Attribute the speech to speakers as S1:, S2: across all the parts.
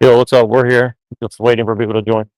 S1: Yo, what's up? We're here. Just waiting for people to join.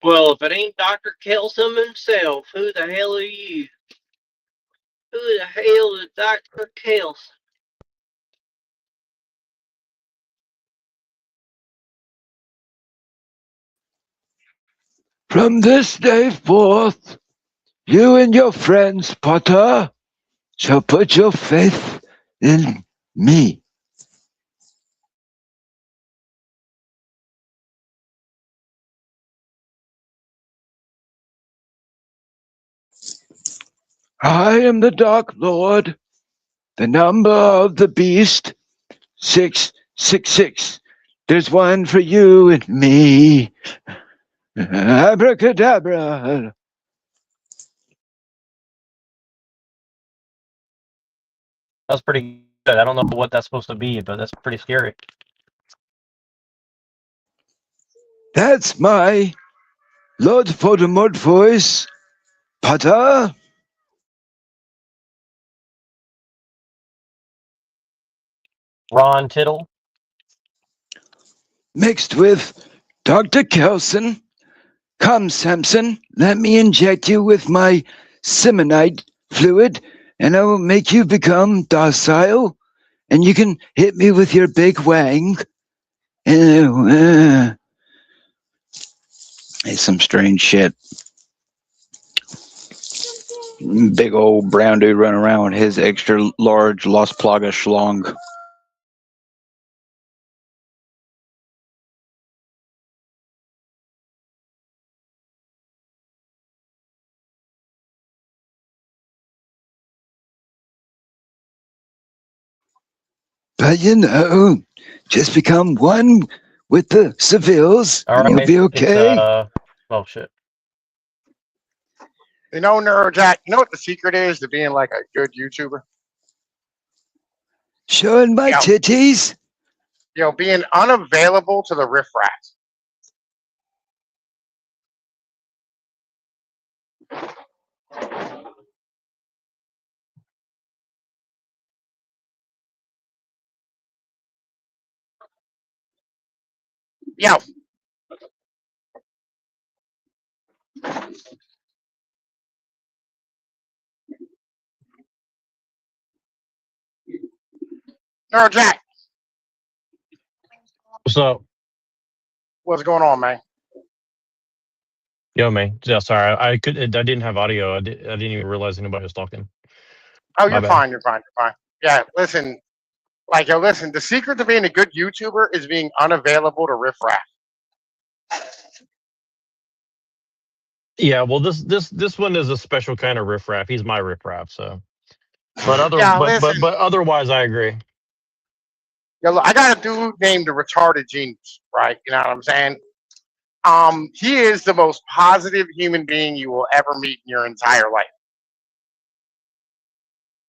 S2: Well, if it ain't Dr. Kelsom himself, who the hell are you? Who the hell is Dr. Kelsom?
S3: From this day forth, you and your friends, Potter, shall put your faith in me. I am the Dark Lord. The number of the beast, 666. There's one for you and me. Abracadabra.
S1: That's pretty good. I don't know what that's supposed to be, but that's pretty scary.
S3: That's my Lord Voldemort voice, Potter.
S1: Ron Tittle.
S3: Mixed with Dr. Kelson. Come, Samson, let me inject you with my semonite fluid, and I will make you become docile, and you can hit me with your big wang. It's some strange shit. Big old brown dude running around with his extra large Las Plagas schlong. But you know, just become one with the civils,
S1: All
S3: and
S1: right,
S3: you'll be okay.
S1: Oh shit.
S4: You know, Neurojack, you know what the secret is to being like a good YouTuber?
S3: Showing my
S4: Yeah.
S3: titties.
S4: You know, being unavailable to the riffraff. Yeah. Neurojack,
S1: What's up?
S4: what's going on, man?
S1: Yo, man. Yeah, sorry. I didn't have audio. I didn't even realize anybody was talking.
S4: Oh,
S1: My
S4: you're
S1: bad.
S4: fine, you're fine, you're fine. Yeah, listen, listen, the secret to being a good YouTuber is being unavailable to riffraff.
S1: Yeah, well, this one is a special kind of riffraff. He's my riffraff, so. But
S4: Listen,
S1: otherwise, I agree.
S4: yeah, look, I got a dude named the retarded genius, right? You know what I'm saying? He is the most positive human being you will ever meet in your entire life.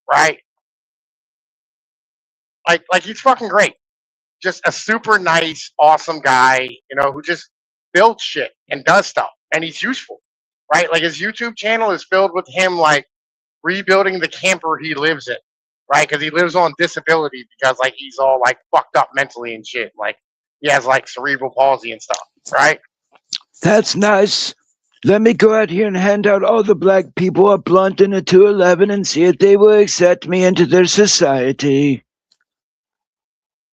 S4: Right? Like he's fucking great. Just a super nice, awesome guy, you know, who just builds shit and does stuff, and he's useful, right? Like his YouTube channel is filled with him like rebuilding the camper he lives in, right? Because he lives on disability because like he's all like fucked up mentally and shit. Like he has like cerebral palsy and stuff, right?
S3: That's nice. Let me go out here and hand out all the black people a blunt and a 211 and see if they will accept me into their society.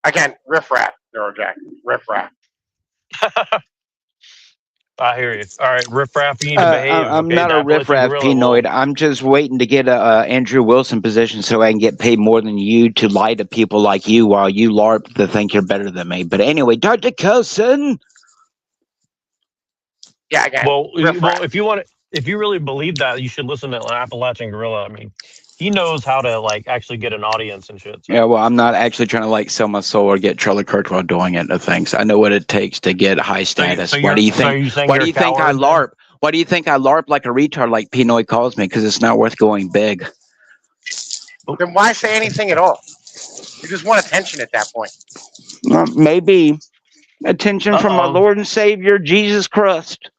S4: Again, riffraff, Neurojack, riffraff.
S1: I hear you. All right, riffraff, you need to behave.
S5: I'm
S1: okay?
S5: not a riffraff penoid. I'm just waiting to get a Andrew Wilson position so I can get paid more than you to lie to people like you while you LARP to think you're better than me. But anyway, Dr. Kelson.
S4: Yeah, again.
S1: Well, if you really believe that, you should listen to Appalachian Gorilla. I mean, he knows how to like actually get an audience and shit. So.
S5: Yeah, well, I'm not actually trying to like sell my soul or get Charlie Kirk while doing it. No thanks. I know what it takes to get high status. Why do you think? Why do you think I LARP? Why do you think I LARP like a retard, like Pinoy calls me? Because it's not worth going big.
S4: Then why say anything at all? You just want attention at that point.
S5: Maybe attention from my Lord and Savior Jesus Christ.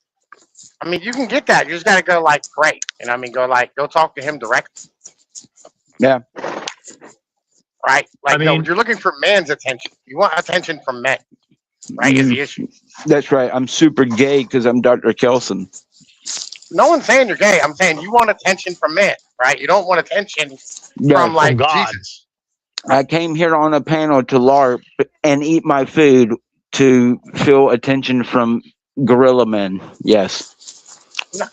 S4: I mean, you can get that. You just gotta go like pray, and I mean, go talk to him directly.
S5: Yeah.
S4: Right. Like, I mean, you're looking for man's attention. You want attention from men. right? Is the issue.
S5: That's right. I'm super gay because I'm Dr. Kelson.
S4: No one's saying you're gay. I'm saying you want attention from men, right? You don't want attention from like
S1: God.
S4: Jesus.
S5: I came here on a panel to LARP and eat my food to feel attention from gorilla men. Yes.
S4: No,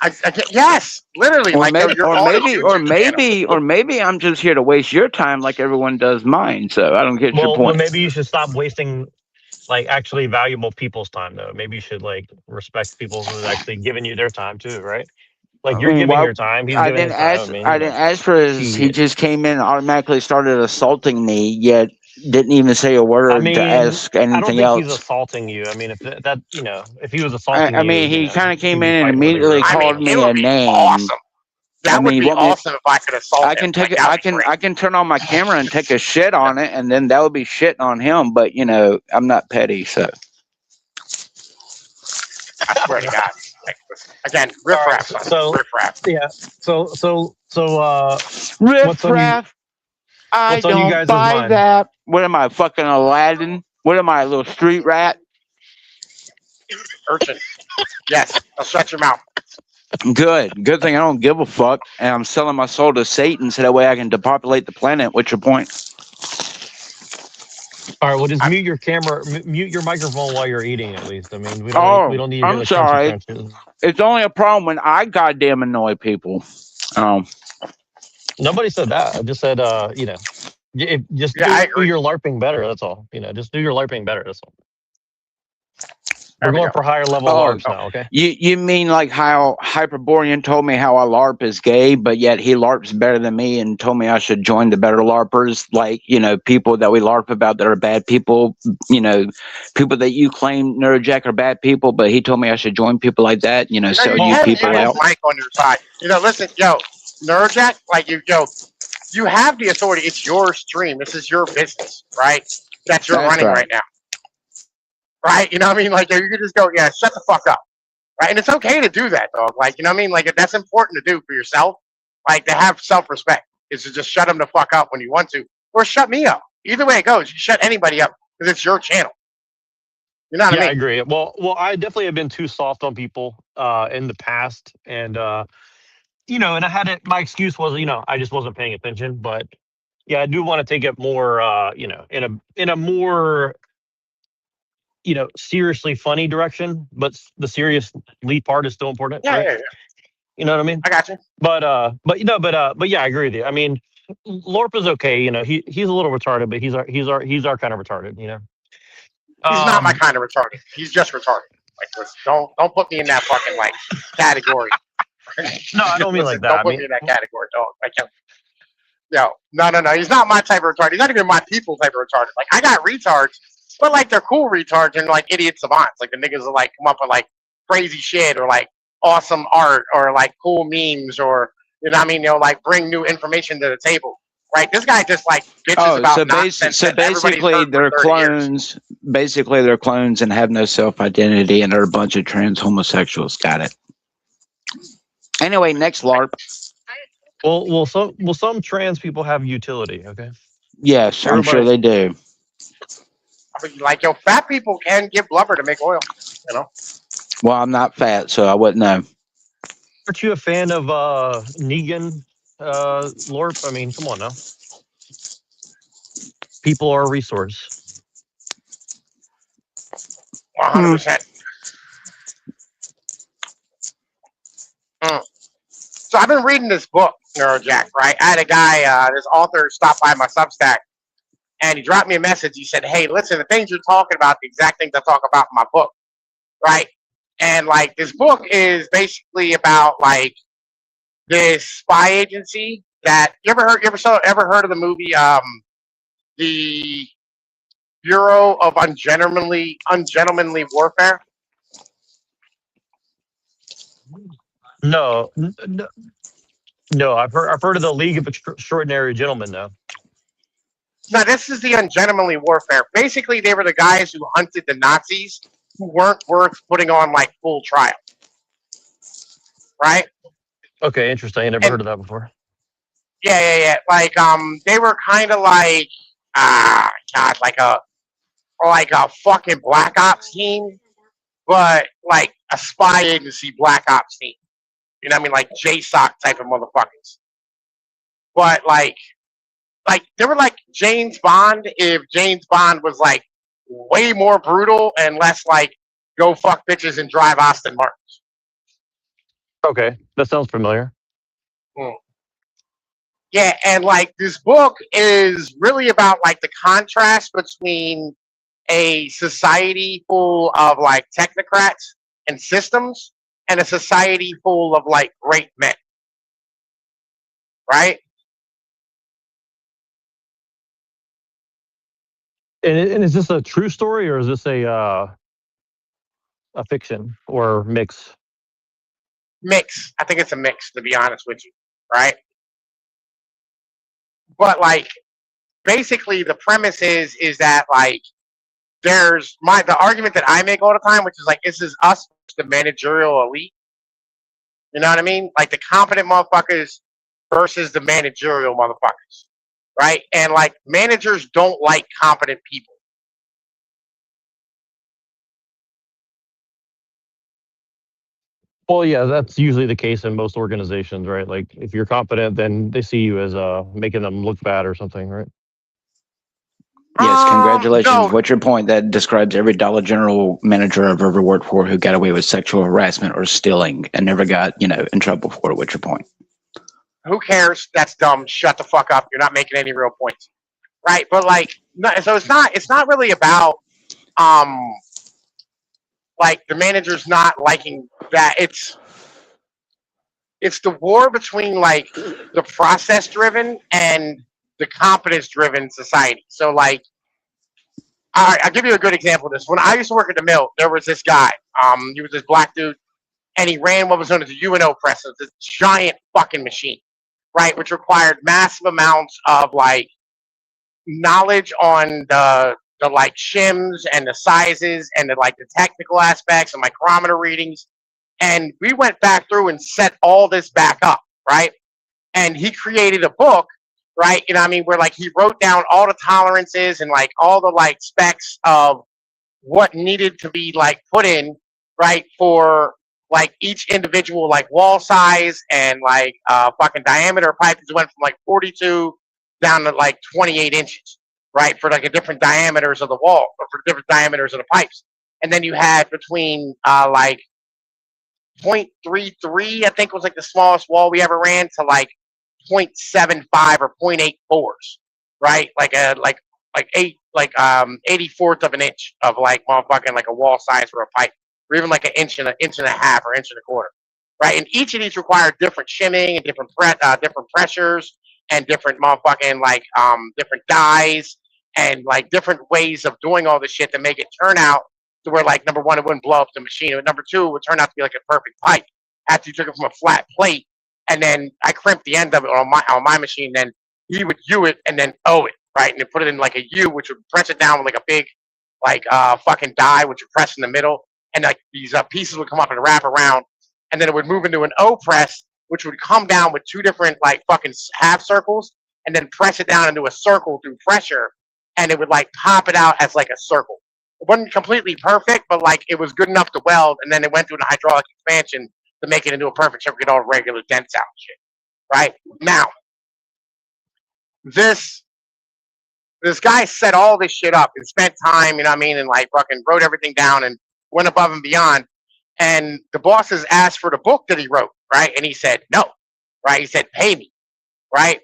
S4: yes, literally.
S5: Or
S4: like
S5: maybe I'm just here to waste your time like everyone does mine. So I don't get your point.
S1: Well, maybe you should stop wasting like actually valuable people's time though. Maybe you should like respect people who are actually giving you their time too, right? Like you're giving your time, he's giving his time.
S5: I didn't ask for his. He just came in and automatically started assaulting me, yet didn't even say a word to ask anything else.
S1: I don't think he's assaulting you. I mean, if that if he was assaulting you,
S5: he kind of came in and immediately called me a name.
S4: Awesome. That would be awesome if I could assault him.
S5: I can turn on my camera and take a shit on it, and then that would be shitting on him. But I'm not petty, so.
S4: I swear to God. Again, riffraff. Riffraff.
S1: Yeah. So
S5: riffraff. I don't buy that. What am I, fucking Aladdin? What am I, a little street rat?
S4: Urchin. Yes. I'll shut your mouth.
S5: Good thing I don't give a fuck, and I'm selling my soul to Satan so that way I can depopulate the planet. What's your point?
S1: All right, well, just mute your camera, mute your microphone while you're eating. At least, I mean, we don't need.
S5: I'm sorry. It's only a problem when I goddamn annoy people.
S1: Nobody said that. I just said, do your LARPing better. That's all. Just do your LARPing better. That's all. We're going for higher level LARPs now, okay?
S5: You mean like how Hyperborean told me how I LARP is gay, but yet he LARPs better than me and told me I should join the better LARPers, like, people that we LARP about that are bad people, people that you claim Neurojack are bad people, but he told me I should join people like that, sell you people out.
S4: Mike on your side. Listen, Neurojack, like you have the authority. It's your stream. This is your business, right? That you're running right now. Right? You know what I mean? Like, you could just go, yeah, shut the fuck up. Right? And it's okay to do that, dog. Like, you know what I mean? Like, that's important to do for yourself. Like, to have self-respect is to just shut them the fuck up when you want to. Or shut me up. Either way it goes, you shut anybody up because it's your channel. You know what I mean?
S1: I agree. Well, I definitely have been too soft on people in the past. And, and I had it, my excuse was, I just wasn't paying attention. But, yeah, I do want to take it more, in a more... seriously funny direction, but the serious lead part is still important.
S4: Yeah,
S1: right?
S4: yeah.
S1: You know what I mean?
S4: I got you.
S1: But yeah, I agree with you. I mean, LARP is okay. He's a little retarded, but he's our kind of retarded. He's
S4: not my kind of retarded. He's just retarded. Like, don't put me in that fucking category.
S1: No, I don't mean like that.
S4: Don't put me in that category, dog. No. He's not my type of retarded. He's not even my people type of retarded. Like, I got retards. But they're cool retards and idiot savants. Like the niggas will come up with crazy shit or awesome art or cool memes or bring new information to the table. Right? This guy just bitches about nonsense. So
S5: basically they're clones. Basically they're clones and have no self-identity and are a bunch of trans homosexuals. Got it. Anyway, next LARP.
S1: Well, some trans people have utility. Okay.
S5: Yes, I'm sure they do.
S4: Fat people can give blubber to make oil,
S5: Well, I'm not fat, so I wouldn't know.
S1: Aren't you a fan of Negan LARP? I mean, come on now. People are a resource.
S4: 100%. So I've been reading this book, Neurojack, right? I had a guy, this author stopped by my Substack. And he dropped me a message. He said, hey, listen, the things you're talking about, the exact things I talk about in my book, right? And, this book is basically about, this spy agency that... You ever heard of the movie, the Bureau of Ungentlemanly Warfare?
S1: No, I've heard of the League of Extraordinary Gentlemen, though.
S4: No, this is the Ungentlemanly Warfare. Basically, they were the guys who hunted the Nazis who weren't worth putting on full trial. Right?
S1: Okay, interesting. I never heard of that before.
S4: Yeah. They were kind of like a fucking Black Ops team, but like a spy agency Black Ops team. You know what I mean? Like JSOC type of motherfuckers. But like they were like James Bond if James Bond was like way more brutal and less like go fuck bitches and drive Aston Martins.
S1: Okay, that sounds familiar.
S4: Yeah, and like this book is really about like the contrast between a society full of like technocrats and systems and a society full of like great men. Right?
S1: And is this a true story or is this a fiction or mix?
S4: Mix. I think it's a mix, to be honest with you. Right? But like basically the premise is that like there's the argument that I make all the time, which is like this is us, the managerial elite. You know what I mean? Like the competent motherfuckers versus the managerial motherfuckers. Right? And like managers don't like competent people.
S1: Well, yeah, that's usually the case in most organizations, right? Like if you're competent, then they see you as making them look bad or something, right?
S5: Yes, congratulations.
S4: No.
S5: What's your point? That describes every Dollar General manager I've ever worked for who got away with sexual harassment or stealing and never got, in trouble for it. What's your point?
S4: Who cares? That's dumb. Shut the fuck up. You're not making any real points. Right? But like so it's not really about like the manager's not liking that. It's the war between like the process driven and the competence driven society. So like I'll give you a good example of this. When I used to work at the mill, there was this guy. He was this black dude, and he ran what was known as a UNO press. It was this giant fucking machine, right? Which required massive amounts of like knowledge on the like shims and the sizes and the like the technical aspects and micrometer readings. And we went back through and set all this back up, right? And he created a book, right? You know what I mean? Where like he wrote down all the tolerances and like all the like specs of what needed to be like put in, right? For like each individual like wall size and like fucking diameter of pipe. It went from like 42 down to like 28 inches, right? For like a different diameters of the wall or for different diameters of the pipes. And then you had between like 0.33, I think was like the smallest wall we ever ran, to like 0.75 or 0.84s, right? Like a like 84th of an inch of like motherfucking like a wall size for a pipe, or even like an inch and a half or inch and a quarter, right? And each of these require different shimming and different pressures and different motherfucking like different dyes and like different ways of doing all this shit to make it turn out to where like number one, it wouldn't blow up the machine, and number two, it would turn out to be like a perfect pipe after you took it from a flat plate. And then I crimped the end of it on my machine. Then he would U it and then O it, right? And then put it in like a U, which would press it down with like a big like fucking die, which would press in the middle, and like these pieces would come up and wrap around, and then it would move into an O press, which would come down with two different like fucking half circles, and then press it down into a circle through pressure, and it would like pop it out as like a circle. It wasn't completely perfect, but like it was good enough to weld, and then it went through an hydraulic expansion to make it into a perfect shape, get all regular dents out and shit. Right? Now, this guy set all this shit up and spent time, you know what I mean, and like fucking wrote everything down and went above and beyond. And the bosses asked for the book that he wrote, right? And he said, no, right? He said, pay me, right?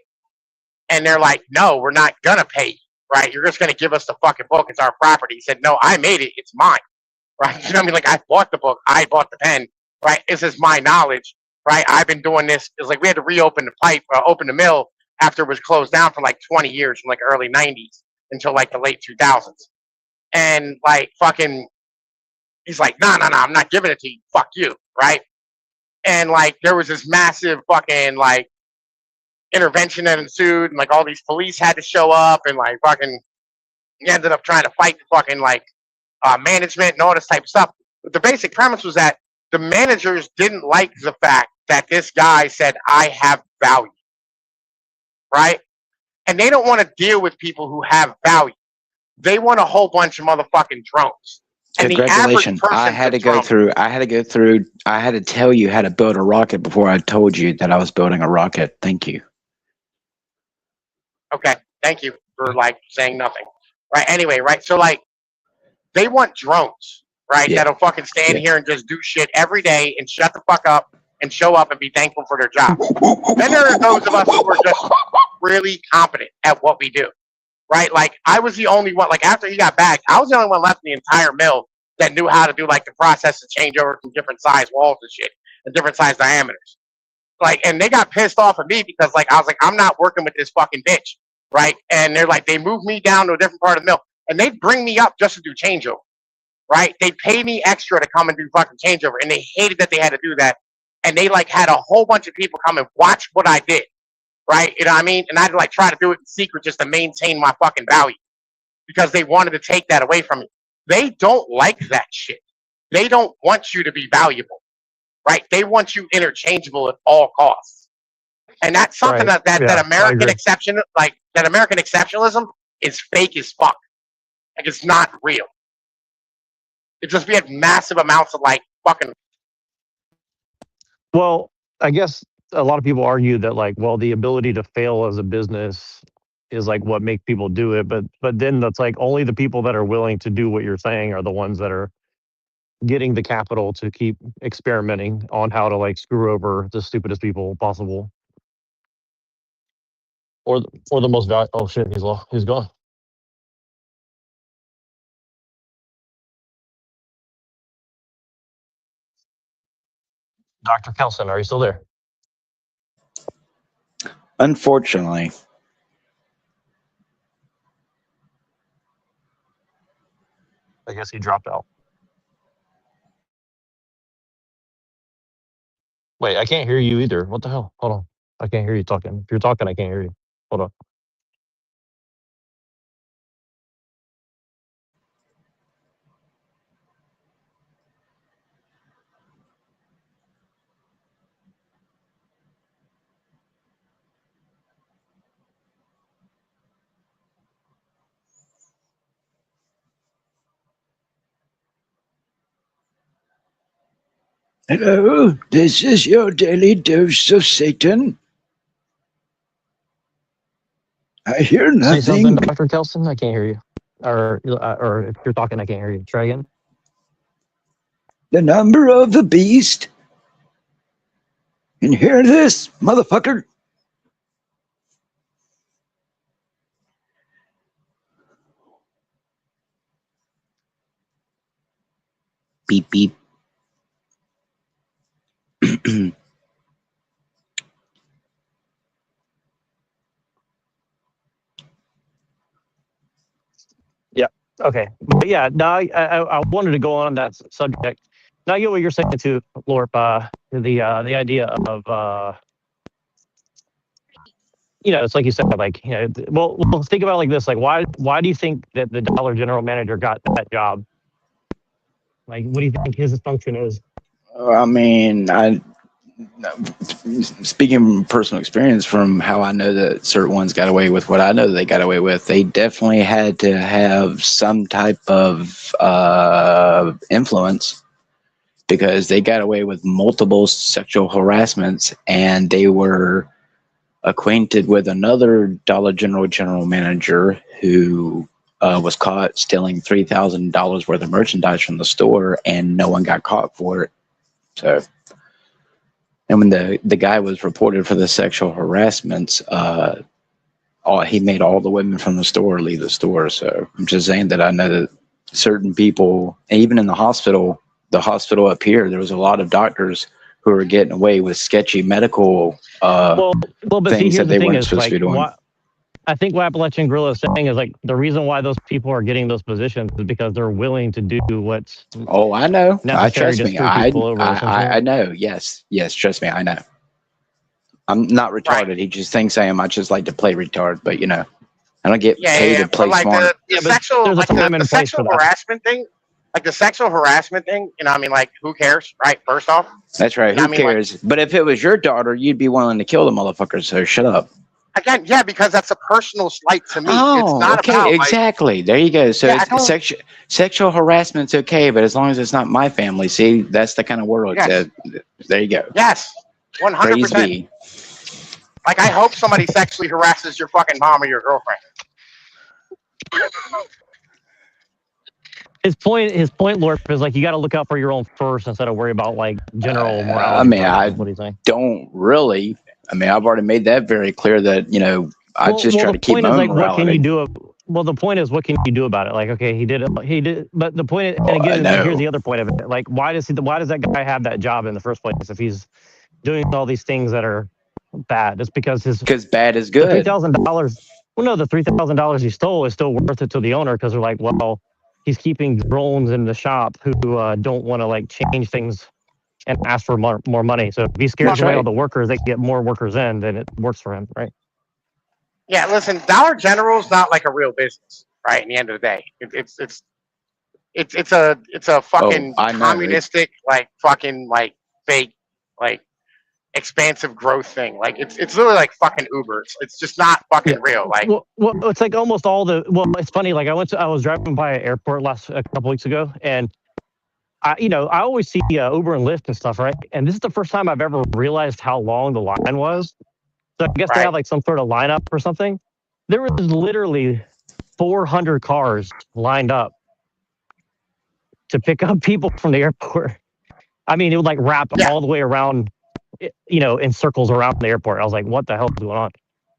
S4: And they're like, no, we're not gonna pay you, right? You're just gonna give us the fucking book. It's our property. He said, no, I made it. It's mine, right? You know what I mean? Like I bought the book. I bought the pen, right? This is my knowledge, right? I've been doing this. It's like we had to reopen the pipe, open the mill after it was closed down for like 20 years from like early 90s until like the late 2000s. And like fucking, he's like, no, I'm not giving it to you. Fuck you, right? And like there was this massive fucking like intervention that ensued, and like all these police had to show up, and like fucking he ended up trying to fight the fucking like management and all this type of stuff. But the basic premise was that the managers didn't like the fact that this guy said, I have value, right? And they don't want to deal with people who have value. they want a whole bunch of motherfucking drones. And
S5: congratulations! I had to go through. I had to tell you how to build a rocket before I told you that I was building a rocket. Thank you.
S4: Okay, thank you for like saying nothing. Right. Anyway, right. So like, they want drones, right?
S5: Yeah.
S4: That'll fucking stand here and just do shit every day and shut the fuck up and show up and be thankful for their job. Then there are those of us who are just really competent at what we do. Right? Like, I was the only one, like, after he got back, I was the only one left in the entire mill that knew how to do, like, the process to change over from different size walls and shit, and different size diameters. Like, and they got pissed off at me because, like, I was like, I'm not working with this fucking bitch, right? And they're like, they moved me down to a different part of the mill, and they bring me up just to do changeover, right? They pay me extra to come and do fucking changeover, and they hated that they had to do that, and they, like, had a whole bunch of people come and watch what I did. Right? You know what I mean? And I'd like try to do it in secret just to maintain my fucking value because they wanted to take that away from me. They don't like that shit. They don't want you to be valuable, right? They want you interchangeable at all costs. And that's something that American exception, like that American exceptionalism is fake as fuck. Like it's not real. It's just we have massive amounts of like fucking.
S1: Well, I guess a lot of people argue that like, well, the ability to fail as a business is like what makes people do it. But then that's like only the people that are willing to do what you're saying are the ones that are getting the capital to keep experimenting on how to like screw over the stupidest people possible. Or the most valuable. Oh shit, he's gone. Dr. Kelson, are you still there?
S5: Unfortunately.
S1: I guess he dropped out. Wait, I can't hear you either. What the hell? Hold on. I can't hear you talking. If you're talking, I can't hear you. Hold on.
S3: Hello, this is your daily dose of Satan. I hear nothing.
S1: Say something, Dr. Kelson. I can't hear you. Or if you're talking, I can't hear you. Try again.
S3: The number of the beast. And hear this, motherfucker.
S5: Beep beep.
S1: Yeah. Okay. But yeah, no, I wanted to go on that subject. Now I get what you're saying too, Lorp. The idea of it's like you said, like well, let's think about it like this. Like, why do you think that the Dollar General manager got that job? Like, what do you think his function is?
S5: I mean, speaking from personal experience, from how I know that certain ones got away with what I know that they got away with, they definitely had to have some type of influence because they got away with multiple sexual harassments, and they were acquainted with another Dollar general manager who was caught stealing $3,000 worth of merchandise from the store, and no one got caught for it. So, and when the guy was reported for the sexual harassments, he made all the women from the store leave the store. So I'm just saying that I know that certain people, even in the hospital up here, there was a lot of doctors who were getting away with sketchy medical
S1: but
S5: things that they weren't supposed
S1: like,
S5: to be doing.
S1: I think what Appalachian Gorilla is saying is like the reason why those people are getting those positions is because they're willing to do what's.
S5: Oh, I know.
S1: Trust
S5: me. I know. Yes, trust me. I know. I'm not retarded. Right. He just thinks I am. I just like to play retard, but I don't get paid to play smart.
S4: The sexual harassment thing. Like the sexual harassment thing, I mean, like, who cares, right? First off.
S5: That's right. Who cares? Like, but if it was your daughter, you'd be willing to kill the motherfucker, so shut up.
S4: Again, yeah, because that's a personal slight to me.
S5: Oh,
S4: it's not
S5: okay,
S4: about
S5: exactly. There you go. So
S4: yeah,
S5: it's sexual harassment's okay, but as long as it's not my family, see, that's the kind of world.
S4: yes,
S5: There you go.
S4: yes,
S5: Praise
S4: 100%.
S5: be.
S4: Like, I hope somebody sexually harasses your fucking mom or your girlfriend.
S1: His point, Lord, is like you got to look out for your own first instead of worry about like general morality.
S5: I mean, I
S1: what do you think?
S5: don't really. I mean, I've already made that very clear that I just try to keep my own
S1: like,
S5: morality.
S1: what can you do? Well, the point is, what can you do about it? Like, okay, he did it. He did. But the point, and again, here's the other point of it. Like, why does that guy have that job in the first place if he's doing all these things that are bad? It's because
S5: bad is good.
S1: $3,000. Well, no, the $3,000 he stole is still worth it to the owner because they're like, well, he's keeping drones in the shop who don't want to like change things and ask for more money. So if he scares away all the workers, they get more workers in, then it works for him, right?
S4: Yeah, listen, Dollar General is not like a real business, right? In the end of the day, it's a fucking communistic, like fucking like fake, like expansive growth thing. Like it's literally like fucking Uber. It's just not fucking real. Like,
S1: well, it's like almost all the. Well, it's funny. Like I was driving by an airport a couple weeks ago, and I always see Uber and Lyft and stuff, right? And this is the first time I've ever realized how long the line was. So I guess they have like some sort of lineup or something. There was literally 400 cars lined up to pick up people from the airport. I mean, it would like wrap all the way around, in circles around the airport. I was like, what the hell is going on?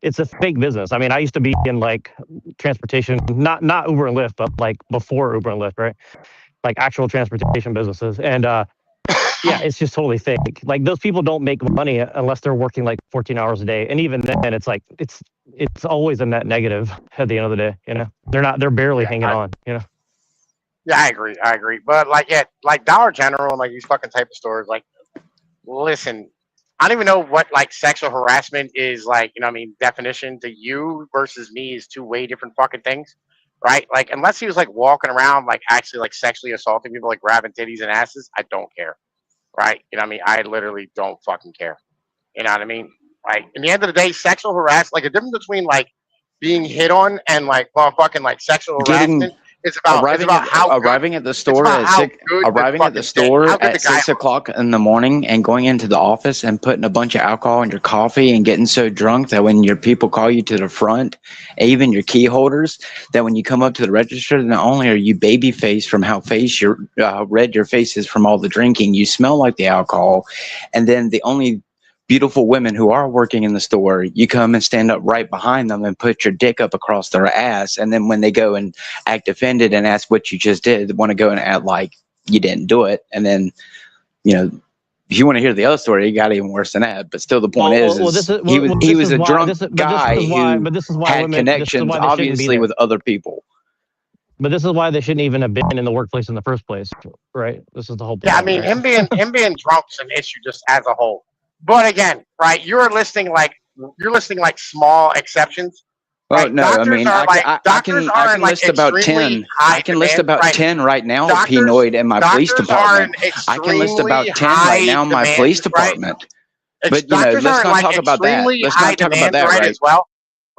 S1: It's a fake business. I mean, I used to be in like transportation, not Uber and Lyft, but like before Uber and Lyft, right? Like actual transportation businesses. And yeah, it's just totally fake. Like those people don't make money unless they're working like 14 hours a day. And even then it's like, it's always a net negative at the end of the day, they're barely hanging on, Yeah,
S4: I agree. But like Dollar General and like these fucking type of stores, like, listen, I don't even know what like sexual harassment is like, definition to you versus me is two way different fucking things, right? Like, unless he was like walking around like actually like sexually assaulting people, like grabbing titties and asses, I don't care, right? I literally don't fucking care. You know what I mean? Like, in the end of the day, sexual harassment, like, the difference between like being hit on and like fucking like sexual harassment. It's about
S5: arriving at the store at 6 o'clock in the morning and going into the office and putting a bunch of alcohol in your coffee and getting so drunk that when your people call you to the front, even your key holders, that when you come up to the register, not only are you baby faced from how red your face is from all the drinking, you smell like the alcohol, and then the only beautiful women who are working in the store, you come and stand up right behind them and put your dick up across their ass. And then when they go and act offended and ask what you just did, they want to go and act like you didn't do it. And then, if you want to hear the other story, it got even worse than that. But still, the point he was a drunk guy who had connections, obviously, with other people.
S1: But this is why they shouldn't even have been in the workplace in the first place, right? This is the whole point.
S4: Yeah, I mean, him being drunk's an issue just as a whole. But again, right, you're listing like small exceptions.
S5: Well,
S4: right?
S5: no,
S4: Doctors
S5: I mean, I can list about 10. I can list about 10 right now, Pinoid, in my police department. I can list about 10 right now in my police department. But, let's not talk about that. Let's not talk about that, right?
S4: As well,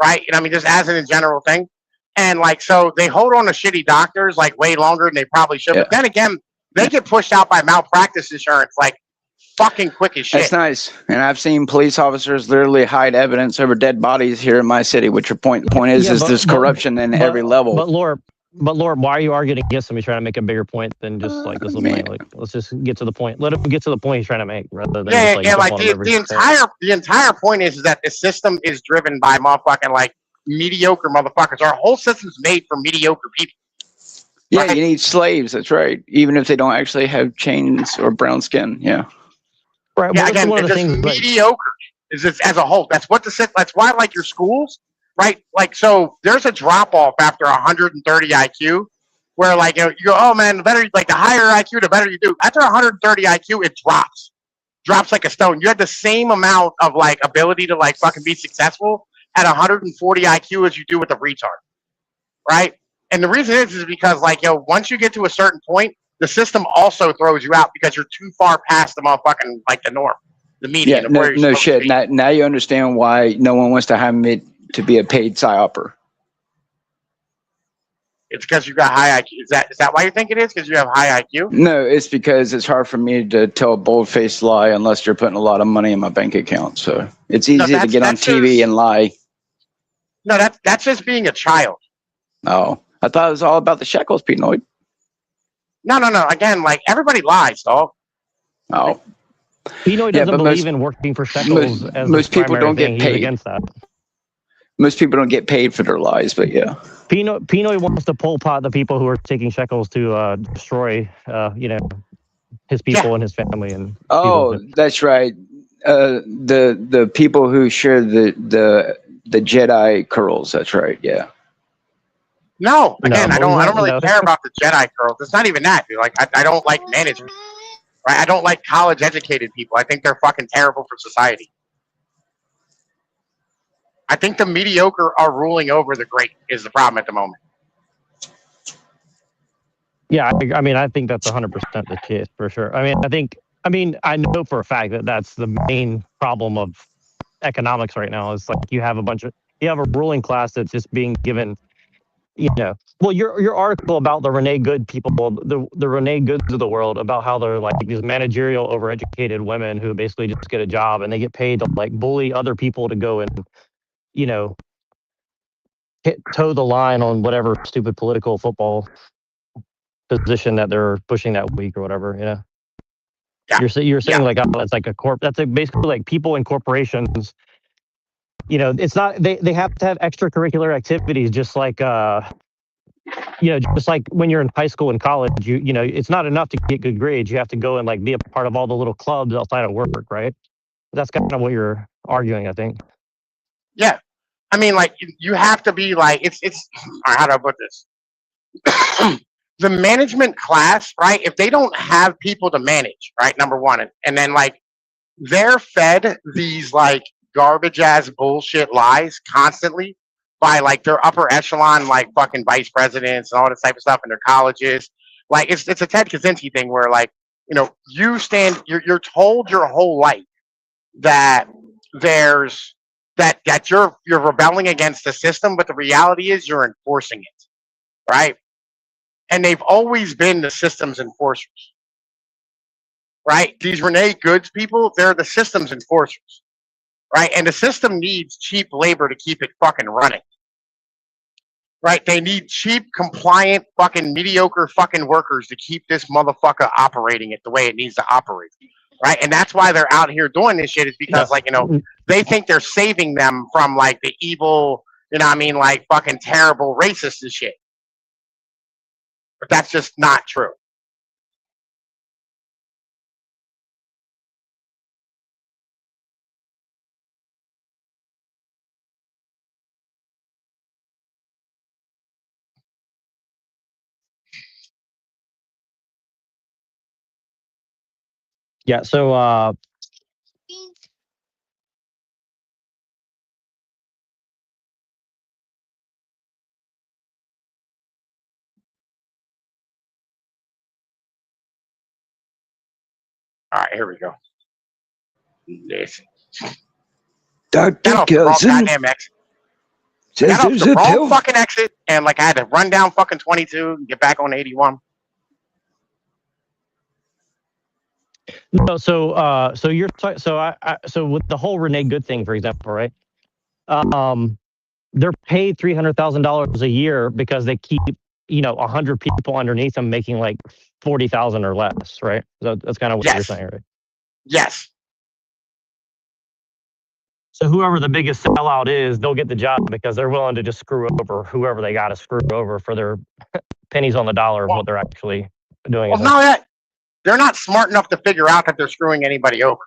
S4: right? Just as in a general thing. And, like, so they hold on to shitty doctors, like, way longer than they probably should. Yeah. But then again, they get pushed out by malpractice insurance, like, fucking quick as shit.
S5: That's nice. And I've seen police officers literally hide evidence over dead bodies here in my city, which your point is there's corruption in every level.
S1: But Lord, why are you arguing against him? He's trying to make a bigger point than just like this little point. Like, let's just get to the point. Let him get to the point he's trying to make rather than
S4: the entire point is that the system is driven by motherfucking like mediocre motherfuckers. Our whole system's made for mediocre people.
S5: Yeah, right? You need slaves, that's right. Even if they don't actually have chains or brown skin. Yeah.
S4: Right. Yeah, again, one of the things mediocre is as a whole. That's why like your schools, right? Like, so there's a drop off after 130 IQ, where like you go, oh man, the better, like the higher IQ, the better you do. After 130 IQ, it drops like a stone. You had the same amount of like ability to like fucking be successful at 140 IQ as you do with the retard, right? And the reason is because like once you get to a certain point, the system also throws you out because you're too far past the motherfucking like the norm. the median
S5: Yeah,
S4: of where you're
S5: no
S4: supposed
S5: shit.
S4: to be.
S5: Now you understand why no one wants to hire me to be a paid psyoper.
S4: It's because you got high IQ. Is that why you think it is? Because you have high IQ?
S5: No, it's because it's hard for me to tell a bold-faced lie unless you're putting a lot of money in my bank account. So it's easy to get on TV and lie.
S4: No, that's just being a child.
S5: Oh, I thought it was all about the shekels, Pinoid.
S4: No. Again, like everybody lies, dog.
S5: Oh.
S1: Pinoy doesn't believe in working for shekels as
S5: most people don't get paid.
S1: He's against that.
S5: Most people don't get paid for their lies, but yeah.
S1: Pinoy wants to Pol Pot the people who are taking shekels to destroy, his people and his family. And
S5: that's right. The people who share the Jedi curls. That's right. Yeah.
S4: No, again, I don't really care about the Jedi curls. It's not even that, dude. Like, I don't like management. Right? I don't like college-educated people. I think they're fucking terrible for society. I think the mediocre are ruling over the great is the problem at the moment.
S1: Yeah, I mean, I think that's 100% the case for sure. I know for a fact that that's the main problem of economics right now. It's like you have a ruling class that's just being given, well, your article about the Renee Good people, the Renee Goods of the world, about how they're like these managerial overeducated women who basically just get a job and they get paid to like bully other people to go and, toe the line on whatever stupid political football position that they're pushing that week or whatever,
S4: Yeah.
S1: You're saying like, oh, that's like that's like basically like people in corporations, it's not, they have to have extracurricular activities, just like, just like when you're in high school and college, it's not enough to get good grades. You have to go and like be a part of all the little clubs outside of work, right? That's kind of what you're arguing, I think.
S4: Yeah. I mean, like, you have to be like, it's how do I put this? The management class, right? If they don't have people to manage, right? Number one. And then, like, they're fed these, like, garbage ass bullshit lies constantly by, like, their upper echelon, like, fucking vice presidents and all this type of stuff in their colleges. Like, it's a Ted Kaczynski thing where, like, you're told your whole life that there's that you're rebelling against the system, but the reality is you're enforcing it, right? And they've always been the system's enforcers, right? These Renee Goods people, they're the system's enforcers, right? And the system needs cheap labor to keep it fucking running, right? They need cheap, compliant, fucking mediocre fucking workers to keep this motherfucker operating it the way it needs to operate. Right, and that's why they're out here doing this shit, is because, like, they think they're saving them from, like, the evil, like, fucking terrible racist and shit. But that's just not true.
S1: Yeah, so
S4: All right, here we go. Listen.
S3: Dr. Kelson
S4: goddamn exit.
S3: says
S4: Got off
S3: there's
S4: the
S3: a
S4: wrong
S3: pill.
S4: fucking exit, and, like, I had to run down fucking 22 and get back on 81.
S1: No, so you're so with the whole Renee Good thing, for example, right? They're paid $300,000 a year because they keep 100 people underneath them making like 40,000 or less, right? So that's kind of what you're saying, right?
S4: Yes.
S1: So whoever the biggest sellout is, they'll get the job because they're willing to just screw over whoever they got to screw over for their pennies on the dollar of what they're actually doing.
S4: Well, no, they're not smart enough to figure out that they're screwing anybody over.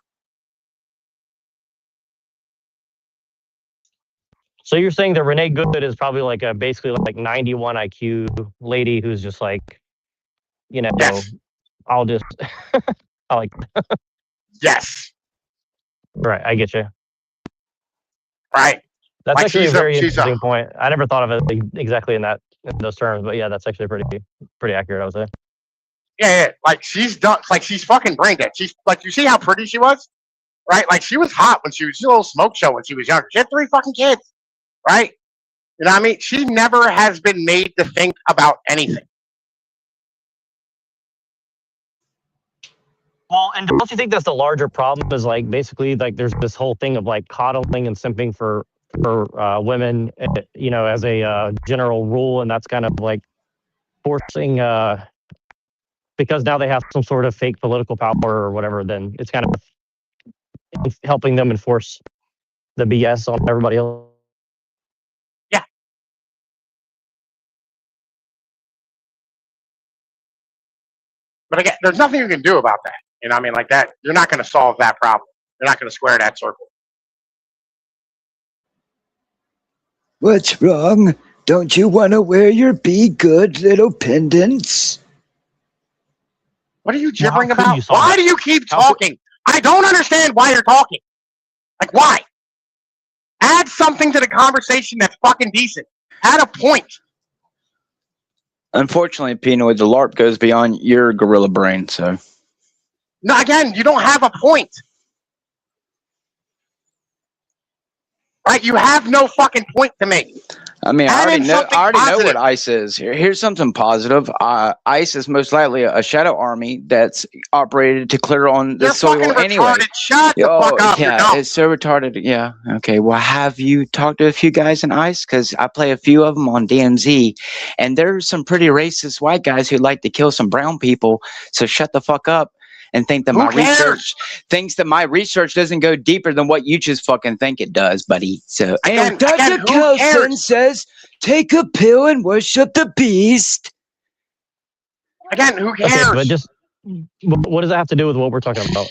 S1: So you're saying that Renee Good is probably like a basically like 91 IQ lady who's just like,
S4: Yes.
S1: I'll just, I like.
S4: Yes.
S1: Right, I get you.
S4: Right.
S1: That's
S4: like
S1: actually a very interesting point. I never thought of it exactly in those terms, but yeah, that's actually pretty accurate, I would say.
S4: Yeah. Like, she's done. Like, she's fucking brain dead. She's like, you see how pretty she was? right? Like she was hot when she was a little smoke show when she was younger. She had 3 fucking kids, right? You know what I mean? She never has been made to think about anything.
S1: Well, and don't you think that's the larger problem? Is like basically like there's this whole thing of like coddling and simping for women, you know, as a general rule, and that's kind of like forcing because now they have some sort of fake political power or whatever. Then it's kind of helping them enforce the BS on everybody else.
S4: Yeah. But again, there's nothing you can do about that. You know what I mean? Like that, you're not going to solve that problem. You're not going to square that circle.
S3: What's wrong? Don't you want to wear your be good little pendants?
S4: What are you gibbering about? Why do you keep talking? I don't understand why you're talking. Like, why? Add something to the conversation that's fucking decent. Add a point.
S5: Unfortunately, Pinoy, the LARP goes beyond your gorilla brain, so.
S4: No, again, you don't have a point. Right? You have no fucking point to make.
S5: I mean, I already know what ICE is. Here's something positive. ICE is most likely a shadow army that's operated to clear on the soil anyway.
S4: Retarded. Shut the fuck up.
S5: Yeah, it's so retarded. Yeah. Okay. Well, have you talked to a few guys in ICE? Because I play a few of them on DMZ, and there's some pretty racist white guys who like to kill some brown people. So shut the fuck up. And think that my research doesn't go deeper than what you just fucking think it does, buddy. So
S3: and Dr. Kelson says, take a pill and worship the beast.
S4: Again, who cares?
S1: Okay, but just what does that have to do with what we're talking about?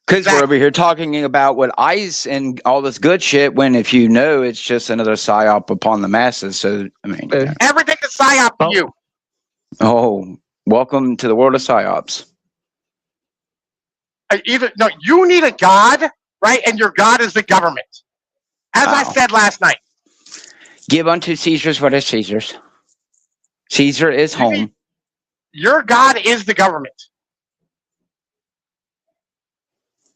S5: Because we're over here talking about what ICE and all this good shit, when if you know it's just another psyop upon the masses. So I mean,
S4: everything's a psyop to you.
S5: Oh, welcome to the world of psyops.
S4: You need a god, right? And your god is the government. As I said last night.
S5: Give unto Caesar's what is Caesar's. Caesar is home.
S4: Your god is the government.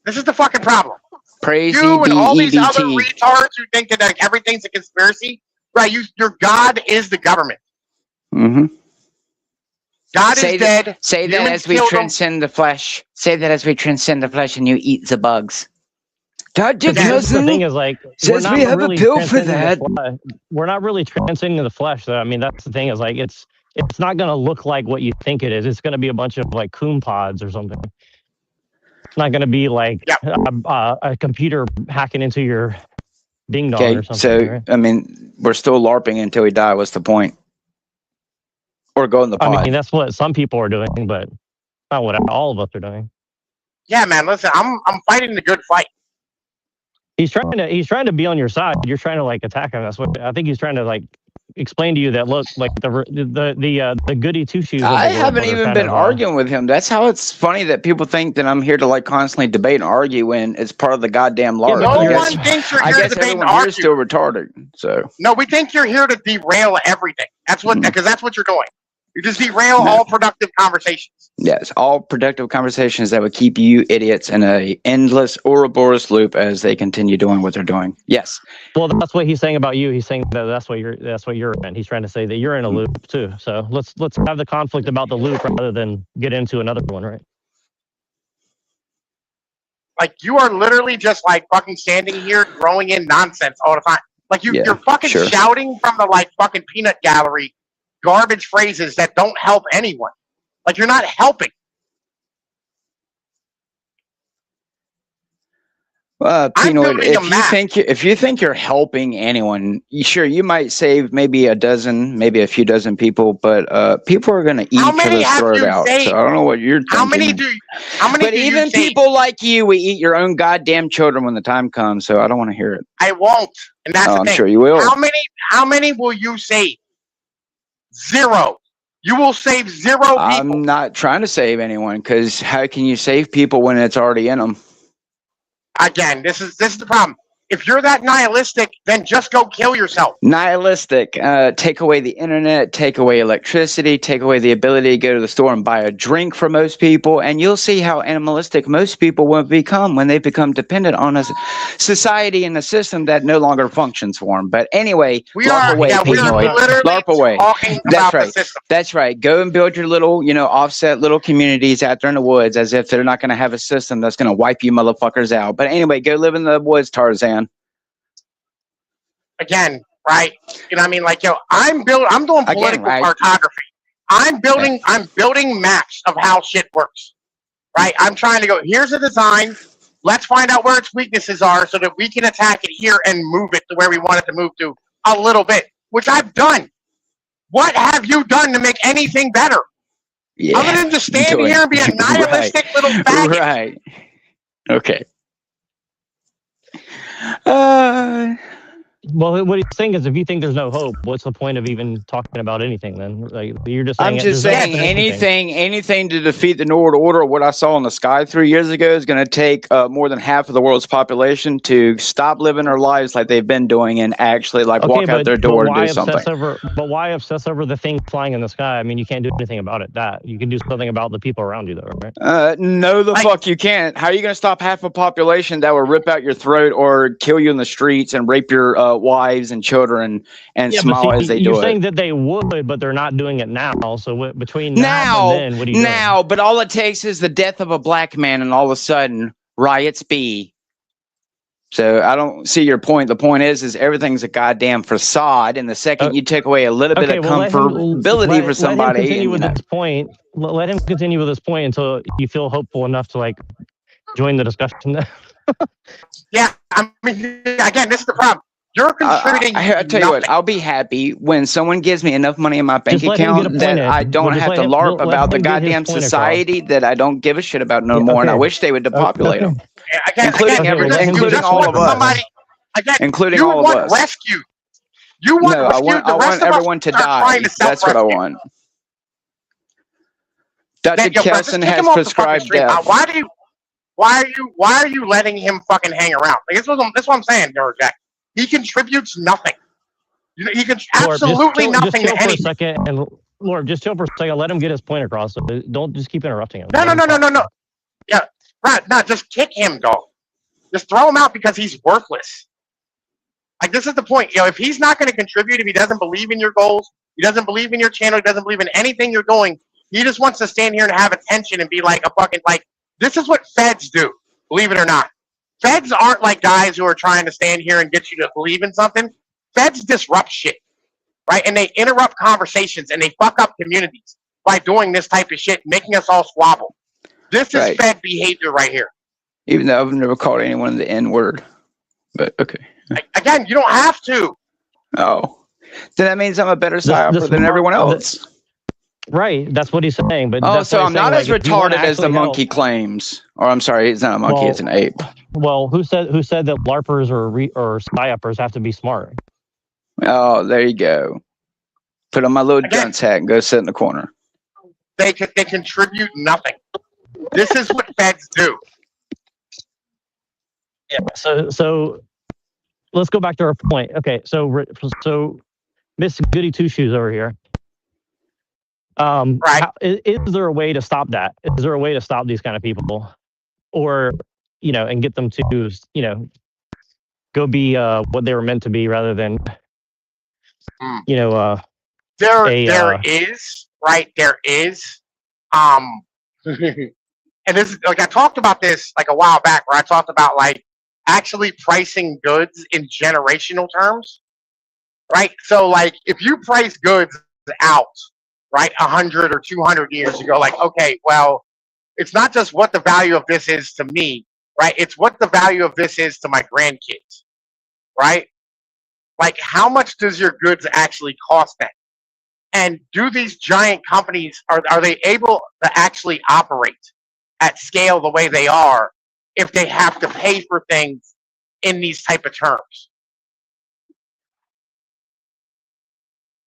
S4: This is the fucking problem.
S5: Praise
S4: you and all these other retards who think that like, everything's a conspiracy, right? Your god is the government.
S5: Mm-hmm.
S4: God is dead.
S5: Say that as we transcend the flesh. Say that as we transcend the flesh and you eat the bugs.
S3: Dr. Kelson,
S1: the thing is, like,
S3: says we have a pill for that.
S1: We're not really transcending the flesh, though. I mean, that's the thing is, like, it's not going to look like what you think it is. It's going to be a bunch of, like, coon pods or something. It's not going to be, like, a computer hacking into your ding dong or something.
S5: So,
S1: right?
S5: I mean, we're still LARPing until we die. What's the point? Or go in the pod.
S1: I mean, that's what some people are doing, but not what all of us are doing.
S4: Yeah, man. Listen, I'm fighting the good fight.
S1: He's trying to be on your side. You're trying to like attack him. That's what I think he's trying to like explain to you. That look like the goody two shoes.
S5: I haven't even been arguing with him. That's how it's funny that people think that I'm here to like constantly debate and argue when it's part of the goddamn LARP.
S4: Yeah, no one thinks you're here to debate and argue.
S5: Still retarded. So
S4: no, we think you're here to derail everything. That's what because that's what you're doing. You just derail all productive conversations.
S5: Yes, all productive conversations that would keep you idiots in a endless Ouroboros loop as they continue doing what they're doing. Yes.
S1: Well, that's what he's saying about you. He's saying that that's what you're in. He's trying to say that you're in a loop too. So let's have the conflict about the loop rather than get into another one, right?
S4: Like you are literally just like fucking standing here throwing in nonsense all the time. Like you're fucking shouting from the like fucking peanut gallery. Garbage phrases that don't help anyone. Like you're not helping.
S5: Pinoy, if you think you're helping anyone, you might save maybe a few dozen people, but people are going to eat each other's throat out. So I don't know what you're thinking. But even people like you, we eat your own goddamn children when the time comes. So I don't want to hear it.
S4: I won't, and that's the thing.
S5: I'm sure you will.
S4: How many will you save? 0. You will save 0 people.
S5: I'm not trying to save anyone because how can you save people when it's already in them?
S4: Again, this is the problem. if you're that nihilistic, then just go kill yourself.
S5: Nihilistic. Take away the internet, take away electricity, take away the ability to go to the store and buy a drink for most people, and you'll see how animalistic most people will become when they become dependent on a society and a system that no longer functions for them. But anyway, LARP away, Pinoy. LARP away. That's right. That's right. Go and build your little, offset little communities out there in the woods, as if they're not going to have a system that's going to wipe you motherfuckers out. But anyway, go live in the woods, Tarzan.
S4: Again, right? I'm doing political cartography. I'm building maps of how shit works. Right? I'm trying to go, here's a design. Let's find out where its weaknesses are so that we can attack it here and move it to where we want it to move to a little bit, which I've done. What have you done to make anything better?
S5: Yeah,
S4: other than just stand here and be a nihilistic little faggot.
S5: Right. Okay.
S1: Well, what he's saying is, if you think there's no hope, what's the point of even talking about anything? Then, like, you're just saying.
S5: I'm just saying anything to defeat the New World Order. What I saw in the sky 3 years ago is going to take more than half of the world's population to stop living their lives like they've been doing and actually walk out their door and do something.
S1: But why obsess over the thing flying in the sky? I mean, you can't do anything about it. That you can do something about the people around you, though, right?
S5: No, the fuck you can't. How are you going to stop half a population that will rip out your throat or kill you in the streets and rape your wives and children and smile as they do it?
S1: You're saying that they would, but they're not doing it now. So between now and then, what do you do?
S5: But all it takes is the death of a black man, and all of a sudden riots be. So I don't see your point. The point is everything's a goddamn facade, and the second you take away a little bit of comfortability for somebody,
S1: let him continue with this point until you feel hopeful enough to join the discussion.
S4: Yeah, I mean, again, this is the problem. You're contributing.
S5: I tell you what, I'll be happy when someone gives me enough money in my bank account that I don't have to LARP about the goddamn society that I don't give a shit about no more, and I wish they would depopulate them, including all of us. Including all of us.
S4: Rescued. You want rescued.
S5: I want everyone to die. That's what I want. Dr. Kelson has prescribed death.
S4: Why are you letting him fucking hang around? That's what I'm saying, Jack. He contributes nothing. He can absolutely nothing to anything.
S1: Just chill for a second. Let him get his point across. So don't just keep interrupting him.
S4: No. Yeah, right. No, just kick him, dog. Just throw him out because he's worthless. This is the point. If he's not going to contribute, if he doesn't believe in your goals, he doesn't believe in your channel, he doesn't believe in anything you're doing, he just wants to stand here and have attention and be like a fucking this is what feds do, believe it or not. Feds aren't like guys who are trying to stand here and get you to believe in something. Feds disrupt shit, right? And they interrupt conversations and they fuck up communities by doing this type of shit, making us all squabble. This is Fed behavior right here.
S5: Even though I've never called anyone the N-word, but okay.
S4: Again, you don't have to.
S5: Oh, then that means I'm a better psyoper than everyone else.
S1: Right, that's what he's saying. But
S5: so I'm not as retarded as the monkey claims. Or I'm sorry, it's not a monkey; it's an ape.
S1: Well, who said that LARPers or psyopers have to be smart?
S5: Oh, there you go. Put on my little dunce hat and go sit in the corner.
S4: They contribute nothing. This is what feds do.
S1: Yeah. So let's go back to our point. Okay. So Miss Goody Two Shoes over here.
S4: Right.
S1: Is there a way to stop that? Is there a way to stop these kind of people, or and get them to go be what they were meant to be rather than
S4: there is and this is I talked about this a while back where I talked about actually pricing goods in generational terms, right? So if you price goods out, right, 100 or 200 years ago, okay, well, it's not just what the value of this is to me, right? It's what the value of this is to my grandkids, right? How much does your goods actually cost them? And do these giant companies, are they able to actually operate at scale the way they are if they have to pay for things in these type of terms?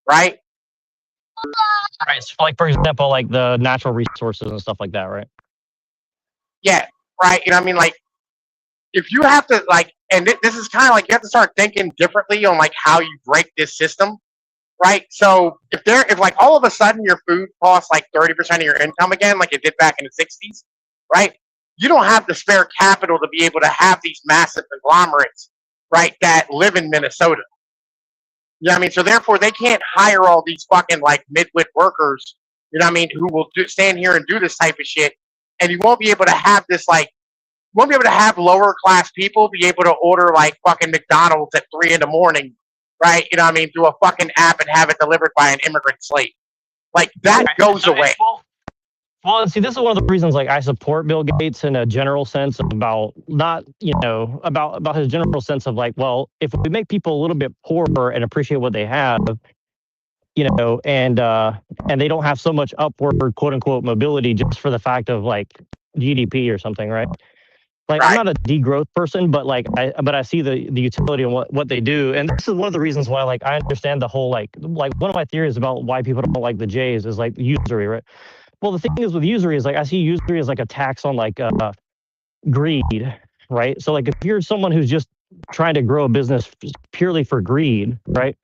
S4: Right?
S1: Right. So for example, the natural resources and stuff like that, right?
S4: Yeah, right. If you have to And this is kind of like you have to start thinking differently on like how you break this system, right? So if like all of a sudden your food costs like 30% of your income again, like it did back in the 60s, right? You don't have the spare capital to be able to have these massive conglomerates, right, that live in Minnesota. You know what I mean? So therefore they can't hire all these fucking like midwit workers, you know what I mean, who will stand here and do this type of shit. And you won't be able to have this like won't be able to have lower class people be able to order like fucking McDonald's at 3 in the morning, right? You know what I mean, through a fucking app and have it delivered by an immigrant slave. Like that goes away.
S1: Well, see, this is one of the reasons, like, I support Bill Gates in a general sense about not, about his general sense of like, well, if we make people a little bit poorer and appreciate what they have, and they don't have so much upward quote unquote mobility just for the fact of like GDP or something, right? Like, right. I'm not a degrowth person, but like, I see the utility in what they do, and this is one of the reasons why, like, I understand the whole like one of my theories about why people don't like the Jays is like usury, right? Well, the thing is with usury is like I see usury as like a tax on like greed, right? So like if you're someone who's just trying to grow a business purely for greed, right,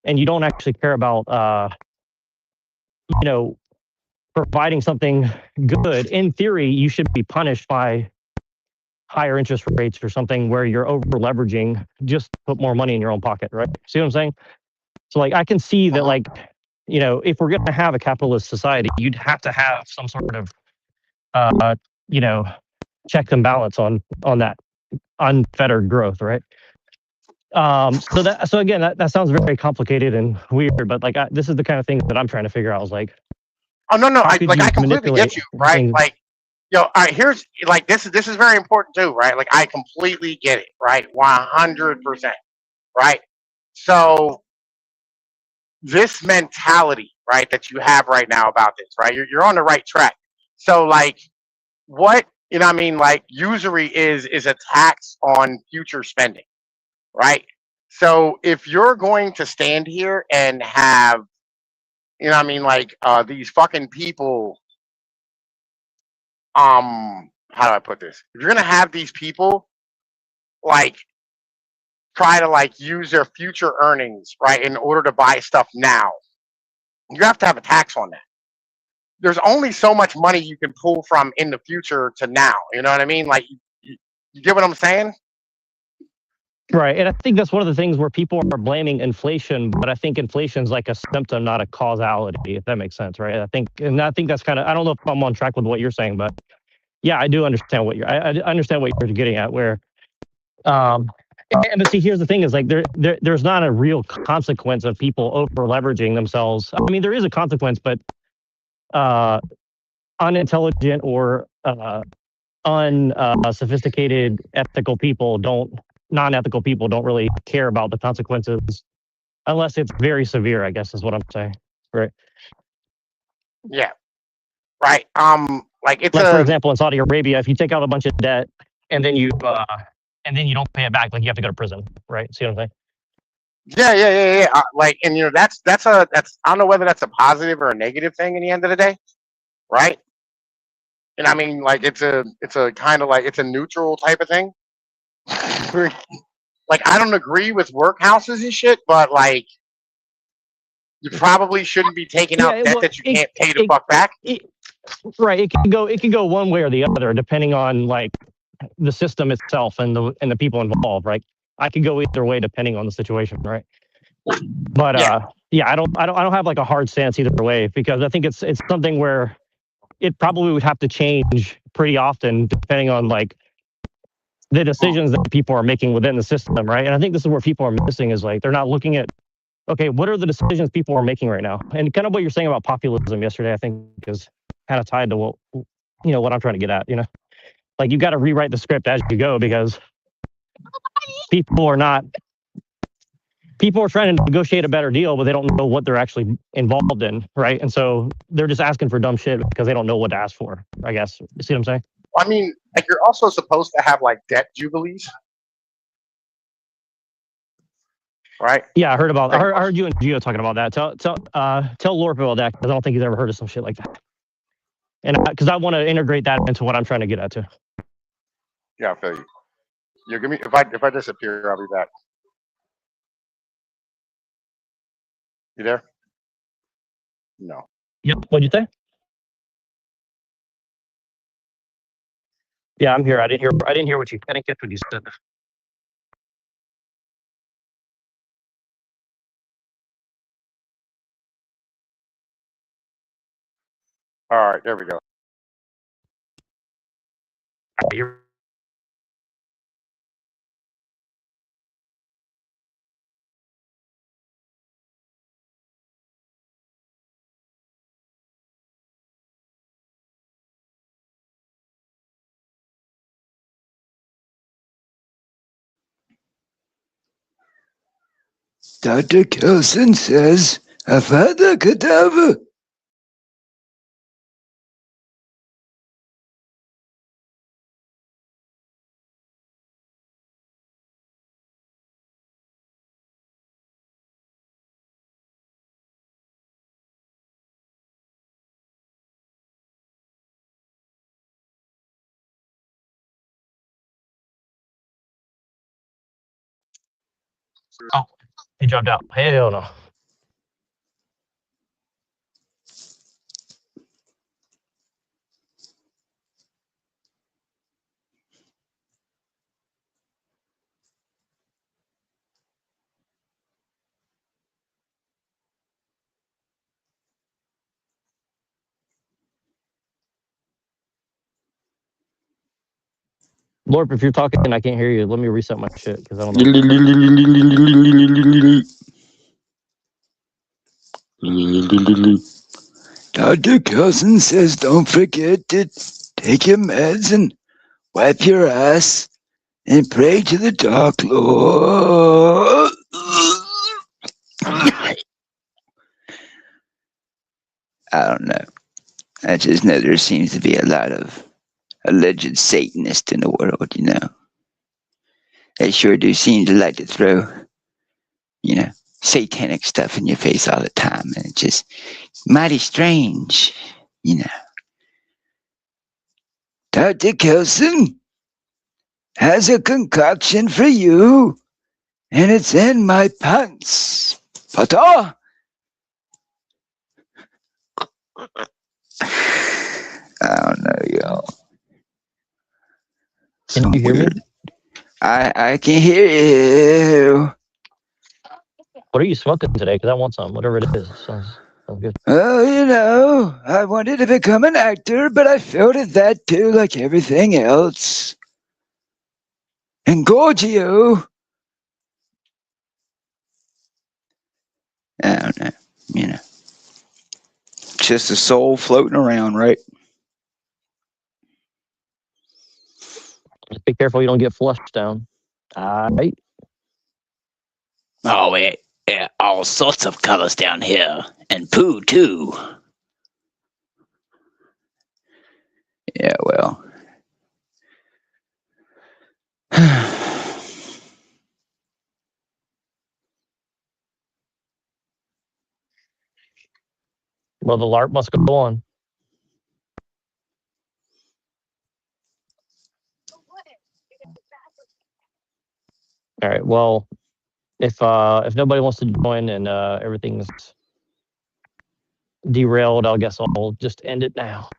S1: and you don't actually care about providing something good, in theory, you should be punished by higher interest rates or something where you're over leveraging just to put more money in your own pocket, right? See what I'm saying? So like I can see that, like, if we're going to have a capitalist society, you'd have to have some sort of check and balance on that unfettered growth, right? So again, that sounds very complicated and weird, but like this is the kind of thing that I'm trying to figure out. I was like,
S4: oh no, I completely get you, right? Things? Like, all right, here's like this is very important too, right? Like I completely get it, right? 100%, right? So this mentality, right, that you have right now about this, right? You're on the right track. So like what, I mean, like usury is a tax on future spending, right? So if you're going to stand here and have, I mean, like these fucking people, how do I put this? If you're gonna have these people like try to like use their future earnings, right, in order to buy stuff now, you have to have a tax on that. There's only so much money you can pull from in the future to now. You know what I mean? Like, you get what I'm saying?
S1: Right. And I think that's one of the things where people are blaming inflation, but I think inflation's like a symptom, not a causality, if that makes sense, right? I think that's kind of, I don't know if I'm on track with what you're saying, but yeah, I do understand I understand what you're getting at, where, but see, here's the thing is like there's not a real consequence of people over leveraging themselves. I mean, there is a consequence, but unintelligent or unsophisticated non-ethical people don't really care about the consequences unless it's very severe, I guess is what I'm saying. Right.
S4: Yeah. Right. Like it's
S1: like for example, in Saudi Arabia, if you take out a bunch of debt and then you don't pay it back, like you have to go to prison, right? See what I'm saying?
S4: Yeah. Like, and that's I don't know whether that's a positive or a negative thing in the end of the day, right? And I mean, like it's a kind of like it's a neutral type of thing. Like I don't agree with workhouses and shit, but like you probably shouldn't be taking out debt that you can't pay to fuck back.
S1: Right. It can go one way or the other depending on like the system itself and the people involved, right? I could go either way depending on the situation, right? But I don't have like a hard stance either way, because I think it's something where it probably would have to change pretty often depending on like the decisions that people are making within the system, right? And I think this is where people are missing, is like they're not looking at, okay, what are the decisions people are making right now? And kind of what you're saying about populism yesterday, I think is kind of tied to what I'm trying to get at, like you got to rewrite the script as you go, because people are trying to negotiate a better deal, but they don't know what they're actually involved in, right? And so they're just asking for dumb shit because they don't know what to ask for, I guess. You see what I'm saying?
S4: I mean, like you're also supposed to have like debt jubilees, right?
S1: Yeah, I heard you and Gio talking about that. Tell Lorp about that, because I don't think he's ever heard of some shit like that. And because I want to integrate that into what I'm trying to get at too.
S4: Yeah, I feel you. You give me if I disappear, I'll be back. You there? No.
S1: Yep. What'd you say? Yeah, I'm here. I didn't hear what you. I didn't catch what you said.
S4: All right, there we go.
S1: You're
S3: Dr. Kelson says, Avada Kedavra.
S1: oh, he jumped out. Hell no. Lorp, if you're talking, I can't hear you. Let me reset my shit because I don't know.
S3: Dr. Kelson says, don't forget to take your meds and wipe your ass and pray to the Dark Lord. I don't know. I just know there seems to be a lot of alleged Satanists in the world, you know. They sure do seem to like to throw, you know, satanic stuff in your face all the time. And it's just mighty strange, you know. Dr. Kelson has a concoction for you, and it's in my pants. Pata? I don't know, y'all.
S1: Can you hear me?
S3: I can hear you.
S1: What are you smoking today? Because I want some. Whatever it is. Sounds good.
S3: Oh, you know, I wanted to become an actor, but I failed at that too, like everything else. And Gorgio, I don't know, you know. Just a soul floating around, right?
S1: Just be careful you don't get flushed down. All right.
S5: Oh, yeah, all sorts of colors down here, and poo too.
S3: Yeah, well.
S1: Well, the LARP must go on. All right. Well, if nobody wants to join and everything's derailed, I guess I'll just end it now.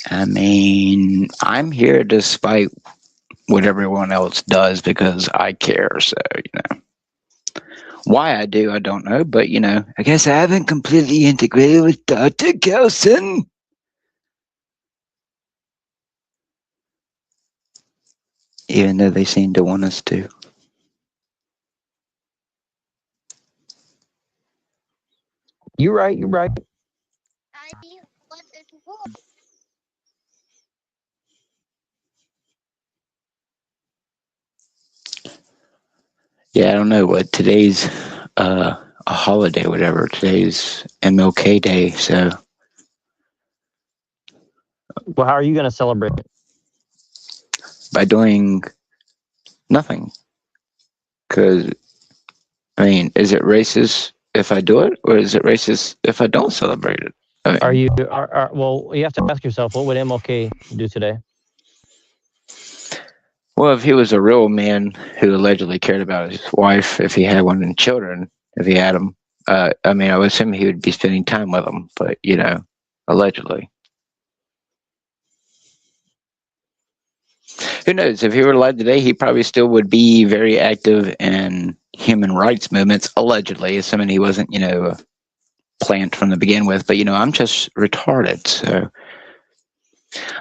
S5: I mean, I'm here despite what everyone else does because I care. So, you know, why I do, I don't know. But, you know,
S3: I guess I haven't completely integrated with Dr. Kelson.
S5: even though they seem to want us to.
S1: You're right. You're right.
S5: Yeah, I don't know what today's a holiday, whatever. Today's MLK Day, so.
S1: Well, how are you going to celebrate it?
S5: By doing nothing. Because, I mean, is it racist if I do it, or is it racist if I don't celebrate it?
S1: Are you? Well, you have to ask yourself, what would MLK do today?
S5: Well, if he was a real man who allegedly cared about his wife, if he had one and children, if he had them, I mean, I would assume he would be spending time with them. But allegedly. Who knows? If he were alive today, he probably still would be very active in human rights movements, allegedly, assuming he wasn't, a plant from the begin with. But, I'm just retarded. So,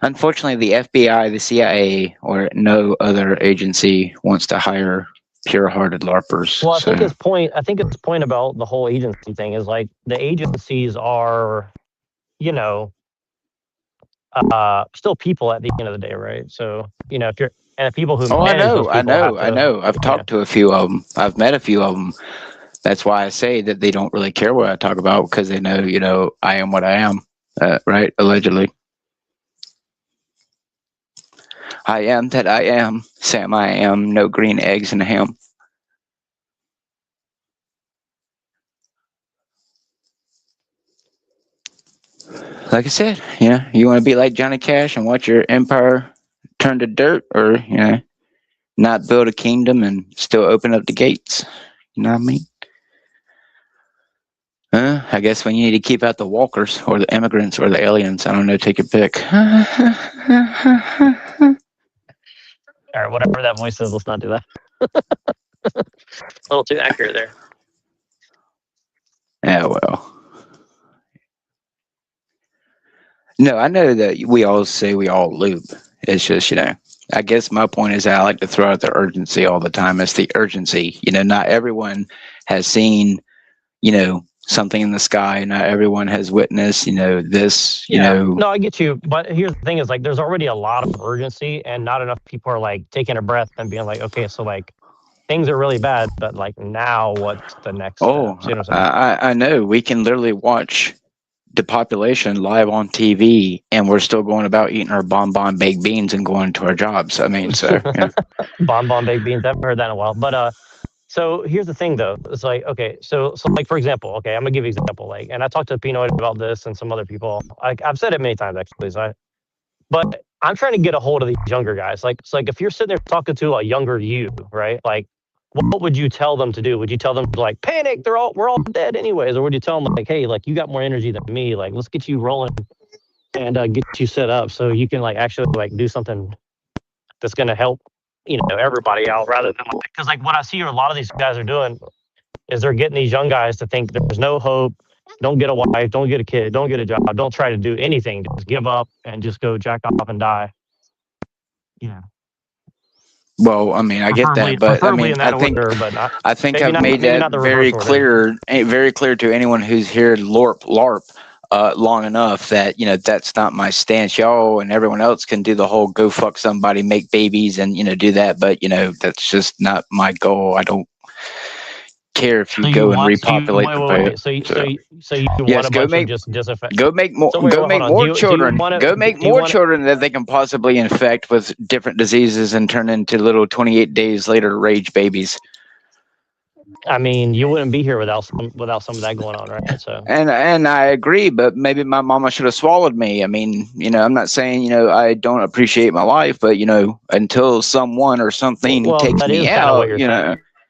S5: unfortunately, the FBI, the CIA, or no other agency wants to hire pure-hearted LARPers.
S1: Well, I think his point about the whole agency thing is like the agencies are, still people at the end of the day, right? So, if you're and the people who manage those people
S5: I know. I've talked to a few of them. I've met a few of them. That's why I say that they don't really care what I talk about because they know, I am what I am, right? Allegedly. I am that I am. Sam, I am. No green eggs and ham. Like I said, you want to be like Johnny Cash and watch your empire turn to dirt, or not build a kingdom and still open up the gates. You know what I mean? I guess when you need to keep out the walkers or the immigrants or the aliens, I don't know, take your pick.
S1: All right, whatever that voice is, let's not do that. A little too accurate there.
S5: Yeah, well. No, I know that we all say we all loop. It's just, I guess my point is that I like to throw out the urgency all the time. It's the urgency. Not everyone has seen, something in the sky. Not everyone has witnessed, this,
S1: No, I get you. But here's the thing is like, there's already a lot of urgency and not enough people are like taking a breath and being like, okay, so like things are really bad, but like now what's the next step?
S5: You know I know. We can literally watch the population live on TV and we're still going about eating our bonbon baked beans and going to our jobs. I mean, so
S1: bonbon baked beans. I haven't heard that in a while. But so here's the thing though. It's like, okay, so like for example, okay, I'm gonna give you an example. Like, and I talked to Pinoy about this and some other people. I've said it many times actually. But I'm trying to get a hold of these younger guys. Like, it's like if you're sitting there talking to a younger you, right? Like, what would you tell them to do? Would you tell them to like panic? We're all dead anyways, or would you tell them like, hey, like you got more energy than me. Like, let's get you rolling and get you set up so you can like actually like do something that's gonna help everybody out rather than because like what I see a lot of these guys are doing is they're getting these young guys to think there's no hope. Don't get a wife, don't get a kid, don't get a job, don't try to do anything. Just give up and just go jack off and die.
S5: Well, I mean, I get that, but I mean, I think I've made that very clear to anyone who's heard LARP long enough that that's not my stance. Y'all and everyone else can do the whole go fuck somebody, make babies, and do that, but that's just not my goal. I don't care if you go and repopulate the planet.
S1: So you want
S5: go make more children. Go make more children that they can possibly infect with different diseases and turn into little 28 days later rage babies.
S1: I mean, you wouldn't be here without some of that going on, right? So
S5: and I agree, but maybe my mama should have swallowed me. I mean, I'm not saying I don't appreciate my life, but until someone or something takes me out,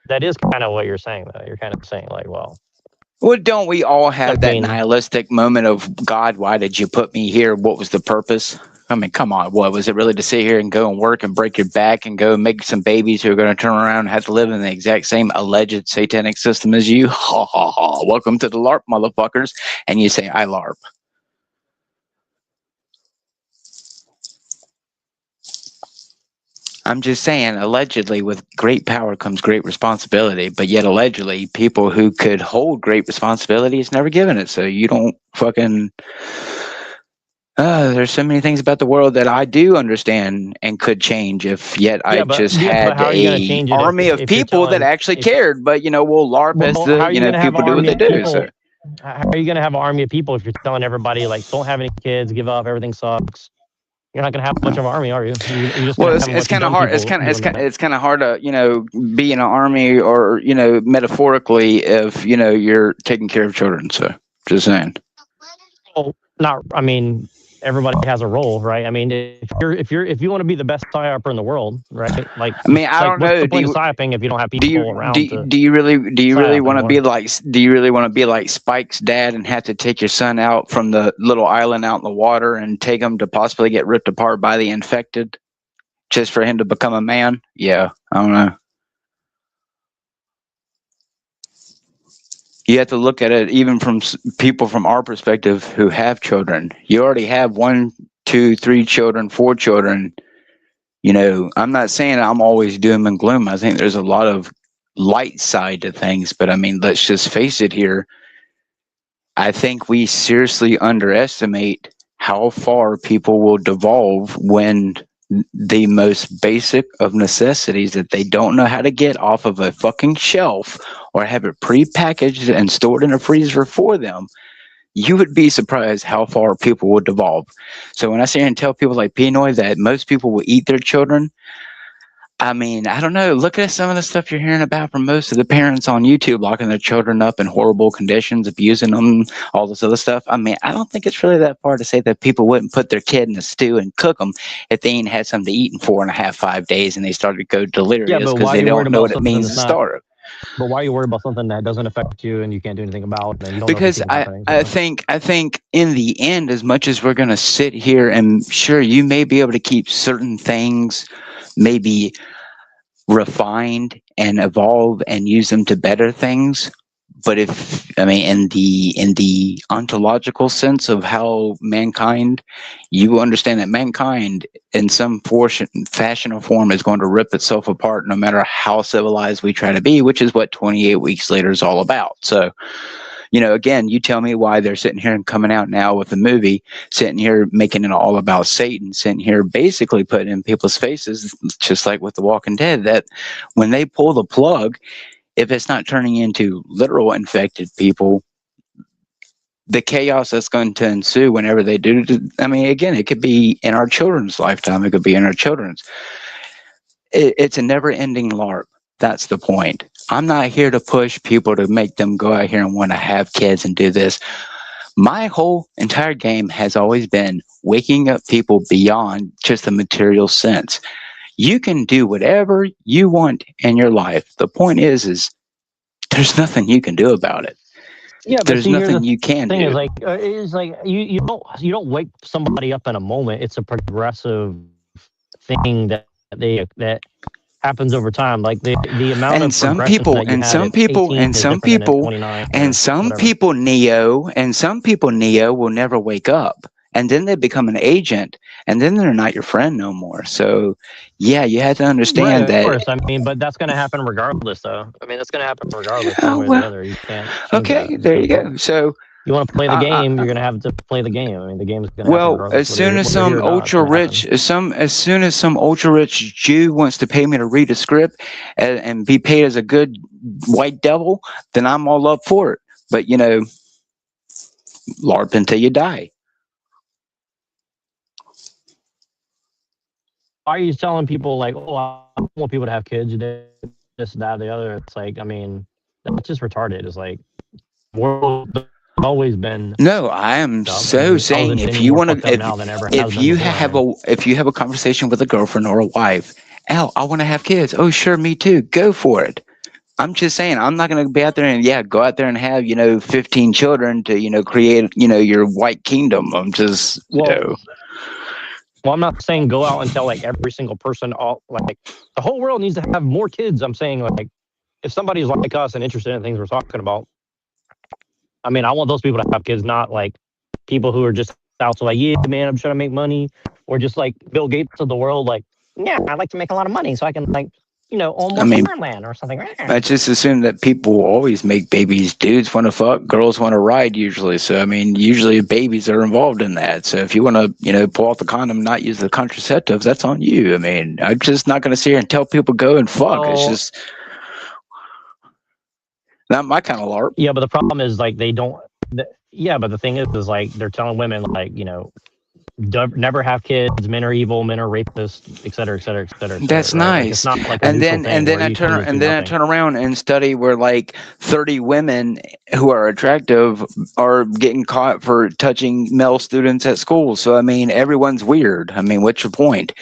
S1: that is kind of what you're saying, though. You're kind of saying, like, well,
S5: don't we all have that nihilistic moment of, God, why did you put me here? What was the purpose? I mean, come on. What was it really to sit here and go and work and break your back and go and make some babies who are going to turn around and have to live in the exact same alleged satanic system as you? Ha, ha, ha. Welcome to the LARP, motherfuckers. And you say, I LARP. I'm just saying, allegedly, with great power comes great responsibility, but yet allegedly, people who could hold great responsibility is never given it. So you don't fucking... there's so many things about the world that I do understand and could change if yet I just had a army of people that actually cared. But, LARP as the, people do what they do. So.
S1: How are you going to have an army of people if you're telling everybody, like, don't have any kids, give up, everything sucks? You're not going to have much of an army, are you?
S5: It's kind of hard. It's kind of hard to be in an army or metaphorically if you're taking care of children. So just saying.
S1: not. I mean, everybody has a role, right? I mean, if you want to be the best psyoper in the world, right? Like,
S5: I mean, I don't
S1: what's
S5: know.
S1: the point of psyoping if you don't have
S5: do
S1: people
S5: you
S1: around to
S5: do you really
S1: psyop
S5: want to be
S1: anymore?
S5: like Spike's dad and have to take your son out from the little island out in the water and take him to possibly get ripped apart by the infected just for him to become a man? Yeah, I don't know. You have to look at it even from people from our perspective who have children. You already have 1, 2, 3 children, 4 children. You know, I'm not saying I'm always doom and gloom. I think there's a lot of light side to things, but I mean, let's just face it here. I think we seriously underestimate how far people will devolve when the most basic of necessities that they don't know how to get off of a fucking shelf or have it pre-packaged and stored in a freezer for them. You would be surprised how far people will devolve. So when I sit here and tell people like Pinoy that most people will eat their children, I mean, I don't know. Look at some of the stuff you're hearing about from most of the parents on YouTube, locking their children up in horrible conditions, abusing them, all this other stuff. I mean, I don't think it's really that far to say that people wouldn't put their kid in a stew and cook them if they ain't had something to eat in 4.5, 5 days and they started to go delirious because they don't know what it means to starve.
S1: But why are you worried about something that doesn't affect you and you can't do anything about, and you don't
S5: because
S1: know if
S5: I think in the end, as much as we're going to sit here and sure, you may be able to keep certain things maybe refined and evolve and use them to better things. But if I mean in the ontological sense of how mankind, you understand that mankind in some fashion or form is going to rip itself apart no matter how civilized we try to be, which is what 28 weeks later is all about. So, you know, again, you tell me why they're sitting here and coming out now with a movie, sitting here making it all about Satan, sitting here basically putting in people's faces, just like with The Walking Dead, that when they pull the plug, if it's not turning into literal infected people, the chaos that's going to ensue whenever they do, I mean, again, it could be in our children's lifetime, it could be in our children's. It's a never ending LARP. That's the point. I'm not here to push people to make them go out here and want to have kids and do this. My whole entire game has always been waking up people beyond just the material sense. You can do whatever you want in your life. The point is there's nothing you can do about it.
S1: Yeah, but
S5: there's nothing you can
S1: do.
S5: Is
S1: like you don't wake somebody up in a moment. It's a progressive thing that happens over time. Like the amount of
S5: some
S1: progression
S5: people
S1: that you
S5: and
S1: have
S5: some
S1: at
S5: people
S1: 18
S5: and
S1: is
S5: some
S1: different than at
S5: people
S1: 29
S5: and
S1: or
S5: some
S1: whatever.
S5: people Neo will never wake up, and then they become an agent, and then they're not your friend no more. So yeah, you have to understand
S1: Right, of
S5: that.
S1: course. I mean, but that's going to happen regardless, though. I mean, that's going to happen regardless, one
S5: Oh,
S1: way or
S5: well,
S1: the other. You can't change
S5: okay,
S1: that.
S5: there you go. So
S1: you want to play the game, you're going to have to play the game. I mean, the game's going to happen
S5: well,
S1: regardless.
S5: as soon as some ultra rich, as soon as some ultra rich Jew wants to pay me to read a script and be paid as a good white devil, then I'm all up for it. But you know, LARP until you die.
S1: Why are you telling people like, oh, I want people to have kids, this, that, the other? It's like, I mean, that's just retarded. It's like, world always been.
S5: No, I am so saying if you want to, if you have a conversation with a girlfriend or a wife, Al, I want to have kids. Oh, sure, me too. Go for it. I'm just saying, I'm not going to be out there and go out there and have 15 children to create your white kingdom. I'm just
S1: Well, I'm not saying go out and tell like every single person, all like the whole world needs to have more kids. I'm saying like if somebody's like us and interested in things we're talking about, I mean, I want those people to have kids, not like people who are just out to like, yeah, man, I'm trying to make money, or just like Bill Gates of the world, like, yeah, I'd like to make a lot of money so I can like, own more farmland or something.
S5: I just assume that people always make babies. Dudes want to fuck, girls want to ride usually. So, I mean, usually babies are involved in that. So if you want to, pull off the condom, not use the contraceptives, that's on you. I mean, I'm just not going to sit here and tell people go and fuck. It's just not my kind of LARP.
S1: Yeah, but the problem is like they don't. Yeah, but the thing is like they're telling women like never have kids. Men are evil. Men are rapists, et cetera, et cetera, et cetera. Et cetera,
S5: That's
S1: right?
S5: nice.
S1: Like, it's not like a
S5: and
S1: neutral
S5: then
S1: thing
S5: I turn around and study where like 30 women who are attractive are getting caught for touching male students at school. So I mean, everyone's weird. I mean, what's your point?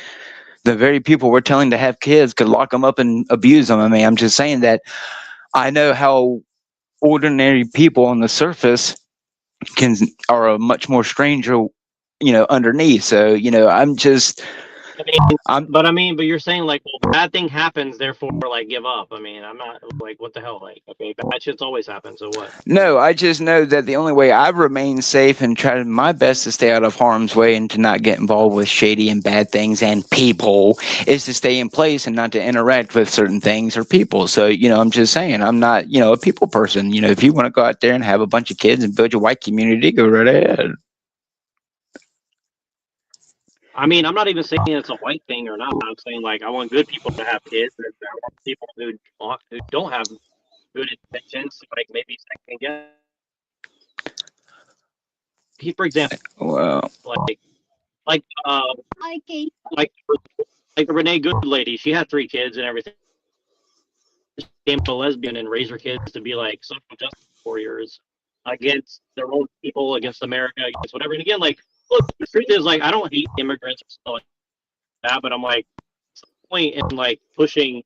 S5: The very people we're telling to have kids could lock them up and abuse them. I mean, I'm just saying that I know how ordinary people on the surface are a much more stranger, underneath. So I'm just.
S1: But you're saying like, well, bad thing happens, therefore, like, give up. I mean, I'm not like, what the hell? Like, okay, bad shit's always happened. So what?
S5: No, I just know that the only way I've remained safe and tried my best to stay out of harm's way and to not get involved with shady and bad things and people is to stay in place and not to interact with certain things or people. So, I'm just saying, I'm not, a people person. If you want to go out there and have a bunch of kids and build your white community, go right ahead.
S1: I mean, I'm not even saying it's a white thing or not. I'm saying, like, I want good people to have kids, and I want people who don't have good intentions, like maybe second guess. For example,
S5: well,
S1: like the Renee Good lady, she had 3 kids and everything. She became a lesbian and raised her kids to be like social justice warriors against their own people, against America, against whatever. And again, like, look, the truth is, like, I don't hate immigrants or stuff like that, but I'm like, what's the point in like pushing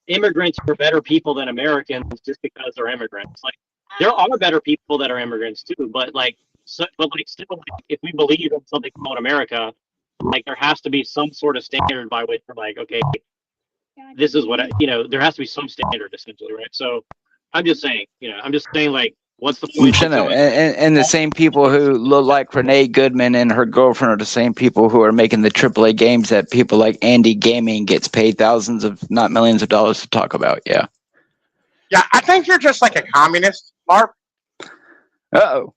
S1: immigrants are better people than Americans just because they're immigrants. Like, there are better people that are immigrants too, but still, if we believe in something called America, like, there has to be some sort of standard by which we're like, okay, this is what there has to be some standard essentially, right? So I'm just saying, like, what's the point?
S5: And the same people who look like Renee Goodman and her girlfriend are the same people who are making the AAA games that people like Andy Gaming gets paid thousands of, not millions of dollars to talk about. Yeah.
S4: Yeah, I think you're just like a communist, Mark.
S5: Uh-oh.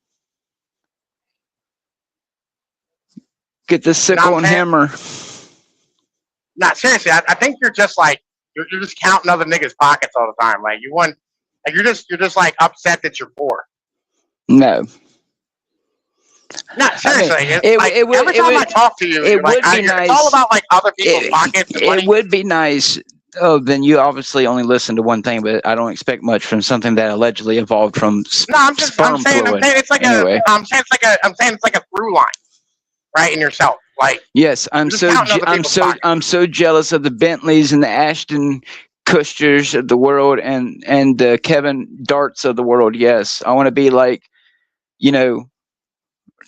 S5: Get the sickle and hammer.
S4: No, seriously, I think you're just like you're just counting other niggas' pockets all the time. Like you're just like upset that you're poor.
S5: No.
S4: No, seriously. Every time I talk to you,
S5: it would be nice.
S4: It's all about like other people's pockets. And money.
S5: It would be nice. Oh, then you obviously only listen to one thing, but I don't expect much from something that allegedly evolved from
S4: I'm saying it's like a through line, right, in yourself. Like,
S5: yes, I'm so jealous of the Bentleys and the Ashton Kutchers of the world and the Kevin Darts of the world. Yes, I want to be like, The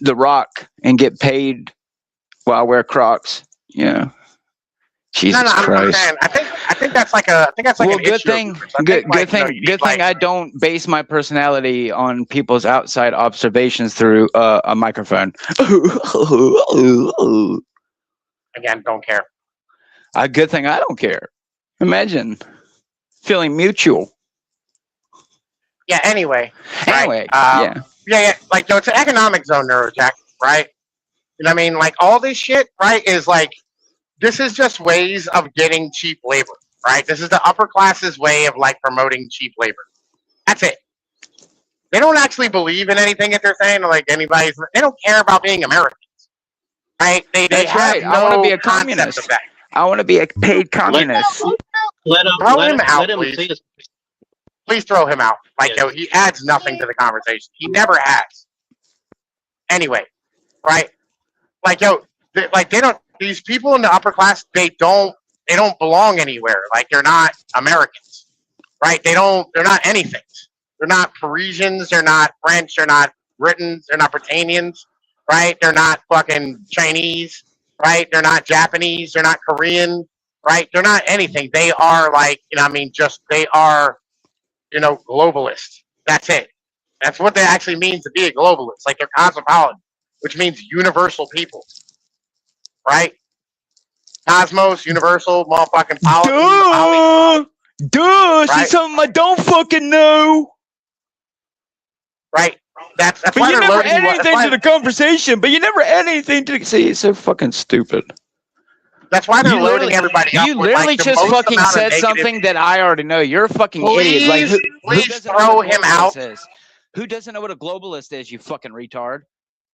S5: Rock and get paid while I wear Crocs. Yeah. Jesus Christ!
S4: I think that's like an
S5: good
S4: issue.
S5: thing. Good thing. I don't base my personality on people's outside observations through a microphone.
S4: Again, don't care.
S5: A good thing I don't care. Imagine feeling mutual.
S4: Yeah. Anyway.
S5: Yeah.
S4: Like, it's an economic zone, Neurojack, right? You know what I mean? Like, all this shit, right, is like. This is just ways of getting cheap labor, right? This is the upper class's way of like promoting cheap labor. That's it. They don't actually believe in anything that they're saying, or like they don't care about being Americans, right? That's have right.
S5: I want to be a communist. I want to be a paid communist.
S4: Let him out, please. Please throw him out. Like, he adds nothing to the conversation. He never has. Anyway, right? Like, they don't. These people in the upper class, they don't belong anywhere. Like, they're not Americans, right? They're not anything. They're not Parisians. They're not French. They're not Britons. They're not Britannians, right? They're not fucking Chinese, right? They're not Japanese. They're not Korean, right? They're not anything. They are like, they are, globalists. That's it. That's what that actually means to be a globalist. Like, they're cosmopolitan, which means universal people. Right? Cosmos, universal, motherfucking policy.
S5: Duh! Right? See something I don't fucking know.
S4: Right? That's
S5: but
S4: why
S5: you never add anything to the conversation. But you never add anything to see. It's so fucking stupid.
S4: That's why they're loading everybody up.
S5: You literally just fucking said something that I already know. You're a fucking idiot. Like,
S4: please throw him out.
S5: Who doesn't know what a globalist is, you fucking retard?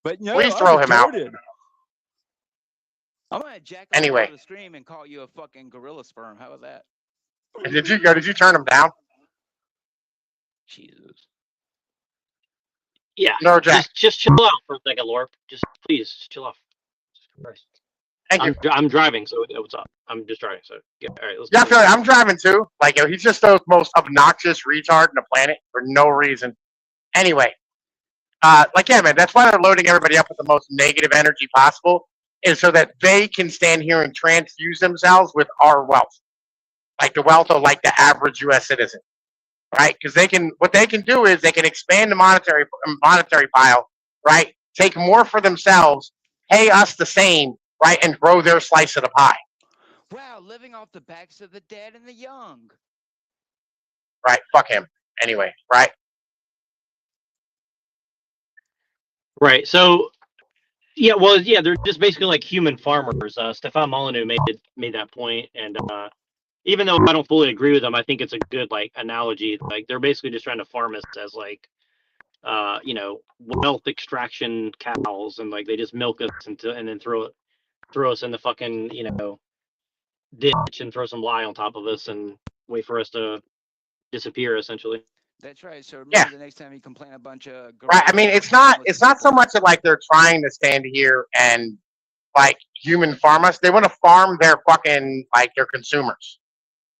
S5: But no,
S4: Please throw him out.
S5: I'm gonna jack
S4: anyway
S5: the scream and call you a fucking gorilla sperm. How about that?
S4: Did you turn him down?
S5: Jesus.
S2: Yeah.
S4: No, Jack.
S2: Just chill out for a second, Lorp. Just please chill off. Christ. I'm driving, so what's up? I'm just driving, so yeah. All right,
S4: I feel like I'm driving too. Like, he's just the most obnoxious retard on the planet for no reason. Anyway, yeah, man, that's why they're loading everybody up with the most negative energy possible, is so that they can stand here and transfuse themselves with our wealth, like the wealth of like the average U.S. citizen, right? Because what they can do is they can expand the monetary pile, right? Take more for themselves, pay us the same, right, and grow their slice of the pie.
S5: Wow, living off the backs of the dead and the young.
S4: Right, fuck him. Anyway, right?
S2: Right, so, yeah, well, yeah, they're just basically like human farmers. Stefan Molyneux made that point, and even though I don't fully agree with them, I think it's a good, like, analogy. Like, they're basically just trying to farm us as, like, wealth extraction cows, and, like, they just milk us and then throw us in the fucking, ditch and throw some lye on top of us and wait for us to disappear, essentially.
S5: That's right. So remember, the next time you complain a bunch of
S4: right. I mean, it's not so much that like they're trying to stand here and like human farm us. They want to farm their fucking like their consumers,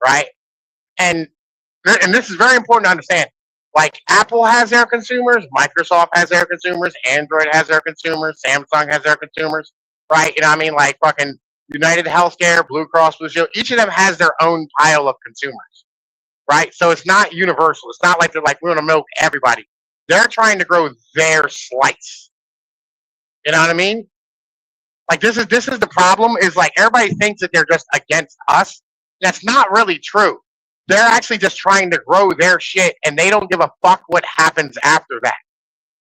S4: right? And this is very important to understand. Like Apple has their consumers, Microsoft has their consumers, Android has their consumers, Samsung has their consumers, right? You know what I mean? Like fucking United Healthcare, Blue Cross Blue Shield, each of them has their own pile of consumers, right? So it's not universal. It's not like they're like, we want to milk everybody. They're trying to grow their slice. You know what I mean? Like this is the problem is like everybody thinks that they're just against us. That's not really true. They're actually just trying to grow their shit and they don't give a fuck what happens after that.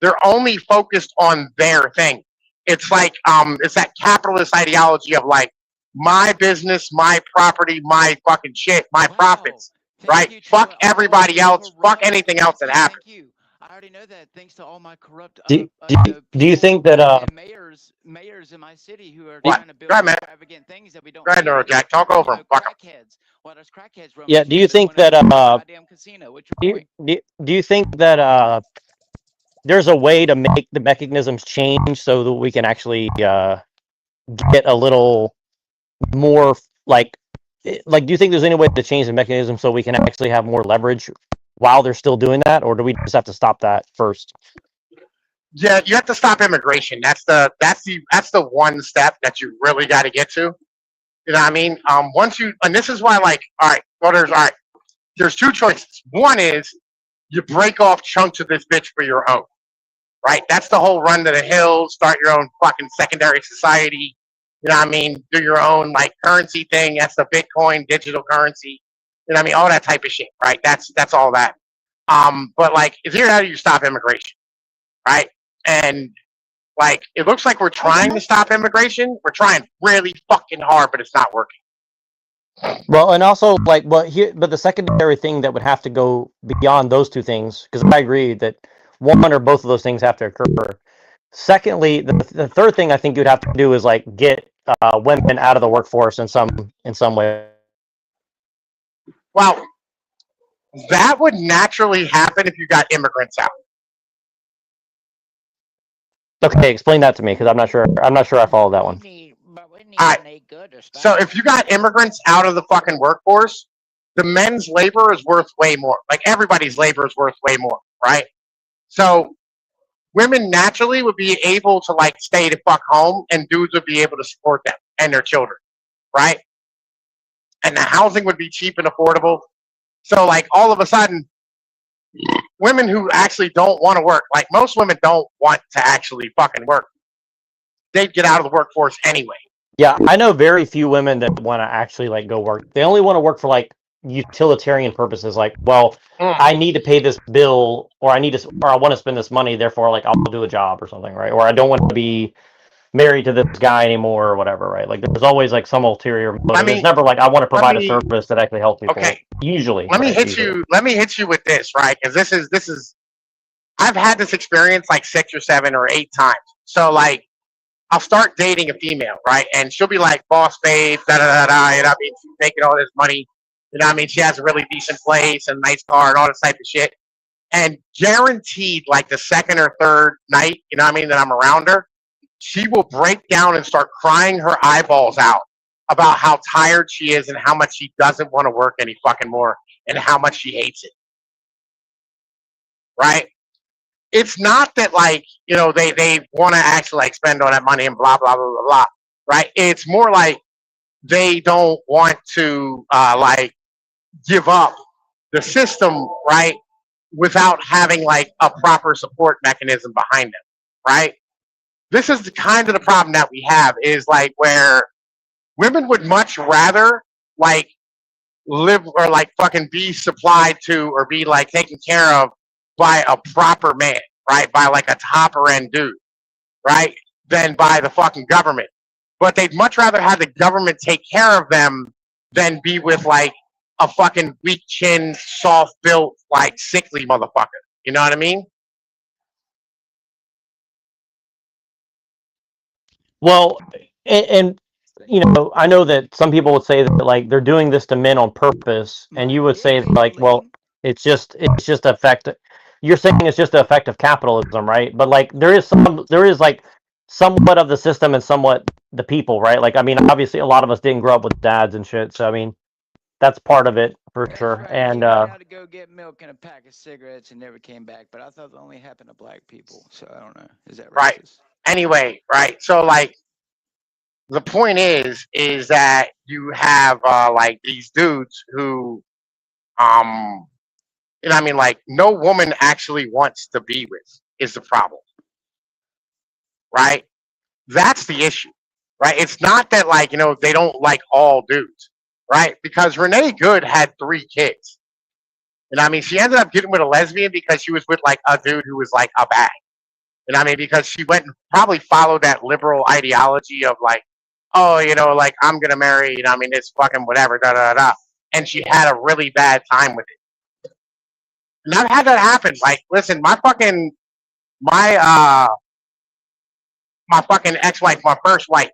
S4: They're only focused on their thing. It's like it's that capitalist ideology of like my business, my property, my fucking shit, my profits. Right? Fuck everybody else. Fuck anything else that happens.
S5: Thank you. I already know that thanks to all my corrupt
S1: do you think that
S5: mayors in my city who are
S4: what?
S5: trying to build extravagant things that we don't
S4: Go ahead, Neurojack. Talk over him. Fuck
S5: crackheads. Well, there's crackheads.
S1: Yeah, do you think that
S5: goddamn casino? What's your point?
S1: Do you think that there's a way to make the mechanisms change so that we can actually get a little more like do you think there's any way to change the mechanism so we can actually have more leverage while they're still doing that, or do we just have to stop that first?
S4: Yeah, you have to stop immigration. That's the one step that you really got to get to. You know what I mean? And this is why, like, there's two choices. One is you break off chunks of this bitch for your own, right? That's the whole run to the hills, start your own fucking secondary society. You know what I mean? Do your own like currency thing. That's the Bitcoin digital currency. You know what I mean? All that type of shit, right? That's all that. But like, if here's how you stop immigration, right? And like, it looks like we're trying to stop immigration. We're trying really fucking hard, but it's not working.
S1: Well, and also like, but the secondary thing that would have to go beyond those two things, because I agree that one or both of those things have to occur. Secondly, the third thing I think you'd have to do is like get women out of the workforce in some way.
S4: Well, that would naturally happen if you got immigrants out.
S1: Okay, explain that to me because I'm not sure I follow that one.
S4: All right. So if you got immigrants out of the fucking workforce, the men's labor is worth way more. Like everybody's labor is worth way more, right? So women naturally would be able to like stay the fuck home, and dudes would be able to support them and their children, right? And the housing would be cheap and affordable. So like all of a sudden, women who actually don't want to work, like most women don't want to actually fucking work. They'd get out of the workforce anyway.
S1: Yeah, I know very few women that want to actually like go work. They only want to work for like utilitarian purposes, like, well, I need to pay this bill, or I want to spend this money, therefore like I'll do a job or something, right? Or I don't want to be married to this guy anymore or whatever, right? Like there's always like some ulterior motive. I mean, it's never like I want to provide a service that actually helps people.
S4: Okay.
S1: Usually.
S4: Let me hit you with this, right? Because this is I've had this experience like 6 or 7 or 8 times. So like, I'll start dating a female, right? And she'll be like, boss babe, da da da da. You know what I mean? She's making all this money. You know what I mean? She has a really decent place and a nice car and all this type of shit. And guaranteed, like the second or third night, you know what I mean, that I'm around her, she will break down and start crying her eyeballs out about how tired she is and how much she doesn't want to work any fucking more and how much she hates it. Right? It's not that like, you know, they want to actually like spend all that money and blah blah blah blah blah. Right? It's more like they don't want to like give up the system, right? Without having like a proper support mechanism behind them, right? This is the kind of the problem that we have is like where women would much rather like live or like fucking be supplied to or be like taken care of by a proper man, right? By like a topper end dude, right? Than by the fucking government. But they'd much rather have the government take care of them than be with like a fucking weak chin, soft built, like sickly motherfucker. You know what I mean?
S1: Well, and you know, I know that some people would say that like they're doing this to men on purpose, and you would say like, well, it's just effect. You're saying it's just the effect of capitalism, right? But like there is like somewhat of the system and somewhat the people, right? Like I mean, obviously a lot of us didn't grow up with dads and shit, so I mean, that's part of it for sure.
S3: Right.
S1: And
S3: he went out to go get milk and a pack of cigarettes and never came back. But I thought that only happened to black people. So I don't know. Is that racist?
S4: Right. Anyway, right. So like the point is that you have like these dudes who you know what I mean, like no woman actually wants to be with is the problem. Right? That's the issue. Right? It's not that like, you know, they don't like all dudes. Right? Because Renee Good had 3 kids. You know what I mean? She ended up getting with a lesbian because she was with like a dude who was like a bag. You know what I mean? Because she went and probably followed that liberal ideology of like, oh, you know, like I'm gonna marry, you know what I mean, it's fucking whatever, da da da. And she had a really bad time with it. And I've had that happen. Like, listen, my fucking my fucking ex-wife, my first wife,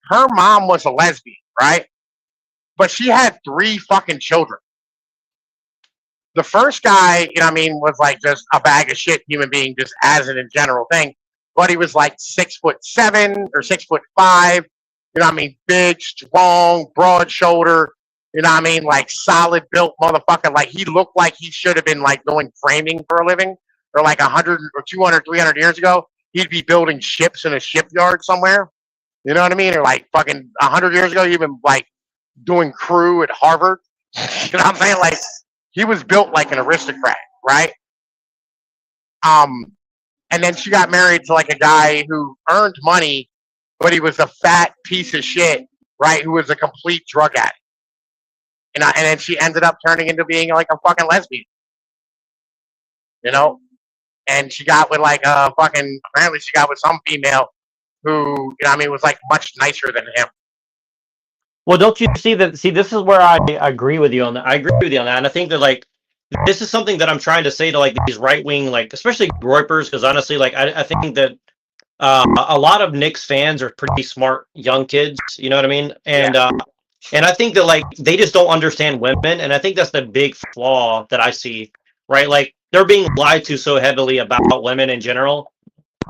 S4: her mom was a lesbian, right? But she had 3 fucking children. The first guy, you know what I mean, was like just a bag of shit human being, just as an in general thing. But he was like 6'7" or 6'5", you know what I mean, big, strong, broad shoulder, you know what I mean, like solid built motherfucker. Like he looked like he should have been like doing framing for a living, or like 100 or 200, 300 years ago, he'd be building ships in a shipyard somewhere. You know what I mean? Or like fucking 100 years ago, he'd been like doing crew at Harvard. You know what I'm saying? Like he was built like an aristocrat, right? And then she got married to like a guy who earned money, but he was a fat piece of shit, right? Who was a complete drug addict. And then she ended up turning into being like a fucking lesbian, you know? And she got with like a fucking, apparently she got with some female who, you know what I mean, was like much nicer than him.
S1: well, don't you see that? See, this is where I agree with you on that. I agree with you on that, and I think that like this is something that I'm trying to say to like these right wing, like especially Groypers, because honestly, like I think that a lot of Knicks fans are pretty smart young kids. You know what I mean? And and I think that like they just don't understand women, and I think that's the big flaw that I see. Right? Like they're being lied to so heavily about women in general,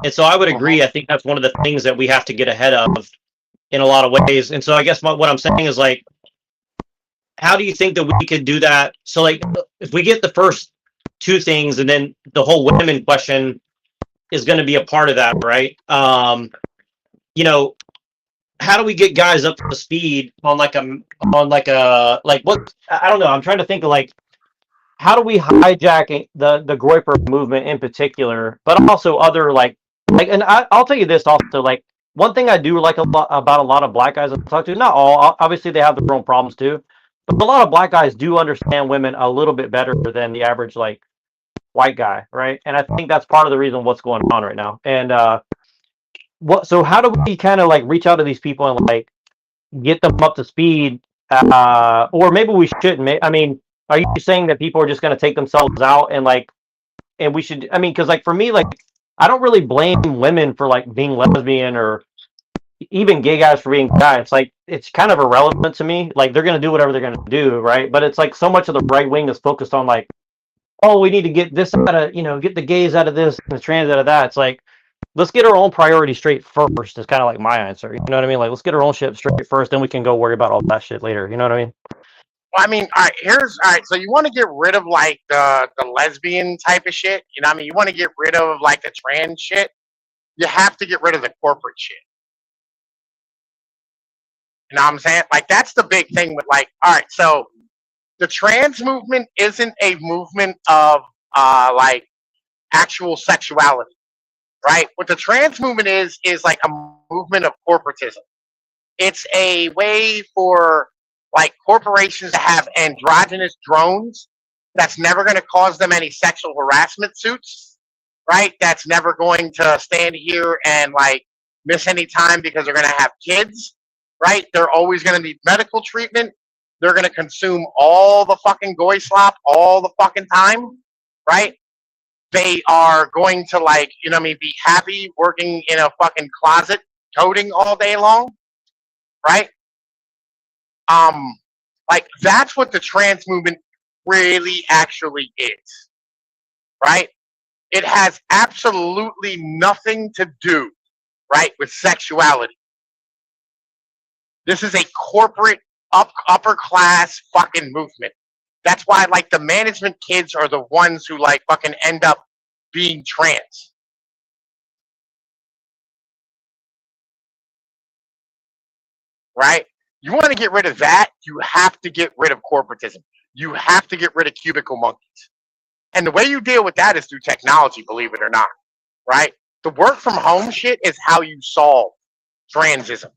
S1: and so I would agree. I think that's one of the things that we have to get ahead of in a lot of ways. And so I guess what I'm saying is like, how do you think that we could do that? So like, if we get the first 2 things, and then the whole women question is going to be a part of that, right? You know, how do we get guys up to speed on like what, I don't know. I'm trying to think of like, how do we hijack the Groyper movement in particular, but also other and I'll tell you this also, like one thing I do like a lot about a lot of black guys I talk to, not all, obviously they have their own problems too, but a lot of black guys do understand women a little bit better than the average like white guy, right? And I think that's part of the reason what's going on right now. And so how do we kind of like reach out to these people and like get them up to speed? Or maybe we shouldn't. I mean, are you saying that people are just going to take themselves out and like
S6: and we should. I mean, because like for me, like I don't really blame women for like being lesbian or even gay guys for being guy. It's like it's kind of irrelevant to me. Like they're gonna do whatever they're gonna do, right? But it's like so much of the right wing is focused on like, oh, we need to get this out of get the gays out of this and the trans out of that. It's like let's get our own priority straight first. Is kind of like my answer. You know what I mean? Like let's get our own shit straight first, then we can go worry about all that shit later. You know what I mean?
S4: Well, I mean, all right. So you want to get rid of like the lesbian type of shit? You know, what I mean, you want to get rid of like the trans shit. You have to get rid of the corporate shit. You know what I'm saying? Like that's the big thing with like, all right, so the trans movement isn't a movement of like actual sexuality, right? What the trans movement is like a movement of corporatism. It's a way for like corporations to have androgynous drones that's never going to cause them any sexual harassment suits, right? That's never going to stand here and like miss any time because they're going to have kids, right? They're always going to need medical treatment. They're going to consume all the fucking goy slop all the fucking time, right? They are going to like, you know what I mean, be happy working in a fucking closet coding all day long, right? Like that's what the trans movement really actually is, right? It has absolutely nothing to do, right, with sexuality. This is a corporate upper class fucking movement. That's why like the management kids are the ones who like fucking end up being trans. Right? You want to get rid of that, you have to get rid of corporatism. You have to get rid of cubicle monkeys. And the way you deal with that is through technology, believe it or not. Right? The work from home shit is how you solve transism.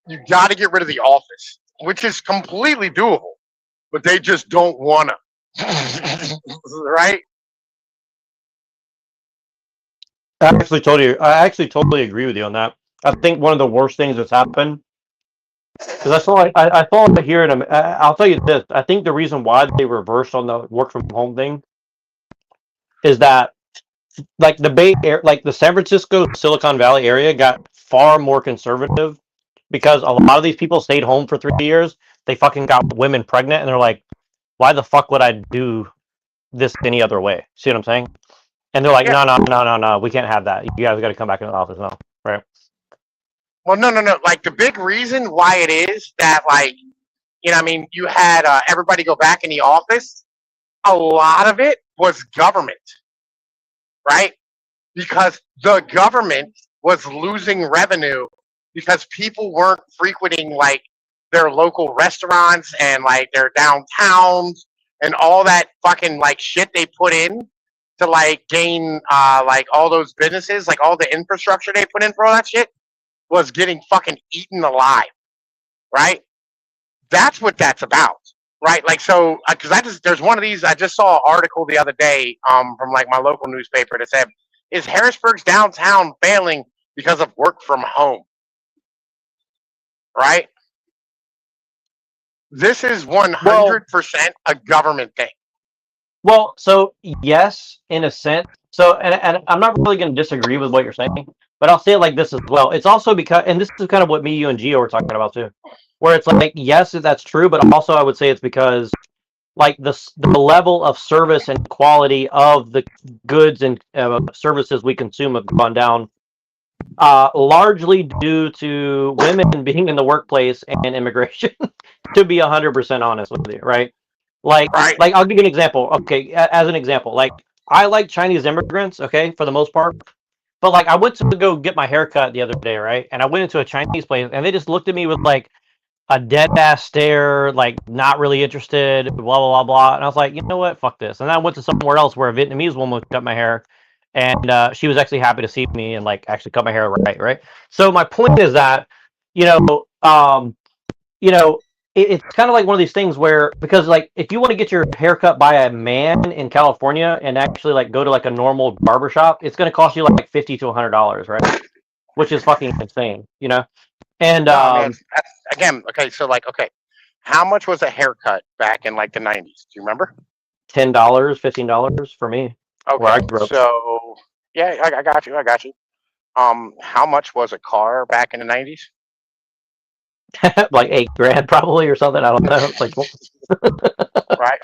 S4: You got to get rid of the office, which is completely doable, but they just don't want to. Right?
S6: I actually totally agree with you on that. I think one of the worst things that's happened because I saw it here in I'll tell you this. I think the reason why they reversed on the work from home thing is that like the Bay Area, like the San Francisco Silicon Valley area got far more conservative because a lot of these people stayed home for 3 years. They fucking got women pregnant and they're like, why the fuck would I do this any other way? See what I'm saying? And they're like,
S4: Yeah.
S6: no, we can't have that. You guys got to come back in the office now, right?
S4: Well, no. Like the big reason why it is that, like, you know, what I mean, you had everybody go back in the office. A lot of it was government, right? Because the government was losing revenue because people weren't frequenting like their local restaurants and like their downtowns and all that fucking like shit they put in to like gain like all those businesses, like all the infrastructure they put in for all that shit was getting fucking eaten alive, right? That's what that's about, right? Like so, because there's one of these. I just saw an article the other day from like my local newspaper that said, "Is Harrisburg's downtown failing because of work from home?" Right? This is 100% a government thing.
S6: Well, so yes, in a sense. So, and I'm not really going to disagree with what you're saying, but I'll say it like this as well. It's also because, and this is kind of what me, you, and Gio were talking about too, where it's like, yes, that's true, but also I would say it's because like the level of service and quality of the goods and services we consume have gone down, largely due to women being in the workplace and immigration. To be 100% honest with you, right? Like I'll give you an example. Okay, as an example, like I like Chinese immigrants, okay, for the most part. But like I went to go get my hair cut the other day, right? And I went into a Chinese place and they just looked at me with like a dead ass stare, like not really interested, blah blah blah blah. And I was like, you know what, fuck this. And then I went to somewhere else where a Vietnamese woman cut my hair, and she was actually happy to see me and like actually cut my hair right. So my point is that, you know, you know, it's kind of like one of these things where because like if you want to get your hair cut by a man in California and actually like go to like a normal barbershop, it's going to cost you like $50 to $100, right? Which is fucking insane, you know. And
S4: No, man, again, okay, so like, okay, How much was a haircut back in like the 90s? Do you remember?
S6: $10, $15 for me. Where I
S4: Okay,
S6: grew up.
S4: so yeah, I got you. I got you. How much was a car back in the 90s?
S6: Like $8,000 probably or something. I don't know. Like,
S4: Right.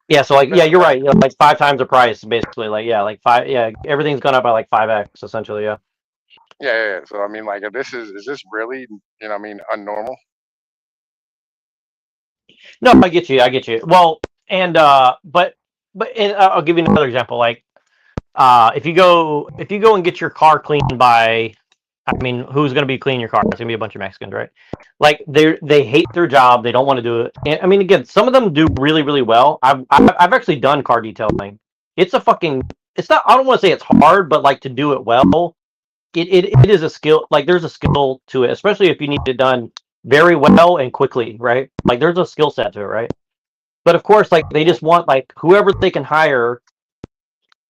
S6: yeah. So like, yeah, you're right. Like 5 times the price, basically. Like, yeah, like five. Yeah, everything's gone up by like 5x essentially. Yeah.
S4: Yeah. So I mean, like, if is this really, I mean, unnormal?
S6: No, I get you. I get you. Well, and but and I'll give you another example. Like, if you go and get your car cleaned by, I mean, who's going to be cleaning your car? It's going to be a bunch of Mexicans, right? Like they hate their job. They don't want to do it. And, I mean, again, some of them do really really well. I've actually done car detailing. It's a fucking. It's not. I don't want to say it's hard, but like to do it well, it is a skill. Like there's a skill to it, especially if you need it done very well and quickly, right? Like there's a skill set to it, right? But of course, like they just want like whoever they can hire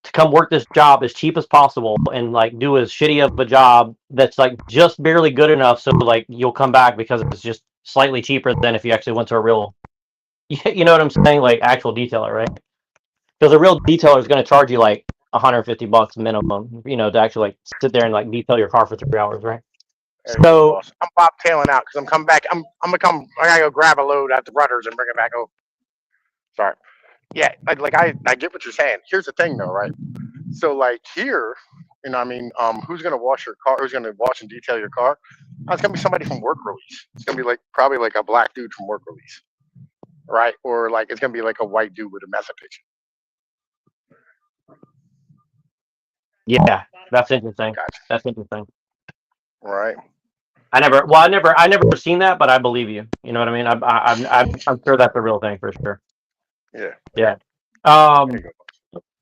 S6: to come work this job as cheap as possible and like do as shitty of a job that's like just barely good enough so like you'll come back because it's just slightly cheaper than if you actually went to a real you know what I'm saying, like actual detailer, right? Because a real detailer is going to charge you like $150 minimum, to actually like sit there and like detail your car for 3 hours, right?
S4: There you go,
S6: So
S4: boss. I'm bobtailing out because I'm coming back. I'm gonna come. I gotta go grab a load at the rudders and bring it back over. Sorry. Yeah, I get what you're saying. Here's the thing though, right? So like here, I mean, who's gonna wash your car? Who's gonna wash and detail your car? It's gonna be somebody from work release. It's gonna be like probably like a black dude from work release, right? Or like it's gonna be like a white dude with a meth addiction.
S6: yeah, that's interesting.
S4: Gotcha.
S6: That's interesting.
S4: Right.
S6: I never seen that, but I believe you. You know what I mean? I'm sure that's a real thing for sure.
S4: Yeah.
S6: Yeah.
S4: There you
S6: Um.
S4: go.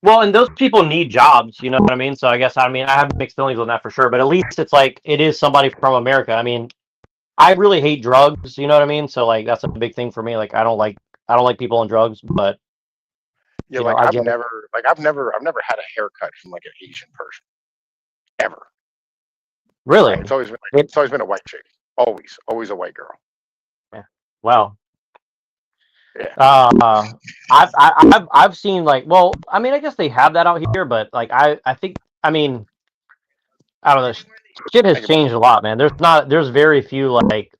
S6: Well, and those people need jobs. You know what I mean? So I mean, I have mixed feelings on that for sure. But at least it's like it is somebody from America. I mean, I really hate drugs. You know what I mean? So like that's a big thing for me. Like I don't like people on drugs. But
S4: Yeah,
S6: I get it.
S4: I've never had a haircut from like an Asian person ever.
S6: Really?
S4: Right. It's always been
S6: It,
S4: it's always been a white chick. Always a white girl.
S6: yeah. Wow.
S4: Yeah.
S6: I've seen like, well, I mean, I guess they have that out here, but like I think, I mean, I don't know. Shit has
S4: Thank you, boss.
S6: changed a lot, man. There's very few like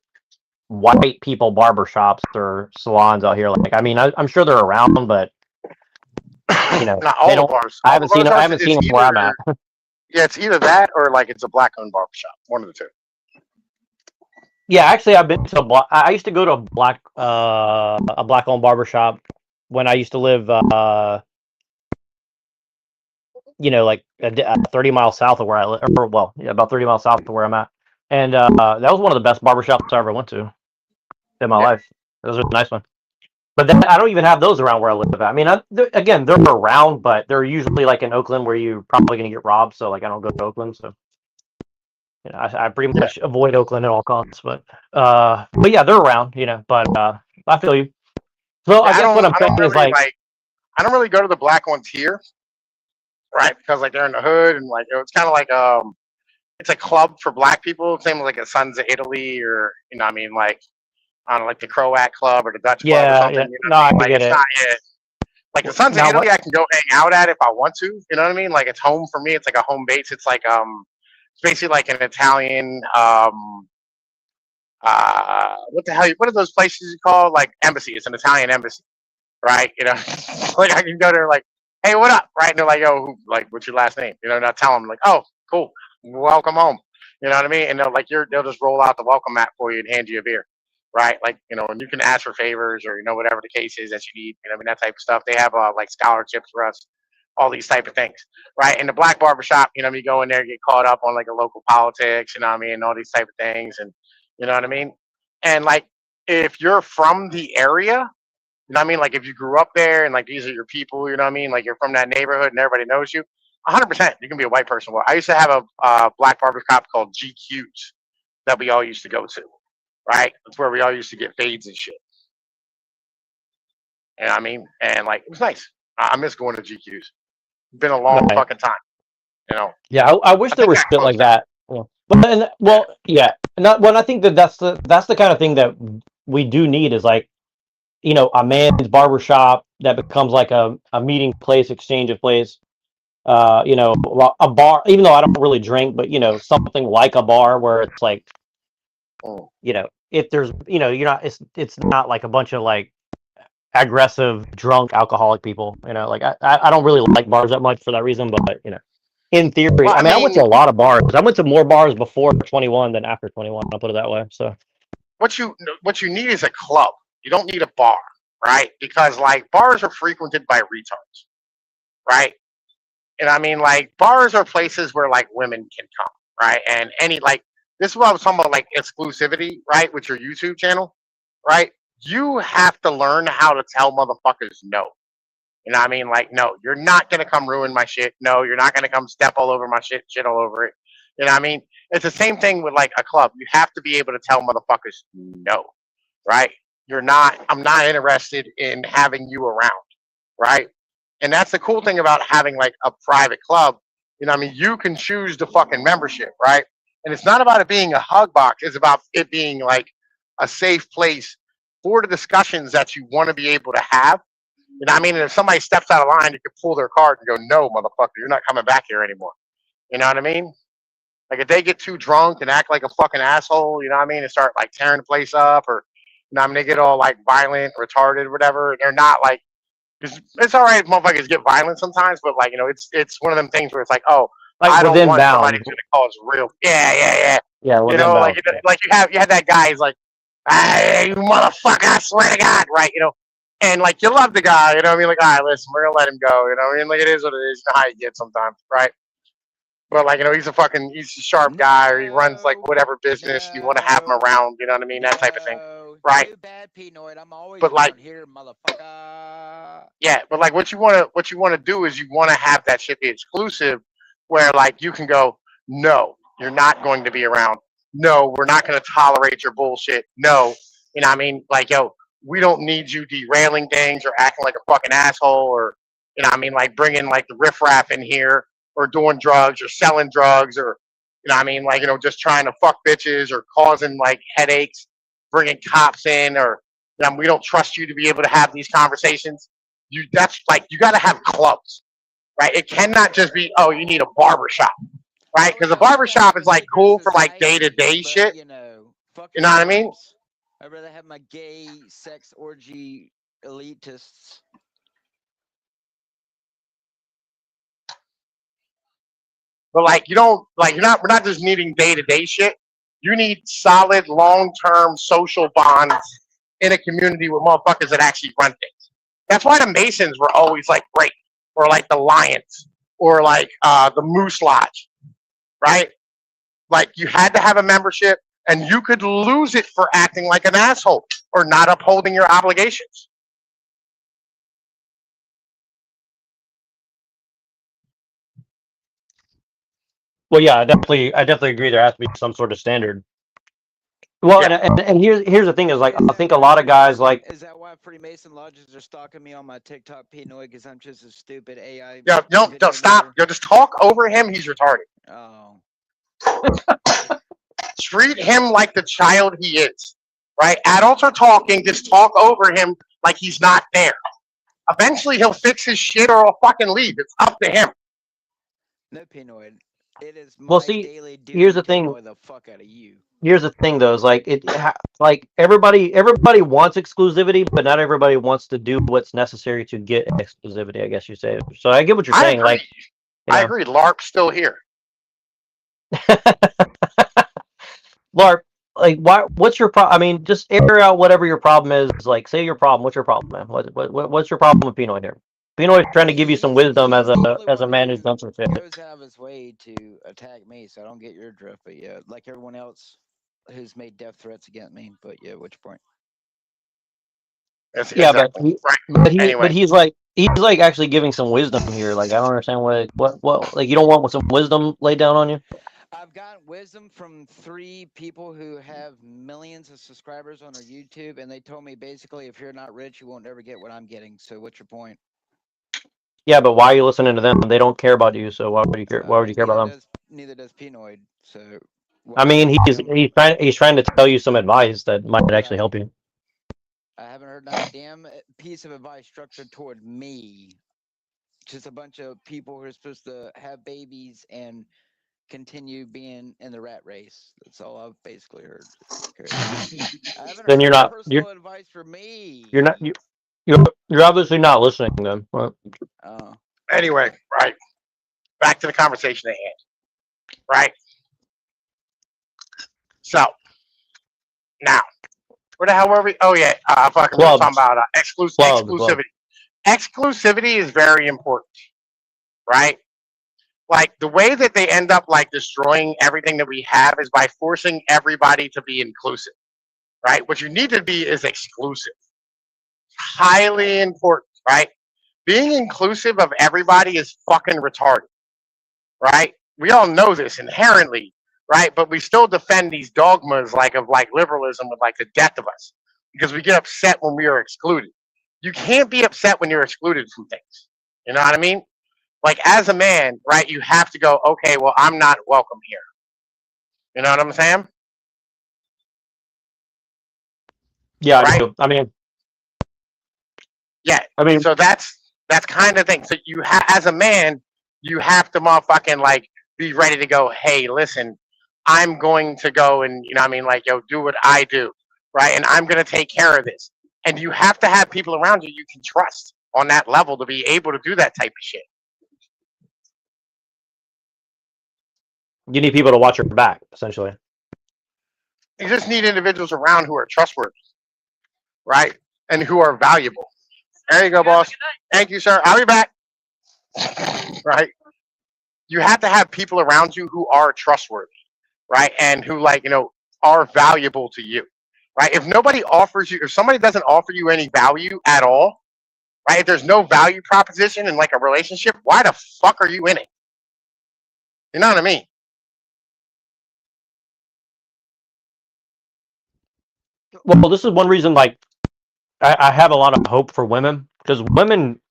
S6: white people barbershops or salons out here. Like, I mean, I'm sure they're around, but
S4: Not
S6: they
S4: all the
S6: don't.
S4: bars.
S6: I
S4: All
S6: haven't
S4: the
S6: seen them. I
S4: bars.
S6: haven't seen
S4: It's
S6: them where I'm at.
S4: either it's either that or like it's a black owned barbershop. One of the two.
S6: Yeah, actually, I've been to a black. I used to go to a black owned barbershop when I used to live, like 30 miles south of where I live, or well, yeah, about 30 miles south of where I'm at. And that was one of the best barbershops I ever went to in my
S4: Yeah.
S6: life. It was a nice one. But then I don't even have those around where I live at. I mean, again, they're around, but they're usually like in Oakland where you're probably going to get robbed. So like, I don't go to Oakland. So I pretty
S4: Yeah.
S6: much avoid Oakland at all costs. But yeah, they're around. But I feel you. So I guess what I'm
S4: I
S6: saying
S4: don't
S6: is
S4: really
S6: like,
S4: like. I don't really go to the black ones here, right? Because like they're in the hood and like it's kind of like it's a club for black people, same as like a Sons of Italy or I mean like on like the Croat Club or the Dutch Club or
S6: yeah,
S4: something.
S6: yeah,
S4: You know
S6: no,
S4: what I
S6: I
S4: mean? Like
S6: get
S4: it's
S6: it.
S4: not it. Like the Sons of
S6: Now
S4: Italy,
S6: what?
S4: I can go hang out at if I want to. You know what I mean? Like it's home for me. It's like a home base. It's like it's basically like an Italian what the hell? What are those places you call like embassy? It's an Italian embassy, right? Like I can go there like, hey, what up? Right? And they're like, yo, like, what's your last name? And I tell them like, oh, cool, welcome home. You know what I mean? And they'll just roll out the welcome mat for you and hand you a beer, right? Like, and you can ask for favors or whatever the case is that you need. I mean that type of stuff. They have like scholarships for us, all these type of things, right? In the black barbershop, you go in there, get caught up on like a local politics, and all these type of things, and you know what I mean? And like, if you're from the area, you know what I mean? Like, if you grew up there and like these are your people, you know what I mean? Like, you're from that neighborhood and everybody knows you, 100%, you can be a white person. Well, I used to have a black barber shop called GQ's that we all used to go to, right? That's where we all used to get fades and shit. You know what I mean? And like, it was nice. I miss going to GQ's. It's been a long
S6: Right.
S4: fucking time.
S6: Yeah, I wish
S4: I
S6: there
S4: think
S6: was
S4: I
S6: shit
S4: closed
S6: like
S4: down.
S6: that. Yeah. But well, yeah, I think that's the kind of thing that we do need is like, a man's barbershop that becomes like a meeting place, exchange of place. A bar. Even though I don't really drink, but something like a bar where it's like, if there's, you're not. It's not like a bunch of like aggressive, drunk, alcoholic people. Like I don't really like bars that much for that reason. But in theory,
S4: Well,
S6: I mean, I went to a lot of bars. I went to more bars before 21 than after 21. I'll put it that way. So
S4: what you need is a club. You don't need a bar, right? Because like bars are frequented by retards, right? And I mean, like bars are places where like women can come, right? And any like this is what I was talking about, like exclusivity, right? With your YouTube channel, right? You have to learn how to tell motherfuckers no. You know what I mean? Like, no, you're not gonna come ruin my shit. No, you're not gonna come step all over my shit all over it. You know what I mean? It's the same thing with like a club. You have to be able to tell motherfuckers no, right? I'm not interested in having you around, right? And that's the cool thing about having like a private club. You know what I mean? You can choose the fucking membership, right? And it's not about it being a hug box, it's about it being like a safe place for the discussions that you want to be able to have. You know what I mean? And if somebody steps out of line, you can pull their card and go, no, motherfucker, you're not coming back here anymore. You know what I mean? Like if they get too drunk and act like a fucking asshole, you know what I mean, and start like tearing the place up, or you know what I mean, they get all like violent, retarded, or whatever. They're not like, because it's all right if motherfuckers get violent sometimes, but like it's one of them things where it's like, oh,
S6: like
S4: I don't
S6: within
S4: want somebody
S6: bounds.
S4: who's gonna cause real, yeah.
S6: Yeah,
S4: You
S6: within
S4: know,
S6: bounds.
S4: like you had that guy who's like, hey, you motherfucker, I swear to God, right? You know, and like you love the guy, you know what I mean? Like, all right, listen, we're gonna let him go, you know what I mean? Like it is what it is, you know how you get sometimes, right? But like, he's a sharp guy, or he runs like whatever business you want to have him around, you know what I mean? That type of thing, right?
S7: Too bad, Pinoid. I'm always
S4: But like,
S7: around here, motherfucker.
S4: yeah, but like what you wanna do is you wanna have that shit be exclusive, where like you can go, no, you're not going to be around. No, we're not going to tolerate your bullshit. No, you know what I mean? Like, yo, we don't need you derailing things or acting like a fucking asshole, or you know what I mean, like bringing like the riffraff in here, or doing drugs or selling drugs, or you know what I mean, like just trying to fuck bitches or causing like headaches, bringing cops in, or we don't trust you to be able to have these conversations. That's like you got to have clubs, right? It cannot just be, oh, you need a barber shop, right? Because a barber shop is like cool for like day to day shit.
S7: Fuck
S4: You know what I mean?
S7: I'd rather have my gay sex orgy elitists.
S4: But like we're not just needing day to day shit. You need solid long term social bonds in a community with motherfuckers that actually run things. That's why the Masons were always like great, or like the Lions, or like the Moose Lodge, right? Like you had to have a membership, and you could lose it for acting like an asshole or not upholding your obligations.
S6: Well, yeah, I definitely agree. There has to be some sort of standard. Well,
S4: Yeah.
S6: and here's the thing is like I think a lot of guys like.
S7: Is that why Freemason lodges are stalking me on my TikTok, Pinoy? Because I'm just a stupid AI.
S4: Yo, don't stop. Yo, just talk over him. He's retarded.
S7: Oh.
S4: Treat him like the child he is, right? Adults are talking. Just talk over him like he's not there. Eventually, he'll fix his shit or he'll fucking leave. It's up to him.
S7: No, Pinoid. It is my
S6: Well, see,
S7: daily duty
S6: here's the
S7: to
S6: thing.
S7: annoy the fuck out of you.
S6: Here's the thing, though, is like like everybody wants exclusivity, but not everybody wants to do what's necessary to get exclusivity. I guess you say. So I get what you're
S4: I
S6: saying.
S4: agree.
S6: Like,
S4: I agree. LARP's still here.
S6: LARP, like, what's your problem? I mean, just air out whatever your problem is. Like, say your problem. What's your problem, man? What's your problem with Pinoy here? Pinoy's trying to give you some wisdom as a man who's done some shit.
S7: Goes out of his way to attack me, so I don't get your drift. But yeah, like everyone else who's made death threats against me. But yeah, which point?
S6: Yeah,
S4: exactly.
S6: but he's like actually giving some wisdom here. Like, I don't understand what like you don't want some wisdom laid down on you.
S7: I've gotten wisdom from 3 people who have millions of subscribers on their YouTube, and they told me basically, if you're not rich, you won't ever get what I'm getting. So, what's your point?
S6: Yeah, but why are you listening to them? They don't care about you, so why would you care? Why would you care about them?
S7: Neither does Pinoid. So,
S6: I mean, he's trying to tell you some advice that might actually help you.
S7: I haven't heard not a damn piece of advice structured toward me. Just a bunch of people who are supposed to have babies and continue being in the rat race. That's all I've basically heard. I haven't
S6: Then
S7: heard
S6: you're
S7: no
S6: not
S7: personal advice for me.
S6: you're obviously not listening then. Well,
S4: Anyway, right. Back to the conversation at hand. Right. So now, where the hell were we? Oh yeah, fucking. We were talking about exclusivity. Exclusivity is very important, right? Like the way that they end up like destroying everything that we have is by forcing everybody to be inclusive, right? What you need to be is exclusive. Highly important, right? Being inclusive of everybody is fucking retarded, right? We all know this inherently, right? But we still defend these dogmas of liberalism with like the death of us because we get upset when we are excluded. You can't be upset when you're excluded from things. You know what I mean? Like as a man, right? You have to go, okay, well, I'm not welcome here. You know what I'm saying?
S6: Yeah, right? I do. I mean,
S4: yeah. So that's kind of thing. So you as a man, you have to motherfucking like be ready to go. Hey, listen, I'm going to go and do what I do, right? And I'm going to take care of this. And you have to have people around you can trust on that level to be able to do that type of shit.
S6: You need people to watch your back, essentially.
S4: You just need individuals around who are trustworthy, right? And who are valuable. There you go, boss. Thank you, sir. I'll be back. Right? You have to have people around you who are trustworthy, right? And who are valuable to you, right? If somebody doesn't offer you any value at all, right? If there's no value proposition in like a relationship, why the fuck are you in it? You know what I mean?
S6: Well, this is one reason, like, I have a lot of hope for women because women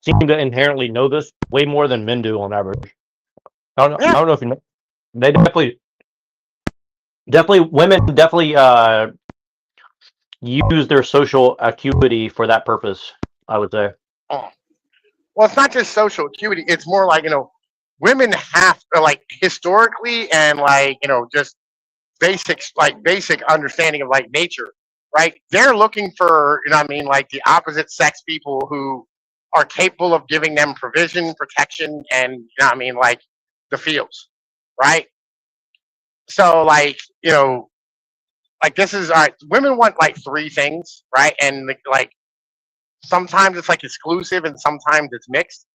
S6: seem to inherently know this way more than men do on average. I don't know if you know. They women definitely use their social acuity for that purpose, I would say.
S4: Oh. Well, it's not just social acuity. It's more like, women have to, like, historically and just basic understanding of like nature, right? They're looking for, like the opposite sex people who are capable of giving them provision, protection, and like the feels, right? So this is all right. Women want like three things, right? And like sometimes it's like exclusive and sometimes it's mixed,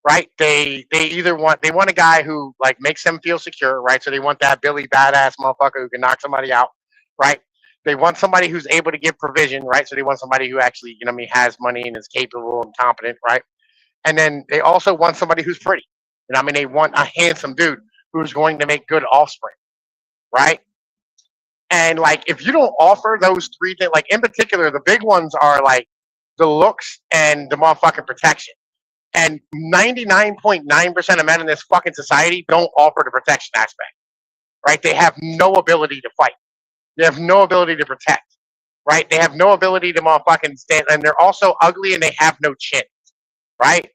S4: right? They want a guy who like makes them feel secure, right? So they want that Billy badass motherfucker who can knock somebody out, right? They want somebody who's able to give provision, right? So they want somebody who actually, has money and is capable and competent, right? And then they also want somebody who's pretty. They want a handsome dude who's going to make good offspring, right? And like if you don't offer those three things, like in particular, the big ones are like the looks and the motherfucking protection. And 99.9% of men in this fucking society don't offer the protection aspect, right? They have no ability to fight. They have no ability to protect, right? They have no ability to motherfucking stand, and they're also ugly and they have no chin, right?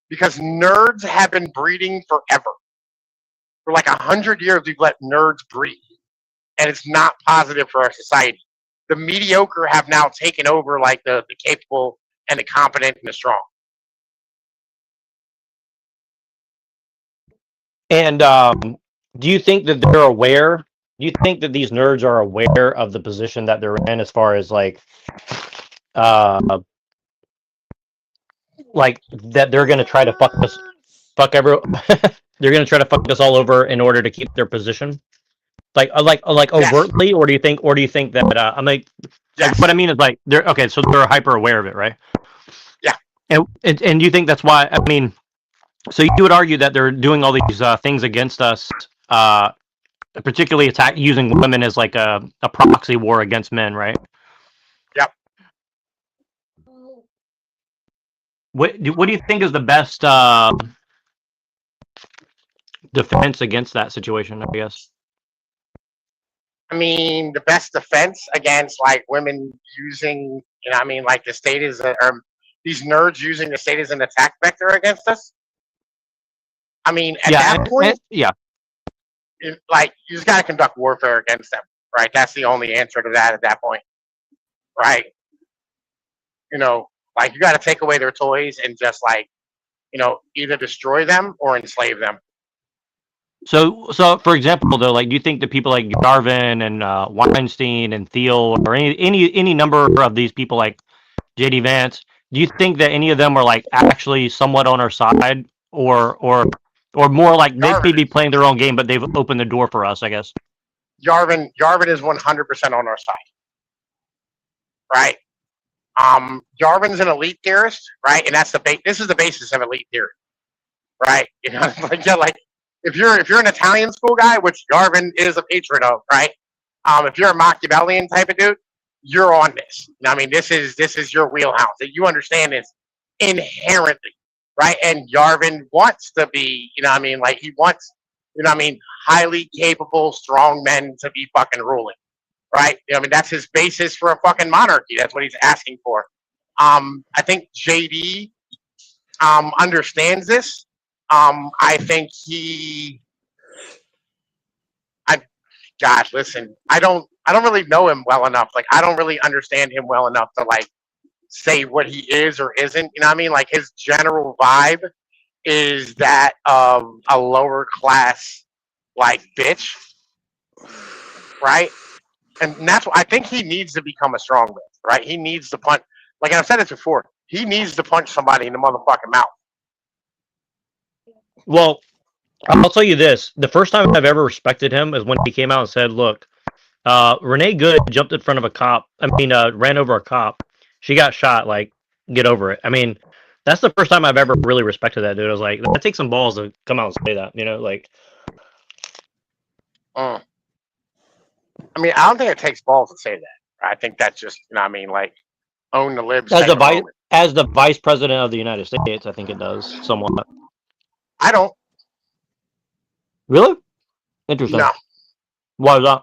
S4: Because nerds have been breeding forever. For like 100 years, we've let nerds breed, and it's not positive for our society. The mediocre have now taken over like the capable and the competent and the strong.
S6: And do you think that they're aware? Do you think that these nerds are aware of the position that they're in as far as like that they're going to try to fuck everyone? They're going to try to fuck us all over in order to keep their position? Like overtly, yes. Or do you think that I'm like, yes. What I mean is like they're okay, so they're hyper aware of it, right?
S4: Yeah.
S6: And do you think that's why? I mean, so you would argue that they're doing all these things against us, particularly using women as like a proxy war against men, right?
S4: Yep.
S6: What do you think is the best defense against that situation? I guess.
S4: I mean, the best defense against like women using, I mean, like the state is, or these nerds using the state as an attack vector against us. I mean, at that point, like you just got to conduct warfare against them, right? That's the only answer to that at that point, right? Like you got to take away their toys and just like, either destroy them or enslave them.
S6: So for example, though, like, do you think that people like Garvin and Weinstein and Thiel, or any number of these people like JD Vance, do you think that any of them are like actually somewhat on our side, or more like they may be playing their own game, but they've opened the door for us, I guess?
S4: Garvin is 100% on our side, right? Garvin's an elite theorist, right? And that's this is the basis of elite theory, right? Like if you're an Italian school guy, which Garvin is a patron of, right? If you're a Machiavellian type of dude, you're on this. I mean, this is your wheelhouse. That you understand this inherently, right? And Garvin wants to be, like he wants, highly capable, strong men to be fucking ruling, right? I mean, that's his basis for a fucking monarchy. That's what he's asking for. I think JD understands this. I think God, listen, I don't really know him well enough. Like, I don't really understand him well enough to like say what he is or isn't. You know what I mean? Like, his general vibe is that of a lower class, like, bitch, right? And that's what I think he needs to become a strongman, right? He needs to punch. Like I've said it before, he needs to punch somebody in the motherfucking mouth.
S6: Well, I'll tell you this: the first time I've ever respected him is when he came out and said, "Look, Renee Good jumped in front of a cop. Ran over a cop. She got shot. Like, get over it." I mean, that's the first time I've ever really respected that dude. I was like, that takes some balls to come out and say that. Like.
S4: I mean, I don't think it takes balls to say that. I think that's just, like, own the libs.
S6: As the vice president of the United States, I think it does somewhat.
S4: I don't.
S6: Really? Interesting.
S4: No.
S6: Why is that?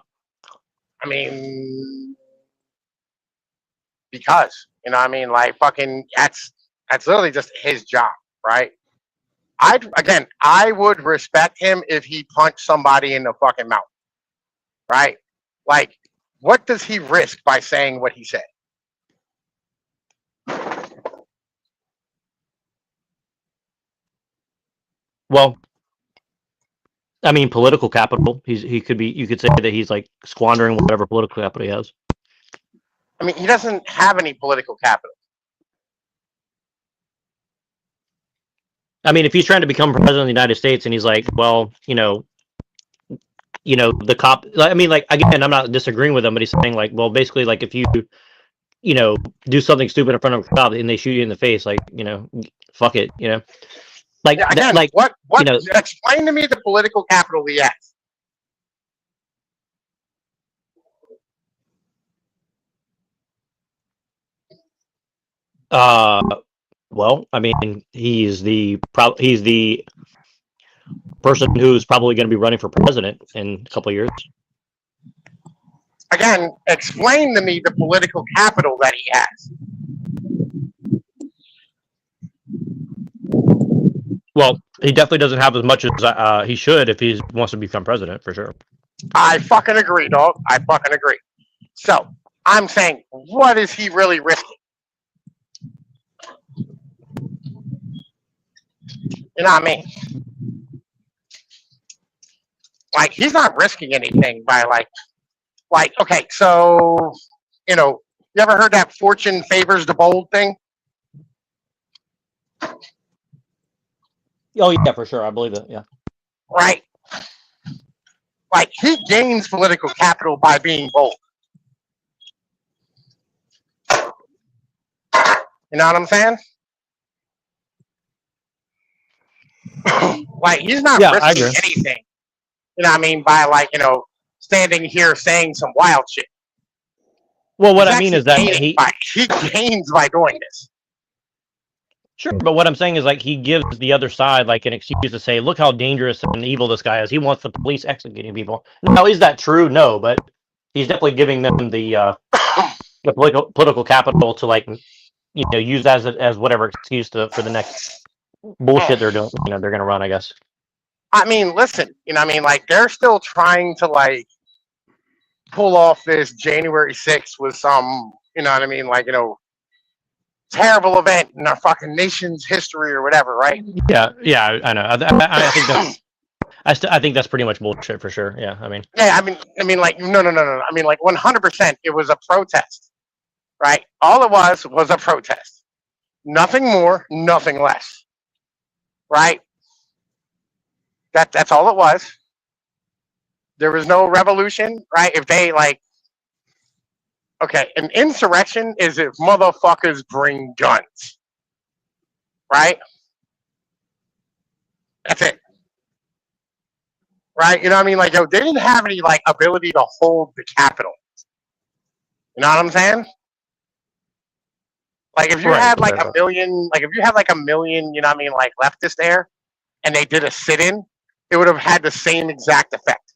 S4: I mean, because, like, fucking, that's literally just his job, right? I would respect him if he punched somebody in the fucking mouth, right? Like, what does he risk by saying what he said?
S6: Well, I mean, political capital. You could say that he's like squandering whatever political capital he has.
S4: I mean, he doesn't have any political capital.
S6: I mean, if he's trying to become president of the United States and he's like, well, the cop. I mean, like, again, I'm not disagreeing with him, but he's saying like, well, basically, like, if you, do something stupid in front of a cop and they shoot you in the face, like, fuck it, like,
S4: yeah, again,
S6: like,
S4: what? Explain to me the political capital he has.
S6: Well, I mean, he's the person who's probably going to be running for president in a couple of years.
S4: Again, explain to me the political capital that he has.
S6: Well, he definitely doesn't have as much as he should if he wants to become president, for sure.
S4: I fucking agree, dog. I fucking agree. So, I'm saying, what is he really risking? You know what I mean? Like, he's not risking anything by like, okay, so, you ever heard that fortune favors the bold thing?
S6: Oh, yeah, for sure. I believe it, yeah.
S4: Right. Like, he gains political capital by being bold. You know what I'm saying? Like, he's not risking anything. You know what I mean? By, like, standing here saying some wild shit.
S6: Well, what I mean is that he
S4: gains by doing this.
S6: Sure, but what I'm saying is, like, he gives the other side, like, an excuse to say, look how dangerous and evil this guy is. He wants the police executing people. Now, is that true? No, but he's definitely giving them the political capital to like use as whatever excuse for the next bullshit they're doing. They're gonna run, I guess.
S4: I mean, listen, like they're still trying to like pull off this January 6th with some, like, terrible event in our fucking nation's history or whatever, right?
S6: Yeah, I know. I think that's I think that's pretty much bullshit for sure. Yeah, I mean.
S4: Yeah, I mean, like, no. I mean, like, 100%. It was a protest, right? All it was a protest. Nothing more, nothing less, right? That's all it was. There was no revolution, right? If they like, okay, an insurrection is if motherfuckers bring guns, right? That's it. Right? You know what I mean? Like, they didn't have any like ability to hold the Capitol. You know what I'm saying? Like, if you had like a million, you know what I mean, like leftists there, and they did a sit-in, it would have had the same exact effect.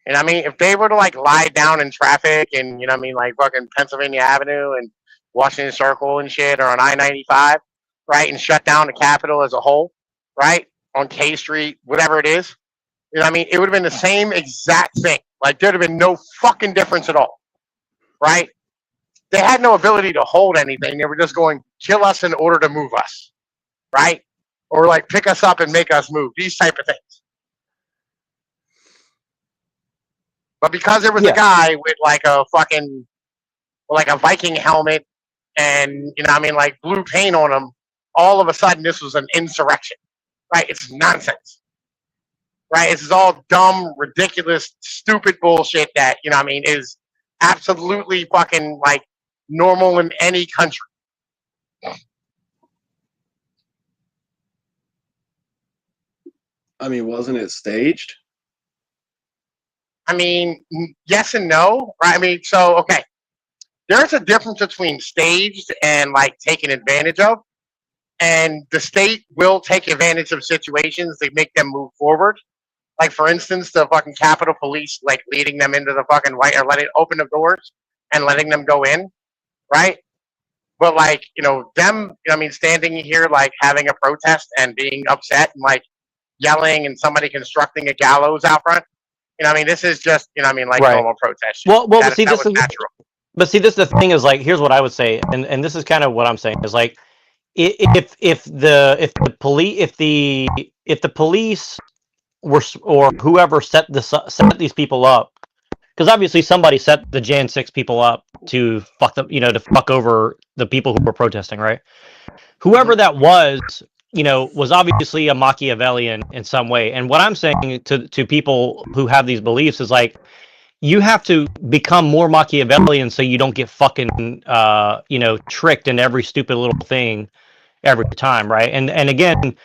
S4: You know what I mean? If they were to like lie down in traffic and, you know what I mean, like fucking Pennsylvania Avenue and Washington Circle and shit, or on I-95, right, and shut down the Capitol as a whole, right, on K Street, whatever it is, you know what I mean? It would have been the same exact thing. Like, there'd have been no fucking difference at all, right? They had no ability to hold anything. They were just going, kill us in order to move us, right? Or like pick us up and make us move. These type of things. But because there was a guy with like a fucking, like a Viking helmet and, you know what I mean, like blue paint on him, all of a sudden this was an insurrection, right? It's nonsense, right? This is all dumb, ridiculous, stupid bullshit that, you know what I mean, is absolutely fucking like normal in any country.
S8: I mean, wasn't it staged?
S4: I mean, yes and no, right? I mean, so, okay. There's a difference between staged and like taken advantage of. And the state will take advantage of situations to make them move forward. Like, for instance, the fucking Capitol Police, like leading them into the fucking white, or letting open the doors and letting them go in, right? But like, them, you know what I mean, standing here, like having a protest and being upset and like yelling and somebody constructing a gallows out front. You know what I mean? This is just, you know what I mean, like normal protest.
S6: Well, see, this is natural. But see, this the thing is, like, here's what I would say, and this is kind of what I'm saying is like, if the police were, or whoever set these people up, because obviously somebody set the Jan 6 people up to fuck them, to fuck over the people who were protesting, right? Whoever that was obviously a Machiavellian in some way. And what I'm saying to people who have these beliefs is like, you have to become more Machiavellian so you don't get fucking tricked in every stupid little thing every time, right? And again,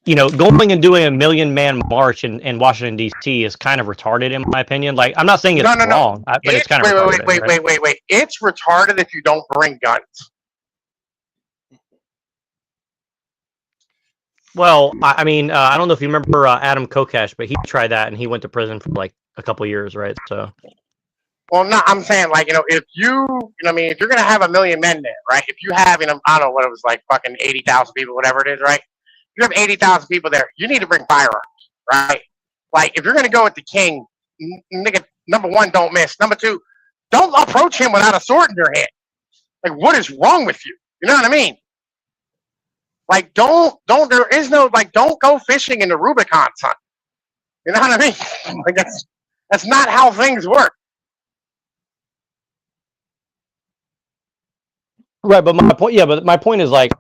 S6: going and doing a 1,000,000-man march in Washington D.C. is kind of retarded in my opinion. Like, I'm not saying it's wrong, but it's kind of retarded.
S4: Wait. It's retarded if you don't bring guns.
S6: Well, I mean, I don't know if you remember Adam Kokesh, but he tried that and he went to prison for like a couple years, right? So.
S4: Well, no, I'm saying, like, if if you're gonna have 1,000,000 men there, right? If you have, I don't know what it was, like fucking 80,000 people, whatever it is, right? If you have 80,000 people there, you need to bring firearms, right? Like, if you're gonna go with the king, nigga, number one, don't miss. Number two, don't approach him without a sword in your hand. Like, what is wrong with you? You know what I mean? Like, don't go fishing in the Rubicon, son. You know what I mean? Like, that's not how things work.
S6: Right, but my point is, like,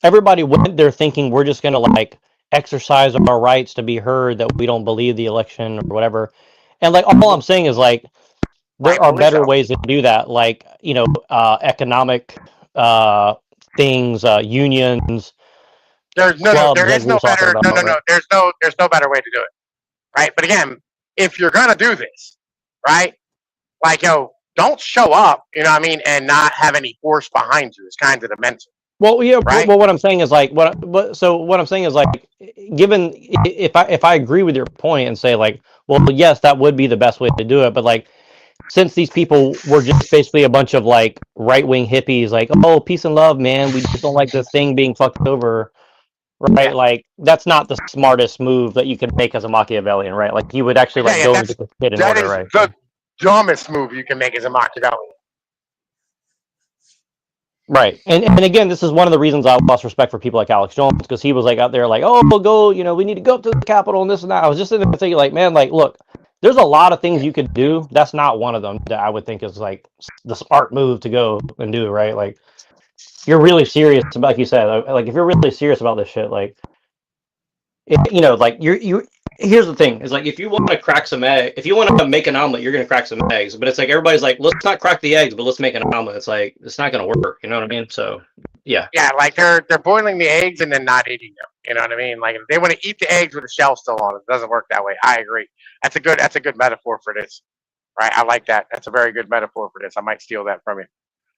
S6: everybody went there thinking we're just gonna like exercise our rights to be heard, that we don't believe the election or whatever. And like, all I'm saying is like, there are better ways to do that, like economic things, unions.
S4: There is no better way to do it, right? But again, if you're gonna do this, right, like, don't show up, you know what I mean, and not have any force behind you. Is kind of the mental.
S6: Well, yeah.
S4: right?
S6: Well, what I'm saying is like what I'm saying is like, given if I agree with your point and say like, well, yes, that would be the best way to do it, but like, since these people were just basically a bunch of like right wing hippies, like, oh, peace and love, man, we just don't like this thing being fucked over, right?
S4: Yeah,
S6: Like, that's not the smartest move that you can make as a Machiavellian, right? Like, he would actually
S4: yeah,
S6: like
S4: yeah.
S6: go and get the shit in
S4: That
S6: order,
S4: is
S6: right?
S4: the dumbest move you can make as a Machiavellian.
S6: Right. And again, this is one of the reasons I lost respect for people like Alex Jones, because he was like out there like, oh, we'll go, we need to go up to the Capitol and this and that. I was just sitting there thinking like, man, like, look, there's a lot of things you could do. That's not one of them that I would think is like the smart move to go and do, right? Like, you're really serious about, like you said, like if you're really serious about this shit, like, like you here's the thing is like, if you want to crack some egg, if you want to make an omelet, you're gonna crack some eggs, but it's like everybody's like, let's not crack the eggs, but let's make an omelet. It's like, it's not gonna work, you know what I mean? So yeah.
S4: Yeah, like they're boiling the eggs and then not eating them. You know what I mean? Like if they want to eat the eggs with the shell still on it. It doesn't work that way. I agree. That's a good metaphor for this. Right? I like that. That's a very good metaphor for this. I might steal that from you.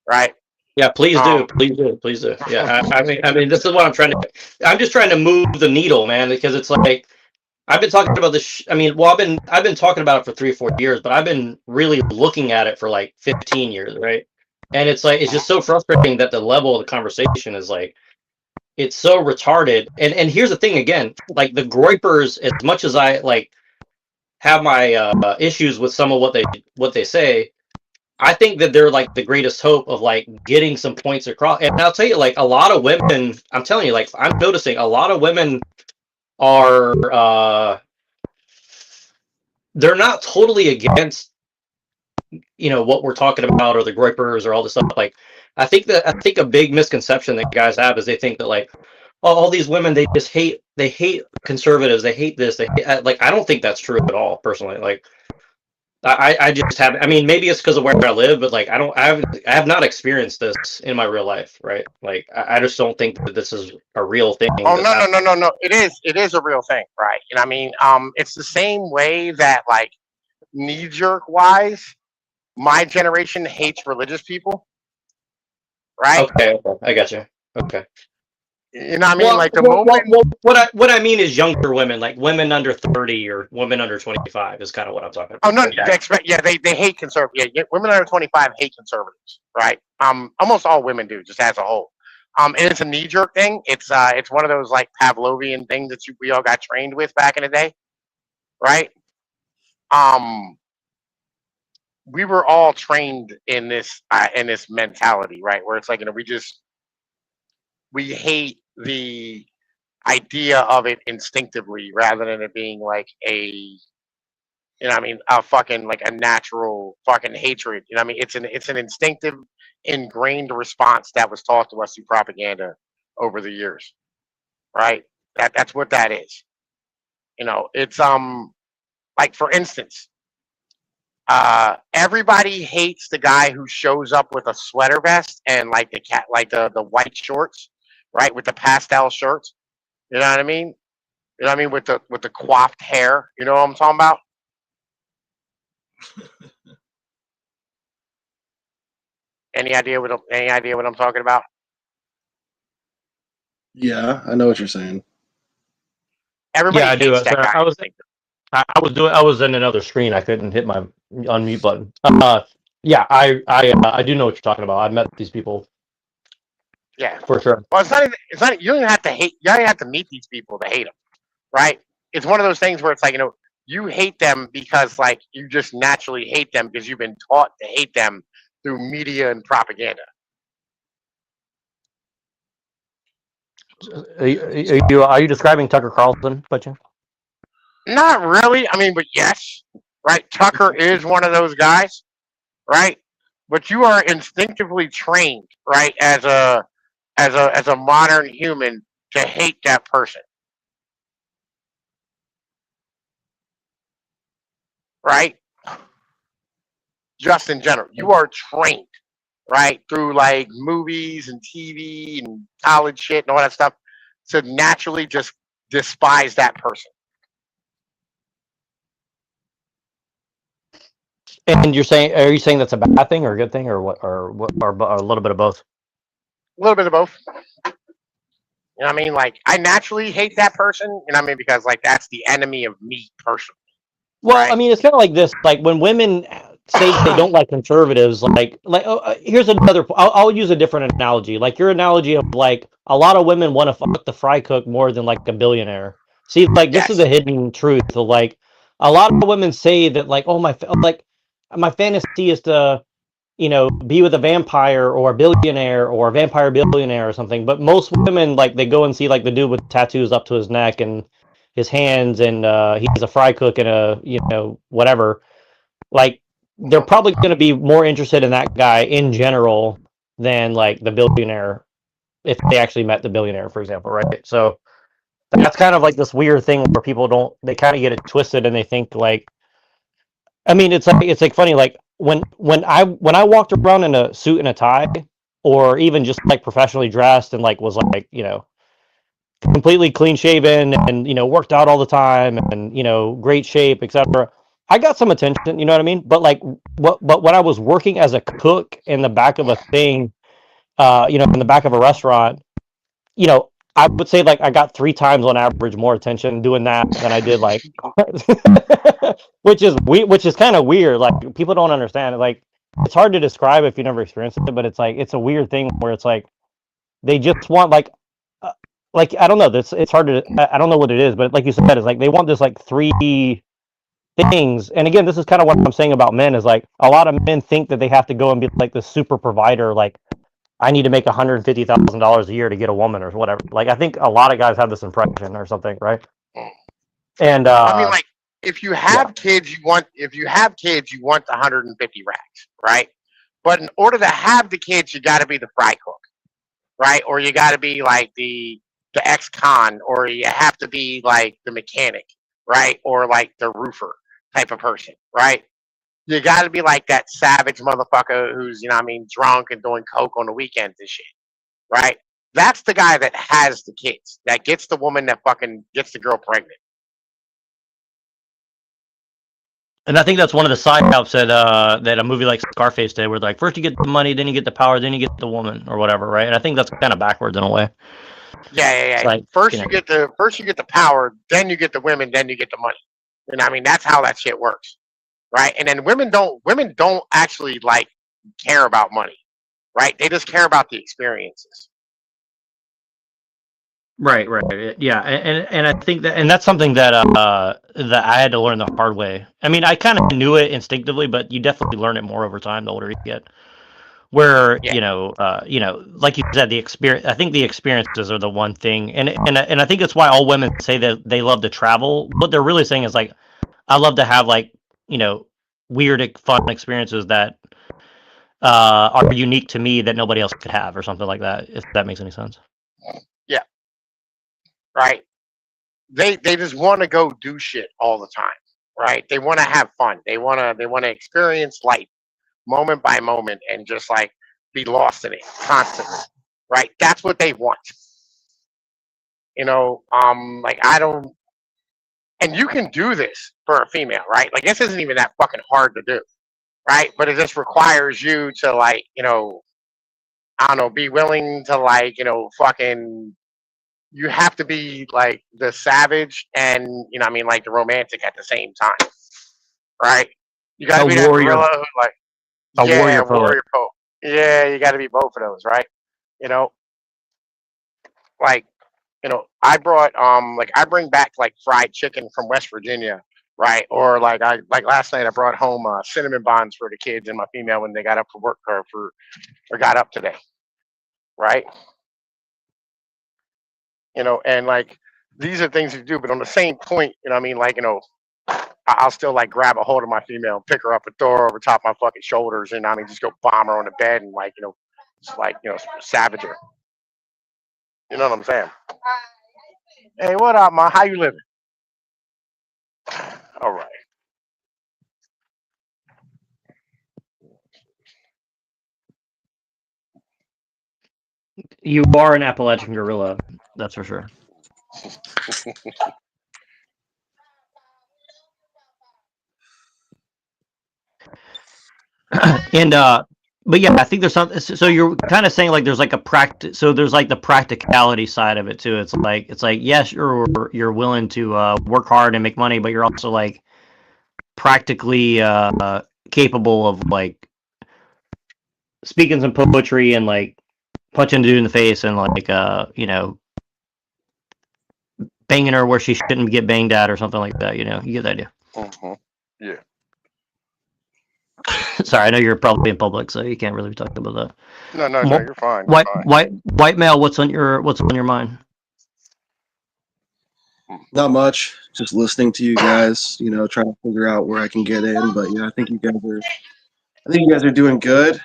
S4: Right?
S6: Yeah, please do, please do. Yeah, I mean, this is what I'm just trying to move the needle, man, because it's like, I've been talking about this. I mean, well, I've been talking about it for 3 or 4 years, but I've been really looking at it for like 15 years, right? And it's like, it's just so frustrating that the level of the conversation is like, it's so retarded. And here's the thing again, like the Groypers, as much as I like have my issues with some of what they say, I think that they're like the greatest hope of like getting some points across. And I'll tell you, like a lot of women, I'm telling you, like I'm noticing a lot of women are they're not totally against what we're talking about, or the Groypers or all this stuff. Like I think a big misconception that guys have is they think that like, oh, all these women, they hate conservatives, they hate this, they hate, like I don't think that's true at all personally. Like I just haven't. I mean, maybe it's because of where I live, but like I have not experienced this in my real life, right? Like I just don't think that this is a real thing.
S4: Oh no. It is a real thing, right? And I mean, it's the same way that like knee jerk wise, my generation hates religious people, right?
S6: Okay, I got you. Okay.
S4: You know what I mean? Like the moment.
S6: What I mean is younger women, like women under 30 or women under 25, is kind of what I'm talking
S4: Oh
S6: about.
S4: no, they hate conservatives. Yeah, women under 25 hate conservatives, right? Almost all women do, just as a whole. And it's a knee jerk thing. It's one of those like Pavlovian things that we all got trained with back in the day, right? We were all trained in this mentality, right? Where it's like, we hate the idea of it instinctively rather than it being like a fucking like a natural fucking hatred. You know what I mean? It's an instinctive, ingrained response that was taught to us through propaganda over the years, right? That's what that is. It's like for instance, everybody hates the guy who shows up with a sweater vest and like the white shorts, right? With the pastel shirts. You know what I mean? You know what I mean? With the coiffed hair. You know what I'm talking about? Any idea what I'm talking about?
S8: Yeah, I know what you're saying.
S4: Everybody
S6: Yeah, I do.
S4: hates that guy.
S6: I was in another screen. I couldn't hit my unmute button. Yeah, I do know what you're talking about. I've met these people.
S4: Yeah,
S6: for sure.
S4: Well, it's not. You don't even have to hate. You don't even have to meet these people to hate them, right? It's one of those things where it's like you hate them because like you just naturally hate them because you've been taught to hate them through media and propaganda.
S6: Are you describing Tucker Carlson, Butcher?
S4: Not really. I mean, but yes, right. Tucker is one of those guys, right? But you are instinctively trained, right, as a modern human to hate that person, right? Just in general, you are trained, right, through like movies and TV and college shit and all that stuff, to naturally just despise that person.
S6: And are you saying that's a bad thing or a good thing or what, or a little bit of both?
S4: A little bit of both. You know what I mean? Like, I naturally hate that person. You know what I mean? Because like that's the enemy of me personally.
S6: Well, I
S4: Right?
S6: mean, it's kind of like this. Like when women say that they don't like conservatives, here's another. I'll use a different analogy. Like your analogy of like a lot of women want to fuck the fry cook more than like a billionaire. See, like this is
S4: Yes.
S6: the hidden truth. Of, like a lot of women say that like, oh my fantasy is to be with a vampire or a billionaire or a vampire billionaire or something. But most women like they go and see like the dude with tattoos up to his neck and his hands, and he's a fry cook and a whatever. Like they're
S4: Mhm.
S6: probably going to be more interested in that guy in general than like the billionaire if they actually met the billionaire, for example, right? So
S4: Yeah.
S6: that's kind of like this weird thing where people don't they kind of get it twisted and they think like I mean, it's like funny. Like when I walked around in a suit and a tie, or even just like professionally dressed and like was like completely clean shaven and worked out all the time and great shape, etc. I got some attention. You know what I mean? But like but when I was working as a cook in the back of a thing, in the back of a restaurant, I would say like I got 3 times on average more attention doing that than I did like, which is kind of weird. Like people don't understand it. Like it's hard to describe if you never experienced it, but it's like it's a weird thing where it's like they just want uh, like I don't know. This it's hard to I don't know what it is, but like you said, it's like they want this like three things. And again, this is kind of what I'm saying about men is like a lot of men think that they have to go and be like the super provider, like I need to make $150,000 a year to get a woman or whatever. Like I think a lot of guys have this impression or something, right? And
S4: I mean, like, if you
S6: yeah,
S4: have kids, you want the 150 racks, right? But in order to have the kids, you got to be the fry cook, right? Or you got to be like the ex-con, or you have to be like the mechanic, right? Or like the roofer type of person, right? You got to be like that savage motherfucker who's, you know what I mean, drunk and doing coke on the weekends and shit, right? That's the guy that has the kids, that gets the woman that fucking gets the girl pregnant.
S6: and I think that's one of the side ups that a movie like Scarface did, where like first you get the money, then you get the power, then you get the woman or whatever, right? And I think that's kind of backwards in a way.
S4: Yeah, yeah,
S6: It's
S4: yeah.
S6: like
S4: First you get the power, then you get the women, then you get the money. And I mean that's how that shit works, right? And then women don't actually like care about money, right? They just care about the experiences.
S6: right, yeah, and I think that and that's something that I had to learn the hard way. I mean, I kind of knew it instinctively, but you definitely learn it more over time the older you get. Where
S4: Yeah,
S6: like you said, the experience. I think the experiences are the one thing, and I think it's why all women say that they love to travel. What they're really saying is like, I love to have like weird, fun experiences that are unique to me that nobody else could have, or something like that. If that makes any sense.
S4: yeah, right. They just want to go do shit all the time, right? They want to have fun. They want to experience life moment by moment and just like be lost in it constantly, right? That's what they want. Like I don't, and you can do this for a female, right? Like this isn't even that fucking hard to do, right? But it just requires you to like, I don't know, be willing to like, fucking. You have to be like the savage and I mean, like the romantic at the same time, right? You got to
S6: A
S4: be that
S6: warrior,
S4: gorilla who like,
S6: a
S4: yeah,
S6: warrior poet.
S4: warrior poet. Yeah, you got to be both of those, right? You know, like I bring back like fried chicken from West Virginia, right? Or like last night I brought home cinnamon buns for the kids and my female when they got up for work or got up today, right? And like these are things you do, but on the same point, I mean, like I'll still like grab a hold of my female and pick her up and throw her over top my fucking shoulders, and I mean just go bomb her on the bed and like just like savage her. You know what I'm saying? Hey, what up, ma? How you living? All right.
S6: You are an Appalachian gorilla, that's for sure. And But yeah, I think there's something. So you're kind of saying like there's like a practice. So there's like the practicality side of it too. It's like yes, you're willing to work hard and make money, but you're also like practically capable of like speaking some poetry and like punching a dude in the face and like banging her where she shouldn't get banged at or something like that. You get the idea.
S4: Yeah.
S6: Sorry, I know you're probably in public, so you can't really be talking about that.
S4: No, you're fine.
S6: White male. What's on your mind?
S8: Not much. Just listening to you guys. Trying to figure out where I can get in. But yeah, I think you guys are doing good.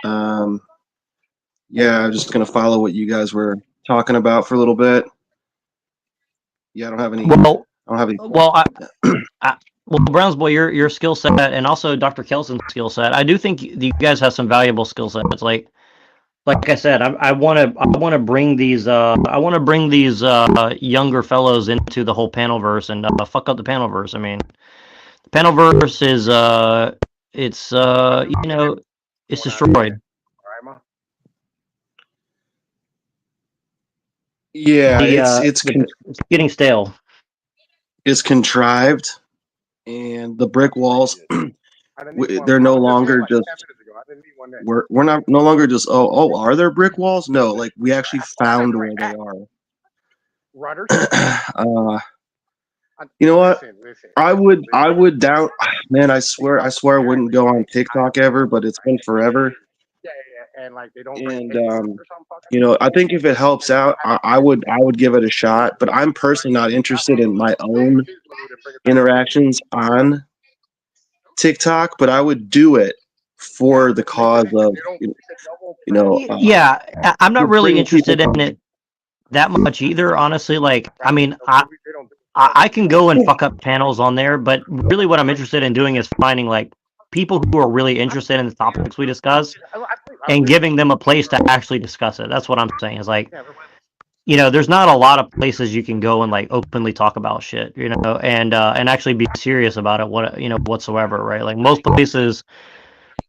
S8: Yeah, I'm just gonna follow what you guys were talking about for a little bit. Yeah, I don't have any.
S6: Well,
S8: Well,
S6: Browns boy, your skill set and also Dr. Kelson's skill set. I do think you guys have some valuable skill sets. Like I said, I want to bring these younger fellows into the whole panelverse and fuck up the panelverse. I mean, the panelverse is it's destroyed.
S8: Yeah, it's
S6: getting stale.
S8: It's contrived, and the brick walls. They're no longer just. We're not no longer just are there brick walls? No, like we actually found where they are. You know what? I would doubt. Man, I swear I wouldn't go on TikTok ever, but it's been forever. And like they don't. And I think if it helps out, I would give it a shot. But I'm personally not interested in my own interactions on TikTok, but I would do it for the cause of
S6: yeah, I'm not really interested in it that much either, honestly. Like, I mean, I can go and fuck up panels on there, but really what I'm interested in doing is finding like people who are really interested in the topics we discuss and giving them a place to actually discuss it. That's what I'm saying. Is like, there's not a lot of places you can go and like openly talk about shit, and actually be serious about it, whatsoever, right? Like most places,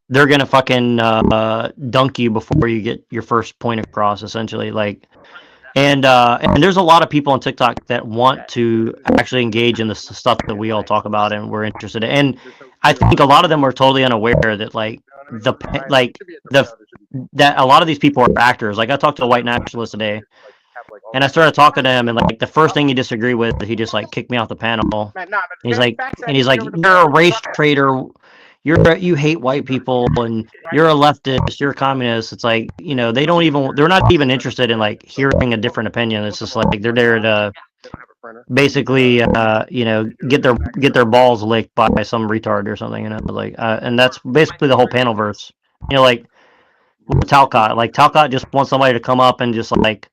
S6: they're gonna fucking dunk you before you get your first point across, essentially. Like, and there's a lot of people on TikTok that want to actually engage in the stuff that we all talk about and we're interested in. And I think a lot of them are totally unaware that that a lot of these people are actors. Like I talked to a white nationalist today, and I started talking to him, and like the first thing he disagreed with, he just like kicked me off the panel. And he's like, "You're a race traitor. You hate white people, and you're a leftist. You're a communist." It's like they're not even interested in like hearing a different opinion. It's just like they're there to basically get their balls licked by some retard or something. And that's basically the whole panelverse. Like Talcott just wants somebody to come up and just like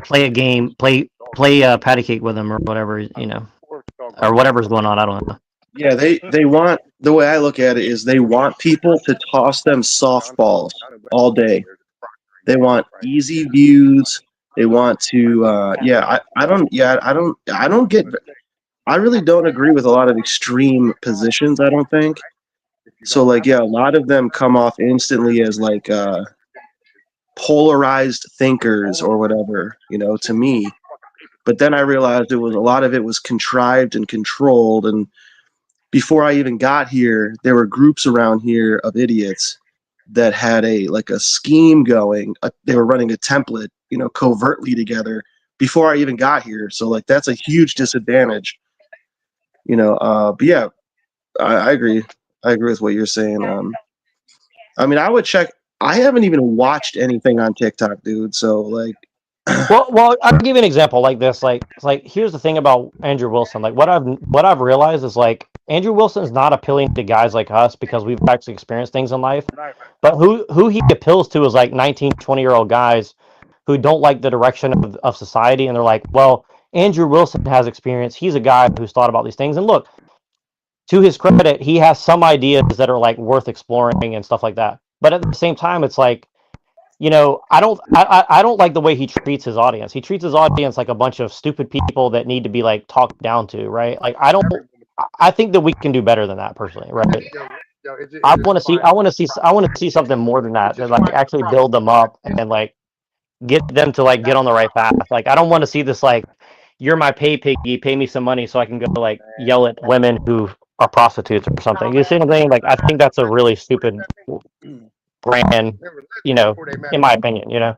S6: play a game, play patty cake with him or whatever, or whatever's going on. I don't know.
S8: Yeah, they want, the way I look at it is they want people to toss them softballs all day. They want easy views. They want to I really don't agree with a lot of extreme positions, I don't think. So like a lot of them come off instantly as like polarized thinkers or whatever, to me. But then I realized a lot of it was contrived and controlled, and before I even got here, there were groups around here of idiots that had a scheme going. They were running a template, covertly together before I even got here. So like that's a huge disadvantage, But yeah, I agree. I agree with what you're saying. I mean, I would check. I haven't even watched anything on TikTok, dude. So like.
S6: Well, I'll give you an example like this. Like here's the thing about Andrew Wilson. Like what I've realized is like Andrew Wilson is not appealing to guys like us because we've actually experienced things in life. But who he appeals to is like 19, 20-year-old guys who don't like the direction of society, and they're like, well, Andrew Wilson has experience. He's a guy who's thought about these things. And look, to his credit, he has some ideas that are like worth exploring and stuff like that. But at the same time, it's like, I don't like the way he treats his audience. He treats his audience like a bunch of stupid people that need to be like talked down to, right? Like I think that we can do better than that personally, right? I want to see. I want to see something more than that. That like actually build them up and like get them to like get on the right path. Like I don't want to see this like you're my pay piggy, pay me some money so I can go like yell at women who are prostitutes or something. You see what I'm saying? Like I think that's a really stupid brand, in my opinion,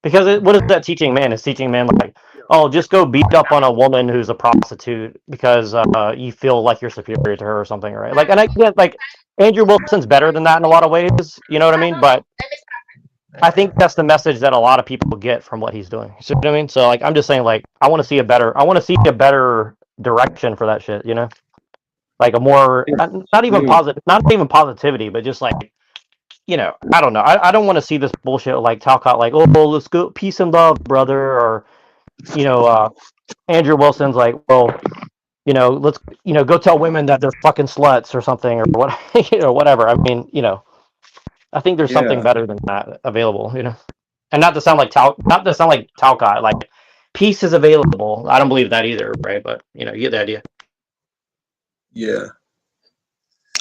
S6: Because what is that teaching man? It's teaching man like, oh, just go beat up on a woman who's a prostitute because you feel like you're superior to her or something, right? Like, and I get like Andrew Wilson's better than that in a lot of ways, you know what I mean? But I think that's the message that a lot of people get from what he's doing. You see what I mean? So like, I'm just saying like, I want to see a better direction for that shit, Like a more not even positive, not even positivity, but just like I don't know. I don't want to see this bullshit like Talcott, like, oh, let's go peace and love, brother, or Andrew Wilson's like, well, let's go tell women that they're fucking sluts or something or what, whatever. I mean, I think there's something better than that available, and not to sound like Talcott, like peace is available. I don't believe that either, right? But you get the idea.
S8: Yeah.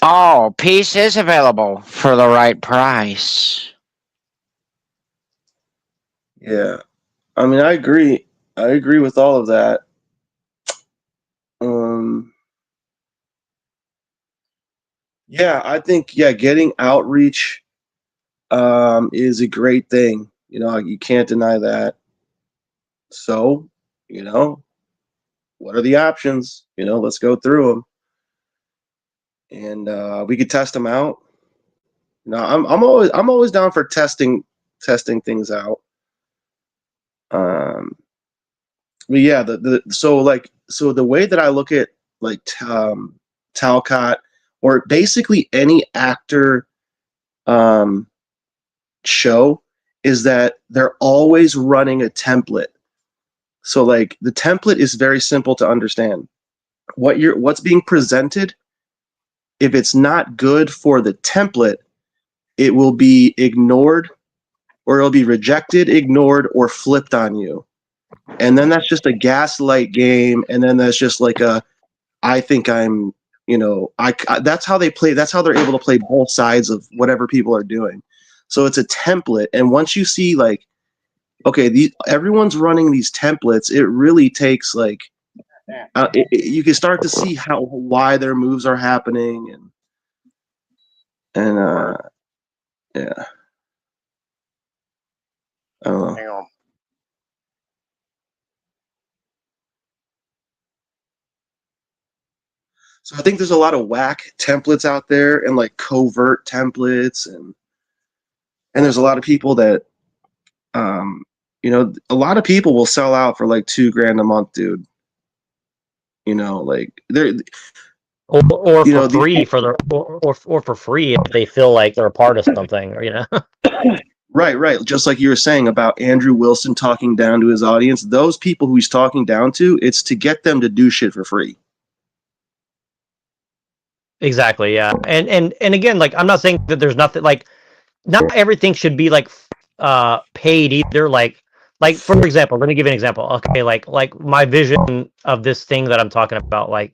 S5: Oh, peace is available for the right price.
S8: Yeah. I mean, I agree. I agree with all of that. Yeah, I think getting outreach is a great thing. You can't deny that. So, what are the options? Let's go through them, and we could test them out. I'm always down for testing things out. But yeah, so the way that I look at like Talcott or basically any actor show is that they're always running a template. So like the template is very simple to understand. What's being presented, if it's not good for the template, it will be ignored, or it'll be rejected, ignored, or flipped on you. And then that's just a gaslight game, and then that's just like I think I'm, that's how they play. That's how they're able to play both sides of whatever people are doing. So it's a template, and once you see like, okay, everyone's running these templates, it really takes like, you can start to see why their moves are happening, and yeah, I don't know.
S4: Hang on.
S8: So I think there's a lot of whack templates out there, and like covert templates, and there's a lot of people that, a lot of people will sell out for like $2,000 a month, dude. Like they're
S6: or for free or for free if they feel like they're a part of something, or
S8: Right. Just like you were saying about Andrew Wilson talking down to his audience, those people who he's talking down to, it's to get them to do shit for free.
S6: Exactly, yeah. And again, like I'm not saying that there's nothing like not everything should be like paid either. Like for example, let me give you an example. Okay, like my vision of this thing that I'm talking about, like,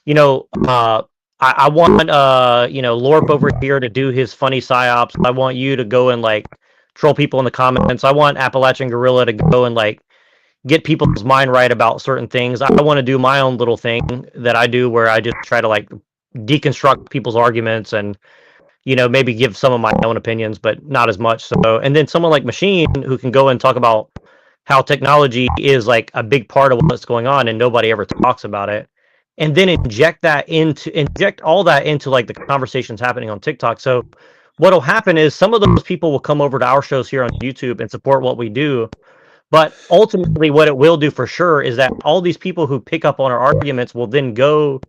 S6: I want Lorp over here to do his funny psyops. I want you to go and like troll people in the comments. I want Appalachian Gorilla to go and like get people's mind right about certain things. I want to do my own little thing that I do where I just try to like deconstruct people's arguments and maybe give some of my own opinions, but not as much. So, and then someone like Machine who can go and talk about how technology is like a big part of what's going on and nobody ever talks about it. And then inject all that into like the conversations happening on TikTok. So what'll happen is some of those people will come over to our shows here on YouTube and support what we do. But ultimately, what it will do for sure is that all these people who pick up on our arguments will then go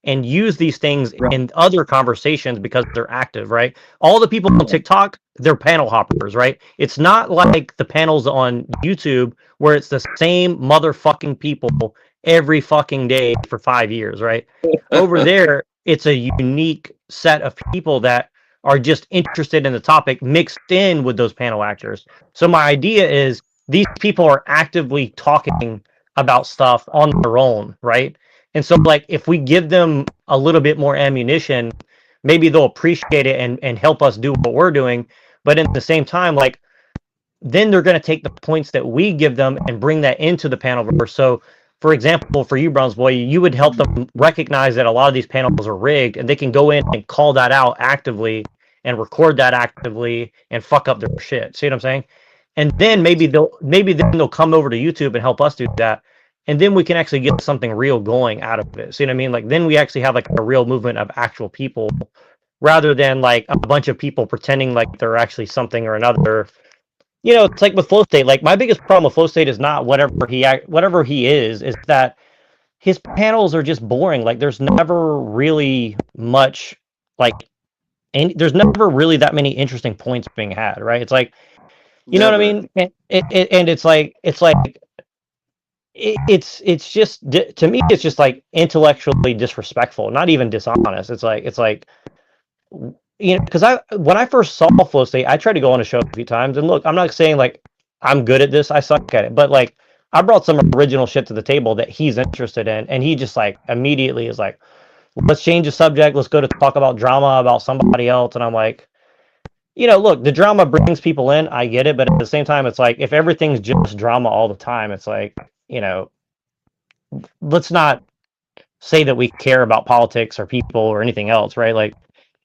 S6: and use these things in other conversations because they're active, right? All the people on TikTok, they're panel hoppers, right? It's not like the panels on YouTube where it's the same motherfucking people every fucking day for 5 years, right? Over there, it's a unique set of people that are just interested in the topic mixed in with those panel actors. So my idea is these people are actively talking about stuff on their own, right? And so, like, if we give them a little bit more ammunition, maybe they'll appreciate it and help us do what we're doing. But in the same time, like, then they're going to take the points that we give them and bring that into the panel verse. So, for example, for you, Bronze Boy, you would help them recognize that a lot of these panels are rigged, and they can go in and call that out actively and record that actively and fuck up their shit. See what I'm saying? And then maybe they'll come over to YouTube and help us do that. And then we can actually get something real going out of it. See what I mean? Like, then we actually have like a real movement of actual people rather than like a bunch of people pretending like they're actually something or another. You know, it's like with Flow State. Like, my biggest problem with Flow State is not whatever he is that his panels are just boring. Like, there's never really much, like, and there's never really that many interesting points being had, right? It's like, you know what I mean? And it's like it's just, to me, it's just like intellectually disrespectful, not even dishonest. It's like you know, because when I first saw Flow State, I tried to go on a show a few times, and look, I'm not saying like I'm good at this, I suck at it, but like, I brought some original shit to the table that he's interested in, and he just like immediately is like, let's change the subject, let's go to talk about drama about somebody else. And I'm like, you know, look, the drama brings people in, I get it, but at the same time, it's like, if everything's just drama all the time, it's like, you know, let's not say that we care about politics or people or anything else, right? Like,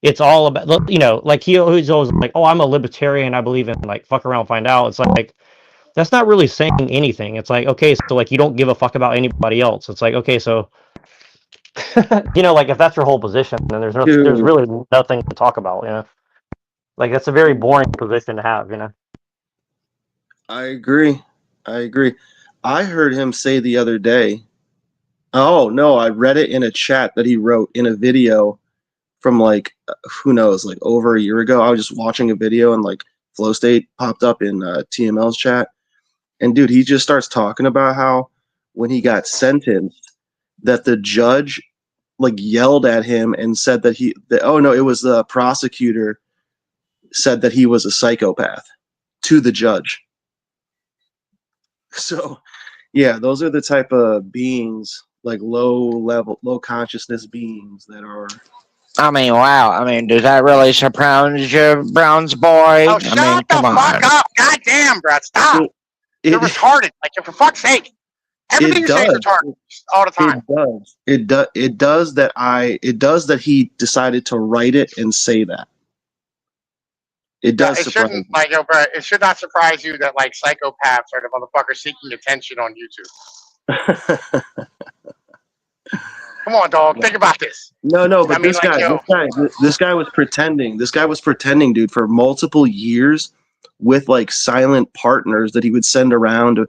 S6: it's all about, you know, like, he's always like, oh, I'm a libertarian, I believe in like fuck around, find out. It's like, that's not really saying anything. It's like, okay, so like, you don't give a fuck about anybody else. It's like, okay, so you know, like, if that's your whole position, then there's really nothing to talk about, you know. Like, that's a very boring position to have, you know.
S8: I agree. I heard him say the other day. Oh no, I read it in a chat that he wrote in a video from like who knows, like over a year ago. I was just watching a video and like Flow State popped up in TML's chat, and dude, he just starts talking about how when he got sentenced, that the judge like yelled at him and said that oh no, it was the prosecutor said that he was a psychopath to the judge. So yeah, those are the type of beings, like low consciousness beings that are.
S5: I mean, wow. I mean, does that really surprise you, Browns boy?
S4: Oh, shut the fuck up! God damn, bro, stop! You're retarded. Like, for fuck's sake, everything you say is retarded all the time.
S8: It does that he decided to write it and say that. It does.
S4: It shouldn't, like, yo, bro. It should not surprise you that like psychopaths are the motherfuckers seeking attention on YouTube. Come on, dog. Think about this.
S8: No, but this guy was pretending. This guy was pretending, dude, for multiple years with like silent partners that he would send around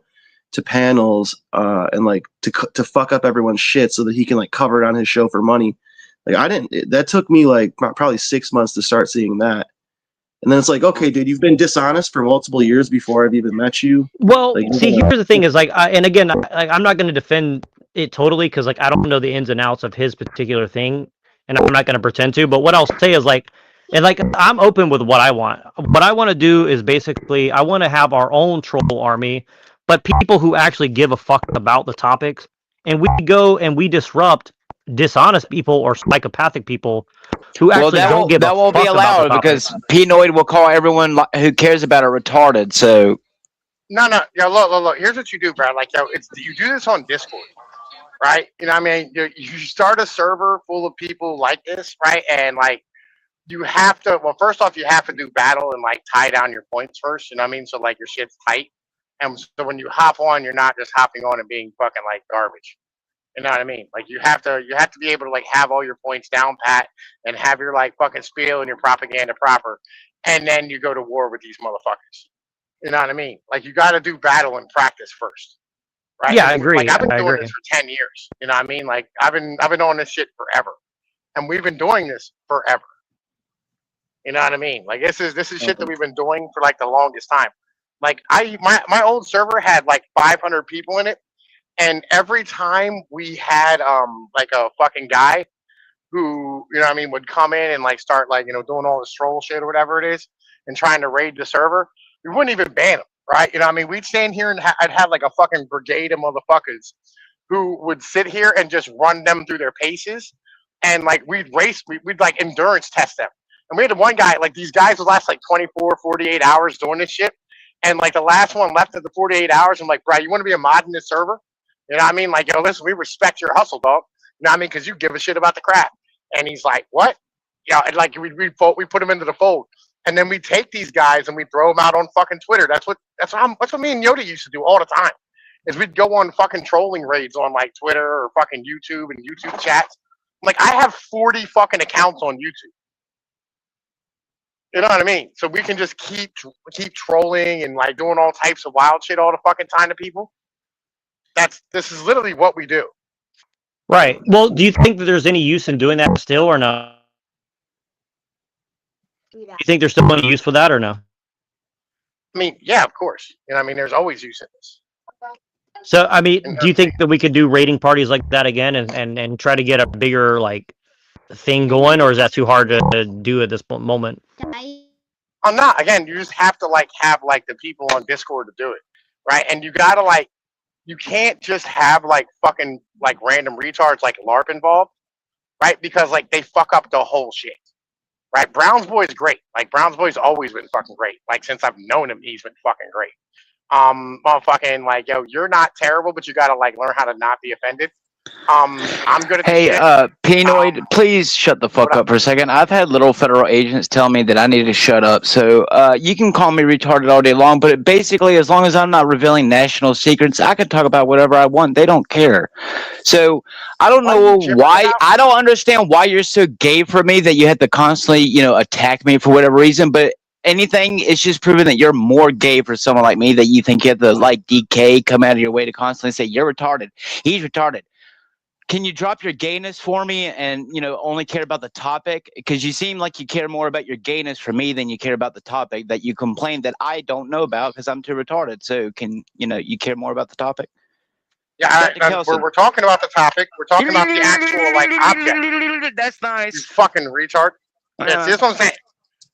S8: to panels and like to fuck up everyone's shit so that he can like cover it on his show for money. Like, that took me like probably 6 months to start seeing that. And then it's like, okay, dude, you've been dishonest for multiple years before I've even met you.
S6: Well, like, see, here's the thing is like, and again, I'm not going to defend it totally, because like, I don't know the ins and outs of his particular thing, and I'm not going to pretend to. But what I'll say is like, and like, I'm open with what I want. What I want to do is basically, I want to have our own troll army, but people who actually give a fuck about the topics, and we go and we disrupt dishonest people or psychopathic people who actually don't give a fuck.
S5: That won't be allowed because Pinoid will call everyone who cares about it retarded. So
S4: no, yo, look. Here's what you do, bro. Like, yo, you do this on Discord, right? You know what I mean? You start a server full of people like this, right? And like, you have to. Well, first off, you have to do battle and like tie down your points first. You know what I mean? So like, your shit's tight, and so when you hop on, you're not just hopping on and being fucking like garbage. You know what I mean? Like, you have to be able to like have all your points down pat and have your like fucking spiel and your propaganda proper, and then you go to war with these motherfuckers. You know what I mean? Like, you got to do battle and practice first, right?
S6: Yeah, I agree.
S4: Like, I've been doing this for 10 years. You know what I mean? Like, I've been on this shit forever, and we've been doing this forever. You know what I mean? Like, this is shit that we've been doing for like the longest time. Like, my old server had like 500 people in it. And every time we had like a fucking guy who, you know what I mean, would come in and like start like, you know, doing all this troll shit or whatever it is and trying to raid the server, we wouldn't even ban him, right? You know what I mean? We'd stand here and I'd have like a fucking brigade of motherfuckers who would sit here and just run them through their paces and like we'd race, we'd like endurance test them. And we had one guy, like these guys would last like 24, 48 hours doing this shit. And like the last one left of the 48 hours, I'm like, bro, you want to be a mod in this server? You know what I mean? Like, yo, listen, we respect your hustle, dog. You know what I mean? Because you give a shit about the craft. And he's like, what? Yeah, and like we put him into the fold. And then we take these guys and we throw them out on fucking Twitter. That's what me and Yoda used to do all the time. Is we'd go on fucking trolling raids on like Twitter or fucking YouTube and YouTube chats. Like I have 40 fucking accounts on YouTube. You know what I mean? So we can just keep trolling and like doing all types of wild shit all the fucking time to people. This is literally what we do.
S6: Right. Well, do you think that there's any use in doing that still or no? Do you think there's still any use for that or no?
S4: I mean, yeah, of course. You know, I mean, there's always use in this.
S6: So, I mean, do you think that we could do raiding parties like that again and try to get a bigger like thing going, or is that too hard to do at this moment?
S4: I'm not. Again, you just have to like have like the people on Discord to do it, right? And you gotta like, you can't just have like fucking like random retards like LARP involved, right? Because like they fuck up the whole shit, right? Brown's Boy's great. Like Brown's Boy's always been fucking great. Like since I've known him, he's been fucking great. Motherfucking like, yo, you're not terrible, but you gotta like learn how to not be offended. I'm good at
S5: Hey,
S4: shit.
S5: Pinoid, please shut the fuck up for a second. I've had little federal agents tell me that I need to shut up. So you can call me retarded all day long, but basically, as long as I'm not revealing national secrets, I can talk about whatever I want. They don't care. So I don't know why. I don't understand why you're so gay for me that you have to constantly, attack me for whatever reason. But anything, it's just proven that you're more gay for someone like me, that you think you have to like DK, come out of your way to constantly say you're retarded. He's retarded. Can you drop your gayness for me and, only care about the topic? Because you seem like you care more about your gayness for me than you care about the topic that you complain that I don't know about because I'm too retarded. So can, you care more about the topic?
S4: Yeah, we're talking about the topic. We're talking about the actual, like, object.
S5: That's nice.
S4: You fucking retard. Yeah, see, that's what I'm saying.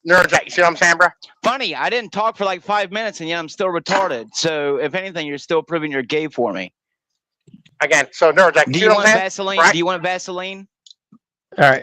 S4: Neurojack, you see what I'm saying, bro?
S5: Funny, I didn't talk for like 5 minutes and yet I'm still retarded. So if anything, you're still proving you're gay for me.
S4: Again, so Neurojack,
S5: do you want Vaseline? Right? Do you want Vaseline?
S6: All right.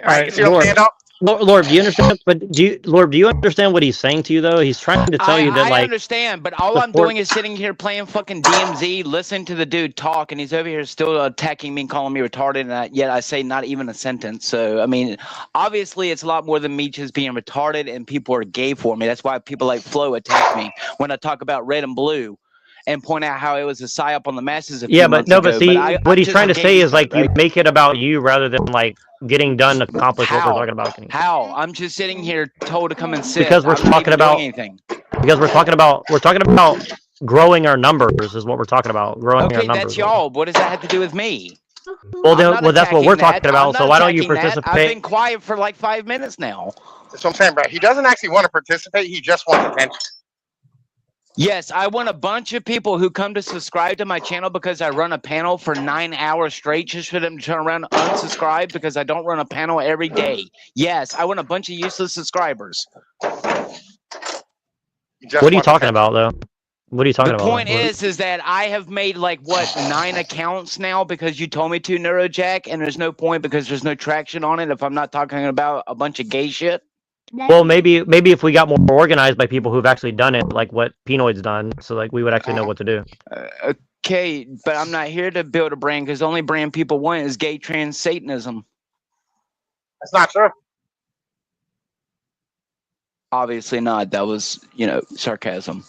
S6: Lord, do you understand? But do you understand what he's saying to you though? He's trying to tell you that
S5: I understand, but all I'm doing is sitting here playing fucking DMZ, listening to the dude talk, and he's over here still attacking me and calling me retarded, and yet I say not even a sentence. So I mean, obviously it's a lot more than me just being retarded, and people are gay for me. That's why people like Flo attack me when I talk about red and blue. And point out how it was a psyop on the masses.
S6: But see, what he's trying to say is like, right? You make it about you rather than like getting done to accomplish what we're talking about.
S5: How? I'm just sitting here told to come and sit.
S6: Because we're talking about anything. Because we're talking about growing our numbers is what we're talking about. Growing our numbers.
S5: Okay, that's y'all. What does that have to do with me?
S6: Well, that's what we're talking about. So why don't you participate?
S5: I've been quiet for like 5 minutes now.
S4: That's what I'm saying, bro. He doesn't actually want to participate. He just wants attention.
S5: Yes, I want a bunch of people who come to subscribe to my channel because I run a panel for 9 hours straight just for them to turn around and unsubscribe because I don't run a panel every day. Yes, I want a bunch of useless subscribers.
S6: What are you talking about, though? What are you talking about?
S5: The point is that I have made like 9 accounts now because you told me to, Neurojack, and there's no point because there's no traction on it if I'm not talking about a bunch of gay shit.
S6: Well, maybe if we got more organized by people who've actually done it, like what Pinoid's done, so like we would actually know what to do.
S5: Okay, but I'm not here to build a brand because the only brand people want is gay, trans, Satanism.
S4: That's not true.
S5: Obviously not. That was, sarcasm.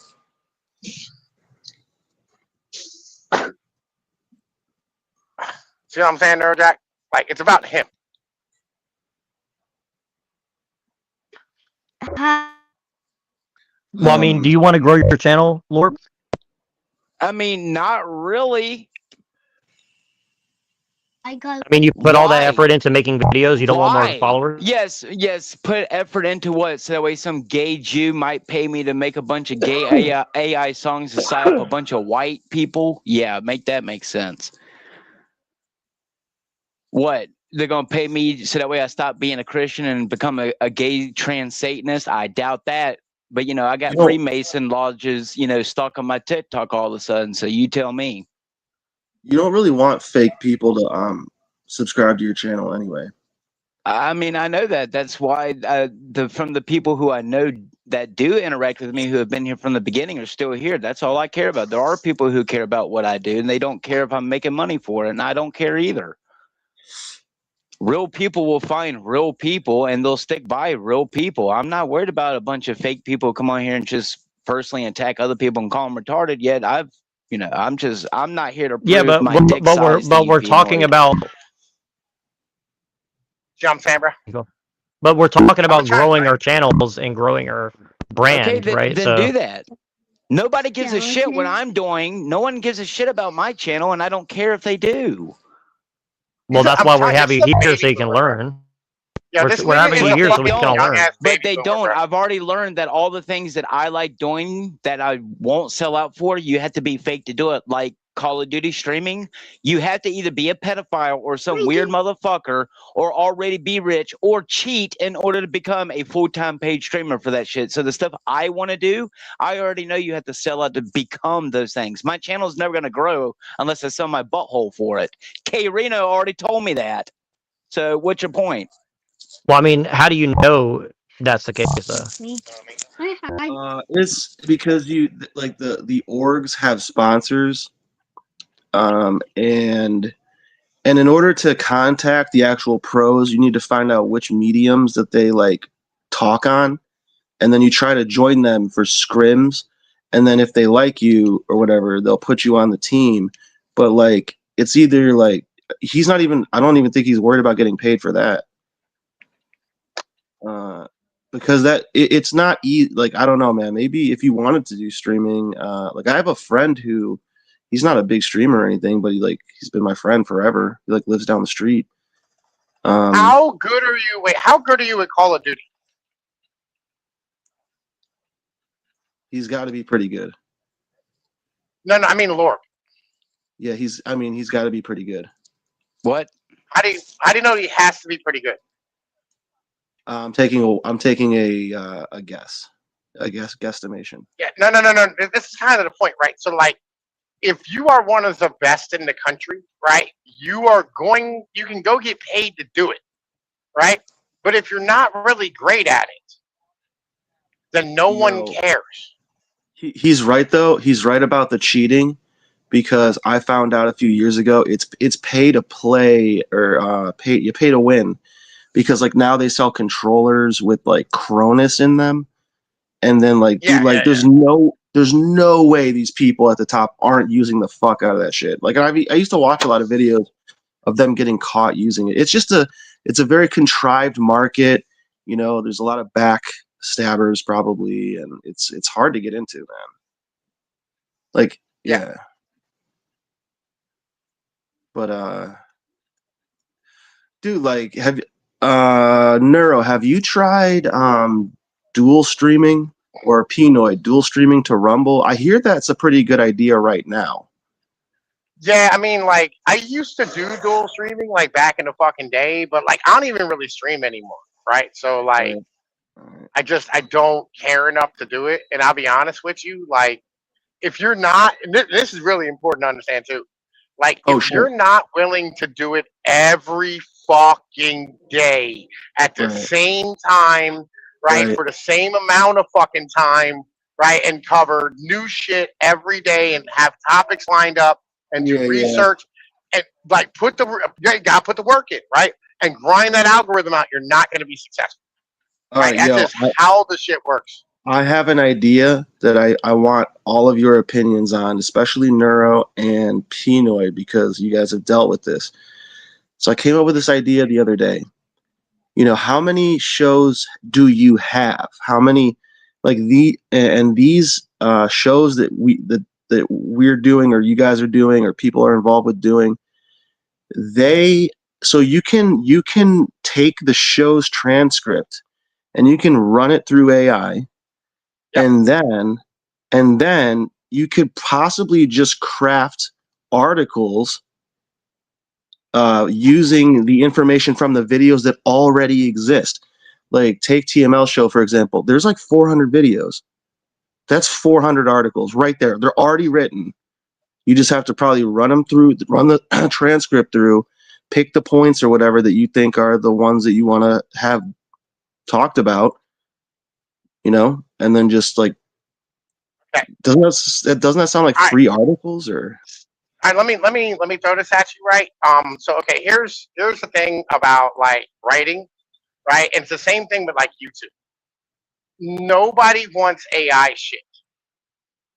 S4: See what I'm saying, Neurojack? Like, it's about him.
S6: Well, I mean, do you want to grow your channel, Lord?
S5: I mean, not really.
S6: I mean, you put all that effort into making videos. You don't want more followers?
S5: Yes. Put effort into what? So that way some gay Jew might pay me to make a bunch of gay AI songs to sign up a bunch of white people. Yeah, make that make sense. What? They're going to pay me so that way I stop being a Christian and become a gay trans Satanist? I doubt that. But, I got Freemason lodges, stuck on my TikTok all of a sudden. So you tell me.
S8: You don't really want fake people to subscribe to your channel anyway.
S5: I mean, I know that. That's why from the people who I know that do interact with me, who have been here from the beginning, are still here. That's all I care about. There are people who care about what I do, and they don't care if I'm making money for it, and I don't care either. Real people will find real people, and they'll stick by real people. I'm not worried about a bunch of fake people who come on here and just personally attack other people and call them retarded. Yet I'm not here to prove my dick size to
S6: we're talking about.
S4: Jump, Sambra.
S6: But we're talking about growing our channels and growing our brand,
S5: okay,
S6: right?
S5: Then do that. Nobody gives a shit what I'm doing. No one gives a shit about my channel, and I don't care if they do.
S6: Well, that's why we have you here, so you can learn.
S4: Yeah,
S6: we're having you here so we can all learn.
S5: But they don't. I've already learned that all the things that I like doing that I won't sell out for, you have to be fake to do it. Like Call of Duty streaming, you have to either be a pedophile or some weird motherfucker, or already be rich or cheat in order to become a full-time paid streamer for that shit. So the stuff I want to do, I already know you have to sell out to become those things. My channel's never going to grow unless I sell my butthole for it. K Reno already told me that. So what's your point?
S6: Well, I mean, how do you know that's the case, though?
S8: It's because you like the orgs have sponsors, and in order to contact the actual pros, you need to find out which mediums that they like talk on, and then you try to join them for scrims, and then if they like you or whatever, they'll put you on the team. But like, it's either like he's not even. I don't even think he's worried about getting paid for that. Because it's not easy. Like, I don't know, man. Maybe if you wanted to do streaming, like I have a friend who, he's not a big streamer or anything, but he's been my friend forever. He like lives down the street.
S4: How good are you? Wait, how good are you at Call of Duty?
S8: He's got to be pretty good.
S4: No, I mean Lord.
S8: Yeah, he's got to be pretty good.
S5: What?
S4: How do you know he has to be pretty good?
S8: I'm taking a guess, guesstimation.
S4: Yeah, no. This is kind of the point, right? So, like, if you are one of the best in the country, right, you can go get paid to do it, right? But if you're not really great at it, then no one cares.
S8: He's right though. He's right about the cheating, because I found out a few years ago it's pay to play, or you pay to win. Because like now they sell controllers with like Cronus in them, and then there's no way these people at the top aren't using the fuck out of that shit. Like I used to watch a lot of videos of them getting caught using it. It's a very contrived market. You know, there's a lot of backstabbers probably, and it's hard to get into, man. Like yeah. But dude, like Neuro, have you tried dual streaming or Pinoid dual streaming to Rumble? I hear that's a pretty good idea right now.
S4: Yeah, I mean, like, I used to do dual streaming like back in the fucking day, but like I don't even really stream anymore, right? So like, I don't care enough to do it. And I'll be honest with you, like, if you're not, and this is really important to understand too. Like, if you're not willing to do it every fucking day at the same time, right, for the same amount of fucking time, right, and cover new shit every day and have topics lined up and do research and like you gotta put the work in, right, and grind that algorithm out, you're not going to be successful. Right? That's just how the shit works.
S8: I have an idea that I want all of your opinions on, especially Neuro and Pinoid, because you guys have dealt with this. So I came up with this idea the other day. You know, how many shows do you have? How many, like these shows that we're doing, or you guys are doing, or people are involved with doing? So you can take the show's transcript and you can run it through AI. And then you could possibly just craft articles using the information from the videos that already exist. Like take TML show, for example. There's like 400 videos. That's 400 articles right there. They're already written. You just have to probably run the transcript through, pick the points or whatever that you think are the ones that you want to have talked about, you know, and then just like,
S4: Okay.
S8: doesn't that sound like free articles or?
S4: All right, let me throw this at you, right? So okay, here's the thing about like writing, right? And it's the same thing with like YouTube. Nobody wants AI shit,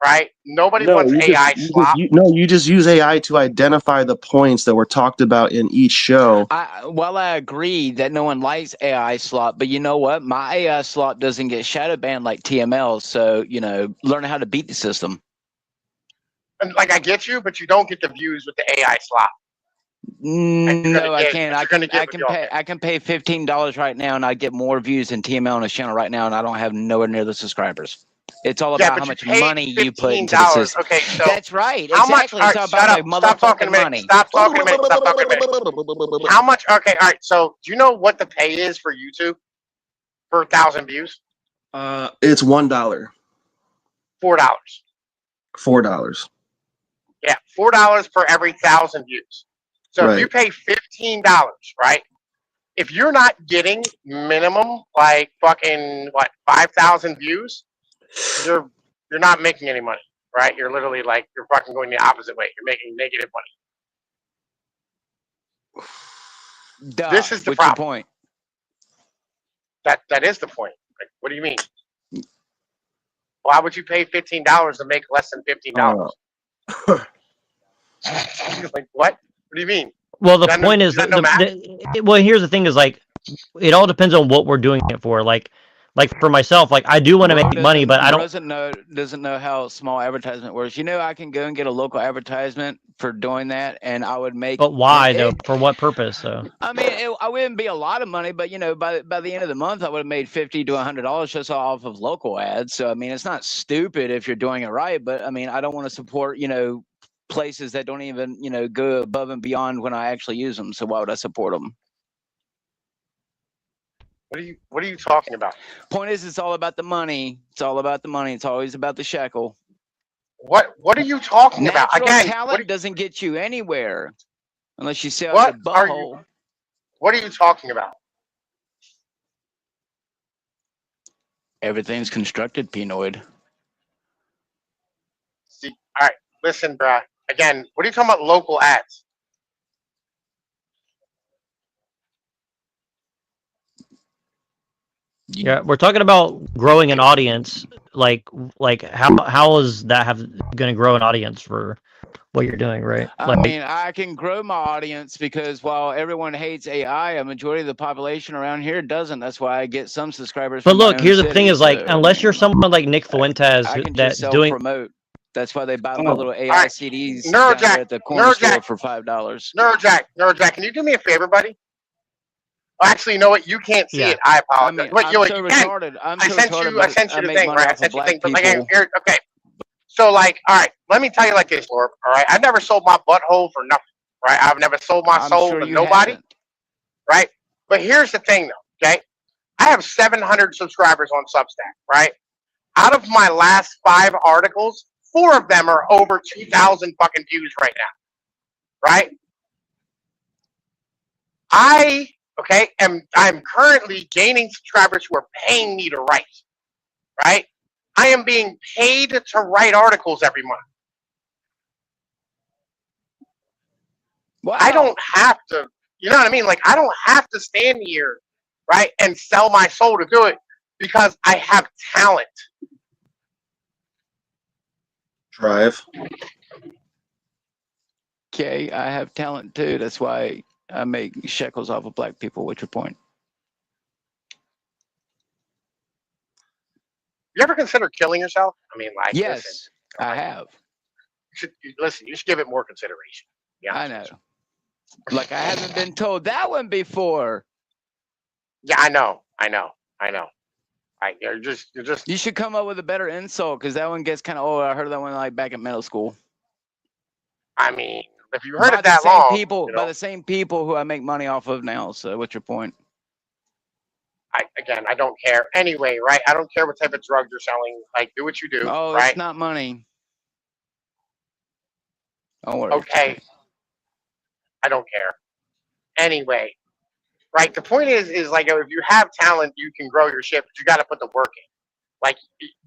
S4: right? Nobody
S8: No,
S4: wants AI slop.
S8: you just use AI to identify the points that were talked about in each show.
S7: Well, I agree that no one likes AI slop, but you know what? My AI slop doesn't get shadow banned like TML, so you know, learn how to beat the system.
S4: And like I get you, but you don't get the views with the AI slop.
S7: No, I can't. I can pay $15 right now, and I get more views than TML on his channel right now, and I don't have nowhere near the subscribers. It's all about how much money you put into the system.
S4: Okay, so
S7: that's right.
S4: How
S7: Exactly.
S4: much?
S7: It's
S4: All
S7: all
S4: right,
S7: about
S4: shut up. Stop talking a minute.
S7: money.
S4: Stop talking a minute. Stop talking a minute. How much? Okay, all right. So do you know what the pay is for YouTube per 1,000 views?
S8: It's $1.
S4: $4.
S8: $4.
S4: Yeah, $4 per every 1,000 views. So if you pay $15, right? If you're not getting minimum like fucking what 5,000 views, you're not making any money, right? You're literally like you're fucking going the opposite way. You're making negative money.
S7: Duh,
S4: this is the
S7: what's
S4: problem.
S7: Your point?
S4: That is the point. Like, what do you mean? Why would you pay $15 to make less than $15? Like what? What do you mean?
S6: Well, the point is well, here's the thing: is like it all depends on what we're doing it for. Like for myself, like I do want to make money, but I don't.
S7: Doesn't know how small advertisement works. You know, I can go and get a local advertisement for doing that, and I would make.
S6: But why though? For what purpose? So.
S7: I mean, I wouldn't be a lot of money, but you know, by the end of the month, I would have made $50 to $100 just off of local ads. So I mean, it's not stupid if you're doing it right. But I mean, I don't want to support places that don't even go above and beyond when I actually use them. So why would I support them?
S4: What are you talking about?
S7: Point is, it's all about the money. It's all about the money. It's always about the shekel.
S4: What are you talking about? Again,
S7: talent doesn't get you anywhere unless you sell your butthole.
S4: What are you talking about?
S7: Everything's constructed, Pinoid.
S4: See, all right, listen, bruh. Again, what are you talking about? Local ads?
S6: Yeah, we're talking about growing an audience. Like how is that going to grow an audience for what you're doing, right?
S7: I mean, I can grow my audience because while everyone hates AI, a majority of the population around here doesn't. That's why I get some subscribers.
S6: But look, here's the thing: is like unless you're someone like Nick Fuentes that's doing
S7: promote. That's why they buy the little AI CDs
S4: Neurojack,
S7: at the corner store for $5.
S4: Neurojack, can you do me a favor, buddy? Actually, you know what? You can't see it. I apologize.
S7: I'm so retarded.
S4: I sent you the thing, right? I sent you the thing, but like, here, okay. So, like, all right, let me tell you like this, Lord. All right, I never sold my butthole for nothing, right? I've never sold my soul to nobody, right? But here's the thing, though. Okay, I have 700 subscribers on Substack, right? Out of my last 5 articles, 4 of them are over 2,000 fucking views right now, right? I'm currently gaining subscribers who are paying me to write, right? I am being paid to write articles every month. Wow. I don't have to, you know what I mean? Like, I don't have to stand here, right, and sell my soul to do it because I have talent.
S8: Drive.
S7: Okay, I have talent too. That's why I make shekels off of black people. What's your point?
S4: You ever consider killing yourself? I mean, like,
S7: yes,
S4: listen,
S7: I have.
S4: You should give it more consideration. Yeah,
S7: I know. Like, I haven't been told that one before.
S4: Yeah, I know. Right, you're just.
S7: You should come up with a better insult because that one gets kind of old. I heard that one like back in middle school.
S4: I mean, if you heard it that long,
S7: by the same people who I make money off of now. So, what's your point?
S4: I don't care. Anyway, right? I don't care what type of drugs you're selling. Like, do what you do.
S7: Oh,
S4: right?
S7: It's not money. Don't worry.
S4: Okay. I don't care. anyway. Right? The point is like if you have talent, you can grow your shit, but you got to put the work in. Like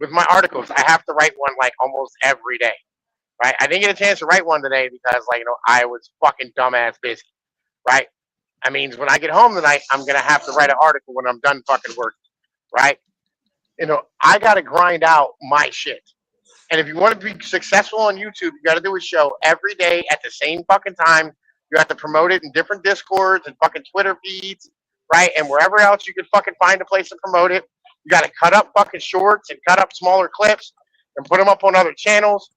S4: with my articles, I have to write one like almost every day. Right? I didn't get a chance to write one today because like I was fucking dumbass busy. Right? That means when I get home tonight, I'm gonna have to write an article when I'm done fucking working. Right? I gotta grind out my shit. And if you want to be successful on YouTube, you got to do a show every day at the same fucking time. You have to promote it in different Discords and fucking Twitter feeds, right? And wherever else you can fucking find a place to promote it. You got to cut up fucking shorts and cut up smaller clips and put them up on other channels.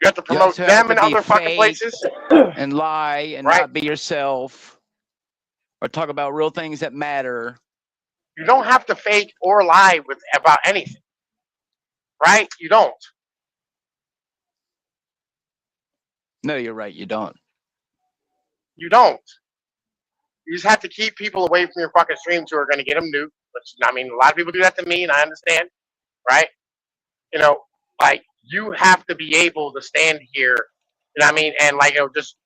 S4: You have to promote them in other fucking places.
S7: And lie and
S4: right?
S7: not be yourself. Or talk about real things that matter.
S4: You don't have to fake or lie about anything. Right? You don't.
S7: No, you're right. You don't.
S4: You don't. You just have to keep people away from your fucking streams who are going to get them nuked. Which, I mean, a lot of people do that to me, and I understand. Right? Like, you have to be able to stand here. You know what I mean? And, like, just,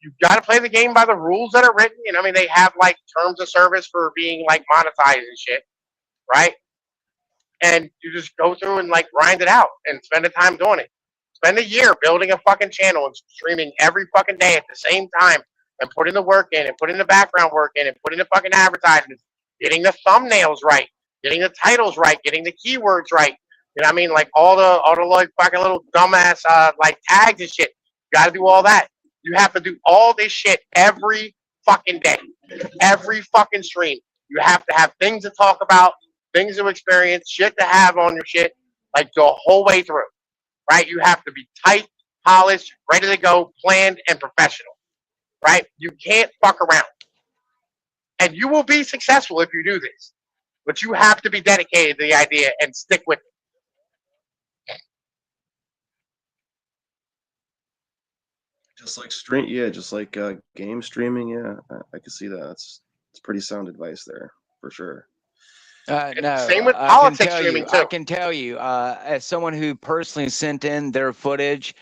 S4: you got to play the game by the rules that are written. You know what I mean? They have, like, terms of service for being, like, monetized and shit. Right? And you just go through and, like, grind it out and spend the time doing it. Spend a year building a fucking channel and streaming every fucking day at the same time and putting the work in and putting the background work in and putting the fucking advertisements, getting the thumbnails right, getting the titles right, getting the keywords right. You know what I mean? Like all the like fucking little dumbass like tags and shit. You gotta do all that. You have to do all this shit every fucking day. Every fucking stream. You have to have things to talk about, things to experience, shit to have on your shit, like the whole way through. Right? You have to be tight, polished, ready to go, planned, and professional. Right? You can't fuck around. And you will be successful if you do this. But you have to be dedicated to the idea and stick with it.
S8: Just like just like game streaming. Yeah, I can see that. It's pretty sound advice there for sure.
S7: No,
S4: same with politics streaming too.
S7: I can tell you, as someone who personally sent in their footage,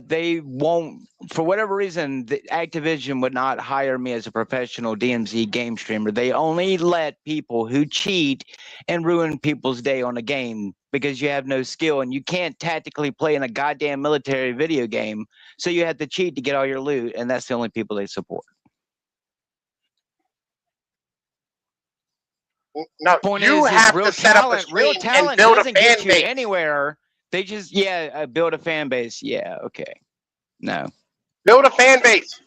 S7: they won't, for whatever reason, Activision would not hire me as a professional DMZ game streamer. They only let people who cheat and ruin people's day on a game because you have no skill and you can't tactically play in a goddamn military video game. So you have to cheat to get all your loot, and that's the only people they support.
S4: No,
S7: Point
S4: you
S7: is
S4: have
S7: real
S4: to set
S7: talent,
S4: up a stream
S7: real talent
S4: and build a
S7: doesn't
S4: fan
S7: get you
S4: base.
S7: anywhere. They just build a fan base. Yeah, okay. No.
S4: Build a fan base.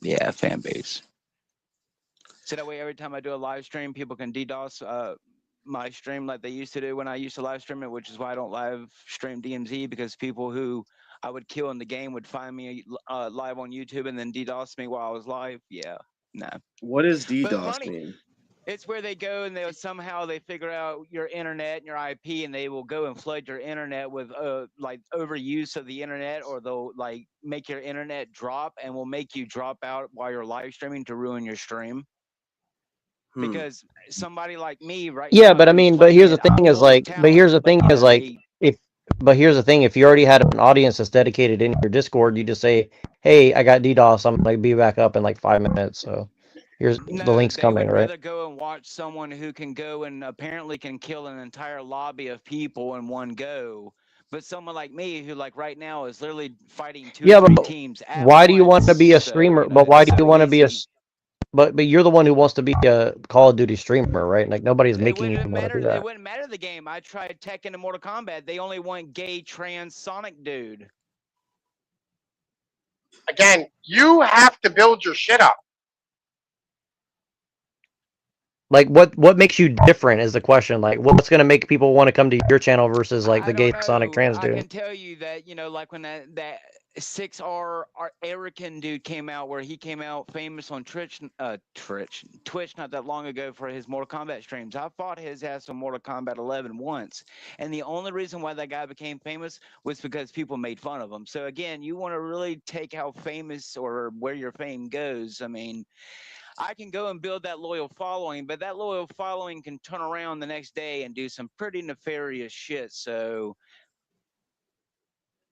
S7: Yeah, fan base. So that way every time I do a live stream, people can DDoS my stream like they used to do when I used to live stream it, which is why I don't live stream DMZ, because people who I would kill in the game would find me live on YouTube and then DDoS me while I was live. Yeah, no.
S8: What does DDoS mean?
S7: It's where they go and they figure out your internet and your IP, and they will go and flood your internet with like overuse of the internet, or they'll like make your internet drop and will make you drop out while you're live streaming to ruin your stream. Because somebody like me, right?
S6: Yeah, but I mean, but here's the thing is like, if you already had an audience that's dedicated in your Discord, you just say, hey, I got DDoS, I'm gonna be back up in like 5 minutes. So here's the link's coming, right?
S7: I'd rather go and watch someone who can go and apparently can kill an entire lobby of people in one go. But someone like me, who like right now is literally fighting two or three teams at
S6: why do you want to be a streamer? But why do you want to be a but you're the one who wants to be a Call of Duty streamer, right? Like nobody's making you want to do that.
S7: It wouldn't matter the game. I tried Tekken and Mortal Kombat. They only want gay trans Sonic dude.
S4: Again, you have to build your shit up.
S6: Like what makes you different is the question. Like what's gonna make people want to come to your channel versus like the gay Sonic trans dude?
S7: I can tell you that, like when that 6R Erican dude came out, where he came out famous on Twitch not that long ago for his Mortal Kombat streams. I fought his ass on Mortal Kombat 11 once, and the only reason why that guy became famous was because people made fun of him. So again, you want to really take how famous or where your fame goes. I mean, I can go and build that loyal following, but that loyal following can turn around the next day and do some pretty nefarious shit. So,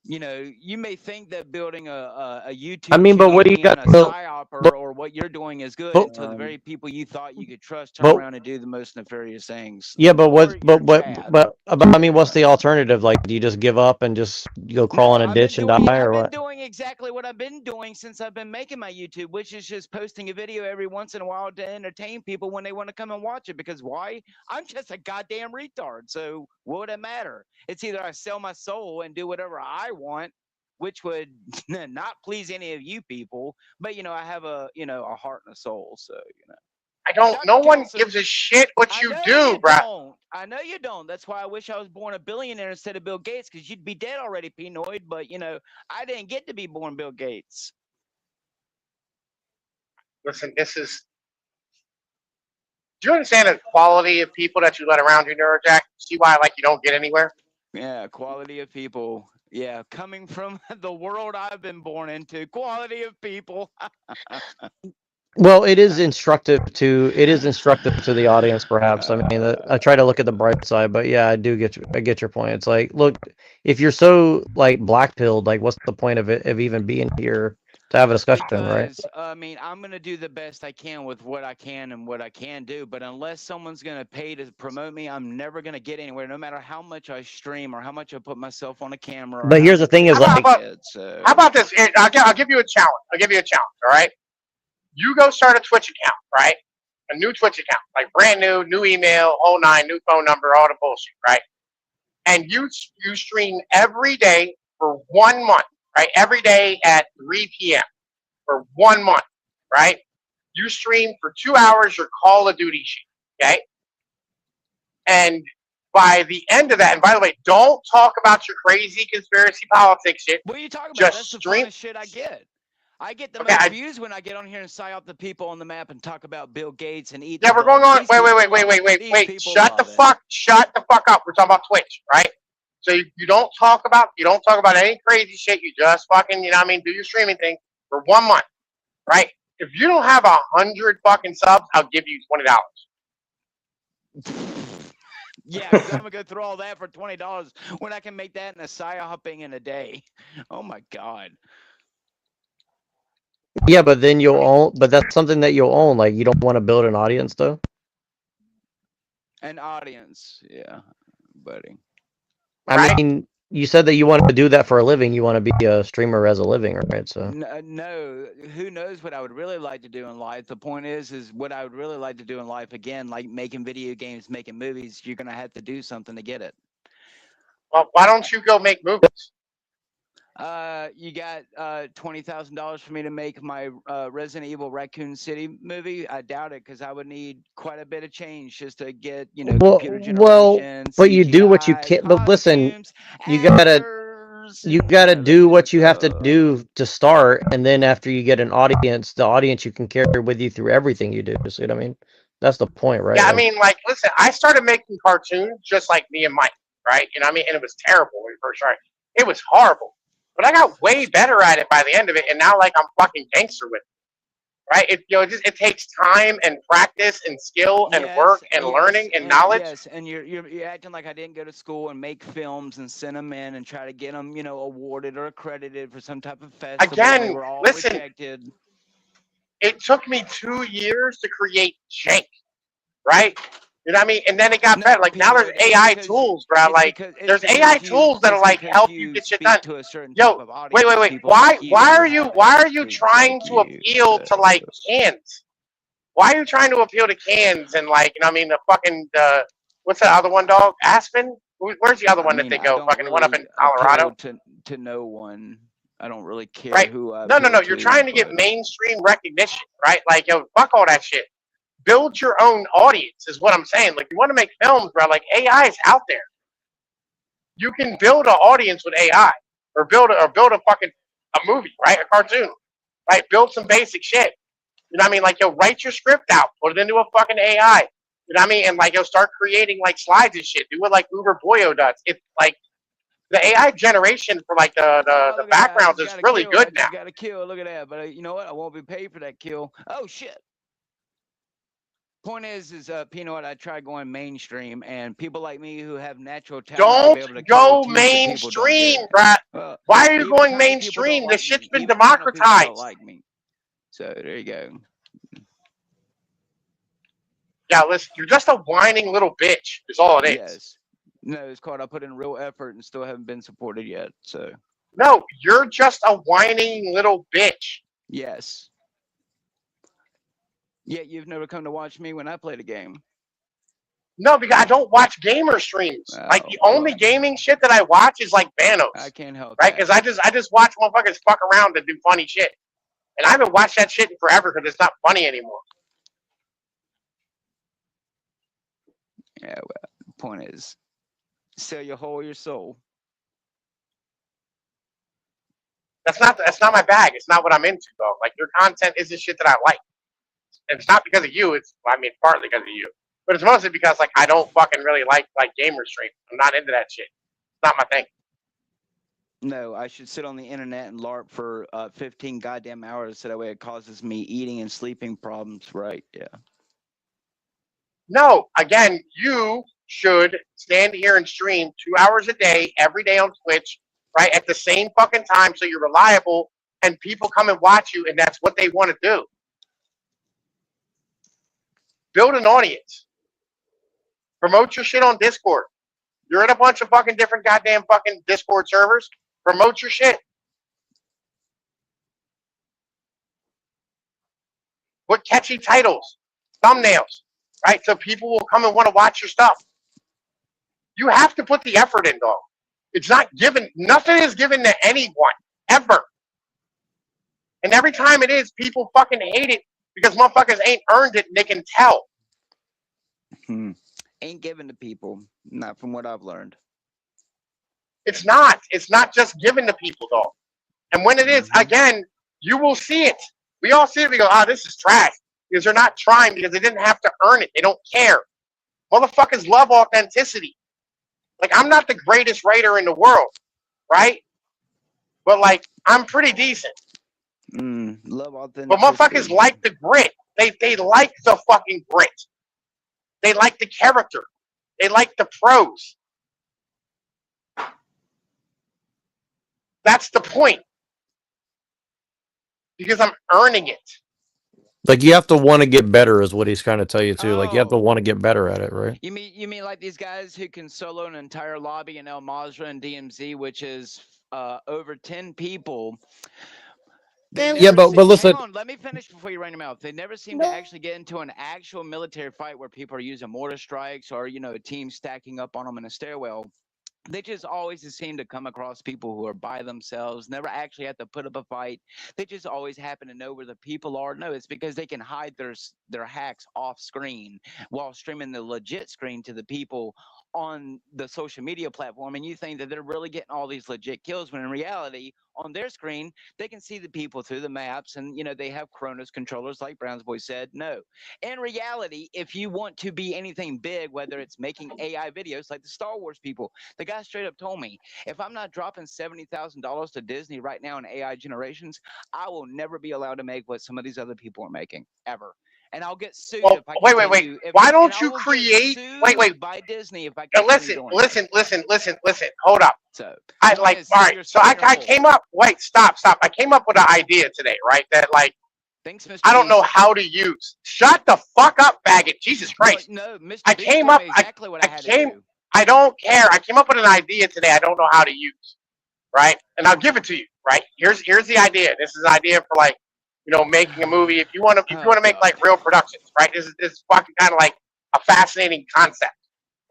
S7: you may think that building a YouTube,
S6: but what do you got?
S7: psyop or what you're doing is good
S6: But
S7: until the very people you thought you could trust turn
S6: but
S7: around and do the most nefarious things.
S6: yeah, but
S7: Or
S6: what's
S7: you're Chad.
S6: but I mean, what's the alternative? Like, do you just give up and just go crawl
S7: No,
S6: in a ditch and die,
S7: I've
S6: or
S7: been
S6: what?
S7: doing exactly what I've been doing since I've been making my YouTube, which is just posting a video every once in a while to entertain people when they want to come and watch it. Because why? I'm just a goddamn retard. So what would it matter? It's either I sell my soul and do whatever I want, which would not please any of you people. But I have a heart and a soul. So
S4: I don't.
S7: Dr.
S4: No one
S7: Kelson,
S4: gives a shit what
S7: I
S4: you
S7: know
S4: do,
S7: you
S4: bro.
S7: don't. I know you don't. That's why I wish I was born a billionaire instead of Bill Gates, because you'd be dead already, Pinoid. But I didn't get to be born Bill Gates.
S4: Listen, this is. Do you understand the quality of people that you let around you, Neurojack? See why, like, you don't get anywhere?
S7: Yeah, quality of people. Yeah, coming from the world I've been born into, quality of people.
S6: Well, it is instructive to the audience, perhaps. I mean, I try to look at the bright side, but yeah, I get your point. It's like, look, if you're so like black pilled, like, what's the point of it of even being here to have a discussion, right?
S7: Because I mean, I'm gonna do the best I can with what I can and what I can do. But unless someone's gonna pay to promote me, I'm never gonna get anywhere. No matter how much I stream or how much I put myself on a camera. Or
S6: But here's the thing: is
S4: How
S6: like,
S4: about, how about this? I'll give you a challenge. I'll give you a challenge. All right. You go start a Twitch account, right? A new Twitch account, like brand new email, whole nine, new phone number, all the bullshit, right? And you stream every day for 1 month, right? Every day at 3 p.m. for 1 month, right? You stream for 2 hours your Call of Duty shit, okay? And by the end of that, and by the way, don't talk about your crazy conspiracy politics shit.
S7: What are you talking about?
S4: Just
S7: That's
S4: stream.
S7: the funnest shit I get. I get the most views when I get on here and psy out the people on the map and talk about Bill Gates and eat.
S4: Yeah, we're going on. Wait. Shut the fuck up. We're talking about Twitch, right? So you don't talk about any crazy shit. You just fucking, you know what I mean? Do your streaming thing for 1 month, right? If you don't have 100 fucking subs, I'll give you $20.
S7: Yeah, because I'm gonna go through all that for $20 when I can make that in a psy-hopping in a day. Oh my god.
S6: yeah, but then you'll own. But that's something that you'll own. Like, you don't want to build an audience, though.
S7: An audience, yeah, buddy.
S6: I mean, you said that you want to do that for a living. You want to be a streamer as a living, right? So
S7: no, who knows what I would really like to do in life? The point is what I would really like to do in life, again, like making video games, making movies. You're gonna have to do something to get it.
S4: Well, why don't you go make movies?
S7: You got $20,000 for me to make my Resident Evil Raccoon City movie? I doubt it, because I would need quite a bit of change just to get computer generation.
S6: But you do what you can. But listen, you gotta do what you have to do to start, and then after you get an audience, the audience you can carry with you through everything you do. See what I mean? That's the point, right?
S4: Yeah, I mean, like, listen, I started making cartoons just like me and Mike, right? You know what I mean? And it was terrible when we first started. It was horrible. But I got way better at it by the end of it, and now, like, I'm fucking gangster with it, right? It takes time and practice and skill and work and learning and knowledge.
S7: Yes, and you're acting like I didn't go to school and make films and send them in and try to get them, awarded or accredited for some type of festival.
S4: Again,
S7: they were all
S4: listen,
S7: rejected.
S4: It took me 2 years to create Jake, right? You know what I mean? And then it got better. Like, now there's AI tools, bro. Like, there's AI tools that'll, like, help you get shit done. Yo, wait. Why are you trying to appeal to, like, cans? Why are you trying to appeal to cans and, like, you know what I mean, the fucking, what's that other one, dog? Aspen? Where's the other one that they go? Fucking one up in Colorado?
S7: To no one. I don't really care who I
S4: No. You're trying to get mainstream recognition, right? Like, yo, fuck all that shit. Build your own audience is what I'm saying. Like, you want to make films, bro, like, AI is out there. You can build an audience with AI, or build a fucking movie, right? A cartoon, right? Build some basic shit. You know what I mean? Like, yo, write your script out, put it into a fucking AI. You know what I mean? And, like, yo, start creating, like, slides and shit. Do it like Uber Boyo does. It's like the AI generation for, like, the backgrounds is really good now.
S7: Got a kill. Look at that. But you know what? I won't be paid for that kill. Oh shit. Point is Peanut, I tried going mainstream, and people like me who have natural talent.
S4: Don't go mainstream, bruh. Why are you going mainstream? This shit's been democratized.
S7: Like me. So there you go.
S4: Yeah, listen, you're just a whining little bitch. Is all it is.
S7: Yes. No, it's called I put in real effort and still haven't been supported yet. So.
S4: No, you're just a whining little bitch.
S7: Yes. Yet you've never come to watch me when I play the game.
S4: No, because I don't watch gamer streams. Like the only gaming shit that I watch is like Banos.
S7: I can't help
S4: right? Because I just watch motherfuckers fuck around and do funny shit, and I haven't watched that shit in forever because it's not funny anymore.
S7: Yeah, well, the point is, sell your whole your soul.
S4: That's not my bag. It's not what I'm into though. Like your content isn't shit that I like. And it's not because of you. It's partly because of you, but it's mostly because like I don't fucking really like gamer streams. I'm not into that shit. It's not my thing.
S7: No, I should sit on the internet and LARP for 15 goddamn hours so that way it causes me eating and sleeping problems, right? Yeah.
S4: No, again, you should stand here and stream 2 hours a day, every day on Twitch, right? At the same fucking time so you're reliable and people come and watch you and that's what they want to do. Build an audience. Promote your shit on Discord. You're in a bunch of fucking different goddamn fucking Discord servers. Promote your shit. Put catchy titles, thumbnails, right? So people will come and want to watch your stuff. You have to put the effort in, dog. It's not given. Nothing is given to anyone, ever. And every time it is, people fucking hate it because motherfuckers ain't earned it and they can tell.
S7: Ain't given to people, not from what I've learned.
S4: It's not. It's not just given to people, though. And when it is, again, you will see it. We all see it. We go, this is trash. Because they're not trying because they didn't have to earn it. They don't care. Motherfuckers love authenticity. Like, I'm not the greatest writer in the world, right? But, like, I'm pretty decent.
S7: Love authenticity.
S4: But motherfuckers like the grit. They like the fucking grit. They like the character. They like the prose. That's the point. Because I'm earning it.
S9: Like you have to want to get better is what he's trying to tell you too. Like you have to want to get better at it, right?
S7: You mean like these guys who can solo an entire lobby in El Mazra and DMZ, which is over 10 people.
S9: Yeah, but listen.
S7: Hang on, let me finish before you run your mouth. They never seem to actually get into an actual military fight where people are using mortar strikes or a team stacking up on them in a stairwell. They just always seem to come across people who are by themselves, never actually have to put up a fight. They just always happen to know where the people are. No, it's because they can hide their hacks off screen while streaming the legit screen to the people on the social media platform, and you think that they're really getting all these legit kills when in reality on their screen they can see the people through the maps, and they have Chronos controllers like Brown's boy said. No, in reality, if you want to be anything big, whether it's making AI videos like the Star Wars people, the guy straight up told me, if I'm not dropping $70,000 to Disney right now in AI generations, I will never be allowed to make what some of these other people are making ever. And I'll get sued if I continue.
S4: Wait. Why don't you create? Wait.
S7: By Disney if I
S4: continue listen. Hold up.
S7: So
S4: I like. All right. So I came up. Wait. Stop. I came up with an idea today, right? That like.
S7: Thanks, Mr.
S4: I don't know how to use. Shut the fuck up, faggot. Jesus Christ.
S7: No, Mr.
S4: I came up.
S7: Exactly what I had to do.
S4: I don't care. I came up with an idea today. I don't know how to use. Right, and I'll give it to you. Right. Here's the idea. This is an idea for like. Making a movie. If you want to make like real productions, right? This is fucking kind of like a fascinating concept,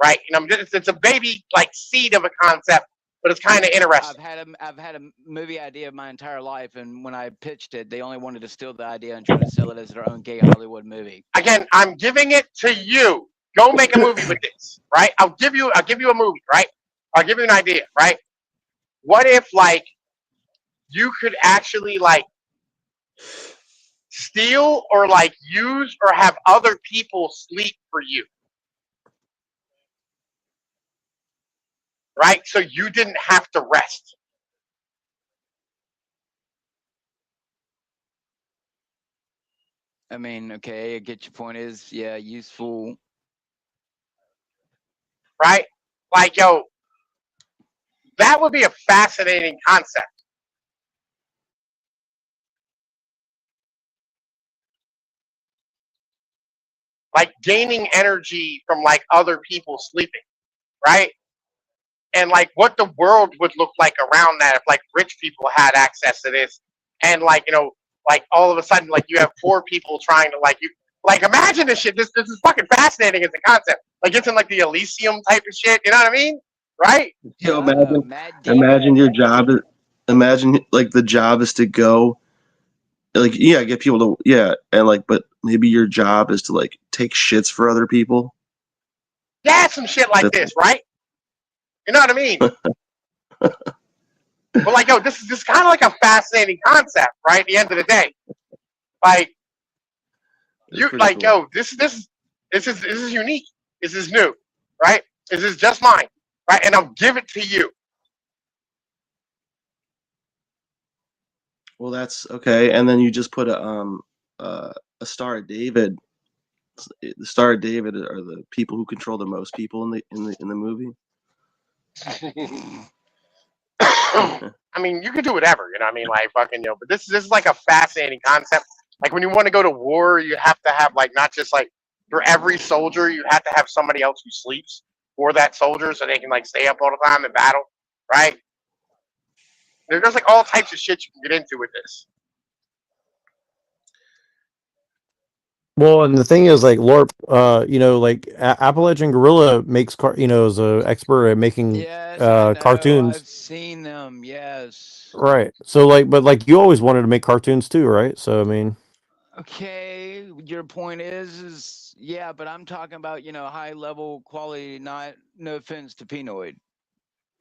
S4: right? It's a baby like seed of a concept, but it's kind of interesting.
S7: I've had a movie idea my entire life, and when I pitched it, they only wanted to steal the idea and try to sell it as their own gay Hollywood movie.
S4: Again, I'm giving it to you. Go make a movie with this, right? I'll give you a movie, right? I'll give you an idea, right? What if like you could actually like steal or like use or have other people sleep for you, right? So you didn't have to rest.
S7: I mean, okay, I get your point. Is useful,
S4: right? Like that would be a fascinating concept. like gaining energy from like other people sleeping, right? And like what the world would look like around that if like rich people had access to this, and like like all of a sudden like you have poor people trying to like you like imagine this shit. This is fucking fascinating as a concept. Like it's in like the Elysium type of shit. You know what I mean? Right?
S8: Yo,
S7: Matt
S8: imagine
S7: Damon.
S8: your job. Imagine like the job is to go, like get people to and like, but maybe your job is to like take shits for other people.
S4: Yeah, some shit like
S8: That's
S4: this, right? You know what I mean? But like, yo, this is kind of like a fascinating concept, right? At the end of the day, like you, like,
S8: cool.
S4: yo, this is unique. This is new, right? This is just mine, right? And I'll give it to you.
S8: Well, that's okay. And then you just put a Star of David. The Star of David are the people who control the most people in the movie.
S4: I mean, you can do whatever, you know what I mean? Like fucking, but this is like a fascinating concept. Like when you want to go to war, you have to have like not just like for every soldier, you have to have somebody else who sleeps for that soldier so they can like stay up all the time in battle, right? There's like all types of shit you can get into with this.
S9: Well, and the thing is, like LARP, like Appalachian Gorilla makes is a expert at making
S7: Yes, I know.
S9: cartoons.
S7: I've seen them. Yes.
S9: Right. So but you always wanted to make cartoons too, right? So I mean,
S7: Okay, your point is yeah, but I'm talking about high level quality. Not no offense to Pinoid.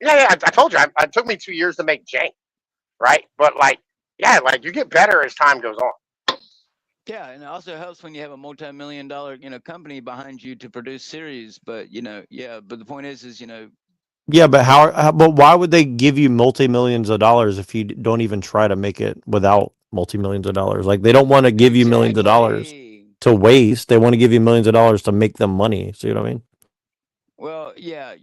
S4: Yeah, I told you, it took me 2 years to make Jank, right? But like, yeah, like you get better as time goes on.
S7: Yeah, and it also helps when you have a multi-million-dollar company behind you to produce series. But yeah. But the point is
S9: yeah, but but why would they give you multi-millions of dollars if you don't even try to make it without multi-millions of dollars? Like they don't want to give you millions of dollars to waste. They want to give you millions of dollars to make them money. See what I mean?
S7: Well, yeah,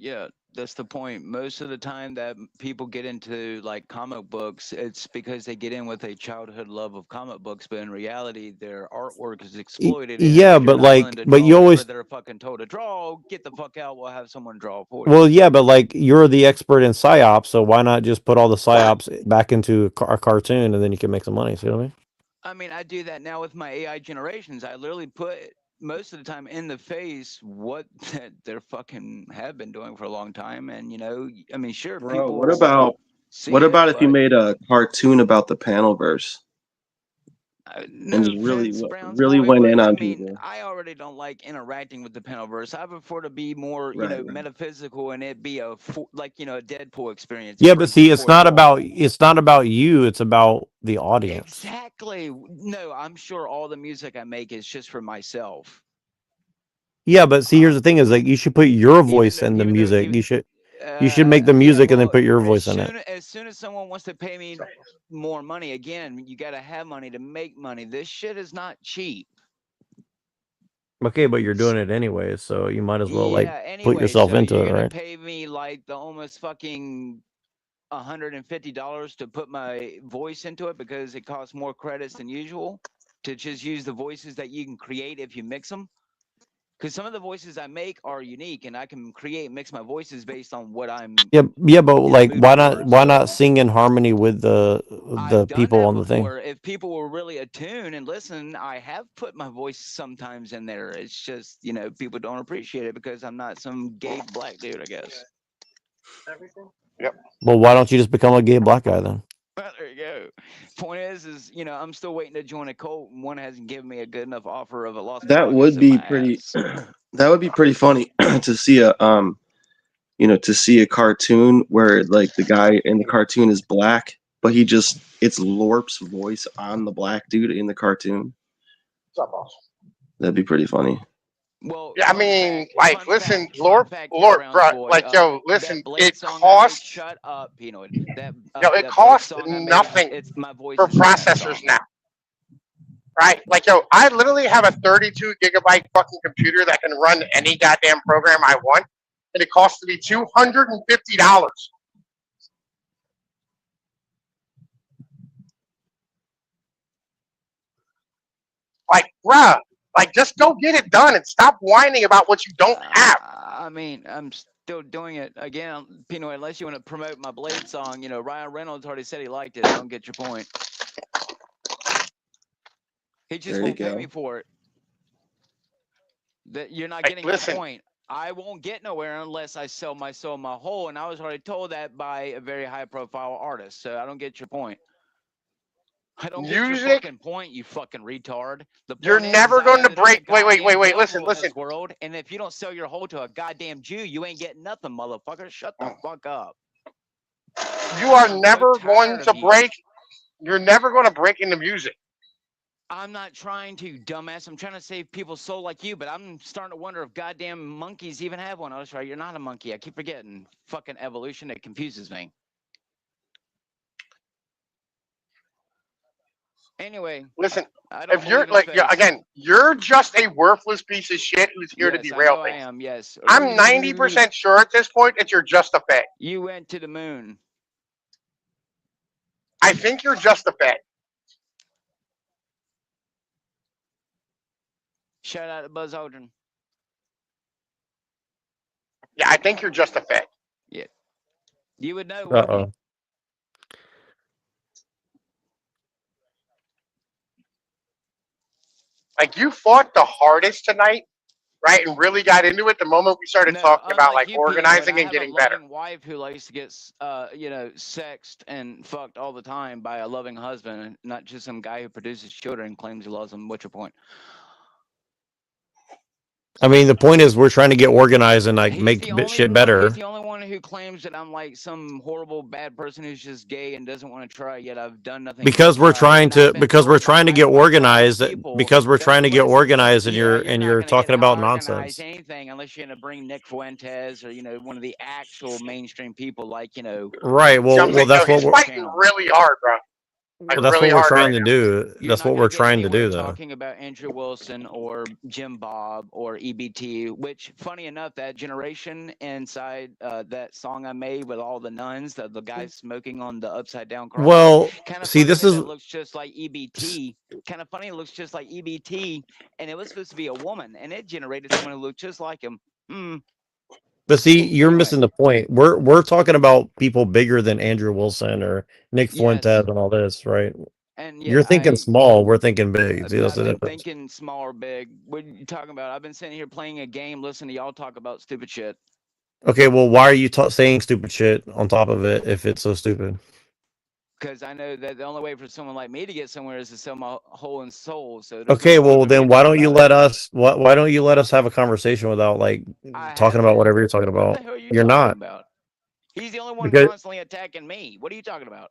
S7: that's the point. Most of the time that people get into like comic books, it's because they get in with a childhood love of comic books, but in reality, their artwork is exploited. And
S9: Yeah,
S7: if you're
S9: but
S7: not willing to draw
S9: you
S7: whatever
S9: always
S7: they're fucking told to draw, get the fuck out. We'll have someone draw for you.
S9: well, yeah, but like you're the expert in psyops, so why not just put all the psyops back into a cartoon and then you can make some money? See what I mean?
S7: I mean, I do that now with my AI generations. I literally put most of the time in the face what they're fucking have been doing for a long time. And I mean, sure,
S8: Bro,
S7: people
S8: what about if you made a cartoon about the Panelverse
S7: no
S8: and just
S7: offense, Browns
S8: really
S7: boy,
S8: went
S7: but
S8: in
S7: I
S8: on
S7: mean,
S8: people?
S7: I already don't like interacting with the Panelverse. I prefer to be more,
S8: Right.
S7: metaphysical, and it be a like a Deadpool experience.
S9: Yeah,
S7: It
S9: but
S7: could be
S9: see, it's not
S7: forthright.
S9: about you, it's about the audience.
S7: Exactly. No, I'm sure all the music I make is just for myself.
S9: Yeah, but see, here's the thing: is like you should put your voice in the
S7: Even though
S9: music. You should make the
S7: yeah,
S9: music and then
S7: well,
S9: put your voice in it.
S7: as soon as someone wants to pay me more money, again, you got to have money to make money. This shit is not cheap.
S9: Okay, but you're doing it anyways, so you might as well
S7: Yeah,
S9: put
S7: anyway,
S9: yourself
S7: so
S9: into
S7: you're
S9: it,
S7: gonna
S9: right?
S7: pay me like the almost fucking $150 to put my voice into it because it costs more credits than usual to just use the voices that you can create if you mix them. Because some of the voices I make are unique, and I can mix my voices based on what I'm
S9: Yeah, but
S7: in the
S9: like
S7: mood for.
S9: why
S7: So
S9: not sing in harmony with
S7: I've
S9: the
S7: done
S9: people
S7: that
S9: on the thing?
S7: before. If people were really attuned and listen, I have put my voice sometimes in there. It's just people don't appreciate it because I'm not some gay black dude, I guess.
S4: Yep.
S9: Well, why don't you just become a gay black guy then?
S7: Well, there you go. Point is I'm still waiting to join a cult, and one hasn't given me a good enough offer of a Las
S8: That
S7: Vegas
S8: would
S7: in
S8: be
S7: my
S8: pretty.
S7: ass.
S8: That would be pretty funny to see to see a cartoon where like the guy in the cartoon is black, but it's Lorp's voice on the black dude in the cartoon.
S4: What's up, boss?
S8: That'd be pretty funny.
S7: Well,
S4: Yeah, I mean, like, listen,
S7: fun fact here, Browns
S4: bro,
S7: boy.
S4: like, yo,
S7: That
S4: listen,
S7: Blade
S4: it
S7: song I make,
S4: costs,
S7: shut up, Pinoid. That
S4: it
S7: that Blade
S4: costs
S7: song I make,
S4: nothing
S7: it's my voice
S4: for
S7: is in that
S4: processors
S7: song.
S4: now, right? Like, yo, I literally have a 32 gigabyte fucking computer that can run any goddamn program I want, and it costs me $250. Like, bruh, Like, just go get it done and stop whining about what you don't have.
S7: I mean, I'm still doing it again, Pinoy. Unless you want to promote my Blade song, Ryan Reynolds already said he liked it. I don't get your point. He just won't pay me for it. That you're not getting the point. I won't get nowhere unless I sell my soul, my whole, and I was already told that by a very high-profile artist. So I don't get your point. I don't get your fucking point, you fucking retard.
S4: You're never going to break. Wait. Listen.
S7: World, and if you don't sell your whole to a goddamn Jew, you ain't getting nothing, motherfucker. Shut the fuck up.
S4: You are never going to break. You're never going to break into music.
S7: I'm not trying to, dumbass. I'm trying to save people's soul like you, but I'm starting to wonder if goddamn monkeys even have one. I was right. You're not a monkey. I keep forgetting. Fucking evolution. It confuses me. Anyway,
S4: listen. If you're again, you're just a worthless piece of shit who's here to derail things.
S7: I am. Yes.
S4: I'm 90% sure at this point that you're just a fed.
S7: You went to the moon.
S4: I think you're just a fed.
S7: Shout out to Buzz Aldrin.
S4: Yeah, I think you're just a fed.
S7: Yeah. You would know. Uh-oh.
S4: Like, you fought the hardest tonight, right? And really got into it the moment we started talking about like organizing and getting better.
S7: I have a loving wife who likes to get, sexed and fucked all the time by a loving husband, not just some guy who produces children and claims he loves them. What's your point?
S9: I mean, the point is we're trying to get organized and like make shit better.
S7: He's the only one who claims that I'm like some horrible bad person who's just gay and doesn't want to try. Yet I've done nothing.
S9: Because we're trying to get organized. Because we're trying to get organized, and you're talking about nonsense.
S7: Anything unless you're gonna bring Nick Fuentes or one of the actual mainstream people like
S9: Right. Well, that's what we're
S4: fighting really hard, bro.
S9: Like that's really what we're trying to do. That's what we're trying to do, though.
S7: Talking about Andrew Wilson or Jim Bob or EBT, which, funny enough, that generation inside that song I made with all the nuns, the guys smoking on the upside down cross.
S9: Well, see, this is
S7: looks just like EBT. Kind of funny. It looks just like EBT, and it was supposed to be a woman, and it generated someone who looked just like him.
S9: But see, you're missing the point. We're talking about people bigger than Andrew Wilson or Nick Fuentes and all this, right?
S7: And
S9: you're thinking small, we're thinking big. See,
S7: I've been thinking small or big. What are you talking about? I've been sitting here playing a game, listening to y'all talk about stupid shit.
S9: Okay, well, why are you saying stupid shit on top of it if it's so stupid?
S7: Because I know that the only way for someone like me to get somewhere is to sell my whole and soul. So
S9: okay, well then why don't you let us? Why don't you let us have a conversation without like talking about whatever you're talking about?
S7: What the hell are you
S9: you're
S7: talking
S9: not.
S7: About? He's the only one constantly attacking me. What are you talking about?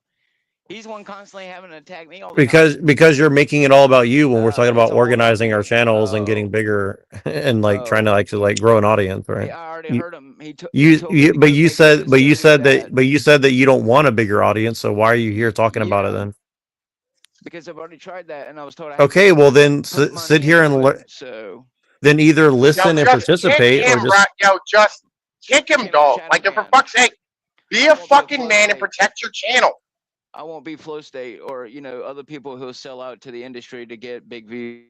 S7: He's one constantly having to attack me all the
S9: time. Because you're making it all about you when we're talking about organizing our channels and getting bigger and like trying to actually like grow an audience, right?
S7: Yeah, I already heard him.
S9: But you said that you don't want a bigger audience. So why are you here talking about it then?
S7: Because I've already tried that and I was told.
S9: Okay, well then sit here and learn.
S7: So
S9: then either listen and participate, or
S4: just kick him, dog. Like, for fuck's sake, be a fucking man and protect your channel.
S7: I won't be Flow State or other people who sell out to the industry to get big views.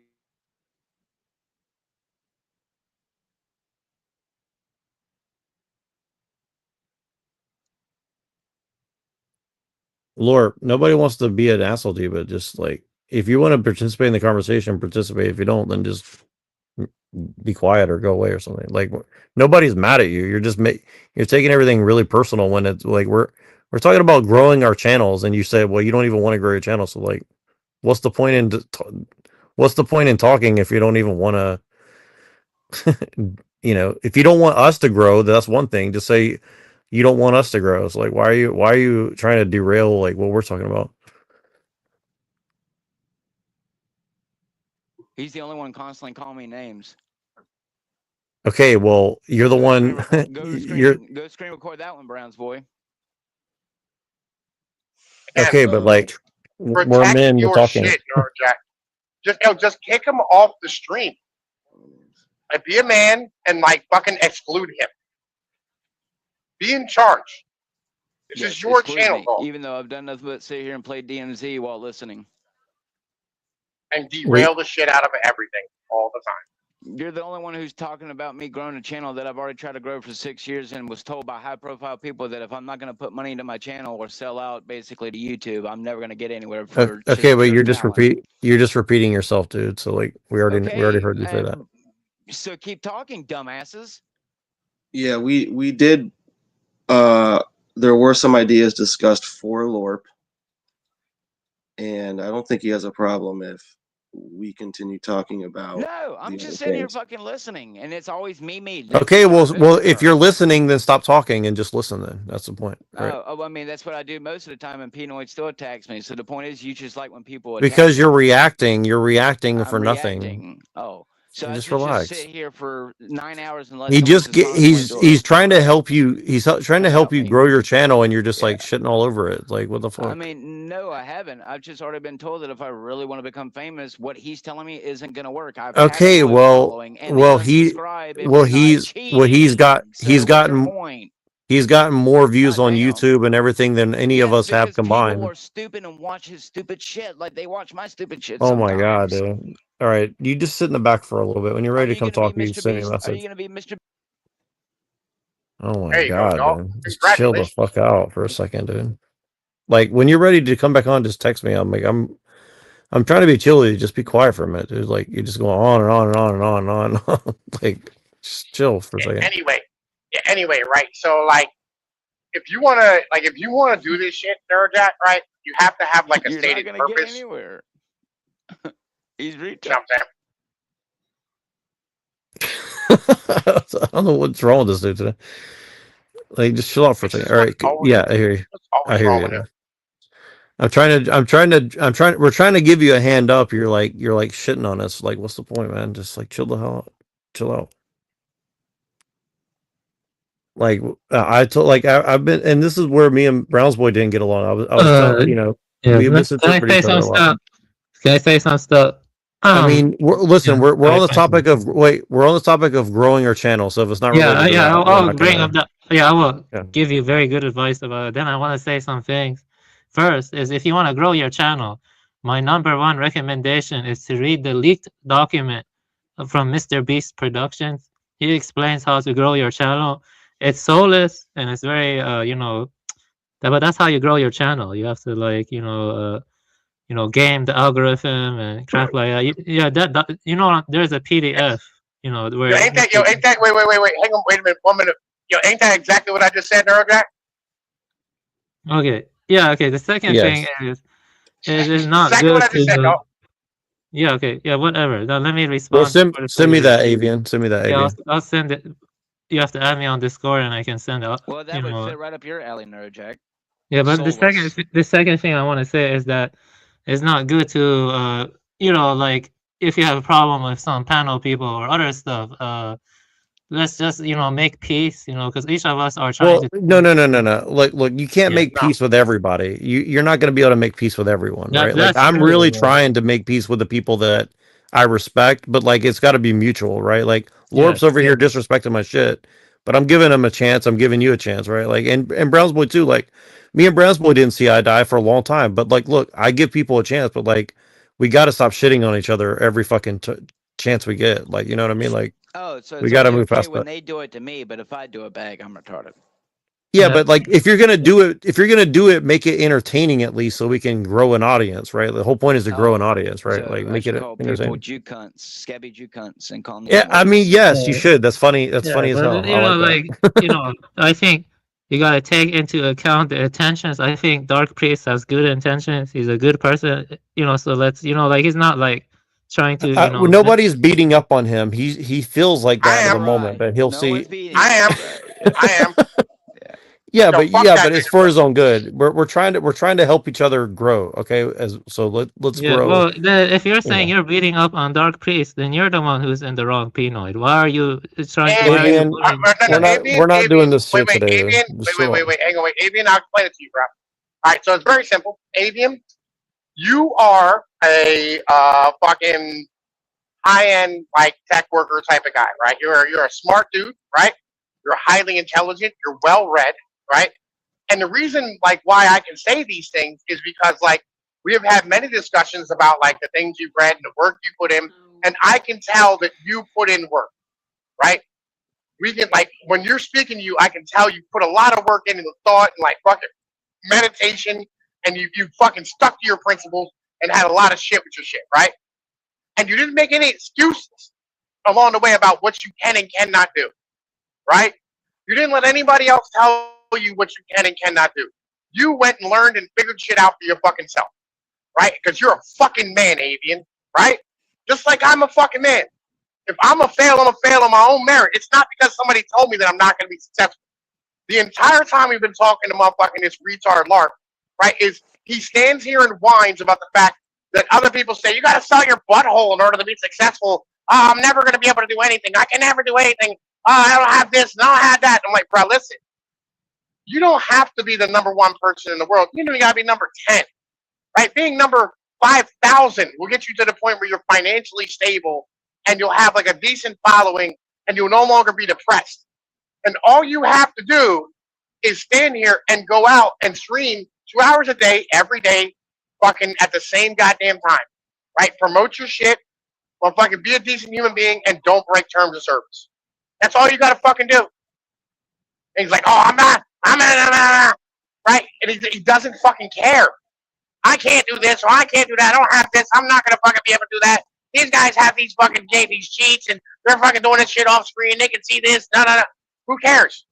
S9: Lord, nobody wants to be an asshole to you, but just like if you want to participate in the conversation, participate. If you don't, then just be quiet or go away or something. Like nobody's mad at you. You're just you're taking everything really personal when it's like we're talking about growing our channels, and you say, well, you don't even want to grow your channel. So like, what's the point in talking if you don't even want to? If you don't want us to grow, that's one thing. Just say you don't want us to grow. It's like, why are you trying to derail like what we're talking about?
S7: He's the only one constantly calling me names.
S9: Okay, well, you're the one.
S7: Go screen record that one, Browns boy.
S9: Okay, but like we're men. We're talking.
S4: Shit, just kick him off the stream. Like, be a man and like fucking exclude him. Be in charge. This is your channel,
S7: even though I've done nothing but sit here and play DMZ while listening.
S4: and derail the shit out of everything all the time.
S7: You're the only one who's talking about me growing a channel that I've already tried to grow for 6 years and was told by high-profile people that if I'm not going to put money into my channel or sell out basically to YouTube, I'm never going to get anywhere. For
S9: okay, but you're
S7: talent.
S9: you're just repeating yourself, dude. So like we already heard you say that.
S7: So keep talking, dumbasses.
S8: Yeah, we did. There were some ideas discussed for LORP, and I don't think he has a problem if we continue talking about.
S7: No, I'm just sitting here fucking listening, and it's always me.
S9: Okay, well, if you're listening, then stop talking and just listen. Then that's the point, right?
S7: Oh, I mean that's what I do most of the time, and Pinoid still attacks me. So the point is, you just like when people attack
S9: because you're
S7: me.
S9: reacting. You're reacting
S7: I'm
S9: for
S7: reacting.
S9: nothing.
S7: Oh, so I
S9: just
S7: should
S9: relax.
S7: just sit here for 9 hours and let
S9: he's trying to help you. He's trying to help you grow your channel, and you're just like shitting all over it. Like what the fuck?
S7: I mean, no, I haven't. I've just already been told that if I really want to become famous, what he's telling me isn't going to work. I've
S9: okay, well, he's gotten more views on YouTube and everything than any of us have combined.
S7: People are stupid and watch his stupid shit like they watch my stupid shit.
S9: Oh my god, dude! All right, you just sit in the back for a little bit. When you're ready to come talk, you send me a message.
S7: Are you going to be Mr.
S9: Oh my god, dude! Just chill the fuck out for a second, dude. Like when you're ready to come back on, just text me. I'm trying to be chilly. Just be quiet for a minute, dude. Like you just go on and on and on and on and on. And on. Like just chill for a second.
S4: Anyway, right? So like, if you wanna do this shit, Neurojack, right? You have to have like a stated purpose.
S7: Get anywhere. He's reaching.
S4: You know what I'm
S9: saying? I don't know what's wrong with this dude today. Like, just chill out for a second. All right, yeah, I hear you. I hear you. We're trying to give you a hand up. You're like shitting on us. Like, what's the point, man? Just like chill the hell out. Chill out. Like I've been, and this is where me and Brown's boy didn't get along. I was telling, we misinterpreted each other a lot.
S10: Can I say some stuff?
S9: I mean, we're on the topic of we're on the topic of growing our channel. So if it's not
S10: I'll bring up that. Yeah, I will give you very good advice about it. Then I want to say some things. First is if you want to grow your channel, my #1 recommendation is to read the leaked document from Mr. Beast Productions. He explains how to grow your channel. It's soulless and it's very but that's how you grow your channel. You have to game the algorithm and crap like that. There's a PDF, where
S4: ain't that wait, hang on, wait a minute, 1 minute. Ain't that exactly what I just said, Neurojack?
S10: Okay. Yeah, okay. The second thing is it is not
S4: exactly
S10: good
S4: what I just said, no.
S10: Yeah, okay. Yeah, whatever. Now let me respond.
S9: Well, send me that, Avian. Send me that, Avian.
S10: I'll send it. You have to add me on Discord and I can send it.
S7: Well, that would fit right up your alley, Neurojack.
S10: Yeah, but the second thing I want to say is that it's not good to like if you have a problem with some panel people or other stuff, let's just make peace, because each of us are trying to.
S9: No. Look, you can't make peace with everybody. You're not going to be able to make peace with everyone, right? Like I'm really trying to make peace with the people that I respect, but like it's got to be mutual, right? Like Lorp's over here disrespecting my shit, but I'm giving him a chance. I'm giving you a chance, right? Like and Brown's boy too. Like me and Brown's boy didn't see eye to eye for a long time, but like, look, I give people a chance, but like we got to stop shitting on each other every fucking chance we get. Like, you know what I mean? Like,
S7: so
S9: we got to move past
S7: when
S9: that.
S7: they do it to me, but if I do it back, I'm retarded.
S9: Yeah, but like if you're gonna do it, make it entertaining at least, so we can grow an audience, right? The whole point is to grow an audience, right?
S7: So
S9: like make it entertaining.
S7: Jew cunts, scabby Jew cunts, and call them.
S9: Yeah, I mean, yes, you should. That's funny. That's funny as hell.
S10: I think you gotta take into account the intentions. I think Dark Priest has good intentions. He's a good person, So let's, like he's not like trying to.
S9: Nobody's beating up on him. He feels like that at the moment, but he'll see.
S4: I am.
S9: Yeah, but it's for his own good. We're trying to help each other grow. Okay, let's grow.
S10: Well, if you're saying you're beating up on Dark Priest, then you're the one who's in the wrong Pinoid. Why are you trying to?
S9: We're not doing this shit today.
S4: Avian, wait, hang on, Avian, I'll explain it to you, bro. All right, so it's very simple. Avian, you are a fucking high-end like tech worker type of guy, right? You're a smart dude, right? You're highly intelligent. You're well read. Right, and the reason like why I can say these things is because like We have had many discussions about like the things you've read and the work you put in, and I can tell that you put in work, right? We can like when you're speaking to you, I can tell you put a lot of work into the thought and like fucking meditation, and you fucking stuck to your principles and had a lot of shit with your shit, right? And you didn't make any excuses along the way about what you can and cannot do, right? You didn't let anybody else tell you what you can and cannot do. You went and learned and figured shit out for your fucking self, right? Because you're a fucking man, Avian, right? Just like I'm a fucking man. If I'm a fail on my own merit. It's not because somebody told me that I'm not going to be successful. The entire time we've been talking to motherfucking this retard LARP, right, is he stands here and whines about the fact that other people say, you got to sell your butthole in order to be successful. Oh, I'm never going to be able to do anything. I can never do anything. Oh, I don't have this and I don't have that. I'm like, bro, listen. You don't have to be the number one person in the world. You don't got to be number 10, right? Being number 5,000 will get you to the point where you're financially stable and you'll have like a decent following and you'll no longer be depressed. And all you have to do is stand here and go out and stream 2 hours a day, every day, fucking at the same goddamn time, right? Promote your shit, or fucking be a decent human being and don't break terms of service. That's all you got to fucking do. And he's like, oh, I'm not, right? And he doesn't fucking care. I can't do this or I can't do that. I don't have this. I'm not going to fucking be able to do that. These guys have these fucking these cheats and they're fucking doing this shit off screen. They can see this. No. Who cares?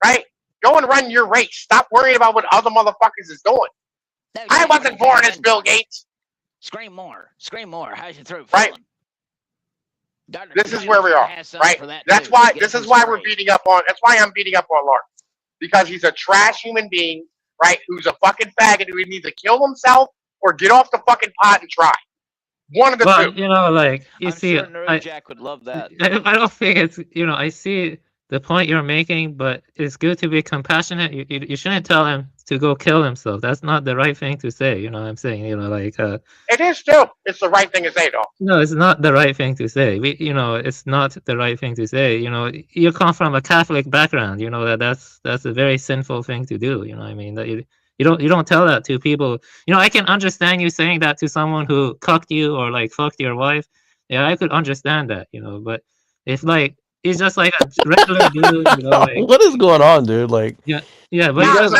S4: Right? Go and run your race. Stop worrying about what other motherfuckers is doing. No, I wasn't born as Bill Gates.
S7: Scream more. Scream more. How's your throat
S4: feeling? Right. This is where we are. Right? That's why this is why we're beating up on that's why I'm beating up on Lark. Because he's a trash human being, right, who's a fucking faggot who needs to kill himself or get off the fucking pot and try. One of the two.
S10: You know, like, you
S7: I'm
S10: see,
S7: sure Jack would love that.
S10: I don't think it's, you know, I see the point you're making, but it's good to be compassionate. You shouldn't tell him to go kill himself. That's not the right thing to say. You know what I'm saying? You know, like,
S4: it is too. It's the right thing to say, though.
S10: No, it's not the right thing to say. You know, it's not the right thing to say. You know, you come from a Catholic background. You know that's a very sinful thing to do. You know what I mean? That you don't tell that to people. You know, I can understand you saying that to someone who cucked you or like fucked your wife. Yeah, I could understand that. You know, but if like he's just like a regular dude, you know, like,
S9: what is going on, dude? Like,
S10: yeah, but
S4: he's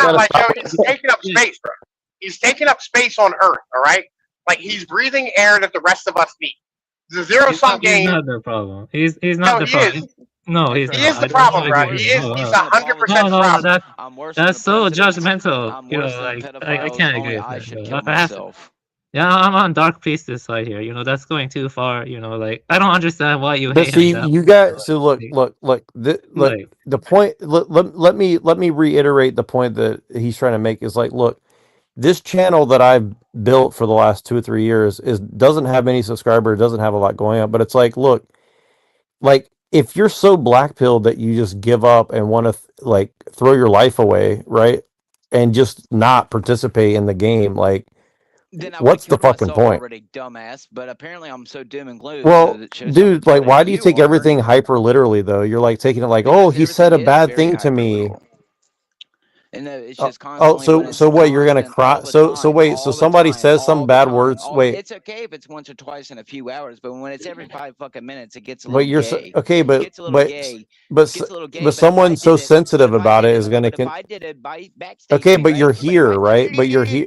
S4: taking up space, bro. He's taking up space on Earth. All right, like he's breathing air that the rest of us need. It's a zero-sum game.
S10: He's not the problem. He's not the problem. No, he's
S4: he is the problem, bro. He's 100% problem.
S10: That's so judgmental. You know, like I can't agree with that. Yeah, I'm on Dark Priestess side here. You know, that's going too far. You know, like I don't understand why you hate him.
S9: You guys. So look. The point. Let me reiterate the point that he's trying to make is like, look, this channel that I've built for the last 2 or 3 years doesn't have any subscribers, doesn't have a lot going on, but it's like, look, like if you're so black-pilled that you just give up and want to like throw your life away, right, and just not participate in the game, like,
S7: then
S9: what's the fucking point?
S7: Already, dumbass. But apparently, I'm so dim and gloom.
S9: Well, dude, like, why do you take everything hyper literally though? You're like taking it like, oh, he said a bad thing to me.
S7: And it's just constantly
S9: so what? You're gonna cry? So wait. So somebody says some bad words. Wait.
S7: It's okay if it's once or twice in a few hours, but when it's every 5 fucking minutes, it gets a little gay.
S9: Okay, but someone so sensitive about it is gonna.
S7: If I did it by backstage.
S9: Okay, but you're here, right? But you're here.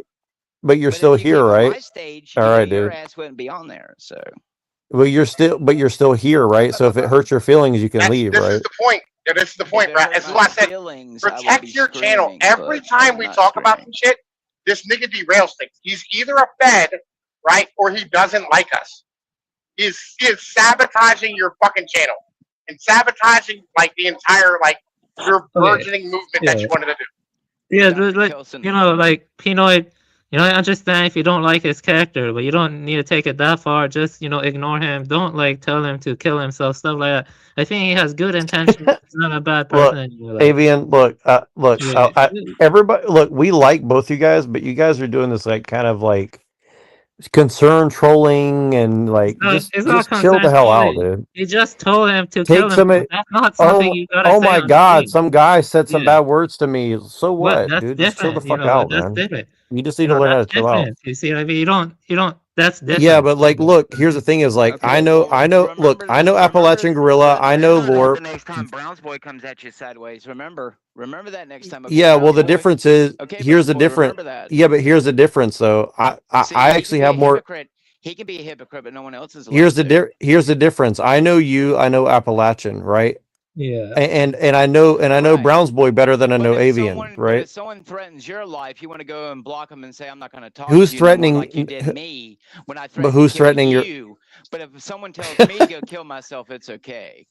S9: But you're still here, right?
S7: My stage,
S9: all right,
S7: your
S9: dude.
S7: ass wouldn't be on there, so.
S9: Well, you're still here, right? So if it hurts your feelings, you can leave, right?
S4: This is the point. Yeah, this is the point, right? This is why I said protect your channel. Every time we talk about some shit, this nigga derails things. He's either a fed, right, or he doesn't like us. He is sabotaging your fucking channel and sabotaging like the entire like your burgeoning movement that you wanted to do.
S10: Yeah, like, you know, like Pinoy. You know, I understand if you don't like his character, but you don't need to take it that far. Just, you know, ignore him. Don't, like, tell him to kill himself, stuff like that. I think he has good intentions. He's not a bad person.
S9: Look, Avian, look, everybody, look, we like both you guys, but you guys are doing this, like, kind of, like, concern trolling and, like, just chill the hell out, dude.
S10: You just told him to kill himself. That's not something you gotta say.
S9: Oh, my God, some guy said some bad words to me. So what, dude? Just chill the fuck out, man.
S10: That's different.
S9: You just need to learn how to
S10: That's
S9: chill out.
S10: different. You see, I mean, you don't. That's different.
S9: Yeah, but like, look, here's the thing: is like,
S7: Okay,
S9: I know,
S7: well,
S9: look, I know Appalachian Gorilla, I know Lore.
S7: The next time Browns boy comes at you sideways, remember that next time. Okay,
S9: Yeah, well, the
S7: Browns boy?
S9: difference is
S7: Okay,
S9: here's the
S7: Browns boy,
S9: difference.
S7: remember that.
S9: Yeah, but here's the difference, though. I
S7: See,
S9: I
S7: he
S9: actually
S7: can be
S9: have
S7: a
S9: more.
S7: hypocrite. He can be a hypocrite, but no one else is allowed
S9: Here's the
S7: to.
S9: here's the difference. I know you, I know Appalachian, right?
S10: Yeah.
S9: And I know
S7: Right.
S9: Browns boy better than I
S7: But
S9: know
S7: if
S9: Avian,
S7: someone, but
S9: right?
S7: if someone threatens your life, you want to go and block them and say, "I'm not going to talk
S9: Who's
S7: to you no more,"
S9: threatening?
S7: like you did me when I
S9: But
S7: threatened
S9: who's
S7: to kill
S9: threatening your?
S7: you. But if someone tells me to go kill myself, it's okay.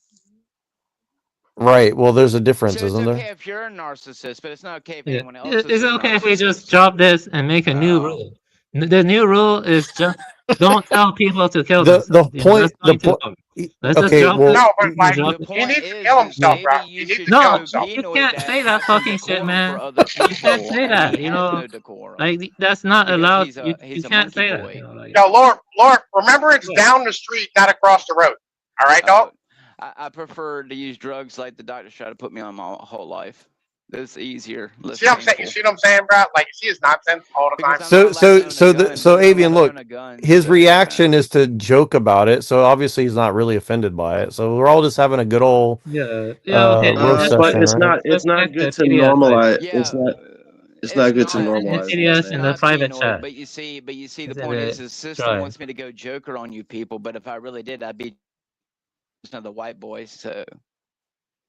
S9: Right. Well, there's a difference,
S7: So it's
S9: isn't
S7: okay
S9: there?
S7: if you're a narcissist, but it's not okay if
S10: Yeah.
S7: anyone else
S10: Is
S7: is
S10: it
S7: a
S10: okay if we just
S7: narcissist.
S10: drop this and make a new rule? The new rule is just don't tell people to kill
S9: The
S10: themselves. You know,
S9: point
S10: that's
S9: the
S10: going too
S9: point.
S10: far. Let's just
S9: Okay,
S10: drop
S9: well,
S10: it.
S4: No, but like
S10: Drop
S7: The
S10: it.
S4: he
S7: point
S4: needs to
S7: is,
S4: kill himself, bro.
S7: maybe
S4: He
S7: you
S4: needs
S7: should
S4: to kill
S10: No,
S7: show
S4: himself.
S10: you
S7: Pinoy
S10: can't
S7: that
S10: say
S7: has
S10: that
S7: some
S10: fucking shit,
S7: decorum for
S10: man.
S7: other
S10: You can't
S7: people,
S10: say
S7: and
S10: that.
S7: he
S10: You
S7: has
S10: know,
S7: no decorum
S10: like that's not
S7: because
S10: allowed.
S7: he's
S10: You
S7: a
S10: can't
S7: monkey
S10: say that.
S7: boy.
S10: You know, like
S4: Yo, Lord, remember it's down the street, not across the road. All right, dog?
S7: I prefer to use drugs like the doctors try to put me on my whole life. This easier, less
S4: See what I'm saying? You
S7: painful.
S4: see what I'm saying, bro? Like, you see his nonsense all the time.
S7: Because I'm not allowed to own a gun, and they're not
S9: Avian,
S7: allowed to
S9: look,
S7: own a gun.
S9: his
S7: So
S9: reaction is to joke about it. So obviously he's not really offended by it. So we're all just having a good old
S10: yeah, okay.
S9: roast
S10: Let's
S8: But
S9: session,
S10: check.
S8: it's
S9: right?
S8: not
S10: Let's check
S8: good
S10: the
S8: to
S10: PDF. Like,
S8: normalize.
S7: yeah,
S8: It's not good to
S10: in
S8: normalize
S10: PDF
S8: these
S10: in the
S8: things.
S10: private
S7: Pinoy,
S10: chat.
S7: but you see, the
S10: It's in
S7: point is,
S10: the
S7: his system
S10: drive.
S7: wants me to go Joker on you people. But if I really did, I'd be just another white boy. So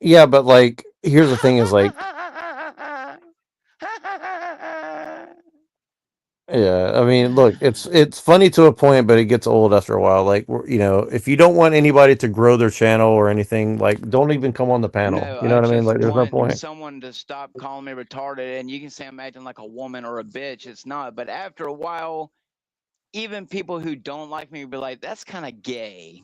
S9: Yeah, but like, here's the thing: is like, yeah, I mean, look, it's funny to a point, but it gets old after a while. Like, you know, if you don't want anybody to grow their channel or anything, like, don't even come on the panel.
S7: no,
S9: You know
S7: I
S9: what I mean?
S7: just
S9: Like, there's no
S7: want
S9: point.
S7: someone to stop calling me retarded. And you can say I'm acting like a woman or a bitch. It's not. But after a while, even people who don't like me will be like, "That's kind of gay."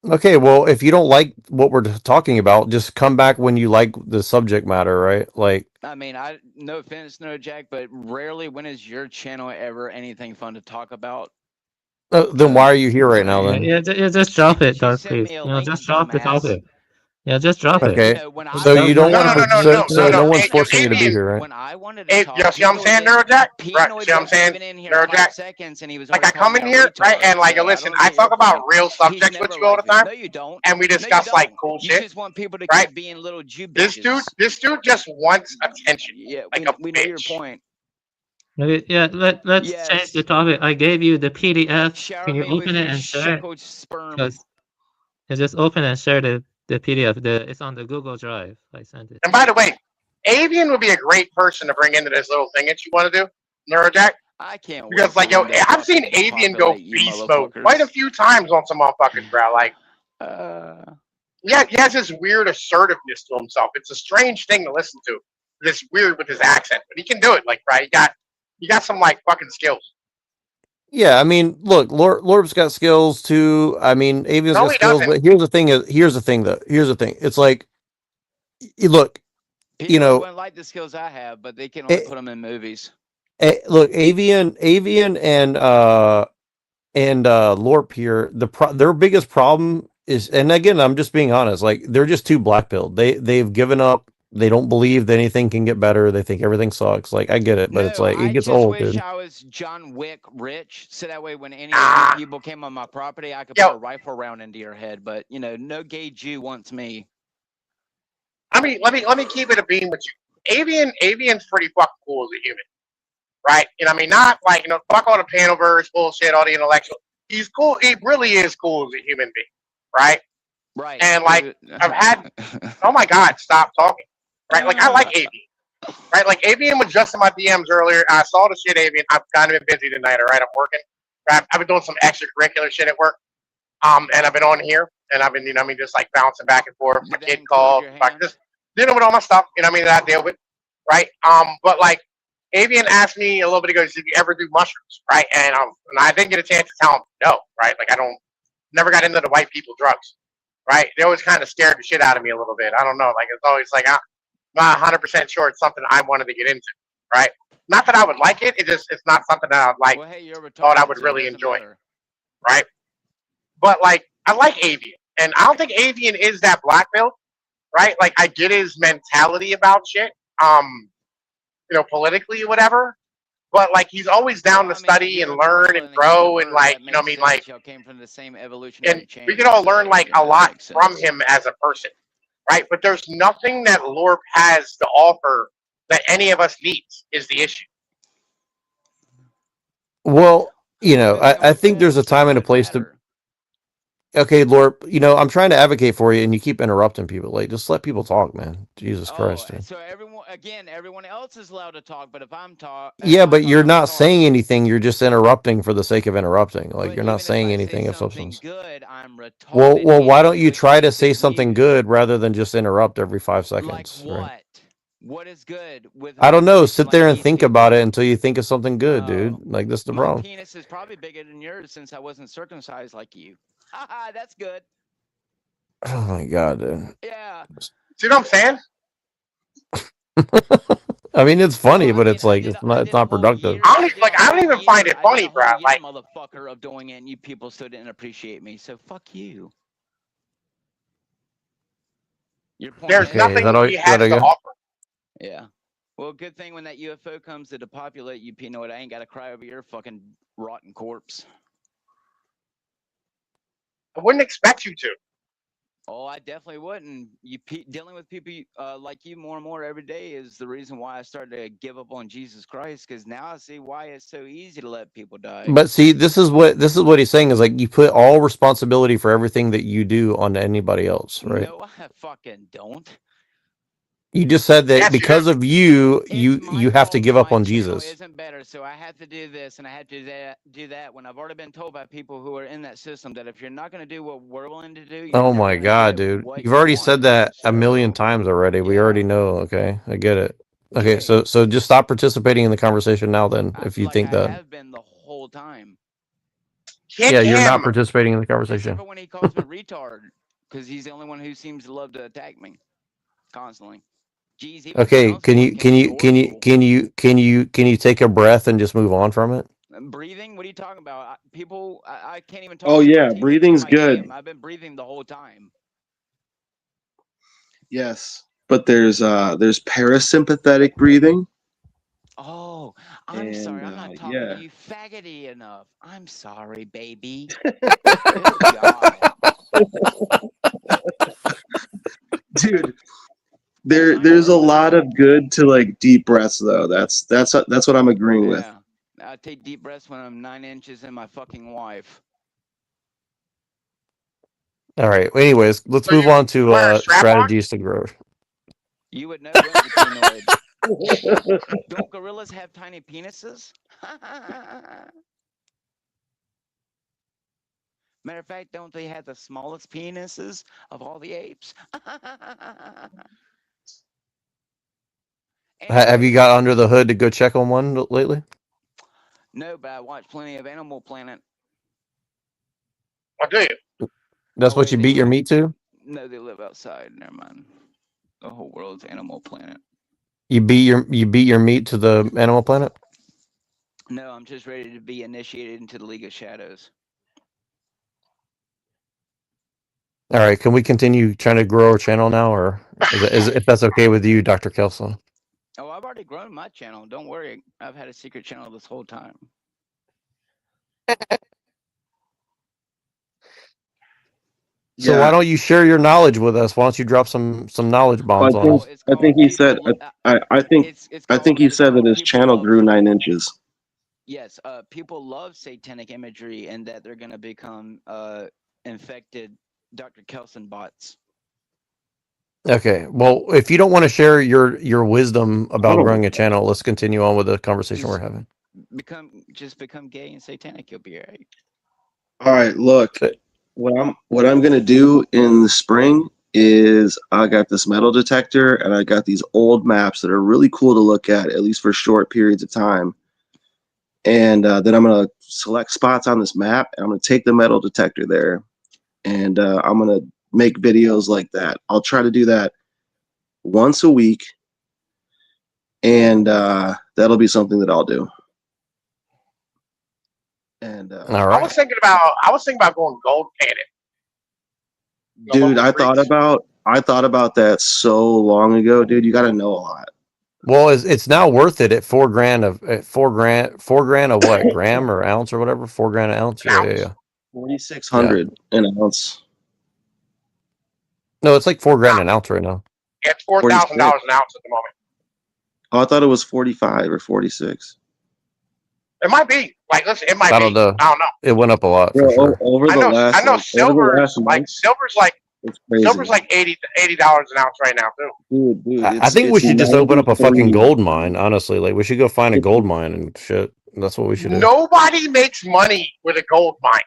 S9: Okay, well, if you don't like what we're talking about, just come back when you like the subject matter, right? Like,
S7: I mean, no offense, no Jack, but rarely when is your channel ever anything fun to talk about?
S9: then why are you here right now then?
S10: Yeah, just drop it,
S7: Because you
S10: Doug,
S7: sent
S10: please.
S7: me a
S10: You know,
S7: link,
S10: just drop the
S7: dumbass.
S10: topic. Yeah, just drop it.
S9: Okay,
S7: When I
S9: so you don't
S4: No,
S9: want
S4: no,
S9: to,
S4: no, no,
S9: so
S4: no.
S9: no one's
S4: Hey,
S9: forcing you to be
S4: Avian,
S9: here, right?
S7: when I wanted to
S4: Hey,
S7: talk,
S4: you see what I'm saying,
S7: Pinoy
S4: Neurojack? Right,
S7: Pinoy
S4: see what I'm
S7: wasn't
S4: saying,
S7: even in here
S4: Neurojack?
S7: 5 seconds, and he was
S4: Like,
S7: already
S4: I come
S7: calling
S4: in
S7: me a
S4: here, right,
S7: retard.
S4: and like,
S7: So I
S4: listen,
S7: don't
S4: I
S7: get your
S4: talk about
S7: point.
S4: real
S7: He's
S4: subjects with
S7: never
S4: you all the
S7: liked me.
S4: time,
S7: No, you don't.
S4: and we
S7: No, you
S4: discuss like
S7: don't.
S4: cool
S7: You
S4: shit,
S7: just want people to
S4: right?
S7: keep being little Jew
S4: This
S7: bitches.
S4: dude just wants attention,
S7: Yeah,
S4: like a
S7: we know your
S4: bitch.
S7: point.
S10: Okay, yeah, let's change the
S7: Yes.
S10: topic. I gave you the PDF.
S7: Shower
S10: Can you
S7: me with
S10: open it
S7: your
S10: and share it?
S7: shackled sperm.
S10: Because you just open and share the PDF. It's on the Google Drive. I sent it.
S4: And by the way, Avian would be a great person to bring into this little thing that you want to do, Neurojack.
S7: I can't wait
S4: Because
S7: for
S4: like, yo,
S7: one day
S4: I've seen
S7: fucking
S4: Avian go
S7: populate you
S4: beast mode quite a
S7: motherfuckers.
S4: few times on some motherfuckers, bro. Like, yeah, he has this weird assertiveness to himself. It's a strange thing to listen to. This weird with his accent, but he can do it. Like, right, he got some like fucking skills.
S9: Yeah, I mean, look, Lorp's got skills too. I mean, Avian's
S4: No,
S9: got
S4: he
S9: skills,
S4: doesn't.
S9: but here's the thing: though. Here's the thing. It's like, look,
S7: People
S9: you know,
S7: wouldn't like the skills I have, but they can only put them in movies.
S9: look, Avian, and Lorp here. Their biggest problem is, and again, I'm just being honest. Like, they're just too black-pilled. They've given up. They don't believe that anything can get better. They think everything sucks. Like, I get it, but it's
S7: No,
S9: like it
S7: I
S9: gets
S7: just
S9: old,
S7: wish
S9: dude.
S7: I was John Wick rich, so that way when any of you people came on my property, I could
S4: Yo.
S7: put a rifle round into your head. But you know, no gay Jew wants me.
S4: I mean, let me keep it a beam with you. Avian's pretty fucking cool as a human, right? You know, I mean, not like, you know, fuck all the Panoverse bullshit, all the intellectual. He's cool. He really is cool as a human being, right?
S7: Right.
S4: And like, I've had, oh my God, stop talking, right? Like, I like Avian, right? Like, Avian was just in my DMs earlier. I saw the shit, Avian. I've kind of been busy tonight, all right? I'm working. I've been doing some extracurricular shit at work. And I've been on here, and I've been, you know, I mean, just like bouncing back and forth. My kid called, like, just dealing with all my stuff, you know, what I mean, that I deal with, right? But like, Avian asked me a little bit ago, did you ever do mushrooms, right? And I didn't get a chance to tell him no, right? Like, never got into the white people drugs, right? They always kind of scared the shit out of me a little bit. I don't know, like, it's always like, I'm not 100% sure it's something I wanted to get into, right? Not that I would like it, it's not something that I'd like,
S7: well, hey, you're
S4: thought I
S7: retarded,
S4: would
S7: so it
S4: really
S7: doesn't
S4: enjoy,
S7: matter.
S4: right? But like, I like Avian, and I don't think Avian is that black pill, right? Like, I get his mentality about shit, you know, politically or whatever. but like he's always down to study and learn and grow and like you know what I mean like
S7: y'all came from the same evolutionary
S4: and
S7: chain.
S4: we can all learn
S7: so,
S4: like a lot from him as a person, right? But there's nothing that Lorp has to offer that any of us needs is the issue.
S9: Well, you know, I think there's a time and a place to. Okay, Lorp, you know, I'm trying to advocate for you, and you keep interrupting people. Like, just let people talk, man. Jesus Christ, dude.
S7: So everyone else is allowed to talk, but if I'm talking,
S9: Yeah, but you're not saying anything. You're just interrupting for the sake of interrupting. Like, you're not saying anything of substance.
S7: good, I'm retarded.
S9: Well, why don't you try to say something good rather than just interrupt every 5 seconds?
S7: Like what?
S9: Right?
S7: What is good with?
S9: I don't know. Sit there and think about it until you think of something good, dude. Like, this is the
S7: My
S9: problem.
S7: penis is probably bigger than yours since I wasn't circumcised like you. Haha, that's good.
S9: Oh my god, dude.
S7: Yeah.
S4: See what I'm saying?
S9: I mean, it's funny, but it's like it's not productive.
S4: I don't even find it funny, bro. Like,
S7: motherfucker, of doing it, and you people still didn't appreciate me. So fuck you.
S4: There's nothing he has to offer.
S7: Yeah. Well, good thing when that UFO comes to depopulate you, Pinoid, I ain't got to cry over your fucking rotten corpse.
S4: I wouldn't expect you to.
S7: Oh, I definitely wouldn't. Dealing with people like you more and more every day is the reason why I started to give up on Jesus Christ. Because now I see why it's so easy to let people die.
S9: But see, this is what he's saying is like you put all responsibility for everything that you do on anybody else, right?
S7: No, I fucking don't.
S9: You just said that because of you have to give up on Jesus.
S7: Isn't better, so I have to do this and I have to do that. When I've already been told by people who are in that system that if you're not going to do what we're willing to do,
S9: Oh my god, dude! You've already said that a million times already. We already know. Okay, I get it. Okay, so just stop participating in the conversation now. Then, if you think that.
S7: I have been the whole time.
S9: Yeah, you're not participating in the conversation.
S7: Except for when he calls me retard, because he's the only one who seems to love to attack me constantly. Jeez,
S9: okay, can you take a breath and just move on from it?
S7: Breathing? What are you talking about? I can't even talk.
S8: Oh yeah, breathing's good.
S7: I've been breathing the whole time.
S8: Yes, but there's parasympathetic breathing.
S7: Oh, I'm sorry. I'm not talking to you faggoty enough. I'm sorry, baby.
S8: Dude, there's a lot of good to like deep breaths though. That's what I'm agreeing with.
S7: I take deep breaths when I'm 9 inches in my fucking wife.
S9: All right. Anyways, let's move on to strategies to grow.
S7: You would know, wouldn't you, Pinoid? Don't gorillas have tiny penises? Matter of fact, don't they have the smallest penises of all the apes?
S9: Have you got under the hood to go check on one lately?
S7: No, but I watch plenty of Animal Planet.
S4: I do.
S9: That's what you beat your meat to?
S7: No, they live outside. Never mind. The whole world's Animal Planet.
S9: You beat your meat to the Animal Planet?
S7: No, I'm just ready to be initiated into the League of Shadows.
S9: All right, can we continue trying to grow our channel now, or if that's okay with you, Dr. Kelson?
S7: Oh, I've already grown my channel. Don't worry. I've had a secret channel this whole time.
S9: So why don't you share your knowledge with us? Why don't you drop some knowledge bombs on us?
S8: I think he said I think he said that his channel grew 9 inches.
S7: Yes, people love satanic imagery and that they're going to become infected Dr. Kelson bots.
S9: Okay, well, if you don't want to share your wisdom about growing a channel, let's continue on with the conversation we're having.
S7: Become gay and satanic, you'll be all right.
S8: All right, look, what I'm gonna do in the spring is I got this metal detector and I got these old maps that are really cool to look at least for short periods of time. And then I'm gonna select spots on this map and I'm gonna take the metal detector there, and I'm gonna make videos like that. I'll try to do that once a week, and that'll be something that I'll do. And
S9: all right.
S4: I was thinking about going gold panning.
S8: Dude, I thought about that so long ago, dude. You got to know a lot.
S9: Well, it's now worth it at $4,000 of $4,000 a what gram or ounce or whatever, $4,000 an ounce.
S4: An ounce.
S9: Yeah.
S8: 4,600 an ounce.
S9: No, it's like $4,000 an ounce right now.
S4: It's $4,000 an ounce at the moment.
S8: Oh, I thought it was 45 or 46.
S4: It might be. Like, listen, it might
S9: I
S4: be.
S9: don't know.
S4: I don't know.
S9: It went up a lot for sure.
S8: Over the last,
S4: I know silver's like
S8: it's crazy.
S4: silver's like $80 an ounce right now too.
S8: Dude,
S9: I think we should just open up a fucking
S8: 93.
S9: gold mine. Honestly, like we should go find a gold mine and shit. That's what we should do.
S4: Nobody makes money with a gold mine.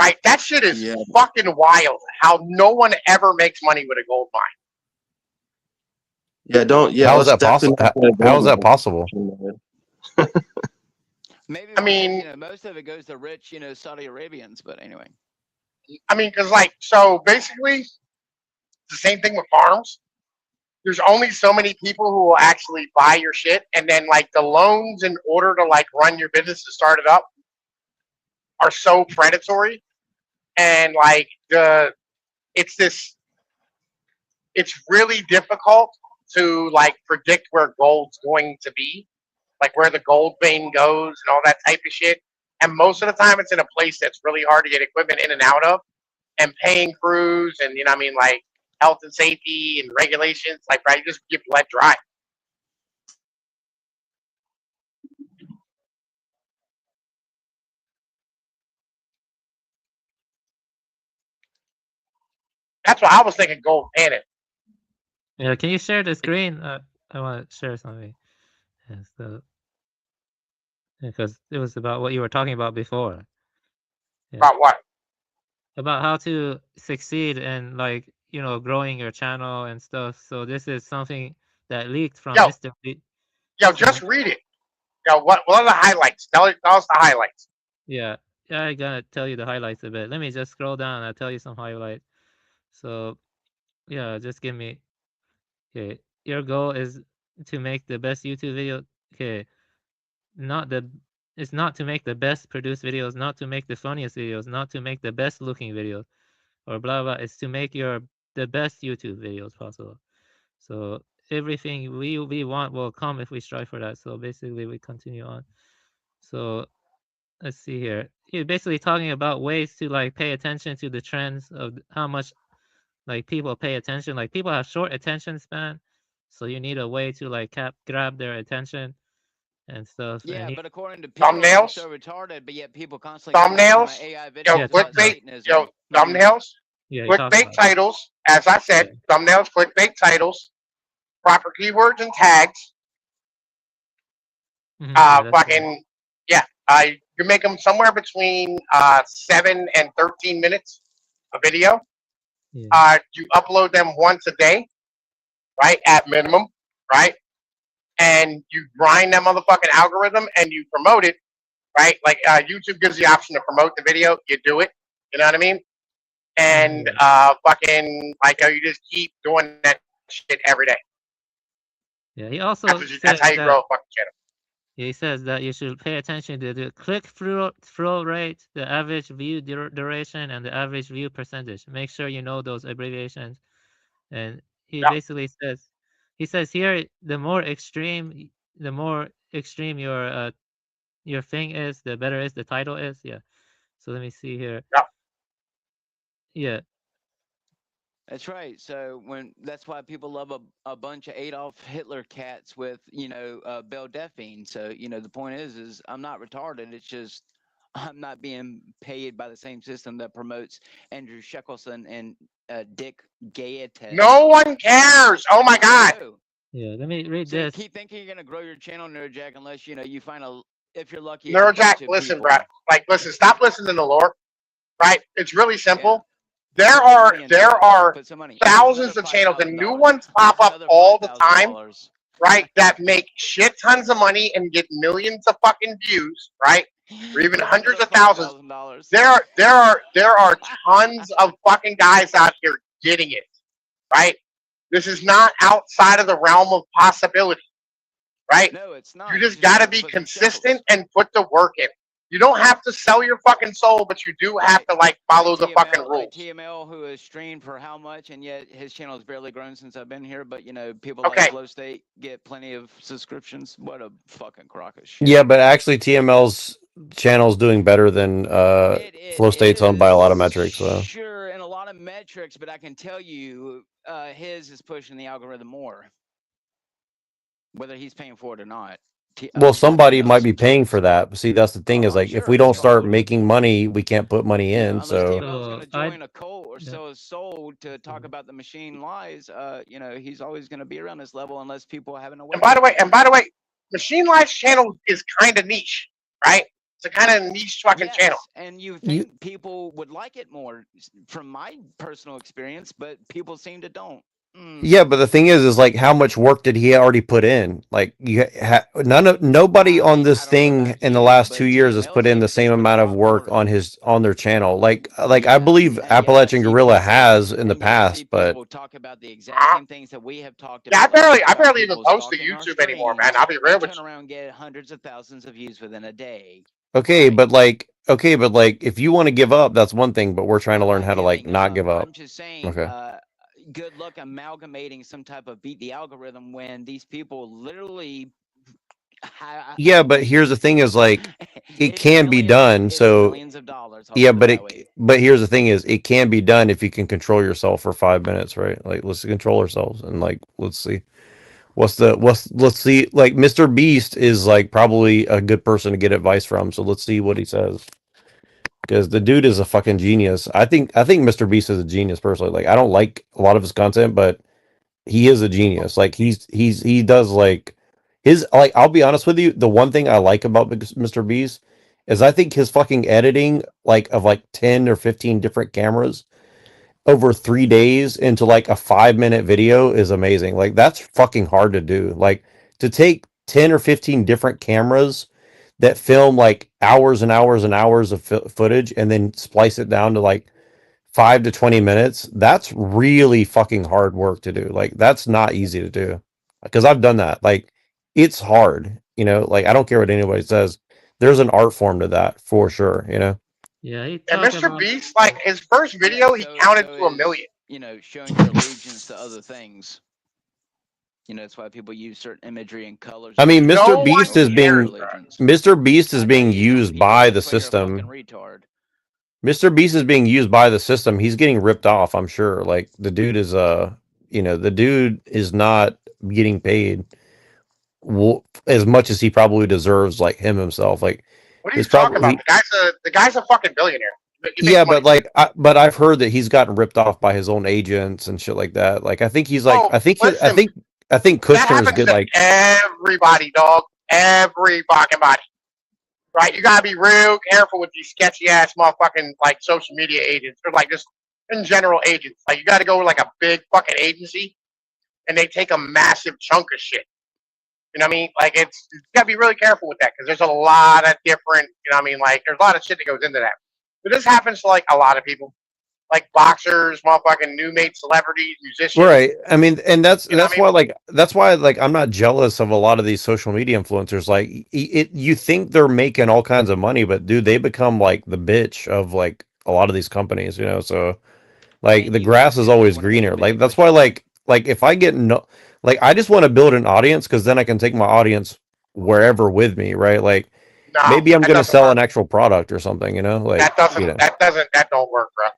S4: Right? That shit is fucking wild. How no one ever makes money with a gold mine.
S8: Yeah, don't. Yeah,
S9: how is that possible? How is that possible?
S7: Maybe.
S4: I mean,
S7: most of it goes to rich, Saudi Arabians. But anyway.
S4: I mean, because so basically, it's the same thing with farms. There's only so many people who will actually buy your shit, and then like the loans in order to like run your business to start it up are so predatory, and like it's really difficult to like predict where gold's going to be, like where the gold vein goes and all that type of shit. And most of the time, it's in a place that's really hard to get equipment in and out of, and paying crews, and like health and safety and regulations. Like, right, you just get let dry. That's what I was thinking. Gold panic.
S10: Yeah, can you share the screen? I want to share something. Yeah, so because it was about what you were talking about before. Yeah.
S4: About what?
S10: About how to succeed and like growing your channel and stuff. So this is something that leaked from Mr.
S4: Yo, just read it. Yo, what are the highlights? Tell us the highlights.
S10: Yeah, I gotta tell you the highlights a bit. Let me just scroll down and I'll tell you some highlights. So yeah, just give me. Okay, your goal is to make the best YouTube video. Okay, it's not to make the best produced videos, not to make the funniest videos, not to make the best looking videos, or blah blah. It's to make the best YouTube videos possible. So everything we want will come if we strive for that. So basically, we continue on. So let's see here. He's basically talking about ways to like pay attention to the trends of how much like people pay attention. Like people have short attention span, so you need a way to like grab their attention and stuff.
S7: Yeah,
S10: and
S7: but according to people,
S4: thumbnails,
S7: so retarded, but yet people constantly
S4: thumbnails.
S7: AI videos.
S4: Yo, clickbait. Yo, thumbnails.
S10: Yeah,
S4: clickbait titles. As I said, thumbnails, clickbait titles, proper keywords and tags. Fucking yeah. You make them somewhere between 7 and 13 minutes a video.
S10: Yeah.
S4: You upload them once a day, right? At minimum, right? And you grind that motherfucking algorithm and you promote it, right? Like YouTube gives the option to promote the video. You do it. You know what I mean? And fucking like you just keep doing that shit every day.
S10: Yeah, he also
S4: that's how you grow a fucking channel.
S10: He says that you should pay attention to the click-through rate, the average view duration, and the average view percentage. Make sure you know those abbreviations. And he basically says, here, the more extreme your thing is, the better is the title is. Yeah. So let me see here. Yeah.
S7: That's right. So that's why people love a bunch of Adolf Hitler cats with Belle Delphine. So the point is I'm not retarded. It's just I'm not being paid by the same system that promotes Andrew Shekelson and Dick Gayetes.
S4: No one cares. Oh my God.
S10: Yeah, let me read
S7: so
S10: this.
S7: You keep thinking you're gonna grow your channel, Neurojack, unless you find if you're lucky.
S4: Neurojack, listen, bro. Like, listen. Stop listening to lore. Right? It's really simple. Yeah. There are thousands of channels and new ones pop up all the time, right? That make shit tons of money and get millions of fucking views, right? Or even hundreds of thousands. There are tons of fucking guys out here getting it, right? This is not outside of the realm of possibility, right?
S7: No, it's not.
S4: You just got to be consistent and put the work in, You don't have to sell your fucking soul, but you do have to like follow the fucking rules.
S7: Like TML, who has streamed for how much, and yet his channel has barely grown since I've been here. But you know, people like Flow State get plenty of subscriptions. What a fucking crock of shit.
S9: Yeah, but actually, TML's channel is doing better than Flow State's owned by a lot of metrics. So
S7: sure, and a lot of metrics, but I can tell you, his is pushing the algorithm more, whether he's paying for it or not.
S9: Well, somebody might be paying for that. But see, that's the thing is like if we don't start making money, we can't put money in. So
S7: going to join a cult or sell his soul to talk about the machine lies. You know, he's always going to be around this level unless people have an away.
S4: And by the way, Machine Lies channel is kind of niche, right? It's a kind of niche fucking channel.
S7: And you think people would like it more, from my personal experience, but people seem to don't.
S9: Yeah, but the thing is like how much work did he already put in? Like nobody on this thing in the last 2 years has put in the same amount of work on their channel. Like I believe Appalachian Gorilla has in the past, but
S7: people talk about the exact same things that we have talked about.
S4: Yeah, I barely even post to YouTube anymore, man. I'll be real with you.
S7: Turn around and get hundreds of thousands of views within a day.
S9: Okay, but like if you want to give up, that's one thing, but we're trying to learn how to like not give up.
S7: I'm just saying,
S9: okay.
S7: Good luck amalgamating some type of beat the algorithm when these people literally
S9: yeah, but here's the thing is like it can be done. So yeah, but here's the thing is it can be done if you can control yourself for 5 minutes, right? Like let's control ourselves and like let's see let's see, like Mr. Beast is like probably a good person to get advice from, so let's see what he says. Because the dude is a fucking genius. I think Mr. Beast is a genius personally. Like I don't like a lot of his content, but he is a genius. Like he does like his, like I'll be honest with you, the one thing I like about Mr. Beast is I think his fucking editing like of like 10 or 15 different cameras over 3 days into like a 5-minute video is amazing. Like that's fucking hard to do. Like to take 10 or 15 different cameras that film like hours and hours and hours of footage and then splice it down to like 5 to 20 minutes. That's really fucking hard work to do. Like that's not easy to do because I've done that. Like it's hard, you know, like I don't care what anybody says. There's an art form to that for sure, you know?
S10: Yeah.
S4: And Mr. Beast, like his first video, he counted to 1 million.
S7: You know, showing your allegiance to other things. You know, that's why people use certain imagery and colors.
S9: I mean, Mr. Beast is being used by the system. Mr. Beast is being used by the system. He's getting ripped off, I'm sure. Like the dude is you know, the dude is not getting paid as much as he probably deserves, like himself. Like
S4: what are you talking about? The guy's a fucking billionaire.
S9: Yeah, but like, but I've heard that he's gotten ripped off by his own agents and shit like that. Like, I think he's like, I think Kushner's good. Like
S4: everybody, dog, every fucking body. Right? You gotta be real careful with these sketchy ass motherfucking like social media agents or like just in general agents. Like you got to go with like a big fucking agency, and they take a massive chunk of shit. You know what I mean? Like you got to be really careful with that because there's a lot of different. You know what I mean? Like there's a lot of shit that goes into that. But this happens to like a lot of people, like boxers, motherfucking new made celebrities, musicians.
S9: Right. I mean, and that's why I'm not jealous of a lot of these social media influencers. Like you think they're making all kinds of money, but dude, they become like the bitch of like a lot of these companies, you know? So like the grass is always greener. Like that's why like if I get like I just want to build an audience because then I can take my audience wherever with me, right? Like maybe I'm going to sell an actual product or something, you know? Like
S4: that don't work, bro.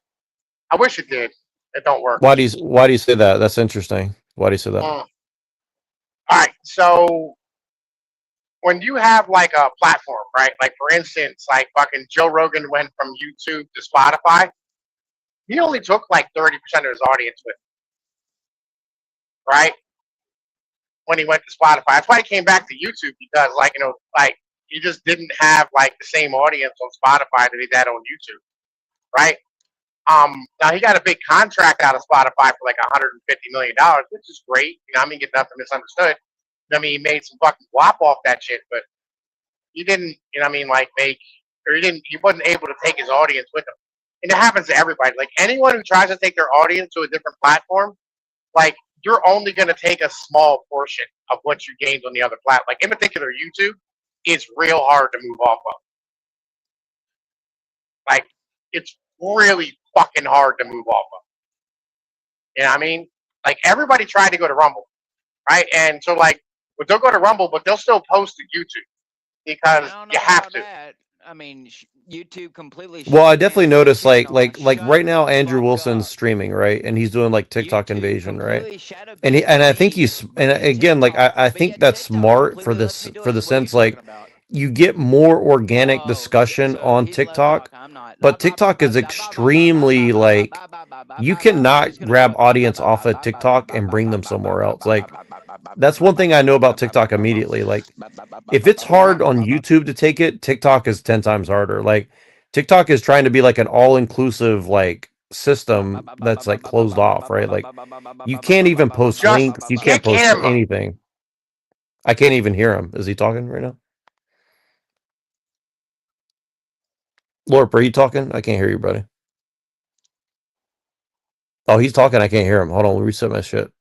S4: I wish it did. It don't work.
S9: Why do you say that? That's interesting. Why do you say that?
S4: All right. So when you have like a platform, right? Like for instance, like fucking Joe Rogan went from YouTube to Spotify. He only took like 30% of his audience with him, right? When he went to Spotify. That's why he came back to YouTube because like, you know, like he just didn't have like the same audience on Spotify that he had on YouTube, right? Now he got a big contract out of Spotify for like $150 million, which is great. You know, I mean, get nothing misunderstood. I mean, he made some fucking whop off that shit, but he didn't, you know, what I mean, like he wasn't able to take his audience with him. And it happens to everybody. Like anyone who tries to take their audience to a different platform, like you're only going to take a small portion of what you gained on the other platform. Like in particular, YouTube is real hard to move off of. it's really fucking hard to move off of. You know what I mean? Like everybody tried to go to Rumble, right? And so like, but they'll go to Rumble, but they'll still post to YouTube because you have to.
S7: That. I mean, YouTube completely.
S9: Well, I definitely noticed like right now Andrew Wilson's streaming, right, and he's doing like TikTok invasion, right, and I think he's, and again, like I think that's smart for the sense like you get more organic discussion on TikTok, but TikTok is extremely like you cannot grab audience off of TikTok and bring them somewhere else. Like that's one thing I know about TikTok immediately. Like if it's hard on YouTube to take it, TikTok is 10 times harder. Like TikTok is trying to be like an all-inclusive like system that's like closed off, right? Like you can't even post links, you can't post anything. I can't even hear him. Is he talking right now? Lorp, are you talking? I can't hear you, buddy. Oh, he's talking. I can't hear him. Hold on, let me reset my shit.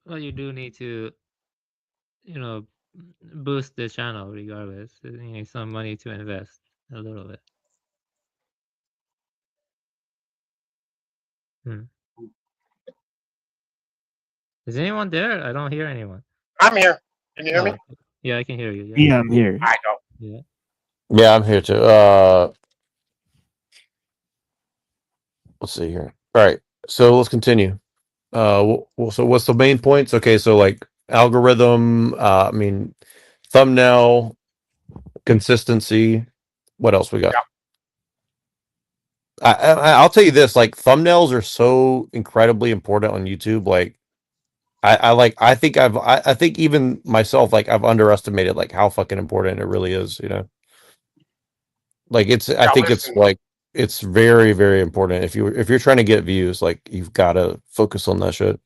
S10: Well, you do need to, boost the channel regardless. You need some money to invest a little bit. Is anyone there? I don't hear anyone.
S4: I'm here. Can you hear me?
S10: Yeah, I can hear you.
S8: Yeah, I'm here.
S4: I know.
S10: Yeah.
S9: Yeah, I'm here too. Let's see here. All right, so let's continue. So what's the main points? Okay, so like algorithm, I mean, thumbnail, consistency. What else we got?
S4: Yeah.
S9: I'll tell you this: like thumbnails are so incredibly important on YouTube. Like, I think even myself, like I've underestimated like how fucking important it really is. You know, like I think it's like it's very very important if you're trying to get views. Like you've got to focus on that shit.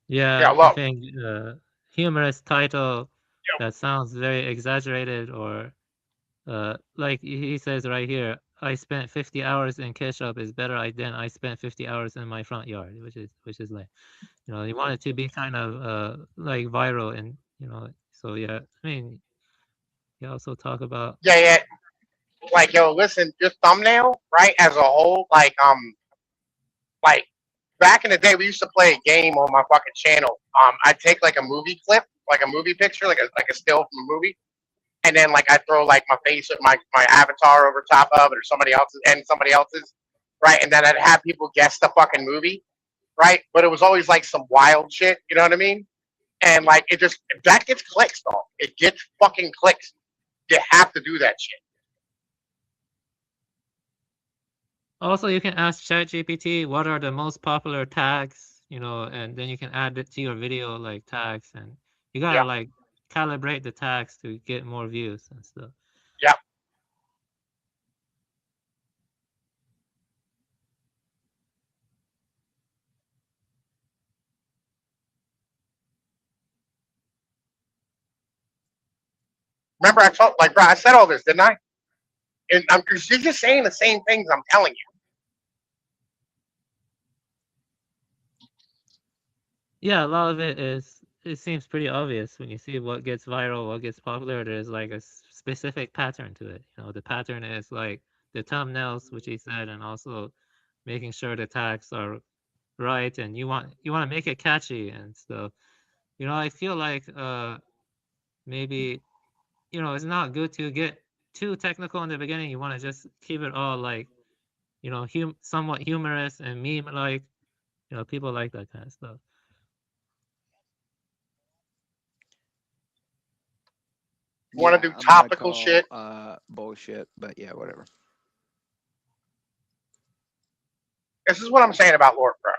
S10: Yeah, I think humorous title that sounds very exaggerated, or like he says right here, I spent 50 hours in ketchup is better than I spent 50 hours in my front yard, which is like, you want it to be kind of like viral, and so yeah, I mean, you also talk about
S4: like yo, listen, just thumbnail, right? As a whole, like back in the day, we used to play a game on my fucking channel. I'd take like a movie clip, like a movie picture, like a still from a movie, and then like I throw like my face with my avatar over top of it, or somebody else's, right? And then I'd have people guess the fucking movie, right? But it was always like some wild shit, you know what I mean? And like it just that gets clicks, though. It gets fucking clicks. You have to do that shit.
S10: Also, you can ask ChatGPT what are the most popular tags, and then you can add it to your video like tags, and you gotta like calibrate the tags to get more views and stuff.
S4: Yeah. Remember, I told, like, bro, I said all this, didn't I? And you're just saying the same things I'm telling you.
S10: Yeah, a lot of it seems pretty obvious when you see what gets viral, what gets popular. There's like a specific pattern to it. The pattern is like the thumbnails, which he said, and also making sure the tags are right, and you want to make it catchy and stuff. I feel like maybe it's not good to get too technical in the beginning. You want to just keep it all like somewhat humorous and meme like. People like that kind of stuff.
S4: You want to do topical shit?
S7: Bullshit, but yeah, whatever.
S4: This is what I'm saying about Lord, bro.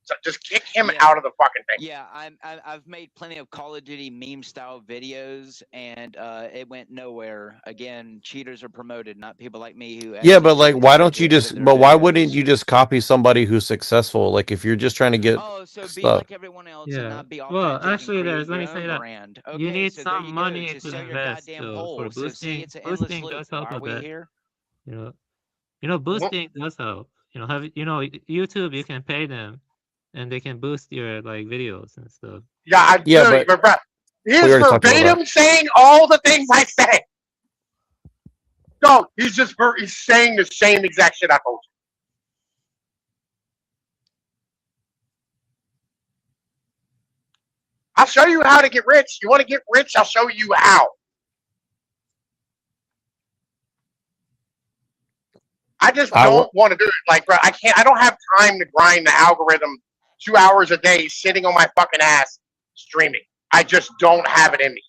S4: So just kick him out of the fucking thing.
S7: Yeah, I've made plenty of Call of Duty meme style videos, and it went nowhere. Again, cheaters are promoted, not people like me who.
S9: Yeah, but like, why don't you just? But why
S7: videos.
S9: wouldn't you just copy somebody who's successful? Like, if you're just trying to get
S7: So be
S9: stuff.
S7: like everyone else and not be authentic.
S10: Well, actually,
S7: and
S10: let me
S7: your
S10: say
S7: own
S10: that
S7: brand.
S10: you
S7: Okay,
S10: need
S7: so there
S10: some
S7: you
S10: money
S7: go.
S10: to
S7: So sell your
S10: invest
S7: goddamn
S10: for
S7: hole. So see,
S10: boosting.
S7: it's an endless
S10: Boosting
S7: loop.
S10: does help
S7: Are
S10: a
S7: we
S10: bit.
S7: here?
S10: You know, boosting does help. YouTube, you can pay them, and they can boost your like videos and stuff.
S4: Yeah, but bro, he's verbatim saying all the things I said. No, he's saying the same exact shit I told you. I'll show you how to get rich. You want to get rich? I'll show you how. I just don't want to do it. Like, bro, I don't have time to grind the algorithm 2 hours a day sitting on my fucking ass streaming. I just don't have it in me.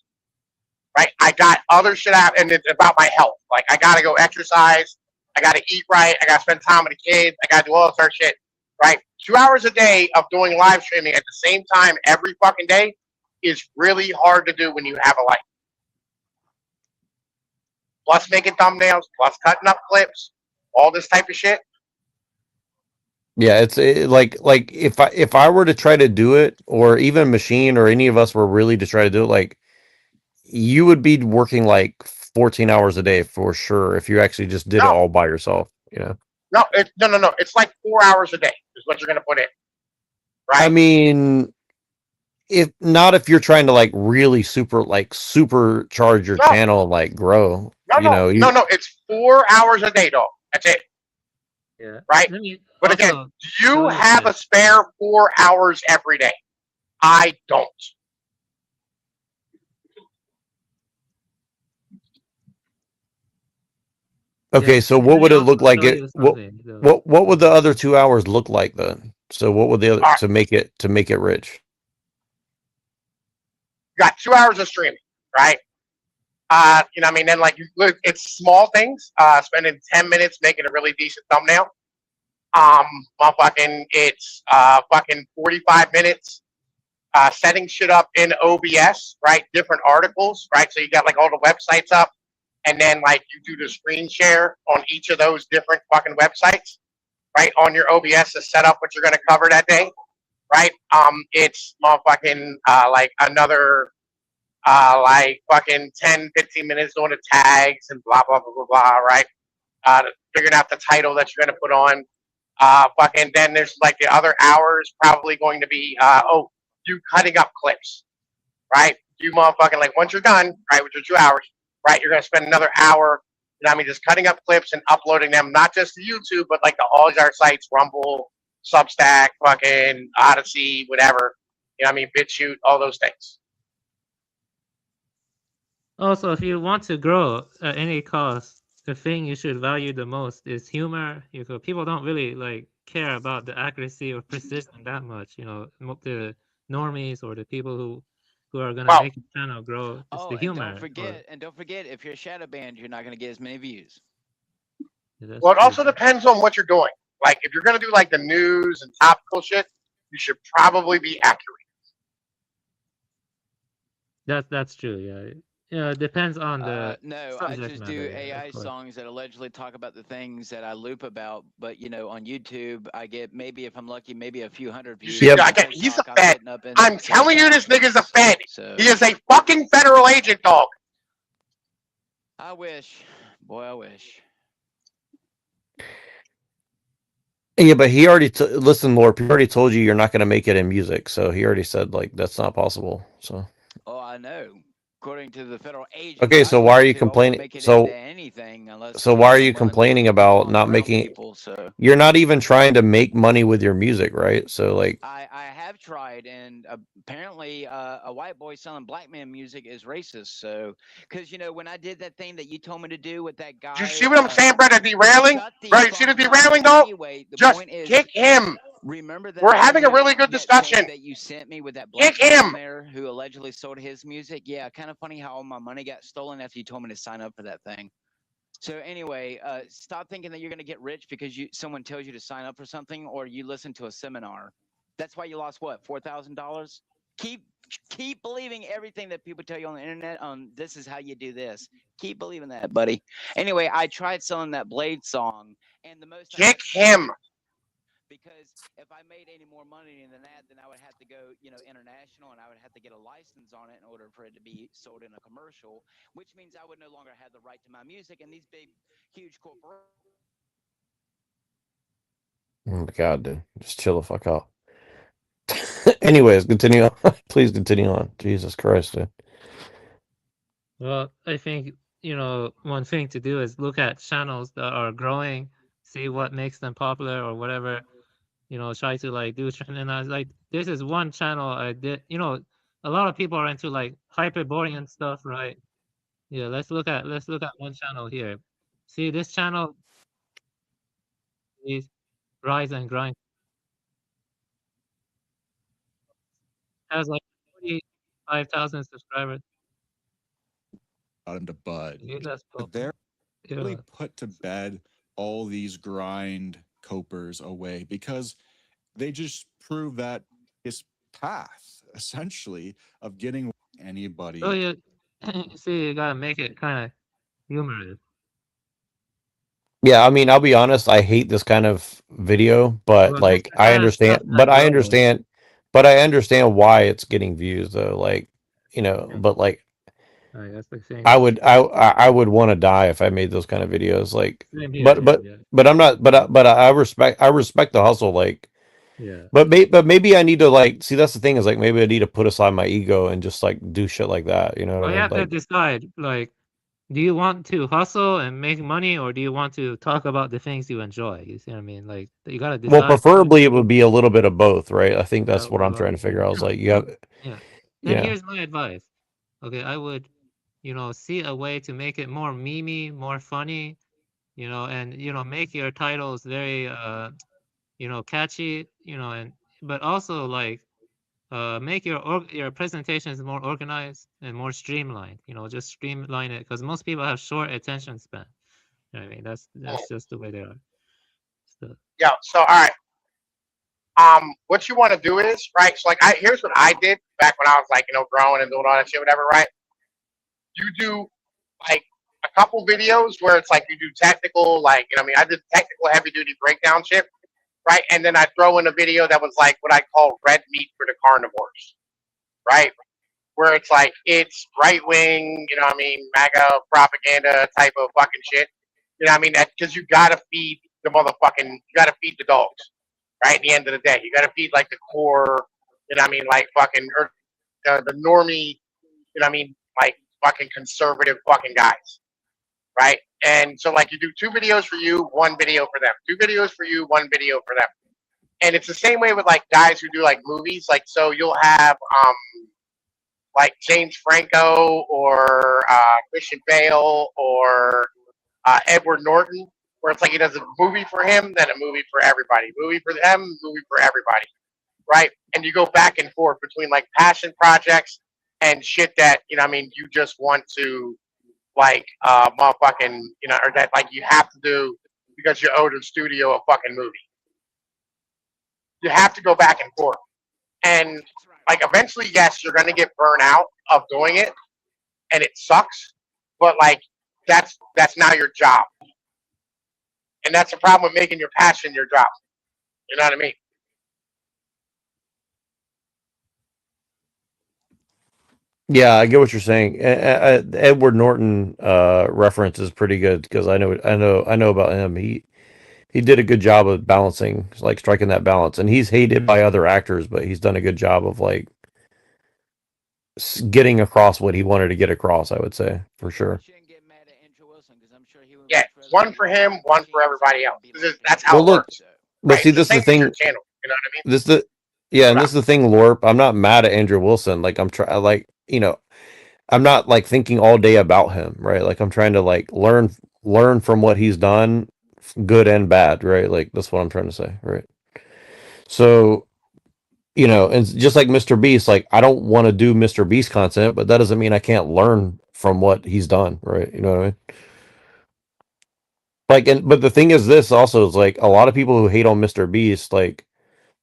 S4: Right? I got other shit out, and it's about my health. Like, I got to go exercise. I got to eat right. I got to spend time with the kids. I got to do all this other shit. Right? 2 hours a day of doing live streaming at the same time every fucking day is really hard to do when you have a life. Plus making thumbnails, plus cutting up clips, all this type of shit.
S9: Yeah, it's like if I were to try to do it, or even Machine or any of us were really to try to do it, like you would be working like 14 hours a day for sure if you actually just did it all by yourself.
S4: No, no. It's like 4 hours a day is what you're gonna put in. Right?
S9: I mean, if you're trying to like really supercharge your channel and like grow.
S4: No, it's 4 hours a day, dog. That's it.
S10: Yeah.
S4: Right? But again, you have a spare 4 hours every day. I don't.
S9: Okay, so what would it look like? What would the other 2 hours look like then? So what would the other to make it rich?
S4: You got 2 hours of streaming, right? You know what I mean? Then like it's small things. Spending 10 minutes making a really decent thumbnail. It's fucking 45 minutes setting shit up in OBS, right? Different articles, right? So you got like all the websites up, and then like you do the screen share on each of those different fucking websites, right? On your OBS to set up what you're gonna cover that day, right? It's motherfucking like another like fucking 10, 15 minutes doing the tags and blah blah blah blah blah, right? Figuring out the title that you're gonna put on. Fucking then there's like the other hours probably going to be you cutting up clips, right? You motherfucking like once you're done, right, with your 2 hours, right, you're gonna spend another hour, you know what I mean, just cutting up clips and uploading them not just to YouTube, but like to all these other sites, Rumble, Substack, fucking Odyssey, whatever. You know what I mean, BitChute, all those things.
S10: Also, if you want to grow at any cost, the thing you should value the most is humor. People don't really like care about the accuracy or precision that much. The normies or the people who are gonna make the channel grow. It's the humor.
S7: Don't forget, if you're a shadow banned, you're not gonna get as many views.
S10: Yeah,
S4: well, it also depends on what you're doing. Like if you're gonna do like the news and topical shit, you should probably be accurate.
S10: That's true. Yeah. Yeah, it depends on the.
S7: No, I just do AI songs that allegedly talk about the things that I loop about. But on YouTube, I get maybe if I'm lucky, maybe a few hundred views.
S4: Yeah, he's a Fed. I'm telling you, this nigga's a Fed. He is a fucking federal agent, dog.
S7: I wish, boy, I wish.
S9: Yeah, but he already listen, Lorp. He already told you you're not going to make it in music, so he already said like that's not possible. So.
S7: Oh, I know. According to the federal agent.
S9: Okay, so why are you complaining? So why are you complaining about not making? You're not even trying to make money with your music, right? So like.
S7: I have tried, and apparently a white boy selling black man music is racist. So, because when I did that thing that you told me to do with that guy.
S4: You see what I'm saying, brother? Derailing, right? See the derailing, though? Just kick him.
S7: Remember that
S4: we're having a really good discussion.
S7: That you sent me with that black man there who allegedly sold his music. Yeah, kind of funny how all my money got stolen after you told me to sign up for that thing. So anyway, stop thinking that you're going to get rich because someone tells you to sign up for something or you listen to a seminar. That's why you lost what, $4,000? Keep believing everything that people tell you on the internet. This is how you do this. Keep believing that, buddy. Anyway, I tried selling that Blade song, and the most
S4: kick him.
S7: Because if I made any more money than that, then I would have to go, international, and I would have to get a license on it in order for it to be sold in a commercial, which means I would no longer have the right to my music, and these big, huge corporations.
S9: Oh my God, dude, just chill the fuck out. Anyways, continue on. Please continue on. Jesus Christ, dude.
S10: Well, I think, one thing to do is look at channels that are growing, see what makes them popular or whatever, try to like do trend. And I was like, this is one channel I did, a lot of people are into like hyperborean and stuff, right? Yeah, let's look at one channel here. See this channel is Rise and Grind. Has like 45,000 subscribers.
S11: Got him to bud.
S10: That's
S11: But they're really
S10: yeah.
S11: put to bed all these grind copers away because they just prove that this path essentially of getting anybody.
S10: Oh yeah, see, you gotta make it kind of humorous.
S9: Yeah, I mean, I'll be honest, I hate this kind of video, but
S10: Well,
S9: like
S10: that's the kind of stuff that grows.
S9: but I understand why it's getting views though. Like,
S10: Yeah.
S9: but like
S10: Right, that's the thing.
S9: I would want to die if I made those kind of videos. Like,
S10: Same here, yeah.
S9: but I'm not. But I respect the hustle. Like,
S10: Yeah.
S9: but maybe I need to like see. That's the thing is like maybe I need to put aside my ego and just like do shit like that. You know what
S10: Well,
S9: I
S10: you
S9: mean?
S10: have to
S9: Like,
S10: decide, like, do you want to hustle and make money, or do you want to talk about the things you enjoy? You see what I mean? Like, you gotta
S9: well,
S10: decide.
S9: preferably it would be a little bit of both, right? I think that's what I'm
S10: Well,
S9: trying to figure out. I was like,
S10: yeah.
S9: you
S10: Then
S9: know,
S10: here's my advice. Okay, I would, see a way to make it more memey, more funny, and make your titles very catchy, and but also like make your presentations more organized and more streamlined. Just streamline it because most people have short attention span. You know what I mean? That's just the way they are. So,
S4: Yeah. So all right. What you want to do is right. So like, here's what I did back when I was like, growing and doing all that shit, whatever. Right. You do like a couple videos where it's like you do technical, like I did technical heavy duty breakdown shit, right? And then I throw in a video that was like what I call red meat for the carnivores, right? Where it's like it's right wing, MAGA propaganda type of fucking shit. Because you gotta feed the motherfucking, you gotta feed the dogs, right? At the end of the day, you gotta feed like the core, like fucking the normie, like fucking conservative fucking guys, right? And so like you do 2 videos for you, 1 video for them. 2 videos for you, 1 video for them. And it's the same way with like guys who do like movies. Like so you'll have like James Franco or Christian Bale or Edward Norton, where it's like he does a movie for him, then a movie for everybody, movie for them, movie for everybody, right? And you go back and forth between like passion projects and shit that you just want to like motherfucking or that like you have to do because you owe the studio a fucking movie. You have to go back and forth, and like eventually, yes, you're gonna get burnt out of doing it, and it sucks. But like that's now your job, and that's the problem with making your passion your job. You know what I mean?
S9: yeah, I get what you're saying. Edward Norton reference is pretty good because I know about him. He did a good job of balancing, like striking that balance, and he's hated by other actors, but he's done a good job of like getting across what he wanted to get across. I would say for sure.
S4: Yeah, 1 for him, 1 for everybody else. That's how it works.
S9: But
S4: right?
S9: see, this is the thing.
S4: Channel, you know what I mean?
S9: This the yeah, and this is the thing, Lorp. I'm not mad at Andrew Wilson. Like I'm trying, like I'm not like thinking all day about him, right? Like I'm trying to like learn from what he's done, good and bad, right? Like that's what I'm trying to say, right? So, and just like Mr. Beast, like I don't want to do Mr. Beast content, but that doesn't mean I can't learn from what he's done, right? You know what I mean? Like, but the thing is, this also is like a lot of people who hate on Mr. Beast, like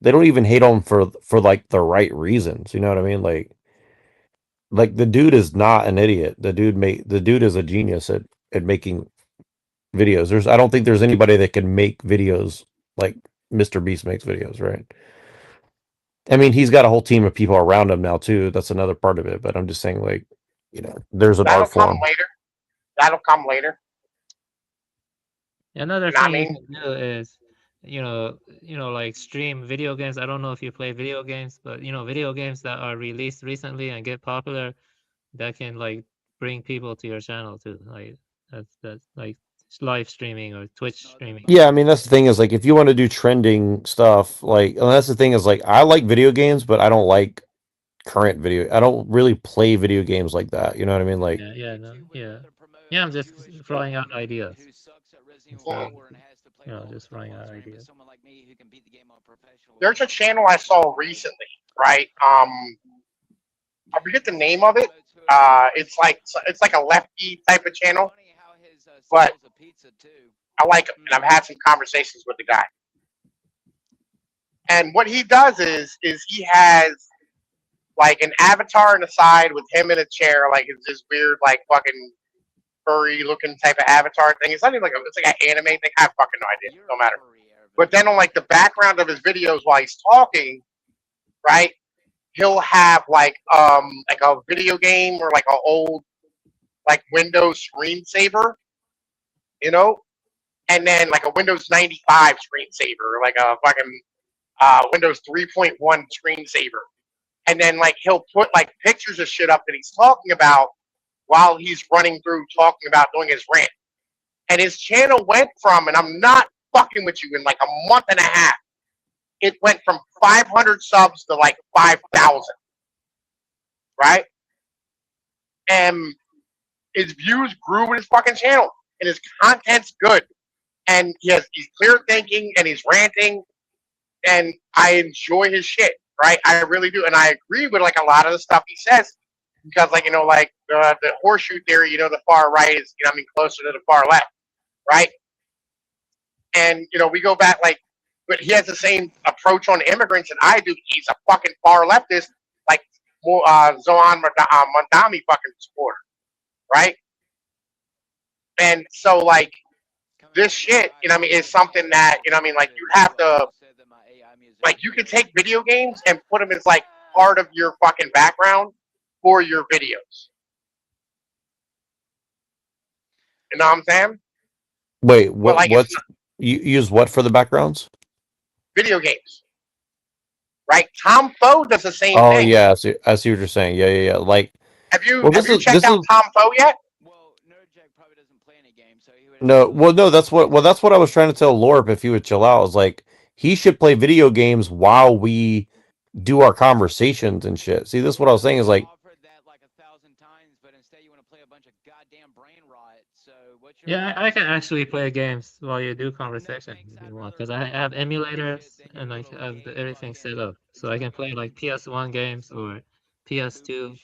S9: they don't even hate on for like the right reasons. You know what I mean? Like the dude is not an idiot. The dude is a genius at making videos. I don't think there's anybody that can make videos like Mr. Beast makes videos, right? I mean, he's got a whole team of people around him now too. That's another part of it. But I'm just saying, like, there's an
S4: That'll
S9: art
S4: come
S9: form.
S4: later. That'll come later.
S10: Another
S4: You know what I
S10: thing you
S4: mean?
S10: can do is, like stream video games. I don't know if you play video games, but video games that are released recently and get popular, that can like bring people to your channel too. Like that's like live streaming or Twitch streaming.
S9: Yeah, I mean that's the thing is like if you want to do trending stuff, like and that's the thing is like I like video games, but I don't like current video. I don't really play video games like that. You know what I mean? Like
S10: Yeah. I'm just throwing out ideas. Just throwing out ideas.
S4: There's a channel I saw recently, right? I forget the name of it. It's like a lefty type of channel, but I like him, and I've had some conversations with the guy. And what he does is he has like an avatar on the side with him in a chair, like it's this weird, like fucking furry looking type of avatar thing. It's not even it's like an anime thing. I have fucking no idea. No matter. But then on like the background of his videos while he's talking, right? He'll have like a video game or like an old like Windows screensaver, and then like a Windows 95 screensaver, like a fucking Windows 3.1 screensaver. And then like he'll put like pictures of shit up that he's talking about while he's running through talking about doing his rant. And his channel went from, and I'm not fucking with you, in like a month and a half, it went from 500 subs to like 5,000. Right? And his views grew with his fucking channel. And his content's good. And he's clear thinking and he's ranting. And I enjoy his shit. Right? I really do. And I agree with like a lot of the stuff he says. Because like, the horseshoe theory, the far right is, closer to the far left. Right? And, we go back but he has the same approach on immigrants that I do. He's a fucking far leftist, like Zohan Mondami fucking supporter. Right? And so like this shit, is something that, like you have to, like you can take video games and put them as like part of your fucking background for your videos. You know what I'm saying?
S9: Wait, what's you use what for the backgrounds?
S4: Video games. Right? Tom Foe does the same thing.
S9: Oh yeah, I see what you're saying. Yeah. Like
S4: have you checked out Tom Foe yet?
S9: No, that's what I was trying to tell Lorp if he would chill out. Is like he should play video games while we do our conversations and shit. See, this is what I was saying is like
S10: Yeah, I can actually play games while you do conversation if you want, because I have emulators and I have everything set up, so I can play like PS1 games or PS2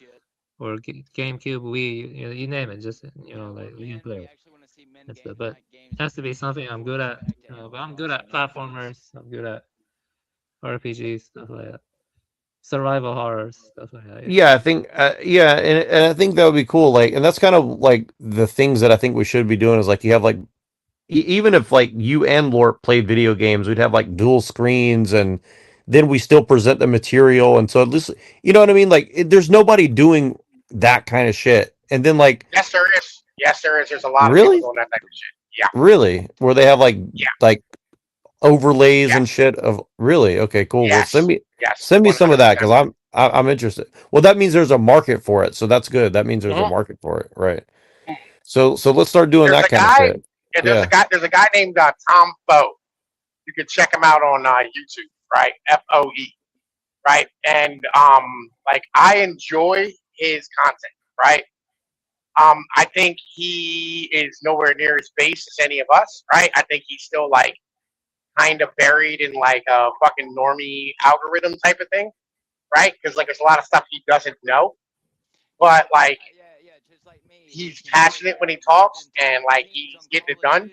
S10: or GameCube, Wii, you name it. Just like we can play it. But it has to be something I'm good at. But I'm good at platformers. I'm good at RPGs, stuff like that. Survival horrors, stuff like that.
S9: Yeah, I think and I think that would be cool. Like, and that's kind of like the things that I think we should be doing is like you have like even if like you and Lorp played video games, we'd have like dual screens and then we still present the material. And so at least, you know what I mean? Like there's nobody doing that kind of shit. And then like,
S4: yes, there is. There's a lot of people doing that type of shit. Yeah.
S9: Really? Where they have like overlays and shit of really? Okay, cool.
S4: Yes.
S9: Well, send me some of that. Cause I'm interested. Well, that means there's a market for it. So that's good. That means there's a market for it. Right. So let's start doing that kind of shit.
S4: Yeah, there's a guy named Tom Foe. You can check him out on YouTube, right? FOE, right? And like I enjoy his content, right? I think he is nowhere near as base as any of us, right? I think he's still like kind of buried in like a fucking normie algorithm type of thing, right? Because like there's a lot of stuff he doesn't know, but like he's passionate when he talks and like he's getting it done.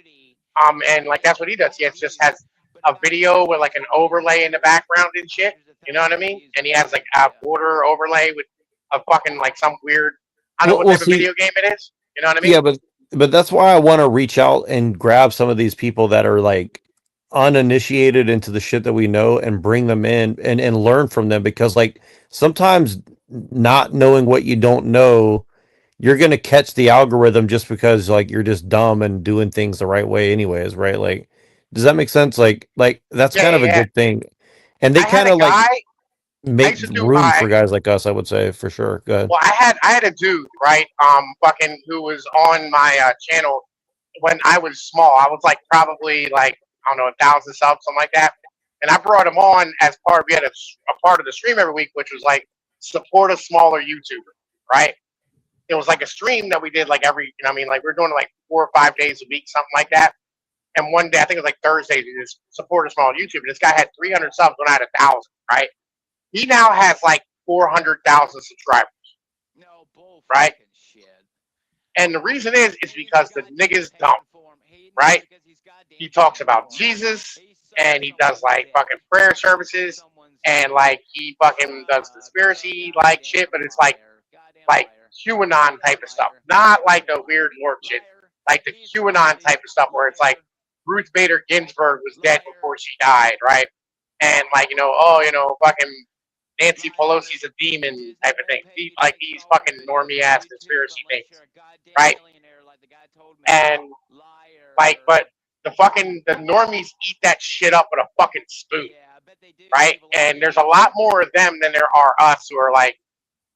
S4: And like that's what he does. He just has a video with like an overlay in the background and shit. You know what I mean? And he has like a border overlay with a fucking like some weird, I don't know what type of video game it is. You know what I mean?
S9: Yeah, but that's why I want to reach out and grab some of these people that are like uninitiated into the shit that we know and bring them in and learn from them, because like sometimes not knowing what you don't know, you're gonna catch the algorithm just because like you're just dumb and doing things the right way anyways, right? Like, does that make sense? Like that's kind of a good thing. And they
S4: I had
S9: kind
S4: a
S9: of like
S4: guy. I
S9: make
S4: used to do.
S9: room for guys like us, I would say, for sure. Go ahead.
S4: Well, I had a dude, right? Fucking who was on my channel when I was small. I was like probably like I don't know 1,000 subs, something like that. And I brought him on as part. We had a part of the stream every week, which was like support a smaller YouTuber, right? It was like a stream that we did like every, you know, what I mean, like we were doing it like 4 or 5 days a week, something like that. And one day, I think it was like Thursdays, we just support a small YouTuber. This guy had 300 subs when I had 1,000, right? He now has like 400,000 subscribers. No bull, right? Shit. And the reason is because the nigga's dumb, right? He talks about Jesus and he does like fucking prayer services and like he fucking does conspiracy like shit, but it's like QAnon type of stuff, not like the weird Lord shit, like the QAnon type of stuff where it's like Ruth Bader Ginsburg was dead before she died, right? And like fucking Nancy Pelosi's a demon type of thing. Like these fucking normie ass conspiracy things, right? And like, but the normies eat that shit up with a fucking spoon, right? And there's a lot more of them than there are us who are like,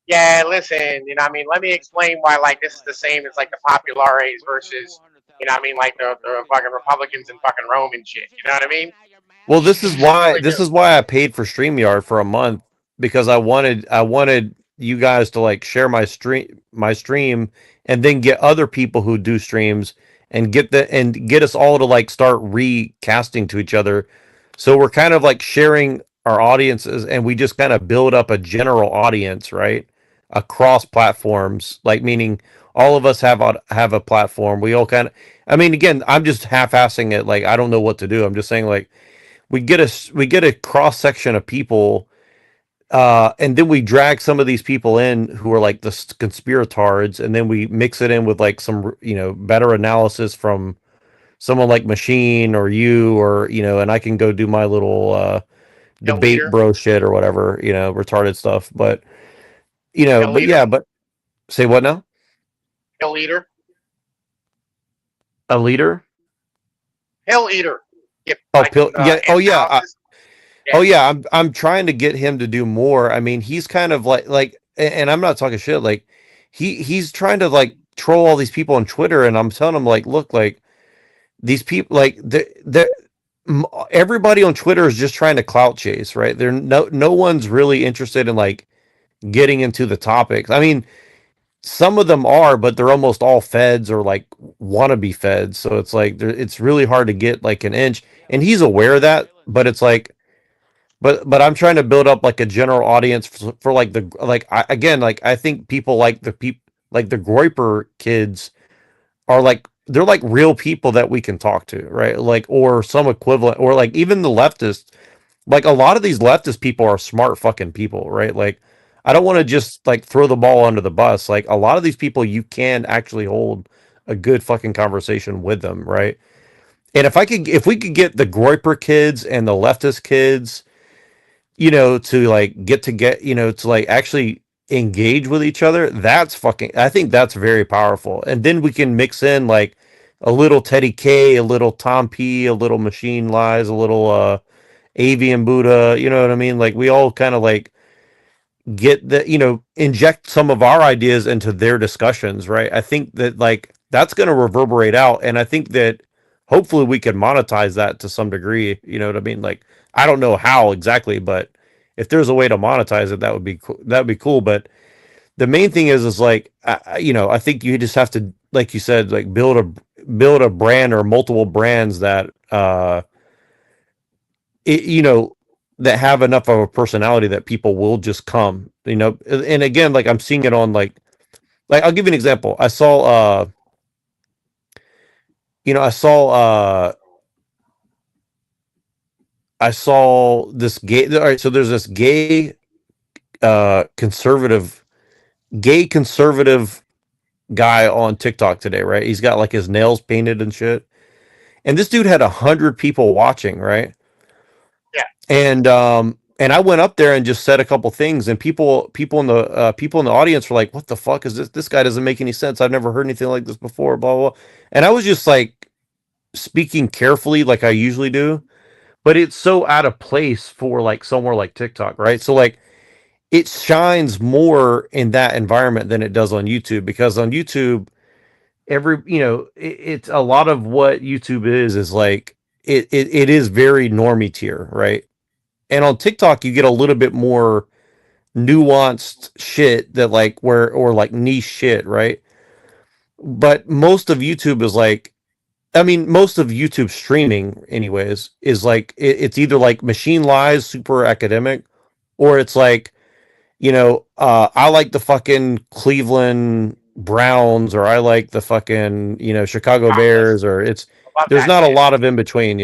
S4: yeah, listen, you know what I mean? Let me explain why like this is the same as like the populares versus, you know what I mean, like the fucking Republicans in fucking Rome and shit. You know what I mean?
S9: Well, this is why I paid for StreamYard for a month, because I wanted you guys to like share my stream and then get other people who do streams and get us all to like start recasting to each other. So we're kind of like sharing our audiences and we just kind of build up a general audience, right? Across platforms, like meaning all of us have a platform. We all kind of, I mean, again, I'm just half-assing it. Like, I don't know what to do. I'm just saying like, we get a cross section of people, and then we drag some of these people in who are like the conspiratards, and then we mix it in with like some better analysis from someone like Machine or you, or and I can go do my little debate bro shit or whatever, retarded stuff. But but say what now?
S4: Hill eater.
S9: A leader?
S4: Hill eater.
S9: Oh, yeah. Oh, yeah. Oh, yeah. I'm trying to get him to do more. I mean, he's kind of like, and I'm not talking shit. Like, he's trying to like troll all these people on Twitter, and I'm telling him like, look, like these people, like everybody on Twitter is just trying to clout chase, right? They're no one's really interested in like getting into the topics. I mean, some of them are, but they're almost all feds or like wannabe feds. So it's like it's really hard to get like an inch, and he's aware of that. But it's like, but I'm trying to build up like a general audience for like I think people like the Groiper kids are like they're like real people that we can talk to, right? Like, or some equivalent, or like even the leftists. Like a lot of these leftist people are smart fucking people, right? Like, I don't want to just like throw the ball under the bus. Like a lot of these people, you can actually hold a good fucking conversation with them, right? And if we could get the Groiper kids and the leftist kids, to like to like actually engage with each other, I think that's very powerful. And then we can mix in like a little Teddy K, a little Tom P, a little Machine Lies, a little Avian Buddha, you know what I mean? Like we all kind of like get inject some of our ideas into their discussions, right? I think that like that's going to reverberate out, and I think that hopefully we can monetize that to some degree, you know what I mean? Like I don't know how exactly, but if there's a way to monetize it, that would be cool. That would be cool, but the main thing is like I think you just have to, like you said, like build a brand or multiple brands that it, that have enough of a personality that people will just come, and again, like I'm seeing it on like I'll give you an example. I saw I saw this gay. All right, so there's this gay conservative guy on TikTok today, right? He's got like his nails painted and shit. And this dude had 100 people watching, right?
S4: Yeah.
S9: And I went up there and just said a couple things, and people in the audience were like, "What the fuck is this? This guy doesn't make any sense. I've never heard anything like this before." Blah blah. Blah. And I was just like speaking carefully, like I usually do, but it's so out of place for like somewhere like TikTok, right? So like it shines more in that environment than it does on YouTube, because on YouTube, it's a lot of what YouTube is like it is very normie tier, right? And on TikTok you get a little bit more nuanced shit that like where or like niche shit, right? But most of YouTube is like, I mean, most of YouTube streaming anyways is like it's either like machine lies super academic, or it's like, I like the fucking Cleveland Browns, or I like the fucking, Chicago Bears, or there's not a lot of in between,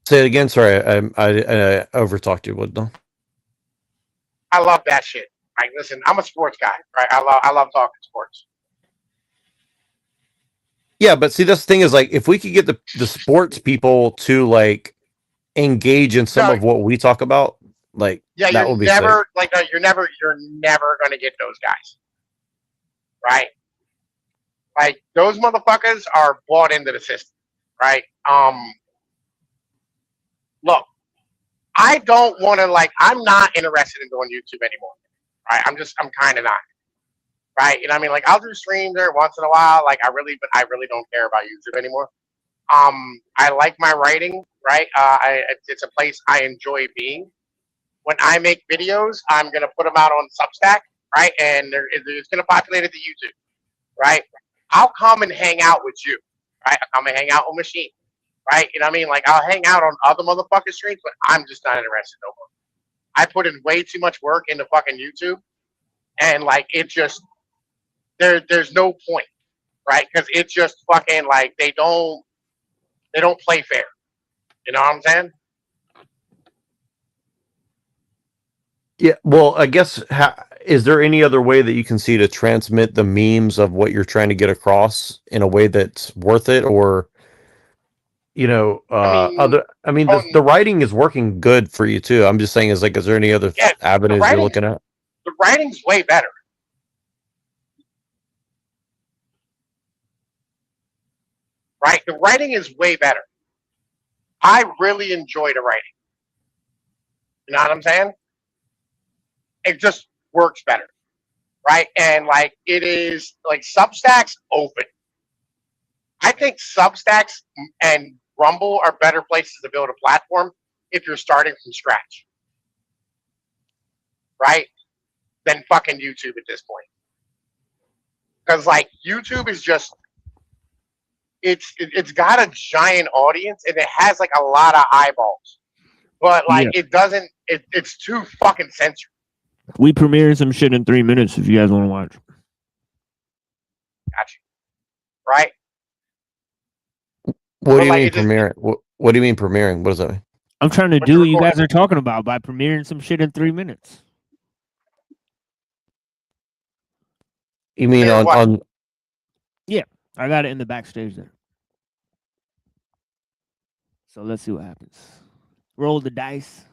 S9: Say it again. Sorry, I overtalked you. What?
S4: I love that shit. Like, listen, I'm a sports guy, right? I love talking sports.
S9: Yeah, but see, this thing is like, if we could get the sports people to like engage in some of what we talk about, like, that would be sick.
S4: You're never gonna get those guys, right? Like, those motherfuckers are bought into the system, right? Look, I don't want to, like, I'm not interested in doing YouTube anymore, right? I'm kind of not, right? You know what I mean? Like, I'll do streams there once in a while, like, but I really don't care about YouTube anymore. I like my writing, right? It's a place I enjoy being. When I make videos, I'm gonna put them out on Substack, right? And it's gonna populate it to YouTube, right? I'll come and hang out with you, right? I'll come and hang out with Machine, right? You know what I mean? Like, I'll hang out on other motherfuckers' streams, but I'm just not interested no more. I put in way too much work into fucking YouTube, and like, it just there's no point, right? Because it's just fucking like they don't play fair. You know what I'm saying?
S9: Yeah, well, I guess, is there any other way that you can see to transmit the memes of what you're trying to get across in a way that's worth it? Or, the writing is working good for you too. I'm just saying, is there any other avenues you're looking at?
S4: The writing's way better. Right? The writing is way better. I really enjoy the writing. You know what I'm saying? It just works better, right? And like, it is like, Substack's open. I think Substacks and Rumble are better places to build a platform if you're starting from scratch, right? Than fucking YouTube at this point. Because like, YouTube is just, it's got a giant audience and it has like a lot of eyeballs, but like, it doesn't. It's too fucking censored.
S12: We premiering some shit in 3 minutes if you guys want to watch.
S4: Gotcha. Right?
S9: What do you mean premiering? What do you mean premiering? What does that mean?
S12: I'm trying to do what you guys are talking about by premiering some shit in 3 minutes.
S9: You mean on?
S12: Yeah, I got it in the backstage there. So let's see what happens. Roll the dice.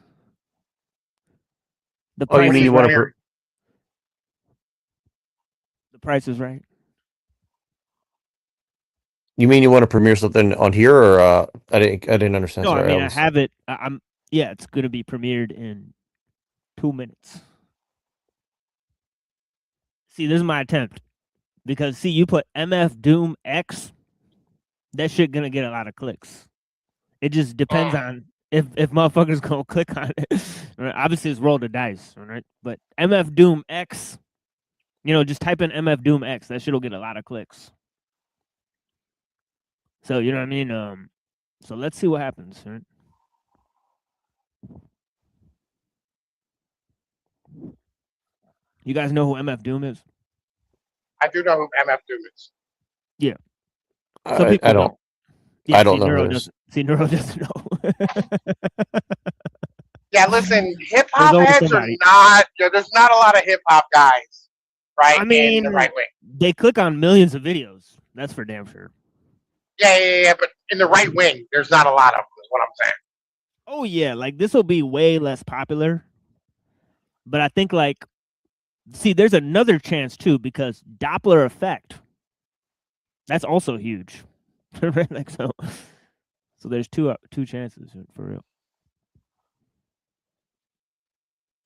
S12: The price
S9: you mean you want to?
S12: The price is right.
S9: You mean you want to premiere something on here, or I didn't understand.
S12: No,
S9: Sorry,
S12: I have it. It's going to be premiered in 2 minutes. See, this is my attempt, because see, you put MF Doom X, that shit gonna get a lot of clicks. It just depends on if motherfuckers gonna click on it. Right? Obviously, it's roll the dice, right? But MF Doom X, just type in MF Doom X. That shit'll get a lot of clicks. So you know what I mean. So let's see what happens. Right? You guys know who MF Doom is?
S4: I do know who MF Doom is.
S12: Yeah.
S9: Some people don't.
S12: Yeah,
S9: I don't know.
S12: Neuro doesn't know.
S4: Yeah, listen, hip hop heads are not. There's not a lot of hip hop guys, right?
S12: I mean,
S4: in the right wing.
S12: They click on millions of videos. That's for damn sure.
S4: Yeah. But in the right wing, there's not a lot of them. Is what I'm saying.
S12: Oh yeah, like this will be way less popular. But I think see, there's another chance too because Doppler effect. That's also huge. Like so there's two chances for real.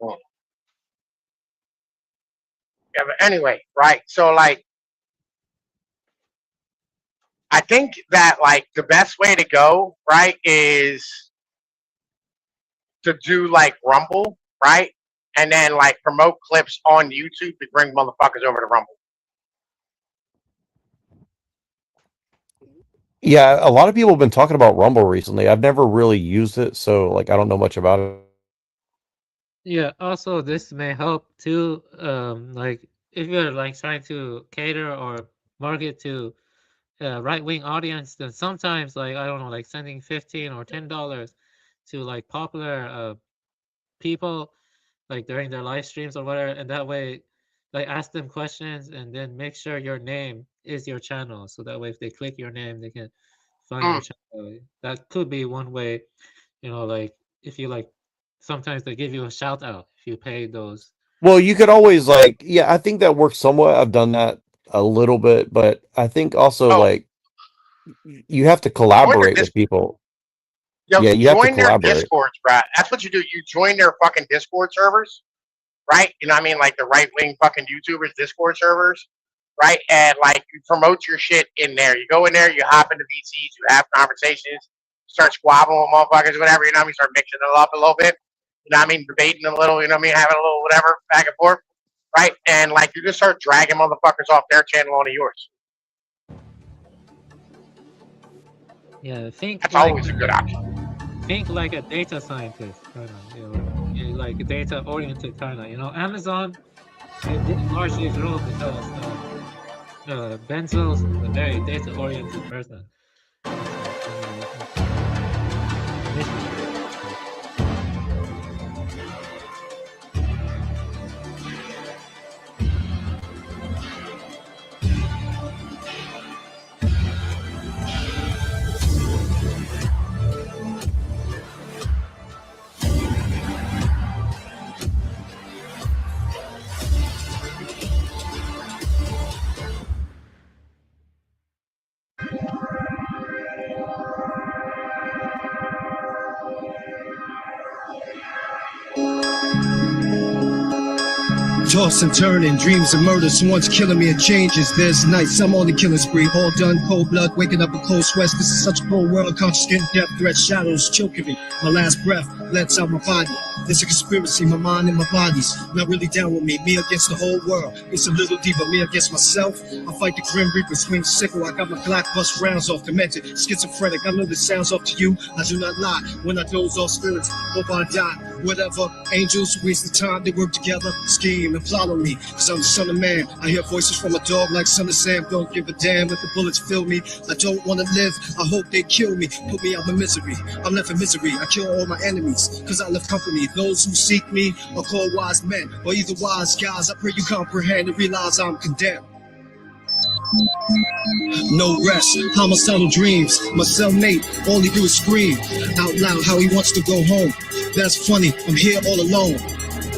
S4: Cool. Yeah, but anyway, right? So like, I think that like the best way to go, right, is to do like Rumble, right, and then like promote clips on YouTube to bring motherfuckers over to Rumble.
S9: Yeah, a lot of people have been talking about Rumble recently. I've never really used it, so like I don't know much about it.
S10: Yeah, also this may help too. Like if you're like trying to cater or market to a right-wing audience, then sometimes like I don't know, like sending $15 or $10 to like popular people like during their live streams or whatever, and that way like ask them questions and then make sure your name is your channel. So that way if they click your name, they can find your channel. That could be one way, like if you like sometimes they give you a shout out if you pay those.
S9: Well, you could always yeah, I think that works somewhat. I've done that a little bit, but I think also like you have to collaborate with people.
S4: Yo,
S9: yeah, you have to
S4: join their
S9: collaborate.
S4: Discords, bro. That's what you do. You join their fucking Discord servers, right? You know what I mean? Like the right wing fucking YouTubers Discord servers, right? And like you promote your shit in there. You go in there, you hop into VCs, you have conversations, start squabbling with motherfuckers, whatever. You know what I mean? Start mixing it up a little bit. You know what I mean? Debating a little. You know what I mean? Having a little whatever back and forth, right? And like you just start dragging motherfuckers off their channel onto yours.
S10: Yeah,
S4: that's like, always a good option.
S10: Think like a data scientist, kind of, like a data-oriented kind of. Amazon it did largely grow because Benzo's a very data-oriented person.
S13: Toss and turning, dreams of murder, someone's killing me, it changes. There's nights, I'm on the killing spree, all done, cold blood, waking up in cold sweats. This is such a cold world, conscious getting death threats, shadows choking me. My last breath lets out my body. It's a conspiracy, my mind and my body's not really down with me against the whole world. It's a little deeper, me against myself. I fight the grim reaper, swing sickle. I got my Glock bust rounds off, demented, schizophrenic. I know this sounds off to you, I do not lie. When I doze off spirits, hope I die. Whatever, angels waste the time, they work together, scheme and plot on me. Cause I'm the son of man. I hear voices from a dog like Son of Sam. Don't give a damn if the bullets fill me. I don't wanna live, I hope they kill me. Put me out of misery, I'm left in misery. I kill all my enemies, cause I left company. Those who seek me are called wise men, or either wise guys. I pray you comprehend and realize I'm condemned. No rest, homicidal dreams. My cellmate, all he do is scream out loud how he wants to go home. That's funny, I'm here all alone,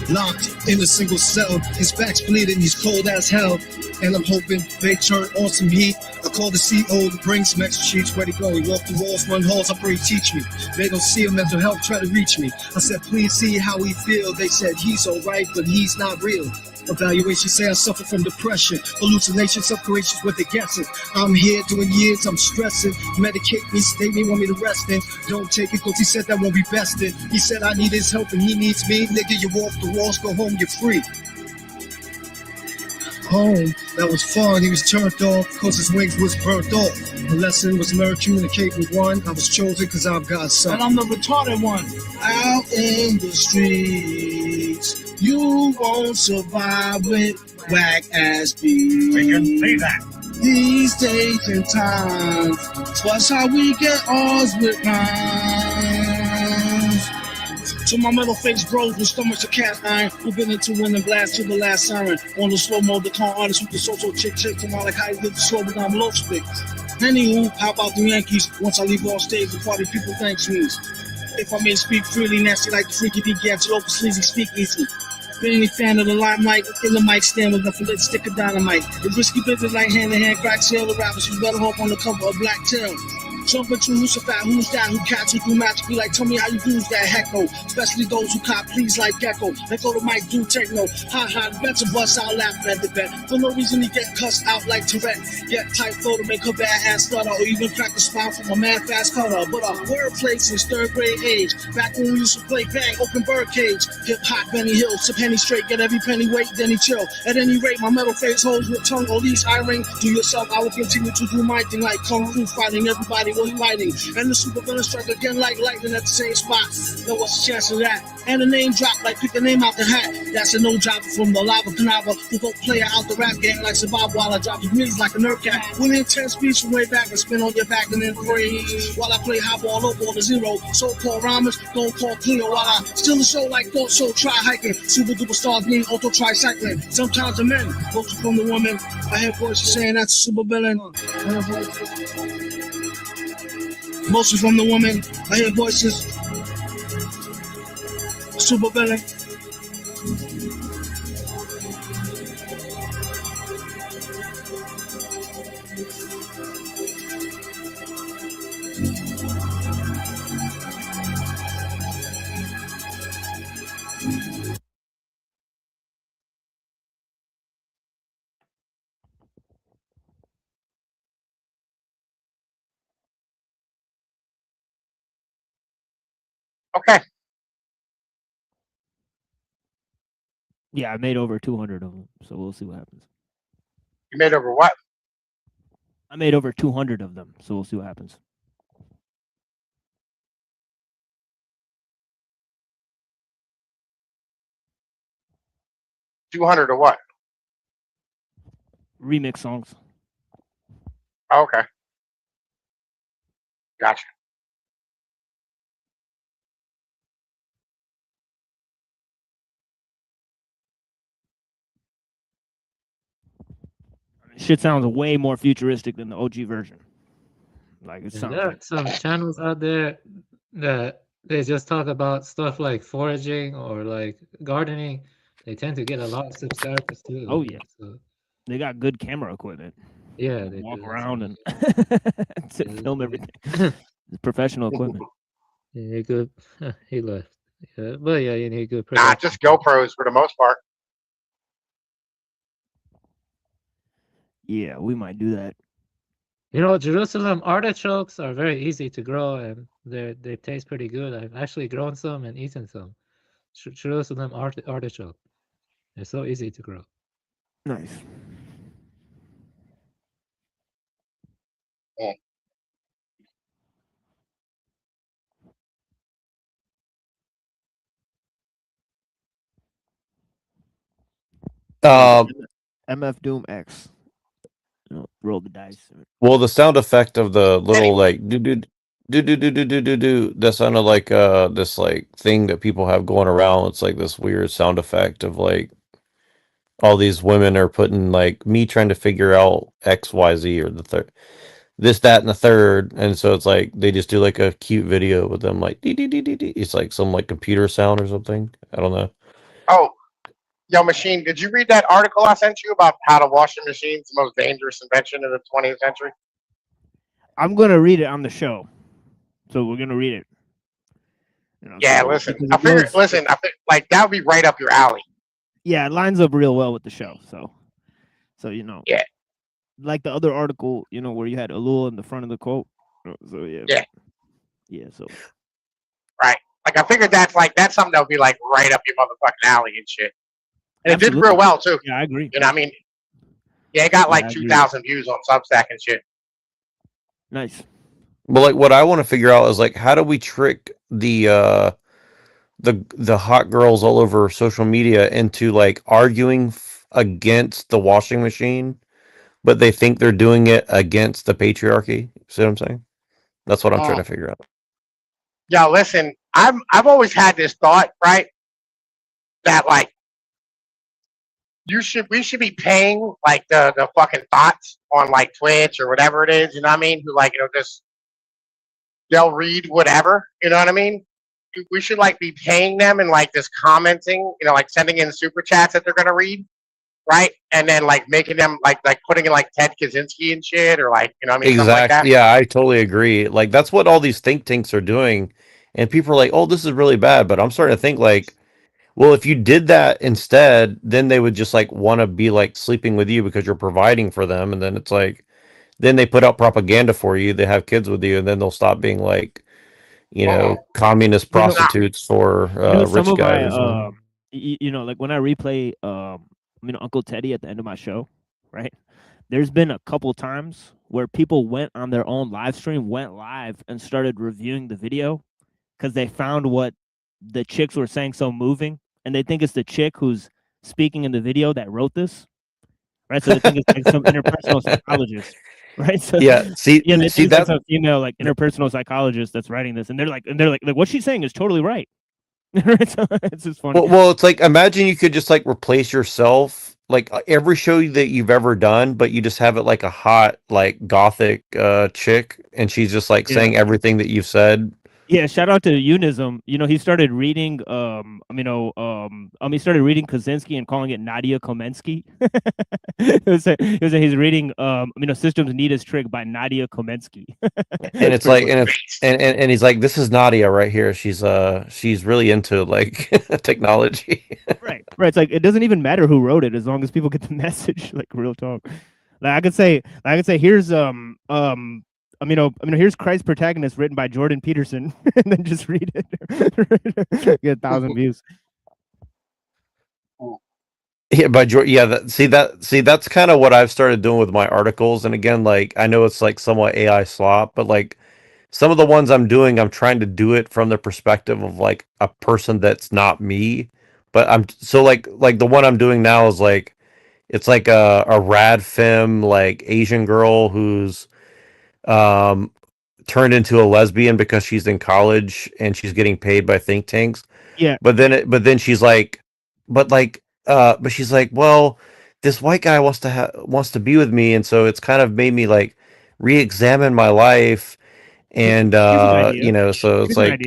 S13: locked in a single cell. His back's bleeding, he's cold as hell, and I'm hoping they turn on some heat. I call the CO to bring some extra sheets. Where'd he go? He walked the walls, run halls, I pray he teach me. They don't see him, mental health try to reach me. I said, please see how he feel. They said he's alright, but he's not real. Evaluation say I suffer from depression, hallucinations, subconscious, what they guessing. I'm here doing years, I'm stressing. Medicate me, sedate me, want me to rest in. Don't take it, cause he said that won't be best in. He said I need his help and he needs me. Nigga, you off the walls, go home, you're free. Home, that was fun, he was turned off, cause his wings was burnt off. The lesson was learn, communicate with one. I was chosen cause I'm God's son. And I'm the retarded one. Out in the streets, you won't survive with whack ass beats.
S14: We can see that.
S13: These days and times, plus how we get ours with rhymes. To my metal face bros with stomachs of cast iron, who've been into winning blast to the last siren. On the slow mode, the con artist with the social chick to my like how you live the slow but I'm low stick. Anywho, how about the Yankees? Once I leave off stage, the party people thanks me. If I may speak freely, nasty like the freaky deaky antelope, sleazy speak easy. Been any fan of the limelight, in the mic stand with nothing but stick of dynamite. It's risky business like hand-to-hand crack sale. The rappers who's better hope on the cover of Black Tail. Jumping to who's fat, who's that, who catch who do match, be like, tell me how you do that heck no. Especially those who cop please like Gecko. Let go to Mike, do techno. Ha ha, the bet's a bust out laughing at the bet. For no reason he get cussed out like Tourette. Get tight flow to make her bad ass stutter, or even crack the spine from a mad fast cutter. But wordplay since third grade age. Back when we used to play bang, open birdcage. Hip hop, Benny Hill, sip penny straight, get every penny weight, then he chill. At any rate, my metal face holds with tongue, or least I ring. Do yourself, I will continue to do my thing like Kung Fu fighting everybody was fighting. And the super villain strike again like lightning at the same spot. Now what's the chance of that? And the name drop like pick the name out the hat. That's a no drop from the lava canava who go play out the rap game like survive while I drop his knees like a nerve cat. When intense speech from way back and spin on your back and then freeze. While I play high ball, low ball to zero. So-called rhymers don't call Cleo while I steal the show like thought so try hiking. Super duper stars mean auto tricycling. Sometimes the men, mostly from the woman. I hear voices saying that's a super villain. Mostly from the woman, I hear voices. Super villain.
S4: Okay.
S12: Yeah, I made over 200 of them, so we'll see what happens.
S4: You made over what?
S12: I made over 200 of them, so we'll see what happens.
S4: $200 or what?
S12: Remix songs.
S4: Oh, okay. Gotcha.
S12: Shit sounds way more futuristic than the OG version. Like it sounds.
S10: There are
S12: like
S10: some channels out there that they just talk about stuff like foraging or like gardening. They tend to get a lot of subscribers too.
S12: Oh yeah,
S10: so
S12: they got good camera equipment.
S10: yeah, they
S12: walk
S10: do.
S12: around and film everything. It's professional equipment.
S10: Yeah, good. He left. Yeah, but yeah, you need good.
S4: Nah, just GoPros for the most part.
S12: Yeah, we might do that.
S10: You know, Jerusalem artichokes are very easy to grow and they taste pretty good. I've actually grown some and eaten some. Jerusalem artichoke. They're so easy to grow.
S12: Nice.
S4: Yeah.
S12: MF Doom X. Roll the dice.
S9: Well, the sound effect of the little like do that sounded like this like thing that people have going around. It's like this weird sound effect of like all these women are putting like me trying to figure out XYZ or the third this, that, and the third. And so it's like they just do like a cute video with them like it's like some like computer sound or something. I don't know.
S4: Oh, yo, Machine, did you read that article I sent you about how the washing machine's the most dangerous invention of the 20th century?
S12: I'm gonna read it on the show, so we're gonna read it. You know,
S4: Yeah,
S12: so
S4: listen. I figured, like that would be right up your alley.
S12: Yeah, it lines up real well with the show. So you know.
S4: Yeah.
S12: Like the other article, you know, where you had Alul in the front of the quote. So yeah.
S4: Yeah.
S12: Yeah. So.
S4: Right. Like I figured that's something that would be like right up your motherfucking alley and shit. And
S12: Absolutely.
S4: it did real well too.
S12: Yeah, I agree.
S4: You know what I mean? Yeah, it got like 2,000 views on Substack and shit.
S12: Nice.
S9: But like what I want to figure out is like how do we trick the hot girls all over social media into like arguing against the washing machine but they think they're doing it against the patriarchy. See what I'm saying? That's what I'm trying to figure out.
S4: Yeah, listen, I've always had this thought, right? That like we should be paying like the fucking thoughts on like Twitch or whatever it is, you know what I mean? Who like, just they'll read whatever, you know what I mean? We should like be paying them and like just commenting, like sending in super chats that they're gonna read, right? And then like making them like putting in like Ted Kaczynski and shit, or like, you know what I mean, something like that.
S9: Exactly. Yeah, I totally agree. Like that's what all these think tanks are doing, and people are like, "Oh, this is really bad." But I'm starting to think like, well, if you did that instead, then they would just like want to be like sleeping with you because you're providing for them, and then it's like, then they put out propaganda for you. They have kids with you, and then they'll stop being like, communist prostitutes for
S12: some
S9: rich
S12: of my
S9: guys.
S12: like when I replay Uncle Teddy at the end of my show, right? There's been a couple times where people went on their own live stream, went live and started reviewing the video because they found what the chicks were saying so moving, and they think it's the chick who's speaking in the video that wrote this, right? So they think it's like some interpersonal psychologist, right? So
S9: yeah,
S12: they think it's like some female like interpersonal psychologist that's writing this, and they're like what she's saying is totally right. So it's just funny.
S9: Well, it's like imagine you could just like replace yourself like every show that you've ever done, but you just have it like a hot like gothic chick, and she's just like saying everything that you've said.
S12: Yeah, shout out to Unism. He started reading he started reading Kaczynski and calling it Nadia Komensky. He's reading Systems Need Is Trick by Nadia Komensky.
S9: And it's like and he's like, this is Nadia right here. She's really into like technology.
S12: Right. It's like it doesn't even matter who wrote it as long as people get the message, like real talk. Like I could say here's here's Christ's Protagonist written by Jordan Peterson, and then just read it. Get 1,000 views.
S9: Yeah, by Jordan. Yeah, that's kind of what I've started doing with my articles. And again, like I know it's like somewhat AI slop, but like some of the ones I'm doing, I'm trying to do it from the perspective of like a person that's not me. But I'm so like the one I'm doing now is like it's like a rad femme like Asian girl who's turned into a lesbian because she's in college and she's getting paid by think tanks.
S12: Yeah.
S9: But then she's like, but she's like, well, this white guy wants to be with me, and so it's kind of made me like re-examine my life, and so it's like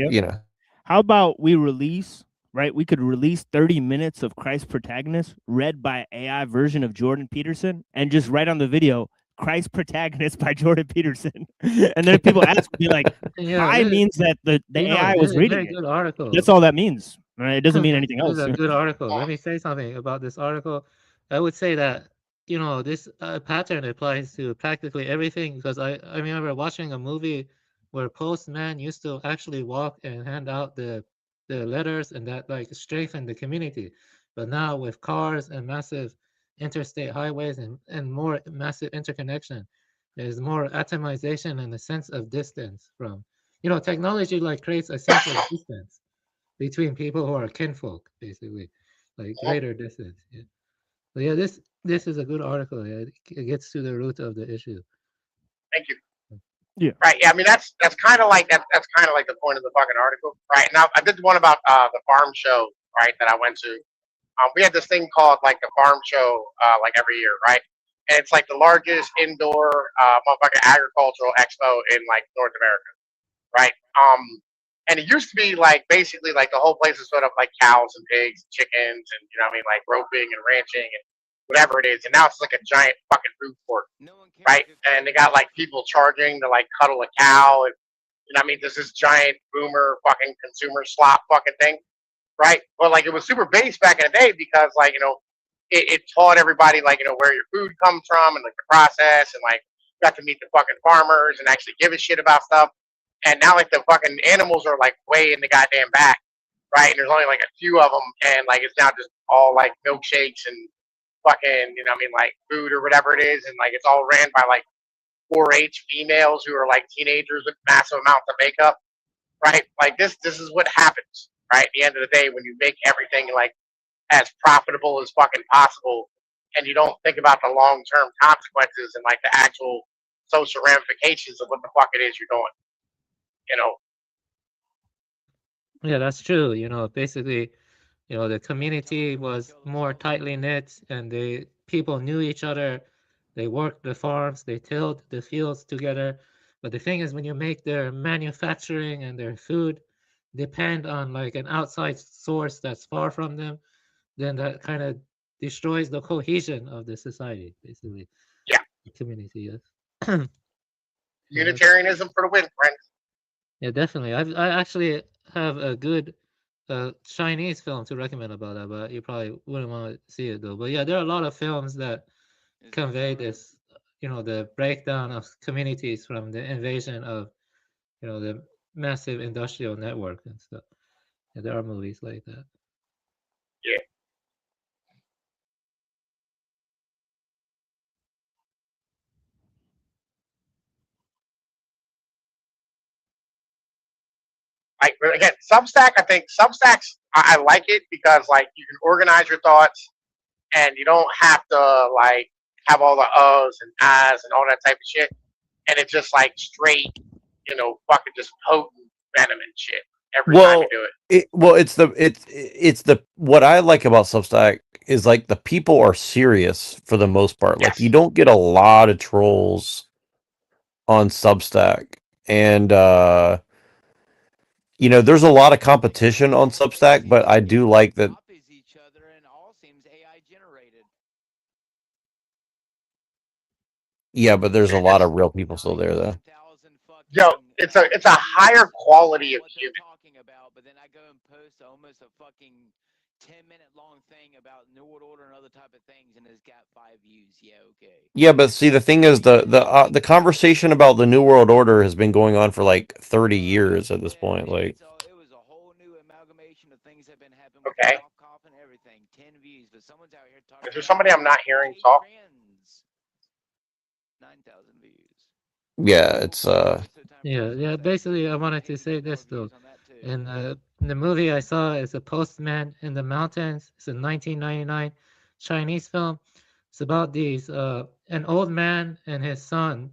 S12: how about we release, right? We could release 30 minutes of Christ's Protagonist read by AI version of Jordan Peterson, and just write on the video, Christ's Protagonist by Jordan Peterson. And then people ask me like, I means that the AI was reading it.
S10: Good article.
S12: That's all that means. Right? It doesn't mean anything else.
S10: This is a good article. Let me say something about this article. I would say that this pattern applies to practically everything, because I remember watching a movie where postman used to actually walk and hand out the letters, and that like strengthened the community. But now with cars and massive interstate highways and more massive interconnection, there's more atomization and a sense of distance from technology like creates a sense of distance between people who are kinfolk, basically, like greater distance. Yeah. But yeah, this is a good article. Yeah. It gets to the root of the issue.
S4: Thank you.
S12: Yeah.
S4: Right. Yeah. I mean, that's kind of like that's kind of like the point of the fucking article, right? Now, I did one about the farm show, right, that I went to. We had this thing called like the farm show, like every year, right? And it's like the largest indoor motherfucking agricultural expo in like North America, right? And it used to be like basically like the whole place is sort of like cows and pigs, and chickens, and like roping and ranching and whatever it is. And now it's like a giant fucking food court, right? And they got like people charging to like cuddle a cow, and there's this giant boomer fucking consumer slop fucking thing, right? But like it was super base back in the day because like it taught everybody like where your food comes from and like the process, and like got to meet the fucking farmers and actually give a shit about stuff. And now like the fucking animals are like way in the goddamn back, right? And there's only like a few of them, and like it's now just all like milkshakes and fucking like food or whatever it is, and like it's all ran by like 4-H females who are like teenagers with massive amounts of makeup, right? Like this is what happens, right? At the end of the day, when you make everything like as profitable as fucking possible, and you don't think about the long term consequences and like the actual social ramifications of what the fuck it is you're doing. You know.
S10: Yeah, that's true. Basically, the community was more tightly knit, and people knew each other. They worked the farms, they tilled the fields together. But the thing is, when you make their manufacturing and their food depend on like an outside source that's far from them, then that kind of destroys the cohesion of the society, basically.
S4: Yeah.
S10: The community,
S4: yes. Unitarianism for the win, friends.
S10: Yeah, definitely. I actually have a good Chinese film to recommend about that, but you probably wouldn't want to see it though. But yeah, there are a lot of films that convey this, the breakdown of communities from the invasion of, the massive industrial network and stuff. Yeah, there are movies like that.
S4: Yeah. Like again, Substack. I think Substacks. I like it because like you can organize your thoughts, and you don't have to like have all the uhs and ahs and all that type of shit. And it's just like straight, fucking just potent venom and shit every time you do it.
S9: It's the what I like about Substack is like the people are serious for the most part. Like you don't get a lot of trolls on Substack, and there's a lot of competition on Substack, but I do like that. Yeah, but there's a lot of real people still there, though.
S4: Yo, it's a higher quality of human.
S7: But then I go and post almost a fucking 10-minute long thing about New World Order and other type of things, and it's got 5 views. Yeah, okay.
S9: Yeah, but see, the thing is, the conversation about the New World Order has been going on for like 30 years at this point. Like,
S7: it was a whole new amalgamation of things that have been happening.
S4: Okay.
S7: Cough and everything. 10 views, but someone's out here talking.
S4: Is there somebody I'm not hearing talk?
S7: 9,000 views.
S9: yeah, it's
S10: Yeah. Basically, I wanted to say this though. In the movie I saw is A Postman in the Mountains. It's a 1999 Chinese film. It's about an old man and his son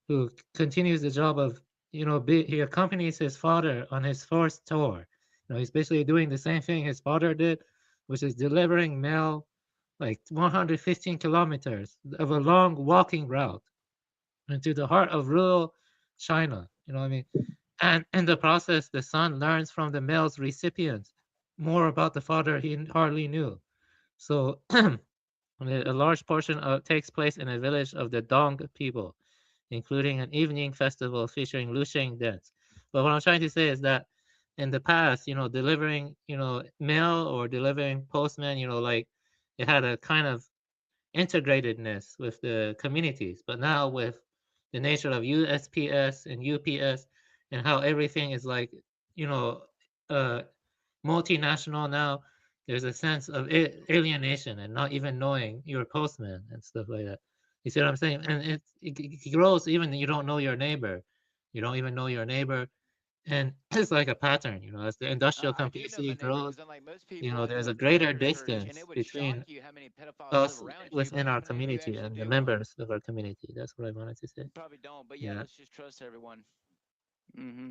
S10: who continues the job of, he accompanies his father on his first tour. He's basically doing the same thing his father did, which is delivering mail like 115 kilometers of a long walking route into the heart of rural China. You know what I mean? And in the process, the son learns from the mail's recipients more about the father he hardly knew. So a large portion takes place in a village of the Dong people, including an evening festival featuring Lusheng dance. But what I'm trying to say is that in the past, delivering, mail or delivering postman, like it had a kind of integratedness with the communities. But now with the nature of USPS and UPS and how everything is like, multinational now, there's a sense of alienation and not even knowing your postman and stuff like that. You see what I'm saying? And it grows even you don't know your neighbor. You don't even know your neighbor. And it's like a pattern, as the industrial complexity grows, there's a greater distance between us within our community and the members of our community. That's what I wanted to say.
S7: Probably don't, but yeah, let's just trust everyone. Mm-hmm.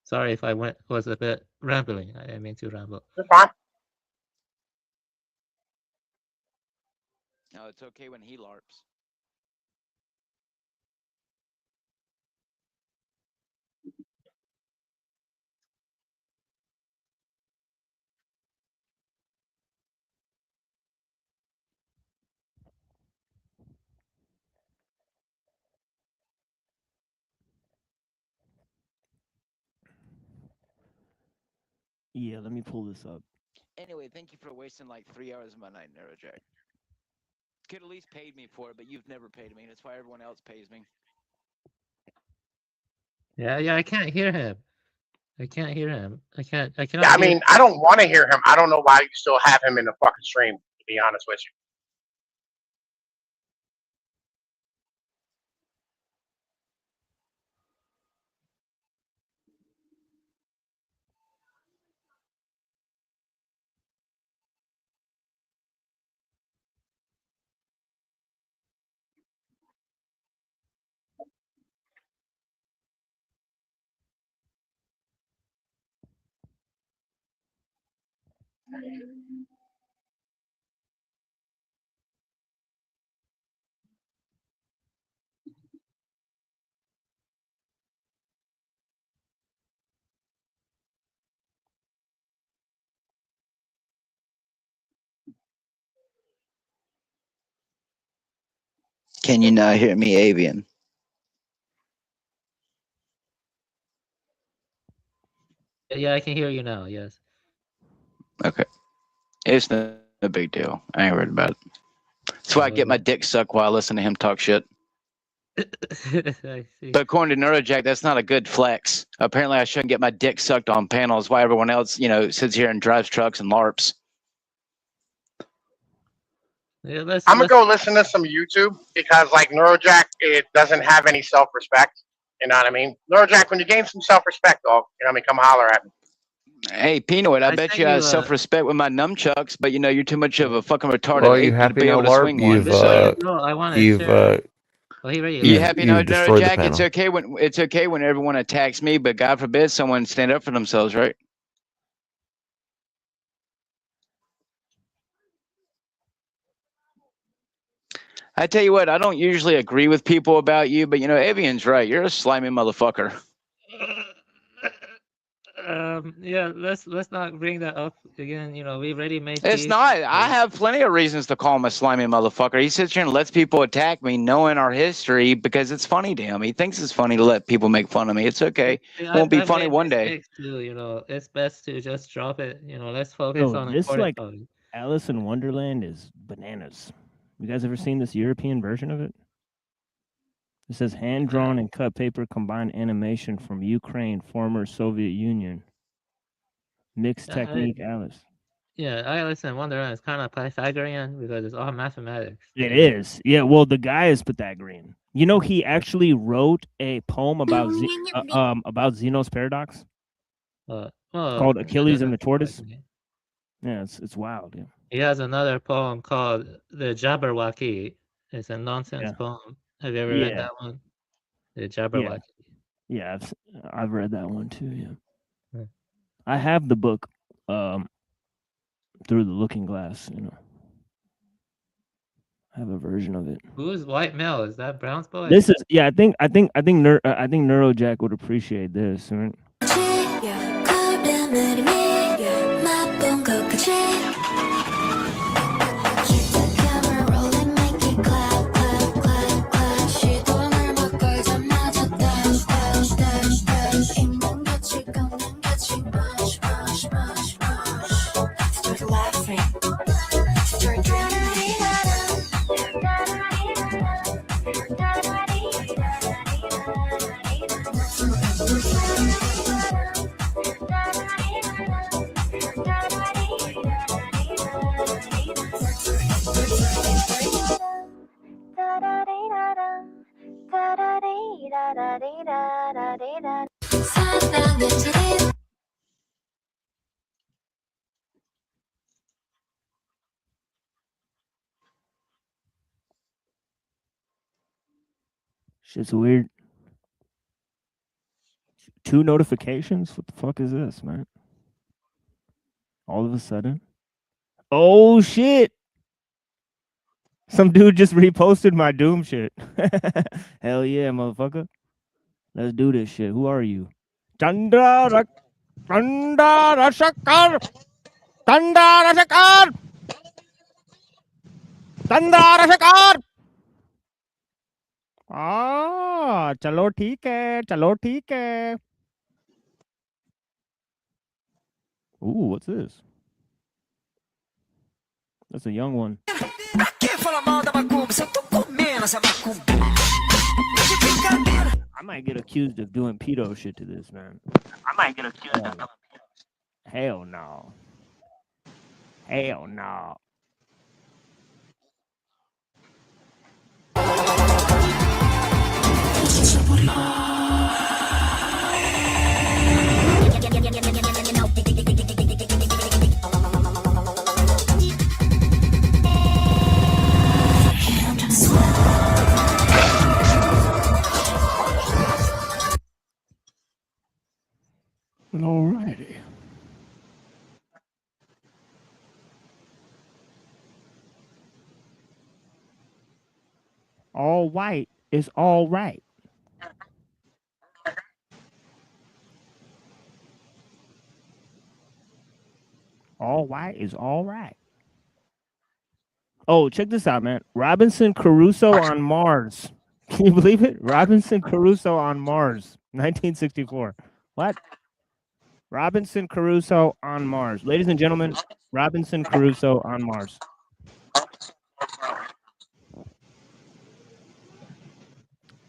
S10: Sorry if I was a bit rambling. I didn't mean to ramble.
S4: You're fine.
S7: No, it's okay when he LARPs.
S12: Yeah, let me pull this up.
S7: Anyway, thank you for wasting like 3 hours of my night, Neurojack. Could at least paid me for it, but you've never paid me. That's why everyone else pays me.
S10: Yeah, I can't hear him. I can't hear him. I cannot.
S4: Yeah, I mean, I don't want to hear him. I don't know why you still have him in the fucking stream, to be honest with you.
S3: Can you not hear me, Avian?
S10: Yeah, I can hear you now. Yes.
S5: Okay. It's no big deal. I ain't worried about it. That's why I get my dick sucked while I listen to him talk shit.
S10: I see.
S5: But according to Neurojack, that's not a good flex. Apparently, I shouldn't get my dick sucked on panels. Why everyone else, sits here and drives trucks and LARPs.
S10: Yeah,
S4: I'm gonna go listen to some YouTube because, like Neurojack, it doesn't have any self-respect. You know what I mean? Neurojack, when you gain some self-respect, dog, you know what I mean? Come holler at me.
S5: Hey, Pinoid, I bet you I have self-respect with my nunchucks, but you're too much of a fucking retarded ape to be able to swing one. So
S10: I want to
S9: You've
S10: share. Oh, he ready?
S5: you happy,
S9: you've destroyed the
S5: Neurojack?
S9: panel.
S5: It's okay when everyone attacks me, but God forbid someone stand up for themselves, right? I tell you what, I don't usually agree with people about you, but Avian's right. You're a slimy motherfucker.
S10: Yeah, let's not bring that up again. We already made
S5: It's
S10: peace.
S5: not. I have plenty of reasons to call him a slimy motherfucker. He sits here and lets people attack me, knowing our history, because it's funny to him. He thinks it's funny to let people make fun of me. It's okay. Won't be funny one day.
S10: Too, it's best to just drop it. Let's focus on
S12: this
S10: important
S12: like
S10: topics.
S12: Alice in Wonderland is bananas. You guys ever seen this European version of it? It says hand drawn and cut paper combined animation from Ukraine, former Soviet Union. Mixed technique, Alice.
S10: Yeah, Alice in Wonderland is kind of Pythagorean because it's all mathematics.
S12: It is. Yeah, well, the guy is Pythagorean. He actually wrote a poem about Zeno's paradox. Called Achilles and the Tortoise. Yeah, it's wild. Yeah.
S10: He has another poem called The Jabberwocky. It's a nonsense poem. Have you ever read that one? The Jabberwocky.
S12: Yeah, I've read that one too. Yeah. I have the book Through the Looking Glass. I have a version of it.
S10: Who's white male? Is that Brown's boy?
S12: This is I think Neurojack would appreciate this, right? Shit's weird. 2 notifications? What the fuck is this, man? All of a sudden. Oh shit. Some dude just reposted my Doom shit. Hell yeah, motherfucker. Let's do this shit. Who are you? Chandra Shakar. Chandra Shakar. Chandra Shakar. चलो ठीक है. Ooh, what's this? That's a young one. I might get accused of doing pedo shit to this, man. Hell no. Hell no. Alrighty. All white is all right. All white is all right. Oh, check this out, man. Robinson Crusoe on Mars. Can you believe it? Robinson Crusoe on Mars, 1964. What? Robinson Crusoe on Mars. Ladies and gentlemen, Robinson Crusoe on Mars.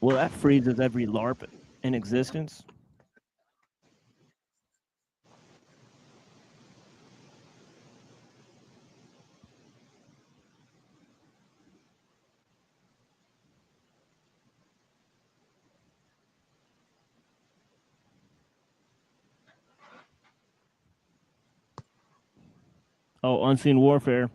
S12: Well, that freezes every LARP in existence. Oh, unseen warfare.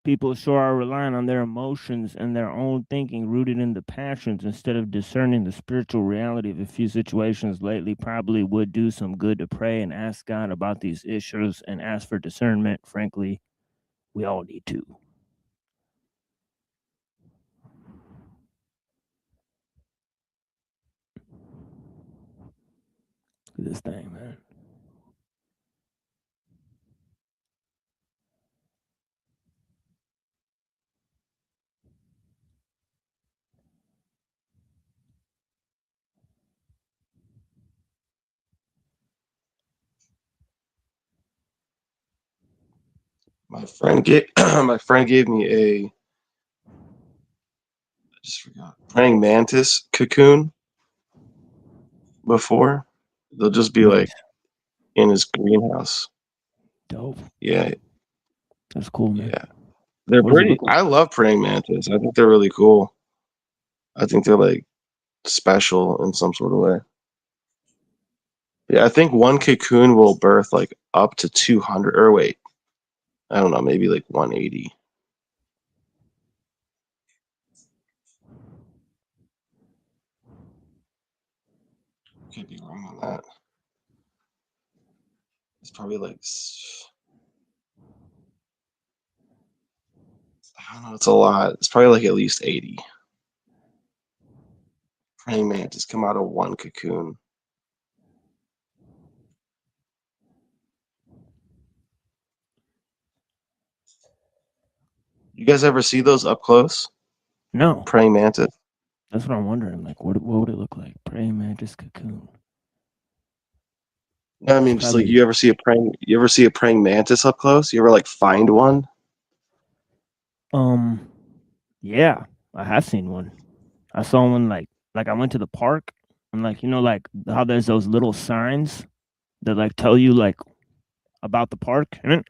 S12: People sure are relying on their emotions and their own thinking rooted in the passions instead of discerning the spiritual reality of a few situations lately. Probably would do some good to pray and ask God about these issues and ask for discernment. Frankly, we all need to. Look at this thing, man.
S8: My friend gave me a, I just forgot, praying mantis cocoon before. They'll just be like
S12: Nice.
S8: in his greenhouse.
S12: Dope.
S8: Yeah,
S12: That's cool, man.
S8: yeah. They're
S12: What does it
S8: pretty.
S12: look like?
S8: I love praying mantis. I think they're really cool. I think they're like special in some sort of way. Yeah, I think one cocoon will birth like up to 200, or wait, I don't know, maybe like 180. Could be wrong on that. It's probably like, I don't know, it's a lot. It's probably like at least 80. Praying mantis come out of one cocoon. You guys ever see those up close?
S12: No.
S8: Praying mantis?
S12: That's what I'm wondering. Like, what would it look like? Praying mantis cocoon.
S8: No, I mean, just like you ever see a praying mantis up close? You ever like find one?
S12: Yeah, I have seen one. I saw one like I went to the park and like like how there's those little signs that like tell you like about the park. And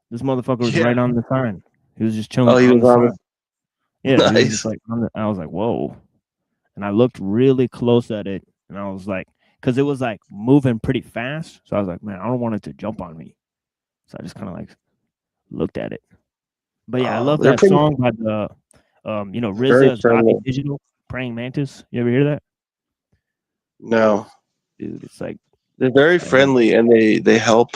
S12: this motherfucker was right
S8: Yeah.
S12: on the sign. He was just
S8: Oh,
S12: chilling
S8: he
S12: on
S8: was
S12: the
S8: on
S12: sign. Yeah, he was just
S8: Nice.
S12: like on the, I was like, whoa. And I looked really close at it and I was like, because it was like moving pretty fast. So I was like, man, I don't want it to jump on me. So I just kind of like looked at it. But yeah, I love
S8: They're
S12: that
S8: pretty
S12: song by the
S8: very
S12: RZA's Bobby
S8: friendly.
S12: Digital, Praying Mantis. You ever hear that?
S8: No.
S12: Dude, it's like
S8: They're very friendly and they help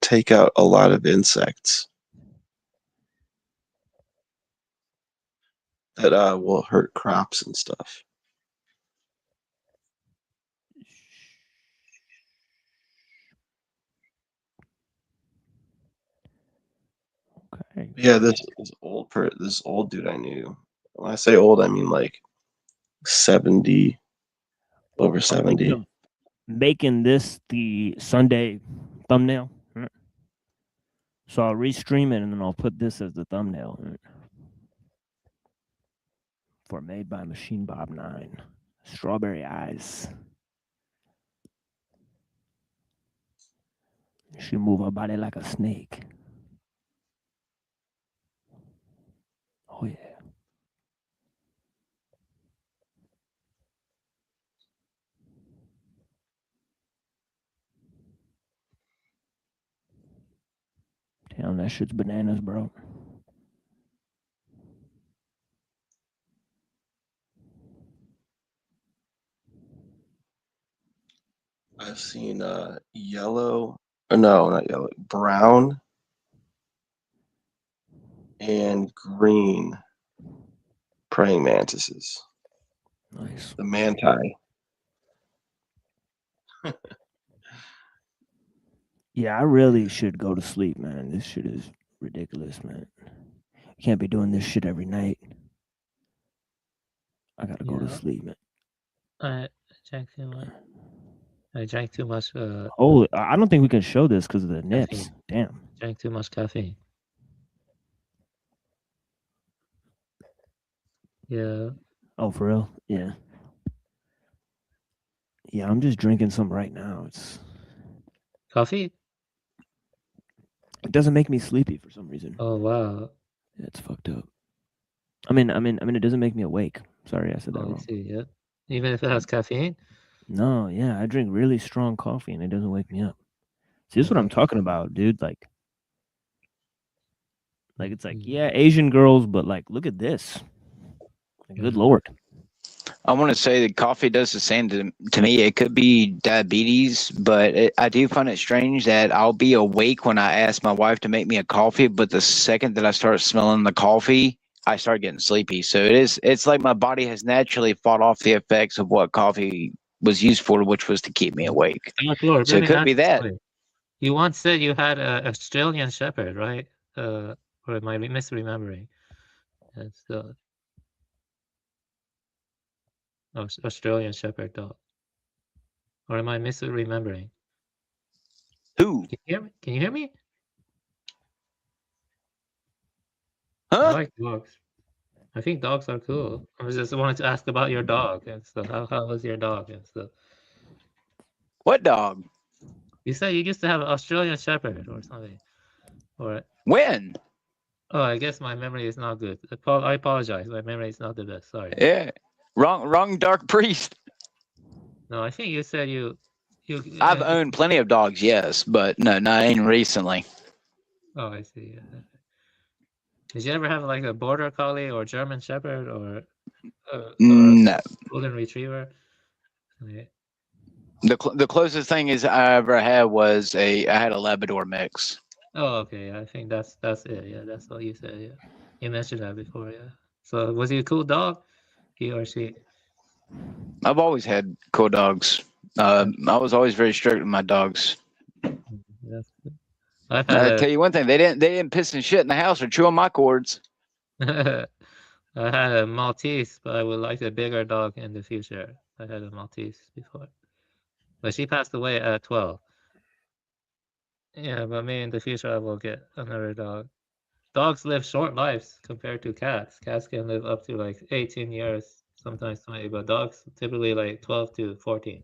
S8: take out a lot of insects that will hurt crops and stuff.
S12: Okay.
S8: Yeah, this old dude I knew. When I say old, I mean like 70, over
S12: I'm
S8: 70.
S12: thinking of making this the Sunday thumbnail. So I'll restream it and then I'll put this as the thumbnail. For Made by Machine Bob 9. Strawberry Eyes. She move her body like a snake. Oh yeah. Damn, that shit's bananas, bro.
S8: I've seen yellow, or no, not yellow, brown and green praying mantises.
S12: Nice.
S8: The manti.
S12: Yeah, I really should go to sleep, man. This shit is ridiculous, man. I can't be doing this shit every night. I gotta go to sleep, man.
S10: I drank too much. I drank too much.
S12: Oh, I don't think we can show this because of the nips.
S10: Caffeine.
S12: Damn.
S10: Drank too much caffeine. Yeah.
S12: Oh, for real? Yeah. Yeah, I'm just drinking some right now. It's
S10: coffee.
S12: It doesn't make me sleepy for some reason.
S10: Oh wow.
S12: Yeah, it's fucked up. I mean, it doesn't make me awake. Sorry, I said that wrong.
S10: I see. Yeah. Even if it has caffeine.
S12: No, yeah, I drink really strong coffee and it doesn't wake me up. See, this is what I'm talking about, dude. Like it's like, yeah, Asian girls, but like, look at this. Good Lord.
S5: I want to say that coffee does the same to me. It could be diabetes, but I do find it strange that I'll be awake when I ask my wife to make me a coffee, but the second that I start smelling the coffee, I start getting sleepy. So it's like my body has naturally fought off the effects of what coffee was used for, which was to keep me awake.
S10: Lord,
S5: so it could be that.
S10: You once said you had an Australian Shepherd, right? Or am I misremembering? It's Australian Shepherd dog. Or am I misremembering?
S5: Who?
S10: Can you hear me? Can you hear me?
S5: Huh?
S10: I like dogs. I think dogs are cool. I just wanted to ask about your dog and stuff. How was your dog and stuff?
S5: What dog?
S10: You said you used to have an Australian Shepherd or something. Or
S5: when?
S10: Oh, I guess my memory is not good. I apologize. My memory is not the best. Sorry.
S5: Yeah. Wrong dark priest.
S10: No, I think you said you
S5: I've owned plenty of dogs, yes, but no, not ain't recently.
S10: Oh, I see. Did you ever have like a border collie or German Shepherd or
S5: no
S10: golden retriever? Yeah.
S5: The closest thing I ever had was I had a Labrador mix.
S10: Oh, okay. I think that's it. Yeah, that's what you said. Yeah, you mentioned that before. Yeah. So was he a cool dog? He or she?
S5: I've always had cool dogs. I was always very strict with my dogs.
S10: That's good.
S5: I tell you one thing: they didn't piss and shit in the house or chew on my cords.
S10: I had a Maltese, but I would like a bigger dog in the future. I had a Maltese before, but she passed away at 12. Yeah, but maybe in the future I will get another dog. Dogs live short lives compared to cats. Cats can live up to like 18 years, sometimes 20, but dogs typically like 12 to 14.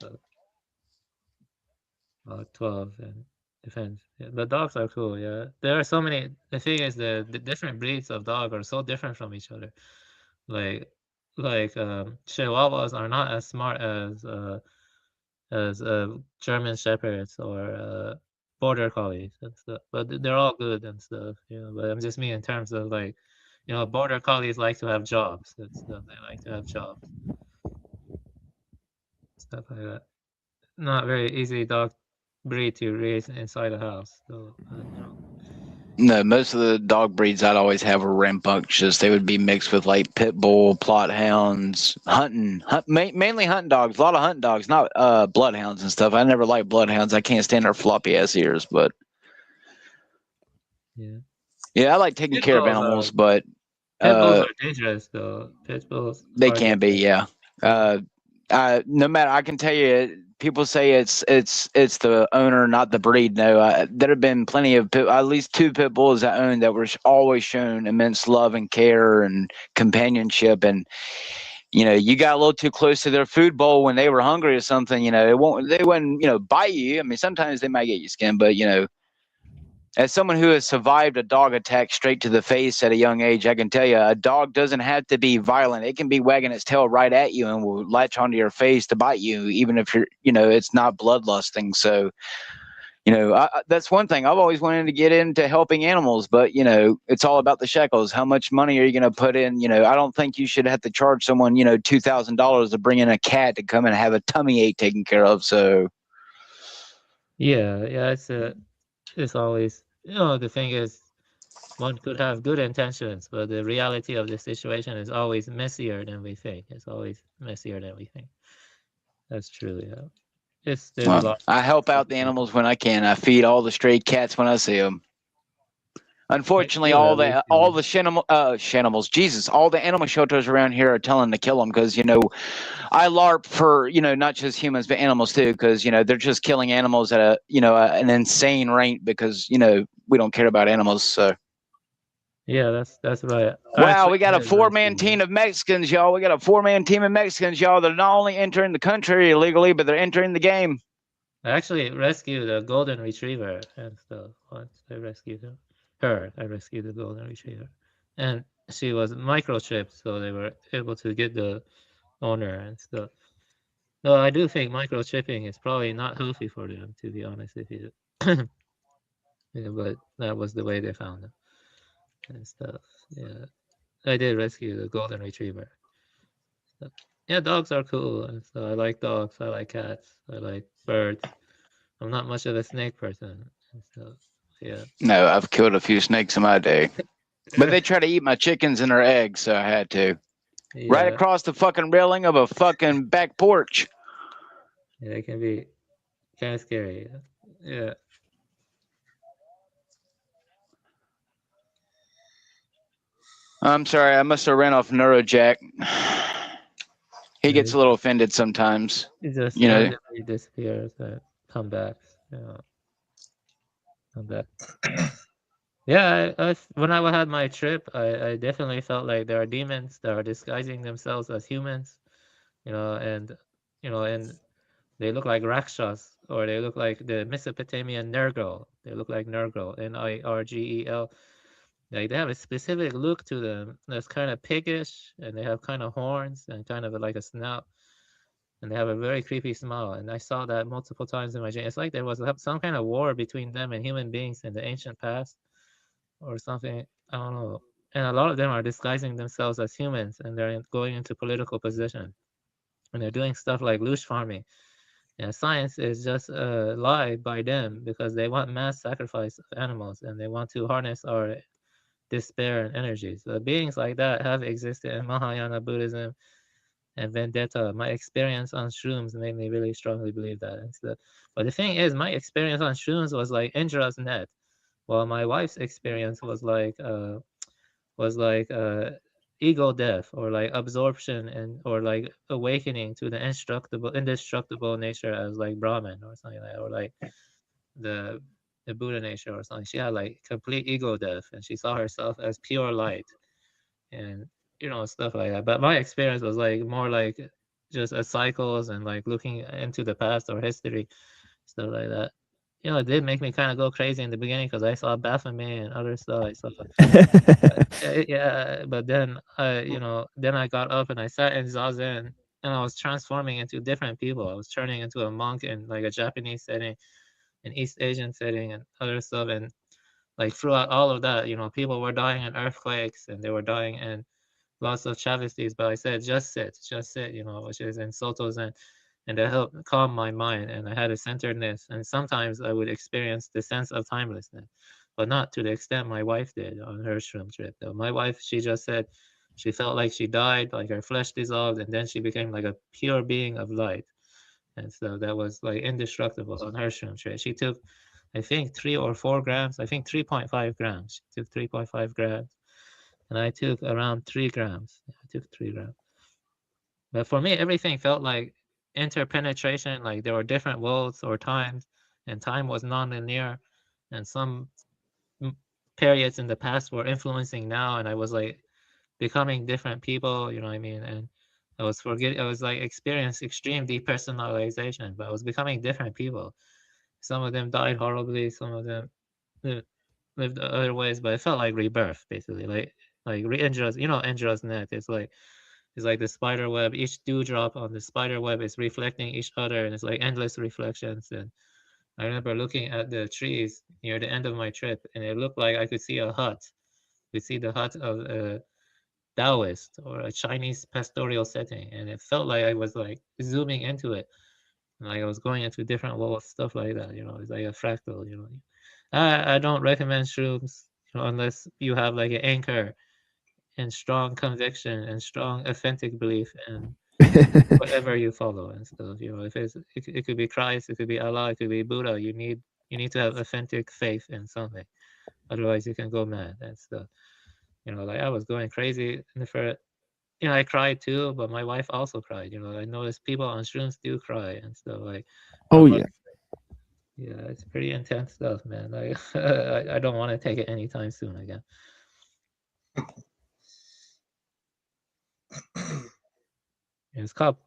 S10: So, 12 and depends. Yeah, but dogs are cool. Yeah, there are so many. The thing is, the different breeds of dog are so different from each other. Like Chihuahuas are not as smart as German Shepherds or Border Collies and stuff, but they're all good and stuff. But I'm just mean in terms of like, Border Collies like to have jobs and stuff. They like to have jobs, stuff like that. Not very easy dog breed to raise inside a house, so
S5: No, most of the dog breeds I'd always have were rambunctious. They would be mixed with like pit bull, plot hounds, mainly hunting dogs. A lot of hunting dogs, not bloodhounds and stuff. I never liked bloodhounds. I can't stand their floppy ass ears. But yeah, I like taking care of animals. But
S10: pit bulls are dangerous, though. Pit bulls.
S5: They can be, yeah. No matter, I can tell you, people say it's the owner, not the breed. No, there have been plenty of at least 2 pit bulls I owned that were always shown immense love and care and companionship. And you got a little too close to their food bowl when they were hungry or something. They wouldn't bite you. I mean, sometimes they might get you skin, but as someone who has survived a dog attack straight to the face at a young age, I can tell you a dog doesn't have to be violent. It can be wagging its tail right at you and will latch onto your face to bite you, even if it's not bloodlusting. So, that's one thing. I've always wanted to get into helping animals, but, it's all about the shekels. How much money are you going to put in? I don't think you should have to charge someone, $2,000 to bring in a cat to come and have a tummy ache taken care of. So,
S10: yeah, it's always, the thing is, one could have good intentions, but the reality of the situation is always messier than we think. It's always messier than we think. That's true. Yeah. There's a lot.
S5: I help out the animals when I can. I feed all the stray cats when I see them. Unfortunately, all the shanimals, Jesus, all the animal shelters around here are telling to kill them because I LARP for not just humans but animals too because they're just killing animals at an insane rate because we don't care about animals. So
S10: yeah, that's right.
S5: Wow, we got a 4-man team of Mexicans, y'all. We got a 4-man team of Mexicans, y'all. They're not only entering the country illegally, but they're entering the game.
S10: I actually rescued a golden retriever and stuff. Once I rescued her. I rescued the golden retriever, and she was microchipped, so they were able to get the owner and stuff. No, I do think microchipping is probably not healthy for them, to be honest with you. Yeah, but that was the way they found them and stuff. Yeah, I did rescue the golden retriever. So, yeah, dogs are cool, and so I like dogs. I like cats. I like birds. I'm not much of a snake person, and so yeah.
S5: No, I've killed a few snakes in my day, but they try to eat my chickens and their eggs, so I had to. Yeah. Right across the fucking railing of a fucking back porch.
S10: Yeah, it can be kind of scary. Yeah.
S5: I'm sorry, I must have ran off Neuro Jack. He gets a little offended sometimes.
S10: He just randomly disappears and come back. Come back. Yeah, when I had my trip, I definitely felt like there are demons that are disguising themselves as humans, and they look like Rakshas, or they look like the Mesopotamian Nergal. They look like Nergal, Nirgel. Like they have a specific look to them that's kind of piggish, and they have kind of horns and kind of like a snout, and they have a very creepy smile. And I saw that multiple times in my dream. It's like there was some kind of war between them and human beings in the ancient past, or something. I don't know. And a lot of them are disguising themselves as humans, and they're going into political position, and they're doing stuff like loosh farming. And science is just a lie by them because they want mass sacrifice of animals, and they want to harness our despair and energy. So beings like that have existed in Mahayana Buddhism and vendetta. My experience on shrooms made me really strongly believe that. But the thing is, my experience on shrooms was like Indra's net, while my wife's experience was like ego death, or like absorption, and or like awakening to the indestructible nature as like Brahman or something like that, or like the Buddha nature or something. She had like complete ego death, and she saw herself as pure light, and stuff like that. But my experience was like more like just a cycles and like looking into the past or history, stuff like that. It did make me kind of go crazy in the beginning because I saw Baphomet and other stuff. I saw, yeah, but then then I got up and I sat in zazen, and I was transforming into different people. I was turning into a monk in like a Japanese setting, an East Asian setting, and other stuff. And like throughout all of that, people were dying in earthquakes, and they were dying in lots of travesties. But I said, just sit, which is in Soto Zen. And that helped calm my mind, and I had a centeredness. And sometimes I would experience the sense of timelessness, but not to the extent my wife did on her shroom trip. Though my wife, she just said she felt like she died, like her flesh dissolved, and then she became like a pure being of light. And so that was like indestructible on her shroom trip. She took, I think, 3 or 4 grams. I think 3.5 grams. She took 3.5 grams, and I took around 3 grams. I took 3 grams. But for me, everything felt like interpenetration, like there were different worlds or times, and time was non-linear, and some periods in the past were influencing now, and I was like becoming different people, you know what I mean? And I was like experiencing extreme depersonalization, but I was becoming different people. Some of them died horribly, some of them lived other ways, but it felt like rebirth, basically. Like Indra's, Indra's net. It's like the spider web. Each dewdrop on the spider web is reflecting each other, and it's like endless reflections. And I remember looking at the trees near the end of my trip, and it looked like I could see a hut. You see the hut of a Taoist or a Chinese pastoral setting, and it felt like I was like zooming into it, and like I was going into different worlds, stuff like that. It's like a fractal. I don't recommend shrooms. You know, unless you have like an anchor and strong conviction and strong authentic belief in whatever you follow and stuff. You know, if it could be Christ, it could be Allah, it could be Buddha. You need to have authentic faith in something. Otherwise, you can go mad and stuff. You know, like I was going crazy in the first. You know, I cried too, but my wife also cried. You know, I noticed people on shrooms do cry and stuff. Like,
S14: oh yeah,
S10: yeah, it's pretty intense stuff, man. Like, I don't want to take it anytime soon again. It's called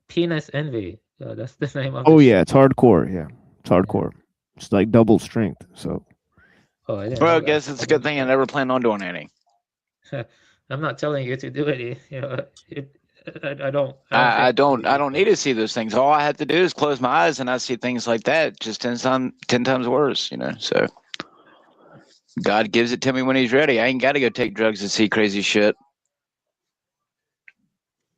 S10: Penis Envy. That's the name of
S14: oh
S10: the
S14: yeah, it's hardcore. Yeah, it's hardcore. It's like double strength. So.
S10: Oh, I didn't
S5: Well,
S10: know
S5: I guess it's a good thing I never plan on doing any.
S10: I'm not telling you to do any. You know, I don't.
S5: I don't need to see those things. All I have to do is close my eyes and I see things like that, just 10 times worse, you know. So God gives it to me when he's ready. I ain't got to go take drugs to see crazy shit.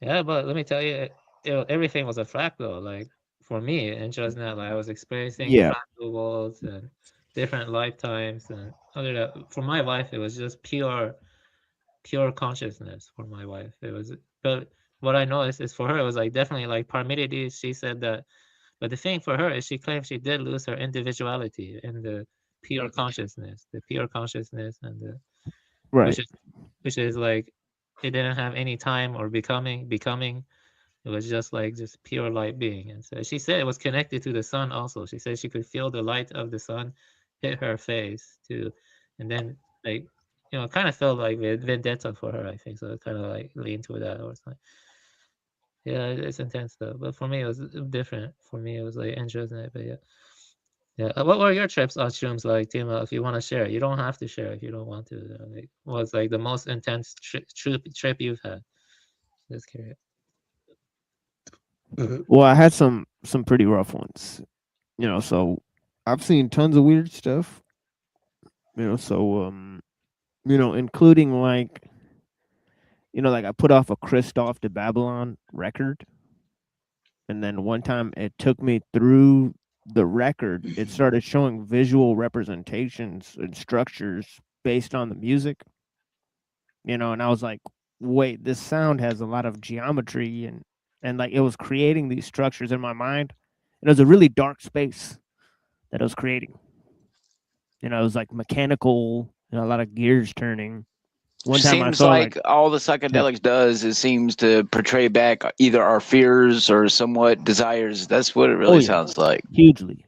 S10: Yeah, but let me tell you, everything was a fractal. Like for me, in just now, like I was experiencing fractal worlds and different lifetimes, and other that for my wife, it was just pure consciousness. For my wife, it was. But what I noticed is for her, it was like definitely like Parmenides. She said that, but the thing for her is she claims she did lose her individuality in the pure consciousness, and the
S14: Right.
S10: which is like it didn't have any time or becoming. It was just pure light being. And so she said it was connected to the sun also. She said she could feel the light of the sun hit her face too. And then like, you know, it kind of felt like vendetta for her, I think. So it kind of like leaned to that or something. Yeah, it's intense though. But for me, it was different. For me, it was like interesting. But yeah. Yeah. What were your trips on shrooms like, Timo? If you want to share, you don't have to share if you don't want to. Like, what's like the most intense trip you've had? Just curious.
S14: Well, I had some pretty rough ones, you know. So I've seen tons of weird stuff, you know. So you know, including like, you know, like I put off a Christoph to Babylon record, and then one time it took me through the record. It started showing visual representations and structures based on the music, you know, and I was like, wait, this sound has a lot of geometry and like it was creating these structures in my mind. It was a really dark space that it was creating. You know, it was like mechanical, you know, a lot of gears turning. One time I
S5: Seems
S14: saw
S5: like all the psychedelics does is seems to portray back either our fears or somewhat desires. That's what it really sounds like.
S14: Hugely.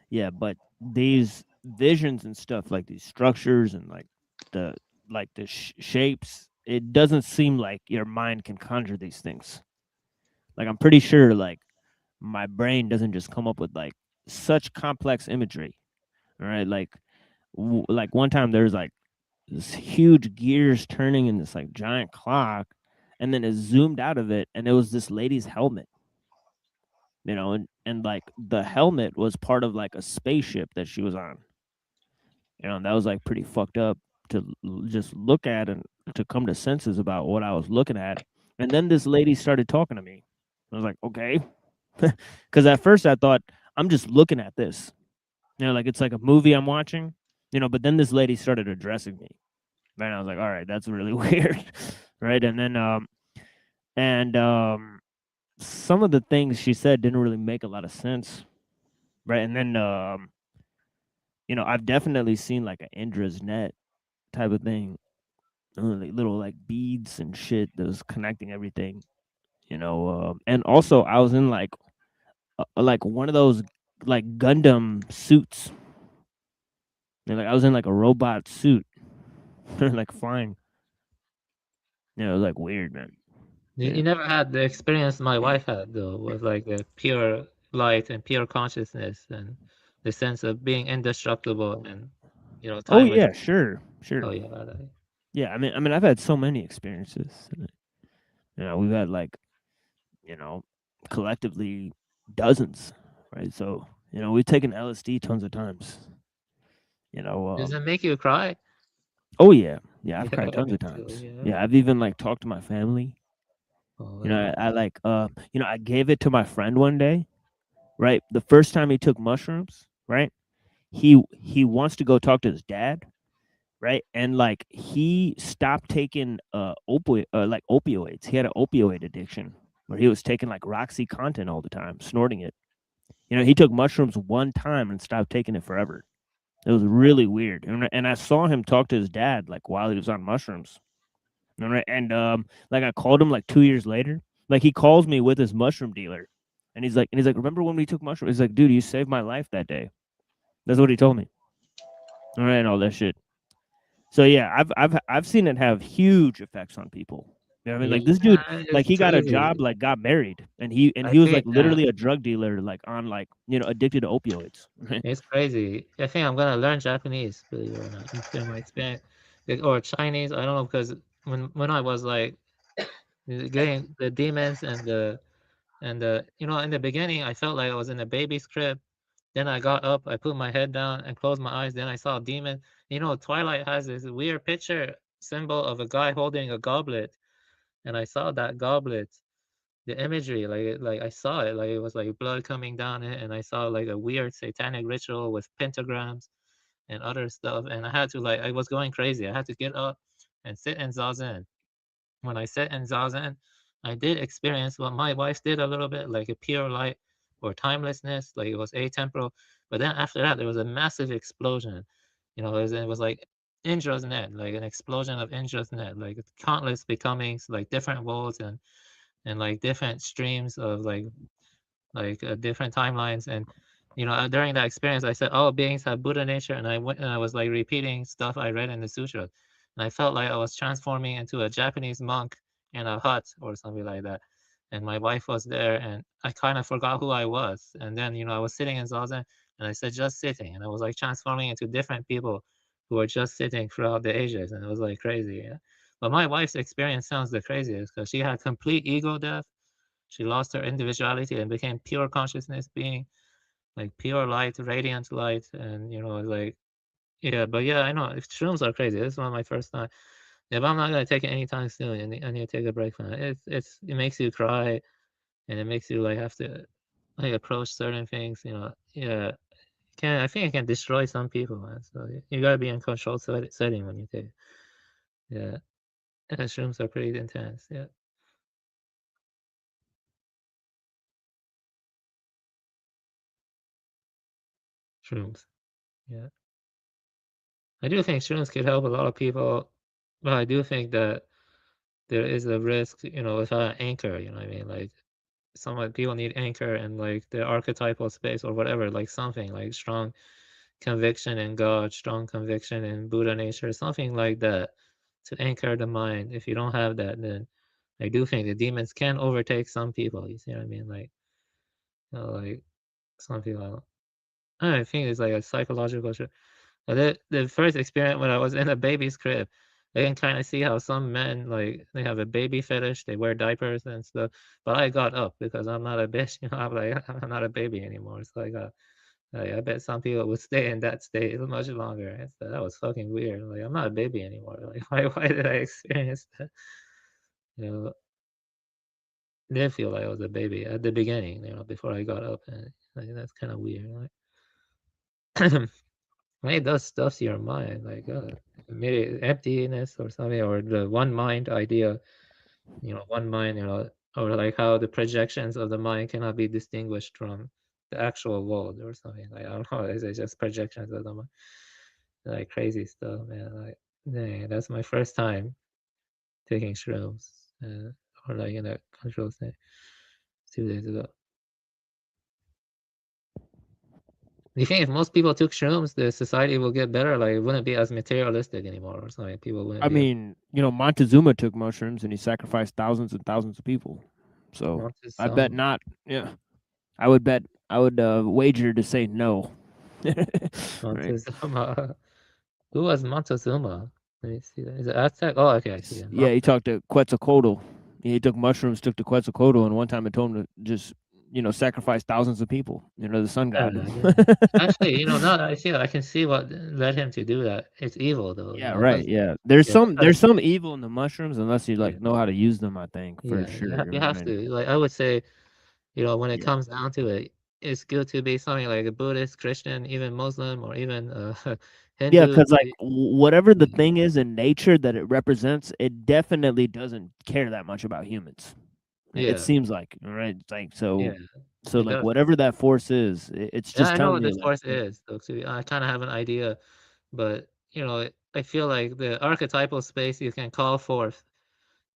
S14: Yeah, but these visions and stuff, like these structures and like the shapes, it doesn't seem like your mind can conjure these things. Like I'm pretty sure like my brain doesn't just come up with like such complex imagery. All right, like like one time there's like this huge gears turning in this like giant clock, and then it zoomed out of it and it was this lady's helmet, you know, and like the helmet was part of like a spaceship that she was on, you know, and that was like pretty fucked up to just look at and to come to senses about what I was looking at. And then this lady started talking to me. I was like, okay, because at first I thought I'm just looking at this, you know, like it's like a movie I'm watching, you know, but then this lady started addressing me. And I was like, all right, that's really weird. Right. And then some of the things she said didn't really make a lot of sense. Right. And then you know, I've definitely seen like an Indra's net type of thing. Like little like beads and shit that was connecting everything. You know, and also I was in like one of those like Gundam suits. And, like I was in like a robot suit, like flying. You know, it was like weird, man.
S10: You never had the experience my wife had though, with like the pure light and pure consciousness and the sense of being indestructible and, you know,
S14: Oh
S10: time.
S14: yeah, sure.
S10: Oh yeah.
S14: Yeah, I mean I've had so many experiences. You know, we've had like, you know, collectively dozens, right? So, you know, we've taken LSD tons of times. You know,
S10: Does it make you cry?
S14: oh yeah, I've cried tons
S10: Me
S14: of
S10: too,
S14: times.
S10: yeah.
S14: Yeah, I've even like talked to my family.
S10: Oh,
S14: You know, I like you know, I gave it to my friend one day, right? The first time he took mushrooms, right? He wants to go talk to his dad, right? And like he stopped taking opioids. He had an opioid addiction where he was taking like Roxycontin all the time, snorting it. You know, he took mushrooms one time and stopped taking it forever. It was really weird. And I saw him talk to his dad like while he was on mushrooms. And like I called him like 2 years later. Like he calls me with his mushroom dealer. And he's like, remember when we took mushrooms? He's like, dude, you saved my life that day. That's what he told me. All right, and all that shit. So yeah, I've seen it have huge effects on people. You know what I mean? Like this dude, like he got a job, like got married, and he was like literally a drug dealer, like on like, you know, addicted to opioids.
S10: It's crazy. I think I'm gonna learn Japanese, believe it or not, in my experience, or Chinese. I don't know, because when I was like getting the demons and the you know, in the beginning I felt like I was in a baby's crib. Then I got up, I put my head down and closed my eyes. Then I saw a demon. You know, Twilight has this weird picture symbol of a guy holding a goblet, and I saw that goblet, the imagery, like I saw it, like it was like blood coming down it, and I saw like a weird satanic ritual with pentagrams and other stuff, and I had to, like, I was going crazy. I had to get up and sit in zazen. When I sat in zazen, I did experience what my wife did a little bit, like a pure light or timelessness, like it was atemporal. But then after that, there was a massive explosion. You know, it was like Indra's net, like an explosion of Indra's net, like countless becomings, like different worlds and like different streams of different timelines. And you know, during that experience I said all beings have Buddha nature, and I went and I was like repeating stuff I read in the sutra, and I felt like I was transforming into a Japanese monk in a hut or something like that. And my wife was there, and I kind of forgot who I was. And then, you know, I was sitting in zazen, and I said just sitting, and I was like transforming into different people who were just sitting throughout the ages, and it was like crazy. Yeah. But my wife's experience sounds the craziest, because she had complete ego death. She lost her individuality and became pure consciousness being, like pure light, radiant light. And you know, like, yeah. But yeah, I know if shrooms are crazy. This is one of my first time. Yeah, but I'm not gonna take it anytime soon. And I need to take a break from it. It makes you cry, and it makes you like have to like approach certain things. You know, yeah. I think it can destroy some people, man. So you gotta be in controlled setting when you take it. Yeah. And shrooms are pretty intense. Yeah. Shrooms. Yeah. I do think shrooms could help a lot of people, but I do think that there is a risk, you know, without an anchor, you know what I mean? Like some people need anchor and like the archetypal space or whatever, like something like strong conviction in God, strong conviction in Buddha nature, something like that to anchor the mind. If you don't have that, then I do think the demons can overtake some people, you see what I mean? Like, you know, like some people, I think it's like a psychological shift. But the first experiment when I was in a baby's crib, I can kind of see how some men, like, they have a baby fetish, they wear diapers and stuff. But I got up because I'm not a bitch, you know. I'm like, I'm not a baby anymore. So I bet some people would stay in that state much longer. And so that was fucking weird. Like, I'm not a baby anymore. Like, why did I experience that? You know, I did feel like I was a baby at the beginning, you know, before I got up, and like, that's kind of weird. Like, it does stuff to your mind, like maybe emptiness or something, or the one mind idea, you know, one mind, you know, or like how the projections of the mind cannot be distinguished from the actual world or something. Like, I don't know, is it just projections of the mind? Like crazy stuff, man. Like, dang, that's my first time taking shrooms, or like in a control state 2 days ago. Do you think if most people took shrooms, the society will get better? Like, it wouldn't be as materialistic anymore or something. People wouldn't
S14: I
S10: be.
S14: mean, you know, Montezuma took mushrooms and he sacrificed thousands and thousands of people. So I bet not. Yeah, I would bet. I would wager to say no.
S10: Montezuma. Who was Montezuma? Let me see that. Is it Aztec? Oh, okay, I see.
S14: Yeah, he talked to Quetzalcoatl. He took mushrooms, took to Quetzalcoatl, and one time it told him to just, you know, sacrifice thousands of people. You know, the sun god.
S10: Yeah. Actually, you know, now that I see it, I can see what led him to do that. It's evil, though.
S14: Yeah,
S10: you know,
S14: right. Yeah, there's some evil in the mushrooms unless you like know how to use them. I think for sure.
S10: You have to. Like, I would say, you know, when it comes down to it, it's good to be something like a Buddhist, Christian, even Muslim, or even
S14: Yeah,
S10: Hindu.
S14: because like whatever the thing is in nature that it represents, it definitely doesn't care that much about humans. It
S10: Yeah,
S14: seems like, right? It's like
S10: yeah,
S14: so
S10: it
S14: like
S10: does.
S14: whatever that force is, it's
S10: Yeah,
S14: just
S10: I know
S14: telling
S10: what
S14: you
S10: this
S14: like
S10: force is. Though, I kind of have an idea, but I feel like the archetypal space you can call forth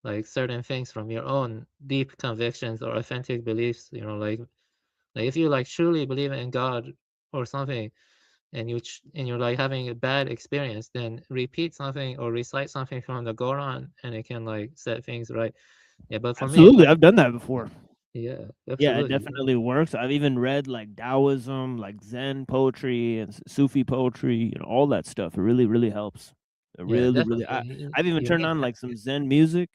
S10: like certain things from your own deep convictions or authentic beliefs. Like if you like truly believe in God or something, and you're like having a bad experience, then repeat something or recite something from the Quran, and it can like set things right. Yeah, but for me,
S14: absolutely, I've done that before.
S10: yeah,
S14: Yeah, it
S10: absolutely.
S14: definitely works. I've even read like Taoism, like Zen poetry and Sufi poetry, all that stuff. It really, really helps. It
S10: Yeah,
S14: really, really.
S10: definitely.
S14: I've even
S10: You
S14: turned
S10: need
S14: on
S10: that.
S14: like some Zen music.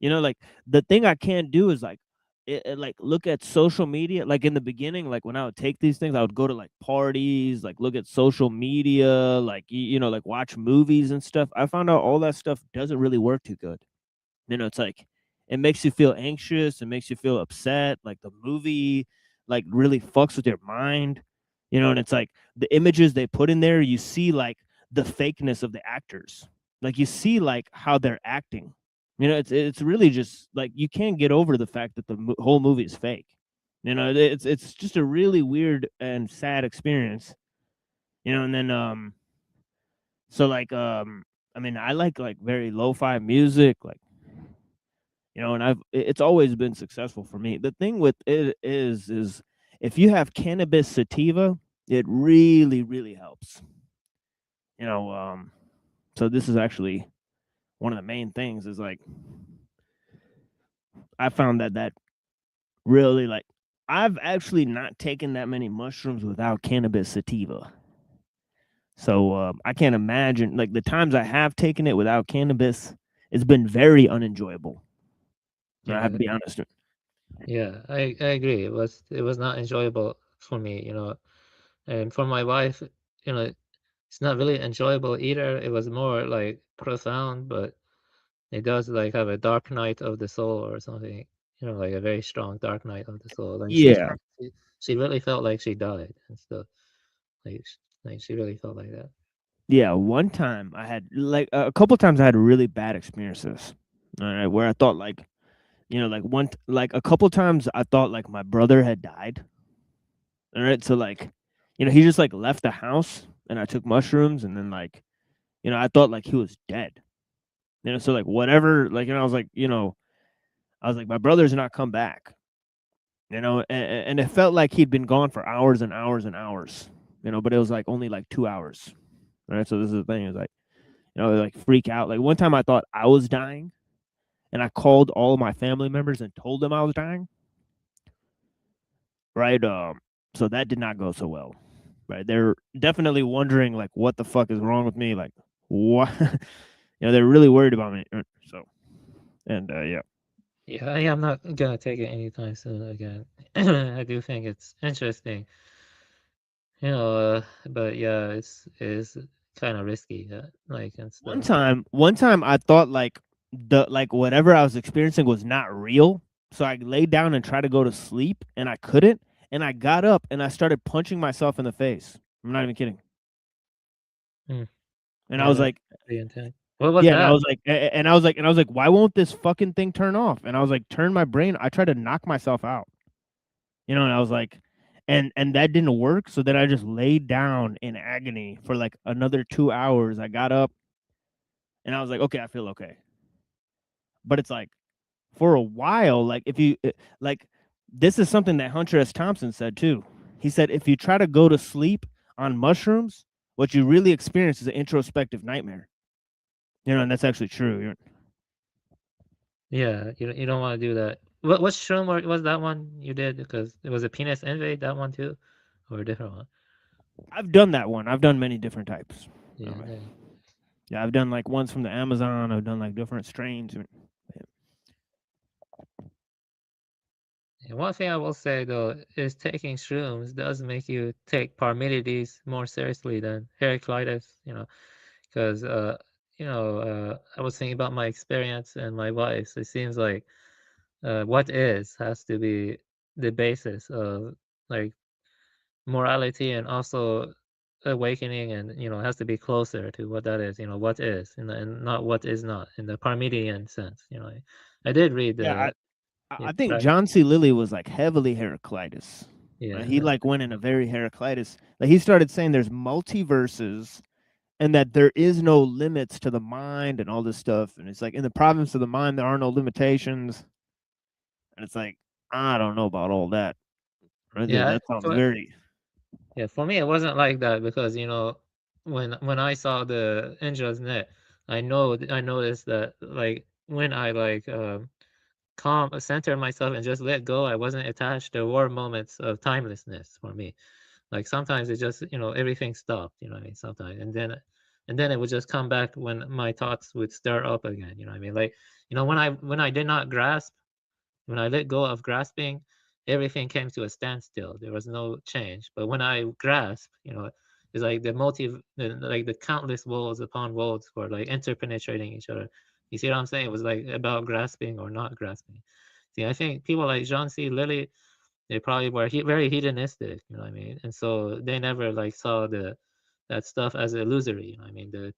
S14: Like the thing I can't do is like, like look at social media. Like in the beginning, like when I would take these things, I would go to like parties, like look at social media, like like watch movies and stuff. I found out all that stuff doesn't really work too good. It's like it makes you feel anxious, it makes you feel upset, like the movie like really fucks with your mind. And it's like the images they put in there, you see like the fakeness of the actors. Like you see like how they're acting. It's really just like you can't get over the fact that the whole movie is fake. It's just a really weird and sad experience. And then so like I mean I like very lo-fi music, like and it's always been successful for me. The thing with it is if you have cannabis sativa, it really, really helps. So this is actually one of the main things is like I found that really like I've actually not taken that many mushrooms without cannabis sativa. So I can't imagine like the times I have taken it without cannabis, it's been very unenjoyable. I have to be honest.
S10: Yeah, I agree. It was not enjoyable for me, and for my wife, it's not really enjoyable either. It was more like profound, but it does like have a dark night of the soul or something, like a very strong dark night of the soul. And
S14: Yeah.
S10: she really felt like she died and stuff. Like she really felt like that.
S14: Yeah, one time I had like a couple times I had really bad experiences. All right, where I thought like, like like a couple times I thought like my brother had died. All right, so like, he just like left the house and I took mushrooms and then like, I thought like he was dead. So like whatever, like, I was like, I was like, my brother's not come back. And it felt like he'd been gone for hours and hours and hours. But it was like only like 2 hours. All right, so this is the thing is like. Like freak out. Like one time I thought I was dying and I called all of my family members and told them I was dying. Right. So that did not go so well. Right. They're definitely wondering like what the fuck is wrong with me? Like what they're really worried about me. So and yeah.
S10: Yeah, I'm not gonna take it anytime soon again. I do think it's interesting. But yeah, it's kind of risky, like and
S14: One
S10: stuff.
S14: time I thought like whatever I was experiencing was not real. So I laid down and tried to go to sleep and I couldn't. And I got up and I started punching myself in the face. I'm not even kidding. And I
S10: Yeah,
S14: was
S10: that's
S14: like,
S10: pretty intense. What was
S14: yeah, and I
S10: that?
S14: was like, and I was like, why won't this fucking thing turn off? And I was like, turn my brain. I tried to knock myself out, and I was like, and that didn't work. So then I just laid down in agony for like another 2 hours. I got up, and I was like, okay, I feel okay. But it's like, for a while, like if you like, this is something that Hunter S. Thompson said too. He said if you try to go to sleep on mushrooms, what you really experience is an introspective nightmare. And that's actually true.
S10: Yeah, you don't want to do that. What shroom was that one you did? Because it was a penis invade, that one too, or a different one?
S14: I've done that one. I've done many different types.
S10: Yeah,
S14: Yeah, I've done like ones from the Amazon. I've done like different strains.
S10: And one thing I will say though is taking shrooms does make you take Parmenides more seriously than Heraclitus. Because I was thinking about my experience and my wife's. It seems like what is has to be the basis of like morality and also awakening, and it has to be closer to what that is. What is, and not what is not in the Parmenidean sense. I did read the.
S14: I think John C. Lilly was like heavily Heraclitus.
S10: Yeah,
S14: he like went in a very Heraclitus. Like he started saying there's multiverses and that there is no limits to the mind and all this stuff. And it's like in the province of the mind, there are no limitations. And it's like, I don't know about all that. That sounds very.
S10: Yeah, for me, it wasn't like that because when I saw the Indra's net, I noticed that like when I like calm center myself and just let go, I wasn't attached. There were moments of timelessness for me. Like sometimes it just everything stopped. You know what I mean? Sometimes, and then it would just come back when my thoughts would stir up again. You know what I mean? Like when I did not grasp, when I let go of grasping, everything came to a standstill. There was no change. But when I grasp, it's like the countless worlds upon worlds were like interpenetrating each other. You see what I'm saying? It was like about grasping or not grasping. See, I think people like John C. Lilly, they probably were very hedonistic, you know what I mean? And so they never like saw that stuff as illusory, you know what I mean? The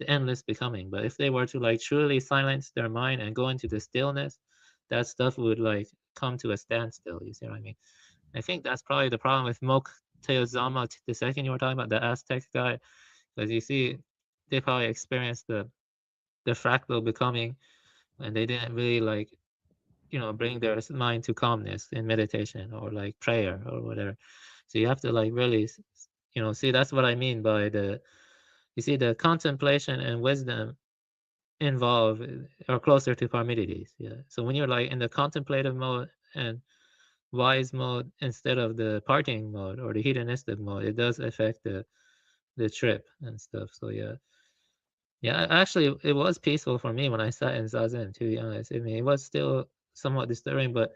S10: endless becoming. But if they were to like truly silence their mind and go into the stillness, that stuff would like come to a standstill. You see what I mean? I think that's probably the problem with Moctezuma the second you were talking about, the Aztec guy, because you see, they probably experienced the fractal becoming, and they didn't really like bring their mind to calmness in meditation or like prayer or whatever. So you have to like really see, that's what I mean by the contemplation and wisdom involve or closer to Parmenides. Yeah. So when you're like in the contemplative mode and wise mode instead of the partying mode or the hedonistic mode, it does affect the trip and stuff. So yeah, actually it was peaceful for me when I sat in Zazen, to be honest. I mean, it was still somewhat disturbing, but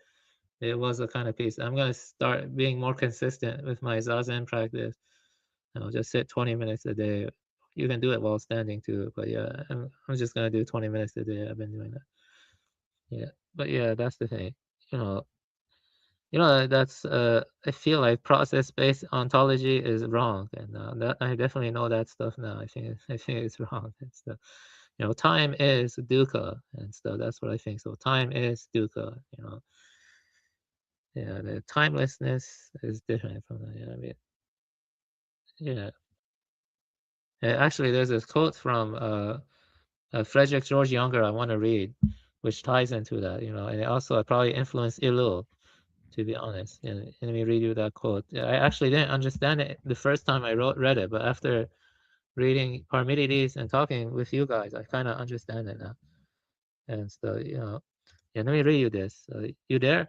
S10: it was a kind of peace. I'm gonna start being more consistent with my Zazen practice. I'll just sit 20 minutes a day. You can do it while standing too, but yeah, I'm just gonna do 20 minutes a day. I've been doing that. Yeah, but yeah, that's the thing. That's I feel like process-based ontology is wrong, and that I definitely know that stuff now. I think it's wrong and stuff. Time is dukkha and stuff. That's what I think. So time is dukkha. Yeah, the timelessness is different from that. I mean, yeah. Actually, there's this quote from Frederick George Younger I want to read, which ties into that. And it also probably influenced Ilul, to be honest. And let me read you that quote. I actually didn't understand it the first time I read it, but after reading Parmenides and talking with you guys, I kind of understand it now. And so, yeah, let me read you this. You there?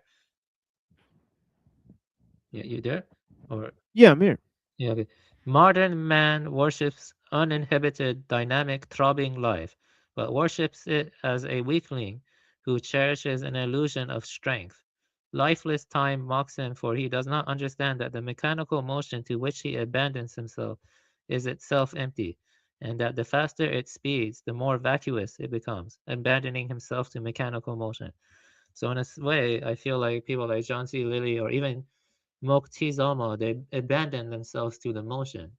S10: Yeah, you there? Or
S14: yeah, I'm here.
S10: Yeah, okay. Modern man worships uninhibited, dynamic, throbbing life, but worships it as a weakling who cherishes an illusion of strength. Lifeless time mocks him, for he does not understand that the mechanical motion to which he abandons himself is itself empty, and that the faster it speeds, the more vacuous it becomes, abandoning himself to mechanical motion. So in a way, I feel like people like John C. Lilly or even Moctezuma, they abandon themselves to the motion.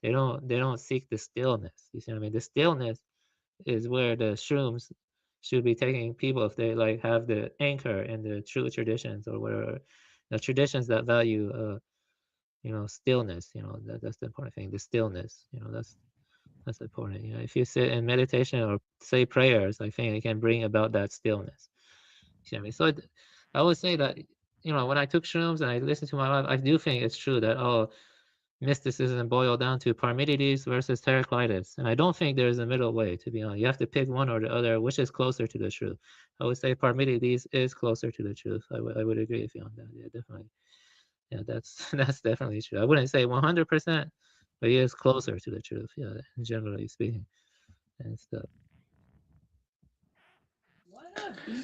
S10: They don't seek the stillness. You see what I mean? The stillness is where the shrooms should be taking people if they like have the anchor in the true traditions or whatever, the traditions that value stillness. That's the important thing. The stillness. That's important. If you sit in meditation or say prayers, I think it can bring about that stillness. You see what I mean? So I would say that when I took shrooms and I listened to my life, I do think it's true that mysticism boiled down to Parmenides versus Heraclitus, and I don't think there's a middle way. To be honest, you have to pick one or the other, which is closer to the truth. I would say Parmenides is closer to the truth. I would agree with you on that. Yeah, definitely. Yeah, that's that's definitely true. I wouldn't say 100%, but he is closer to the truth. Yeah, generally speaking, and stuff.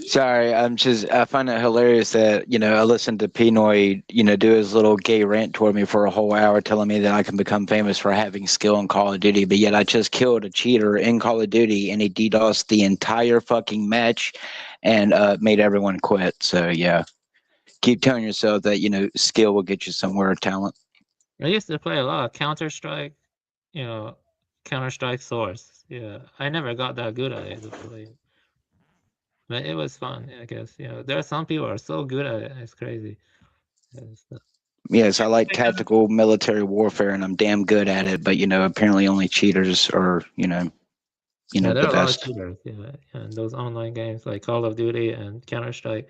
S5: Sorry, I find it hilarious that, I listened to Pinoy, do his little gay rant toward me for a whole hour telling me that I can become famous for having skill in Call of Duty, but yet I just killed a cheater in Call of Duty and he DDoSed the entire fucking match and made everyone quit. So yeah. Keep telling yourself that, skill will get you somewhere, talent.
S10: I used to play a lot of Counter-Strike Counter-Strike Source. Yeah, I never got that good at it, but it was fun. I guess there are some people who are so good at it. It's crazy.
S5: Yes, I like tactical military warfare, and I'm damn good at it. But apparently only cheaters are
S10: Yeah, there
S5: the
S10: are a lot of
S5: best.
S10: cheaters. Yeah, and those online games like Call of Duty and Counter-Strike,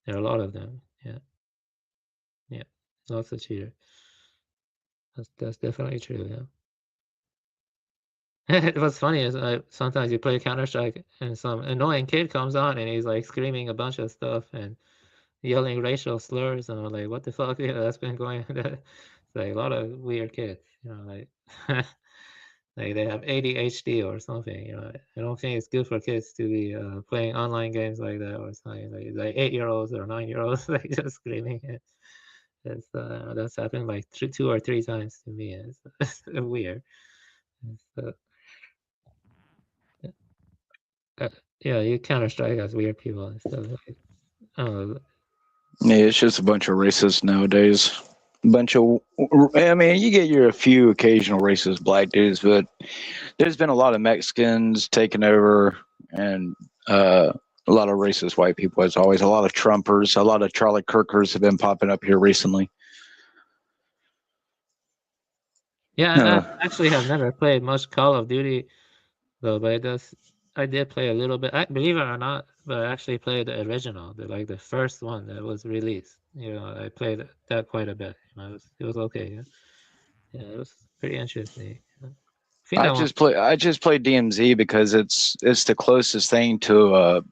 S10: there are a lot of them. Yeah, lots of cheaters. That's definitely true. Yeah. What's funny is sometimes you play Counter-Strike and some annoying kid comes on and he's like screaming a bunch of stuff and yelling racial slurs, and I'm like, what the fuck? That's been going on. It's like a lot of weird kids, like like they have ADHD or something. I don't think it's good for kids to be playing online games like that or something. Like 8-year-olds or 9-year-olds like just screaming. That's happened like 2 or 3 times to me. It's weird. Yeah, you Counter-Strike as weird people and stuff.
S5: Yeah, it's just a bunch of racists nowadays. I mean, you get a few occasional racist black dudes, but there's been a lot of Mexicans taking over, and a lot of racist white people. As always, a lot of Trumpers, a lot of Charlie Kirkers have been popping up here recently.
S10: Yeah, I actually have never played much Call of Duty though, but I did play a little bit. Believe it or not, but I actually played the original, the first one that was released. I played that quite a bit. It was okay. Yeah, it was pretty interesting.
S5: I just played DMZ because it's the closest thing to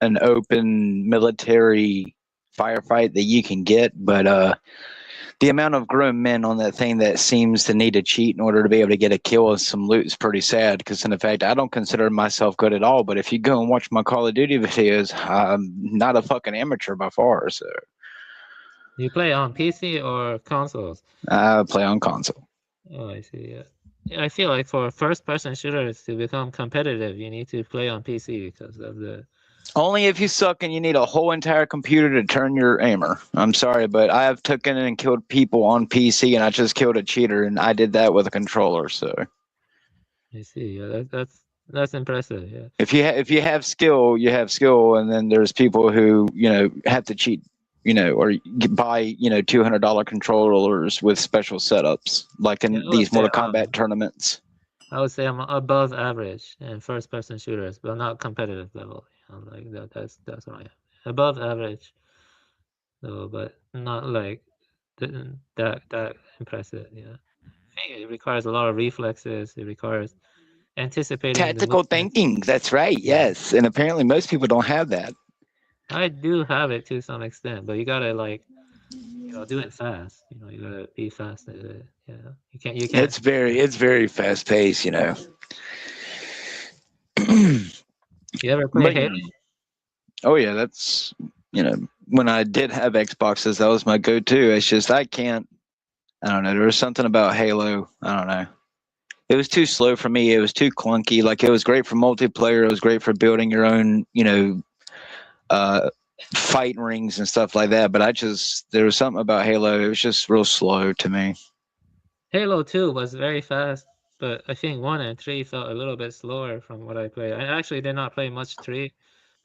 S5: an open military firefight that you can get, but the amount of grown men on that thing that seems to need to cheat in order to be able to get a kill and some loot is pretty sad. Because in fact, I don't consider myself good at all. But if you go and watch my Call of Duty videos, I'm not a fucking amateur by far. So
S10: you play on PC or consoles?
S5: I play on console.
S10: Oh, I see. Yeah, I feel like for first-person shooters to become competitive, you need to play on PC because of the.
S5: Only if you suck and you need a whole entire computer to turn your aimer. I'm sorry, but I have taken and killed people on PC, and I just killed a cheater, and I did that with a controller. So
S10: I see. Yeah, that's impressive. Yeah.
S5: If you have skill, you have skill, and then there's people who have to cheat, or buy $200 controllers with special setups, like in these Mortal Kombat tournaments.
S10: I would say I'm above average in first-person shooters, but not competitive level. Like that's what I am. Above average, though, but not like that impressive. Yeah, I think it requires a lot of reflexes. It requires anticipating
S5: tactical thinking. That's right. Yes, and apparently most people don't have that.
S10: I do have it to some extent, but you gotta do it fast. You gotta be fast at it. Yeah, you can't.
S5: It's very fast paced.
S10: You ever play Halo?
S5: Oh yeah, that's when I did have Xboxes, that was my go-to. It's just I don't know. There was something about Halo. I don't know. It was too slow for me. It was too clunky. Like it was great for multiplayer. It was great for building your own, fight rings and stuff like that. But there was something about Halo. It was just real slow to me.
S10: Halo 2 was very fast, but I think 1 and 3 felt a little bit slower from what I played. I actually did not play much 3,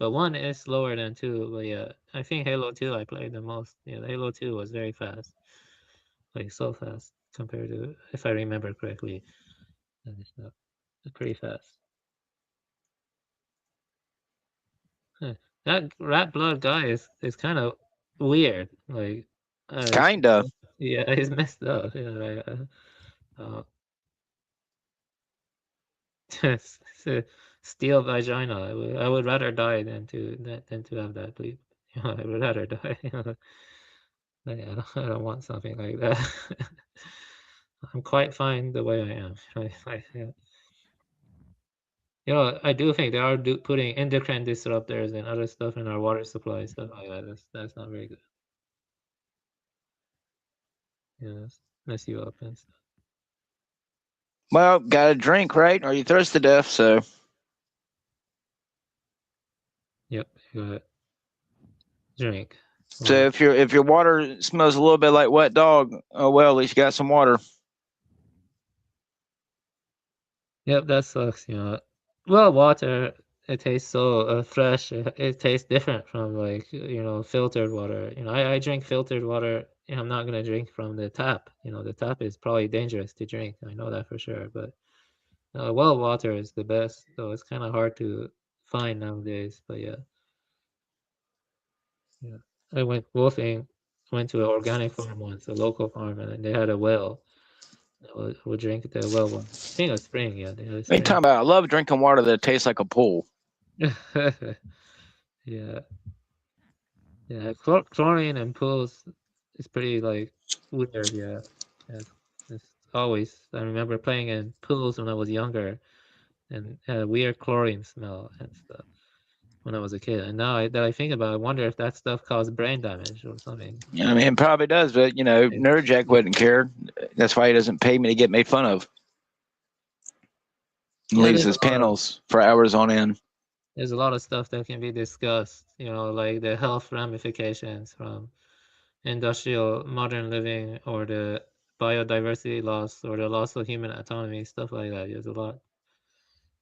S10: but 1 is slower than 2. But yeah, I think Halo 2 I played the most. Yeah, Halo 2 was very fast. Like so fast compared to, if I remember correctly. It's pretty fast. That rat blood guy is kind of weird. Like,
S5: kind of.
S10: Yeah, he's messed up. Yeah, steel vagina. I would rather die than to have that bleep. I would rather die. I don't want something like that. I'm quite fine the way I am. I do think they are putting endocrine disruptors and other stuff in our water supply, stuff like that. That's not very good. Mess you up and stuff.
S5: Well, got a drink, right? Or you thirsty to death, so.
S10: Yep, got it. Drink.
S5: So if your water smells a little bit like wet dog, oh well, at least you got some water.
S10: Yep, that sucks. Well, water, it tastes so fresh. It tastes different from like filtered water. I drink filtered water. I'm not gonna drink from the tap. The tap is probably dangerous to drink. I know that for sure. But well water is the best, though it's kind of hard to find nowadays. But yeah. I went wolfing. Went to an organic farm once, a local farm, and they had a well. We'll drink the well water. I think a spring. Yeah, they had a
S5: What are you
S10: spring.
S5: talking about? I love drinking water that tastes like a pool.
S10: Yeah. Yeah, chlorine and pools is pretty like weird. Yeah, it's always. I remember playing in pools when I was younger, and had a weird chlorine smell and stuff when I was a kid. And now that I think about it, I wonder if that stuff caused brain damage or something.
S5: I mean, it probably does, but Nerdjack wouldn't care. That's why he doesn't pay me to get made fun of. He leaves his panels for hours on end.
S10: There's a lot of stuff that can be discussed, like the health ramifications from industrial modern living or the biodiversity loss or the loss of human autonomy, stuff like that. There's a lot.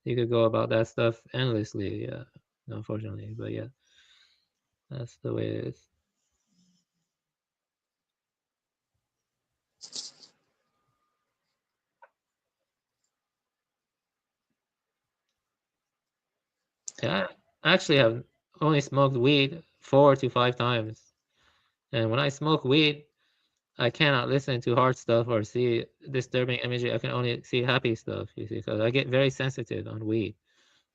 S10: You could go about that stuff endlessly, yeah, unfortunately, but yeah, that's the way it is. Yeah, I actually have only smoked weed 4 to 5 times. And when I smoke weed, I cannot listen to hard stuff or see disturbing imagery. I can only see happy stuff, you see, because I get very sensitive on weed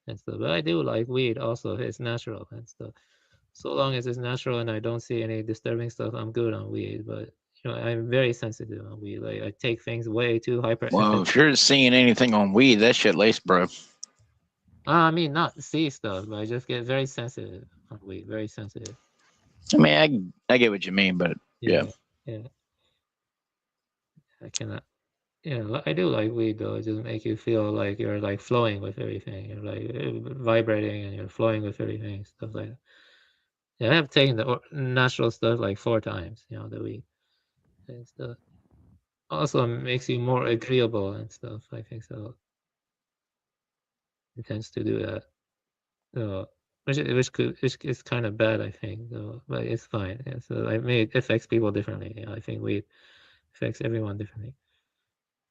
S10: and stuff. But I do like weed also. It's natural and stuff. So long as it's natural and I don't see any disturbing stuff, I'm good on weed. But I'm very sensitive on weed. Like I take things way too hyper.
S5: Well, if you're seeing anything on weed, that shit lace, bro.
S10: I mean, not see stuff, but I just get very sensitive on weed. Very sensitive.
S5: I mean, I get what you mean, but yeah.
S10: I cannot. Yeah, I do like weed though. It just make you feel like you're like flowing with everything. You're like vibrating and you're flowing with everything, stuff like that. Yeah, I have taken the natural stuff like 4 times, the weed and stuff. Also makes you more agreeable and stuff. I think so. It tends to do that. So, which is kind of bad, I think. Though, but it's fine. Yeah, so it affects people differently. I think weed affects everyone differently.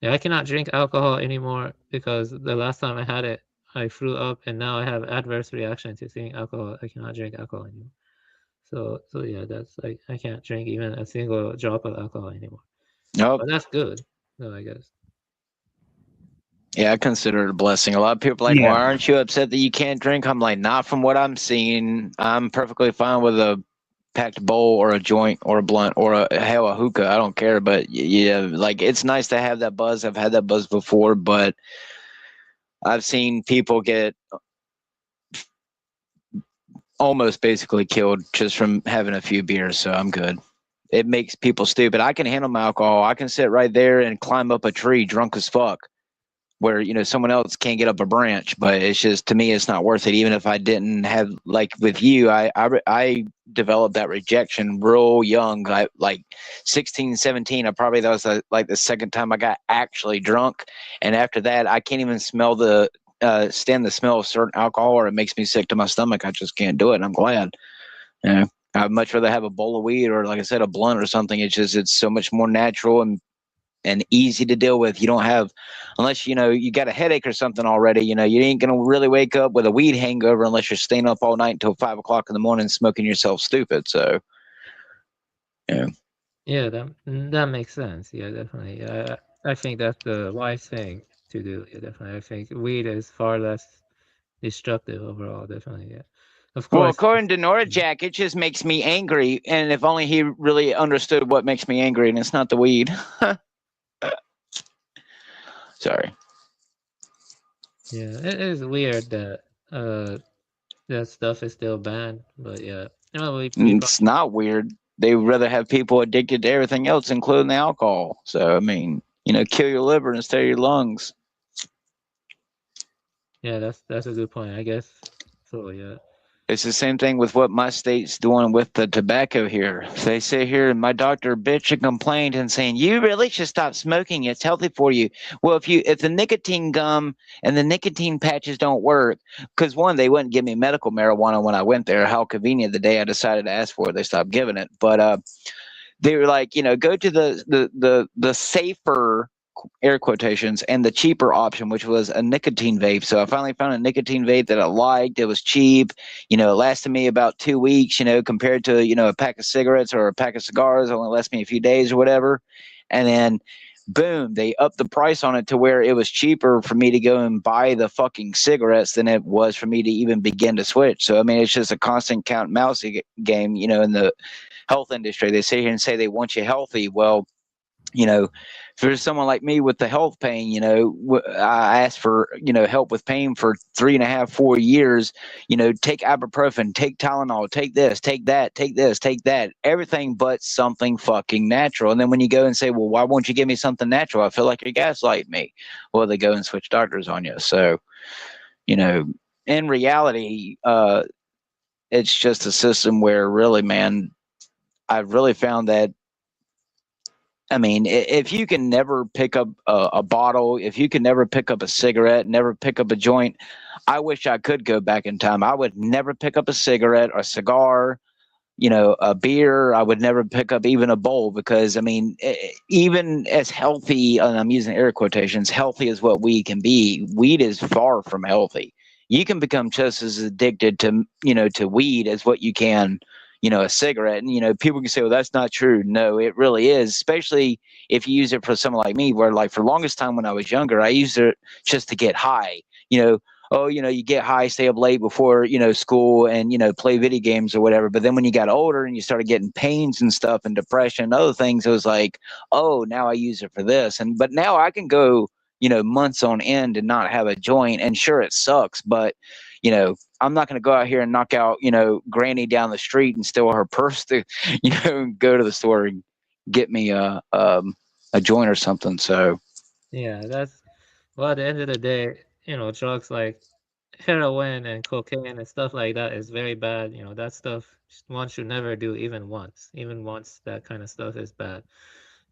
S10: Yeah, I cannot drink alcohol anymore because the last time I had it, I threw up, and now I have adverse reaction to seeing alcohol. I cannot drink alcohol anymore. So yeah, that's like I can't drink even a single drop of alcohol anymore.
S5: Nope.
S10: But that's good, though, I guess.
S5: Yeah, I consider it a blessing. A lot of people are like, well, aren't you upset that you can't drink? I'm like, not from what I'm seeing. I'm perfectly fine with a packed bowl or a joint or a blunt or a hookah. I don't care. But yeah, like it's nice to have that buzz. I've had that buzz before, but I've seen people get almost basically killed just from having a few beers. So I'm good. It makes people stupid. I can handle my alcohol. I can sit right there and climb up a tree drunk as fuck, where someone else can't get up a branch. But it's just, to me, it's not worth it. Even if I didn't have, like with you, I developed that rejection real young, like 16, 17. That was like the second time I got actually drunk, and after that I can't even stand the smell of certain alcohol, or it makes me sick to my stomach. I just can't do it, and I'm glad. I'd much rather have a bowl of weed or, like I said, a blunt or something. It's so much more natural and easy to deal with. You don't have, unless you got a headache or something already, you ain't gonna really wake up with a weed hangover unless you're staying up all night until 5 o'clock in the morning smoking yourself stupid. So
S10: yeah, that makes sense. Yeah, definitely. I think that's the wise thing to do. Yeah, definitely. I think weed is far less destructive overall. Definitely. Yeah. Of course.
S5: Well, according to Nordjack, it just makes me angry, and if only he really understood what makes me angry, and it's not the weed. Sorry.
S10: Yeah, it is weird that that stuff is still banned, but yeah,
S5: it's not weird. They would rather have people addicted to everything else, including the alcohol. So I mean, kill your liver instead of your lungs.
S10: Yeah, that's a good point, I guess. So yeah,
S5: It's the same thing with what my state's doing with the tobacco here. They say here, my doctor bitched and complained and saying, you really should stop smoking. It's healthy for you. Well, if the nicotine gum and the nicotine patches don't work, because one, they wouldn't give me medical marijuana when I went there. How convenient the day I decided to ask for it, they stopped giving it. But they were like, go to the safer air quotations and the cheaper option, which was a nicotine vape. So I finally found a nicotine vape that I liked. It was cheap. It lasted me about 2 weeks, compared to, a pack of cigarettes or a pack of cigars only lasted me a few days or whatever. And then boom, they upped the price on it to where it was cheaper for me to go and buy the fucking cigarettes than it was for me to even begin to switch. So, I mean, it's just a constant cat and mouse game, in the health industry. They sit here and say they want you healthy. Well, for someone like me with the health pain, I asked for, help with pain for 3.5, 4 years, take ibuprofen, take Tylenol, take this, take that, take this, take that, everything but something fucking natural. And then when you go and say, well, why won't you give me something natural? I feel like you're gaslighting me. Well, they go and switch doctors on you. So, in reality, it's just a system where really, man, I've really found that, I mean, if you can never pick up a bottle, if you can never pick up a cigarette, never pick up a joint, I wish I could go back in time. I would never pick up a cigarette or a cigar, a beer. I would never pick up even a bowl because, I mean, even as healthy, and I'm using air quotations, healthy as what weed can be, weed is far from healthy. You can become just as addicted to, to weed as what you can, a cigarette. And, people can say, well, that's not true. No, it really is, especially if you use it for someone like me, where like for the longest time when I was younger, I used it just to get high, oh, you get high, stay up late before, school and, play video games or whatever. But then when you got older and you started getting pains and stuff and depression and other things, it was like, oh, now I use it for this. But now I can go, months on end and not have a joint. And sure, it sucks, but, I'm not going to go out here and knock out, Granny down the street and steal her purse to, go to the store and get me a joint or something. So,
S10: Yeah, well, at the end of the day, drugs like heroin and cocaine and stuff like that is very bad. That stuff one should never do even once. Even once, that kind of stuff is bad.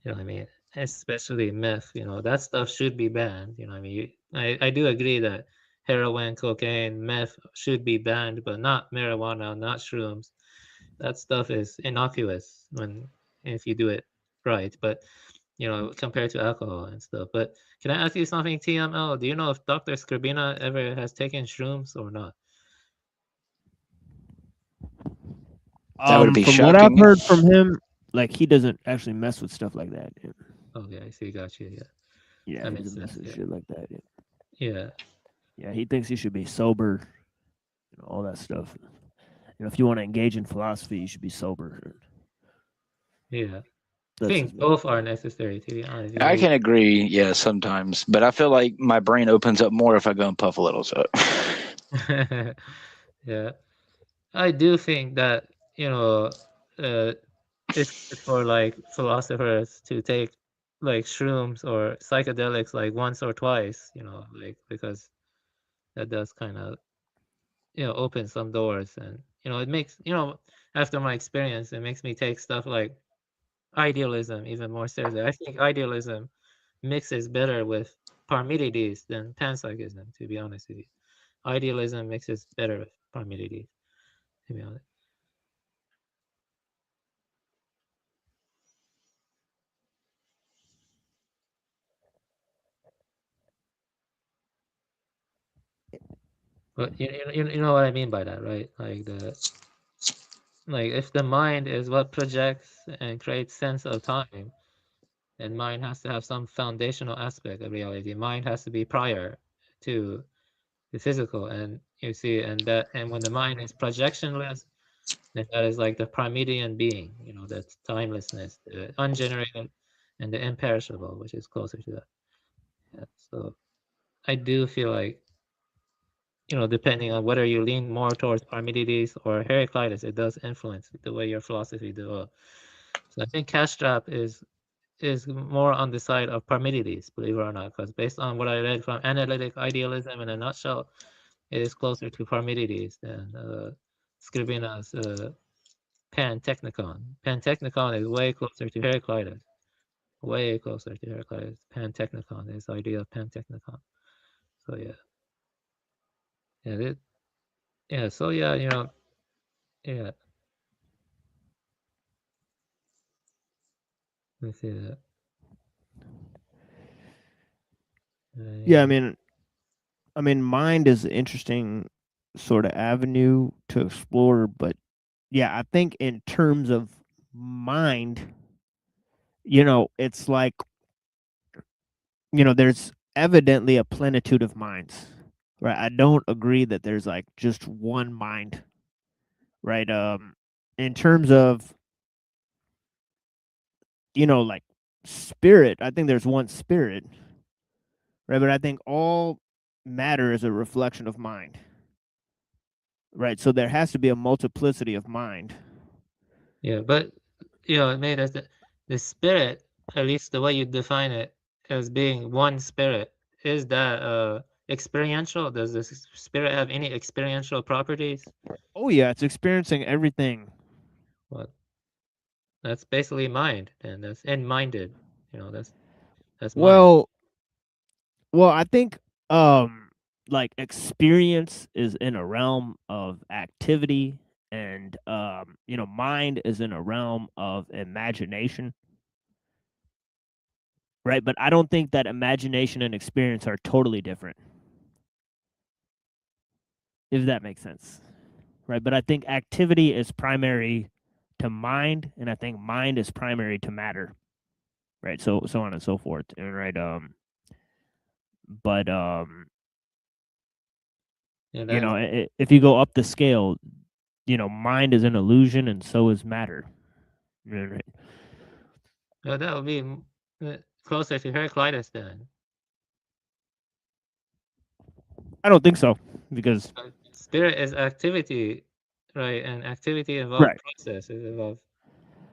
S10: You know what I mean? Especially meth, that stuff should be banned. I mean? I do agree that heroin, cocaine, meth should be banned, but not marijuana, not shrooms. That stuff is innocuous if you do it right. But compared to alcohol and stuff. But can I ask you something, TML? Do you know if Dr. Scribina ever has taken shrooms or not?
S5: that would be
S12: From what I've
S5: shocking.
S12: heard from him, like he doesn't actually mess with stuff like that. Yeah.
S10: Okay, I see. Got you. Yeah.
S12: Yeah,
S10: That
S12: he
S10: makes
S12: doesn't mess
S10: sense.
S12: with
S10: Yeah.
S12: shit like that. Yeah.
S10: Yeah.
S12: Yeah, he thinks he should be sober, all that stuff. If you want to engage in philosophy, you should be sober.
S10: Yeah. I
S12: That's
S10: think both are necessary, to be honest.
S5: I can agree, yeah, sometimes, but I feel like my brain opens up more if I go and puff a little. So,
S10: Yeah. I do think that, it's good for like philosophers to take like shrooms or psychedelics like once or twice, like because that does kind of open some doors. And it makes, after my experience, it makes me take stuff like idealism even more seriously. I think idealism mixes better with Parmenides than panpsychism, to be honest with you. Idealism mixes better with Parmenides, to be honest. But you know what I mean by that, right? Like if the mind is what projects and creates sense of time, then mind has to have some foundational aspect of reality. Mind has to be prior to the physical, and you see, and when the mind is projectionless, then that is like the Parmenidean being, that's timelessness, the ungenerated and the imperishable, which is closer to that. Yeah, so I do feel like, depending on whether you lean more towards Parmenides or Heraclitus, it does influence the way your philosophy develops. So I think Castrap is more on the side of Parmenides, believe it or not, because based on what I read from Analytic Idealism in a nutshell, it is closer to Parmenides than Scribina's Pantechnicon. Pantechnicon is way closer to Heraclitus. Way closer to Heraclitus. Pantechnicon is the idea of Pantechnicon. So yeah. Yeah, so yeah, yeah. Let me see that.
S14: Yeah, I mean, mind is an interesting sort of avenue to explore, but yeah, I think in terms of mind, it's like, there's evidently a plenitude of minds, right? I don't agree that there's like just one mind, right? In terms of, like spirit, I think there's one spirit, right? But I think all matter is a reflection of mind, right? So there has to be a multiplicity of mind.
S10: Yeah, but it made us the spirit, at least the way you define it as being one spirit, is that experiential? Does the spirit have any experiential properties?
S14: Oh yeah, it's experiencing everything.
S10: What? That's basically mind, and that's mind-minded. That's mind.
S14: Well, I think like experience is in a realm of activity, and mind is in a realm of imagination, right? But I don't think that imagination and experience are totally different, if that makes sense, right? But I think activity is primary to mind, and I think mind is primary to matter, right? So on and so forth, and right. But if you go up the scale, mind is an illusion, and so is matter. Right.
S10: Well, that would be closer to Heraclitus then.
S14: I don't think so, because
S10: spirit is activity, right? And activity involves
S14: right.
S10: process. It involves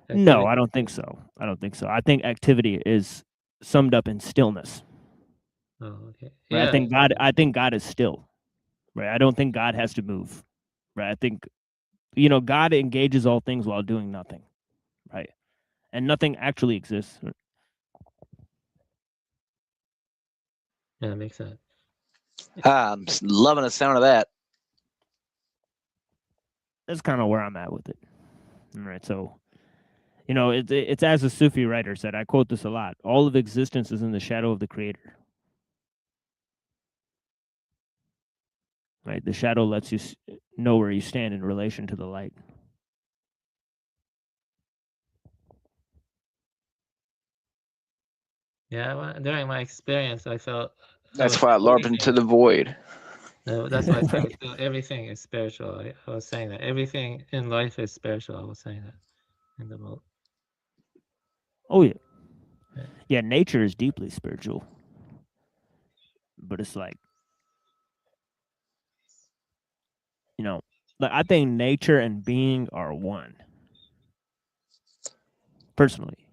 S14: No, I don't think so. I think activity is summed up in stillness.
S10: Oh, okay.
S14: Right?
S10: Yeah.
S14: I think God is still. Right. I don't think God has to move. Right. I think God engages all things while doing nothing. Right. And nothing actually exists.
S10: Yeah, that makes sense.
S15: I'm loving the sound of that.
S14: That's kind of where I'm at with it. All right. So, it's as a Sufi writer said, I quote this a lot: all of existence is in the shadow of the creator. Right? The shadow lets you know where you stand in relation to the light.
S10: Yeah, during my experience, I felt
S5: that's why I LARP into the void.
S10: That's why I felt everything is spiritual. I was saying that everything in life is spiritual. I was saying that in the book.
S14: Oh yeah. Yeah, nature is deeply spiritual. But it's like, I think nature and being are one. Personally.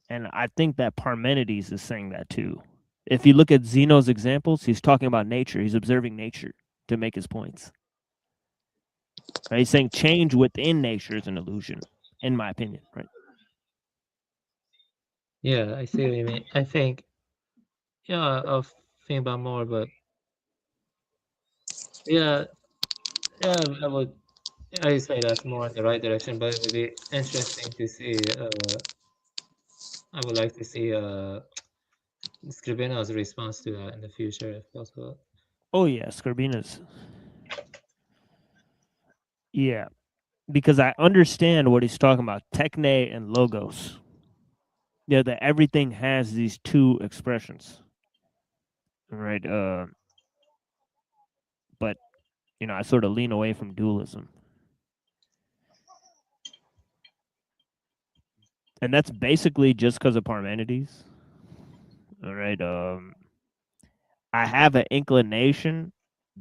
S14: And I think that Parmenides is saying that too. If you look at Zeno's examples, he's talking about nature. He's observing nature to make his points. Right? He's saying change within nature is an illusion, in my opinion, right?
S10: Yeah, I see what you mean. I think, I'll think about more, but yeah, I say that's more in the right direction, but it would be interesting to see. I would like to see Scribino's response to that in the future, if possible.
S14: Oh yeah, Scribina's. Yeah, because I understand what he's talking about, techne and logos. Yeah, that everything has these two expressions, right? But I sort of lean away from dualism, and that's basically just because of Parmenides. All right. I have an inclination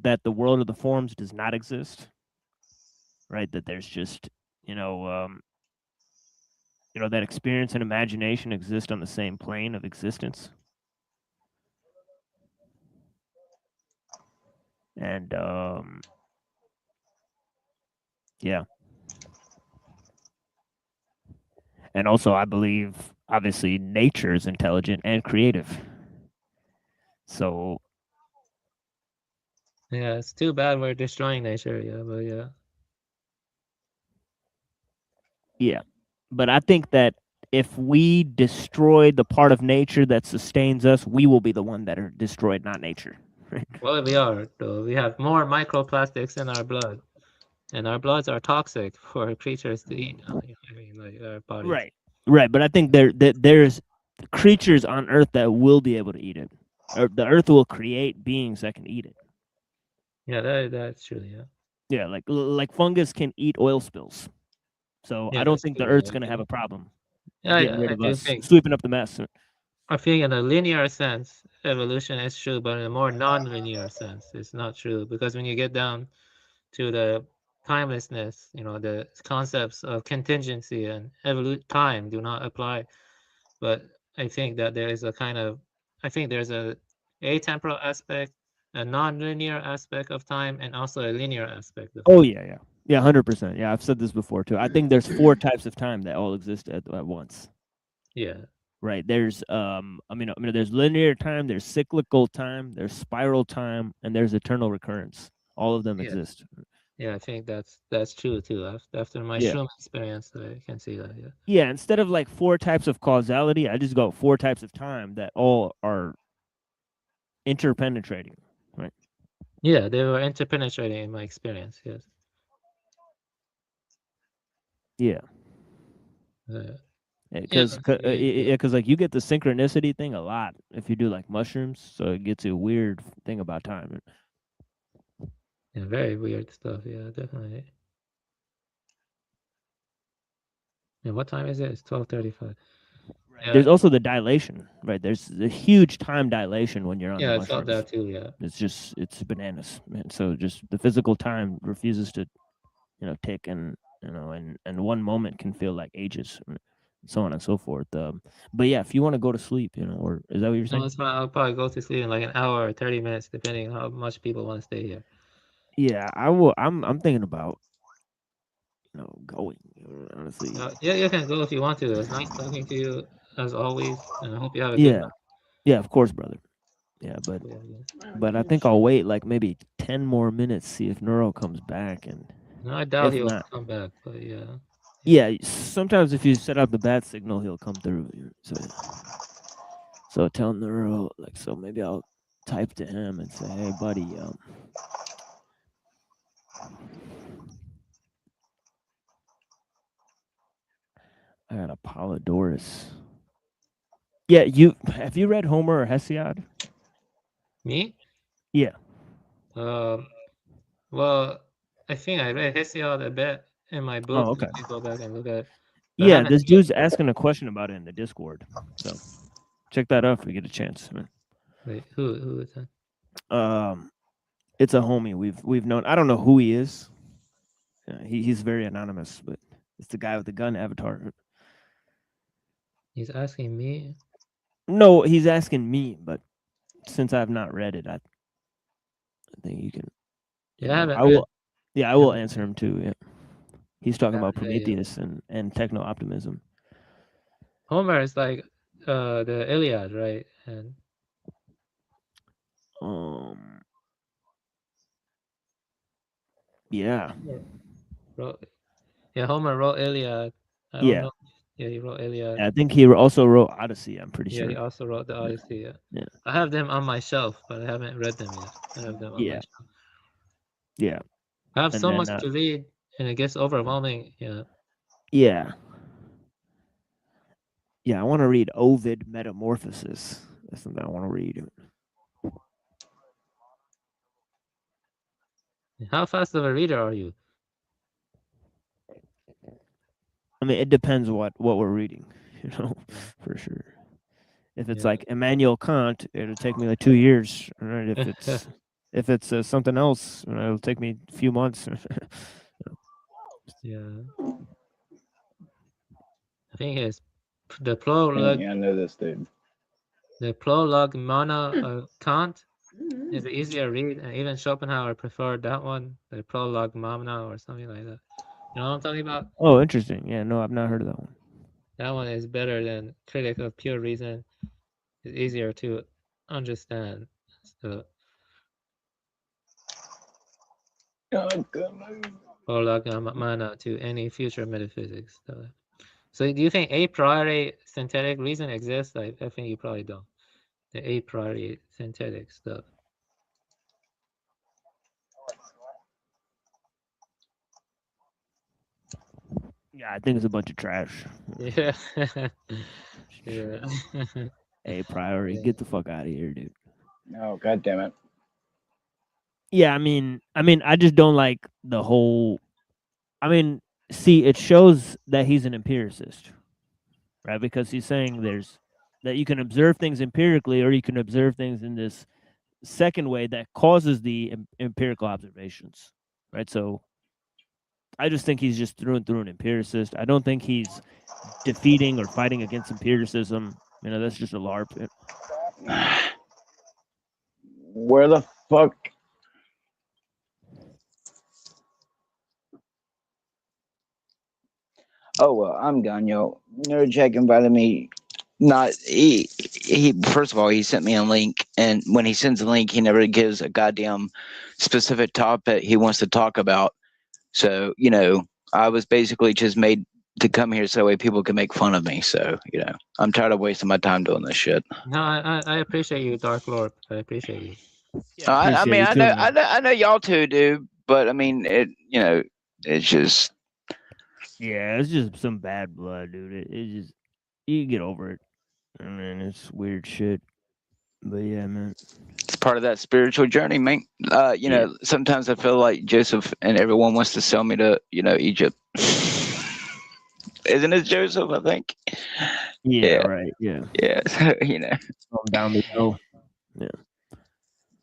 S14: that the world of the forms does not exist. Right. That there's just that experience and imagination exist on the same plane of existence. And Yeah. And also, I believe, obviously, nature is intelligent and creative. So.
S10: Yeah, it's too bad we're destroying nature. Yeah, but yeah.
S14: Yeah, but I think that if we destroy the part of nature that sustains us, we will be the one that are destroyed, not nature.
S10: Well, we are, though. We have more microplastics in our blood, and our bloods are toxic for creatures to eat. I mean, like our bodies.
S14: Right. But I think there's creatures on Earth that will be able to eat it. Or the Earth will create beings that can eat it.
S10: Yeah, that's true. Yeah.
S14: Yeah, like fungus can eat oil spills. So
S10: Yeah,
S14: I don't
S10: that's
S14: think the
S10: true.
S14: Earth's
S10: Yeah,
S14: gonna have a problem getting
S10: yeah,
S14: rid
S10: I
S14: of
S10: do
S14: us,
S10: think.
S14: sweeping up the mess.
S10: I think in a linear sense, evolution is true, but in a more non-linear sense, it's not true. Because when you get down to the timelessness, the concepts of contingency and time do not apply. But I think that there is I think there's a atemporal aspect, a non-linear aspect of time, and also a linear aspect of time.
S14: Oh yeah. 100%. Yeah, I've said this before too. I think there's 4 types of time that all exist at once.
S10: Yeah.
S14: Right. There's there's linear time, there's cyclical time, there's spiral time, and there's eternal recurrence. All of them exist.
S10: Yeah, I think that's true too. After my shroom experience, I can see that. Yeah.
S14: Yeah. Instead of like 4 types of causality, I just go 4 types of time that all are interpenetrating. Right.
S10: Yeah, they were interpenetrating in my experience. Yes.
S14: Yeah. Because like you get the synchronicity thing a lot if you do like mushrooms, so it gets a weird thing about time.
S10: Yeah, very weird stuff. Yeah, definitely. And what time is it? It's 12:35.
S14: Yeah. There's also the dilation, right? There's a huge time dilation when you're on the
S10: I
S14: mushrooms.
S10: felt that too. Yeah.
S14: It's bananas, man. So just the physical time refuses to, tick, and and one moment can feel like ages, and so on and so forth. But yeah, if you want to go to sleep, or is that what you're saying?
S10: No, it's fine. I'll probably go to sleep in like an hour or 30 minutes, depending on how much people want to stay here.
S14: Yeah, I will. I'm thinking about, going, honestly.
S10: Yeah, you can go if you want to. It was nice talking to you as always, and I hope you have a good night.
S14: Yeah, of course, brother. Yeah, but I think I'll wait like maybe 10 more minutes, see if Neuro comes back, and
S10: No, I doubt
S14: if
S10: he'll
S14: not,
S10: come back, but yeah.
S14: Yeah, sometimes if you set up the bat signal, he'll come through. So tell Neuro, so maybe I'll type to him and say, hey, buddy, I got Apollodorus. Yeah, have you read Homer or Hesiod?
S10: Me?
S14: Yeah.
S10: Well, I think I read Hesiod a bit in my book.
S14: Oh, okay.
S10: You can go back and look at it.
S14: Yeah, this dude's asking a question about it in the Discord. So check that out if we get a chance.
S10: Wait, who is that?
S14: It's a homie we've known. I don't know who he is. He's very anonymous, but it's the guy with the gun avatar.
S10: He's asking me?
S14: No, he's asking me, but since I've not read it, I think you can.
S10: Yeah,
S14: I will. Yeah, I will answer him too. Yeah, he's talking about Prometheus and techno optimism.
S10: Homer is like the Iliad, right? And
S14: yeah.
S10: Homer wrote Iliad. I don't know. Yeah, he wrote Iliad.
S14: I think he also wrote Odyssey. I'm pretty sure.
S10: Yeah, he also wrote the Odyssey.
S14: Yeah.
S10: I have them on my shelf, but I haven't read them yet. I have them on my shelf.
S14: Yeah.
S10: I have so much to read, and it gets overwhelming. Yeah.
S14: Yeah. Yeah, I want to read Ovid Metamorphosis. That's something I want to read.
S10: How fast of a reader are you?
S14: I mean, it depends what we're reading, for sure. If it's like Immanuel Kant, it'll take me like 2 years. Right? If it's something else, it'll take me a few months.
S10: Yeah. I think it's the prologue.
S16: I know this dude.
S10: The prologue Mana of Kant is an easier read, and even Schopenhauer preferred that one, the prologue Mana or something like that. You know what I'm talking about?
S14: Oh, interesting. Yeah, no, I've not heard of that one.
S10: That one is better than Critic of Pure Reason. It's easier to understand. So, mana to any future metaphysics. So do you think a priori synthetic reason exists? I think you probably don't. The a priori synthetic stuff.
S14: Yeah, I think it's a bunch of trash.
S10: Yeah. Yeah.
S14: Hey, priority, get the fuck out of here, dude.
S5: No, god damn it.
S14: Yeah, I mean, I just don't like the whole. I mean, see, it shows that he's an empiricist, right? Because he's saying that you can observe things empirically, or you can observe things in this second way that causes the empirical observations, right? So I just think he's just through and through an empiricist. I don't think he's defeating or fighting against empiricism. You know, that's just a LARP.
S5: Where the fuck? Oh well, I'm gone, yo. Neurojack invited me. Not he. First of all, he sent me a link, and when he sends a link, he never gives a goddamn specific topic he wants to talk about. So I was basically just made to come here so that way people can make fun of me. So I'm tired of wasting my time doing this shit.
S10: No, I appreciate you, Dark Lord. I appreciate you.
S14: Yeah,
S5: I mean,
S14: you too,
S5: I know y'all two do, but I mean, it's just.
S14: Yeah, it's just some bad blood, dude. It just you get over it. I mean, it's weird shit. But yeah, man.
S5: It's part of that spiritual journey, man. Sometimes I feel like Joseph and everyone wants to sell me to, Egypt. Isn't it Joseph? I think.
S14: Yeah. Right. Yeah.
S5: Yeah. So,
S14: down the hill. Yeah.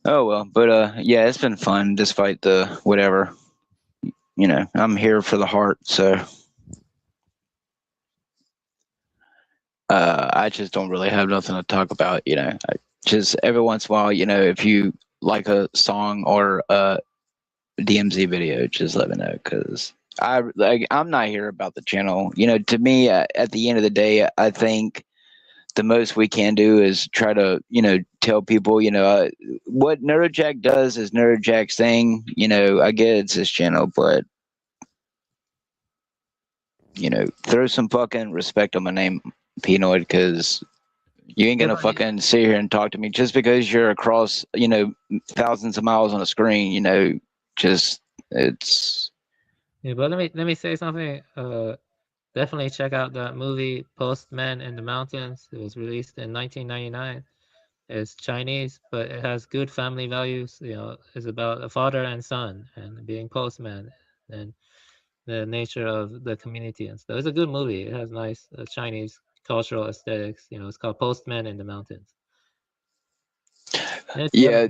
S5: Oh well, but yeah, it's been fun despite the whatever. I'm here for the heart, so. I just don't really have nothing to talk about. Just every once in a while, if you like a song or a DMZ video, just let me know, because I'm not here about the channel. To me, at the end of the day, I think the most we can do is try to tell people what Neurojack does is Neurojack's thing. I get it's his channel, but throw some fucking respect on my name, Pinoid, because you ain't gonna fucking sit here and talk to me just because you're across, thousands of miles on a screen. Just it's.
S10: Yeah, but let me say something. Definitely check out that movie Postman in the Mountains. It was released in 1999. It's Chinese, but it has good family values. It's about a father and son and being postman and the nature of the community and stuff. It's a good movie. It has nice Chinese cultural aesthetics. It's called Postman in the Mountains.
S5: Yeah,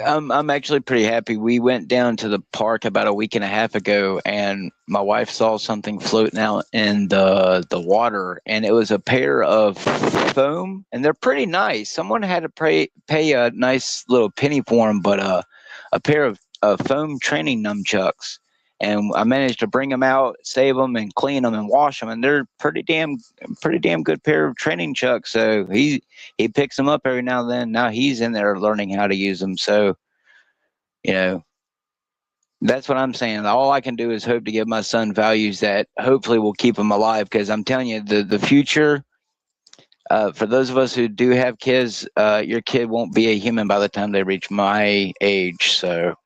S5: I'm actually pretty happy. We went down to the park about a week and a half ago, and my wife saw something floating out in the water, and it was a pair of foam, and they're pretty nice. Someone had to pay a nice little penny for them, but a pair of foam training nunchucks. And I managed to bring them out, save them, and clean them and wash them, and they're pretty damn good pair of training chucks. So he picks them up every now and then. Now he's in there learning how to use them. So, that's what I'm saying. All I can do is hope to give my son values that hopefully will keep him alive. Because I'm telling you, the future. For those of us who do have kids, your kid won't be a human by the time they reach my age. So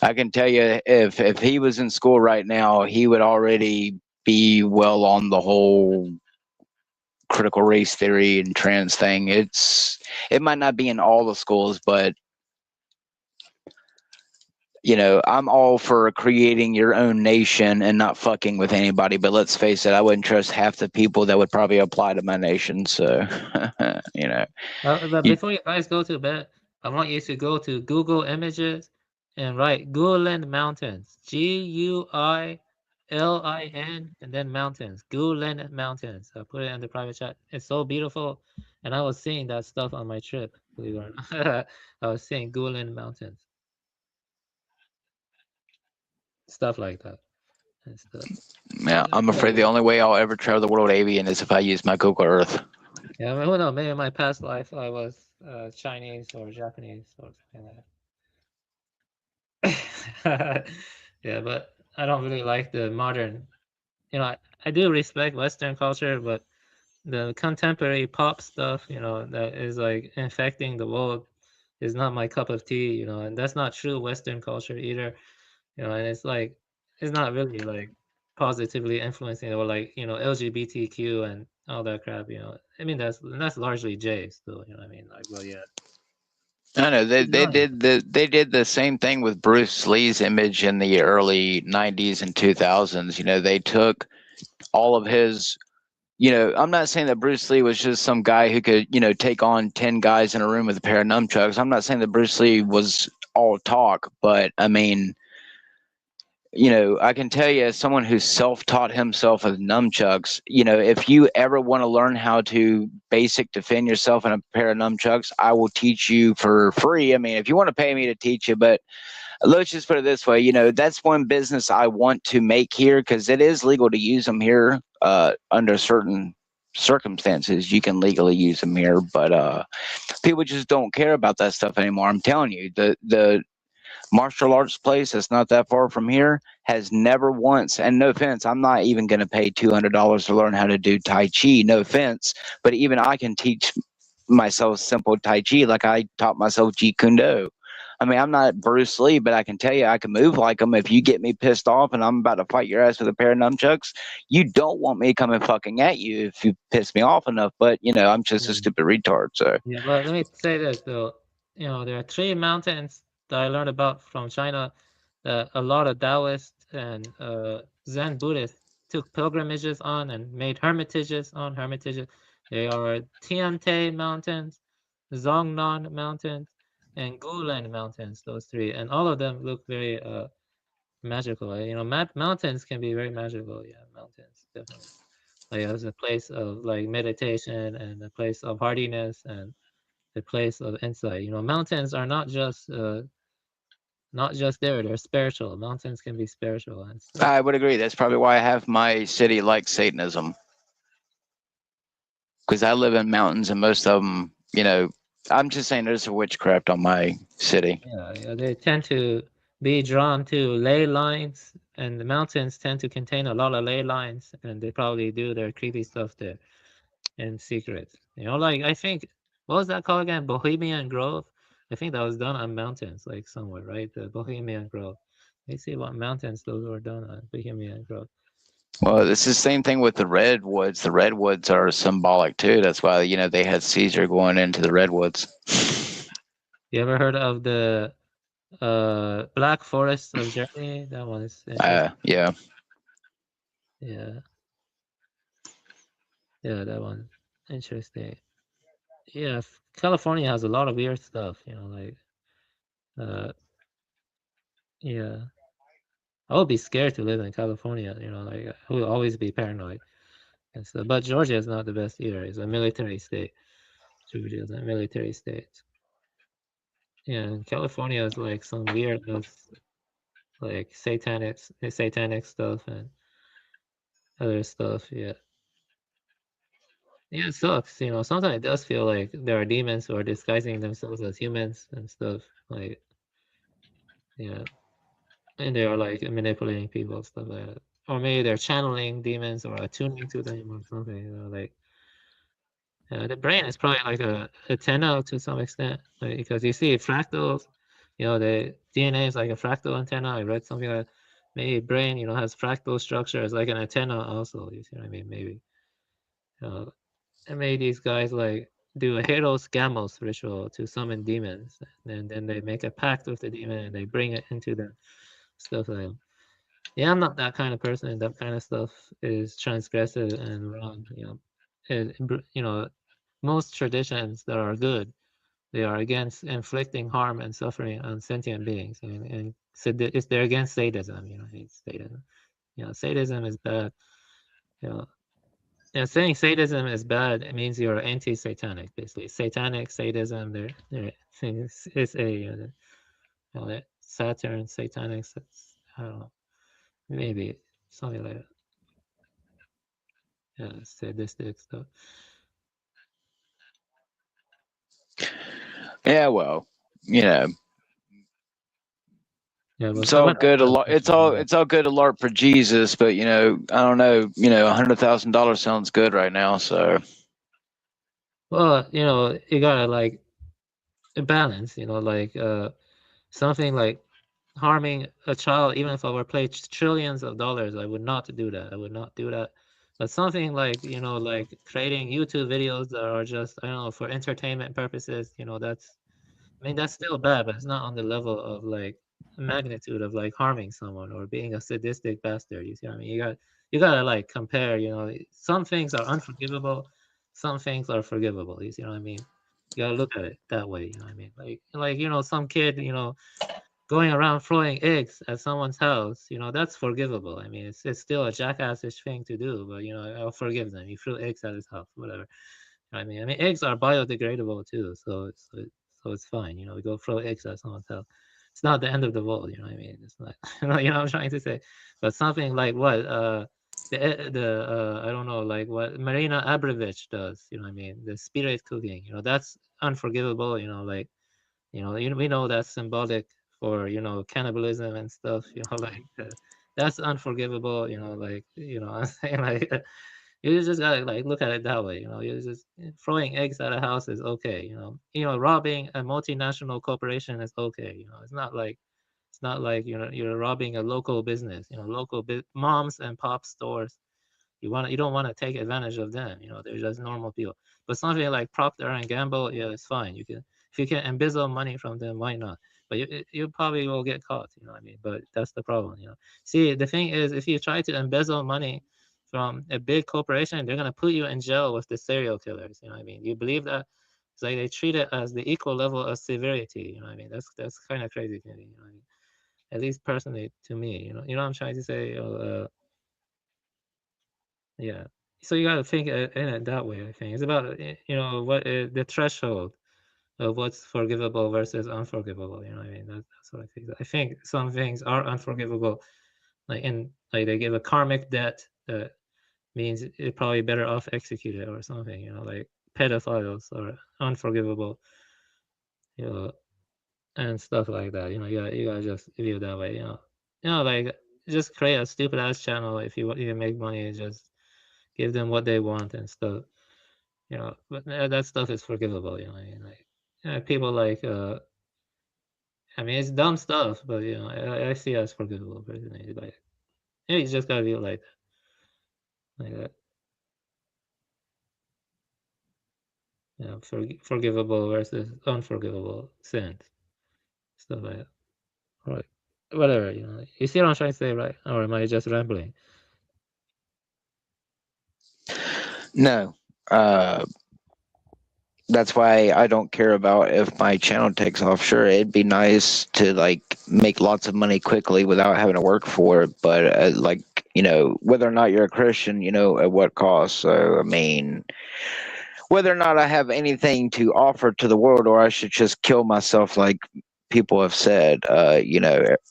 S5: I can tell you, if he was in school right now, he would already be well on the whole critical race theory and trans thing. It might not be in all the schools, but I'm all for creating your own nation and not fucking with anybody. But let's face it, I wouldn't trust half the people that would probably apply to my nation. So,
S10: But before you guys go to bed, I want you to go to Google Images and write Guilin Mountains. Guilin and then mountains. Guilin Mountains. I put it in the private chat. It's so beautiful. And I was seeing that stuff on my trip, believe it or not. I was seeing Guilin Mountains. Stuff like that. and stuff.
S5: Yeah, I'm afraid the only way I'll ever travel the world avian is if I use my Google Earth.
S10: Yeah, I mean, who knows? Maybe in my past life I was Chinese or Japanese or something like that. Yeah, but I don't really like the modern. I do respect Western culture, but the contemporary pop stuff, that is like infecting the world is not my cup of tea, and that's not true Western culture either, and it's not really like positively influencing or like, LGBTQ and all that crap, I mean, that's largely J still, what I mean? Like, well, yeah.
S5: I know they did the same thing with Bruce Lee's image in the early 90s and 2000s. They took all of his, I'm not saying that Bruce Lee was just some guy who could, take on 10 guys in a room with a pair of nunchucks. I'm not saying that Bruce Lee was all talk, but I mean, I can tell you as someone who self-taught himself with nunchucks, if you ever want to learn how to basic defend yourself in a pair of nunchucks, I will teach you for free. I mean, if you want to pay me to teach you, but let's just put it this way, that's one business I want to make here because it is legal to use them here under certain circumstances. You can legally use them here, but people just don't care about that stuff anymore. I'm telling you, the martial arts place that's not that far from here has never once, and no offense, I'm not even going to pay $200 to learn how to do Tai Chi, no offense, but even I can teach myself simple Tai Chi like I taught myself Jeet Kune Do. I mean, I'm not Bruce Lee, but I can tell you I can move like him. If you get me pissed off and I'm about to fight your ass with a pair of nunchucks, you don't want me coming fucking at you if you piss me off enough, but, I'm just a stupid retard, so.
S10: Yeah, but let me say this though, there are 3 mountains that I learned about from China that a lot of Taoists and Zen Buddhists took pilgrimages on and made hermitages. They are Tiante Mountains, Zongnan Mountains, and Gulen Mountains, those 3. And all of them look very magical. Mountains can be very magical. Yeah, mountains, definitely. Like as a place of like meditation and a place of hardiness and a place of insight. Mountains are not just there, they're spiritual. Mountains can be spiritual and stuff.
S5: I would agree. That's probably why I have my city like Satanism. Because I live in mountains and most of them, I'm just saying there's a witchcraft on my city.
S10: Yeah, they tend to be drawn to ley lines, and the mountains tend to contain a lot of ley lines, and they probably do their creepy stuff there in secret. Like I think, what was that called again? Bohemian Grove? I think that was done on mountains, like somewhere, right? The Bohemian Grove. Let's see what mountains those were done on. Bohemian Grove.
S5: Well, it's the same thing with the redwoods. The redwoods are symbolic too. That's why they had Caesar going into the redwoods.
S10: You ever heard of the Black Forest of Germany? That one is interesting.
S5: Yeah.
S10: Yeah. Yeah, that one interesting. Yeah, California has a lot of weird stuff. Like yeah. I would be scared to live in California. Like I would always be paranoid and stuff. But Georgia is not the best either. It's a military state. Georgia is a military state. Yeah, and California is like some weird, like satanic stuff and other stuff. Yeah. Yeah, it sucks. Sometimes it does feel like there are demons who are disguising themselves as humans and stuff. Like, yeah. And they are like manipulating people and stuff like that. Or maybe they're channeling demons or attuning to them or something. Like, the brain is probably like a antenna to some extent, like, because you see fractals, the DNA is like a fractal antenna. I read something like that. Maybe brain, has fractal structure as like an antenna also. You see what I mean? Maybe. And maybe these guys like do a Heros Gamos ritual to summon demons, and then they make a pact with the demon and they bring it into them. Stuff like that. Yeah, I'm not that kind of person. That kind of stuff is transgressive and wrong. Most traditions that are good, they are against inflicting harm and suffering on sentient beings, and they're against sadism. It's sadism. Sadism is bad. Saying sadism is bad, it means you're anti-satanic, basically. Satanic, sadism, they're things. It's Saturn, satanic. I don't know. Maybe something like that. Yeah, sadistic stuff.
S5: Yeah, well, you know,
S10: Yeah,
S5: it's all good. It's all good. Alert for Jesus, but you know, I don't know. You know, $100,000 sounds good right now. So,
S10: well, you know, you gotta like balance. You know, like something like harming a child, even if I were paid trillions of dollars, I would not do that. I would not do that. But something like, you know, like creating YouTube videos that are just, I don't know, for entertainment purposes, you know, that's, I mean, that's still bad, but it's not on the level of like magnitude of like harming someone or being a sadistic bastard. You see what I mean? You gotta like compare, you know, some things are unforgivable, some things are forgivable. You see what I mean? You gotta look at it that way, you know what I mean? Like, you know, some kid, you know, going around throwing eggs at someone's house, you know, that's forgivable. I mean, it's still a jackassish thing to do, but you know, I'll forgive them. You threw eggs at his house, whatever. I mean, eggs are biodegradable too, so it's fine. You know, we go throw eggs at someone's house. It's not the end of the world. You know what I mean? It's not. You know what I'm trying to say. But something like what I don't know, like what Marina Abramovich does. You know what I mean? The spirit cooking. You know, that's unforgivable. You know, like we know that's symbolic for cannibalism and stuff. You know, like that's unforgivable. You know, like I'm saying like. You just gotta like look at it that way, you know. You just throwing eggs at a house is okay, you know. Robbing a multinational corporation is okay, you know. It's not like you're robbing a local business, you know, moms and pop stores. You don't want to take advantage of them, you know. They're just normal people. But something like Procter and Gamble, yeah, it's fine. If you can embezzle money from them, why not? But you probably will get caught, you know what I mean? But that's the problem, you know. See, the thing is, if you try to embezzle money from a big corporation, they're gonna put you in jail with the serial killers. You know what I mean? You believe that? It's like they treat it as the equal level of severity. You know what I mean? That's kind of crazy to me. You know what I mean? At least personally to me. You know what I'm trying to say? Yeah. So you gotta think in it that way. I think it's about what the threshold of what's forgivable versus unforgivable. You know what I mean? That's what I think. I think some things are unforgivable, like they give a karmic debt that means it's probably better off executed or something, you know, like pedophiles are unforgivable, you know, and stuff like that. You gotta just view it that way, like just create a stupid ass channel if you make money, just give them what they want and stuff, but that stuff is forgivable, I mean, like people like I mean, it's dumb stuff, but I see it as forgivable personally. Like, you just gotta view it like that. Forgivable versus unforgivable sins, stuff like that. Right. Whatever, You see what I'm trying to say, right? Or am I just rambling?
S5: no. That's why I don't care about if my channel takes off. Sure, it'd be nice to like make lots of money quickly without having to work for it, but whether or not you're a Christian, at what cost. So I mean, whether or not I have anything to offer to the world, or I should just kill myself, like people have said.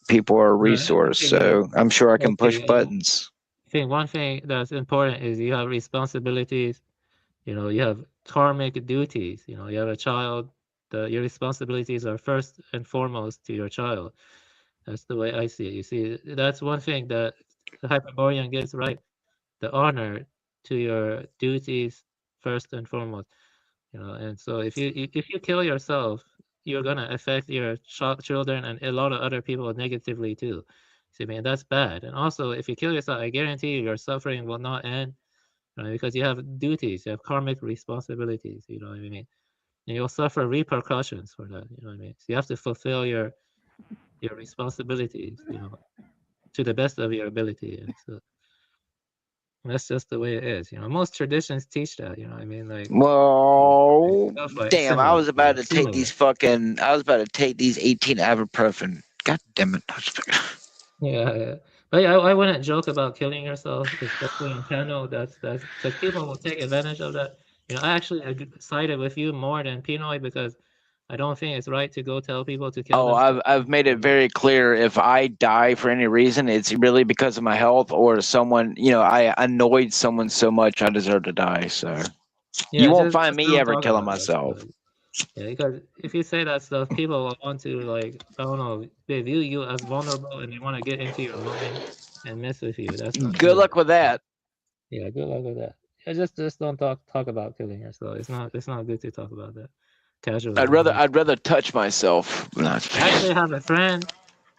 S5: People are a resource, so I'm sure I can push buttons.
S10: I think one thing that's important is you have responsibilities. You have karmic duties. You have a child. Your responsibilities are first and foremost to your child. That's the way I see it. You see, that's one thing that the Hyperborean gets right. The honor to your duties first and foremost. And so if you kill yourself, you're gonna affect your children and a lot of other people negatively too. See, man, that's bad. And also, if you kill yourself, I guarantee you, your suffering will not end, right? Because you have duties, you have karmic responsibilities. You know what I mean? And you'll suffer repercussions for that. You know what I mean? So you have to fulfill your responsibilities. To the best of your ability. And so that's just the way it is. Most traditions teach that. You know what I mean? Like,
S5: well, damn!
S10: similar,
S5: I was about to
S10: similar.
S5: take these fucking. I was about to take these 18 ibuprofen. God damn it!
S10: Yeah. But yeah, I wouldn't joke about killing yourself, especially on channel. That's because people will take advantage of that. I actually sided with you more than Pinoy because I don't think it's right to go tell people to kill
S5: Oh,
S10: themselves.
S5: I've made it very clear. If I die for any reason, it's really because of my health or someone. I annoyed someone so much I deserve to die. So
S10: Yeah,
S5: you won't find
S10: just
S5: me
S10: don't
S5: ever
S10: talk
S5: killing
S10: about that
S5: myself.
S10: stuff. Yeah, because if you say that stuff, people will want to, like, I don't know, they view you as vulnerable and they want to get into your mind and mess with you. That's not
S5: Good
S10: good.
S5: luck with that.
S10: Yeah, good luck with that. Yeah, just don't talk about killing yourself. It's not good to talk about that casually.
S5: I'd rather touch myself.
S10: I actually have a friend.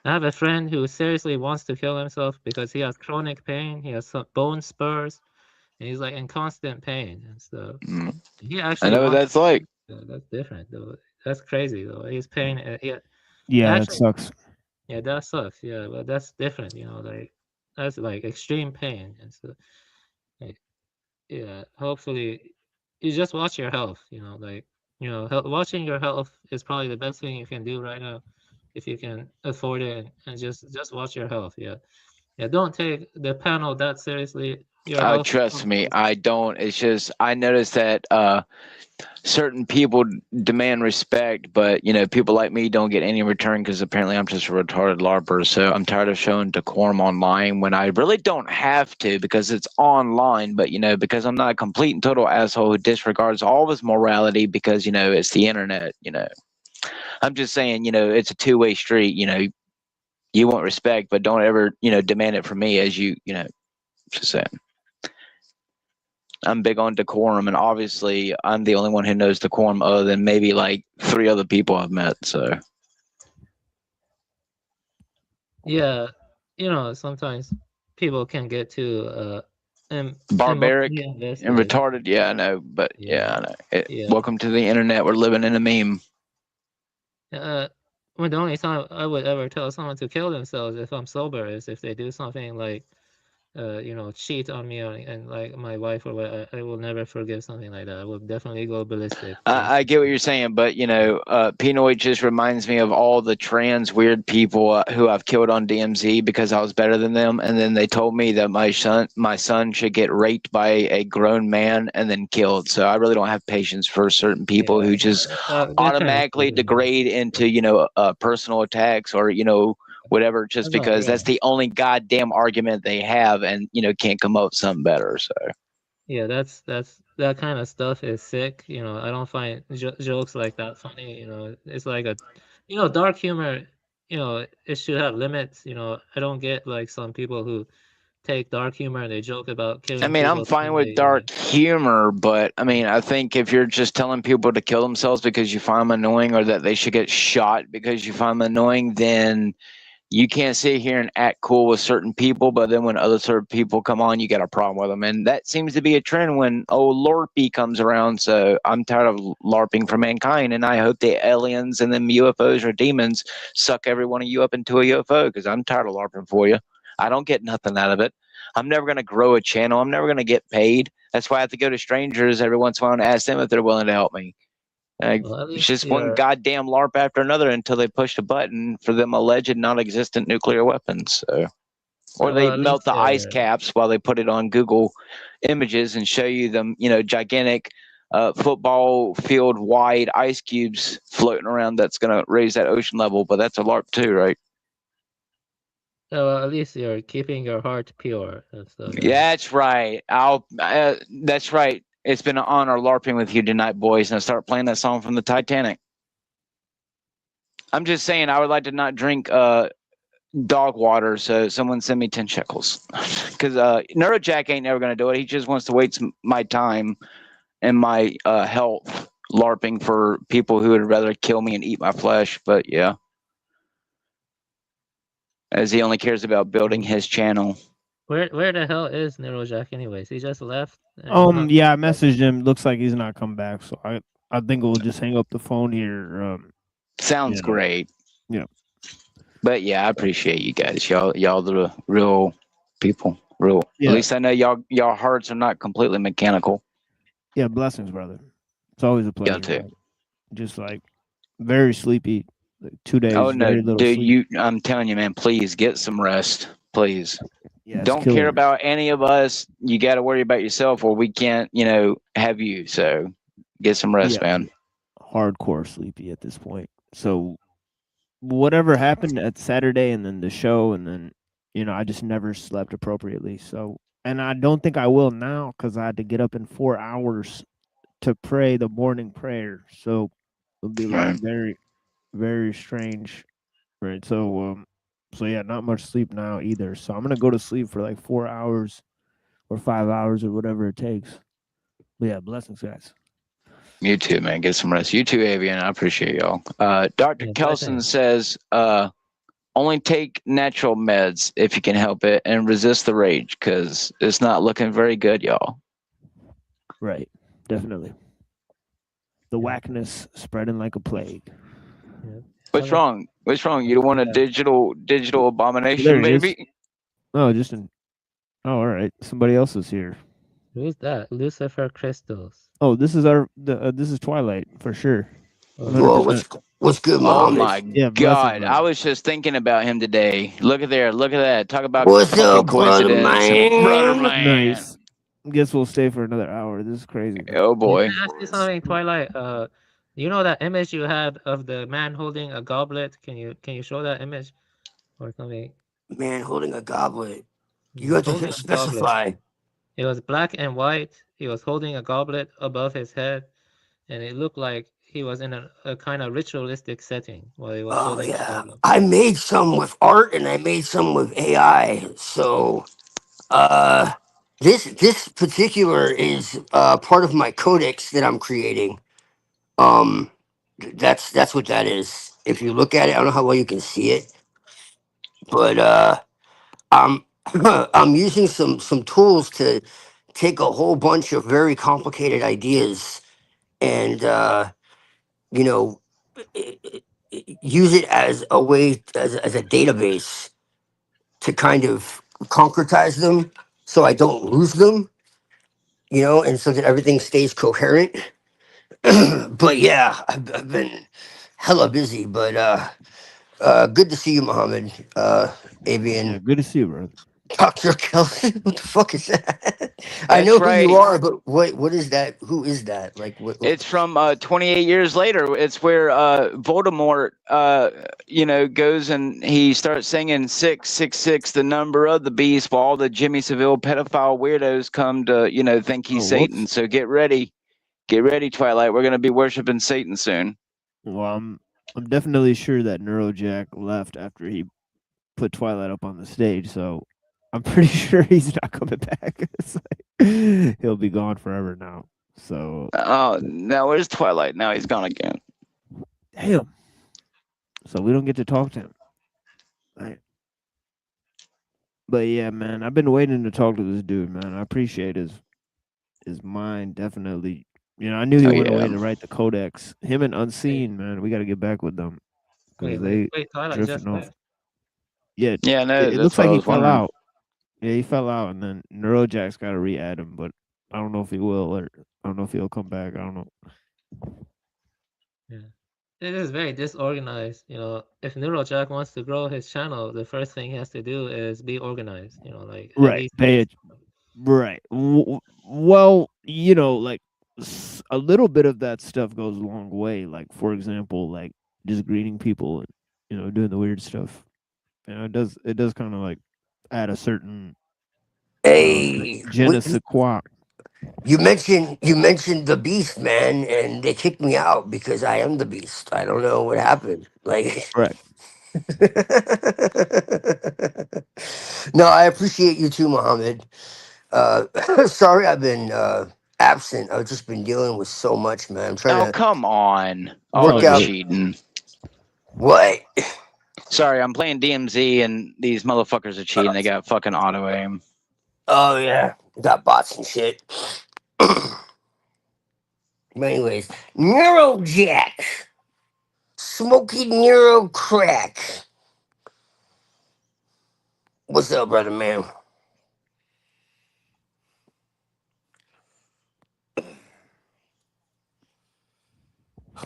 S10: I have a friend who seriously wants to kill himself because he has chronic pain. He has some bone spurs, and he's like in constant pain and stuff. He
S5: I
S10: actually
S5: know what
S10: wants.
S5: that's like.
S10: That's different though. That's crazy though. He's pain.
S14: Yeah, that
S10: Actually,
S14: sucks.
S10: yeah, that sucks. Yeah, but that's different. Like that's like extreme pain and stuff. Like, yeah, hopefully, you just watch your health. Like watching your health is probably the best thing you can do right now, if you can afford it, and just watch your health. Yeah, yeah. Don't take the panel that seriously. Your health.
S5: Trust me, I don't. It's just I noticed that certain people demand respect, but people like me don't get any return because apparently I'm just a retarded LARPer. So I'm tired of showing decorum online when I really don't have to because it's online. But because I'm not a complete and total asshole who disregards all of his morality because it's the internet. I'm just saying it's a two-way street. You want respect, but don't ever demand it from me as just saying. I'm big on decorum, and obviously, I'm the only one who knows decorum other than maybe like 3 other people I've met. So,
S10: Yeah, sometimes people can get too
S5: barbaric
S10: emotionally
S5: and
S10: invested.
S5: retarded. Yeah, I know, but
S10: Yeah,
S5: I know.
S10: yeah.
S5: Welcome to the internet. We're living in a meme.
S10: When the only time I would ever tell someone to kill themselves if I'm sober is if they do something like, cheat on me and like my wife or what. I will never forgive something like that. I will definitely go ballistic.
S5: I get what you're saying, but Pinoy just reminds me of all the trans weird people who I've killed on DMZ because I was better than them, and then they told me that my son should get raped by a grown man and then killed. So I really don't have patience for certain people who just automatically degrade into personal attacks or whatever just because that's the only goddamn argument they have, and can't come up with something better. So.
S10: Yeah, that kind of stuff is sick. I don't find jokes like that funny. It's like dark humor. It should have limits. I don't get like some people who take dark humor and they joke about
S5: I
S10: killing
S5: mean, I'm
S10: people.
S5: fine with dark humor, but I mean, I think if you're just telling people to kill themselves because you find them annoying or that they should get shot because you find them annoying, then you can't sit here and act cool with certain people, but then when other certain people come on, you got a problem with them. And that seems to be a trend when old LARPy comes around. So I'm tired of LARPing for mankind, and I hope the aliens and them UFOs or demons suck every one of you up into a UFO because I'm tired of LARPing for you. I don't get nothing out of it. I'm never going to grow a channel. I'm never going to get paid. That's why I have to go to strangers every once in a while and ask them if they're willing to help me. It's just one goddamn LARP after another until they push the button for them alleged non-existent nuclear weapons. So, or they melt the ice caps while they put it on Google Images and show you them, gigantic football field wide ice cubes floating around. That's going to raise that ocean level, but that's a LARP too, right?
S10: So at least you're keeping your heart pure and stuff.
S5: Yeah, that's right. That's right. It's been an honor LARPing with you tonight, boys. And I start playing that song from the Titanic. I'm just saying, I would like to not drink dog water, so someone send me 10 shekels. Because Neurojack ain't never going to do it. He just wants to waste my time and my health LARPing for people who would rather kill me and eat my flesh. But yeah. As he only cares about building his channel.
S10: Where the hell is Neurojack anyways? He just left?
S14: Yeah, I messaged him. Looks like he's not come back, so I think we'll just hang up the phone here.
S5: Sounds great.
S14: Yeah.
S5: But yeah, I appreciate you guys. Y'all the real people. Real.
S14: Yeah.
S5: At least I know y'all hearts are not completely mechanical.
S14: Yeah, blessings, brother. It's always a pleasure.
S5: Y'all too.
S14: Just like very sleepy. Like 2 days.
S5: Oh no,
S14: very little
S5: dude!
S14: sleep.
S5: I'm telling you, man. Please get some rest. Please.
S14: Yeah,
S5: don't care about any of us. You got to worry about yourself, or we can't, have you. So get some rest, man.
S14: hardcore sleepy at this point. So whatever happened at Saturday and then the show and then I just never slept appropriately. So and I don't think I will now because I had to get up in 4 hours to pray the morning prayer. So it'll be like very, very strange. Right. So yeah, not much sleep now either. So I'm gonna go to sleep for like 4 hours or 5 hours or whatever it takes. But yeah, blessings, guys.
S5: You too, man. Get some rest. You too, Avian. I appreciate y'all. Dr. Kelson says, only take natural meds if you can help it and resist the rage because it's not looking very good, y'all.
S14: Right. Definitely. The whackness spreading like a plague.
S10: Yeah.
S5: What's wrong? What's wrong? You don't want a digital abomination,
S14: There he is.
S5: baby?
S14: Oh, just an. Oh, all right. Somebody else is here.
S10: Who's that? Lucifer Crystals.
S14: Oh, this is this is Twilight for sure.
S16: Whoa, what's good,
S5: Oh
S16: Muhammad?
S5: my God! I was just thinking about him today. Look at there. Look at that. Talk about
S16: What's
S5: fucking
S16: up, brother
S5: coincidence, brother
S16: man?
S5: man.
S14: Nice. Guess we'll stay for another hour. This is crazy. Man.
S5: Oh boy.
S10: Can I ask you something, Twilight? You know that image you had of the man holding a goblet? Can you show that image or something?
S16: Man holding a goblet. You have to specify.
S10: It was black and white. He was holding a goblet above his head, and it looked like he was in a kind of ritualistic setting while he was holding the goblet.
S16: I made some with art and I made some with AI. So this particular is part of my codex that I'm creating. That's what that is. If you look at it, I don't know how well you can see it, but I'm I'm using some tools to take a whole bunch of very complicated ideas and you know use it as a way as a database to kind of concretize them so I don't lose them, and so that everything stays coherent. But yeah, I've been hella busy, but good to see you, Muhammad. Avian.
S14: Yeah, good to see you, brother.
S16: Dr. Kelson? What the fuck is that? I
S5: That's
S16: know who you
S5: right.
S16: are, but what is that? Who is that? Like what?
S5: It's from 28 years later. It's where Voldemort, goes and he starts singing 666, the number of the beast, while all the Jimmy Seville pedophile weirdos come to, think he's Satan. So get ready, Twilight. We're gonna be worshiping Satan soon.
S14: Well, I'm definitely sure that Neurojack left after he put Twilight up on the stage, so I'm pretty sure he's not coming back. It's like, he'll be gone forever now. So
S5: oh, now where's Twilight? Now he's gone again.
S14: Damn. So we don't get to talk to him. Right. But yeah, man, I've been waiting to talk to this dude, man. I appreciate his mind, definitely. I knew he went away to write the codex. Him and Unseen, man, we got to get back with them because they
S10: Twilight just
S14: drifting off.
S10: left.
S14: Yeah,
S5: no,
S14: it looks like he fell out. Yeah, he fell out, and then Neurojack's got to re-add him, but I don't know if he will, or I don't know if he'll come back. I don't know.
S10: Yeah, it is very disorganized. If Neurojack wants to grow his channel, the first thing he has to do is be organized. Like
S14: right, pay it. Right. Well, like a little bit of that stuff goes a long way. Like, for example, like just greeting people and doing the weird stuff. It does kind of like add a certain je ne sais quoi.
S16: You mentioned the beast, man, and they kicked me out because I am the beast. I don't know what happened. Like,
S14: right.
S16: No, I appreciate you too, Muhammad. Sorry, I've been absent. I've just been dealing with so much, man. I'm trying to.
S5: Come on.
S16: Work out.
S5: Cheating.
S16: What?
S5: Sorry, I'm playing DMZ and these motherfuckers are cheating. They got fucking auto aim.
S16: Oh yeah, got bots and shit. But anyways, Neurojack, Smoky Neuro Crack. What's up, brother man?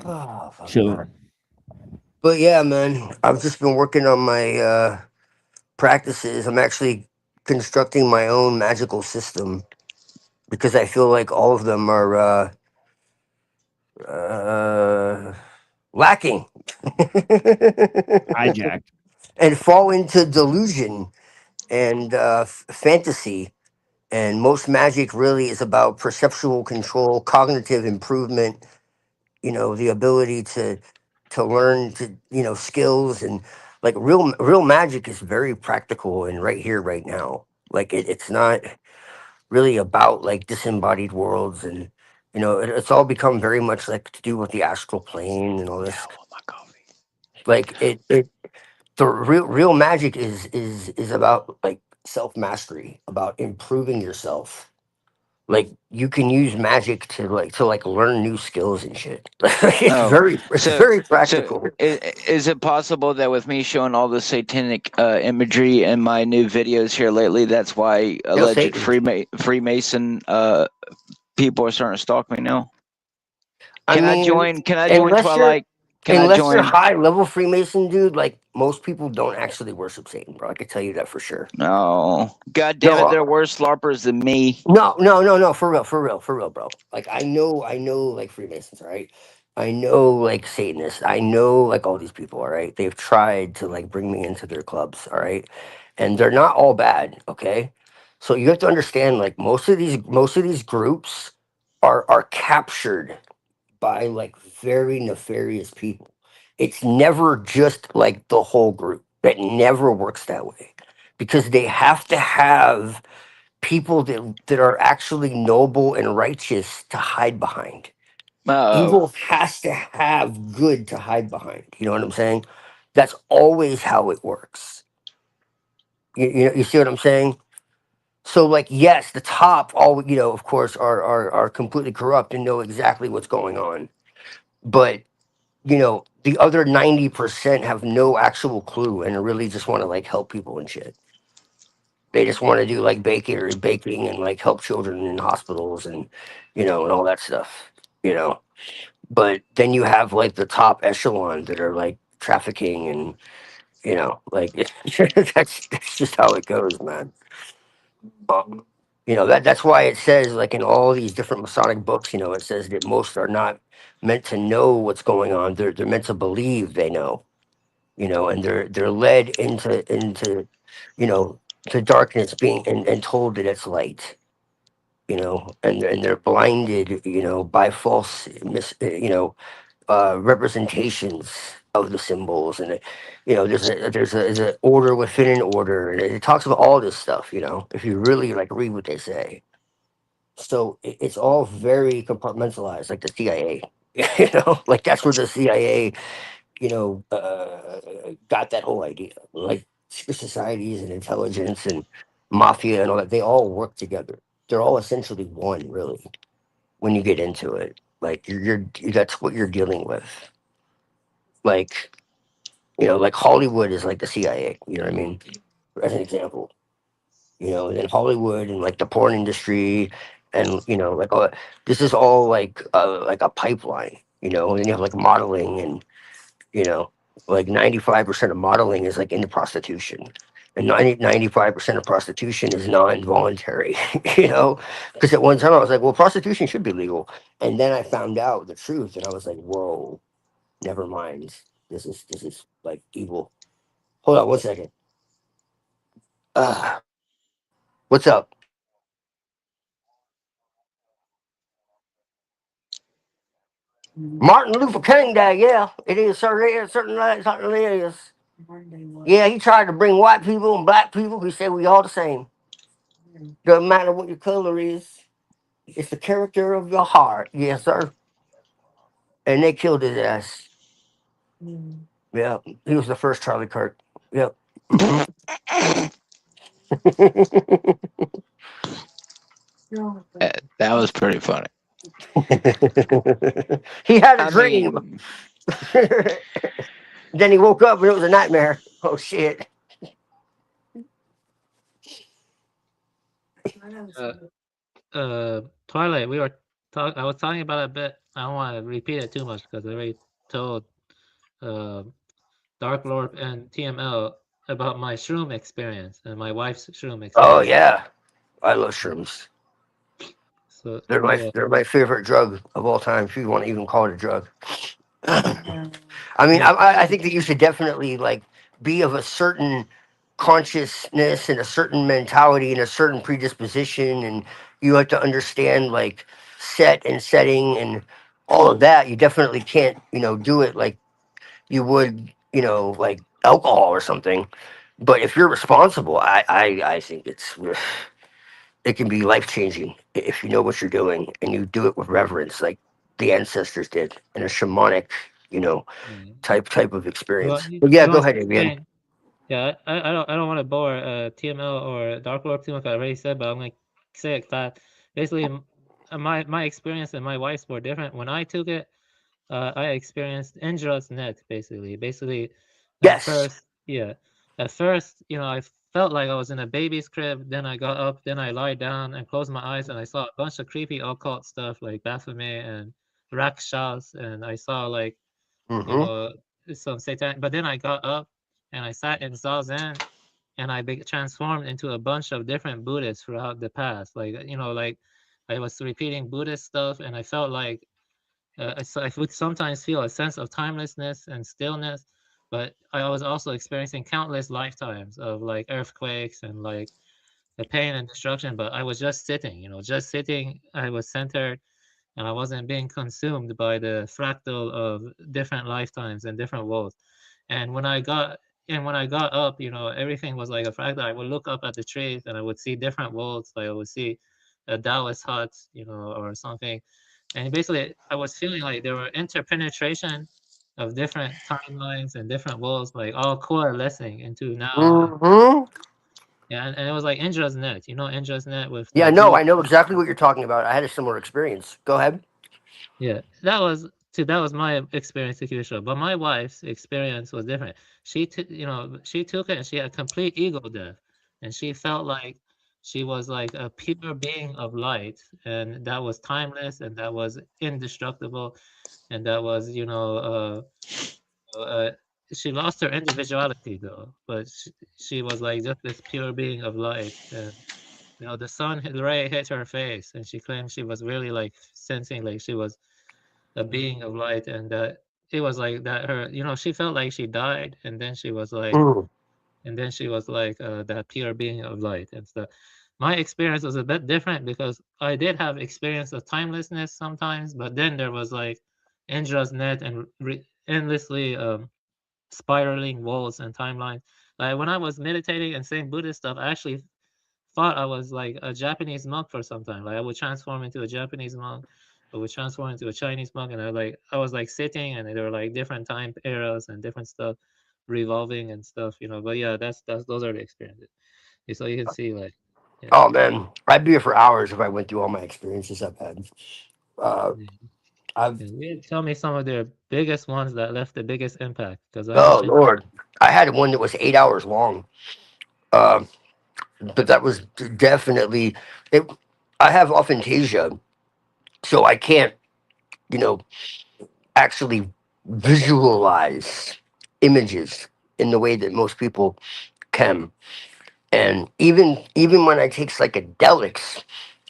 S16: Oh,
S14: Chilling.
S16: But yeah, man, I've just been working on my practices. I'm actually constructing my own magical system because I feel like all of them are lacking,
S14: Hijacked.
S16: and fall into delusion and fantasy. And most magic really is about perceptual control, cognitive improvement, the ability to learn skills. And like real magic is very practical and right here right now. Like it's not really about like disembodied worlds. And it's all become very much like to do with the astral plane and all this. Like the real magic is about like self mastery, about improving yourself. Like you can use magic to learn new skills and shit.
S5: Oh,
S16: It's very practical.
S5: so is it possible that with me showing all the satanic imagery in my new videos here lately, that's why alleged
S16: Satan.
S5: Freemason people are starting to stalk me now?
S16: I
S5: Can I
S16: mean,
S5: join? Can I join
S16: unless you're
S5: Twilight? Can I
S16: unless you're
S5: join?
S16: high level Freemason, dude, like most people don't actually worship Satan, bro. I can tell you that for sure.
S5: No, God damn it, they're worse LARPers than me.
S16: No, for real, bro. Like I know, like Freemasons, all right. I know, like Satanists. I know, like all these people, all right. They've tried to like bring me into their clubs, all right, and they're not all bad, okay. So you have to understand, like most of these groups are captured by like very nefarious people. It's never just like the whole group. That never works that way because they have to have people that are actually noble and righteous to hide behind. Evil has to have good to hide behind. You know what I'm saying? That's always how it works. You see what I'm saying? So like yes, the top all of course are completely corrupt and know exactly what's going on. But the other 90% have no actual clue and really just want to like help people and shit. They just want to do like baking and like help children in hospitals and all that stuff. you know but then you have like the top echelon that are like trafficking and like that's just how it goes, man. That's why it says like in all these different Masonic books, it says that most are not meant to know what's going on. They're meant to believe they know, and they're led into you know to darkness being and told that it's light, and they're blinded, by false representations of the symbols. And there's an order within an order, and it talks about all this stuff, if you really like read what they say. So it's all very compartmentalized, like the CIA. Like that's where the CIA got that whole idea. Like secret societies and intelligence and mafia and all that, they all work together. They're all essentially one, really, when you get into it. Like that's what you're dealing with. Like, like Hollywood is like the CIA, you know what I mean? As an example. And then Hollywood and like the porn industry and like this is all like a pipeline, and then you have like modeling and you know, like 95% of modeling is like into prostitution. And 95% of prostitution is non-voluntary, because at one time I was like, well, prostitution should be legal. And then I found out the truth and I was like, whoa, never mind. This is like evil. Hold on one second. What's up? Martin Luther King Day, yeah, it is, sir. It is, certainly is. Yeah, he tried to bring white people and black people. He said we all the same. Doesn't matter what your color is. It's the character of your heart. Yes, sir. And they killed his ass. Yeah, he was the first Charlie Kirk. Yep.
S5: That was pretty funny.
S16: He had a dream. Then he woke up and it was a nightmare. Oh shit.
S10: Twilight, I was talking about it a bit. I don't want to repeat it too much because I already told Dark Lord and TML about my shroom experience and my wife's shroom experience.
S16: Oh yeah, I love shrooms.
S10: So
S16: they're my favorite drug of all time. If you want to even call it a drug. I mean, I think that you should definitely like be of a certain consciousness and a certain mentality and a certain predisposition, and you have to understand like set and setting and all of that. You definitely can't, do it like you would, like alcohol or something. But if you're responsible, I think it can be life changing if you know what you're doing and you do it with reverence, like the ancestors did, in a shamanic, you know,
S10: Yeah.
S16: type of
S10: You want
S16: experience.
S10: you,
S16: But yeah,
S10: you
S16: go
S10: want to
S16: ahead, Adrian.
S10: explain? Yeah, I don't want to bore TML or Dark Lord too much. I already said, but I'm gonna say it fast. Basically, my experience and my wife's were different. When I took it, I experienced injurious net basically. Basically, at
S16: Yes.
S10: first, yeah, at first, I felt like I was in a baby's crib. Then I got up, then I lied down and closed my eyes, and I saw a bunch of creepy occult stuff like Baphomet and Rakshas, and I saw like, you
S16: Mm-hmm.
S10: know, some satan. But then I got up and I sat in zazen, and I transformed into a bunch of different Buddhists throughout the past. Like I was repeating Buddhist stuff, and I felt like I would sometimes feel a sense of timelessness and stillness, but I was also experiencing countless lifetimes of like earthquakes and like the pain and destruction. But I was just sitting, just sitting. I was centered, and I wasn't being consumed by the fractal of different lifetimes and different worlds. And when I got up, everything was like a fractal. I would look up at the trees and I would see different worlds. Like I would see a Taoist hut, or something. And basically, I was feeling like there were interpenetration of different timelines and different worlds, like all coalescing into now.
S16: Mm-hmm.
S10: Yeah, and it was like Indra's net. Indra's net with
S16: Yeah,
S10: the
S16: no,
S10: blue.
S16: I know exactly what you're talking about. I had a similar experience. Go ahead.
S10: Yeah, that was my experience with Kyushu, but my wife's experience was different. She took it and she had complete ego death, and she felt like she was like a pure being of light, and that was timeless, and that was indestructible, and that was, uh, she lost her individuality though, but she was like just this pure being of light, and the sun ray hit her face, and she claimed she was really like sensing like she was a being of light, and that it was like that she felt like she died, and then she was like
S16: Mm.
S10: that pure being of light and stuff. My experience was a bit different because I did have experience of timelessness sometimes, but then there was like Indra's net and endlessly spiraling walls and timelines. Like when I was meditating and saying Buddhist stuff, I actually thought I was like a Japanese monk for some time. Like I would transform into a Japanese monk, I would transform into a Chinese monk, and I was like sitting, and there were like different time eras and different stuff revolving and stuff. But yeah, that's those are the experiences. So you can see like, yeah.
S16: Oh man, I'd be here for hours if I went through all my experiences I've had. Uh,
S10: Yeah.
S16: I've
S10: Yeah, tell me some of the biggest ones that left the biggest impact, because I
S16: oh
S10: know.
S16: Lord, I had one that was 8 hours long. Um, but that was definitely it. I have aphantasia, so I can't, you know, actually visualize images in the way that most people can. And even when I take psychedelics,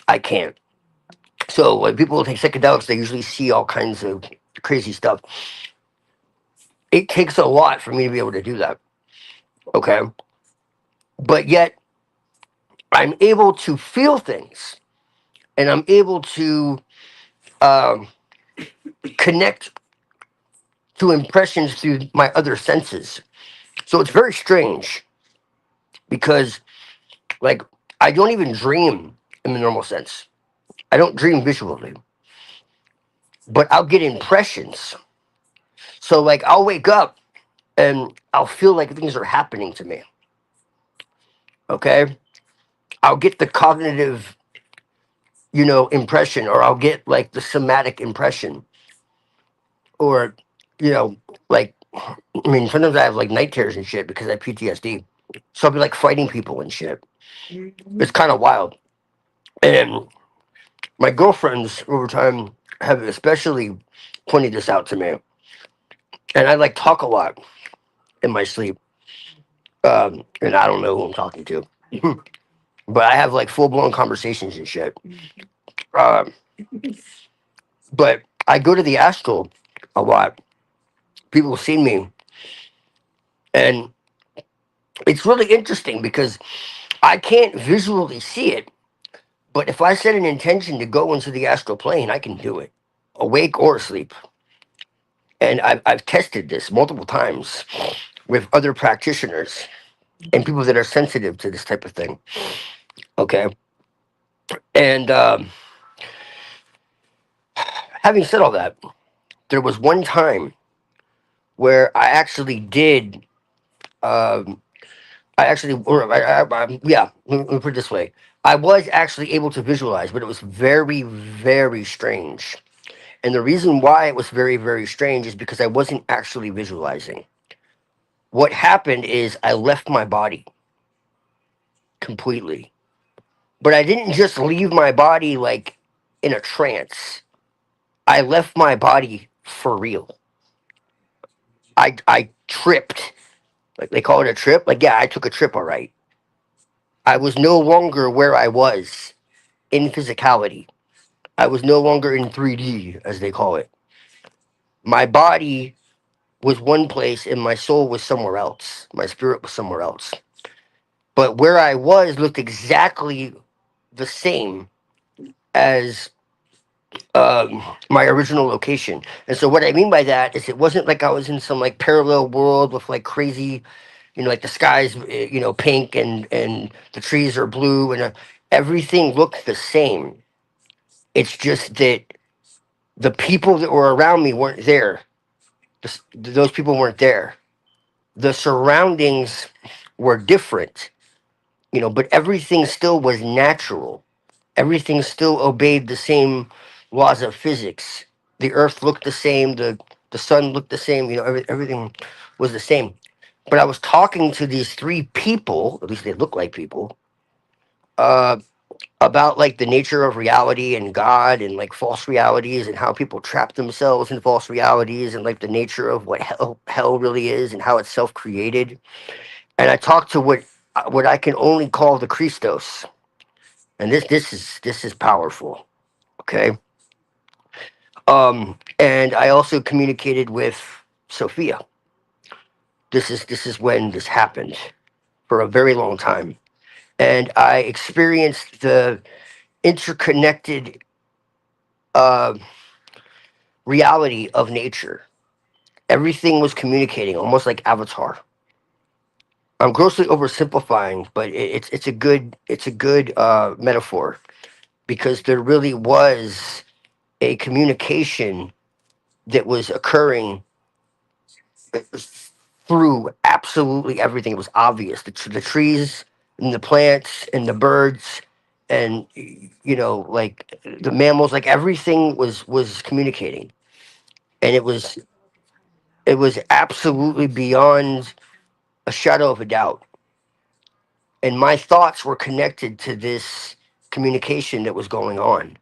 S16: I can't. So when people take psychedelics, they usually see all kinds of crazy stuff. It takes a lot for me to be able to do that. Okay, but yet I'm able to feel things, and I'm able to um, connect to impressions through my other senses. So it's very strange because, like, I don't even dream in the normal sense. I don't dream visually, but I'll get impressions. So, like, I'll wake up and I'll feel like things are happening to me. Okay. I'll get the cognitive, impression, or I'll get like the somatic impression, or, you know, like, I mean, sometimes I have like night terrors and shit because I have PTSD. So I'll be like fighting people and shit. It's kind of wild. And my girlfriends over time have especially pointed this out to me. And I like talk a lot in my sleep. And I don't know who I'm talking to. But I have like full blown conversations and shit. Um, but I go to the astral a lot. People have seen me, and it's really interesting because I can't visually see it, but if I set an intention to go into the astral plane, I can do it, awake or asleep. And I've tested this multiple times with other practitioners and people that are sensitive to this type of thing. Okay. And having said all that, there was one time where I actually did. I actually, or yeah, let me put it this way. I was actually able to visualize, but it was very, very strange. And the reason why it was very, very strange is because I wasn't actually visualizing. What happened is I left my body completely. But I didn't just leave my body like in a trance. I left my body for real. I tripped. Like they call it a trip. Like, yeah, I took a trip, all right. I was no longer where I was in physicality. I was no longer in 3D, as they call it. My body was one place and my soul was somewhere else. My spirit was somewhere else. But where I was looked exactly the same as my original location. And so what I mean by that is it wasn't like I was in some like parallel world with like crazy, like the sky's pink and the trees are blue and everything looked the same. It's just that the people that were around me weren't there. Those people weren't there. The surroundings were different, but everything still was natural. Everything still obeyed the same laws of physics. The earth looked the same, the sun looked the same, everything was the same. But I was talking to these three people, at least they look like people, uh, about like the nature of reality and God and like false realities and how people trap themselves in false realities and like the nature of what hell really is and how it's self-created. And I talked to what I can only call the Christos. And this is powerful. Okay. And I also communicated with Sophia. This is when this happened for a very long time. And I experienced the interconnected uh, reality of nature. Everything was communicating, almost like Avatar. I'm grossly oversimplifying, but it's a good metaphor because there really was a communication that was occurring through absolutely everything. It was obvious. The trees and the plants and the birds and like the mammals, like everything was communicating, and it was absolutely beyond a shadow of a doubt. And my thoughts were connected to this communication that was going on.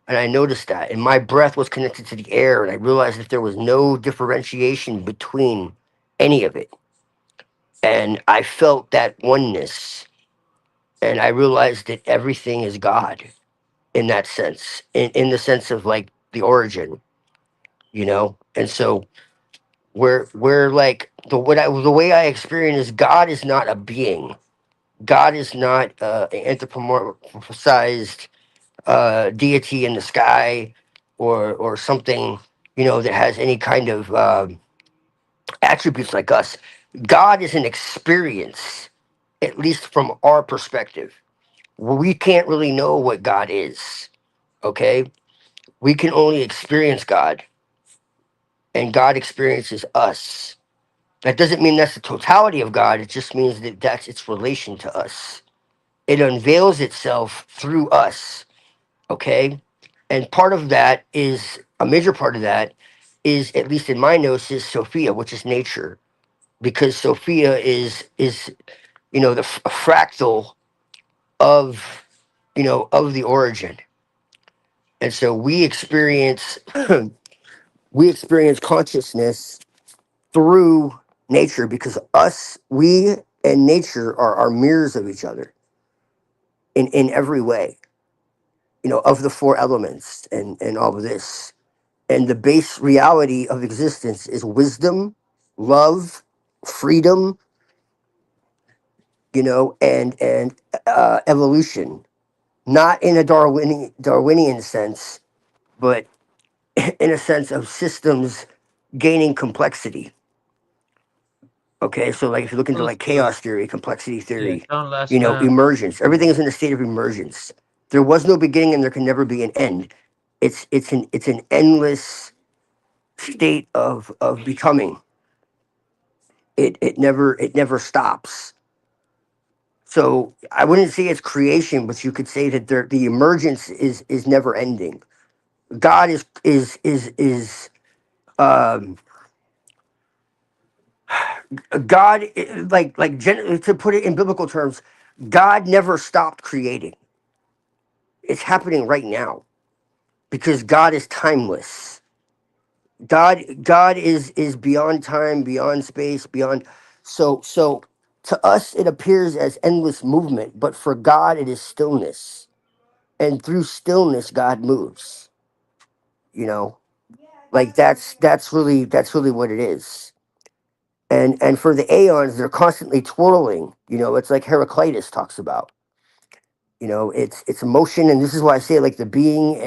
S16: And I noticed that. And my breath was connected to the air. And I realized that there was no differentiation between any of it. And I felt that oneness. And I realized that everything is God in that sense, in the sense of like the origin, And so we're like the way I experience is God is not a being. God is not an anthropomorphized deity in the sky or something that has any kind of attributes like us. God is an experience, at least from our perspective. We can't really know what God is. Okay, we can only experience God, and God experiences us. That doesn't mean that's the totality of God. It just means that that's its relation to us. It unveils itself through us. Okay, and part of that is a major part of that is, at least in my gnosis, Sophia, which is nature, because Sophia is the fractal of of the origin. And so we experience we experience consciousness through nature because we and nature are mirrors of each other in every way, of the four elements and all of this. And the base reality of existence is wisdom, love, freedom, and evolution. Not in a Darwinian sense, but in a sense of systems gaining complexity. Okay, so like if you look into like chaos theory, complexity
S10: Yeah,
S16: theory,
S10: John last man.
S16: emergence, everything is in a state of emergence. There was no beginning and there can never be an end. It's an endless state of becoming. It never stops. So I wouldn't say it's creation, but you could say that the emergence is never ending. God is God, to put it in biblical terms, God never stopped creating. It's happening right now because God is timeless. God is beyond time, beyond space, beyond. So to us it appears as endless movement, but for God it is stillness, and through stillness God moves. You know, like that's really what it is. And for the aeons, they're constantly twirling. It's like Heraclitus talks about. It's emotion, and this is why I say like the being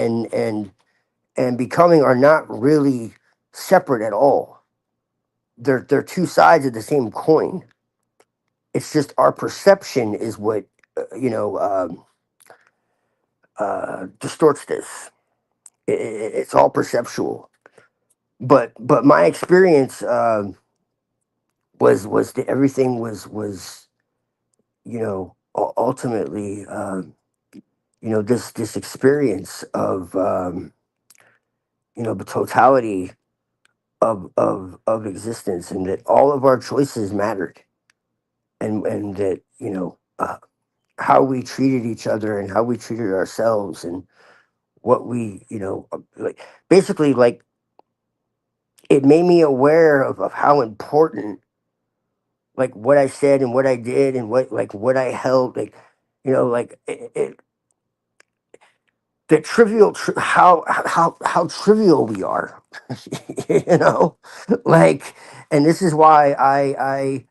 S16: and becoming are not really separate at all. They're two sides of the same coin. It's just our perception is what distorts this. It's all perceptual. But my experience was that everything was ultimately this experience of the totality of existence, and that all of our choices mattered, and that how we treated each other and how we treated ourselves, and what we like, basically, like, it made me aware of how important, like, what I said and what I did and what I held, like, like the trivial how trivial we are. you know like, and this is why I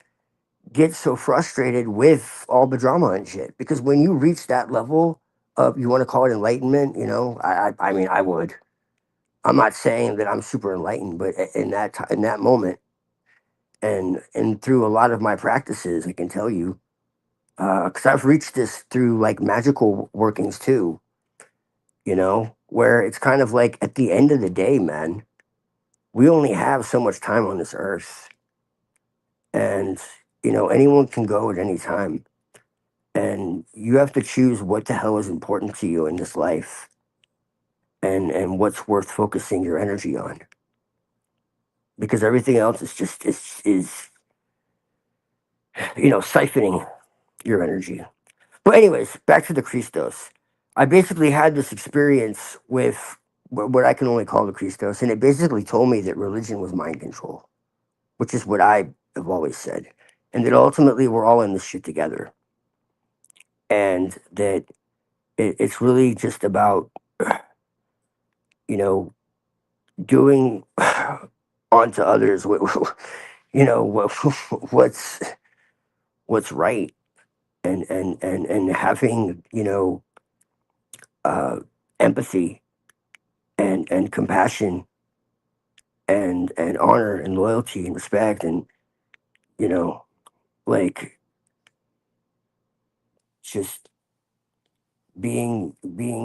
S16: get so frustrated with all the drama and shit, because when you reach that level of, you want to call it enlightenment, I mean, I'm not saying that I'm super enlightened, but in that moment, and through a lot of my practices, I can tell you, because I've reached this through like magical workings too, where it's kind of like, at the end of the day, man, we only have so much time on this earth, and anyone can go at any time, and you have to choose what the hell is important to you in this life, and what's worth focusing your energy on, because everything else is just is siphoning your energy. But anyways, back to the Christos. I basically had this experience with what I can only call the Christos, and it basically told me that religion was mind control, which is what I have always said, and that ultimately we're all in this shit together, and that it's really just about you know doing onto others what's right, and having uh, empathy and compassion and honor and loyalty and respect, and you know like, just being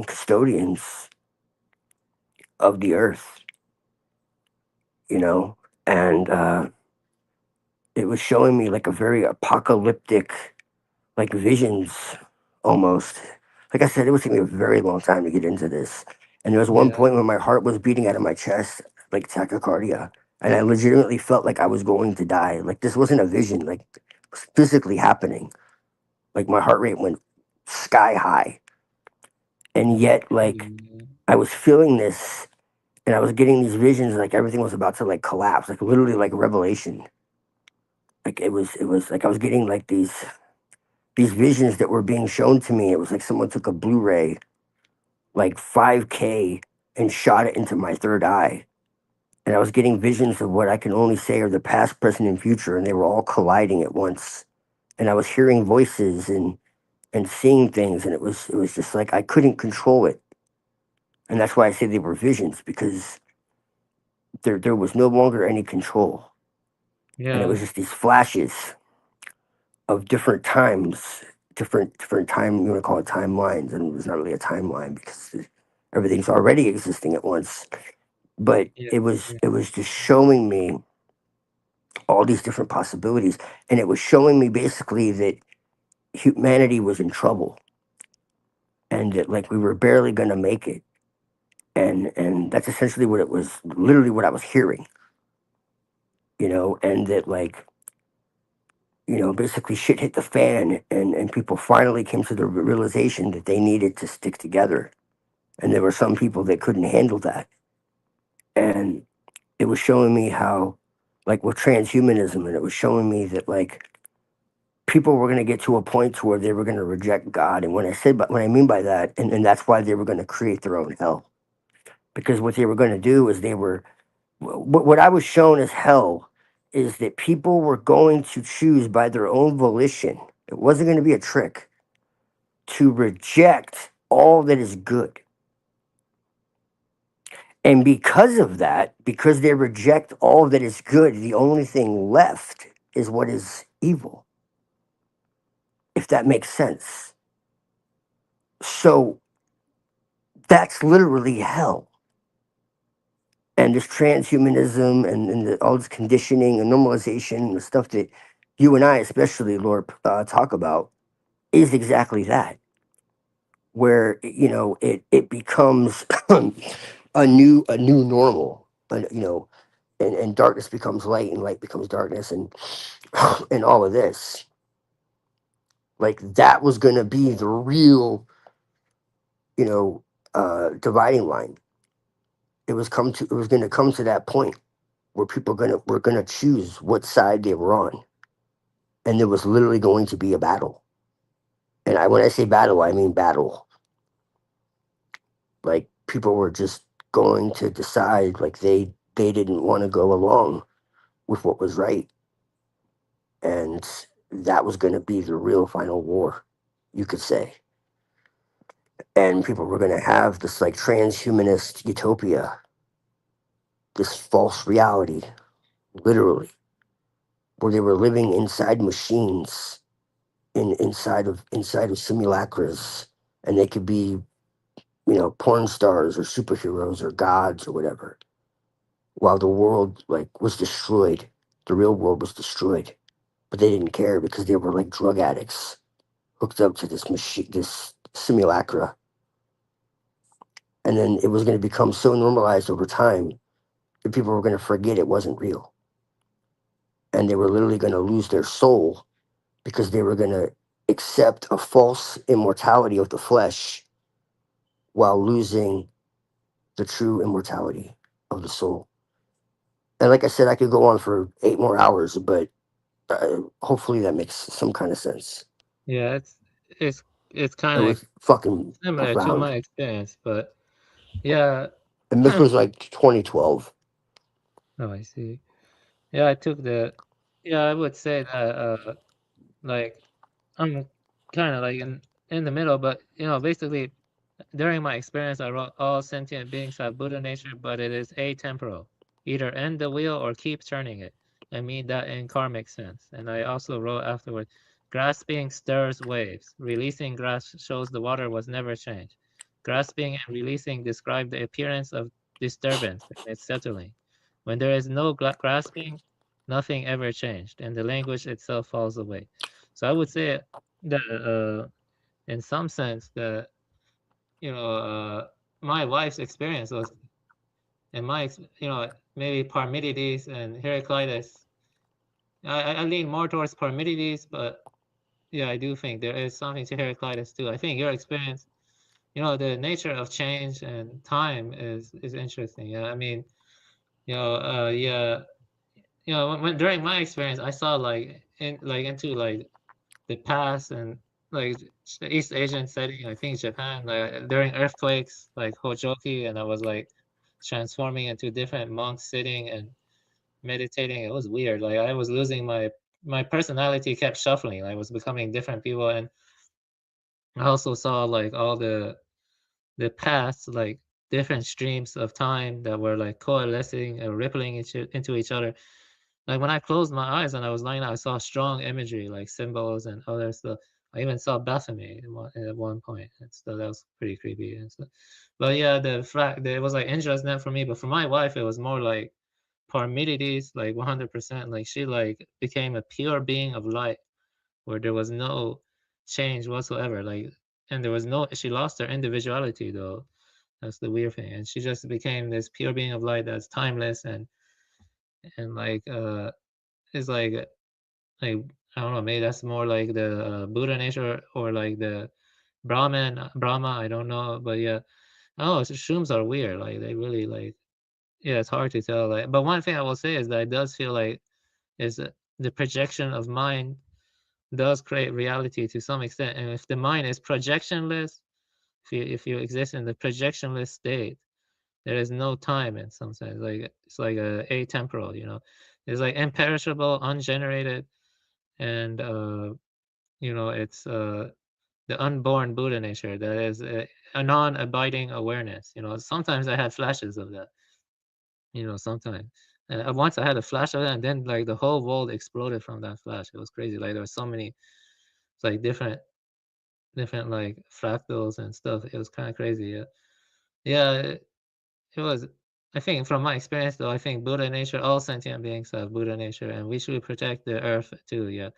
S16: custodians of the earth, you know and it was showing me like a very apocalyptic, like, visions, almost. Like I said, it would take me a very long time to get into this, and there was one
S10: Yeah.
S16: point when my heart was beating out of my chest, like tachycardia, and I legitimately felt like I was going to die. Like, this wasn't a vision, like, it was physically happening. Like, my heart rate went sky high, and yet, like,
S10: Yeah.
S16: I was feeling this, and I was getting these visions, like everything was about to like collapse, like literally like revelation. Like, it was like I was getting like these visions that were being shown to me. It was like someone took a Blu-ray, like 5K, and shot it into my third eye. and I was getting visions of what I can only say are the past, present, and future, and they were all colliding at once. And I was hearing voices and seeing things, and it was just like I couldn't control it. And that's why I say they were visions, because there was no longer any control. And it
S10: Yeah.
S16: was just these flashes of different times, different time, you want to call it timelines, and it was not really a timeline because everything's already existing at once. But
S10: Yeah.
S16: it was just showing me all these different possibilities, and it was showing me basically that humanity was in trouble, and that like we were barely going to make it. And that's essentially what it was, literally what I was hearing, and that like, basically shit hit the fan, and people finally came to the realization that they needed to stick together. And there were some people that couldn't handle that. And it was showing me how, like with transhumanism, and it was showing me that like people were going to get to a point to where they were going to reject God. And what I mean by that, and that's why they were going to create their own hell. Because what they were going to do is what I was shown as hell is that people were going to choose by their own volition. It wasn't going to be a trick to reject all that is good. And because of that, because they reject all that is good, the only thing left is what is evil, if that makes sense. So that's literally hell. And this transhumanism and all this conditioning and normalization and the stuff that you and I, especially, Lord, talk about, is exactly that. Where it becomes a new normal, and darkness becomes light and light becomes darkness, and all of this, like that was going to be the real dividing line. It was going to come to that point where people were gonna choose what side they were on, and there was literally going to be a battle. And when I say battle, I mean battle. Like people were just going to decide, like they didn't want to go along with what was right, and that was going to be the real final war, you could say. And people were going to have this like transhumanist utopia, this false reality, literally, where they were living inside machines, inside of simulacras, and they could be porn stars or superheroes or gods or whatever, while the world like was destroyed. The real world was destroyed, but they didn't care because they were like drug addicts hooked up to this machine, this simulacra. And then it was going to become so normalized over time that people were going to forget it wasn't real, and they were literally going to lose their soul because they were going to accept a false immortality of the flesh while losing the true immortality of the soul. And like I said, I could go on for 8 more hours, but hopefully that makes some kind of sense.
S10: Yeah, it's it's
S16: It
S10: kind of
S16: was fucking
S10: similar to
S16: profound.
S10: my experience, but yeah.
S16: And this was like 2012.
S10: Oh, I see. Yeah, I took the. Yeah, I would say that like I'm kind of like in the middle, but basically during my experience, I wrote all sentient beings have Buddha nature, but it is atemporal. Either end the wheel or keep turning it. I mean that in karmic sense. And I also wrote afterward, grasping stirs waves. Releasing grasp shows the water was never changed. Grasping and releasing describe the appearance of disturbance and its settling. When there is no grasping, nothing ever changed, and the language itself falls away. So I would say that in some sense that my wife's experience was, and maybe Parmenides and Heraclitus. I lean more towards Parmenides, but yeah, I do think there is something to Heraclitus too. I think your experience, the nature of change and time is interesting. Yeah, I mean, yeah, when during my experience, I saw into like the past and like the East Asian setting. I think Japan, like during earthquakes, like Hojoki, and I was like transforming into different monks sitting and meditating. It was weird. Like I was losing my personality kept shuffling. I was becoming different people, and I also saw like all the paths, like different streams of time that were like coalescing and rippling into each other. Like when I closed my eyes and I was lying down, I saw strong imagery, like symbols and other stuff. I even saw Baphomet at one point, and so that was pretty creepy and stuff. But yeah, it was like interesting for me. But for my wife, it was more like Parmenides, like 100%. Like she like became a pure being of light, where there was no change whatsoever. Like, and there was no. She lost her individuality though. That's the weird thing, and she just became this pure being of light that's timeless and like is like I don't know, maybe that's more like the Buddha nature or like the Brahma. I don't know, but yeah. Oh, shrooms are weird. Like they really like. Yeah, it's hard to tell. Like, but one thing I will say is that it does feel like is the projection of mind does create reality to some extent, and if the mind is projectionless, if you exist in the projectionless state, there is no time in some sense. Like it's like a atemporal. It's like imperishable, ungenerated, and it's the unborn Buddha nature that is a non-abiding awareness. Sometimes I had flashes of that. Sometimes. And once I had a flash of that, and then like the whole world exploded from that flash. It was crazy. Like there were so many, like different like fractals and stuff. It was kind of crazy. Yeah, yeah. It was. I think from my experience, though, I think Buddha nature, all sentient beings have Buddha nature, and we should protect the earth too. Yeah.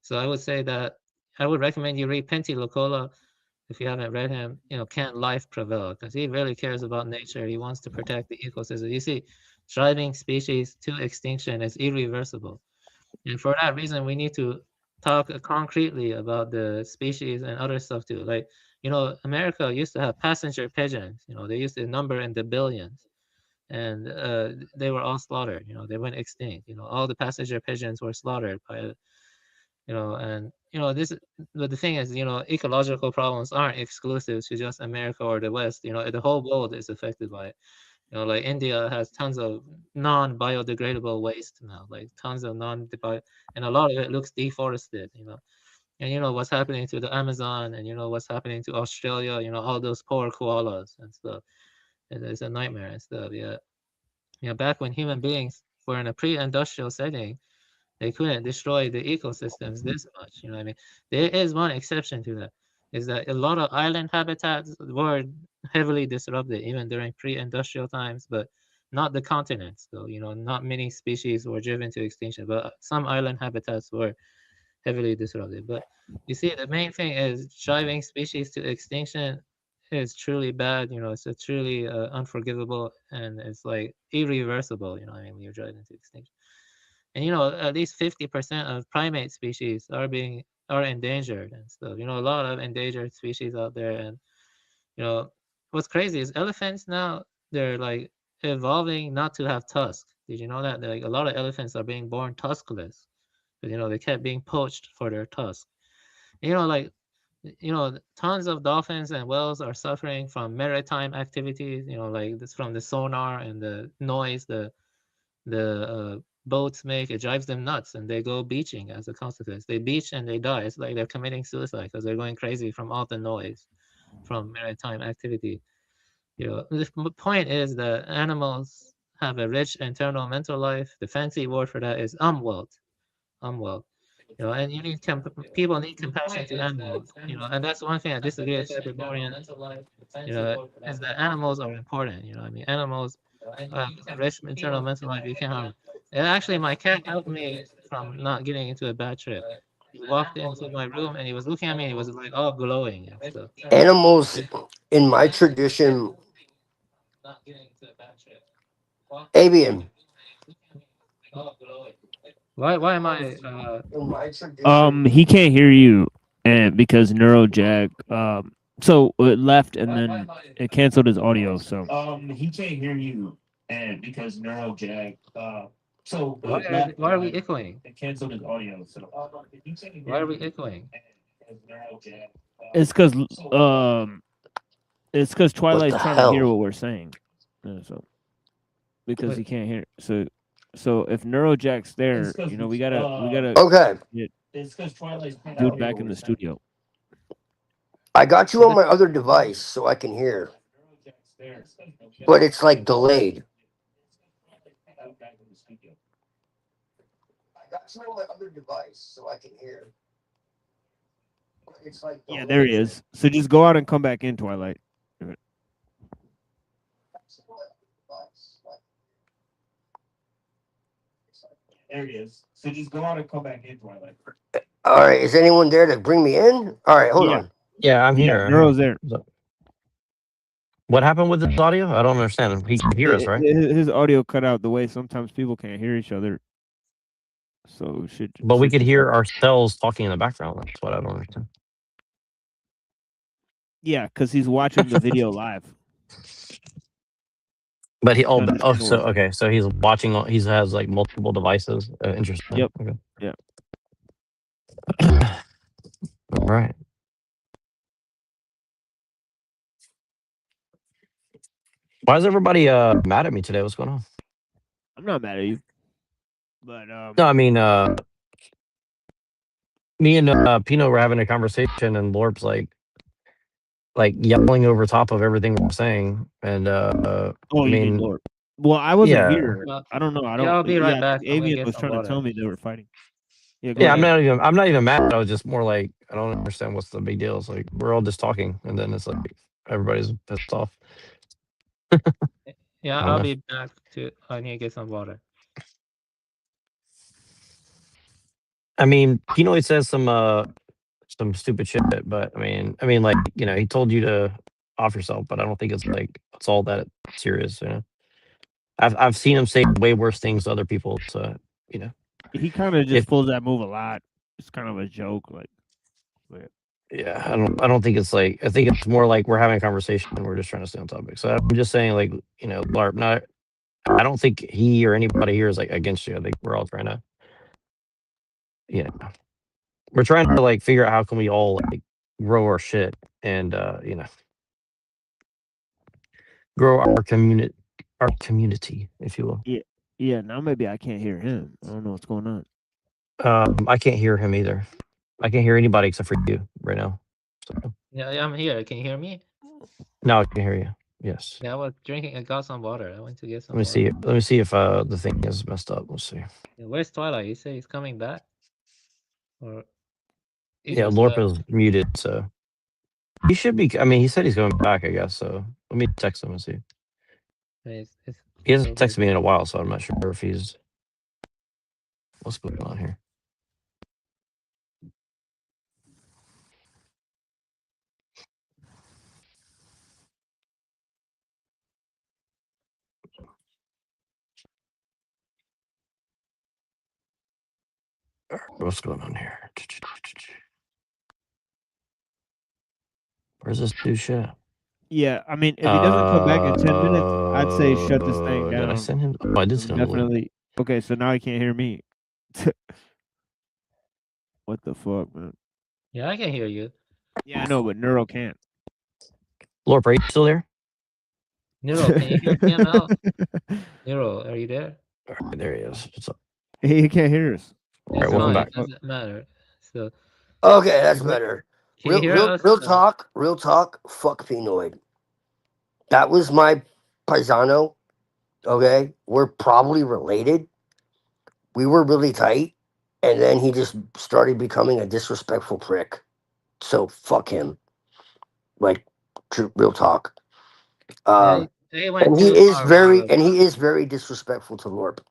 S10: So I would say that I would recommend you read Pentti Lokola. If you haven't read him, Can Life Prevail? Because he really cares about nature. He wants to protect the ecosystem. You see, driving species to extinction is irreversible. And for that reason, we need to talk concretely about the species and other stuff too. Like, America used to have passenger pigeons. They used to number in the billions. And they were all slaughtered. They went extinct. All the passenger pigeons were slaughtered by and this. But the thing is, ecological problems aren't exclusive to just America or the West. The whole world is affected by it. Like India has tons of non-biodegradable waste now, like tons of and a lot of it looks deforested. And what's happening to the Amazon, and what's happening to Australia. All those poor koalas and stuff. It's a nightmare and stuff. Yeah. Back when human beings were in a pre-industrial setting, they couldn't destroy the ecosystems this much. What I mean? There is one exception to that, is that a lot of island habitats were heavily disrupted even during pre-industrial times, but not the continents. So, not many species were driven to extinction, but some island habitats were heavily disrupted. But you see, the main thing is driving species to extinction is truly bad. It's a truly unforgivable, and it's like irreversible. What I mean, when you're driving to extinction. And at least 50% of primate species are endangered and stuff. A lot of endangered species out there. And what's crazy is elephants now, they're like evolving not to have tusks. Did you know that? Like a lot of elephants are being born tuskless, because they kept being poached for their tusks. Like tons of dolphins and whales are suffering from maritime activities. Like this from the sonar and the noise the boats make. It drives them nuts, and they go beaching as a consequence. They beach and they die. It's like they're committing suicide because they're going crazy from all the noise from maritime activity. The point is that animals have a rich internal mental life. The fancy word for that is umwelt. Umwelt. And people need compassion to animals. And that's one thing I disagree with Hyperborean. Is that animals are important. I mean, animals rich internal mental life. You can't harm them. And actually, my cat helped me from not getting into a bad trip. He walked into my room and he was looking at me and he was like all glowing and stuff.
S16: Animals in my tradition, avian.
S10: Why am I
S14: He can't hear you, and because NeuroJack so it left and then it canceled his audio. So
S12: He can't hear you, and because NeuroJack
S10: why are we echoing?
S12: it canceled his audio. So
S10: Why are we echoing?
S14: it's because
S16: What
S14: Twilight's
S16: the
S14: trying to hear
S16: hell?
S14: what we're saying. So because he can't hear. So if Neurojack's there, we gotta
S16: Okay.
S14: get dude back in the studio.
S16: I got you on my other device so I can hear, but it's like delayed. I got you on my other device so I can hear. It's like
S14: Yeah, there he is. So just go out and come back in, Twilight.
S9: There he is. So just go out and come back in, Twilight.
S16: All right, is anyone there to bring me in? All right, hold on.
S1: Yeah, I'm here.
S14: Neuro's there.
S1: What happened with his audio? I don't understand. He can hear us, right?
S14: His audio cut out the way sometimes people can't hear each other. So
S1: But we could hear ourselves talking in the background. That's what I don't understand.
S14: Yeah, because he's watching the video live.
S1: But so he's watching. He has like multiple devices. Interesting.
S14: Yep.
S1: Okay.
S14: Yep.
S1: All right. Why is everybody mad at me today? What's going on?
S14: I'm not mad at you. But
S1: no, I mean me and Pino were having a conversation and Lorp's like yelling over top of everything we're saying. And I mean
S14: Lorp. Well, I wasn't
S1: yeah.
S14: here. I don't know.
S10: I'll be right back.
S14: Avian was trying to tell me they were fighting.
S1: Yeah, I'm not even mad. I was just more like, I don't understand what's the big deal. It's like we're all just talking, and then it's like everybody's pissed off.
S10: Yeah, I'll be back too. I need to get some water.
S1: I mean, Pino says some stupid shit, but I mean, like, he told you to off yourself, but I don't think it's all that serious. I've seen him say way worse things to other people. So
S14: he kind of just pulls that move a lot. It's kind of a joke, like.
S1: Yeah, I don't think it's like. I think it's more like we're having a conversation and we're just trying to stay on topic. So I'm just saying, like, LARP. Not, I don't think he or anybody here is like against you. I think we're all trying to, we're trying to like figure out how can we all like grow our shit and grow our community, if you will.
S14: Yeah. Now maybe I can't hear him. I don't know what's going on.
S1: I can't hear him either. I can't hear anybody except for you right now. So.
S10: Yeah, I'm here. Can you hear me?
S1: No, I can hear you. Yes.
S10: Yeah, I was drinking. I got some water. I went to get some.
S1: Let me see. Let me see if the thing is messed up. Let's see.
S10: Yeah, where's Twilight? You say he's coming back? Or
S1: yeah, Lorp is muted, so he should be. I mean, he said he's going back. I guess so. Let me text him and see. He hasn't texted me in a while, so I'm not sure if he's. What's going on here? What's going on here? Where's this dude shit?
S14: Yeah, I mean, if he doesn't come back in 10 minutes, I'd say shut this thing down.
S1: Did I send him? Oh, I did send him.
S14: Definitely. Okay, so now he can't hear me. What the fuck, man?
S10: Yeah, I can hear you.
S14: Yeah, I know, but Neuro can't.
S1: Lorp, are you still there?
S10: Neuro, can you hear me now? Neuro, are you there?
S1: All right, there he is. What's up?
S14: He can't hear us.
S1: All right, welcome back.
S10: It doesn't matter. So.
S16: Okay, that's better. Real talk. Fuck Pinoid. That was my paisano. Okay, we're probably related. We were really tight, and then he just started becoming a disrespectful prick. So fuck him. Like, real talk. And he is very disrespectful to Lorp.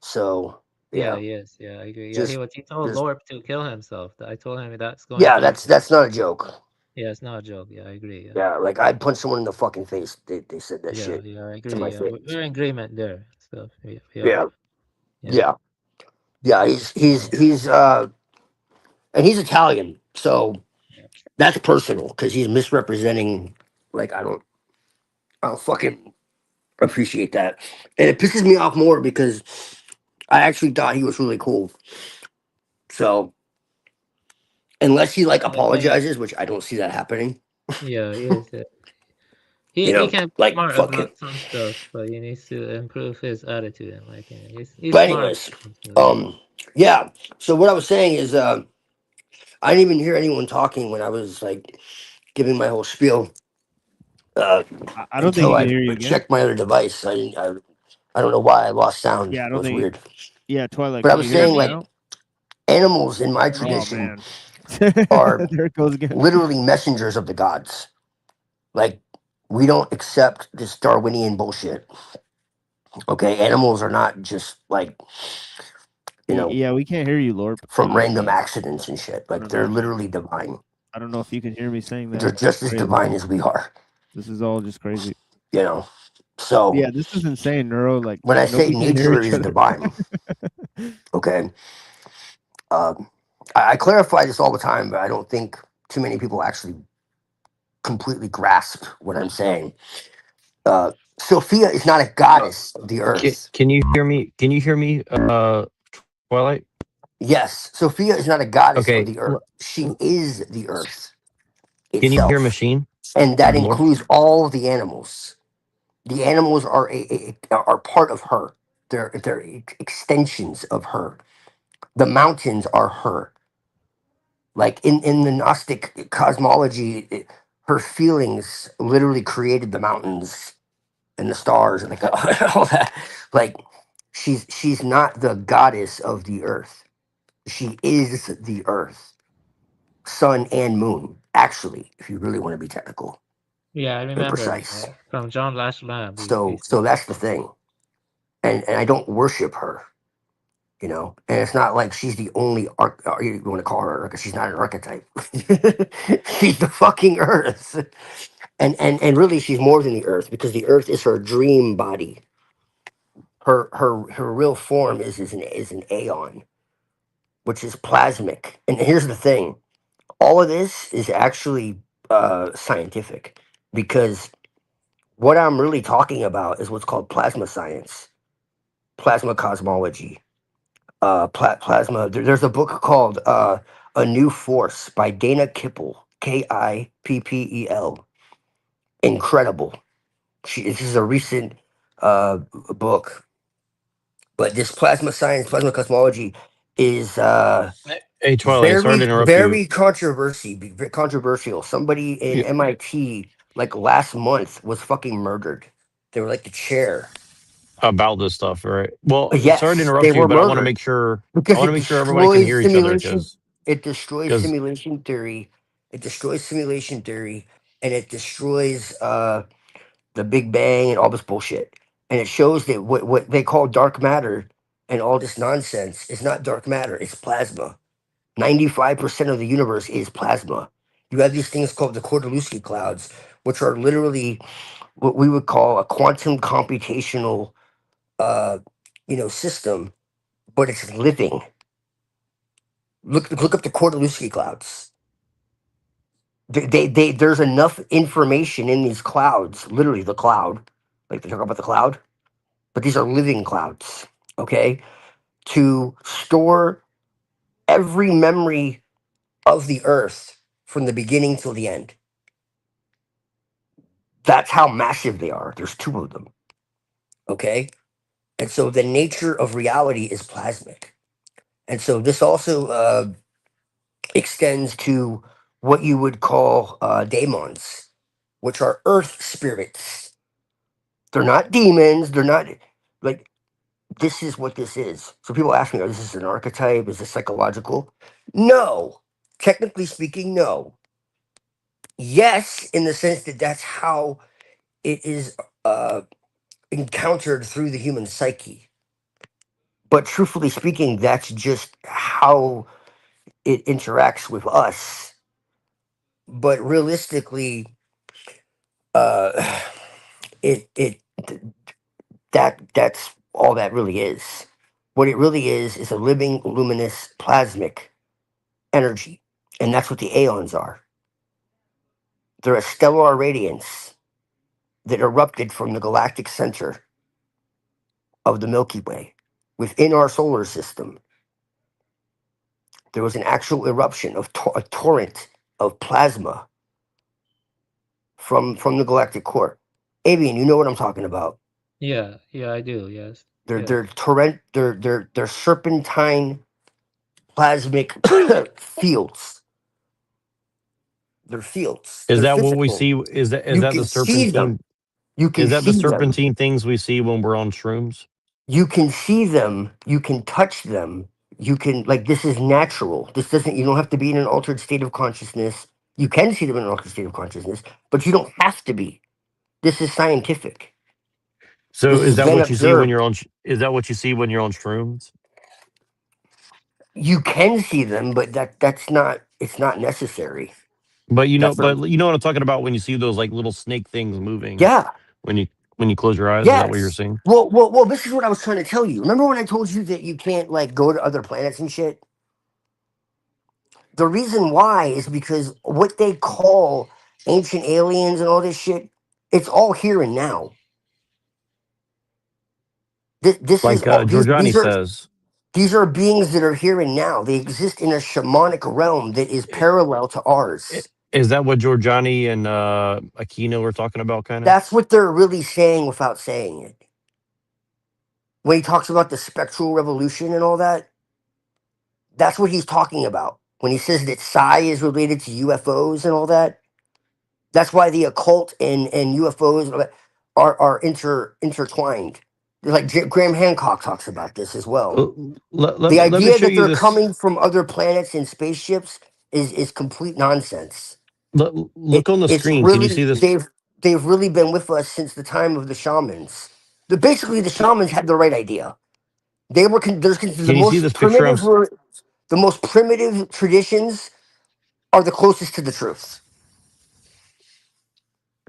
S16: So yeah.
S10: Yes, I agree. Yeah, he told Lorp to kill himself. I told him that's going.
S16: Yeah, that's not a joke.
S10: Yeah, it's not a joke. Yeah, I agree.
S16: Yeah, like I'd punch someone in the fucking face. They said that shit.
S10: Yeah, I agree. We're in agreement there. So
S16: yeah. He's and he's Italian, so that's personal because he's misrepresenting. Like I don't fucking appreciate that, and it pisses me off more because I actually thought he was really cool. So unless he like apologizes, which I don't see that happening.
S10: Yeah, he is. He
S16: You
S10: he
S16: know,
S10: can be
S16: like
S10: smart
S16: fucking.
S10: about some stuff, but he needs to improve his attitude. In my opinion, he's
S16: But
S10: smart.
S16: anyways, yeah. So what I was saying is, I didn't even hear anyone talking when I was like giving my whole spiel
S14: I don't think
S16: until
S14: you can
S16: I
S14: hear you again.
S16: checked my other device. I didn't. I don't know why I lost sound.
S14: Yeah, I
S16: It
S14: don't
S16: was
S14: think.
S16: weird.
S14: Yeah, Twilight,
S16: But I
S14: can you
S16: was
S14: hear
S16: saying
S14: us
S16: like
S14: now?
S16: animals in my
S14: Oh
S16: tradition
S14: man,
S16: are
S14: there it goes again.
S16: literally messengers of the gods. Like we don't accept this Darwinian bullshit. Okay, animals are not just like
S14: Yeah, we can't hear you, Lorp.
S16: from random accidents and shit.
S14: I
S16: Like
S14: don't know
S16: they're
S14: if you.
S16: literally divine.
S14: I don't know if you can hear me saying
S16: They're
S14: that.
S16: just as
S14: Crazy.
S16: divine as we are.
S14: This is all just crazy.
S16: You know. So
S14: Yeah, this is insane, Neuro. Like
S16: when I say
S14: nobody can hear
S16: nature
S14: each
S16: is
S14: other.
S16: divine, okay, I clarify this all the time, but I don't think too many people actually completely grasp what I'm saying. Sophia is not a goddess of the earth.
S1: Can you hear me? Can you hear me? Twilight.
S16: Yes, Sophia is not a goddess of
S1: Okay.
S16: the earth. She is the earth
S1: Can you hear
S16: itself,
S1: Machine?
S16: and that
S1: Lord.
S16: includes all the animals. The animals are part of her. They're extensions of her. The mountains are her. Like in the Gnostic cosmology, her feelings literally created the mountains and the stars and all that. Like she's not the goddess of the earth. She is the earth, sun and moon. Actually, if you really want to be technical
S10: Yeah, I
S16: and
S10: remember
S16: precise.
S10: from John Lash Lab. He
S16: So
S10: said
S16: that's the thing. And I don't worship her. You know, and it's not like she's the only you want to call her because she's not an archetype. She's the fucking earth, and really she's more than the earth because the earth is her dream body. Her real form is an aeon, which is plasmic. And here's the thing: all of this is actually scientific because what I'm really talking about is what's called plasma science, plasma cosmology, plasma. There's a book called A New Force by Dana Kippel, Kippel. Incredible. This is a recent book, but this plasma science, plasma cosmology is
S1: Hey, Twilight. Sorry
S16: very,
S1: to interrupt you.
S16: very controversial. Somebody in
S1: Yeah,
S16: MIT, like last month, was fucking murdered. They were like the chair.
S1: about this stuff, right? Well, sorry to
S16: Yes, they
S1: interrupt you,
S16: were
S1: but I want to
S16: murdered
S1: make sure
S16: because it
S1: everybody can
S16: destroys
S1: hear each other
S16: simulation.
S1: because
S16: It destroys
S1: because
S16: simulation theory. It destroys simulation theory, and it destroys the Big Bang and all this bullshit. And it shows that what they call dark matter and all this nonsense is not dark matter. It's plasma. 95% of the universe is plasma. You have these things called the Kordylewski clouds, which are literally what we would call a quantum computational, uh, system, but it's living. Look up the Kordylewski clouds. There's enough information in these clouds, literally the cloud, like they talk about the cloud, but these are living clouds, okay, to store every memory of the earth from the beginning till the end. That's how massive they are. There's two of them, okay? And so the nature of reality is plasmic. And so this also extends to what you would call daemons, which are earth spirits. They're not demons. They're not like this is what this is. So people ask me, oh, this is an archetype? Is this psychological? No. Technically speaking, no. Yes, in the sense that that's how it is encountered through the human psyche. But truthfully speaking, that's just how it interacts with us. But realistically, uh, it that's all that really is. What it really is a living, luminous, plasmic energy, and that's what the aeons are. They're a stellar radiance that erupted from the galactic center of the Milky Way. Within our solar system, there was an actual eruption of a torrent of plasma from the galactic core. Avian, you know what I'm talking about.
S10: Yeah, yeah, I do. Yes.
S16: They're serpentine plasmic fields. They're fields.
S1: Is
S16: They're
S1: that what we
S16: physical.
S1: see? Is
S16: You
S1: that the
S16: can see them.
S1: serpentine?
S16: You
S1: Is
S16: can
S1: that the
S16: see them.
S1: serpentine things we see when we're on shrooms?
S16: You can see them. You can touch them. You can like this is natural. This doesn't. You don't have to be in an altered state of consciousness. You can see them in an altered state of consciousness, but you don't have to be. This is scientific.
S1: So
S16: This
S1: is
S16: has
S1: that
S16: been
S1: what you see when
S16: observed.
S1: you're on? Is that what you see when you're on shrooms?
S16: You can see them, but that's not. It's not necessary.
S1: But
S16: That's not.
S1: you know what I'm talking about when you see those like little snake things moving
S16: Yeah.
S1: when you close your eyes. Is that what you're
S16: Yes.
S1: seeing?
S16: Well. This is what I was trying to tell you. Remember when I told you that you can't like go to other planets and shit? The reason why is because what they call ancient aliens and all this shit, it's all here and now. This is
S1: Like
S16: all
S1: Giorgiani says.
S16: these are beings that are here and now. They exist in a shamanic realm that is parallel to ours.
S1: Is that what Giorgiani and Aquino were talking about? Kind of
S16: That's what they're really saying without saying it. When he talks about the spectral revolution and all that, that's what he's talking about. When he says that psi is related to UFOs and all that, that's why the occult and UFOs are intertwined. Like Graham Hancock talks about this as well. The
S1: let me
S16: idea
S1: show
S16: that
S1: you
S16: they're
S1: this.
S16: coming from other planets in spaceships is complete nonsense.
S1: Look on the
S16: It's
S1: screen. Can you see
S16: really
S1: this?
S16: they've really been with us since the time of the shamans. Basically, the shamans had the right idea. They were the
S1: Can you see
S16: most
S1: this picture?
S16: primitive were the most primitive traditions are the closest to the truth.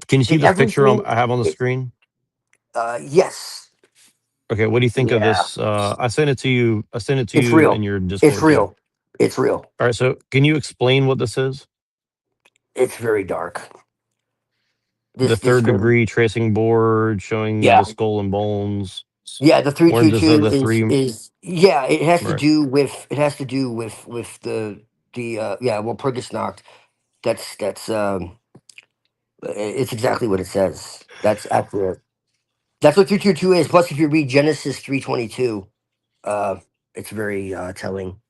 S1: Can you see
S16: That
S1: this picture
S16: everything,
S1: I have on the screen?
S16: yes,
S1: Okay, what do you think of
S16: yeah,
S1: this? I sent it to you. I sent it to
S16: it's
S1: you
S16: real.
S1: in your
S16: It's
S1: Discord chat.
S16: real. It's real.
S1: All right, so can you explain what this is?
S16: It's very dark.
S1: The
S16: This
S1: third
S16: goes,
S1: degree tracing board showing the
S16: yeah,
S1: skull and bones.
S16: yeah. The three
S1: Where
S16: two
S1: does
S16: two
S1: the three?
S16: is yeah. It has to
S1: Right.
S16: do with the yeah. Well, Purgisnacht. That's it's exactly what it says. That's accurate. That's what 322 is. Plus, if you read Genesis 3:22, it's very telling.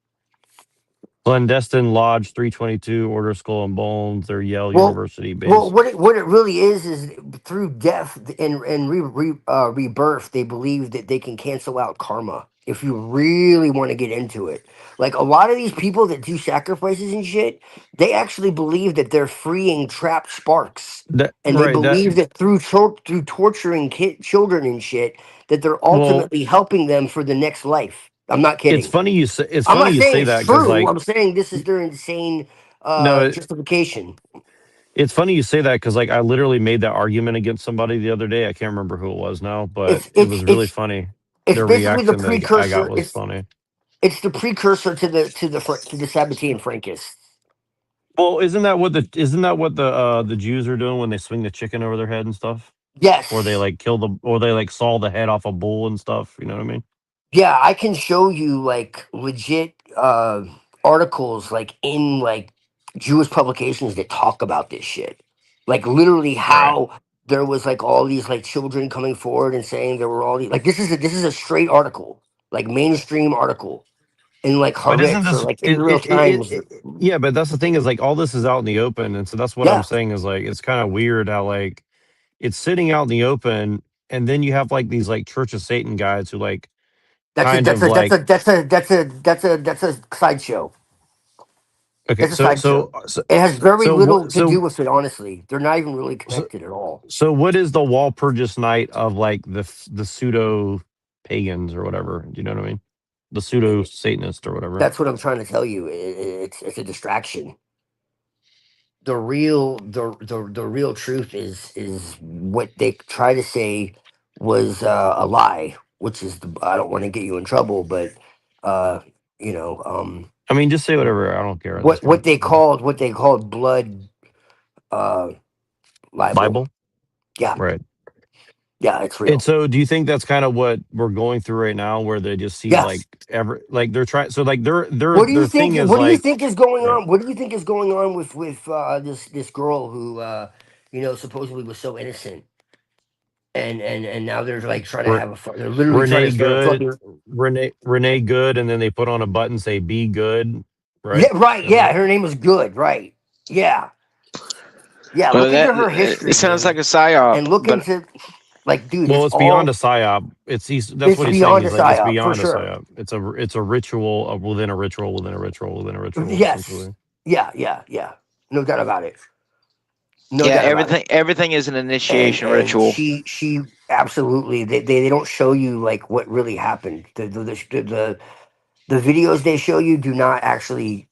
S1: Clandestine Lodge 322, Order Skull and Bones, they're Yale
S16: Well,
S1: University based.
S16: what it really is through death and rebirth, they believe that they can cancel out karma. If you really want to get into it, like a lot of these people that do sacrifices and shit, they actually believe that they're freeing trapped sparks,
S1: That
S16: and they
S1: right. That
S16: believe that through torturing children and shit, that they're
S1: well,
S16: ultimately helping them for the next life. I'm not
S1: it's
S16: kidding.
S1: funny you say
S16: I'm not saying it's
S1: that because
S16: true.
S1: like
S16: I'm saying this is their insane
S1: no,
S16: justification.
S1: it's funny you say that because like I literally made that argument against somebody the other day. I can't remember who it was now, but
S16: It's
S1: it
S16: it's
S1: was really
S16: it's
S1: funny.
S16: it's
S1: Their
S16: basically the
S1: reaction that I got
S16: precursor.
S1: was funny.
S16: It's the precursor to the Sabbatean Frankists.
S1: Well, isn't that what the Jews are doing when they swing the chicken over their head and stuff? Or they
S16: Yes,
S1: like or they like saw the head off a bull and stuff. You know what I mean?
S16: yeah, I can show you like legit articles like in like Jewish publications that talk about this shit. Like literally
S1: Right.
S16: how there was like all these like children coming forward and saying there were all these like this is a straight article, like mainstream article in like
S1: But isn't
S16: Haaretz or
S1: this
S16: like Israel Times.
S1: yeah, but that's the thing is like all this is out in the open. And so that's what I'm
S16: Yeah,
S1: saying is like it's kind of weird how like it's sitting out in the open and then you have like these like Church of Satan guys who like
S16: that's a
S1: kind
S16: that's
S1: of
S16: a that's
S1: like
S16: a that's a that's a that's a that's a sideshow.
S1: okay,
S16: It's a sideshow.
S1: so
S16: It has very
S1: so
S16: little
S1: what
S16: to do with it, honestly. They're not even really
S1: so,
S16: connected at all.
S1: so what is the Walpurgis night of like the pseudo pagans or whatever? Do you know what I mean? The pseudo Satanist or whatever.
S16: That's what I'm trying to tell you. It's a distraction. The real truth is what they try to say was a lie, which is I don't want to get you in trouble, but uh, you know
S1: I mean, just say whatever. I don't care at this
S16: what
S1: point.
S16: what they called blood uh, libel.
S1: Bible,
S16: Yeah,
S1: right?
S16: yeah, it's
S1: And
S16: real.
S1: so, do you think that's kind of what we're going through right now, where they just see
S16: Yes.
S1: like like they're trying? So like
S16: What do you
S1: their
S16: think?
S1: thing is
S16: What do you
S1: like
S16: think is going
S1: right.
S16: on? What do you think is going on with this girl who supposedly was so innocent? and now they're like trying to have a fun. They're literally trying to
S1: Renee
S16: start a
S1: Good,
S16: fucking.
S1: Renee Good, and then they put on a button say "Be Good,"
S16: Yeah,
S1: right?
S16: right.
S1: That's
S16: Yeah,
S1: it.
S16: her name was Good. Right. Yeah. Yeah.
S5: Well,
S16: Look into
S5: that
S16: her
S5: it
S16: history,
S5: sounds
S16: dude,
S5: like a psyop,
S16: and look
S5: but
S16: into like, dude,
S1: Well,
S16: it's
S1: it's beyond a
S16: all
S1: psyop. That's
S16: it's
S1: what he's saying.
S16: beyond a
S1: He's like it's
S16: psyop for
S1: beyond a
S16: sure.
S1: psyop. It's a ritual within a ritual within a ritual within a ritual,
S16: Yes.
S1: essentially.
S16: Yeah. Yeah. Yeah. No doubt about it. No
S5: yeah,
S16: doubt about it.
S5: everything is an
S16: And
S5: initiation ritual.
S16: she absolutely they don't show you like what really happened. The videos they show you do not actually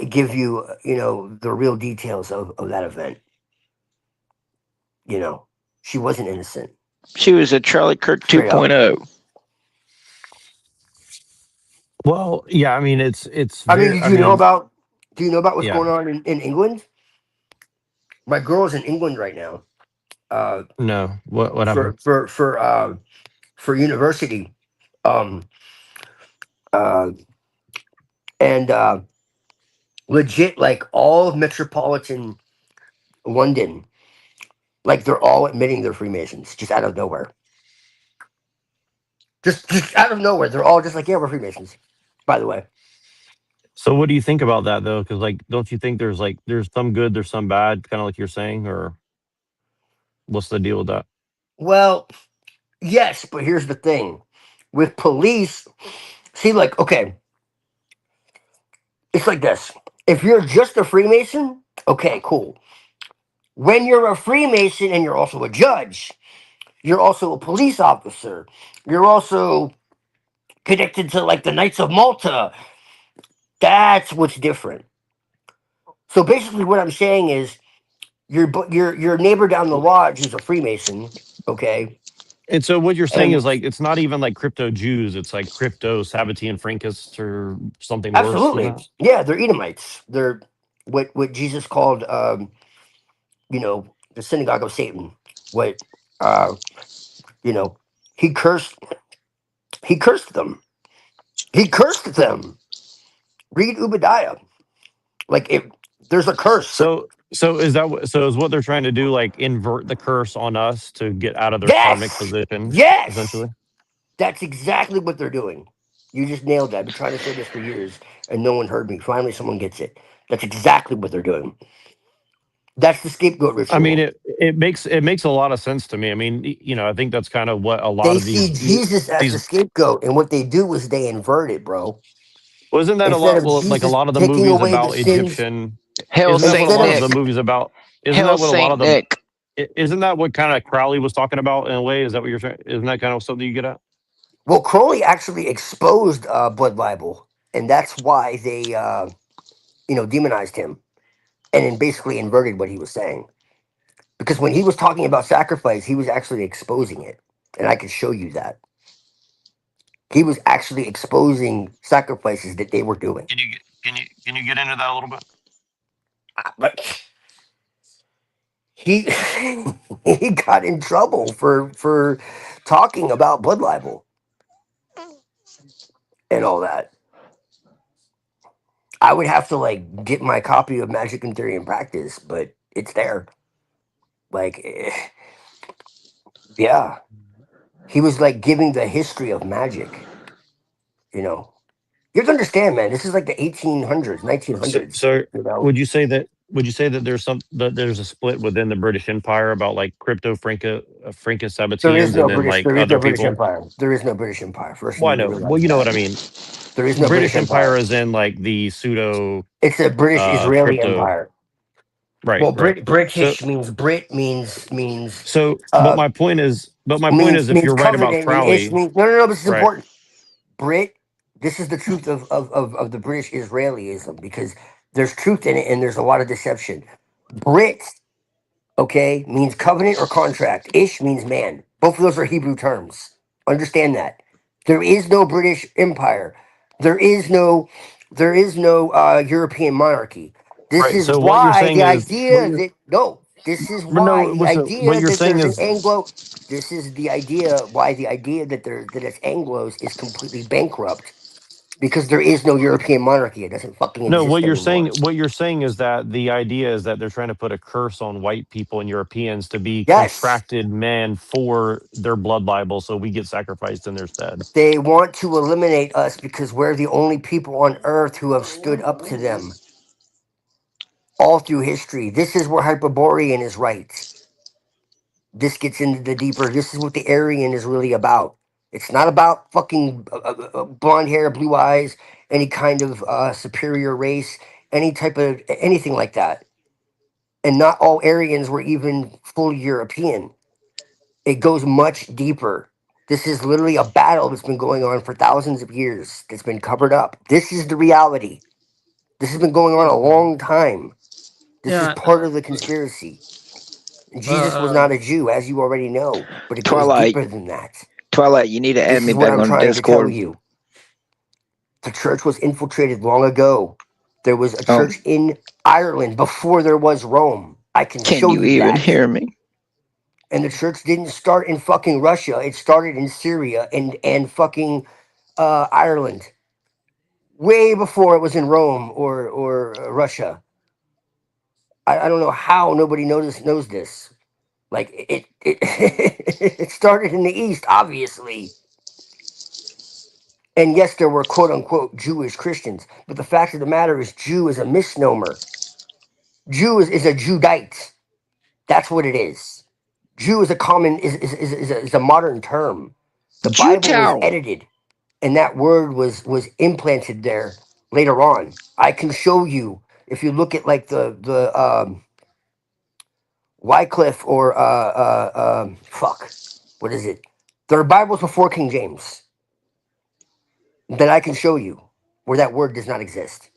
S16: give you the real details of that event. She wasn't innocent,
S5: She was a Charlie Kirk
S16: straight up.
S5: 2.0.
S1: Well, yeah. I mean, it's
S16: I mean,
S1: very. I mean,
S16: do you know about what's
S1: yeah.
S16: going on in England? My girl's in England right now,
S1: No. What happened?
S16: for university, um uh and legit, like all of metropolitan London, like they're all admitting they're Freemasons just out of nowhere. Just out of nowhere, they're all just like, yeah, we're Freemasons. By the way,
S1: So, what do you think about that though? Because like, don't you think there's some good, there's some bad, kind of like you're saying, or what's the deal with that?
S16: well, yes, but here's the thing: with police, see, like, okay, it's like this. If you're just a Freemason, okay, cool. When you're a Freemason and you're also a judge, you're also a police officer, you're also connected to like the Knights of Malta. That's what's different. So basically, what I'm saying is, your neighbor down the lodge who's a Freemason, okay,
S1: And so, what you're saying
S16: and
S1: is like it's not even like crypto Jews; it's like crypto Sabbatean Frankists or something worse than
S16: absolutely,
S1: that.
S16: yeah, they're Edomites. They're what Jesus called, the synagogue of Satan. What, uh, you know, he cursed. He cursed them. He cursed them. Read Obadiah. Like, if there's a curse.
S1: So is that so? Is what they're trying to do like invert the curse on us to get out of their karmic
S16: Yes,
S1: position,
S16: yes,
S1: essentially?
S16: that's exactly what they're doing. You just nailed that. I've been trying to say this for years, and no one heard me. Finally, someone gets it. That's exactly what they're doing. That's the scapegoat
S1: I mean,
S16: ritual.
S1: it makes a lot of sense to me. I mean, I think that's kind of what a lot
S16: They
S1: of
S16: see
S1: these
S16: Jesus as the
S1: these
S16: scapegoat, and what they do is they invert it, bro.
S1: wasn't that a
S16: Instead
S1: lot?
S16: of
S1: Well, like a
S16: Jesus
S1: lot of the
S16: taking
S1: movies
S16: away the
S1: about
S16: sins,
S1: Egyptian.
S5: Hell
S1: Isn't that what a
S5: Saint
S16: instead
S1: lot of
S16: of
S1: the
S5: Nick.
S1: movies about? Isn't
S5: Hell
S1: that what a lot
S5: Saint
S1: of the?
S5: Nick.
S1: Isn't that what kind of Crowley was talking about in a way? Is that what you're saying? Isn't that kind of something you get at?
S16: well, Crowley actually exposed Blood Bible, and that's why they demonized him, and then basically inverted what he was saying. Because when he was talking about sacrifice, he was actually exposing it, and I could show you that he was actually exposing sacrifices that they were doing.
S1: Can you get into that a little bit?
S16: But he he got in trouble for talking about blood libel and all that. I would have to like get my copy of Magic and Theory and Practice, but it's there. Like, yeah, he was like giving the history of magic. You know, you have to understand, man. This is like the 1800s,
S1: So,
S16: 1900s.
S1: so
S16: You know,
S1: would you say that there's a split within the British Empire about like crypto Franca
S16: there is
S1: Sabbateans and
S16: no
S1: then
S16: British.
S1: like
S16: There is
S1: other
S16: no British
S1: people?
S16: Empire. There is no British Empire. First, you
S1: Well, I
S16: need to
S1: know. Well,
S16: realize
S1: you know what
S16: that
S1: I mean.
S16: there is no British
S1: British Empire
S16: Empire.
S1: is in like the pseudo
S16: It's a British Israeli
S1: crypto.
S16: Empire.
S1: Right,
S16: Well,
S1: right. So
S16: British means Brit means
S1: but
S16: uh
S1: my point is if
S16: means
S1: you're right about
S16: covenant, and ish
S1: Crowley,
S16: means no. This is
S1: right?
S16: important. Brit. This is the truth of the British Israelism, because there's truth in it and there's a lot of deception. Brit, okay, means covenant or contract. Ish means man. Both of those are Hebrew terms. Understand that. There is no British Empire. There is no European monarchy. This
S1: Right.
S16: is
S1: So what you're
S16: why
S1: saying
S16: the
S1: is what
S16: idea
S1: you're
S16: that no, this is
S1: but no,
S16: why the
S1: listen, what
S16: idea
S1: you're
S16: that
S1: saying
S16: there's an
S1: is
S16: Anglo. This is the idea why the idea that it's Anglos is completely bankrupt, because there is no European monarchy. It doesn't fucking
S9: No,
S16: exist anymore.
S9: what you're saying is that the idea is that they're trying to put a curse on white people and Europeans to be
S16: Yes.
S9: contracted men for their blood libel, so we get sacrificed in their stead.
S16: They want to eliminate us because we're the only people on earth who have stood up to them all through history. This is where Hyperborean is right. This gets into the deeper. This is what the Aryan is really about. It's not about fucking blonde hair, blue eyes, any kind of superior race, any type of anything like that. And not all Aryans were even fully European. It goes much deeper. This is literally a battle that's been going on for thousands of years. That's been covered up. This is the reality. This has been going on a long time. This is
S10: Yeah.
S16: part of the conspiracy. Jesus was not a Jew, as you already know, but it goes
S5: Twilight,
S16: deeper than that.
S5: Twilight, you need to add
S16: This
S5: me
S16: is what
S5: back
S16: I'm
S5: on
S16: trying to tell
S5: Discord.
S16: you. The church was infiltrated long ago. There was a
S5: Oh,
S16: church in Ireland before there was Rome. I can
S5: can
S16: show
S5: you
S16: you
S5: even
S16: that.
S5: hear me?
S16: And the church didn't start in fucking Russia. It started in Syria and fucking Ireland. Way before it was in Rome or Russia. I don't know how nobody knows this. Like it it started in the East, obviously. And yes, there were quote unquote Jewish Christians, but the fact of the matter is, Jew is a misnomer. Jew is a Judite. That's what it is. Jew is a common is a modern term. The Bible was
S5: Jutao.
S16: edited, and that word was implanted there later on. I can show you if you look at like the Wycliffe or fuck, what is it? There are Bibles before King James that I can show you where that word does not exist.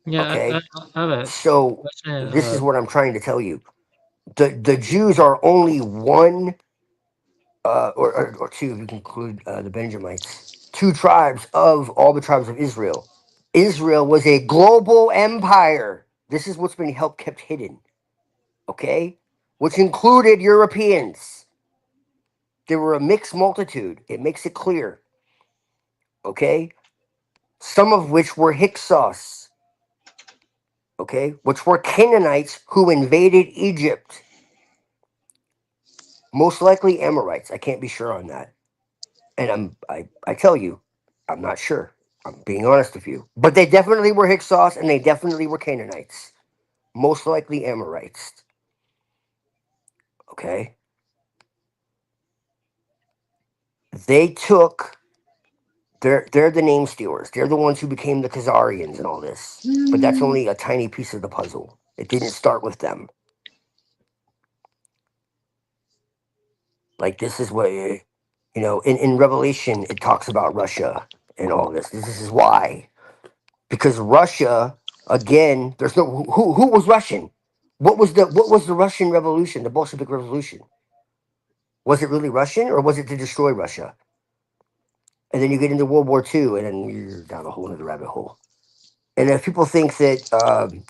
S10: Yeah,
S16: Okay,
S10: I have a
S16: so
S10: question.
S16: this is what I'm trying to tell you. The Jews are only one or two, if you can include the Benjamites, two tribes of all the tribes of Israel. Israel was a global empire. This is what's been helped kept hidden. Okay, which included Europeans. They were a mixed multitude. It makes it clear. Okay, some of which were Hyksos. Okay, which were Canaanites who invaded Egypt. Most likely Amorites. I can't be sure on that. And I tell you, I'm not sure. I'm being honest with you. But they definitely were Hyksos and they definitely were Canaanites. Most likely Amorites. Okay. They took they're the name stealers. They're the ones who became the Khazarians and all this. But that's only a tiny piece of the puzzle. It didn't start with them. Like this is what in Revelation it talks about Russia and all this. This is why. Because Russia, again, there's no who was Russian. What was the Russian Revolution, the Bolshevik Revolution? Was it really Russian or was it to destroy Russia? And then you get into World War II, and then you're down a whole other rabbit hole. And if people think that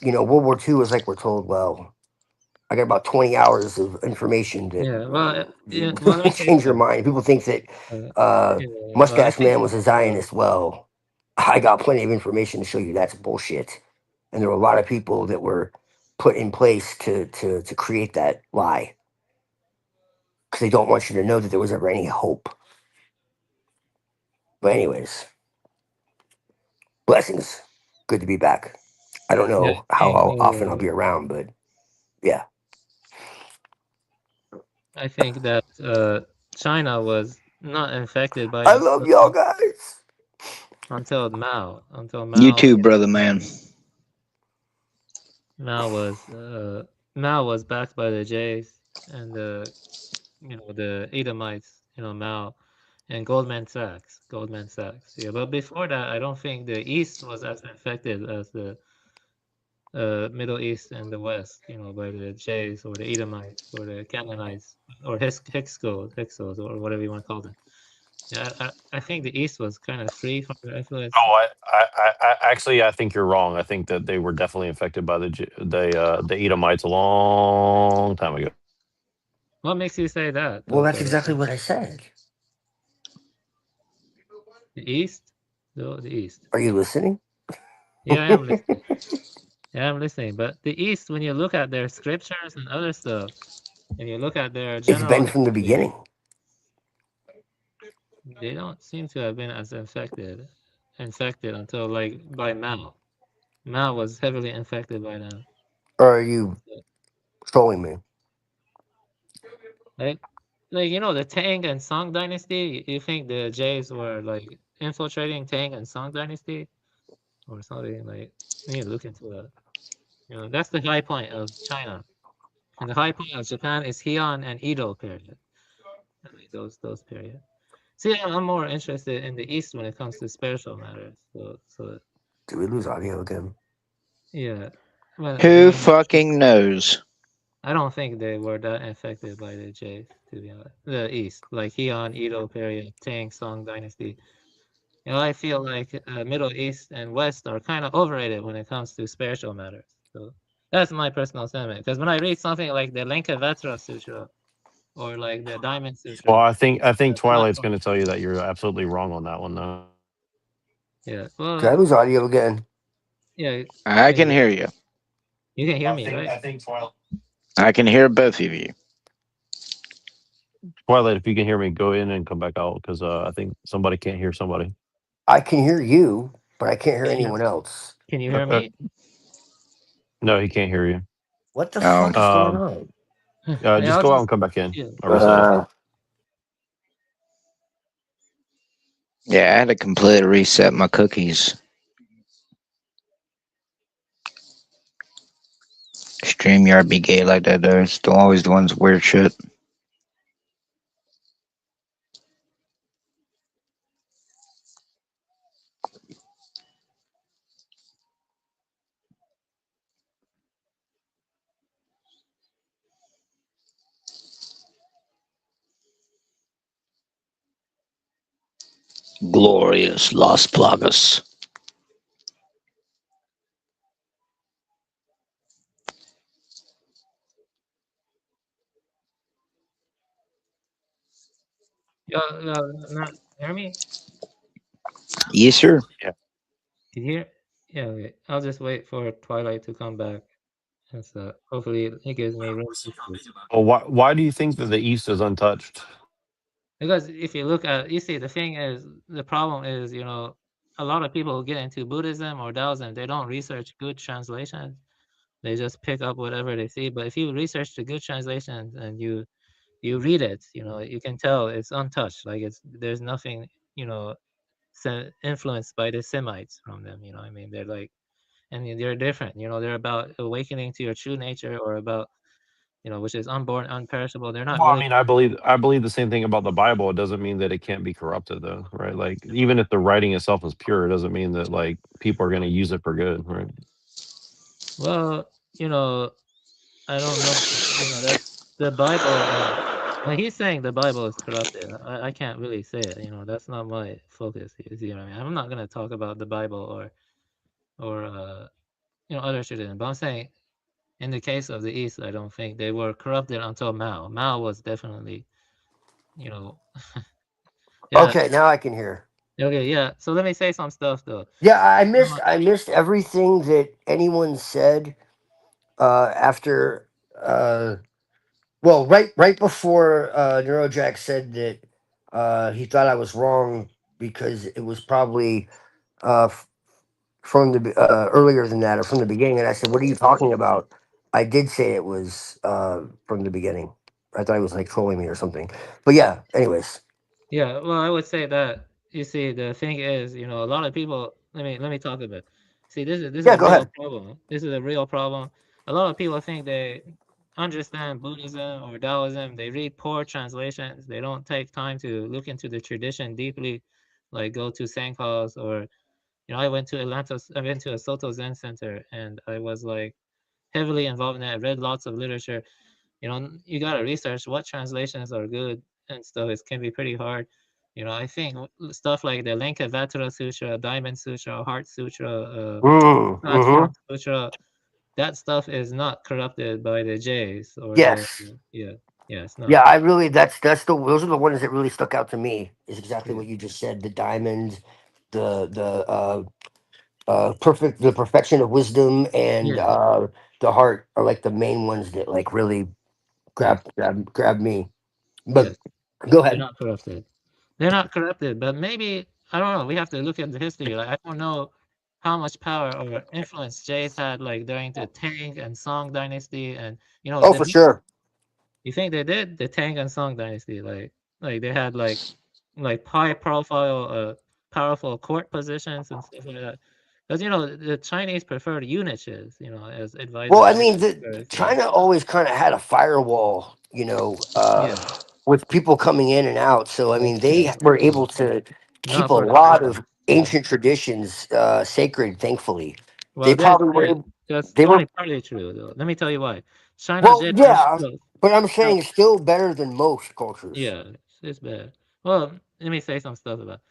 S16: World War II is like we're told, well, I got about 20 hours of information that
S10: Yeah, well, yeah, well, let me say
S16: change your
S10: this.
S16: mind. People think that
S10: Yeah, well, I
S16: Mustache
S10: think
S16: Man was a Zionist. Well, I got plenty of information to show you that's bullshit. And there were a lot of people that were put in place to create that lie because they don't want you to know that there was ever any hope. But anyways, blessings. Good to be back. I don't
S10: yeah,
S16: know how often I'll be around, but yeah.
S10: I think that China was not infected by
S16: I
S10: it
S16: love y'all guys.
S10: until Mao.
S5: You too, brother man.
S10: Mao was backed by the Jays and the Edomites, Mao and Goldman Sachs. Yeah, but before that, I don't think the East was as infected as the Middle East and the West, by the Jays or the Edomites or the Canaanites or Hyksos or whatever you want to call them. Yeah, I think the East was kind of free from the influence.
S9: Oh, I think you're wrong. I think that they were definitely infected by the Edomites a long time ago.
S10: What makes you say that?
S16: Well, that's exactly what I said.
S10: The East? The East.
S16: Are you listening?
S10: Yeah, I am listening. Yeah, I'm listening. But the East, when you look at their scriptures and other stuff, and you look at their
S16: It's
S10: general
S16: been from the
S10: history,
S16: beginning.
S10: they don't seem to have been as infected until like by Mao. Mao was heavily infected by them.
S16: Or are you trolling me?
S10: Like, like the Tang and Song dynasty. You think the Jays were like infiltrating Tang and Song dynasty or something? Like, you need to look into that. That's the high point of China, and the high point of Japan is Heian and Edo period. Like those periods. See, I'm more interested in the East when it comes to spiritual matters. So
S16: Did we lose audio again?
S10: yeah. Well,
S5: Who fucking knows?
S10: I don't think they were that infected by the Jays, to be honest. The East, like Heian, Edo period, Tang, Song dynasty. I feel like Middle East and West are kind of overrated when it comes to spiritual matters. So that's my personal sentiment. Because when I read something like the Lankavatara Sutra or like the Diamond Sutra,
S1: Well, I think
S10: not
S1: Twilight's going to tell you that you're absolutely wrong on that one, though.
S10: yeah.
S16: Did I
S10: Well,
S16: lose audio again?
S10: yeah.
S5: I can hear you.
S10: You can hear me, right?
S5: I can hear both of you.
S1: Twilight, if you can hear me, go in and come back out because I think somebody can't hear somebody.
S16: I can hear you, but I can't hear anyone else.
S10: Can you hear me?
S1: No, he can't hear you.
S16: What the fuck is going on?
S10: Yeah,
S1: Just
S10: I'll
S1: go out
S10: just
S1: and come back in.
S10: yeah.
S1: Or reset it.
S5: Yeah, I had to completely reset my cookies. StreamYard be gay like that, though. It's always the ones weird shit. Glorious Las Plagas.
S10: Not hear me?
S5: Yes, sir.
S1: Yeah.
S10: Can you hear? Yeah, okay. I'll just wait for Twilight to come back. And so hopefully he gives me room to speak.
S1: Well, why do you think that the East is untouched?
S10: Because if you look at, you see, the thing is, the problem is, a lot of people who get into Buddhism or Taoism, they don't research good translations. They just pick up whatever they see. But if you research the good translations and you read it, you can tell it's untouched. Like there's nothing, influenced by the Semites from them. You know what I mean? They're like, and they're different. They're about awakening to your true nature or about, which is unborn, unperishable. They're not
S1: Well, I
S10: really.
S1: mean, I believe the same thing about the Bible. It doesn't mean that it can't be corrupted, though, right? Like, even if the writing itself is pure, it doesn't mean that like people are going to use it for good, right?
S10: Well, I don't know. That's the Bible. When he's saying the Bible is corrupted, I can't really say it. That's not my focus. You see what I mean? I'm not gonna talk about the Bible or other tradition. But I'm saying, in the case of the East, I don't think they were corrupted until Mao. Mao was definitely, yeah.
S16: Okay, now I can hear.
S10: Okay, yeah. So let me say some stuff though.
S16: Yeah, I missed everything that anyone said after well, right before Neurojack said that he thought I was wrong because it was probably from the earlier than that or from the beginning, and I said, "What are you talking about?" I did say it was from the beginning. I thought he was like trolling me or something. But yeah, anyways.
S10: Yeah, well, I would say that you see the thing is, a lot of people. Let me talk a bit. See, this is
S16: Yeah,
S10: a
S16: go
S10: real
S16: ahead.
S10: problem. This is a real problem. A lot of people think they understand Buddhism or Taoism. They read poor translations. They don't take time to look into the tradition deeply, like go to Sankhas or, I went to Atlanta. I went to a Soto Zen center, and I was like heavily involved in that. I read lots of literature. You gotta research what translations are good and stuff. It can be pretty hard. I think stuff like the Lankavatara Sutra, Diamond Sutra, Heart Sutra,
S16: Mm-hmm.
S10: Sutra, that stuff is not corrupted by the Jays or
S16: Yes.
S10: yeah, it's not.
S16: Yeah, I really that's those are the ones that really stuck out to me. Is exactly
S10: Yeah.
S16: what you just said. The diamond, the perfection of wisdom and
S10: Yeah.
S16: the heart are like the main ones that like really grab me. But
S10: Yes.
S16: go
S10: They're
S16: ahead.
S10: not corrupted. They're not corrupted, but maybe I don't know. We have to look at the history. Like I don't know how much power or influence Jays had like during the Tang and Song dynasty, and
S16: Oh, for sure.
S10: you think they did the Tang and Song dynasty? Like they had like high profile, powerful court positions and stuff like that. Because the Chinese preferred eunuchs, as
S16: Well, I
S10: advisors.
S16: mean,
S10: So
S16: China always kind of had a firewall,
S10: yeah,
S16: with people coming in and out. So, I mean,
S10: yeah.
S16: they were able to keep
S10: Not
S16: a
S10: for the
S16: lot of
S10: Christians. Yeah.
S16: ancient traditions sacred, thankfully. They
S10: Well,
S16: probably were,
S10: that's
S16: they were,
S10: only partly true, though. Let me tell you why. China
S16: well,
S10: did have
S16: yeah, but I'm saying still better than most cultures.
S10: yeah, it's bad. Well, let me say some stuff about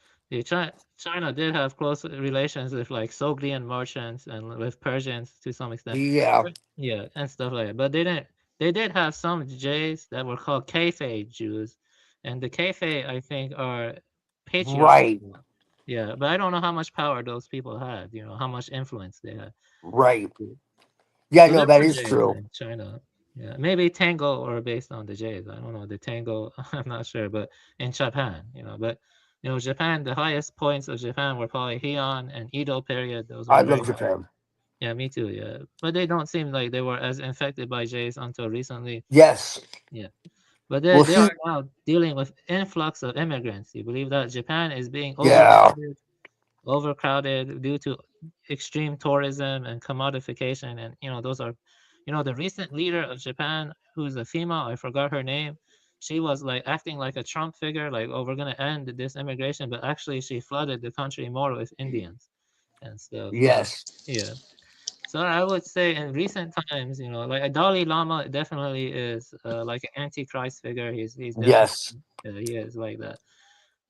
S10: China did have close relations with like Sogdian merchants and with Persians to some extent.
S16: Yeah,
S10: Yeah, and stuff like that. But they didn't. They did have some Jays that were called kayfabe Jews, and the kayfabe I think are patriarchs.
S16: right,
S10: Yeah, but I don't know how much power those people had. How much influence they had.
S16: right. Yeah,
S10: So
S16: no,
S10: there
S16: that
S10: were
S16: is
S10: Jays
S16: true.
S10: in China. Yeah, maybe Tango or based on the Jays. I don't know the Tango. I'm not sure, but in Japan, but Japan. The highest points of Japan were probably Heian and Edo period. Those were
S16: I
S10: very
S16: love
S10: high.
S16: Japan.
S10: Yeah, me too. Yeah, but they don't seem like they were as infected by Jays until recently.
S16: Yes.
S10: Yeah, but
S16: Well,
S10: they
S16: see,
S10: are now dealing with influx of immigrants. You believe that Japan is being
S16: yeah,
S10: overcrowded due to extreme tourism and commodification, and those are the recent leader of Japan, who's a female, I forgot her name. She was like acting like a Trump figure, like, oh, we're going to end this immigration, but actually she flooded the country more with Indians and stuff.
S16: yes,
S10: Yeah, so I would say in recent times, like a Dalai Lama definitely is like an antichrist figure. He's definitely,
S16: yes.
S10: he is like that.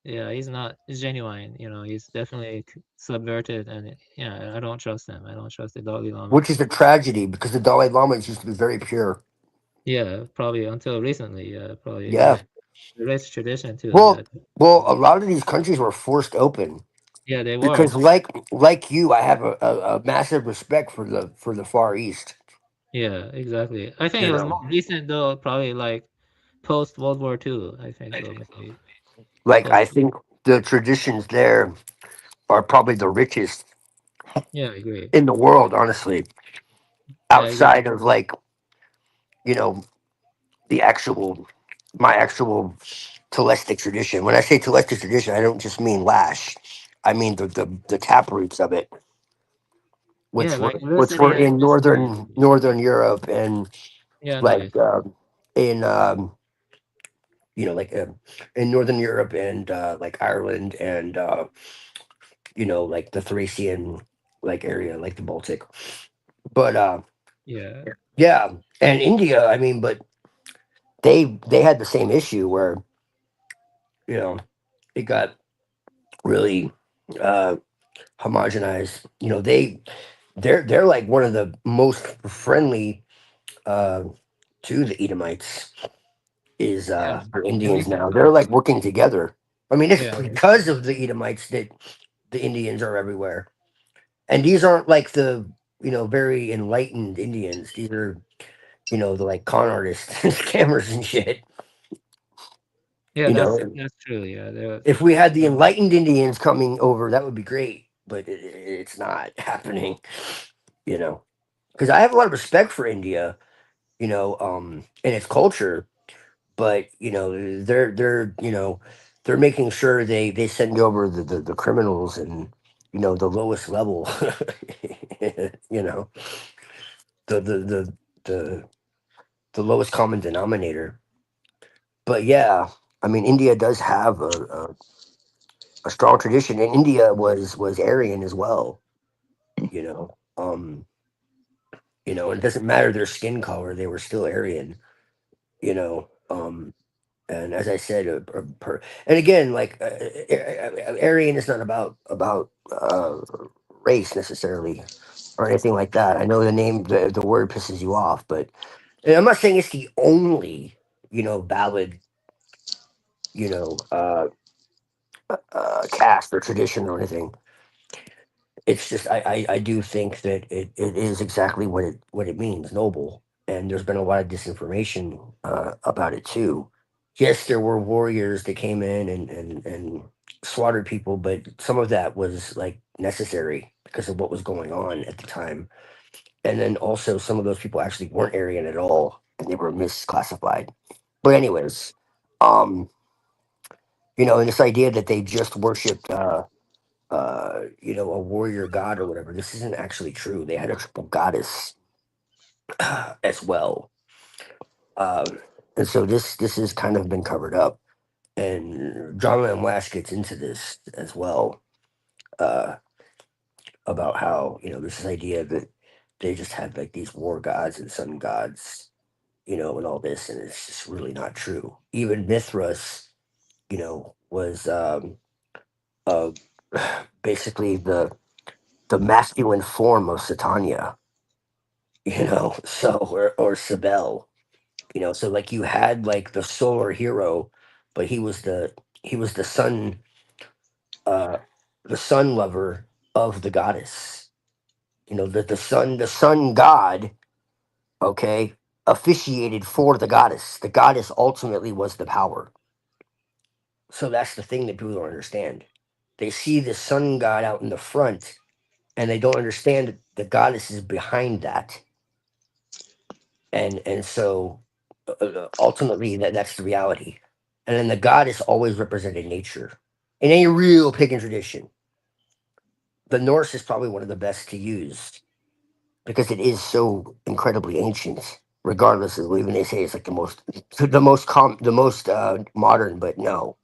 S10: Yeah, he's not genuine. He's definitely subverted, and yeah, I don't trust him. I don't trust the Dalai Lama.
S16: Which is a tragedy because the Dalai Lama used to be very pure.
S10: Yeah, probably until recently. Yeah, probably he
S16: Yeah.
S10: had a rich tradition too. Yeah,
S16: Well, a lot of these countries were forced open
S10: yeah, they were.
S16: because, like you, I have a massive respect for the Far East.
S10: Yeah, exactly. I think it
S16: You
S10: was
S16: know,
S10: more recent though, probably like post World War II. I think so, maybe
S16: like
S10: post.
S16: I think the traditions there are probably the richest
S10: Yeah, I agree.
S16: in the world, honestly.
S10: Yeah, I agree.
S16: Outside of like you know the actual my actual Telestic tradition. When I say Telestic tradition, I don't just mean Lash. I mean the tap roots of it,
S10: Yeah,
S16: which
S10: like
S16: were
S10: Lucidity and
S16: in
S10: Mystery.
S16: northern Europe and
S10: Yeah,
S16: like
S10: nice.
S16: in like in northern Europe and like Ireland and like the Thracian like area, like the Baltic. But
S10: Yeah,
S16: yeah, and India. I mean, but they had the same issue where it got really uh, homogenized. They're like one of the most friendly uh, to the Edomites is
S10: yeah.
S16: the
S10: In
S16: Indians
S10: recent
S16: now. They're
S10: times.
S16: like working together. I mean, it's
S10: Yeah,
S16: because of the Edomites that the Indians are everywhere. And these aren't like the very enlightened Indians. These are the like con artists and scammers and shit.
S10: yeah.
S16: You
S10: That's
S16: know,
S10: that's true. Yeah,
S16: if we had the enlightened Indians coming over, that would be great. But it's not happening. You know, because I have a lot of respect for India. And its culture, but they're making sure they send over the criminals and the lowest level. you know the the the the the lowest common denominator. But yeah, I mean, India does have a strong tradition, and India was Aryan as well. You know, and it doesn't matter their skin color; they were still Aryan. And as I said, and again, like Aryan is not about race necessarily or anything like that. I know the word pisses you off, but and I'm not saying it's the only valid you know uh caste or tradition or anything. It's just I do think that it is exactly what it means, noble. And there's been a lot of disinformation about it too. Yes, there were warriors that came in and slaughtered people, but some of that was like necessary because of what was going on at the time. And then also some of those people actually weren't Aryan at all, and they were misclassified. But anyways, um, and this idea that they just worshipped a warrior god or whatever. This isn't actually true. They had a triple goddess as well. And so this has kind of been covered up. And Drama and Wash gets into this as well, uh, about how, there's this idea that they just had like these war gods and sun gods, and all this, and it's just really not true. Even Mithras, was uh, basically the masculine form of Satania, so or Sibel, so like you had like the solar hero, but he was uh the sun lover of the goddess. That the sun god, okay, officiated for the goddess. The goddess ultimately was the power. So that's the thing that people don't understand. They see the sun god out in the front, and they don't understand that the goddess is behind that. And so ultimately that's the reality. And then the goddess always represented nature in any real pagan tradition. The Norse is probably one of the best to use because it is so incredibly ancient, regardless of even they say it's like the most modern, but no,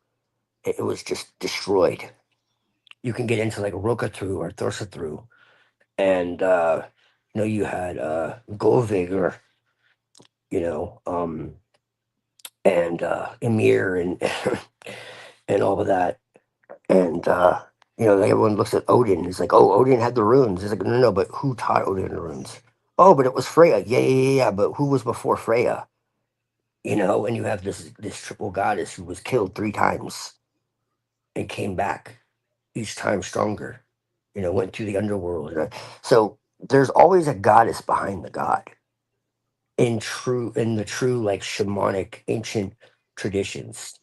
S16: it was just destroyed. You can get into like Rokatru or Thorsatru, and you had Golvig, you know um and Emir and and all of that. And like everyone looks at Odin. It's like, oh, Odin had the runes. It's like, no, no, but who taught Odin the runes? Oh, but it was Freya. Yeah, yeah, yeah, yeah. But who was before Freya? And you have this triple goddess who was killed 3 times and came back each time stronger. Went to the underworld. So there's always a goddess behind the god in the true like shamanic ancient traditions,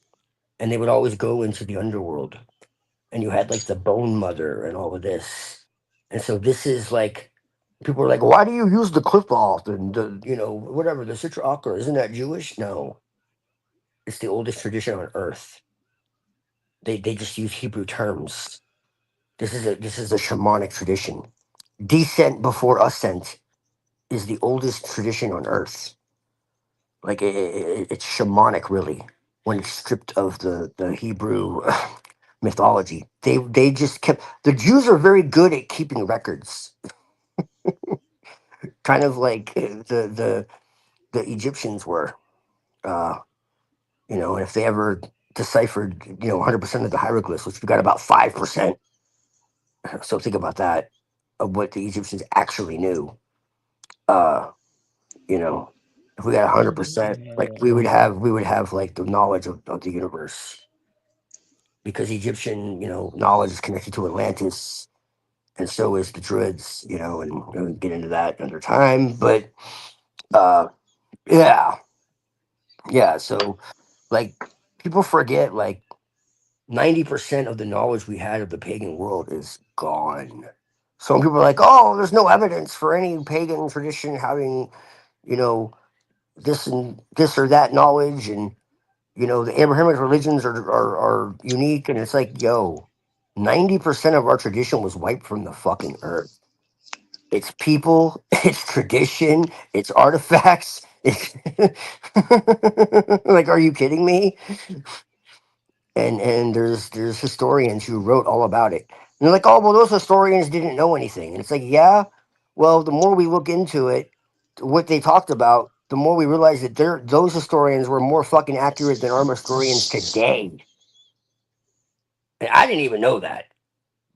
S16: and they would always go into the underworld, and you had like the bone mother and all of this. And so this is like people are like, why do you use the clipboard and the whatever the Citra Achra? Isn't that Jewish? No, it's the oldest tradition on earth. They just use Hebrew terms. This is a shamanic tradition. Descent before ascent is the oldest tradition on earth. Like it's shamanic, really, when it's stripped of the Hebrew mythology. They just kept the Jews are very good at keeping records, kind of like the Egyptians were. Uh, and if they ever deciphered 100% of the hieroglyphs, which we got about 5%. So think about that of what the Egyptians actually knew. Uh, you know, if we got 100%, like we would have like the knowledge of the universe, because Egyptian knowledge is connected to Atlantis, and so is the Druids. And we'll get into that another time. But uh, yeah, yeah. So like people forget like 90% of the knowledge we had of the pagan world is gone. So when people are like, "Oh, there's no evidence for any pagan tradition having, you know, this and this or that knowledge, and the Abrahamic religions are unique," and it's like, yo, 90% of our tradition was wiped from the fucking earth. It's people, it's tradition, it's artifacts. It's like, are you kidding me? And there's historians who wrote all about it. And they're like, oh well, those historians didn't know anything. And it's like, yeah, well, the more we look into it, what they talked about, the more we realize that those historians were more fucking accurate than our historians today. And I didn't even know that.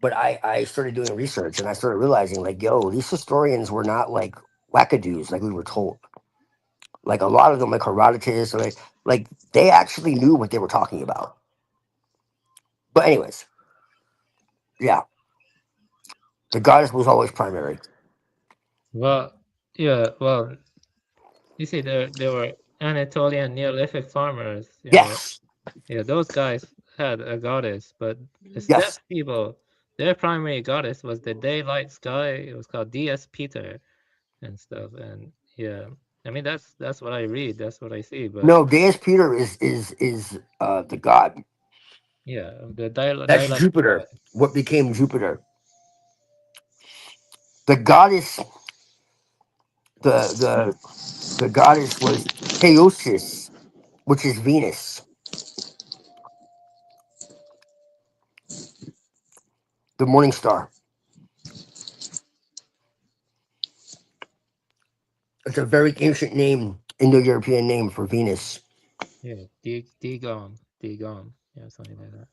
S16: But I started doing research, and I started realizing like, yo, these historians were not like wackadoos like we were told. Like a lot of them, like Herodotus, or like they actually knew what they were talking about. But anyways, yeah, the goddess was always primary.
S10: Well, yeah, well, you see, there were Anatolian Neolithic farmers,
S16: Yes.
S10: Yeah, those guys had a goddess, but the steppe
S16: Yes.
S10: people, their primary goddess was the daylight sky. It was called DS Peter and stuff. And yeah, I mean that's what I read, that's what I see. But
S16: No, Deus Peter is the god.
S10: yeah, the
S16: That's
S10: daylight
S16: Jupiter.
S10: sky.
S16: What became Jupiter? The goddess, the goddess was Theosis, which is Venus, the morning star. It's a very ancient name, Indo-European name for Venus.
S10: Yeah, Dagon, yeah, something like that.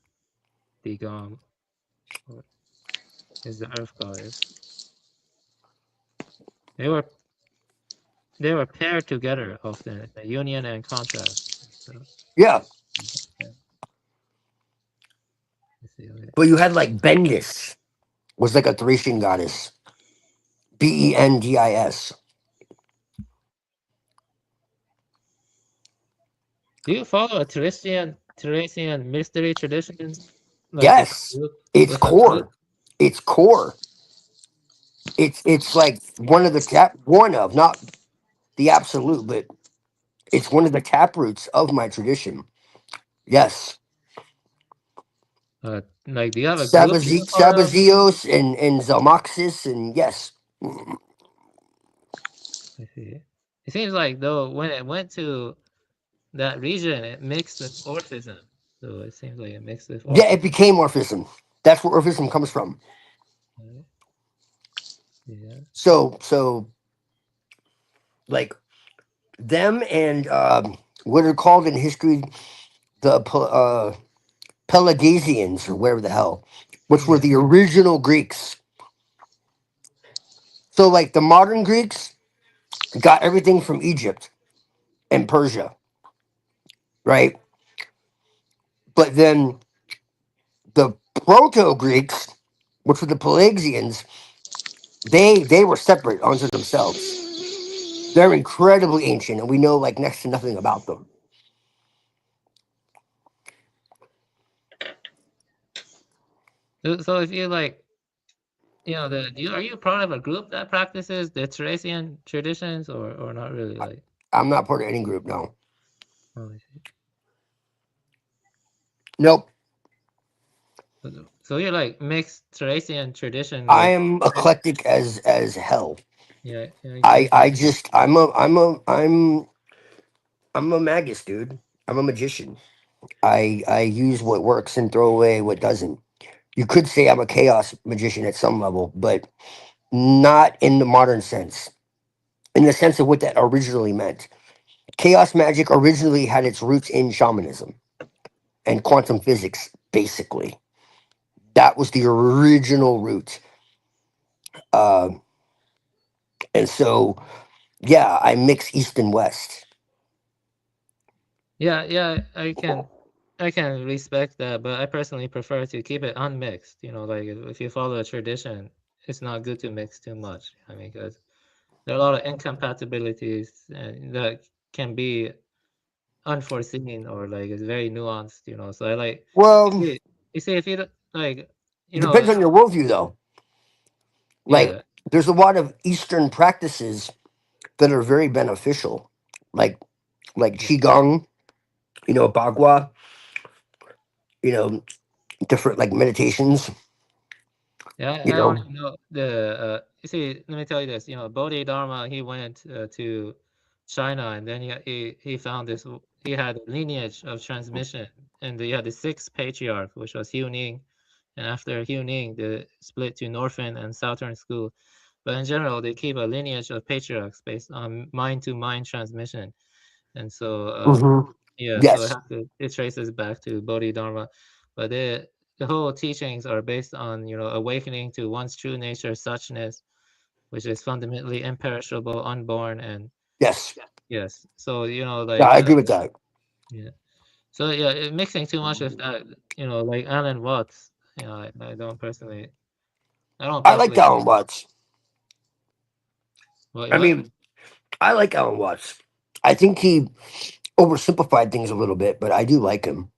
S10: Dagon is the earth goddess. They were paired together often, the union and contrast. So,
S16: Yeah.
S10: yeah. Let's see, okay.
S16: But you had like Bendis, was like a Thracian goddess. Bendis.
S10: Do you follow a Teresian mystery tradition? Like with
S16: Yes.
S10: group,
S16: It's
S10: with a group?
S16: core. It's core. It's like one of the one of, not the absolute, but it's one of the taproots of my tradition. Yes.
S10: Like, do you have a group you're a part of?
S16: Sabazios and Zelmoxis, and yes.
S10: I see. It seems like though when it went to that region, it mixed with Orphism. So it seems like it mixed with
S16: Yeah,
S10: Orphism.
S16: it became Orphism. That's where Orphism comes from.
S10: Right? Yeah.
S16: So like them and what are called in history the Pelagasians, or whatever the hell, which were
S10: Yeah.
S16: the original Greeks. So like the modern Greeks got everything from Egypt and Persia, right? But then the Proto Greeks, which were the Pelagians, they were separate unto themselves. They're incredibly ancient, and we know like next to nothing about them.
S10: So if you like, are you part of a group that practices the Teresian traditions, or not really? Like,
S16: I'm not part of any group, no.
S10: oh, I see.
S16: Nope.
S10: So you're like mixed Teresian tradition
S16: I
S10: with,
S16: am eclectic as hell.
S10: yeah, I
S16: I
S10: see.
S16: just I'm a magus, dude. I'm a magician. I use what works and throw away what doesn't. You could say I'm a chaos magician at some level, but not in the modern sense. In the sense of what that originally meant. Chaos magic originally had its roots in shamanism and quantum physics, basically. That was the original root. Uh, and so, yeah, I mix East and West.
S10: Yeah, I can respect that, but I personally prefer to keep it unmixed. Like if you follow a tradition, it's not good to mix too much. I mean, because there are a lot of incompatibilities that can be unforeseen, or like it's very nuanced. So I like,
S16: Well,
S10: you see if you don't like,
S16: it depends on your worldview, though. Like,
S10: yeah,
S16: there's a lot of Eastern practices that are very beneficial, like
S10: yeah.
S16: qigong, bagua, different like meditations.
S10: Yeah,
S16: You
S10: I already
S16: know,
S10: know you see, let me tell you this, Bodhidharma, he went to China, and then he found this, he had a lineage of transmission, and he had the sixth patriarch, which was Hu Ning, and after Hu Ning, the split to Northern and Southern school. But in general, they keep a lineage of patriarchs based on mind-to-mind transmission. And so, yeah, so
S16: yes,
S10: it traces back to Bodhidharma. But the whole teachings are based on, awakening to one's true nature, suchness, which is fundamentally imperishable, unborn, and
S16: yes,
S10: yes. So,
S16: yeah,
S10: like,
S16: I agree with that.
S10: yeah. So yeah, mixing too much with that, like Alan Watts, I don't personally, I don't
S16: I like
S10: personally.
S16: Alan Watts. I
S10: What?
S16: mean, I like Alan Watts. I think he oversimplified things a little bit, but I do like him.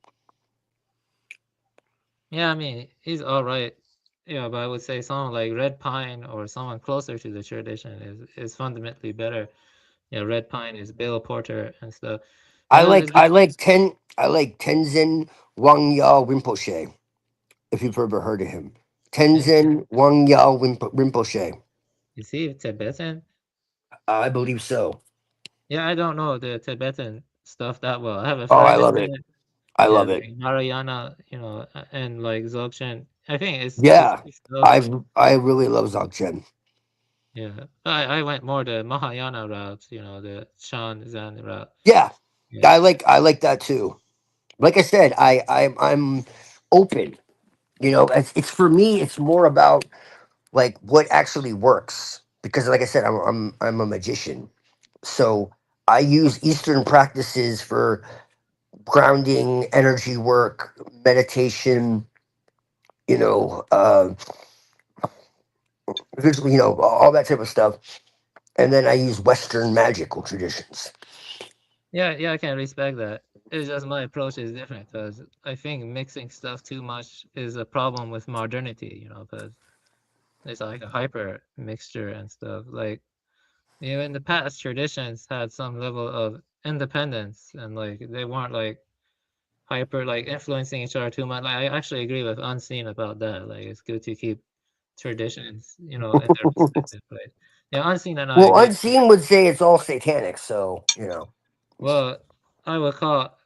S10: Yeah, I mean, he's all right. Yeah, but I would say someone like Red Pine or someone closer to the tradition is fundamentally better. Yeah, Red Pine is Bill Porter and stuff.
S16: I
S10: There's
S16: like
S10: good.
S16: I like Tenzin Wangyal Rinpoche. If you've ever heard of him, Tenzin Wangyal Rinpoche.
S10: Is he Tibetan?
S16: I believe so.
S10: Yeah, I don't know the Tibetan stuff that well. I have a
S16: Oh, I
S10: friend in
S16: love it.
S10: there.
S16: I
S10: Yeah,
S16: love it.
S10: like Narayana, and like Dzogchen. I think it's
S16: Yeah,
S10: good stuff.
S16: I really love Dzogchen.
S10: Yeah, I went more the Mahayana route, the Shan Zen route.
S16: Yeah,
S10: Yeah.
S16: I like that too. Like I said, I'm open. It's for me. It's more about like what actually works because, like I said, I'm a magician, so I use Eastern practices for grounding, energy work, meditation. You know, all that type of stuff, and then I use Western magical traditions.
S10: Yeah, I can respect that. It's just my approach is different because I think mixing stuff too much is a problem with modernity, because it's like a hyper mixture and stuff. Like, in the past, traditions had some level of independence and like they weren't like hyper like influencing each other too much. Like, I actually agree with Unseen about that. Like, it's good to keep traditions, in their respective place. Yeah, Unseen and I
S16: Well,
S10: agree.
S16: Unseen would say it's all satanic, so.
S10: Well, I would call,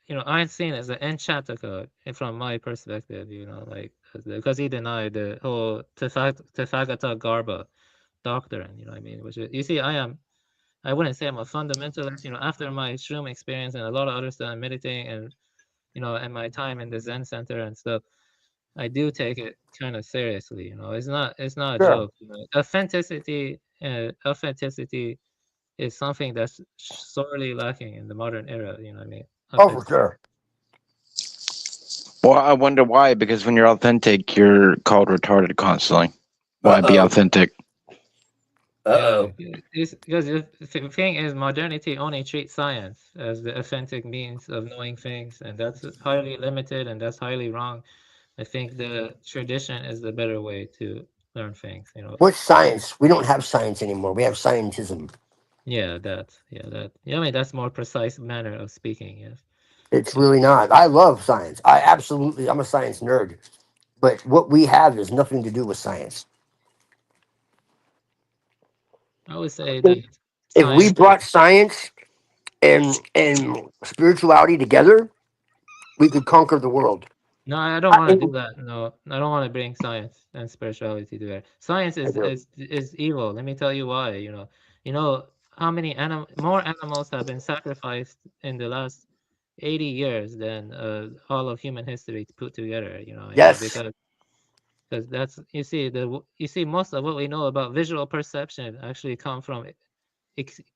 S10: Einstein is an enchanter code from my perspective, like because he denied the whole Tathagata Garba doctrine, what I mean? Which is, you see, I wouldn't say I'm a fundamentalist, after my shroom experience and a lot of other stuff, meditating and my time in the Zen center and stuff, I do take it kind of seriously, it's not a
S16: Sure.
S10: joke. Authenticity is something that's sorely lacking in the modern era, what I mean?
S16: Oh, for sure.
S5: Well, I wonder why. Because when you're authentic, you're called retarded constantly. Why be authentic?
S10: Yeah, it's because the thing is, modernity only treats science as the authentic means of knowing things, and that's highly limited and that's highly wrong. I think the tradition is the better way to learn things.
S16: What's science? We don't have science anymore. We have scientism.
S10: Yeah, I mean, that's more precise manner of speaking, yes.
S16: It's really not. I love science. I'm a science nerd. But what we have is nothing to do with science.
S10: I would say that
S16: If we
S10: science.
S16: brought science and spirituality together, we could conquer the world.
S10: No, I don't want to do that. No, I don't want to bring science and spirituality together. Science
S16: I do.
S10: is evil. Let me tell you why. How many more animals have been sacrificed in the last 80 years than all of human history put together. I mean,
S16: Yes.
S10: because you see most of what we know about visual perception actually come from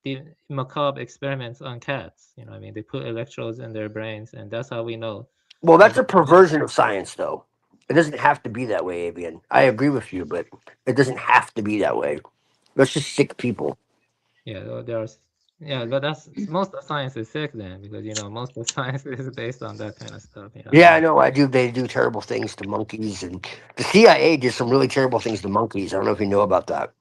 S10: the macabre experiments on cats. I mean, they put electrodes in their brains, and that's how we know.
S16: Well, that's a
S10: About
S16: perversion of science, though. It doesn't have to be that way, Avian. I agree with you, but it doesn't have to be that way. That's just sick people.
S10: Yeah, but that's most of science is sick then because most of science is based on that kind of stuff. I
S16: Yeah, I
S10: mean,
S16: know. I do. They do terrible things to monkeys, and the CIA did some really terrible things to monkeys. I don't know if you know about that.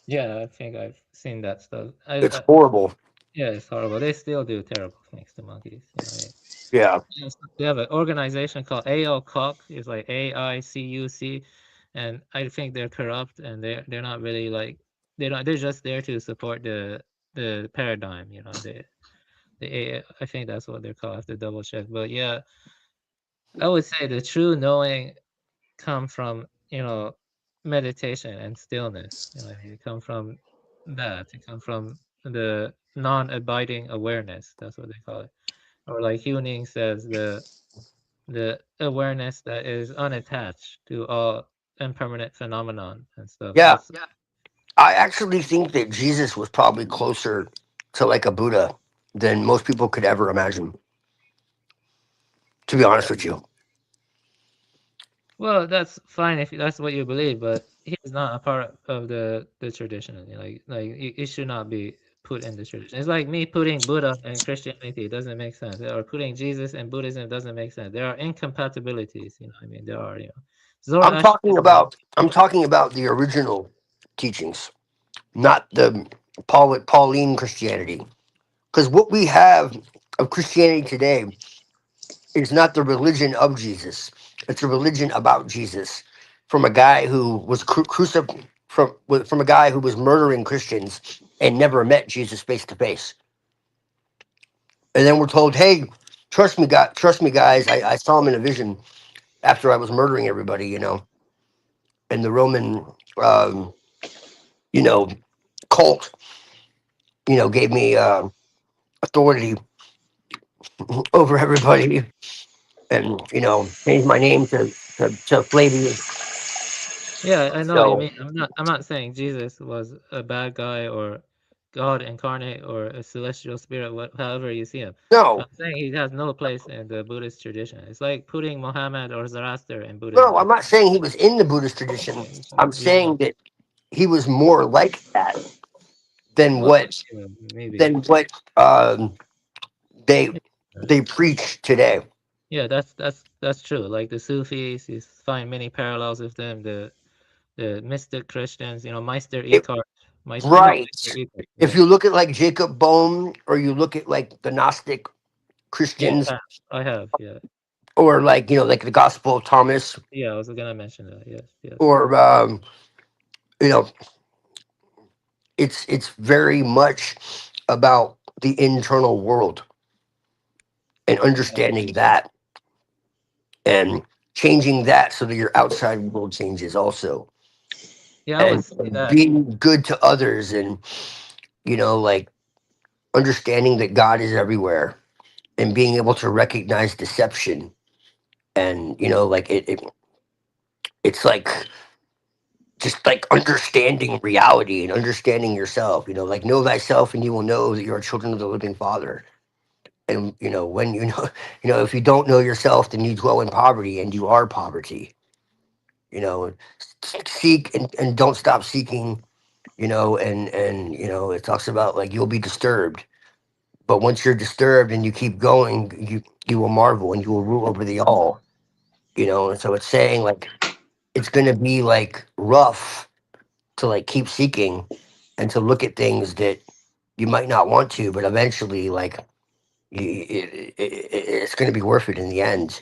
S10: yeah, I think I've seen that stuff.
S16: It's horrible.
S10: Yeah, it's horrible. They still do terrible things to monkeys. What I mean?
S16: Yeah.
S10: Yes, we have an organization called AICUC. It's like AICUC, and I think they're corrupt and they're not really like they're just there to support the paradigm. I think that's what they're called. I have to double check, but yeah, I would say the true knowing come from meditation and stillness. I mean, it come from that. It come from the non-abiding awareness. That's what they call it. Or like Huning says, the awareness that is unattached to all impermanent phenomenon and stuff.
S16: Yeah.
S10: That's
S16: I actually think that Jesus was probably closer to like a Buddha than most people could ever imagine. To be honest with you.
S10: Well, that's fine if that's what you believe, but he's not a part of the tradition. Like it should not be put in the tradition. It's like me putting Buddha in Christianity. It doesn't make sense. Or putting Jesus and Buddhism doesn't make sense. There are incompatibilities. You know, what I mean, there are. You know, Zoroastrianism.
S16: I'm talking about the original teachings, not the Pauline Christianity. Because what we have of Christianity today is not the religion of Jesus. It's a religion about Jesus, from a guy who was crucified, from a guy who was murdering Christians and never met Jesus face to face. And then we're told, "Hey, trust me, guys. I saw him in a vision after I was murdering everybody, you know." And the Roman, um, you know, cult, you know, gave me authority over everybody, and you know, changed my name to Flavius.
S10: Yeah, I know what you
S16: So
S10: mean. I'm not saying Jesus was a bad guy or God incarnate or a celestial spirit, however you see him.
S16: no,
S10: I'm saying he has no place in the Buddhist tradition. It's like putting Muhammad or Zoroaster in
S16: no,
S10: Buddhism.
S16: I'm not saying he was in the Buddhist tradition. I'm
S10: He's
S16: saying
S10: not.
S16: that he was more like that than
S10: Well,
S16: what
S10: maybe.
S16: um, they
S10: Right.
S16: they preach today.
S10: Yeah, that's true. Like the Sufis, you find many parallels with them. The mystic Christians, you know, Meister
S16: It,
S10: Eckhart. You know
S16: right.
S10: Meister Eckhart.
S16: If
S10: Yeah.
S16: you look at like Jacob Bohm, or you look at like the Gnostic
S10: Yeah,
S16: Christians,
S10: I have. Yeah.
S16: or like you know like the Gospel of Thomas,
S10: Yeah, I was gonna mention that. Yes, yes.
S16: or you know, it's very much about the internal world and understanding that and changing that so that your outside world changes also,
S10: Yeah, I would
S16: and
S10: say that.
S16: being good to others, and you know like understanding that God is everywhere and being able to recognize deception, and you know like it's like just like understanding reality and understanding yourself, you know, like know thyself and you will know that you are children of the living Father. And you know when you know you know if you don't know yourself, then you dwell in poverty and you are poverty, you know. Seek and don't stop seeking, you know. And you know it talks about like you'll be disturbed, but once you're disturbed and you keep going, you will marvel and you will rule over the all, you know. And so it's saying like it's going to be like rough to like keep seeking and to look at things that you might not want to, but eventually like it's going to be worth it in the end.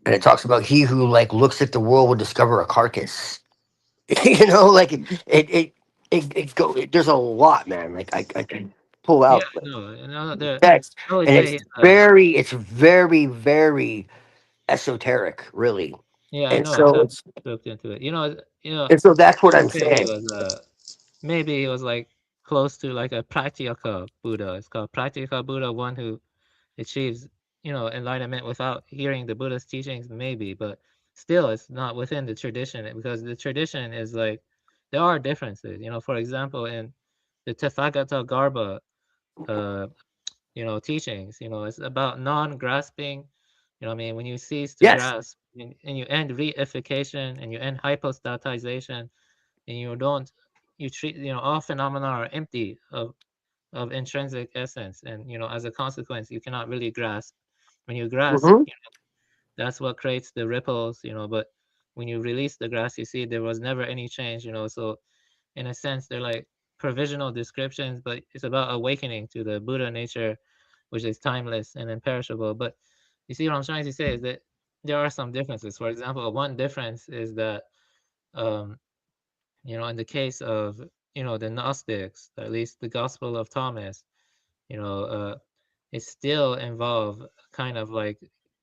S16: And it talks about he who like looks at the world will discover a carcass. You know, like it go. There's a lot, man. Like I can pull
S10: Yeah,
S16: out
S10: I know. You know, there.
S16: text,
S10: I always
S16: and
S10: say,
S16: it's very, very esoteric, really.
S10: yeah, I
S16: And
S10: know. I
S16: so
S10: have
S16: it's
S10: looked into it.
S16: and so that's
S10: I
S16: what I'm
S10: always say he
S16: saying.
S10: was maybe he was like close to like a Pratyeka Buddha. It's called Pratyeka Buddha, one who achieves, you know, enlightenment without hearing the Buddha's teachings, maybe, but still it's not within the tradition because the tradition is like there are differences. You know, for example, in the Tathagata Garba uh, you know, teachings, you know, it's about non-grasping. You know what I mean? When you cease to
S16: Yes.
S10: grasp and you end reification and you end hypostatization and you don't you treat, you know, all phenomena are empty of intrinsic essence, and you know as a consequence you cannot really grasp. When you grasp,
S16: Hmm.
S10: you know, that's what creates the ripples, you know, but when you release the grass you see there was never any change, you know. So in a sense they're like provisional descriptions, but it's about awakening to the Buddha nature, which is timeless and imperishable. But you see what I'm trying to say is that there are some differences. For example, one difference is that um you know, in the case of, you know, the Gnostics, at least the Gospel of Thomas, you know, it still involve kind of like,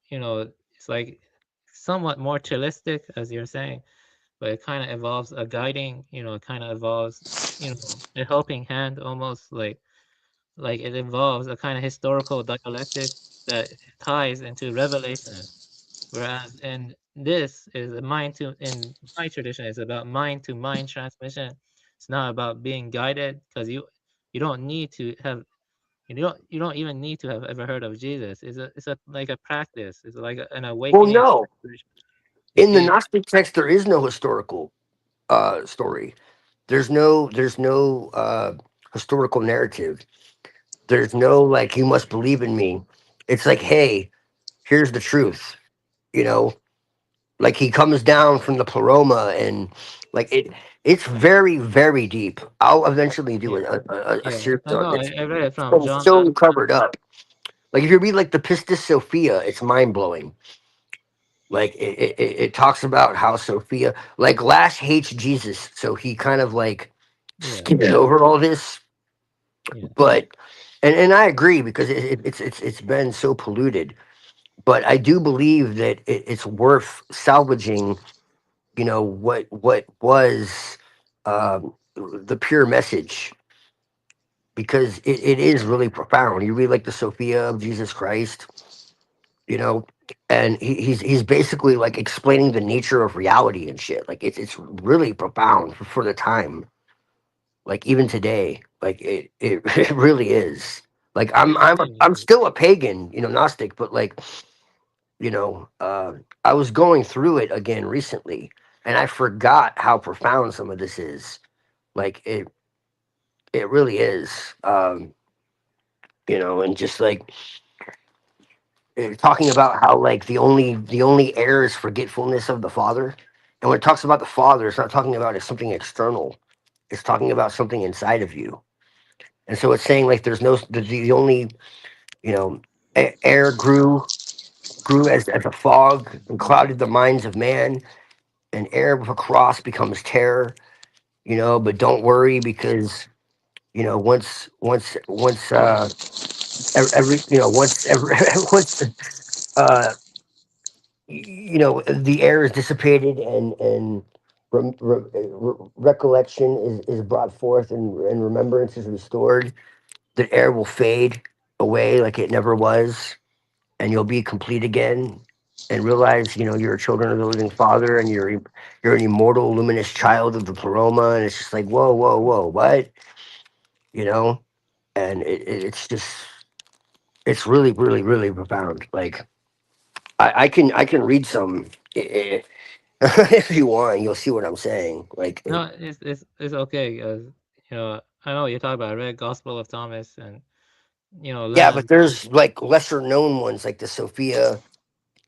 S10: you know, it's like somewhat moralistic, as you're saying, but it kind of involves a guiding, you know, it kind of involves, you know, a helping hand almost like it involves a kind of historical dialectic that ties into revelation. Whereas in this is a mind to in my tradition, it's about mind to mind transmission. It's not about being guided because you don't need to have You don't even need to have ever heard of Jesus. It's a like a practice. It's like an
S16: Well,
S10: awakening.
S16: no.
S10: You
S16: In the
S10: see?
S16: Gnostic text, there is no historical story. There's no historical narrative. There's no like you must believe in me. It's like, hey, here's the truth. You know, like he comes down from the pleroma and like it's very very deep. I'll eventually do a
S10: Yeah,
S16: series
S10: I
S16: on
S10: know.
S16: this.
S10: I read it
S16: It's
S10: from
S16: been
S10: John.
S16: so covered up. Like if you read like the Pistis Sophia, it's mind blowing. Like it talks about how Sophia like Lash hates Jesus, so he kind of like
S10: Yeah.
S16: skips over all this.
S10: Yeah.
S16: But and I agree because it's been so polluted. But I do believe that it's worth salvaging. You know what was the pure message because it is really profound. You read like the Sophia of Jesus Christ, you know, and he's basically like explaining the nature of reality and shit. Like it's really profound for the time. Like even today, like it it really is. Like I'm still a pagan, you know, Gnostic, but like you know, I was going through it again recently, and I forgot how profound some of this is. Like it really is. You know, and just like talking about how like the only error is forgetfulness of the Father, and when it talks about the Father, it's not talking about it something external. It's talking about something inside of you, and so it's saying like there's no the only you know air grew as a fog and clouded the minds of man, and air with a cross becomes terror. You know, but don't worry because you know once every you know once every once uh you know the air is dissipated and recollection is brought forth and remembrance is restored, the air will fade away like it never was, and you'll be complete again and realize you know you're children of the living Father and you're an immortal luminous child of the pleroma, and it's just like whoa whoa whoa what, you know, and it's just it's really really really profound. Like I can read some if you want. You'll see what I'm saying. Like
S10: No, it's okay. You know, I know you talk about I read Gospel of Thomas and you know
S16: yeah, but
S10: Lamb.
S16: there's like lesser known ones like the Sophia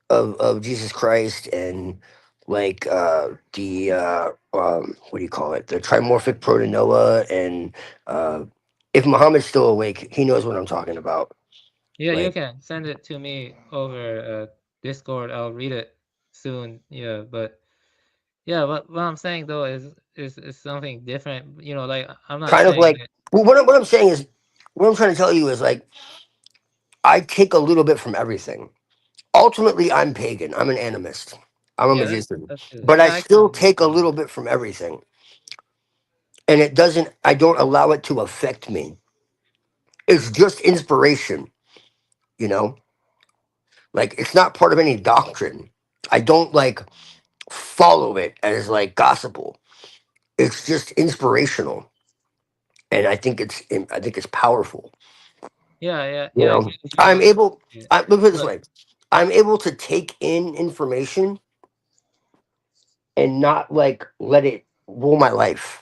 S16: of Jesus Christ and like the what do you call it? The trimorphic protonoa and if Muhammad's still awake, he knows what I'm talking about.
S10: Yeah, you
S16: Like
S10: can send it to me over Discord. I'll read it soon. Yeah, but yeah, what I'm saying though is something different. You know, like I'm not
S16: kind of
S10: saying
S16: like
S10: that.
S16: well, what I'm saying is what I'm trying to tell you is like I take a little bit from everything. Ultimately, I'm pagan. I'm an animist. I'm a
S10: Yeah,
S16: magician,
S10: that's good.
S16: but I
S10: I can
S16: still take a
S10: understand
S16: little
S10: that.
S16: bit from everything, and it doesn't. I don't allow it to affect me. It's just inspiration, you know. Like it's not part of any doctrine. I don't like follow it as like gospel. It's just inspirational, and I think it's powerful. You
S10: Yeah.
S16: know,
S10: You
S16: I'm
S10: know,
S16: able.
S10: yeah.
S16: I look at it this
S10: But
S16: way. I'm able to take in information and not like let it rule my life.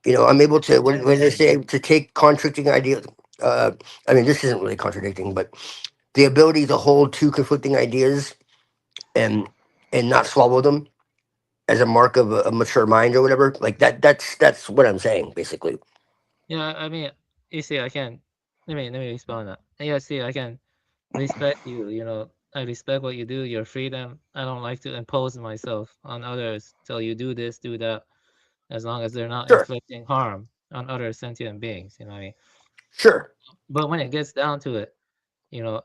S16: You know, I'm able to when they say to take contradicting ideas. I mean, this isn't really contradicting, but the ability to hold two conflicting ideas and not swallow them as a mark of a mature mind or whatever. Like that. That's what I'm saying, basically.
S10: yeah, I mean, you see, I can let me respond that. Yeah, see, I can respect you. You know, I respect what you do, your freedom. I don't like to impose myself on others. Tell you do this, do that, as long as they're not
S16: Sure,
S10: inflicting harm on other sentient beings. You know what I mean?
S16: sure,
S10: But when it gets down to it, you know,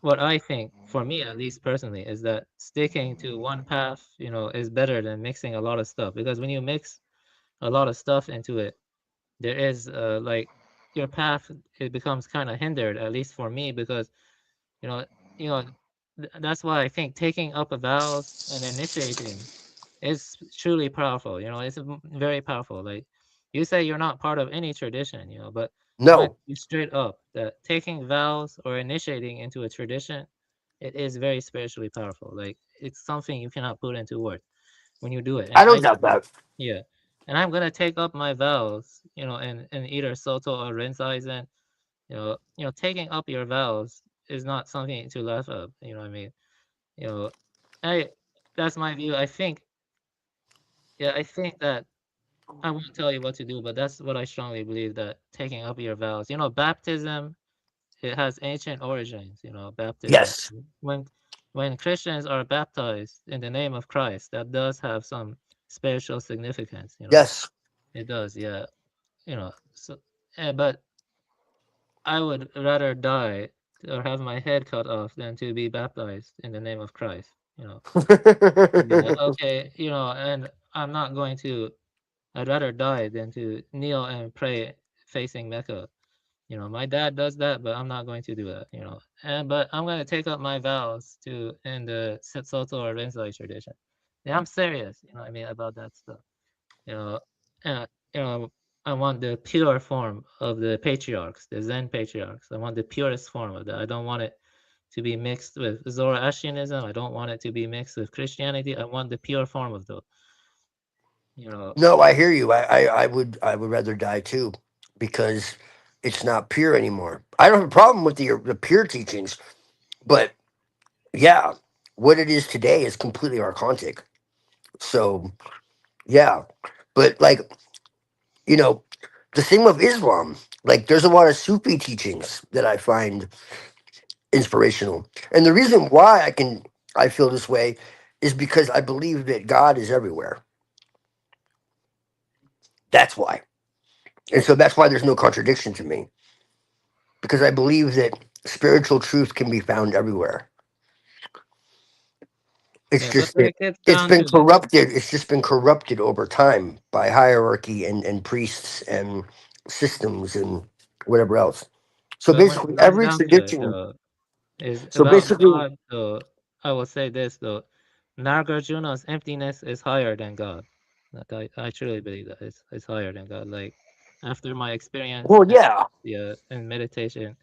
S10: what I think, for me at least personally, is that sticking to one path, you know, is better than mixing a lot of stuff. Because when you mix a lot of stuff into it, there is like your path, it becomes kind of hindered, at least for me, because you know, you know, that's why I think taking up a vows and initiating is truly powerful. You know, it's very powerful. Like you say, you're not part of any tradition, you know, but I'm going
S16: No.
S10: to be straight up that taking vows or initiating into a tradition, it is very spiritually powerful. Like it's something you cannot put into words when you do it. And
S16: I don't doubt that.
S10: yeah. And I'm gonna take up my vows, in either Soto or Rinzai. Taking up your vows is not something to laugh at. You know what I mean? You know, I that's my view. I think that I won't tell you what to do, but that's what I strongly believe, that taking up your vows. Baptism, it has ancient origins, baptism.
S16: Yes.
S10: When Christians are baptized in the name of Christ, that does have some spiritual significance,
S16: Yes.
S10: It does, yeah. So but I would rather die or have my head cut off than to be baptized in the name of Christ, Yeah, okay, and I'm not going to I'd rather die than to kneel and pray facing Mecca. My dad does that, but I'm not going to do that, but I'm going to take up my vows in the Soto or Rinzai tradition. Yeah, I'm serious, what I mean, about that stuff. You know, uh, you know, I want the pure form of the patriarchs, the Zen patriarchs. I want the purest form of that. I don't want it to be mixed with Zoroastrianism. I don't want it to be mixed with Christianity. I want the pure form of those.
S16: No, I hear you. I would rather die too, because it's not pure anymore. I don't have a problem with the pure teachings, but yeah, what it is today is completely archontic. So yeah, but like, the same with Islam. Like, there's a lot of Sufi teachings that I find inspirational, and the reason why I feel this way is because I believe that God is everywhere. That's why, and so that's why there's no contradiction to me, because I believe that spiritual truth can be found everywhere. It's
S10: Yeah, but
S16: just that
S10: like it's
S16: it's
S10: down
S16: been
S10: to the
S16: corrupted. It's just been corrupted over time by hierarchy and priests and systems and whatever else. So
S10: but when it
S16: basically,
S10: comes
S16: every
S10: down to it,
S16: tradition.
S10: is
S16: So
S10: about
S16: basically,
S10: God, though, I will say this though, Nagarjuna's emptiness is higher than God. Like I truly believe that it's higher than God. Like after my experience
S16: well, yeah.
S10: in meditation,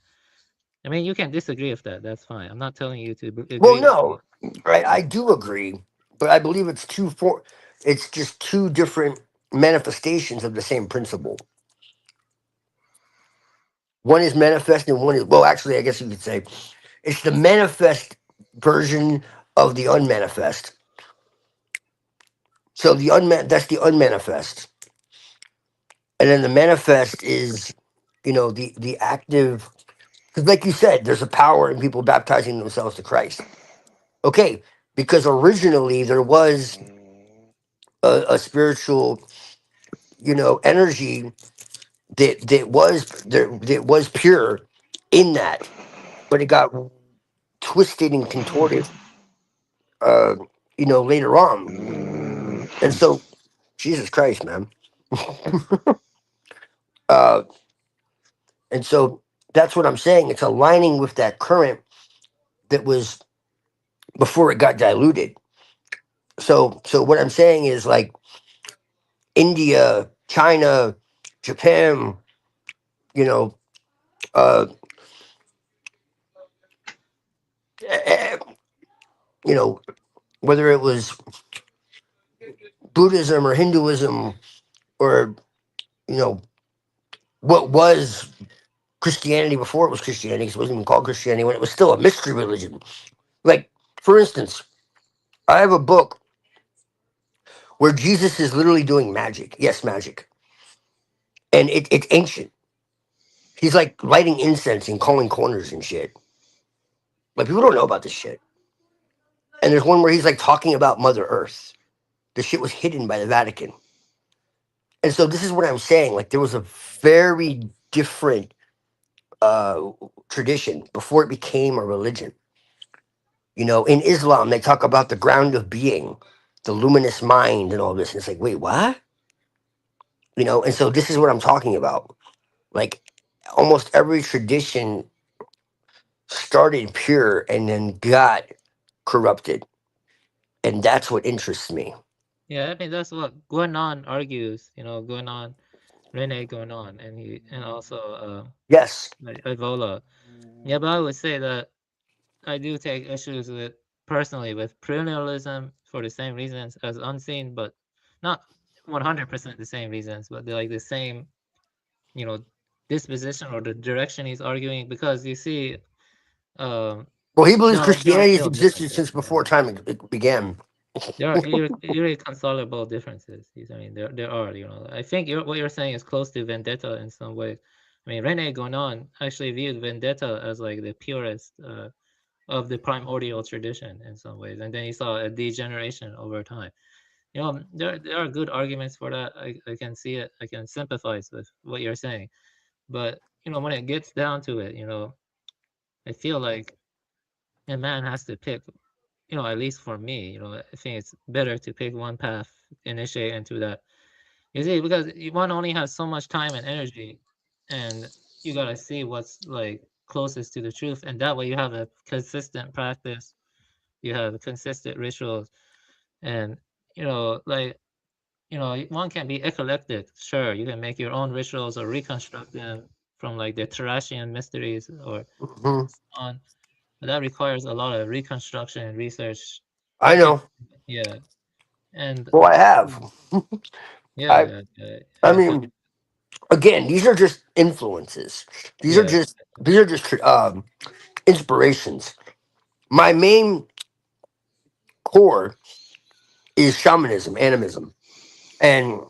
S10: I mean you can disagree with that. That's fine. I'm not telling you to
S16: Well,
S10: agree with me.
S16: no, right? I do agree, but I believe it's just two different manifestations of the same principle. One is manifest, and one is, well, actually, I guess you could say it's the manifest version of the unmanifest. So that's the unmanifest, and then the manifest is, the active. Because, like you said, there's a power in people baptizing themselves to Christ. Okay, because originally there was a spiritual, energy that was pure in that, but it got twisted and contorted, later on. And so, Jesus Christ, man. uh, and so that's what I'm saying. It's aligning with that current that was before it got diluted. So what I'm saying is, like, India, China, Japan, you know, uh, eh, eh, whether it was Buddhism or Hinduism, or you know what was Christianity before it was Christianity, 'cause it wasn't even called Christianity when it was still a mystery religion. Like, for instance, I have a book where Jesus is literally doing magic. Yes, magic, and it's ancient. He's like lighting incense and calling corners and shit. Like, people don't know about this shit. And there's one where he's like talking about Mother Earth. The shit was hidden by the Vatican. And so this is what I'm saying. Like, there was a very different uh tradition before it became a religion. In Islam, they talk about the ground of being, the luminous mind, and all this. And it's like, wait, what? And so this is what I'm talking about. Like, almost every tradition started pure and then got corrupted. And that's what interests me.
S10: Yeah, I mean that's what Guanan argues. Guanan Rene going on, and also
S16: Yes.
S10: Evola. Yeah, but I would say that I do take issues with personally with premillennialism for the same reasons as unseen, but not 100% the same reasons, but they're like the same, you know, disposition or the direction he's arguing, because you see,
S16: Well, he believes
S10: there are
S16: Christianity has
S10: still
S16: existed
S10: differences.
S16: since before time it began.
S10: There are irreconcilable differences. I mean, there are, you know. I think what you're saying is close to Vendetta in some ways. I mean, Rene Gonon actually viewed Vendetta as like the purest of the primordial tradition in some ways, and then he saw a degeneration over time. You know, there are good arguments for that. I can see it. I can sympathize with what you're saying, but you know, when it gets down to it, you know, I feel like a man has to pick, you know, at least for me, you know, I think it's better to pick one path, initiate into that. You see, because one only has so much time and energy, and you gotta see what's like closest to the truth, and that way you have a consistent practice, you have consistent rituals, and you know, like, you know, one can be eclectic. Sure, you can make your own rituals or reconstruct them from like the Tarashian mysteries or
S16: Mhm.
S10: on. But that requires a lot of reconstruction and research.
S16: I
S10: You
S16: know.
S10: know, yeah, and
S16: Well, I have.
S10: yeah,
S16: I
S10: yeah, yeah,
S16: I
S10: yeah. So
S16: mean, again, these are just influences.
S10: yeah,
S16: These are just inspirations. My main core is shamanism, animism, and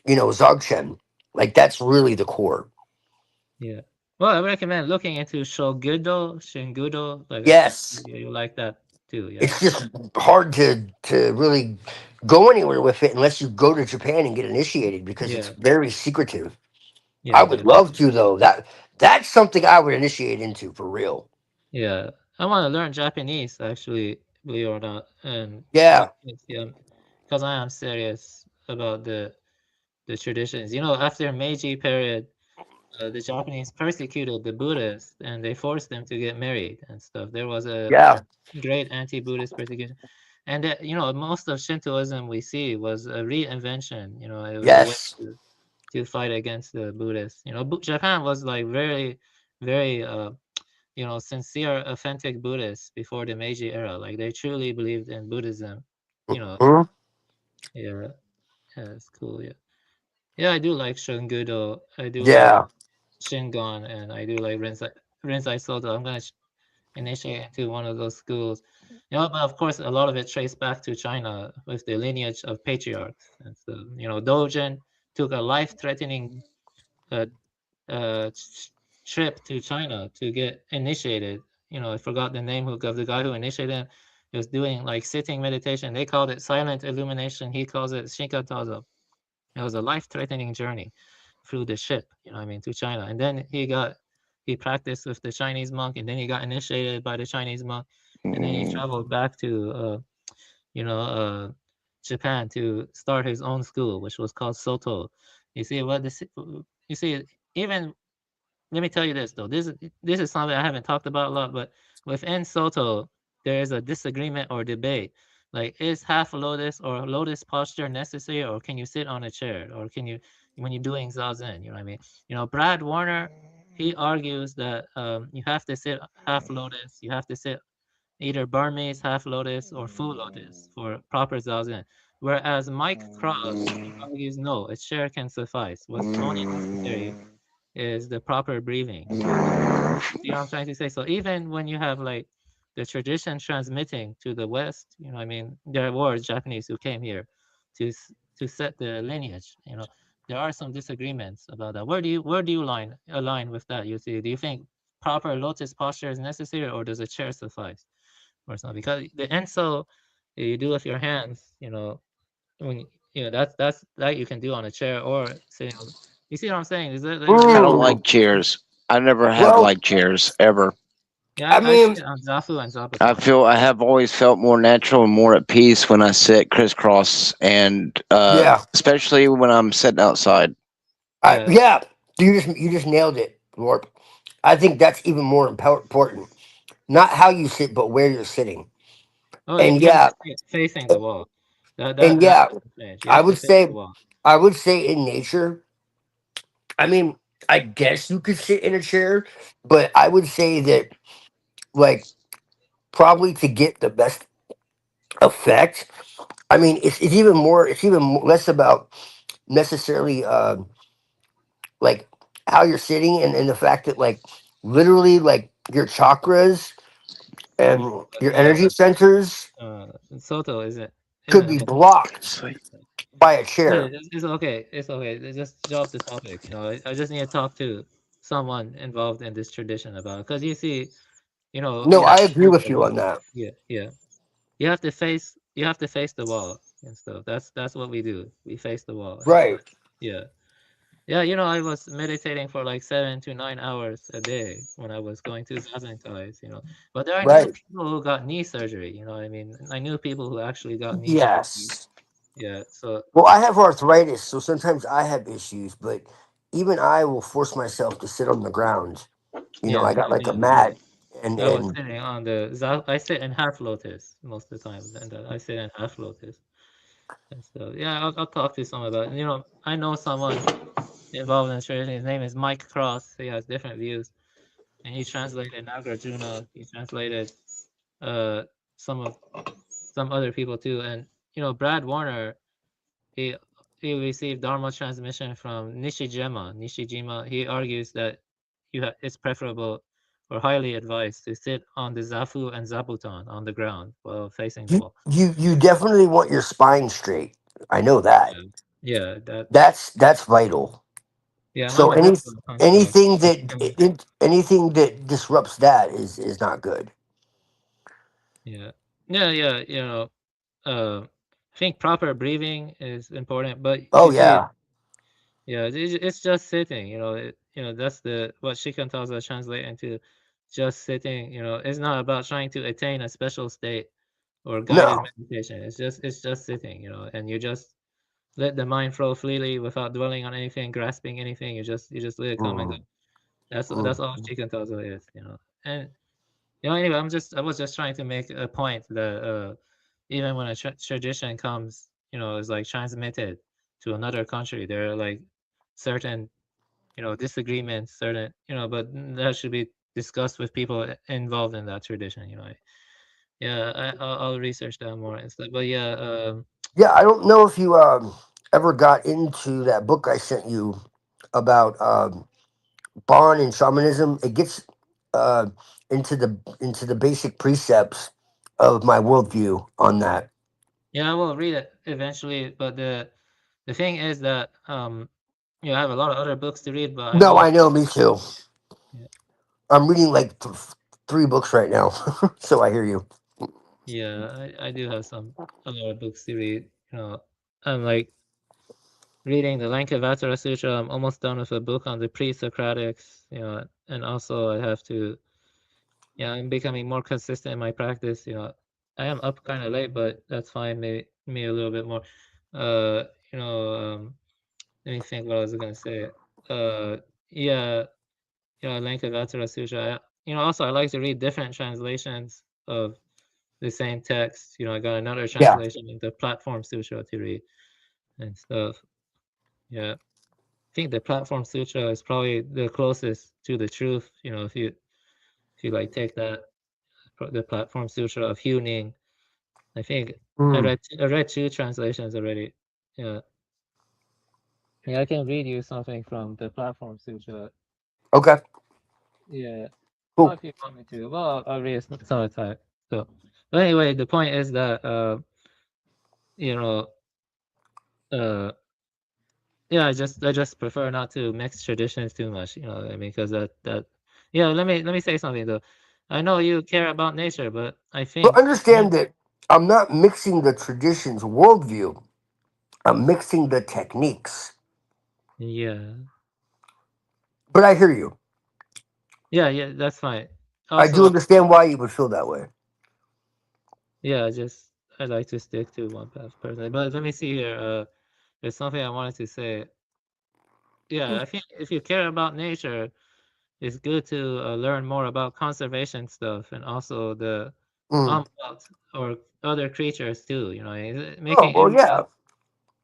S16: you know, Dzogchen. Like that's really the core.
S10: yeah. Well, I recommend looking into Shogudo, Shingudo. Like, I think
S16: Yes,
S10: you like that too. Yeah,
S16: it's just hard to really go anywhere with it unless you go to Japan and get initiated because it's
S10: yeah,
S16: very secretive. I
S10: yeah,
S16: would
S10: yeah,
S16: love to though. That's something I would initiate into for real.
S10: yeah. I want to learn Japanese actually, believe it or not, and
S16: Yeah.
S10: yeah, because I am serious about the traditions. You know, after Meiji period, the Japanese persecuted the Buddhists and they forced them to get married and stuff. There was a
S16: Yeah.
S10: great anti-Buddhist persecution, and you know, most of Shintoism we see was a reinvention. You know, it was a way
S16: Yes.
S10: to fight against the Buddhists. You know, Japan was like very, very, you know, sincere, authentic Buddhists before the Meiji era. Like they truly believed in Buddhism. You know,
S16: Mhm.
S10: yeah, yeah, it's cool. Yeah, yeah, I do like Shungudo. I do like
S16: Yeah.
S10: Shingon, and I do like Rinzai Soto. I'm gonna initiate into one of those schools. You know, but of course, a lot of it traced back to China with the lineage of patriarchs. And so, you know, Dogen took a life-threatening uh, uh, trip to China to get initiated. You know, I forgot the name of the guy who initiated him. He was doing like sitting meditation. They called it silent illumination. He calls it Shinkatazo. It was a life-threatening journey through the ship, you know what I mean, to China. And then he practiced with the Chinese monk, and then he got initiated by the Chinese monk, and then he traveled back to you know, Japan to start his own school, which was called Soto. You see what this you see even let me tell you this though. This is something I haven't talked about a lot, but within Soto, there is a disagreement or debate. Like, is half lotus or lotus posture necessary, or can you sit on a chair, or can you when you're doing zazen? You know what I mean? You know, Brad Warner, he argues that you have to sit half lotus. You have to sit either Burmese half lotus or full lotus for proper zazen. Whereas Mike Cross, he argues no, a chair can suffice. What's only necessary is the proper breathing. You know what I'm trying to say? So even when you have like the tradition transmitting to the West, you know, I mean, there were Japanese who came here to set the lineage. You know, there are some disagreements about that. Where do you align with that? You see, do you think proper lotus posture is necessary, or does a chair suffice, or something? Because the enso you do with your hands, you know, when you know that's that you can do on a chair or sitting on. You see what I'm saying? Is there,
S5: I don't
S16: Mm.
S5: like chairs. I never have
S16: Well,
S5: liked chairs ever.
S10: yeah,
S16: I
S10: I
S16: mean,
S10: sit on Zafu and
S5: I
S10: Zabuton.
S5: feel I have always felt more natural and more at peace when I sit crisscross, and
S16: yeah.
S5: especially when I'm sitting outside.
S10: Yeah.
S16: Yeah. You just nailed it, Lorp. I think that's even more important. Not how you sit, but where you're sitting.
S10: Oh,
S16: And
S10: you have
S16: yeah,
S10: to sit facing the wall. That
S16: and
S10: that
S16: yeah,
S10: doesn't change. You
S16: I
S10: have to
S16: would
S10: face the
S16: say
S10: wall.
S16: I would say in nature. I mean, I guess you could sit in a chair, but I would say that like probably to get the best effect. I mean, it's even more. It's even less about necessarily like how you're sitting and the fact that like literally like your chakras and your
S10: Yeah,
S16: energy centers
S10: Soto, is it?
S16: could
S10: Isn't
S16: be
S10: it?
S16: blocked by a
S10: Yeah,
S16: chair.
S10: it's okay. It's okay. Just drop the topic. You know, I just need to talk to someone involved in this tradition about it. Because you see, you know,
S16: No,
S10: we
S16: I
S10: have
S16: agree with you on that.
S10: yeah. You have to face the wall and stuff. That's what we do. We face the wall and
S16: Right.
S10: stuff. Yeah. Yeah, you know, I was meditating for like 7 to 9 hours a day when I was going to Zazen class, you know. But I knew
S16: Right.
S10: people who got knee surgery, you know what I mean? I knew people who actually got knee surgery.
S16: Yes.
S10: Yeah, so
S16: Well, I have arthritis, so sometimes I have issues, but even I will force myself to sit on the ground. You know,
S10: yeah,
S16: I got like a
S10: yeah.
S16: mat
S10: I was
S16: and
S10: sitting on I sit in half lotus most of the time, and I sit in half lotus. And so yeah, I'll talk to someone about it. You know, I know someone involved in this tradition. His name is Mike Cross. He has different views, and he translated Nagarjuna. He translated uh some of some other people too. And you know, Brad Warner, he he received Dharma transmission from Nishijima. He argues that it's preferable or highly advised to sit on the zafu and zabuton on the ground while facing the wall.
S16: you definitely want your spine straight. I know that.
S10: Yeah, yeah, that
S16: That's vital.
S10: yeah. I'm
S16: So
S10: on the Buddha construct.
S16: anything that disrupts that is not good.
S10: Yeah, yeah. You know, I think proper breathing is important, but
S16: Oh
S10: you see,
S16: yeah.
S10: yeah, it's just sitting. You know, that's what Shikantaza translate into just sitting. You know, it's not about trying to attain a special state or guided
S16: No.
S10: meditation. It's just sitting. You know, and you just let the mind flow freely without dwelling on anything, grasping anything. You just let it come and go.
S16: Mm,
S10: That's all
S16: mm.
S10: Shikantaza is. You know, and you know, anyway, I was just trying to make a point that even when a tradition comes, you know, is like transmitted to another country, there are like certain, you know, disagreements, certain, you know, but that should be discussed with people involved in that tradition. You know, yeah, I'll research that more and stuff. But yeah,
S16: Yeah, I don't know if you ever got into that book I sent you about Bon and shamanism. It gets uh into the basic precepts of my worldview on that.
S10: yeah, I will read it eventually. But the thing is that you know, I have a lot of other books to read, but I
S16: No,
S10: know,
S16: I know, me too.
S10: yeah,
S16: I'm reading like three books right now, so I hear you.
S10: yeah, I do have a lot of books to read. You know, I'm like reading the Lankavatara Sutra. I'm almost done with a book on the pre-Socratics. You know, and also I have to. Yeah, I'm becoming more consistent in my practice. You know, I am up kind of late, but that's fine. Maybe me a little bit more. You know, let me think what I was gonna say. Uh, yeah, you know, Lankavatara Sutra. You know, also I like to read different translations of the same text. You know, I got another
S16: Yeah.
S10: translation in the Platform Sutra to read and stuff. Yeah, I think the Platform Sutra is probably the closest to the truth. You know, if you like take the Platform Sutra of Huning, I think
S16: Mm.
S10: I read two translations already. Yeah, yeah, I can read you something from the Platform Sutra.
S16: Okay.
S10: Yeah, well,
S16: Cool.
S10: if you want me to, well, I'll read some of the time. So, but anyway, the point is that you know, uh, yeah, I just prefer not to mix traditions too much. You know what I mean? Because yeah. Let me say something though. I know you care about nature, but I
S16: But
S10: think
S16: understand that I'm not mixing the traditions worldview. I'm mixing the techniques.
S10: yeah,
S16: But I hear you.
S10: yeah, that's fine.
S16: I do
S10: Also,
S16: understand why you would feel that way.
S10: yeah, I like to stick to one path personally. But let me see here. There's something I wanted to say. Yeah, I think if you care about nature, it's good to learn more about conservation stuff and also the
S16: Mm.
S10: Umwelt or other creatures too. You know,
S16: Oh
S10: making
S16: well,
S10: everything
S16: yeah.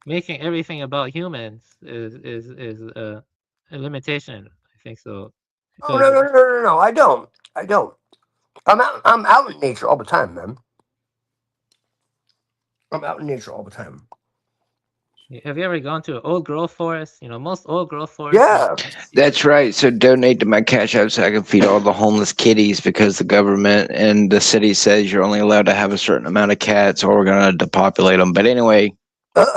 S10: making everything about humans is a limitation. I think so
S16: Oh
S10: because
S16: no! I don't. I don't. I'm out in nature all the time, man. I'm out in nature all the time.
S10: have you ever gone to an old growth forest? Most old growth forests.
S16: Yeah,
S3: That's right. So donate to my cash app so I can feed all the homeless kitties because the government and the city says you're only allowed to have a certain amount of cats or we're going to depopulate them. But anyway,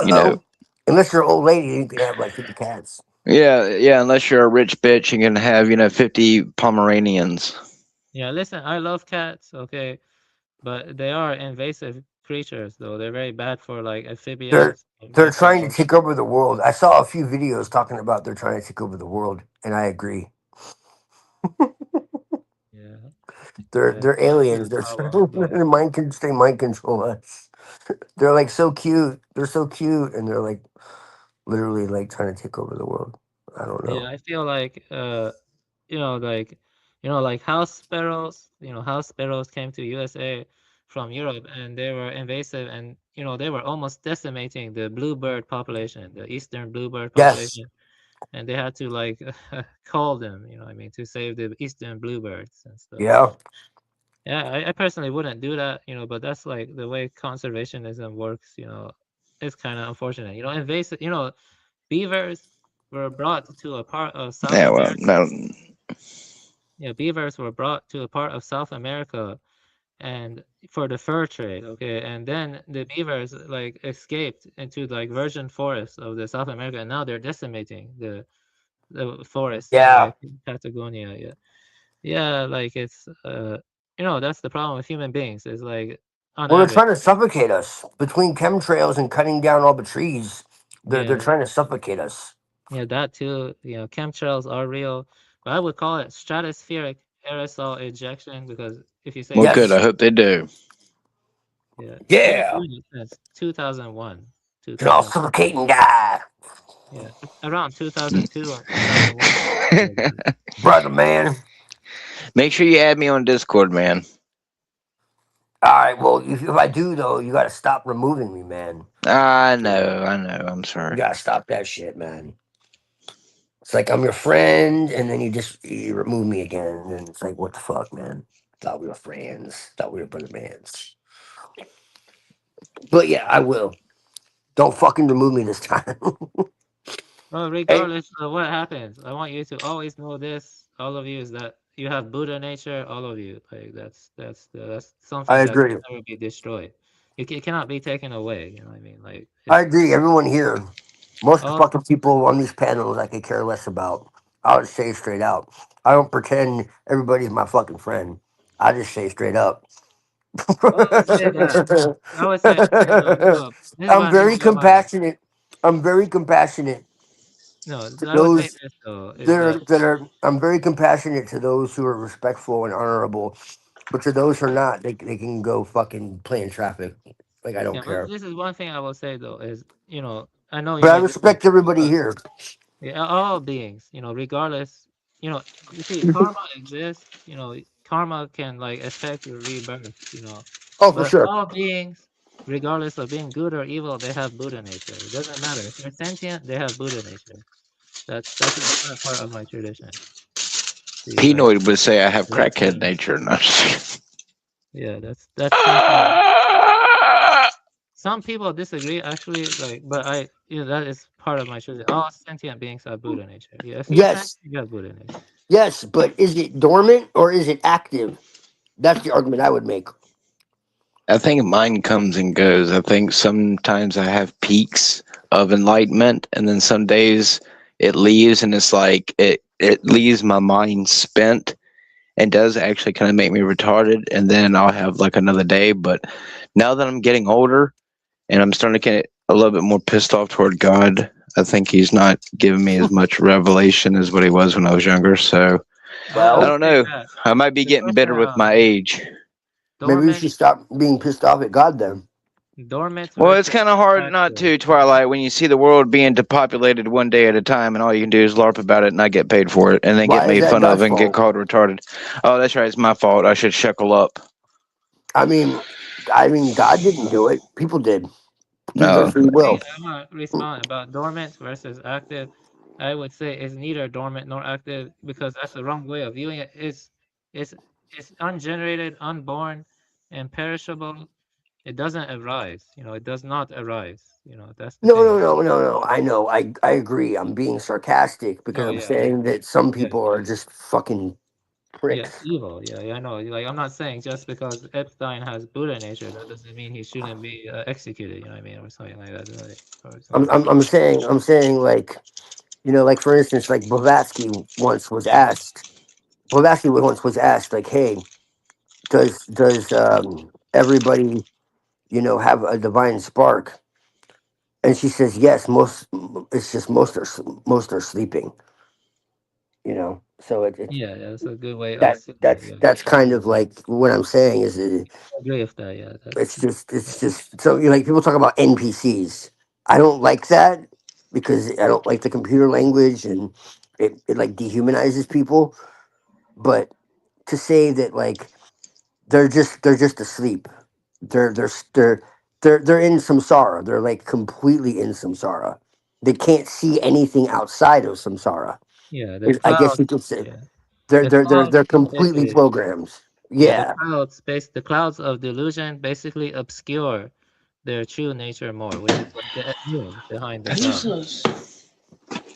S3: you know.
S16: Unless you're an old lady, you can have like 50 cats.
S3: Yeah, unless you're a rich bitch, you can have, 50 Pomeranians.
S10: Yeah, listen, I love cats, okay, but they are invasive creatures, though. They're very bad for like amphibians.
S16: They're trying to take over the world. I saw a few videos talking about they're trying to take over the world, and I agree.
S10: Yeah.
S16: They're aliens. They're they mind control us. They're like so cute. They're so cute, and they're like literally like trying to take over the world. I don't know.
S10: Yeah, I feel like like house sparrows. House sparrows came to USA from Europe, and they were invasive, and they were almost decimating the bluebird population, the eastern bluebird
S16: Yes.
S10: population, and they had to like call them. What I mean, to save the eastern bluebirds and stuff.
S16: Yeah.
S10: Yeah, I personally wouldn't do that, but that's like the way conservationism works. It's kind of unfortunate. Invasive. Beavers were brought to a part of South
S3: Yeah, well,
S10: America.
S3: no.
S10: Yeah, beavers were brought to a part of South America and for the fur trade, okay? And then the beavers like escaped into like virgin forests of the South America, and now they're decimating the forests
S16: Yeah.
S10: like in Patagonia. Yeah. Yeah, like it's that's the problem with human beings. Is like on
S16: Well, they're
S10: average.
S16: trying to suffocate us between chemtrails and cutting down all the trees. They're
S10: Yeah.
S16: trying to suffocate us.
S10: Yeah, that too. Chemtrails are real, but I would call it stratospheric aerosol ejection because if you say
S3: Well, good. I hope they do.
S10: yeah, they've been
S16: Yeah.
S10: doing it since 2001,
S16: Can all
S10: 2000.
S16: suffocate and die.
S10: Yeah, around 2002 or 2001.
S16: Brother, man.
S3: Make sure you add me on Discord, man.
S16: All right. Well, if I do, though, you got to stop removing me, man.
S3: I know. I'm
S16: You
S3: sorry.
S16: got to stop that shit, man. It's like I'm your friend, and then you remove me again, and it's like, what the fuck, man? Thought we were friends. Thought we were brother mans. But yeah, I will. Don't fucking remove me this time.
S10: Well, regardless of what happens, I want you to always know this, all of you, is that you have Buddha nature, all of you. Like that's something
S16: I
S10: that
S16: agree.
S10: can never be destroyed. It cannot be taken away. You know what I mean? Like
S16: I agree. Everyone here, most of the
S10: all
S16: fucking people on these panels, I could care less about. I'll just say it straight out. I don't pretend everybody's my fucking friend. I just say straight up.
S10: well, I would say that. I would say, this is what
S16: I'm
S10: I mean
S16: very
S10: about my.
S16: compassionate. I'm very compassionate
S10: No,
S16: to
S10: I would say
S16: those
S10: this though
S16: that
S10: is
S16: are
S10: that
S16: that are. I'm very compassionate to those who are respectful and honorable, but to those who are not, they can go fucking play in traffic. Like I don't
S10: yeah. But
S16: care.
S10: this is one thing I will say though is I know you
S16: But I
S10: may disagree,
S16: respect everybody
S10: but
S16: here.
S10: yeah, all beings, regardless, you see, karma exists. Karma can like affect your rebirth.
S16: Oh, for
S10: But
S16: sure.
S10: all beings, regardless of being good or evil, they have Buddha nature. It doesn't matter if they're sentient; they have Buddha nature. That's an important part of my tradition. See, like
S3: Pinoid would say I have
S10: that's
S3: crackhead nature. No,
S10: yeah, that's something. Some people disagree, actually, but that is part of my tradition. All sentient beings have Buddha nature. Yeah, if you're sentient,
S16: Yes,
S10: you have Buddha nature.
S16: yes, but is it dormant or is it active? That's the argument I would make.
S3: I think mine comes and goes. I think sometimes I have peaks of enlightenment, and then some days it leaves, and it's like it leaves my mind spent, and does actually kind of make me retarded. And then I'll have like another day. But now that I'm getting older, and I'm starting to get a little bit more pissed off toward God, I think He's not giving me as much revelation as what He was when I was younger. So I
S10: I would
S3: don't
S10: say
S3: know.
S10: that
S3: I might be
S10: the
S3: getting
S10: question
S3: bitter with my age.
S16: Maybe you
S10: dormant
S16: should stop being pissed off at God then.
S10: dormant
S3: Well, it's
S10: versus
S3: kind of hard not
S10: active.
S3: to, Twilight, when you see the world being depopulated one day at a time, and all you can do is LARP about it and not get paid for it, and then get
S16: Why is
S3: made
S16: that
S3: fun of
S16: God's
S3: and get
S16: fault?
S3: called retarded. Oh, that's right. It's my fault. I should shekel up.
S16: I mean, God didn't do it. People did. through their
S5: No.
S16: free will.
S10: I'm gonna respond about dormant versus active. I would say it's neither dormant nor active because that's the wrong way of viewing it. It's it's ungenerated, unborn, and perishable. It doesn't arise. It does not arise. That's the
S16: No, no,
S10: thing.
S16: no, no, no. I know. I agree. I'm being sarcastic because
S10: No,
S16: I'm
S10: yeah, yeah,
S16: saying that some
S10: yeah.
S16: people are just fucking
S10: Yeah,
S16: pricks.
S10: evil. Yeah, yeah, I know. Like, I'm not saying just because Epstein has Buddha nature, that doesn't mean he shouldn't be executed. You know what I mean, or something like that, or
S16: I'm,
S10: something.
S16: I'm, I'm saying, like, like for instance, like Blavatsky once was
S10: Yeah,
S16: asked. Blavatsky once was asked, like, hey, does everybody, have a divine spark? And she says, yes. It's just most are sleeping. So it's
S10: yeah, that's a good way of
S16: that
S10: saying it.
S16: that's
S10: Yeah,
S16: that's kind of like what I'm saying is
S10: I agree with that. Yeah,
S16: it's just so like people talk about NPCs. I don't like that because I don't like the computer language and it like dehumanizes people. But to say that like they're just asleep, they're in samsara. They're like completely in samsara. They can't see anything outside of samsara.
S10: yeah. The
S16: I guess
S10: cloud.
S16: you could say
S10: Yeah,
S16: they're
S10: the
S16: they're they're
S10: clouds
S16: they're completely
S10: basically.
S16: programs.
S10: Yeah, the
S16: Yeah,
S10: clouds, the clouds of delusion basically obscure their true nature more, which is like the moon behind the cloud.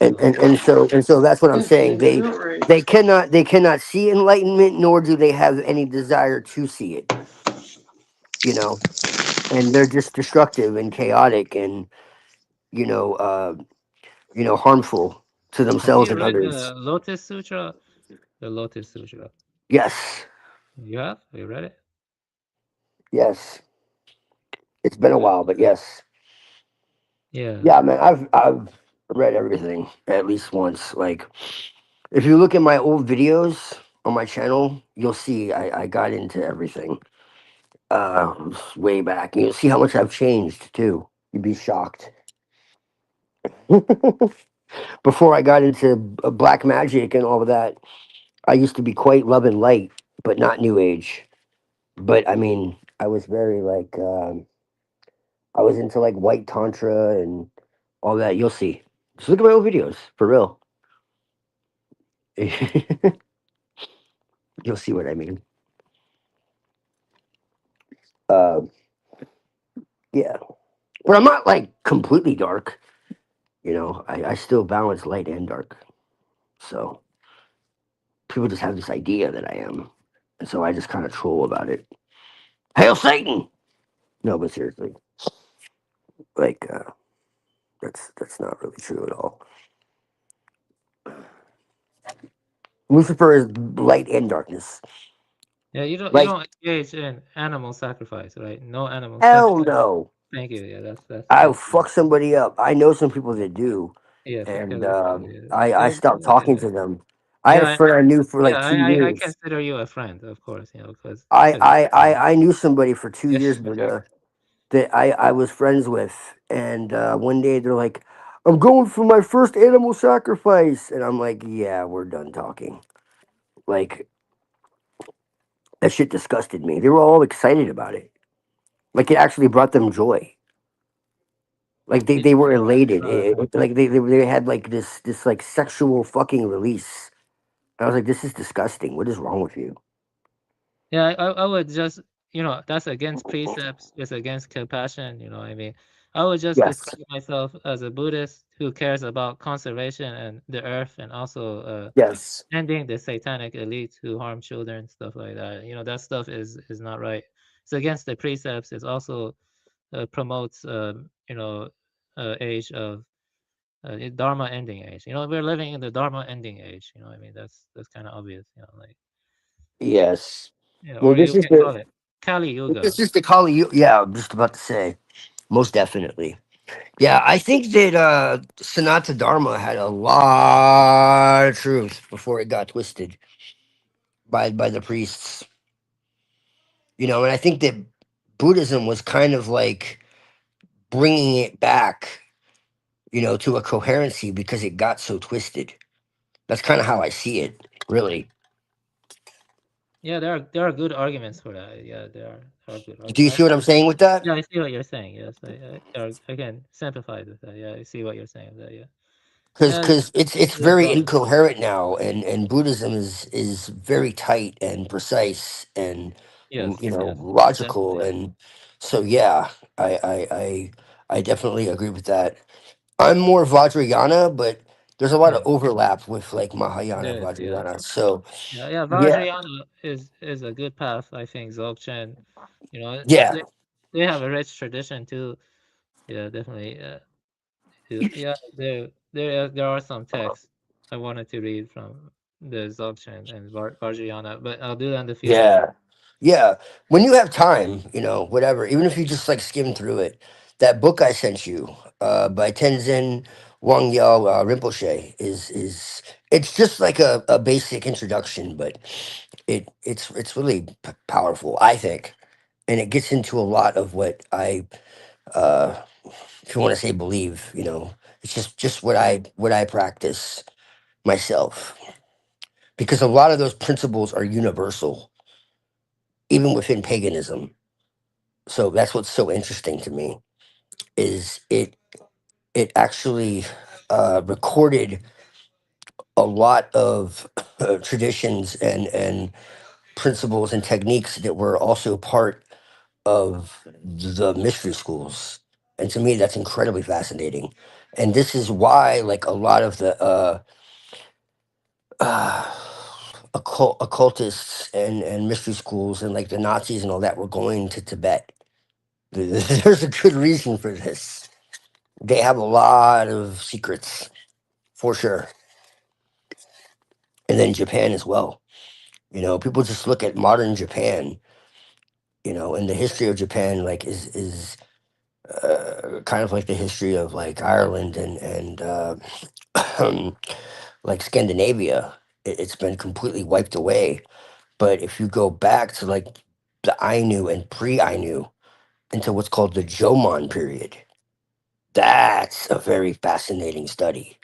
S16: and so that's what I'm saying. They cannot see enlightenment, nor do they have any desire to see it. You know, and they're just destructive and chaotic and you know uh harmful to
S10: Have
S16: themselves
S10: you
S16: and
S10: read
S16: others.
S10: the Lotus Sutra? The Lotus Sutra.
S16: Yes,
S10: You have? You read it?
S16: yes. It's been a while, but yes.
S10: Yeah.
S16: Yeah, man, I've read everything at least once. Like, if you look at my old videos on my channel, you'll see I got into everything. Way back. And you'll see how much I've changed too. You'd be shocked. Before I got into black magic and all of that, I used to be quite love and light, but not new age. But I mean, I was very like I was into like white tantra and all that. You'll see. Just look at my old videos for real. You'll see what I mean. Uh, yeah, but I'm not like completely dark. I still balance light and dark. So people just have this idea that I am, and so I just kind of troll about it. Hail Satan! No, but seriously, like that's not really true at all. Lucifer is light and darkness.
S10: Yeah, you
S16: Like
S10: don't engage in animal sacrifice, right? No animal
S16: hell
S10: sacrifice.
S16: no.
S10: Thank you. Yeah,
S16: I'll
S10: that's
S16: fuck somebody up. I know some people that do,
S10: yeah, for
S16: and
S10: killing somebody.
S16: I
S10: Yeah,
S16: stopped talking to them. I had a
S10: yeah,
S16: friend I knew for like
S10: yeah.
S16: two
S10: I
S16: years.
S10: consider you a friend, of course. Because
S16: I I I, I knew somebody for two
S10: yeah,
S16: years, but that I was friends with, and one day they're like, "I'm going for my first animal sacrifice," and I'm like, "Yeah, we're done talking." Like that shit disgusted me. They were all excited about it. Like it actually brought them joy. Like
S10: yeah,
S16: they were elated. Like they had like this like sexual fucking release. I was like, this is disgusting. What is wrong with you?
S10: yeah. I would just that's against precepts. It's against compassion. You know what I mean? I would just
S16: Yes.
S10: describe myself as a Buddhist who cares about conservation and the earth, and also
S16: Yes.
S10: ending the satanic elites who harm children, stuff like that. That stuff is not right. It's against the precepts. It also promotes age of Dharma ending age. We're living in the Dharma ending age. I mean, that's kind of obvious. Like
S16: Yes. Well,
S10: or
S16: this
S10: you
S16: is
S10: can call it Kali Yuga.
S16: this is the Kali. Yeah, I'm just about to say. Most definitely. Yeah, I think that Sanata Dharma had a lot of truth before it got twisted by the priests. And I think that Buddhism was kind of like bringing it back, to a coherency because it got so twisted. That's kind of how I see it, really.
S10: Yeah, there are good arguments for that. Yeah, there are good
S16: Do you
S10: arguments.
S16: see what I'm saying with that?
S10: Yeah, I see what you're saying. Yes, I can sympathize with that. Yeah, I see what you're saying with that. Yeah, and
S16: Because it's
S10: good
S16: very
S10: point.
S16: incoherent now, and Buddhism is very tight and precise and
S10: Yes, yes,
S16: logical,
S10: definitely.
S16: and so yeah, I definitely agree with that. I'm more Vajrayana, but there's a lot
S10: Yeah,
S16: of overlap with like Mahayana,
S10: there is. Yes.
S16: Vajrayana. So
S10: Yeah,
S16: yeah,
S10: Vajrayana is a good path. I think Dzogchen,
S16: yeah,
S10: they have a rich tradition too. Yeah, definitely. Yeah, there are some texts I wanted to read from the Dzogchen and Vajrayana, but I'll do that in the future.
S16: yeah, yeah. When you have time, whatever, even if you just like skim through it, that book I sent you, by Tenzin Wangyal Rinpoche is it's just like a basic introduction, but it's really powerful, I think, and it gets into a lot of what I, uh, if you want to say believe, it's just what I practice myself, because a lot of those principles are universal, even within paganism. So that's what's so interesting to me is it actually recorded a lot of traditions and principles and techniques that were also part of the mystery schools. And to me, that's incredibly fascinating. And this is why, like, a lot of the uh, occultists and mystery schools and like the Nazis and all that were going to Tibet. There's a good reason for this. They have a lot of secrets, for sure. And then Japan as well. People just look at modern Japan, and the history of Japan, like, is kind of like the history of like Ireland and like Scandinavia. It's been completely wiped away. But if you go back to like the Ainu and pre-Ainu into what's called the Jomon period, that's a very fascinating study.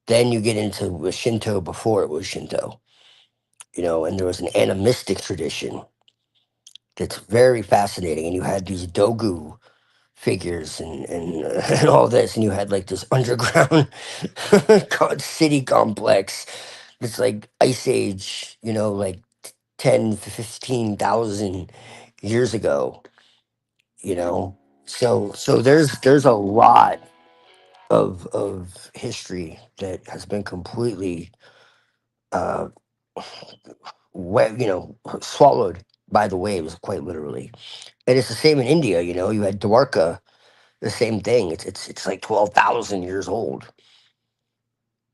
S16: Then you get into Shinto before it was Shinto, and there was an animistic tradition that's very fascinating. And you had these Dogu figures and all this, and you had like this underground city complex. It's like Ice Age, like 10, 15,000 years ago, So there's a lot of history that has been completely uh swallowed by the waves, quite literally. And it's the same in India. You had Dwarka, the same thing. It's like 12,000 years old.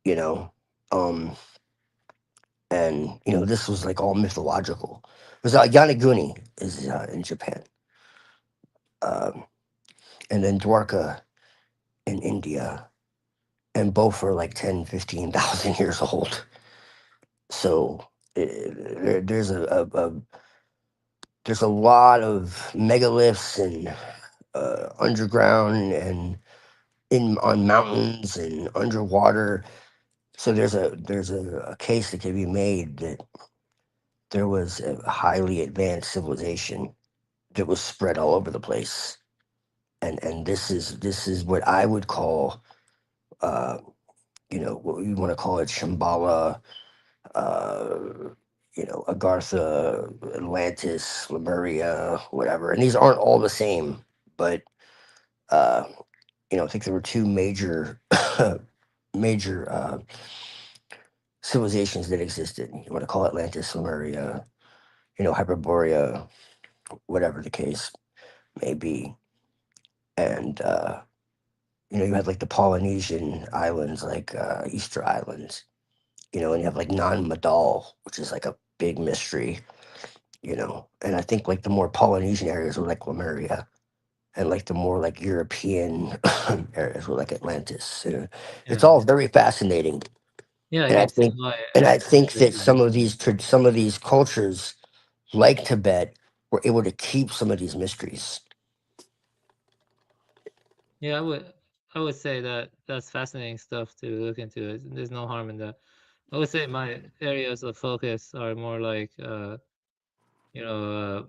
S16: You know, um, and this was like all mythological. There's Yanaguni is in Japan, um, and then Dwarka in India, and both are like 10, 15,000 years old. So there's there's a lot of megaliths and underground and in on mountains and underwater. So there's a case that can be made that there was a highly advanced civilization that was spread all over the place, and this is what I would call, uh, what you want to call it, Shambhala, uh, Agartha, Atlantis, Lemuria, whatever. And these aren't all the same, but uh, I think there were two major civilizations that existed. You want to call Atlantis, Lemuria, Hyperborea, whatever the case may be. And you had like the Polynesian islands, like Easter Islands, and you have like Non Madal, which is like a big mystery, and I think like the more Polynesian areas were like Lemuria, and like the more like European areas were like Atlantis. It's
S10: Yeah,
S16: all very fascinating,
S10: yeah, I
S16: and I
S10: can see
S16: think
S10: why
S16: and I think
S10: this
S16: that
S10: is
S16: some of these cultures, like Tibet, were able to keep some of these mysteries.
S10: Yeah, I would say that that's fascinating stuff to look into. There's no harm in that. I would say my areas of focus are more like you know,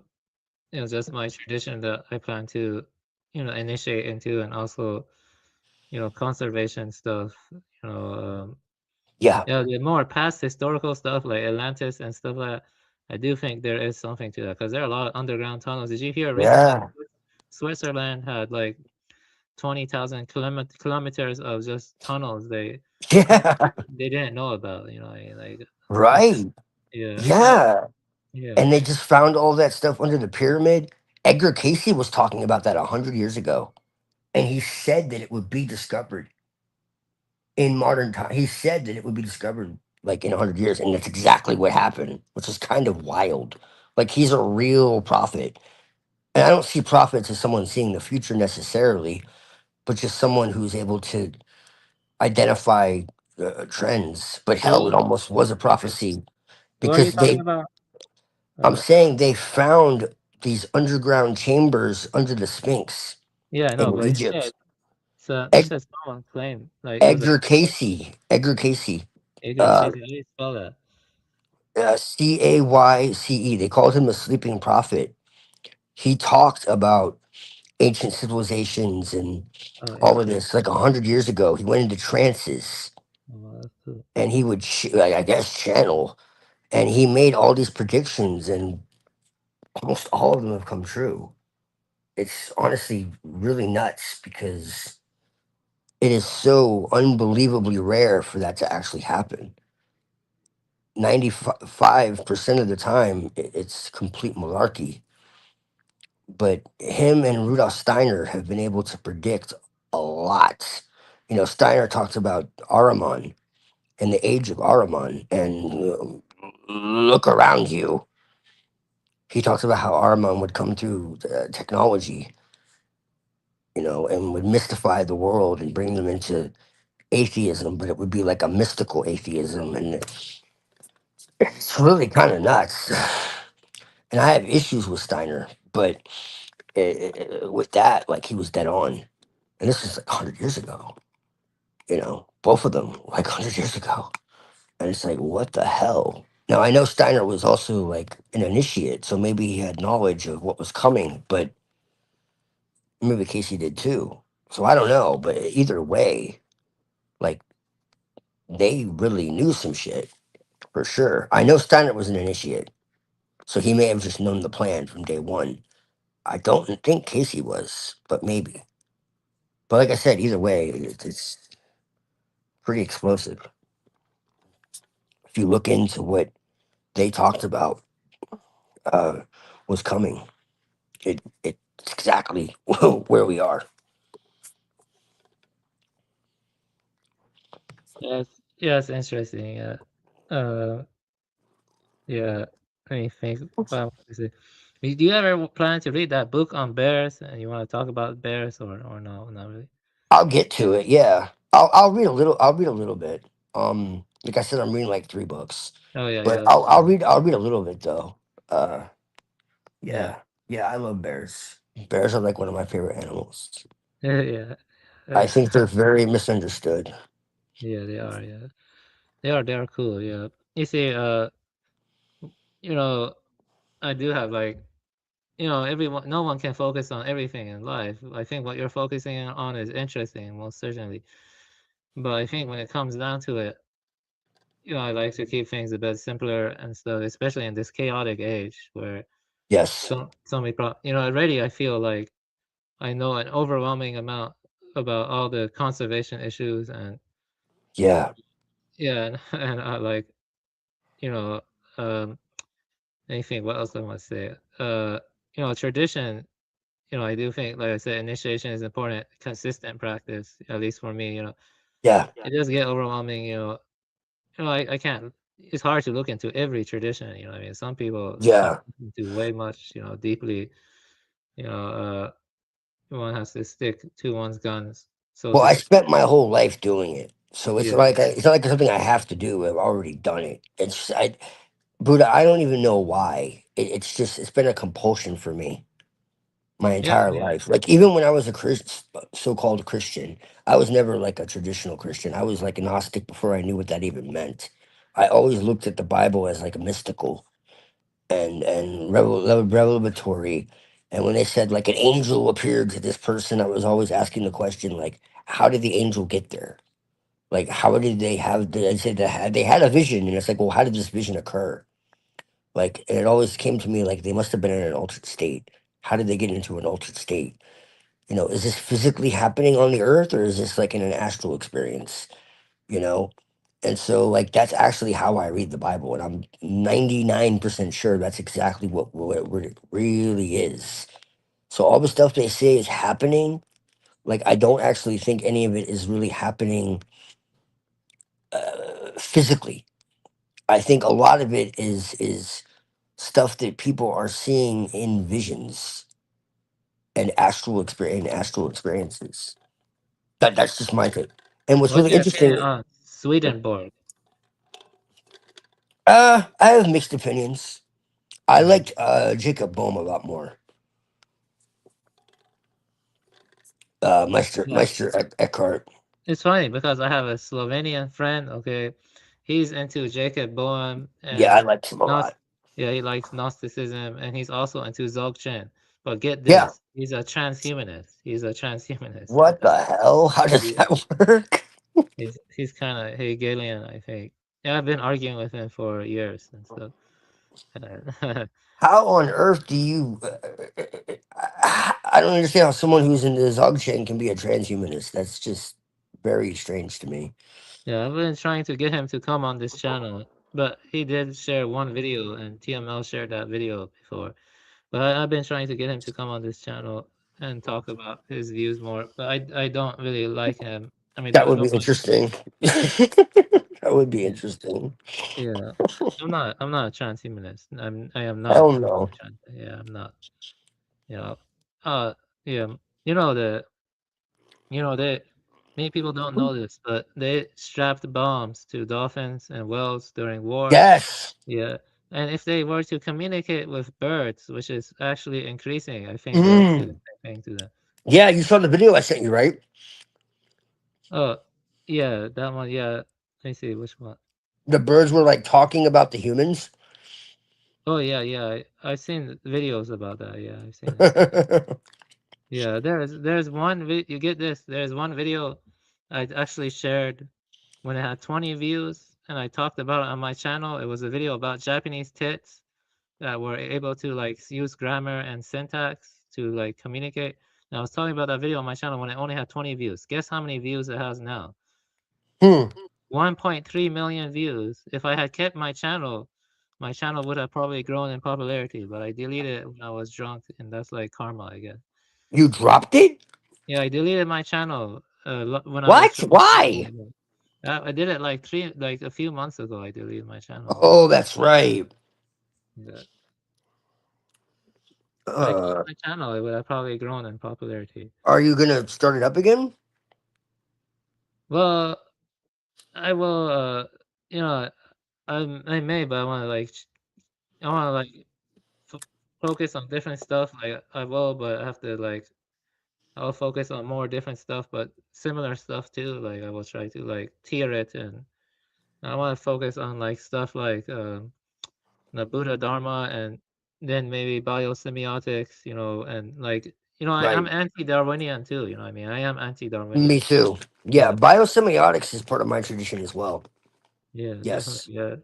S10: just my tradition that I plan to, initiate into, and also, conservation stuff.
S16: Yeah.
S10: The more past historical stuff like Atlantis and stuff like that, I do think there is something to that because there are a lot of underground tunnels. Did you hear recently
S16: Yeah.
S10: Switzerland had like 20,000 kilometers of just tunnels
S16: Yeah.
S10: they didn't know about, like
S16: Right.
S10: yeah,
S16: Yeah.
S10: yeah.
S16: And they just found all that stuff under the pyramid. Edgar Casey was talking about that 100 years ago, and he said that it would be discovered in modern time. He said that it would be discovered like in 100 years, and that's exactly what happened, which is kind of wild. Like he's a real prophet, and I don't see prophets as someone seeing the future necessarily, but just someone who's able to identify trends. But hell, it
S10: Who
S16: almost was a prophecy
S10: who are you
S16: because
S10: talking about?
S16: I'm saying they found these underground chambers under the Sphinx
S10: Yeah, I know,
S16: in
S10: but yeah,
S16: Egypt.
S10: so you said someone claimed like it was a
S16: Edgar Casey, Edgar Casey,
S10: Adrian
S16: uh,
S10: Casey. How do you spell that?
S16: Cayce. They called him the sleeping prophet. He talked about ancient civilizations and
S10: Oh
S16: all
S10: yeah.
S16: of this like 100 years ago. He went into trances
S10: Oh, that's cool.
S16: and he would, I guess, channel. And he made all these predictions, and almost all of them have come true. It's honestly really nuts because it is so unbelievably rare for that to actually happen. 95% of the time, it's complete malarkey. But him and Rudolf Steiner have been able to predict a lot. You know, Steiner talks about Ahriman and the age of Ahriman, and look around you. He talks about how Ahriman would come through technology, you know, and would mystify the world and bring them into atheism, but it would be like a mystical atheism, and it's really kind of nuts. And I have issues with Steiner, but with that, like he was dead on, and this is like 100 years ago. You know, both of them like 100 years ago, and it's like, what the hell? Now I know Steiner was also like an initiate, so maybe he had knowledge of what was coming, but maybe Casey did too. So I don't know, but either way, like they really knew some shit for sure. I know Steiner was an initiate, so he may have just known the plan from day one. I don't think Casey was, but maybe. But like I said, either way, it's pretty explosive. If you look into what they talked about uh, was coming, it's exactly where we are.
S10: Yeah, it's interesting. Uh, yeah. Let me think. What I want to say. Do you ever plan to read that book on bears, and you want to talk about bears, or no, not really?
S16: I'll get to it. Yeah, I'll read a little. I'll read a little bit. Like I said, I'm reading like 3 books,
S10: Oh yeah,
S16: but
S10: yeah,
S16: I'll read a little bit though. Uh,
S10: yeah,
S16: yeah, yeah, I love bears. Bears are like one of my favorite animals.
S10: yeah.
S16: I think they're very misunderstood.
S10: Yeah, they are. Yeah, they are cool. Yeah. You see, you know, I do have like, everyone, no one can focus on everything in life. I think what you're focusing on is interesting, most certainly. But I think when it comes down to it, I like to keep things a bit simpler and stuff, especially in this chaotic age where
S16: Yes.
S10: so many already I feel like I know an overwhelming amount about all the conservation issues and
S16: Yeah.
S10: yeah, and I like, you know, um, anything. What else I want to say? Tradition. I do think, like I said, initiation is important, consistent practice, at least for me.
S16: Yeah.
S10: It does get overwhelming. I can't. It's hard to look into every tradition. I mean, some people
S16: Yeah.
S10: do way much. Deeply. You know, one has to stick to one's guns, so
S16: Well,
S10: to
S16: I
S10: speak.
S16: spent my whole life doing it, so it's
S10: Yeah.
S16: like it's not like something I have to do. I've already done it. Buddha. I don't even know why. It's been a compulsion for me my
S10: Yeah.
S16: entire life. Like even when I was a so-called Christian, I was never like a traditional Christian. I was like a Gnostic before I knew what that even meant. I always looked at the Bible as like a mystical. and revelatory. And when they said like an angel appeared to this person, I was always asking the question like, how did the angel get there? Like, how did they have? They said they had a vision, and it's like, well, how did this vision occur? Like, and it always came to me like they must have been in an altered state. How did they get into an altered state? You know, is this physically happening on the earth, or is this like in an astral experience? You know, and so like that's actually how I read the Bible, and I'm 99% sure that's exactly what it really is. So all the stuff they say is happening. Like I don't actually think any of it is really happening physically. I think a lot of it is stuff that people are seeing in visions and astral experiences. That's just my take. And what's
S10: What's
S16: really
S10: your opinion
S16: interesting,
S10: on Swedenborg?
S16: I have mixed opinions. I liked Jacob Bohm a lot more.
S10: Yeah,
S16: Meister Eckhart.
S10: it's funny because I have a Slovenian friend. Okay, he's into Jacob Boehm
S16: Yeah,
S10: and
S16: I liked him a lot.
S10: yeah, he likes Gnosticism and he's also into Dzogchen. But get
S16: Yeah.
S10: this, he's a transhumanist. He's a transhumanist.
S16: What the hell? How does
S10: Yeah.
S16: that work?
S10: He's kind of Hegelian, I think. Yeah, I've been arguing with him for years and stuff.
S16: How on earth do you? I don't understand how someone who's in the Dzogchen can be a transhumanist. That's just very strange to me.
S10: Yeah, I've been trying to get him to come on this channel, but he did share one video, and TML shared that video before. But I've been trying to get him to come on this channel and talk about his views more. But I don't really like him. I mean,
S16: That would be
S10: don't like.
S16: interesting. That would be
S10: Yeah,
S16: interesting.
S10: yeah. I'm not a transhumanist. I am not.
S16: Hell no.
S10: Yeah, I'm not. You know, uh, yeah. You know the they many people don't know this, but they strapped bombs to dolphins and whales during war.
S16: Yes.
S10: Yeah. And if they were to communicate with birds, which is actually increasing, I think they'll do the
S16: Mm.
S10: same thing to them.
S16: Yeah, you saw the video I sent you, right?
S10: Oh, yeah, that one. Yeah. Let me see which one.
S16: The birds were like talking about the humans.
S10: Oh, yeah, yeah. I've seen videos about that. Yeah, I've seen it. Yeah, there's one you get this. There's one video I actually shared when it had 20 views, and I talked about it on my channel. It was a video about Japanese tits that were able to like use grammar and syntax to like communicate. And I was talking about that video on my channel when it only had 20 views. Guess how many views it has now? 1.3 million views. If I had kept my channel would have probably grown in popularity, but I deleted it when I was drunk, and that's like karma, I guess.
S16: You dropped it?
S10: Yeah, I deleted my channel when I was
S16: What?
S10: drunk.
S16: Why?
S10: I did it like a few months ago. I deleted my channel.
S16: Oh, that's right.
S10: Yeah. If I kept
S16: Uh,
S10: my channel, it would have probably grown in popularity.
S16: are you gonna start it up again?
S10: Well, I will. You know, I may, but I want to like focus on different stuff. Like I will, but I have to like I'll focus on more different stuff, but similar stuff too. Like I will try to like tier it, and I want to focus on like stuff like the Buddha Dharma, and then maybe biosemiotics. And like I'm
S16: Right.
S10: anti-Darwinian too. You know what I mean? I am
S16: Me
S10: anti-Darwinian.
S16: too. Yeah,
S10: Yeah.
S16: biosemiotics is part of my tradition as well.
S10: Yeah,
S16: Yes.
S10: definitely. Yeah.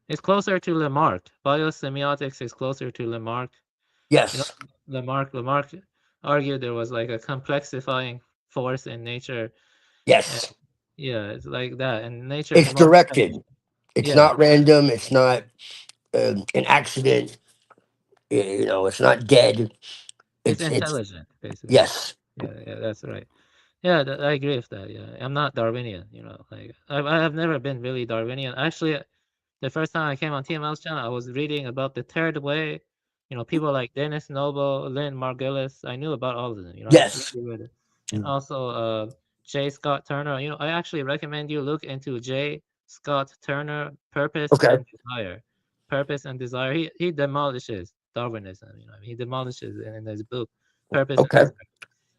S10: It's closer to Lamarck. Biosemiotics is closer to Lamarck. You know,
S16: Yes.
S10: Lamarck argued there was like a complexifying force in nature. And
S16: Yes.
S10: yeah, it's like that. And nature is
S16: It's
S10: multidimensional.
S16: directed. It's
S10: Yeah,
S16: not random. It's not an accident. It's not dead.
S10: it's
S16: It's
S10: intelligent, basically.
S16: yes.
S10: Yeah, yeah, that's right. Yeah, I agree with that. Yeah, I'm not Darwinian. Like I've never been really Darwinian. Actually, the first time I came on TML's channel, I was reading about the third way. People like Dennis Noble, Lynn Margulis. I knew about all of them. I
S16: Yes.
S10: really read it. And also J. Scott Turner. I actually recommend you look into J. Scott Turner, Purpose
S16: Okay.
S10: and Desire. Purpose and Desire. He demolishes Darwinism. He demolishes it in his book, Purpose and
S16: Okay.
S10: Desire.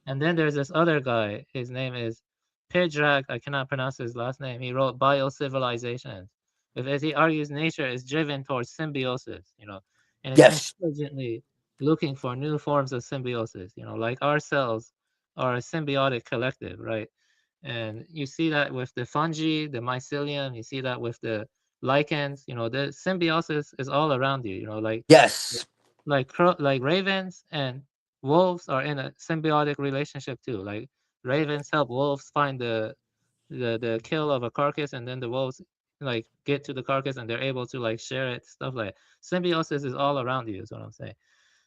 S10: And then there's this other guy. His name is Pidrak. I cannot pronounce his last name. He wrote Biocivilizations. Because he argues nature is driven towards symbiosis. and it's
S16: Yes.
S10: intelligently looking for new forms of symbiosis. Like our cells are a symbiotic collective, right? And you see that with the fungi, the mycelium. You see that with the lichens. The symbiosis is all around you.
S16: Yes.
S10: Like ravens and wolves are in a symbiotic relationship too. Like ravens help wolves find the kill of a carcass, and then the wolves get to the carcass and they're able to share it. Stuff like symbiosis is all around you. Is what I'm saying.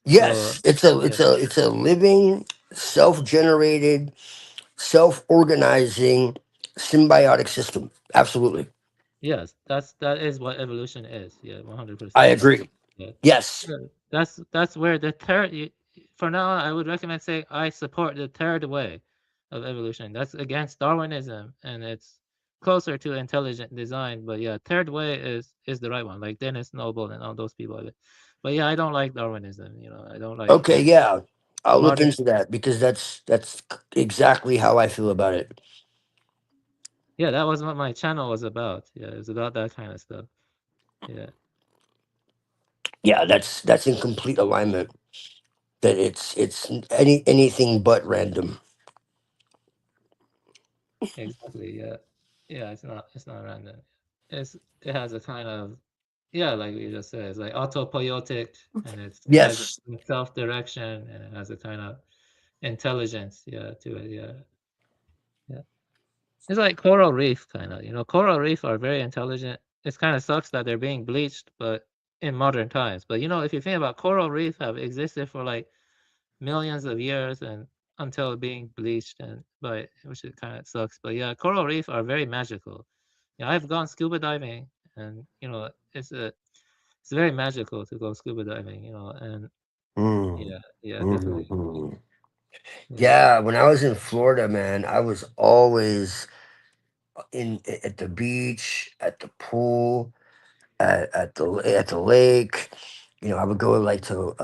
S10: So
S16: Yes. It's a
S10: yeah.
S16: it's a it's a living, self-generated, self-organizing, symbiotic system. Absolutely.
S10: Yes, that is what evolution is. Yeah,
S16: I
S10: 100%.
S16: agree.
S10: Yeah.
S16: Yes.
S10: Yeah, that's where the third. For now, I would recommend saying I support the third way of evolution. That's against Darwinism, and it's closer to intelligent design. But yeah, third way is the right one. Like Dennis Noble and all those people. But yeah, I don't like Darwinism. I don't like
S16: Okay, yeah. I'll look
S10: modern.
S16: into that because that's exactly how I feel about it.
S10: Yeah, that was what my channel was about. Yeah, it was about that kind of stuff. Yeah.
S16: Yeah, that's in complete alignment. That it's anything but random.
S10: Exactly. Yeah. Yeah. It's not random. It has a kind of, yeah, like we just said, it's like autopoietic, and it has a
S16: Yes.
S10: self-direction, and it has a kind of intelligence, yeah, to it. Yeah. Yeah. It's like coral reef kind of. Coral reef are very intelligent. It kind of sucks that they're being bleached, but in modern times. But if you think about coral reef have existed for like millions of years and until being bleached, which it kind of sucks. But yeah, coral reef are very magical. Yeah, I've gone scuba diving, and it's very magical to go scuba diving. And
S16: Mm.
S10: yeah, yeah, definitely.
S16: Mhm.
S10: Yeah.
S16: Yeah, when I was in Florida, man, I was always at the beach, at the pool, at the lake. I would go like to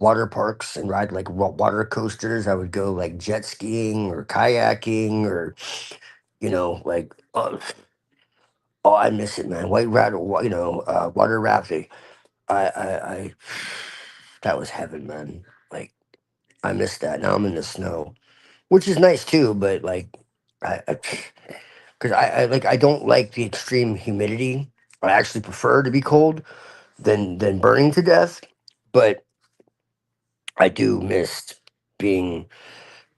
S16: water parks and ride like water coasters. I would go like jet skiing or kayaking or like oh, I miss it, man. White rat, water rafting. I that was heaven, man. Like I miss that. Now I'm in the snow, which is nice too. But like, because I don't like the extreme humidity. I actually prefer to be cold than burning to death. But I do miss being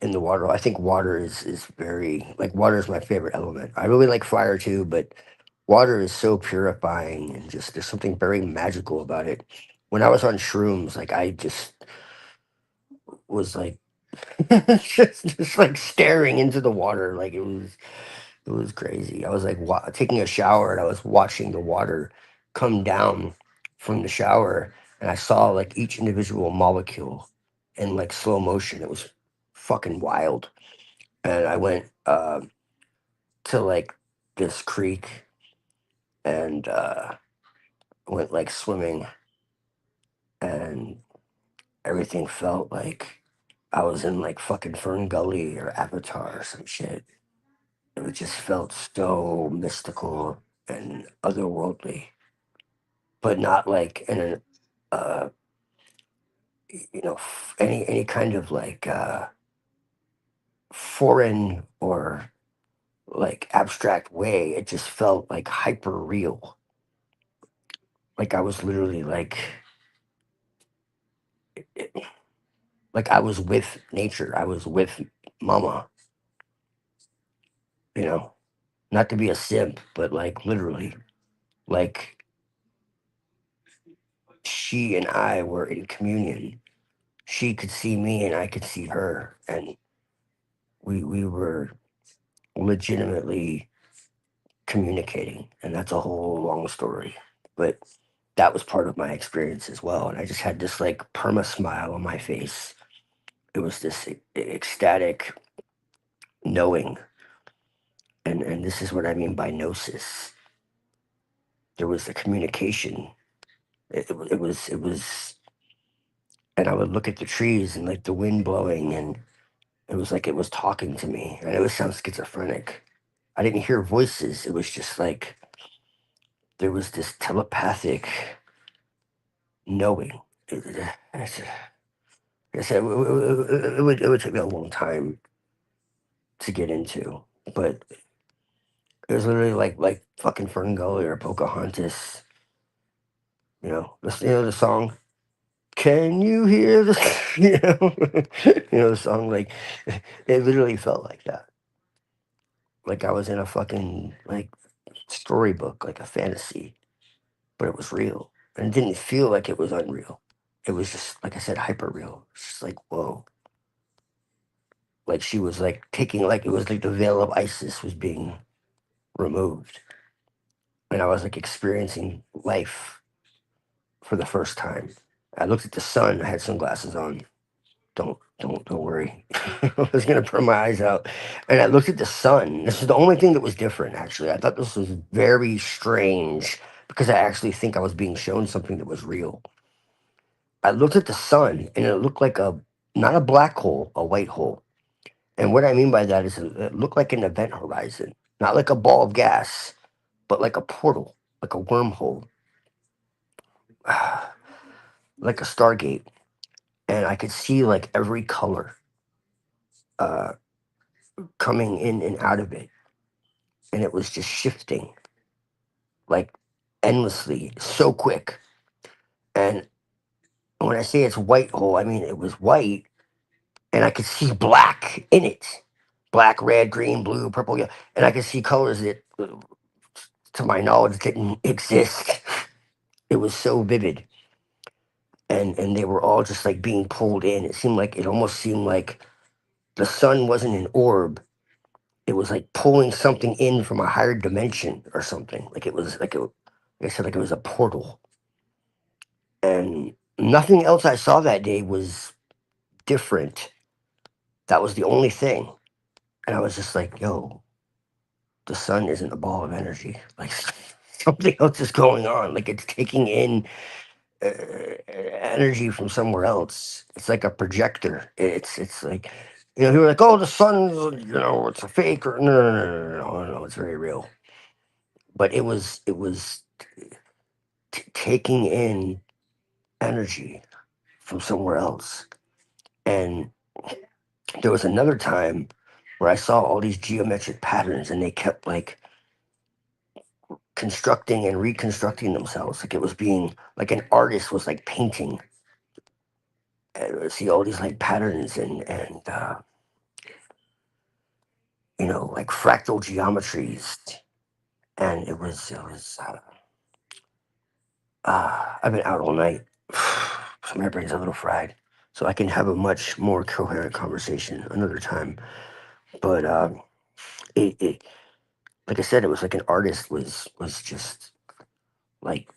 S16: in the water. I think water is very like water is my favorite element. I really like fire too, but water is so purifying and just there's something very magical about it. When I was on shrooms, like I just was like just like staring into the water, like it was crazy. I was like taking a shower and I was watching the water come down from the shower, and I saw like each individual molecule in like slow motion. It was fucking wild. And I went to like this creek and went like swimming, and everything felt like I was in like fucking Fern Gully or Avatar or some shit. It just felt so mystical and otherworldly, but not like in an uh any kind of like foreign or like abstract way. It just felt like hyper real. Like I was literally like I was with nature. I was with mama, you know. Not to be a simp, but like literally. Like she and I were in communion. She could see me and I could see her, and we were legitimately communicating, and that's a whole long story. But that was part of my experience as well, and I just had this like perma smile on my face. It was this ecstatic knowing, and this is what I mean by gnosis. There was a communication. It was, and I would look at the trees and like the wind blowing, and it was like it was talking to me. And it would sound schizophrenic. I didn't hear voices. It was just like there was this telepathic knowing. Like I said, it would take me a long time to get into, but it was literally like fucking Ferngully or Pocahontas. The song. Can you hear the the song? Like it literally felt like that. Like I was in a fucking like storybook, like a fantasy, but it was real. And it didn't feel like it was unreal. It was just like I said, hyper real. It's just like whoa. Like she was like taking like it was like the veil of Isis was being removed. And I was like experiencing life for the first time. I looked at the sun, I had sunglasses on. Don't worry. I was gonna burn my eyes out. And I looked at the sun. This is the only thing that was different, actually. I thought this was very strange because I actually think I was being shown something that was real. I looked at the sun and it looked like not a black hole, a white hole. And what I mean by that is it looked like an event horizon, not like a ball of gas, but like a portal, like a wormhole, like a Stargate. And I could see like every color uh, coming in and out of it. And it was just shifting like endlessly, so quick. And when I say it's white hole, I mean it was white and I could see black in it. Black, red, green, blue, purple, yeah. And I could see colors that, to my knowledge, didn't exist. It was so vivid. And they were all just like being pulled in. It almost seemed like the sun wasn't an orb. It was like pulling something in from a higher dimension or something. Like it was like I said, like it was a portal. And nothing else I saw that day was different. That was the only thing. And I was just like, yo, the sun isn't a ball of energy. Like something else is going on. Like it's taking in energy from somewhere else. It's like a projector. It's like, people are like, oh, the sun's, it's a fake. Or no, it's very real. But it was taking in energy from somewhere else. And there was another time where I saw all these geometric patterns and they kept like constructing and reconstructing themselves. Like it was being like an artist was like painting. And I would see all these like patterns and like fractal geometries. And it was I've been out all night. So my brain's a little fried. So I can have a much more coherent conversation another time. But it like I said, it was like an artist was just like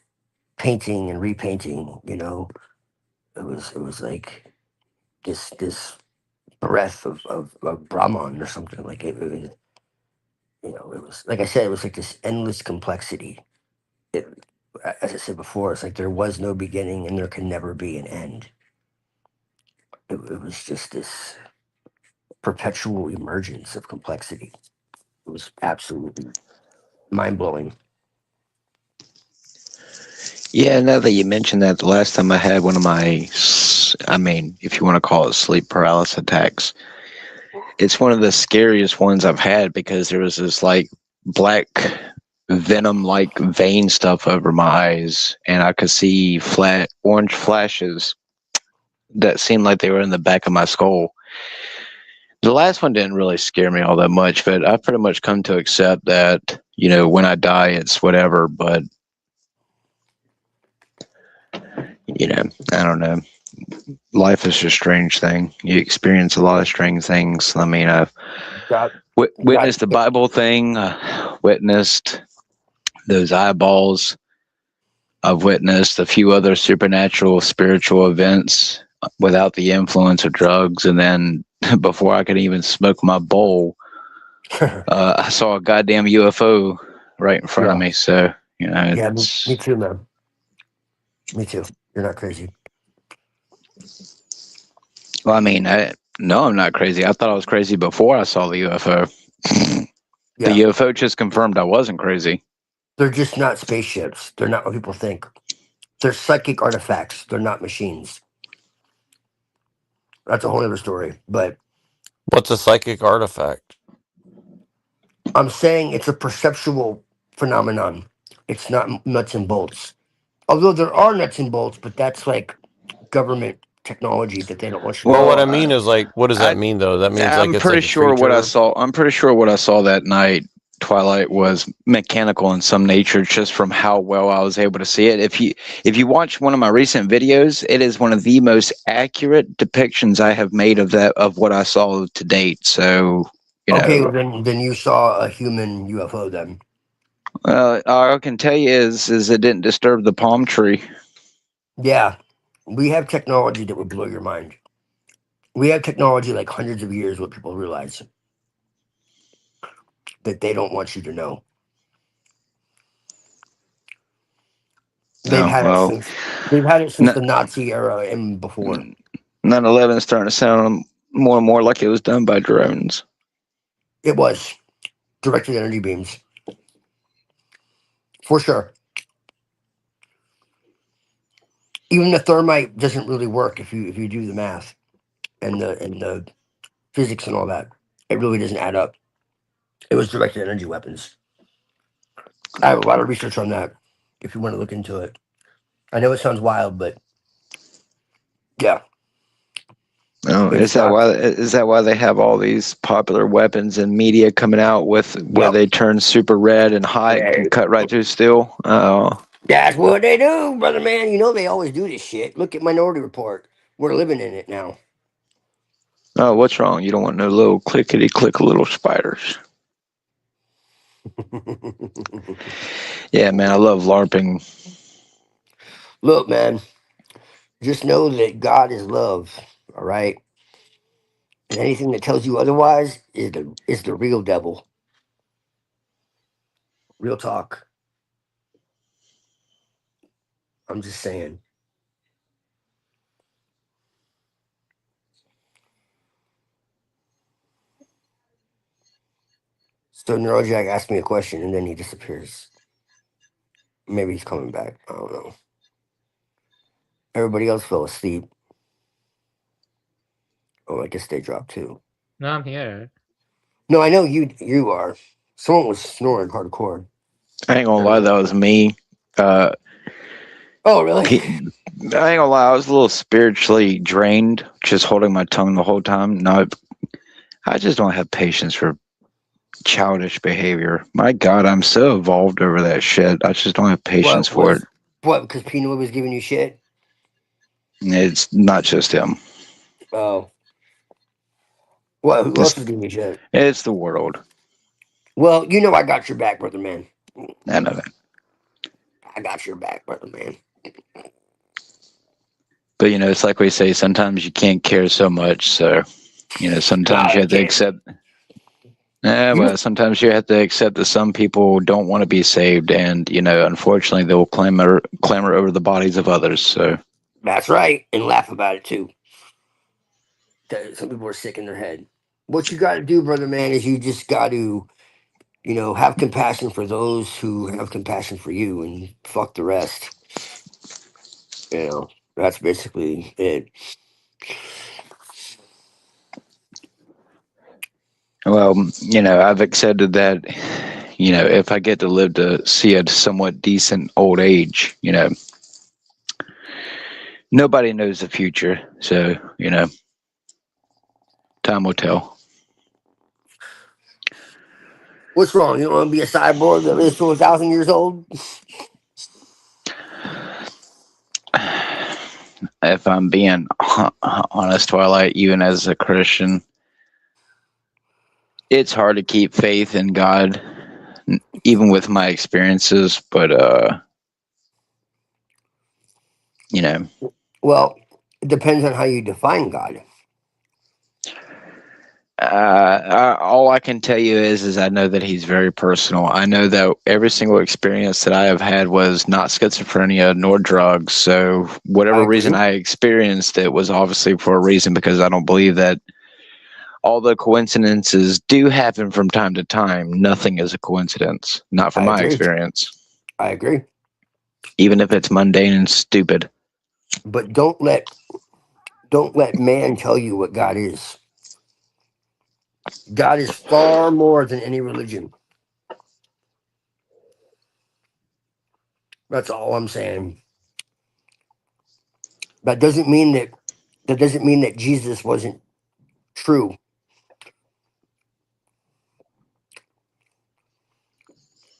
S16: painting and repainting. It was like this breath of Brahman or something. Like it was, it was like I said, it was like this endless complexity. It, as I said before, it's like there was no beginning and there can never be an end. It was just this perpetual emergence of complexity. It was absolutely mind blowing.
S5: Yeah, now that you mentioned that, the last time I had one of my, if you want to call it sleep paralysis attacks, it's one of the scariest ones I've had because there was this like black venom like vein stuff over my eyes, and I could see flat orange flashes that seemed like they were in the back of my skull. The last one didn't really scare me all that much, but I've pretty much come to accept that, when I die, it's whatever, but I don't know. Life is a strange thing. You experience a lot of strange things. I mean, I've witnessed the Bible thing, witnessed those eyeballs. I've witnessed a few other supernatural, spiritual events without the influence of drugs. And then before I could even smoke my bowl, I saw a goddamn UFO right in front of me. So, it's...
S16: Me too, man. Me too. You're not crazy.
S5: Well, no, I'm not crazy. I thought I was crazy before I saw the UFO. The UFO just confirmed I wasn't crazy.
S16: They're just not spaceships. They're not what people think. They're psychic artifacts. They're not machines. That's a whole other story. But
S9: what's a psychic artifact?
S16: I'm saying it's a perceptual phenomenon. It's not nuts and bolts. Although there are nuts and bolts, but that's like government technology that they don't want you to
S9: Well,
S16: know.
S9: what I mean is like, what does that mean though? That means like
S5: I'm
S9: it's
S5: pretty
S9: like a
S5: sure what I
S9: creature.
S5: saw. I'm pretty sure what I saw that night, Twilight, was mechanical in some nature, just from how well I was able to see it. If you watch one of my recent videos, it is one of the most accurate depictions I have made of what I saw to date. So
S16: Okay, well then you saw a human UFO then.
S5: All I can tell you is it didn't disturb the palm tree.
S16: Yeah, we have technology that would blow your mind. We have technology like hundreds of years. What people realize that they don't want you to know. They've had it since the Nazi era and before.
S5: 9/11 is starting to sound more and more like it was done by drones.
S16: It was directed energy beams, for sure. Even the thermite doesn't really work if you do the math and the physics and all that. It really doesn't add up. It was directed energy weapons. I have a lot of research on that. If you want to look into it, I know it sounds wild, but yeah.
S5: Oh, is that why they have all these popular weapons and media coming out with where they turn super red and hot and can cut right through steel? Oh,
S16: That's what they do, brother man. You know they always do this shit. Look at Minority Report. We're living in it now.
S5: oh, what's wrong? You don't want no little clickety click little spiders. Yeah, man, I love LARPing.
S16: Look, man, just know that God is love. All right, and anything that tells you otherwise is the real devil. Real talk. I'm just saying. So Neurojack asked me a question and then he disappears. Maybe he's coming back. I don't know. Everybody else fell asleep. Oh, I guess they dropped too.
S10: No, I'm here.
S16: No, I know you are. Someone was snoring hardcore.
S5: I ain't gonna lie, that was me.
S16: Oh, really?
S5: I ain't gonna lie, I was a little spiritually drained, just holding my tongue the whole time. No, I just don't have patience for childish behavior. My God, I'm so evolved over that shit. I just don't have patience for it.
S16: What? Because Pino was giving you shit?
S5: It's not just him.
S16: Oh. What? Who else was giving you shit?
S5: It's the world.
S16: Well, you know I got your back, brother man.
S5: I know that.
S16: I got your back, brother man.
S5: But it's like we say, sometimes you can't care so much. So, sometimes you have to accept. Well, sometimes you have to accept that some people don't want to be saved, and unfortunately, they will clamor over the bodies of others. So
S16: that's right, and laugh about it too. Some people are sick in their head. What you got to do, brother man, is you just got to, have compassion for those who have compassion for you, and fuck the rest. That's basically it.
S5: Well, I've accepted that, if I get to live to see a somewhat decent old age, nobody knows the future. So, time will tell.
S16: What's wrong? You don't want to be a cyborg that lives to 1,000 years old?
S5: If I'm being honest, Twilight, even as a Christian, it's hard to keep faith in God, even with my experiences. But,
S16: Well, it depends on how you define God.
S5: All I can tell you is I know that he's very personal. I know that every single experience that I have had was not schizophrenia nor drugs. So whatever reason I experienced it was obviously for a reason, because I don't believe that although coincidences do happen from time to time, nothing is a coincidence. Not from my experience.
S16: I agree.
S5: even if it's mundane and stupid.
S16: But don't let man tell you what God is. God is far more than any religion. That's all I'm saying. That doesn't mean that Jesus wasn't true.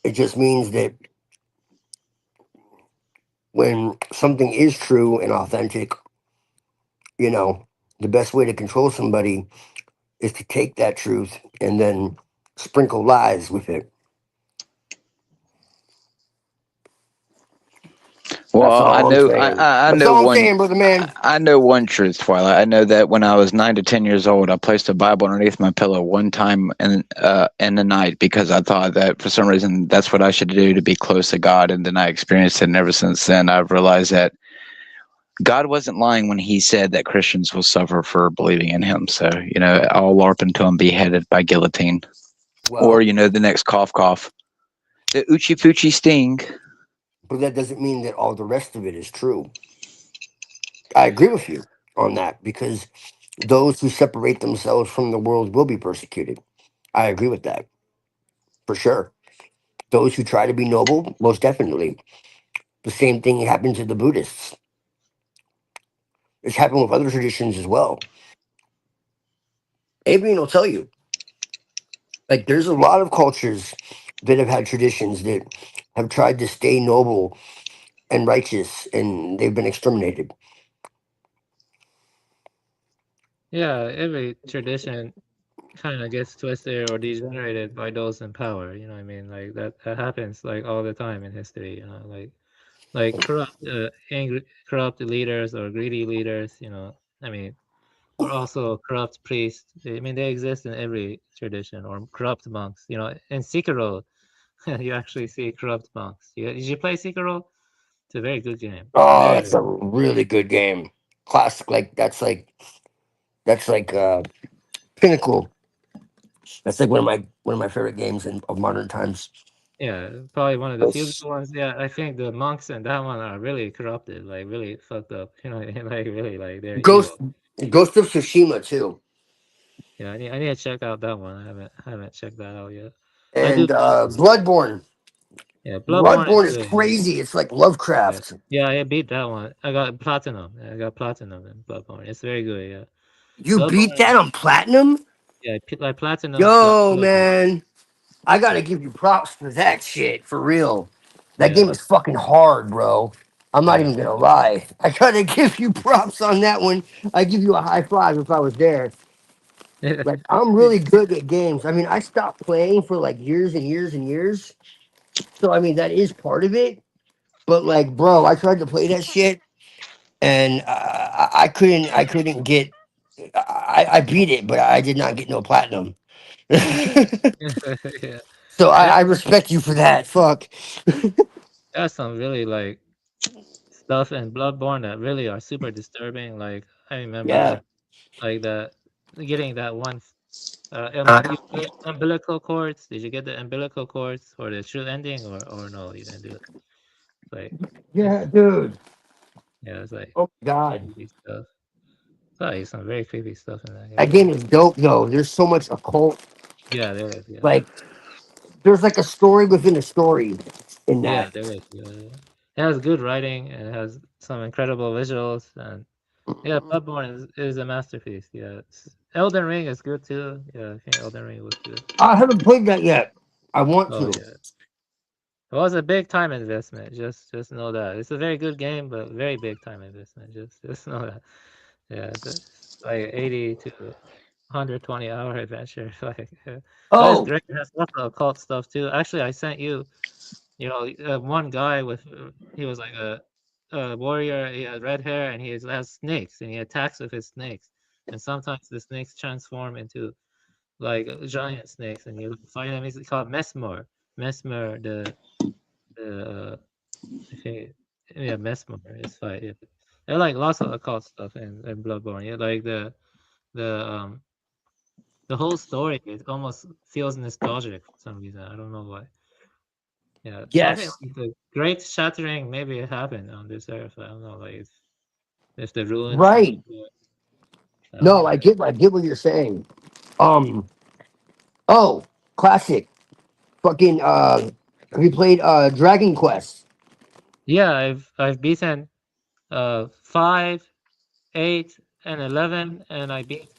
S16: It just means that when something is true and authentic, the best way to control somebody is to take that truth and then sprinkle lies with it. That's
S5: Well, I
S16: all I'm
S5: know,
S16: saying.
S5: I
S16: That's
S5: know
S16: all I'm
S5: one.
S16: saying, brother man.
S5: I know one truth, Twilight. I know that when I was 9 to 10 years old, I placed a Bible underneath my pillow one time in the night because I thought that for some reason that's what I should do to be close to God, and then I experienced it. And ever since then, I've realized that God wasn't lying when He said that Christians will suffer for believing in Him. So I'll LARP until I'm beheaded by guillotine, or
S16: Well,
S5: the next cough cough, the Uchi Fuchi sting.
S16: but that doesn't mean that all the rest of it is true. I agree with you on that because those who separate themselves from the world will be persecuted. I agree with that for sure. Those who try to be noble, most definitely. The same thing happened to the Buddhists. It's happened with other traditions as well. Adrian will tell you. Like, there's a lot of cultures that have had traditions that have tried to stay noble and righteous, and they've been exterminated.
S10: Yeah, every tradition kind of gets twisted or degenerated by those in power. You know what I mean? Like that happens like all the time in history. Like corrupt, angry, corrupt leaders or greedy leaders. I mean, or also corrupt priests. I mean, they exist in every tradition, or corrupt monks. In Sekiro, you actually see corrupt monks. Did you play Sekiro? It's a very good game.
S16: Oh,
S10: Very,
S16: that's a really good game. Classic. That's like pinnacle. That's like one of my favorite games of modern times.
S10: yeah, probably one of the few good
S16: Yes.
S10: ones. Yeah, I think the monks in that one are really corrupted, like really fucked up. Like really, like they're
S16: Ghost
S10: evil.
S16: Ghost of Tsushima too.
S10: Yeah, I need to check out that one. I haven't checked that out yet. I do.
S16: And Bloodborne.
S10: Yeah, Bloodborne is
S16: Bloodborne is
S10: good.
S16: crazy. It's like
S10: Yeah,
S16: Lovecraft.
S10: yeah, I beat that one. I got platinum. I got platinum in Bloodborne. It's very good. Yeah,
S16: You beat
S10: Bloodborne.
S16: that on platinum?
S10: Yeah, like platinum
S16: Yo,
S10: Bloodborne.
S16: man. I gotta give you props for that shit, for real. That game
S10: Yeah,
S16: is fucking hard, bro. I'm not
S10: yeah.
S16: even gonna lie. I gotta give you props on that one. I give you a high five if I was there. Like, I'm really good at games. I mean, I stopped playing for like years and years and years. So I mean, that is part of it. But like, bro, I tried to play that shit, and I couldn't. I couldn't get. I beat it, but I did not get no platinum.
S10: Yeah.
S16: So
S10: And
S16: I respect you for that. Fuck.
S10: there's some really like stuff in Bloodborne that really are super disturbing. Like I
S16: Yeah.
S10: remember like getting that one
S16: Uh,
S10: umbilical cords. Did you get the umbilical cords for the true ending or no? You didn't do it. Like
S16: yeah,
S10: it's
S16: dude.
S10: yeah, it's like
S16: Oh God.
S10: creepy stuff. It's like some very creepy stuff in that
S16: That
S10: game.
S16: game is dope though. There's so much occult.
S10: Yeah, there is. Yeah,
S16: Like, there's like a story within a story in
S10: yeah,
S16: that.
S10: there is. Yeah, yeah. It has good writing and it has some incredible visuals and yeah, Bloodborne is a masterpiece. Yeah, Elden Ring is good too. Yeah, I think Elden Ring was good.
S16: I haven't played that yet. I want
S10: Oh
S16: to.
S10: yeah, it was a big time investment. Just know that it's a very good game, but very big time investment. Just know that. Yeah, it's like 80 to 120-hour adventure. Like, but it's
S16: Oh,
S10: great. It has lots of occult stuff too. Actually, I sent you. One guy with he was like a warrior. He had red hair and has snakes and he attacks with his snakes. And sometimes the snakes transform into like giant snakes and you fight them. It's called Mesmer. Mesmer, the I think yeah, Mesmer is fight. Yeah. There are like lots of occult stuff in Bloodborne. Yeah, like the the whole story it almost feels nostalgic for some reason. I don't know why. Yeah, so I think
S16: Yes.
S10: like, the great shattering maybe it happened on this earth. I don't know, like if the ruins were
S16: Right.
S10: good. I don't
S16: No,
S10: know.
S16: I get what you're saying. Um. Oh, classic. Fucking. Have you played Dragon Quest?
S10: Yeah, I've beaten 5, 8, and 11, and I beat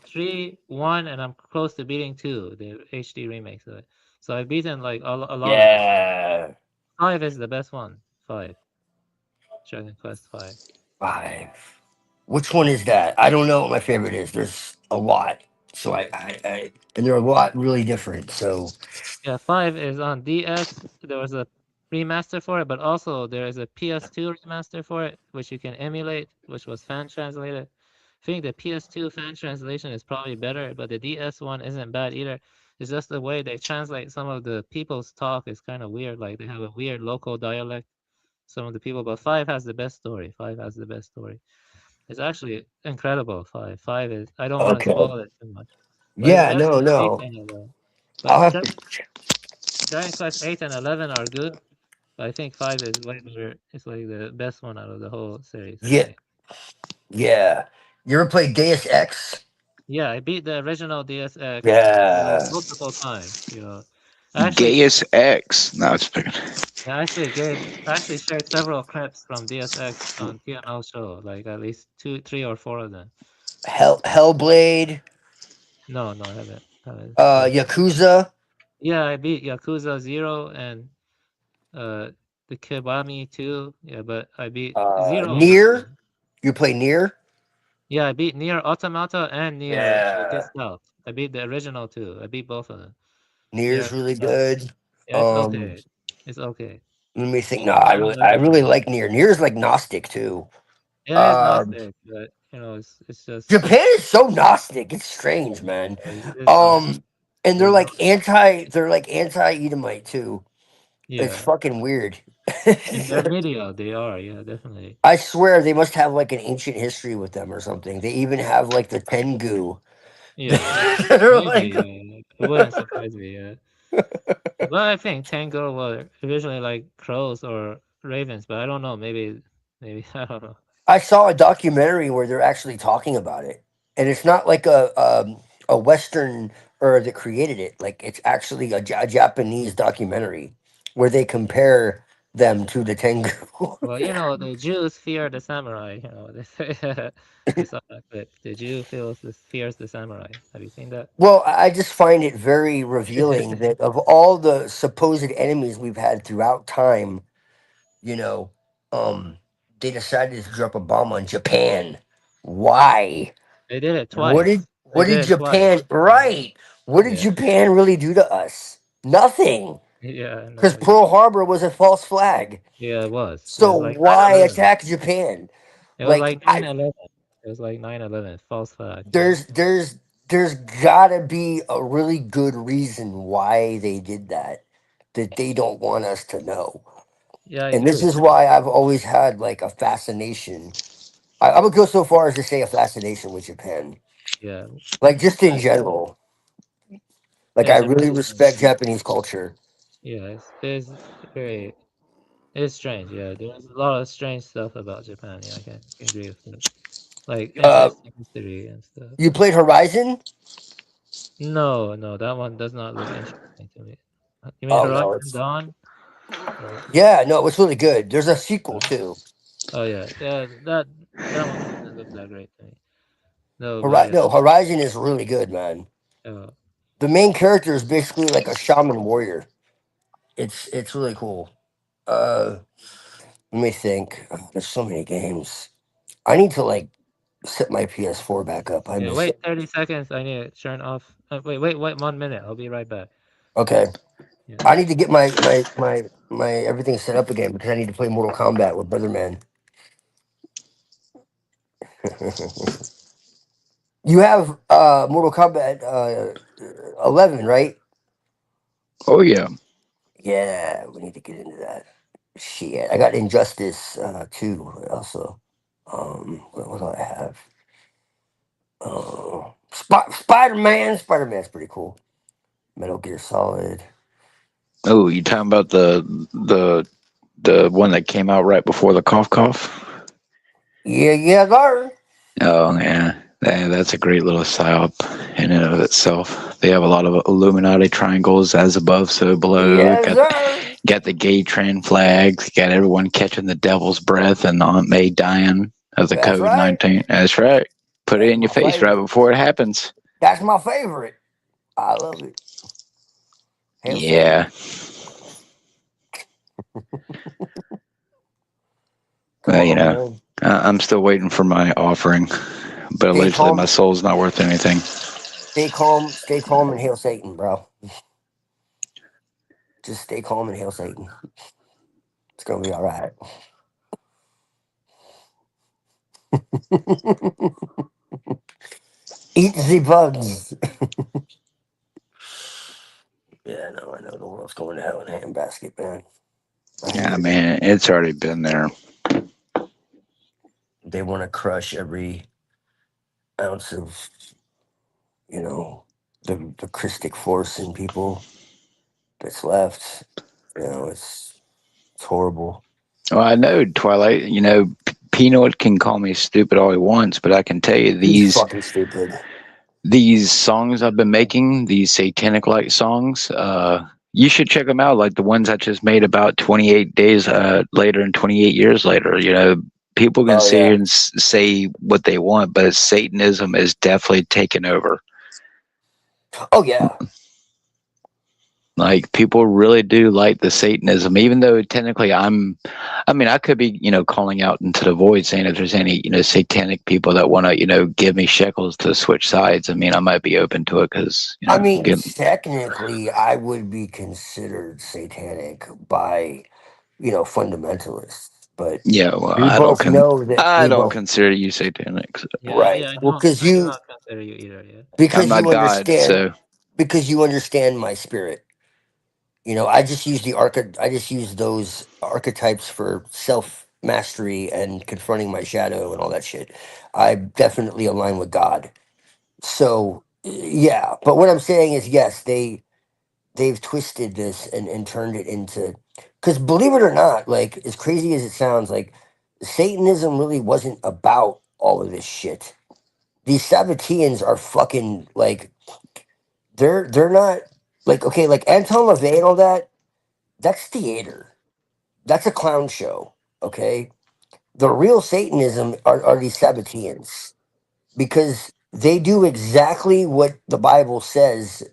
S10: 3, 1, and I'm close to beating 2, the HD remakes of it. So I've beaten like a lot of them.
S16: Yeah.
S10: 5 is the best one. 5. Dragon Quest 5.
S16: 5. Which one is that? I don't know what my favorite is. There's a lot. So and they're a lot really different. So
S10: Yeah, 5 is on DS. There was a remaster for it, but also there is a PS2 remaster for it, which you can emulate, which was fan translated. I think the PS2 fan translation is probably better, but the DS one isn't bad either. It's just the way they translate some of the people's talk is kind of weird. Like they have a weird local dialect, some of the people. But 5 has the best story. 5 has the best story. It's actually incredible. 5. 5 is. I don't want to
S16: okay.
S10: spoil it too much, but it's
S16: Yeah,
S10: better
S16: no,
S10: than 8
S16: no.
S10: and 11.
S16: I'll
S10: But
S16: have to
S10: Dragon Quest 8 and 11 are good, but I think 5 is way better. It's like the best one out of the whole series for
S16: yeah,
S10: me.
S16: yeah. You ever played Deus Ex?
S10: Yeah, I beat the original DSX
S16: Yeah.
S10: multiple times. I actually,
S3: Gaius X. No, it's picking.
S10: I actually shared several clips from DSX on TNL show, like at least 2, 3, or 4 of them.
S16: Hellblade,
S10: No, no, I haven't played.
S16: Yakuza,
S10: Yeah, I beat Yakuza 0 and uh the Kibami 2. Yeah, but I beat 0 was
S16: Nier. You play Nier?
S10: Yeah, I beat Nier Automata and Nier
S16: Yeah.
S10: Gestalt. I beat the original too. I beat both of them. Nier
S16: Nier's really
S10: Gestalt.
S16: good.
S10: Yeah, it's okay. It's okay.
S16: Let me think. No,
S10: It's better than
S16: I really
S10: original.
S16: like Nier. Nier's like Gnostic too.
S10: Yeah, it's
S16: Um,
S10: Gnostic, but it's just
S16: Japan is so Gnostic. It's strange, man.
S10: it's Gnostic.
S16: And
S10: There's no
S16: they're like anti-Edomite too. It's
S10: yeah.
S16: fucking weird.
S10: In their media, they are, yeah, definitely.
S16: I swear they must have like an ancient history with them or something. They even have like the Tengu.
S10: Yeah.
S16: They're
S10: Maybe,
S16: like,
S10: yeah. It wouldn't surprise me, yeah. But I think Tango were originally like crows or ravens, but I don't know. Maybe I don't know.
S16: I saw a documentary where they're actually talking about it, and it's not like a Western or that created it. Like it's actually a Japanese documentary where they compare them to the Tengu.
S10: Well, the Jews fear the samurai. They say I saw that clip. The Jew fears the samurai. Have you seen that?
S16: Well, I just find it very revealing that of all the supposed enemies we've had throughout time, you know, um, they decided to drop a bomb on Japan. Why?
S10: They did it
S16: What did
S10: twice. They did it twice.
S16: Japan right? What did
S10: Yeah.
S16: Japan really do to us? Nothing.
S10: Yeah,
S16: Because
S10: nothing.
S16: Pearl Harbor was a false flag.
S10: Yeah, it was. It
S16: So
S10: was like
S16: why
S10: 9/11.
S16: attack Japan?
S10: It was
S16: Like
S10: like 9/11. It was like 9/11. False flag. Yeah.
S16: there's there's there's gotta be a really good reason why they did that they don't want us to know.
S10: Yeah, I
S16: And this
S10: agree.
S16: is why I've always had like a fascination. I would go so far as to say a fascination with Japan.
S10: Yeah.
S16: Like just in
S10: Japan.
S16: general. Like
S10: Yeah,
S16: I
S10: Japan.
S16: really respect Japanese culture.
S10: Yeah, it's very it's strange. Yeah, there's a lot of strange stuff about Japan. Yeah, I can agree with that. Like
S16: Uh
S10: interesting history and stuff.
S16: you played Horizon?
S10: No, no, that one does not look interesting to me. You mean
S16: Oh no,
S10: Horizon
S16: it's
S10: Dawn? Or
S16: yeah, no, it's really good. There's a sequel too.
S10: oh yeah, yeah, that one doesn't look that great to me. No, but yeah,
S16: No, Horizon is really good, man.
S10: uh,
S16: The main character is basically like a shaman warrior. It's really cool. Uh, let me think. There's so many games. I need to like set my PS4 back up. I
S10: yeah.
S16: miss
S10: Wait
S16: it.
S10: 30 seconds. I need to turn off. Wait 1 minute. I'll be right back.
S16: Okay,
S10: Yeah.
S16: I need to get my everything set up again because I need to play Mortal Kombat with Brother Man. You have Mortal Kombat 11, right?
S3: Oh yeah.
S16: Yeah, we need to get into that. Shit, I got Injustice 2 also. What do I have? Spider Man. Spider Man's pretty cool. Metal Gear Solid.
S5: Oh, you talking about the one that came out right before the cough cough?
S16: Yeah, sir.
S5: Oh yeah, that's a great little psyop in and of itself. They have a lot of Illuminati triangles, as above, so below.
S16: Yes, sir.
S5: Got the gay trans flags. Got everyone catching the devil's breath, and Aunt May dying of the
S16: That's right.
S5: COVID-19. That's right. Put it
S16: That's
S5: in your
S16: my
S5: face right
S16: favorite.
S5: before it happens.
S16: That's my favorite. I love it. Hail Satan.
S5: Yeah. Well,
S16: on, man.
S5: I'm still waiting for my offering, but
S16: Stay
S5: allegedly
S16: calm.
S5: my soul's not worth anything.
S16: Stay calm, and hail Satan, bro. Just stay calm and hail Satan. It's gonna be all right. Eat the bugs. Yeah, no, I know the world's going to hell in a handbasket, man.
S5: Yeah, man, it's already been there.
S16: They want to crush every ounce of, the Christic force in people that's left. It's horrible.
S5: Well, I know Twilight. Peanut can call me stupid all he wants, but I can tell you
S16: He's fucking stupid.
S5: these songs I've been making, these satanic like songs. You should check them out, like the ones I just made about 28 days later and 28 years later. People can sit here and say what they want, but Satanism is definitely taken over.
S16: Oh yeah.
S5: Like people really do like the Satanism, even though technically I could be, calling out into the void saying if there's any, satanic people that want to, give me shekels to switch sides. I might be open to it because,
S16: Technically, I would be considered satanic by, fundamentalists, but
S5: yeah, well,
S16: we both know that
S5: I
S16: we
S5: don't
S16: both
S5: consider you satanic. So.
S16: right. Well, because
S10: I do
S16: you
S10: not consider you either. Yeah.
S5: I'm
S16: because
S5: not
S16: you
S5: God,
S16: understand
S5: so
S16: because you understand my spirit. I just use I just use those archetypes for self mastery and confronting my shadow and all that shit. I definitely align with God. So yeah, but what I'm saying is yes, they've twisted this and turned it into, because believe it or not, like as crazy as it sounds, like Satanism really wasn't about all of this shit. These Sabbateans are fucking like they're not like okay, like Anton LaVey and all that. That's theater. That's a clown show. Okay, the real Satanism are these Sabbateans because they do exactly what the Bible says.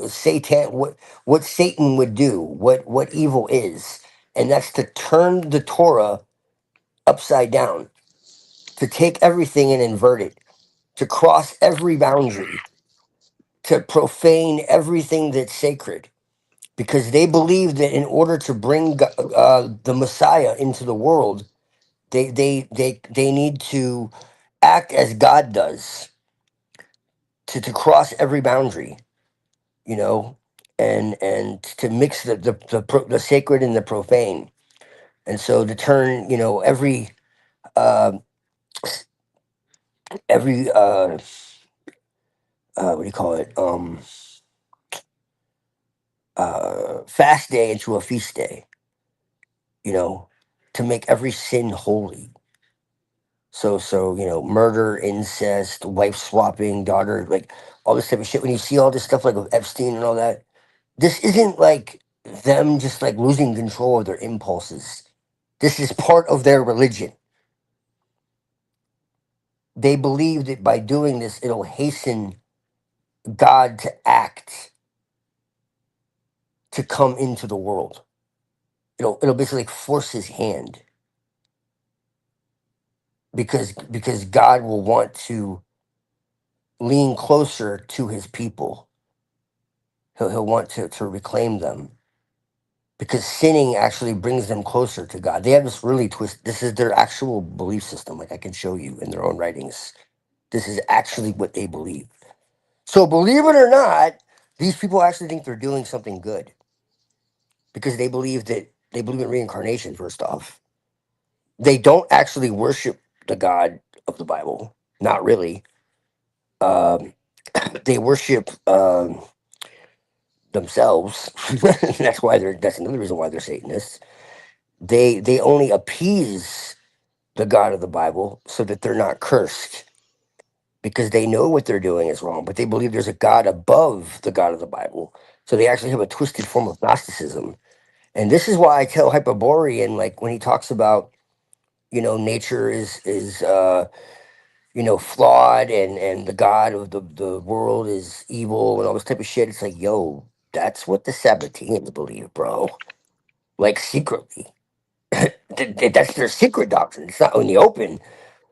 S16: Satan, what Satan would do, what evil is, and that's to turn the Torah upside down, to take everything and invert it, to cross every boundary, to profane everything that's sacred, because they believe that in order to bring the Messiah into the world, they need to act as God does, to cross every boundary, you know, and to mix the sacred and the profane, and so to turn uh, every what do you call it fast day into a feast day, you know, to make every sin holy. So murder, incest, wife swapping, daughter, like all this type of shit. When you see all this stuff like with Epstein and all that, this isn't like them just like losing control of their impulses. This is part of their religion. They believe that by doing this, it'll hasten God to act, to come into the world. It'll basically like force His hand, because God will want to lean closer to His people. He'll want to reclaim them, because sinning actually brings them closer to God. They have this really twist. This is their actual belief system. Like I can show you in their own writings. This is actually what they believe. So believe it or not, these people actually think they're doing something good, because they believe in reincarnation. First off, they don't actually worship the God of the Bible. Not really. They worship themselves. That's another reason why they're Satanists. They only appease the God of the Bible so that they're not cursed, because they know what they're doing is wrong, but they believe there's a God above the God of the Bible. So they actually have a twisted form of Gnosticism. And this is why I tell Hyperborean, like when he talks about, nature is flawed, and the God of the world is evil and all this type of shit. It's like, yo, that's what the Sabbateans believe, bro. Like secretly. That's their secret doctrine. It's not in the open.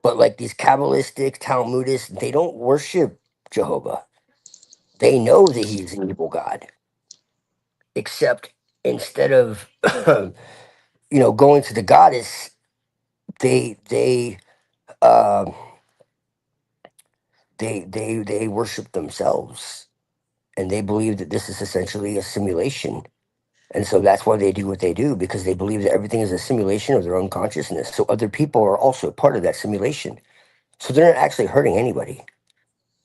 S16: But like these Kabbalistic, Talmudists, they don't worship Jehovah. They know that he's an evil God. Except instead of going to the goddess, they um they worship themselves, and they believe that this is essentially a simulation. And so that's why they do what they do, because they believe that everything is a simulation of their own consciousness. So other people are also part of that simulation. So they're not actually hurting anybody,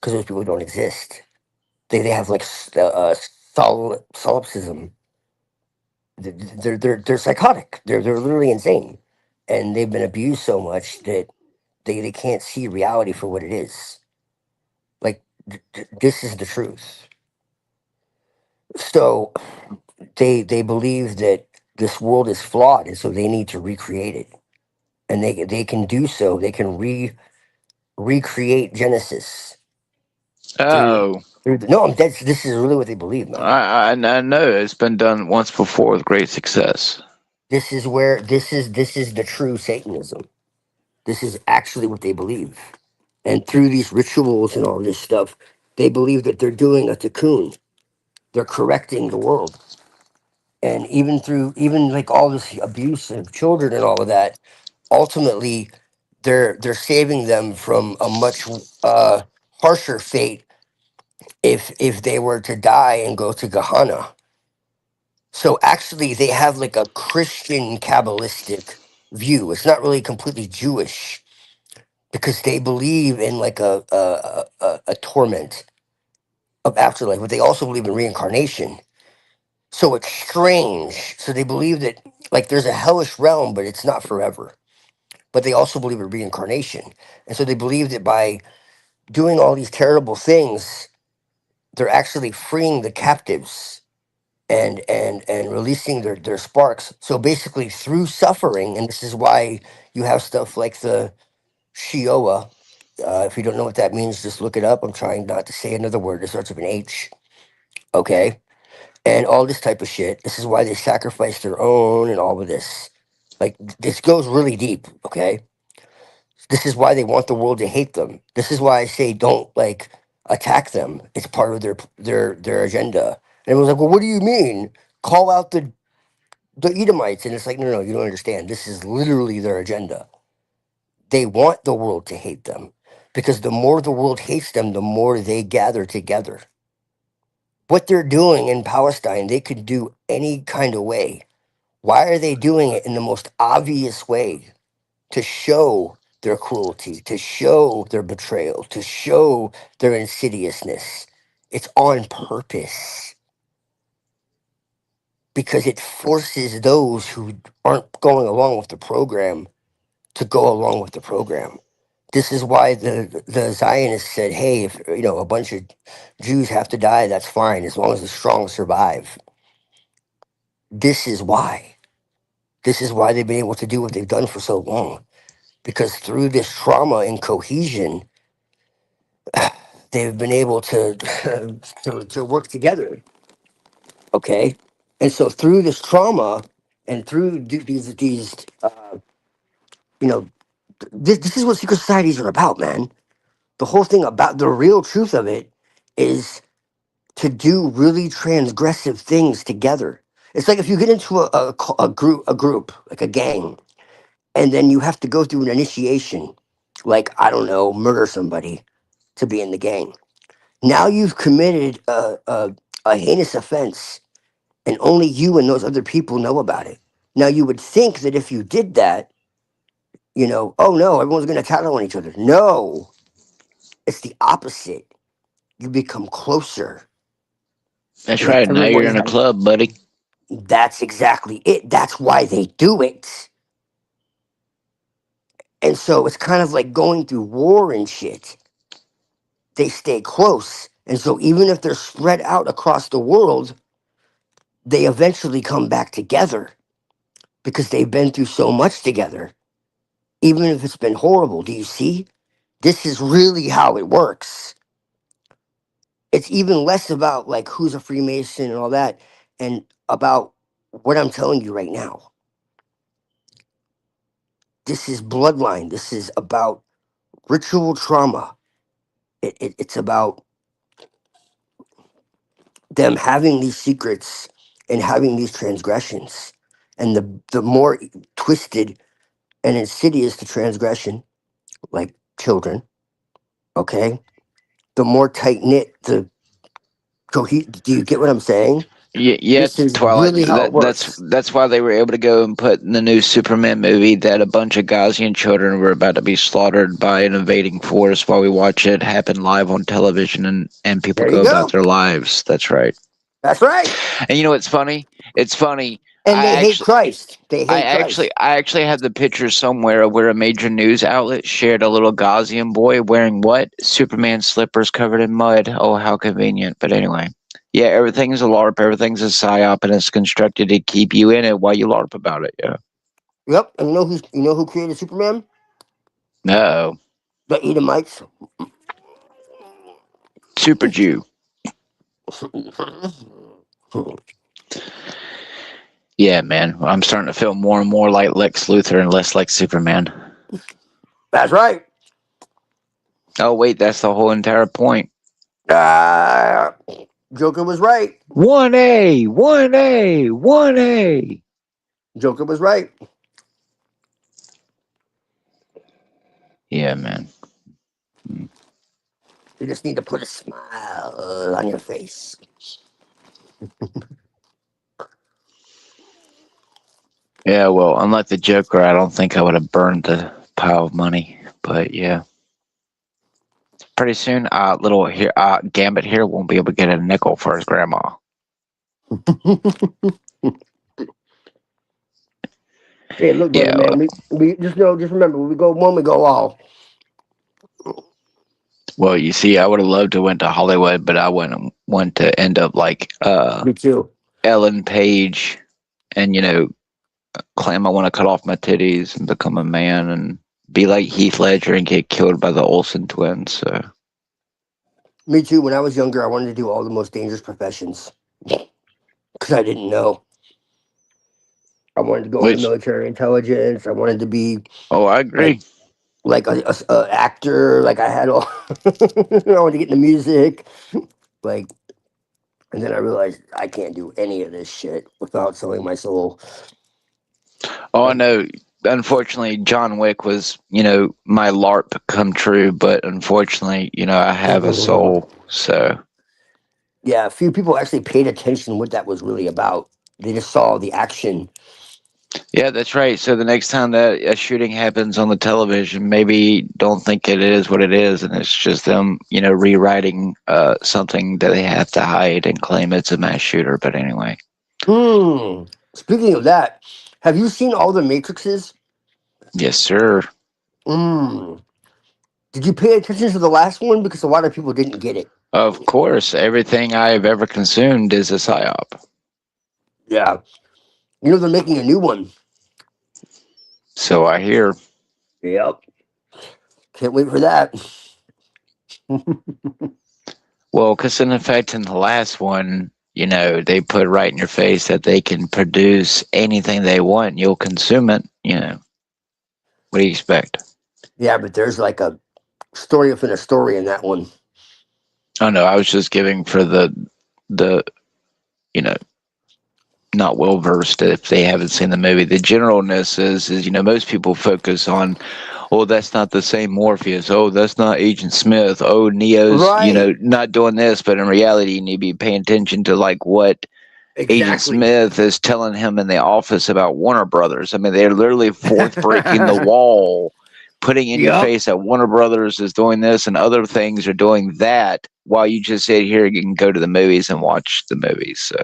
S16: because those people don't exist. They have like solipsism. They're psychotic. They're literally insane, and they've been abused so much that they can't see reality for what it is. Like this is the truth. So they believe that this world is flawed, and so they need to recreate it, and they can do so. They can recreate Genesis through.
S5: Oh,
S16: No, I'm dead. This is really what they believe, man.
S5: I know it's been done once before with great success.
S16: This is where this is the true Satanism. This is actually what they believe. And through these rituals and all this stuff, they believe that they're doing a tikkun. They're correcting the world. And even like all this abuse of children and all of that, ultimately they're saving them from a much harsher fate if they were to die and go to Gehenna. So actually they have like a Christian Kabbalistic view. It's not really completely Jewish, because they believe in like a torment of afterlife, but they also believe in reincarnation. So it's strange. So they believe that like there's a hellish realm, but it's not forever. But they also believe in reincarnation. And so they believe that by doing all these terrible things, they're actually freeing the captives and releasing their sparks. So basically through suffering, and this is why you have stuff like the Shioa. If you don't know what that means, just look it up. I'm trying not to say another word that starts with an H. Okay. And all this type of shit. This is why they sacrifice their own and all of this. Like this goes really deep. Okay. This is why they want the world to hate them. This is why I say don't like attack them. It's part of their agenda. And everyone's like, well, what do you mean? Call out the Edomites. And it's like, no, you don't understand. This is literally their agenda. They want the world to hate them, because the more the world hates them, the more they gather together. What they're doing in Palestine, they could do any kind of way. Why are they doing it in the most obvious way? To show their cruelty, to show their betrayal, to show their insidiousness. It's on purpose, because it forces those who aren't going along with the program to go along with the program. This is why the Zionists said, "Hey, if a bunch of Jews have to die, that's fine, as long as the strong survive." This is why. This is why they've been able to do what they've done for so long, because through this trauma and cohesion, they've been able to to work together. Okay, and so through this trauma and through these you know, this is what secret societies are about, man. The whole thing about the real truth of it is to do really transgressive things together. It's like if you get into a group, like a gang, and then you have to go through an initiation, like, I don't know, murder somebody to be in the gang. Now you've committed a heinous offense, and only you and those other people know about it. Now you would think that if you did that, oh no, everyone's going to tattle on each other. No, it's the opposite. You become closer.
S5: That's
S16: And
S5: right. Now you're
S16: everyone's
S5: in a
S16: like,
S5: club, buddy.
S16: that's exactly it. That's why they do it. And so it's kind of like going through war and shit. They stay close. And so even if they're spread out across the world, they eventually come back together because they've been through so much together, even if it's been horrible. Do you see? This is really how it works. It's even less about like who's a Freemason and all that, and about what I'm telling you right now. This is bloodline. This is about ritual trauma. It's about them having these secrets and having these transgressions. And the more twisted and insidious the transgression, like children, okay, the more tight knit the do you get what I'm saying?
S5: Yeah,
S16: This is
S5: Twilight.
S16: really how it works.
S5: That's why they were able to go and put in the new Superman movie that a bunch of Gaussian children were about to be slaughtered by an invading force while we watch it happen live on television and people
S16: There you
S5: go about
S16: go.
S5: their lives. That's right.
S16: That's right.
S5: And you know what's funny? It's funny.
S16: And they hate Christ. They hate Christ.
S5: I actually have the picture somewhere where a major news outlet shared a little Gaussian boy wearing what? Superman slippers covered in mud. Oh, how convenient. But anyway. Yeah, everything's a LARP, everything's a psyop, and it's constructed to keep you in it while you LARP about it, yeah.
S16: Yep. And you know who created Superman?
S5: No.
S16: The Edomites.
S5: Super Jew. Yeah, man. I'm starting to feel more and more like Lex Luthor and less like Superman.
S16: That's right.
S5: Oh, wait, that's the whole entire point.
S16: Joker was right.
S5: 1A, 1A, 1A.
S16: Joker was right.
S5: Yeah, man.
S16: You just need to put a smile on your face.
S5: Yeah, well, unlike the Joker, I don't think I would have burned the pile of money. But yeah. Pretty soon, little here, Gambit here won't be able to get a nickel for his grandma.
S16: Hey, look, brother, man. We just remember, when we go one, we go all.
S5: Well, you see, I would have loved to went to Hollywood, but I wouldn't want to end up like
S16: Me too.
S5: Ellen Page, and claim I want to cut off my titties and become a man and be like Heath Ledger and get killed by the Olsen twins. So.
S16: Me too. When I was younger, I wanted to do all the most dangerous professions because I didn't know. I wanted to go into military intelligence. I wanted to be.
S5: Oh, I agree.
S16: Like a actor. Like I had all. I wanted to get into music. Like, and then I realized I can't do any of this shit without selling my soul.
S5: Oh, no. Unfortunately, John Wick was, my LARP come true, but unfortunately, I have a soul, so.
S16: Yeah, a few people actually paid attention what that was really about. They just saw the action.
S5: Yeah, that's right. So the next time that a shooting happens on the television, maybe don't think it is what it is, and it's just them, rewriting something that they have to hide and claim it's a mass shooter. But anyway.
S16: Speaking of that, have you seen all the Matrixes?
S5: Yes, sir.
S16: Did you pay attention to the last one? Because a lot of people didn't get it.
S5: Of course, everything I've ever consumed is a psyop.
S16: Yeah. They're making a new one.
S5: So I hear.
S16: Yep. Can't wait for that.
S5: Well, because in effect, in the last one, they put right in your face that they can produce anything they want and you'll consume it, What do you expect?
S16: Yeah, but there's like a story within a story in that one.
S5: Oh, no, I was just giving for the not well versed if they haven't seen the movie. The generalness is most people focus on, oh, that's not the same Morpheus. Oh, that's not Agent Smith. Oh, Neo's not doing this. But in reality, you need to be paying attention to like what Agent Smith is telling him in the office about Warner Brothers. I mean, they're literally fourth breaking the wall putting in your face that Warner Brothers is doing this and other things are doing that, while you just sit here and you can go to the movies and watch the movies. So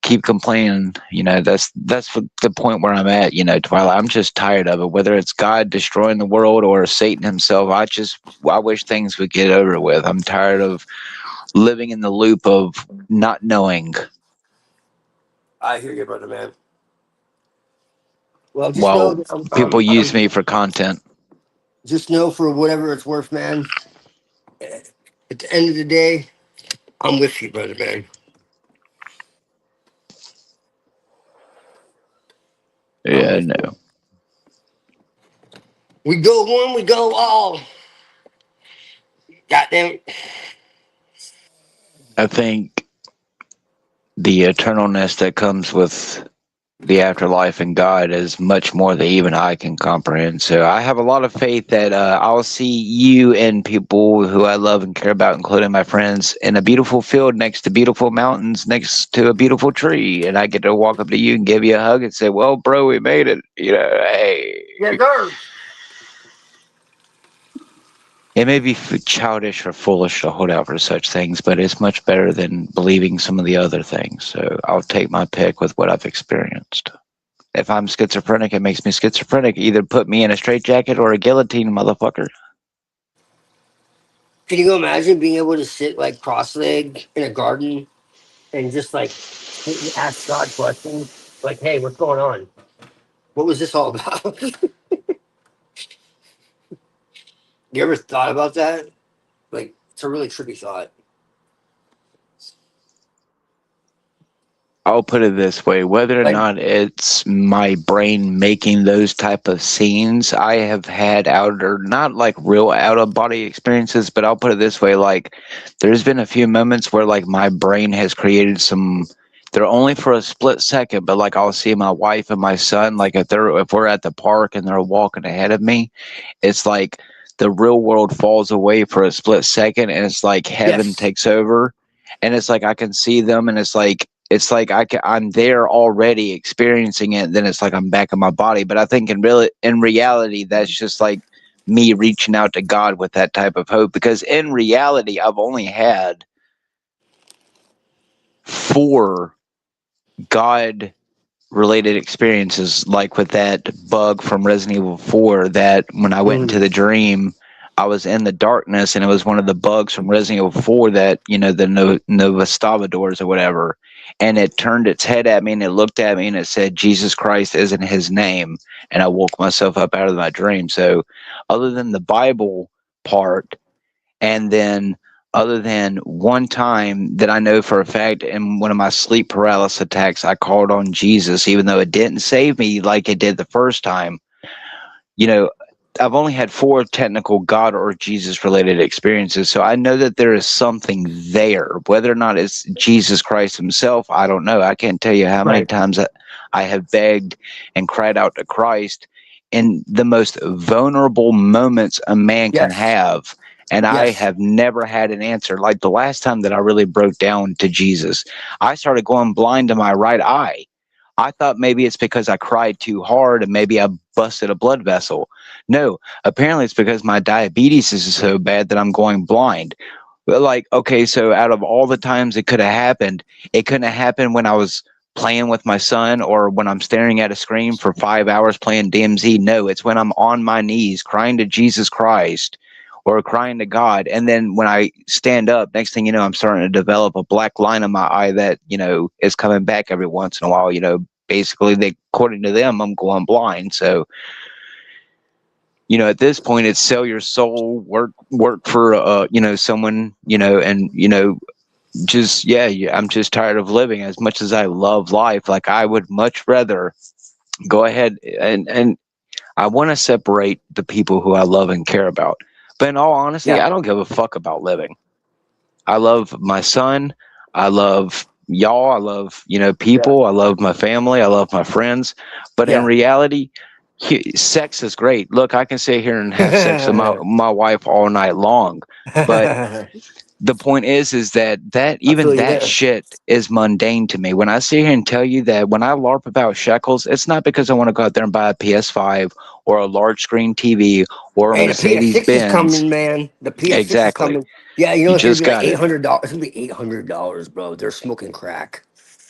S5: keep complaining, that's the point where I'm at, Twilight. I'm just tired of it, whether it's God destroying the world or Satan himself. I wish things would get over with. I'm tired of living in the loop of not knowing.
S16: I hear you, brother, man. Well, just know that
S5: people use me for content.
S16: Just know, for whatever it's worth, man, at the end of the day, I'm with you, brother, man.
S5: Yeah, I know.
S16: We go one, we go all. Goddamn it.
S5: I think the eternalness that comes with the afterlife and God is much more than even I can comprehend. So I have a lot of faith that I'll see you and people who I love and care about, including my friends, in a beautiful field next to beautiful mountains, next to a beautiful tree. And I get to walk up to you and give you a hug and say, well, bro, we made it. Hey.
S16: Yes, sir.
S5: It may be childish or foolish to hold out for such things, but it's much better than believing some of the other things. So I'll take my pick with what I've experienced. If I'm schizophrenic, it makes me schizophrenic. Either put me in a straitjacket or a guillotine, motherfucker.
S16: Can you imagine being able to sit like cross-legged in a garden and just like ask God questions? Like, hey, what's going on? What was this all about? You ever thought about that? Like, it's a really trippy thought.
S5: I'll put it this way, whether or not it's my brain making those type of scenes, I have had not like real out of body experiences, but I'll put it this way, like there's been a few moments where like my brain has created they're only for a split second, but like I'll see my wife and my son, like if we're at the park and they're walking ahead of me, it's like the real world falls away for a split second and it's like heaven takes over, and it's like I can see them, and it's like I'm there already experiencing it. Then it's like I'm back in my body. But I think in reality, that's just like me reaching out to God with that type of hope. Because in reality, I've only had 4 God-related experiences, like with that bug from Resident Evil 4. That when I went into the dream, I was in the darkness, and it was one of the bugs from Resident Evil 4 that, the Novastavadors or whatever. And it turned its head at me and it looked at me and it said, Jesus Christ isn't his name. And I woke myself up out of my dream. So other than the Bible part, and then other than one time that I know for a fact in one of my sleep paralysis attacks, I called on Jesus, even though it didn't save me like it did the first time. I've only had 4 technical God or Jesus related experiences. So I know that there is something there. Whether or not it's Jesus Christ himself, I don't know. I can't tell you how many times I have begged and cried out to Christ in the most vulnerable moments a man can have. And I have never had an answer. Like the last time that I really broke down to Jesus, I started going blind to my right eye. I thought maybe it's because I cried too hard and maybe I busted a blood vessel. No, apparently it's because my diabetes is so bad that I'm going blind. But like, okay, so out of all the times it could have happened, it couldn't have happened when I was playing with my son or when I'm staring at a screen for 5 hours playing DMZ. No, it's when I'm on my knees crying to Jesus Christ or crying to God. And then when I stand up, next thing you know, I'm starting to develop a black line in my eye that, is coming back every once in a while. Basically, according to them, I'm going blind. So, at this point, it's sell your soul, work for, someone, and, just, I'm just tired of living. As much as I love life, like I would much rather go ahead and I want to separate the people who I love and care about. But in all honesty, I don't give a fuck about living. I love my son. I love y'all. I love, people. I love my family. I love my friends. But in reality, sex is great. Look, I can sit here and have sex with my wife all night long. But the point is that
S16: I feel
S5: even
S16: you
S5: that
S16: there.
S5: shit is mundane to me. When I sit here and tell you that when I LARP about shekels, it's not because I want to go out there and buy a PS5 or a large screen TV or a
S16: Hey, the
S5: Mercedes
S16: PS6 is
S5: Benz.
S16: coming, man. The PS6 is
S5: Exactly.
S16: coming. Yeah, you know
S5: You
S16: it's gonna
S5: just
S16: be like
S5: got it.
S16: $800. It's gonna be $800, bro. They're smoking crack.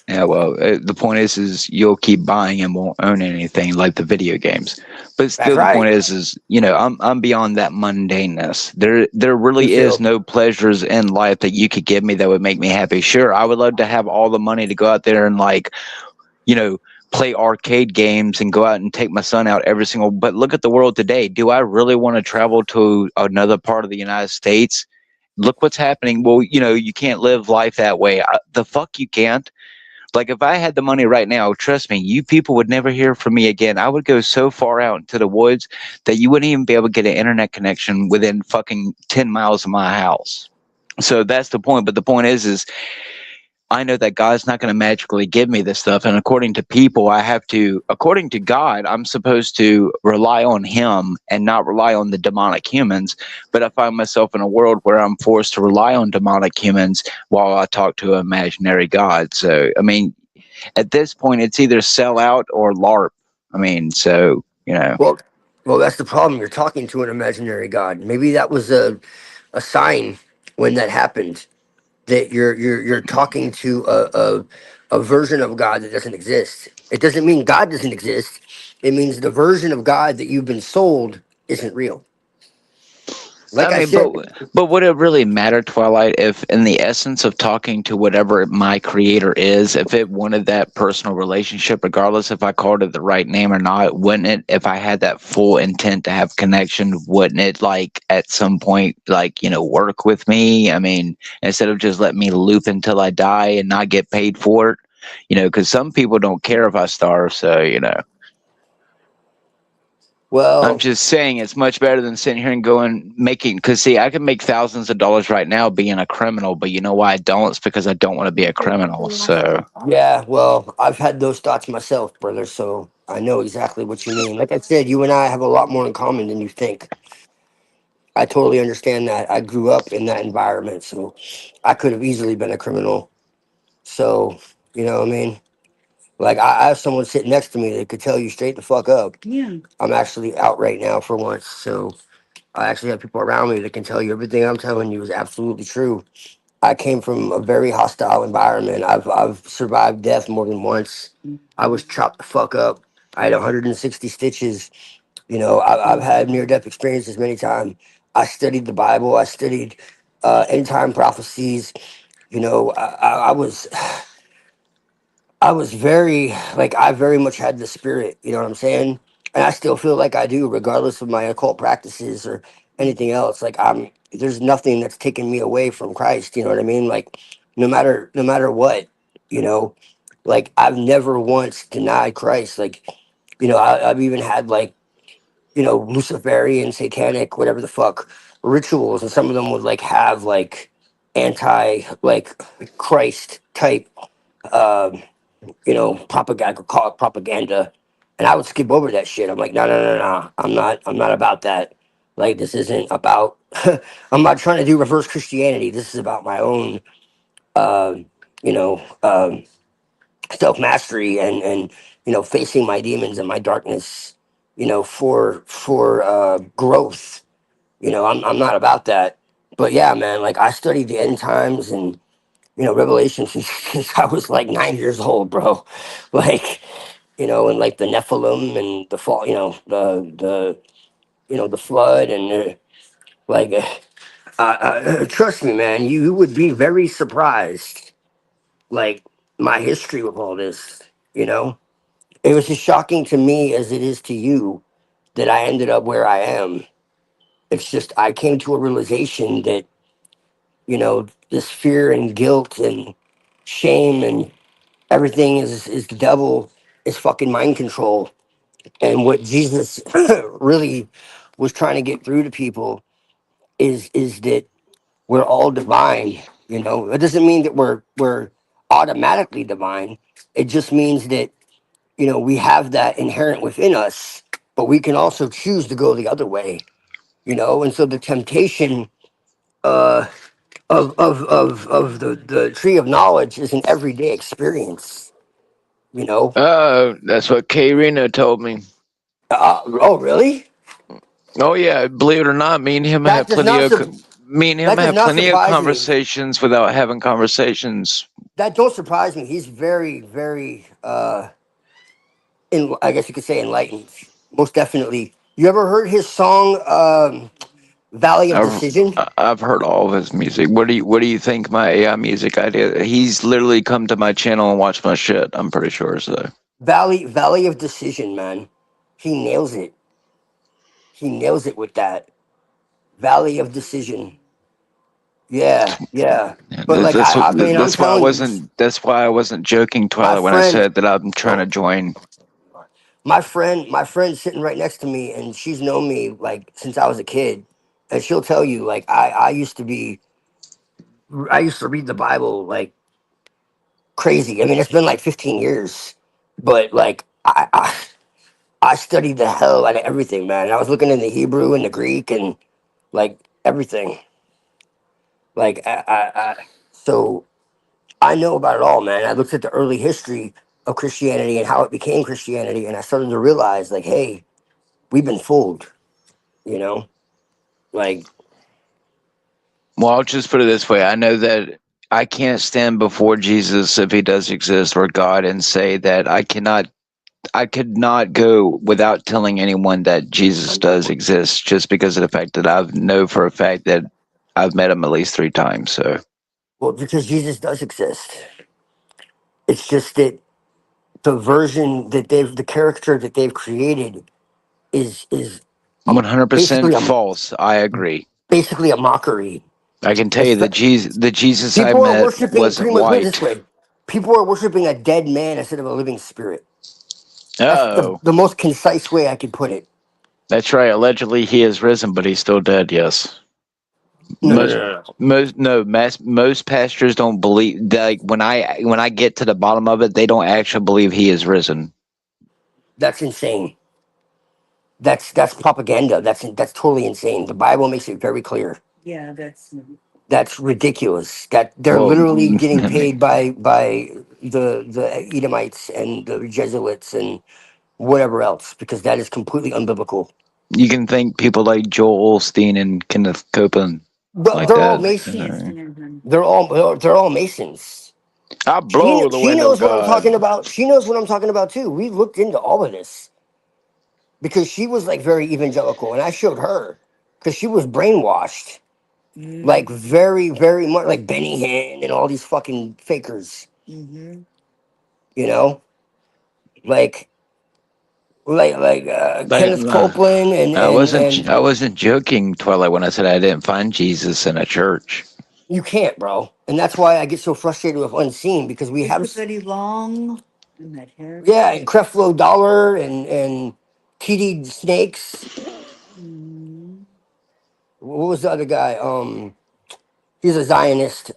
S5: Yeah, well, the point is you'll keep buying and won't own anything like the video games. But
S16: That's
S5: still, the point
S16: right.
S5: is I'm beyond that mundaneness. There
S16: Me
S5: really is
S16: too.
S5: no pleasures in life that you could give me that would make me happy. Sure, I would love to have all the money to go out there and you know, play arcade games and go out and take my son out every single. But look at the world today. Do I really want to travel to another part of the United States? Look what's happening. Well, you can't live life that way. The fuck you can't. Like if I had the money right now, trust me, you people would never hear from me again. I would go so far out into the woods that you wouldn't even be able to get an internet connection within fucking 10 miles of my house. So that's the point. But the point is I know that God's not going to magically give me this stuff. And according to people, according to God, I'm supposed to rely on Him and not rely on the demonic humans. But I find myself in a world where I'm forced to rely on demonic humans while I talk to an imaginary God. So, I mean, at this point, it's either sell out or LARP. I mean, so,
S16: Well, that's the problem. You're talking to an imaginary god. Maybe that was a sign when that happened, that you're talking to a version of God that doesn't exist. It doesn't mean God doesn't exist. It means the version of God that you've been sold isn't real.
S5: I
S16: Like I
S5: mean,
S16: said,
S5: but would it really matter, Twilight, if in the essence of talking to whatever my creator is, if it wanted that personal relationship, regardless if I called it the right name or not, wouldn't it, if I had that full intent to have connection, wouldn't it at some point, work with me? I mean, instead of just letting me loop until I die and not get paid for it, because some people don't care if I starve, so. I'm
S16: well,
S5: just saying it's much better than sitting here and because see, I can make thousands of dollars right now being a criminal, but you know why I don't? It's because I don't want to be a criminal. So,
S16: yeah, well, I've had those thoughts myself, brother, so I know exactly what you mean. Like I said, you and I have a lot more in common than you think. I totally understand that. I grew up in that environment, so I could have easily been a criminal. So, you know what I mean? Like, I have someone sitting next to me that could tell you straight the fuck up. Yeah. I'm actually out right now for once, so I actually have people around me that can tell you everything I'm telling you is absolutely true. I came from a very hostile environment. I've survived death more than once. I was chopped the fuck up. I had 160 stitches. I've had near death experiences many times. I studied the Bible. I studied end time prophecies. I was very, like, I very much had the spirit. You know what I'm saying? And I still feel like I do, regardless of my occult practices or anything else. Like, there's nothing that's taken me away from Christ. You know what I mean? Like, no matter what, you know, like, I've never once denied Christ. Like, I've even had, like, Luciferian, satanic, whatever the fuck rituals, and some of them would like have like anti, like, Christ type, propaganda, call it propaganda, and I would skip over that shit. I'm like, no, no, no, no, I'm not about that. Like, this isn't about. I'm not trying to do reverse Christianity. This is about my own, um, you know, um, self mastery and facing my demons and my darkness, for growth. I'm not about that. But yeah, man, like, I studied the end times and Revelation since I was like 9 years old, bro. Like, and like the Nephilim and the fall, the flood and like, trust me, man, you would be very surprised, like, my history with all this. You know, it was as shocking to me as it is to you that I ended up where I am. It's just I came to a realization that this fear and guilt and shame and everything is the devil, is fucking mind control. And what Jesus really was trying to get through to people is that we're all divine. It doesn't mean that we're automatically divine. It just means that we have that inherent within us, but we can also choose to go the other way. And so the temptation the tree of knowledge is an everyday experience. You know.
S5: That's what K Reno told me.
S16: Oh, really?
S5: Oh yeah, believe it or not,
S16: That does not that does
S5: have
S16: not
S5: plenty of
S16: surprise me.
S5: conversations without having conversations.
S16: That don't surprise me. He's very, very, I guess you could say enlightened. Most definitely. You ever heard his song, Valley of
S5: I've
S16: Decision?
S5: I've heard all of his music. What do you think my AI music idea? He's literally come to my channel and watched my shit. I'm pretty sure so.
S16: Valley of Decision, man. He nails it. He nails it with that. Valley of Decision. Yeah, yeah. But like I mean, I'm telling you,
S5: That's why I wasn't joking,
S16: my
S5: Twilight, when I
S16: friend,
S5: said that I'm trying to join.
S16: my friend's sitting right next to me, and she's known me like since I was a kid, and she'll tell you like I used to read the Bible like crazy. I mean, it's been like 15 years, but like I studied the hell out of everything, man. I was looking in the Hebrew and the Greek and like everything. Like so I know about it all, man. I looked at the early history of Christianity and how it became Christianity, and I started to realize, like, hey, we've been fooled, you know? Like,
S5: Well, I'll just put it this way. I know that I can't stand before Jesus, if he does exist, or God, and say that I could not go without telling anyone that Jesus does exist, just because of the fact that I know for a fact that I've met him at least 3 times. So,
S16: well, because Jesus does exist. It's just that the version that the character that they've created is
S5: 100%
S16: basically
S5: false. I agree.
S16: basically a mockery.
S5: I can tell you that the Jesus I
S16: People are
S5: met
S16: worshiping,
S5: wasn't
S16: pretty much put it this
S5: white.
S16: way, people are worshiping a dead man instead of a living spirit. That's
S5: Oh,
S16: the most concise way I could put it.
S5: that's right. Allegedly, he is risen, but he's still dead. Yes. Most
S16: No.
S5: most pastors don't believe, like, when I get to the bottom of it, they don't actually believe he is risen.
S16: That's insane. That's propaganda. That's totally insane. The Bible makes it very clear.
S17: Yeah,
S16: That's ridiculous. That they're
S5: Well,
S16: literally getting paid by the Edomites and the Jesuits and whatever else, because that is completely unbiblical.
S5: you can thank people like Joel Osteen and Kenneth Copeland
S16: But
S5: like
S16: they're all
S5: that.
S16: Masons. They're all Masons.
S5: I blow the
S16: She
S5: wind of
S16: knows what I'm
S5: God.
S16: talking about. She knows what I'm talking about too. We looked into all of this because she was like very evangelical, and I showed her because she was brainwashed, like very, very much like Benny Hinn and all these fucking fakers. You know, like
S5: Like,
S16: Kenneth Copeland and
S5: I wasn't joking, Twilight, when I said I didn't find Jesus in a church.
S16: you can't, bro. And that's why I get so frustrated with Unseen, because we have
S17: pretty long and that hair.
S16: yeah, and Creflo Dollar and TD Snakes. What was the other guy? He's a Zionist.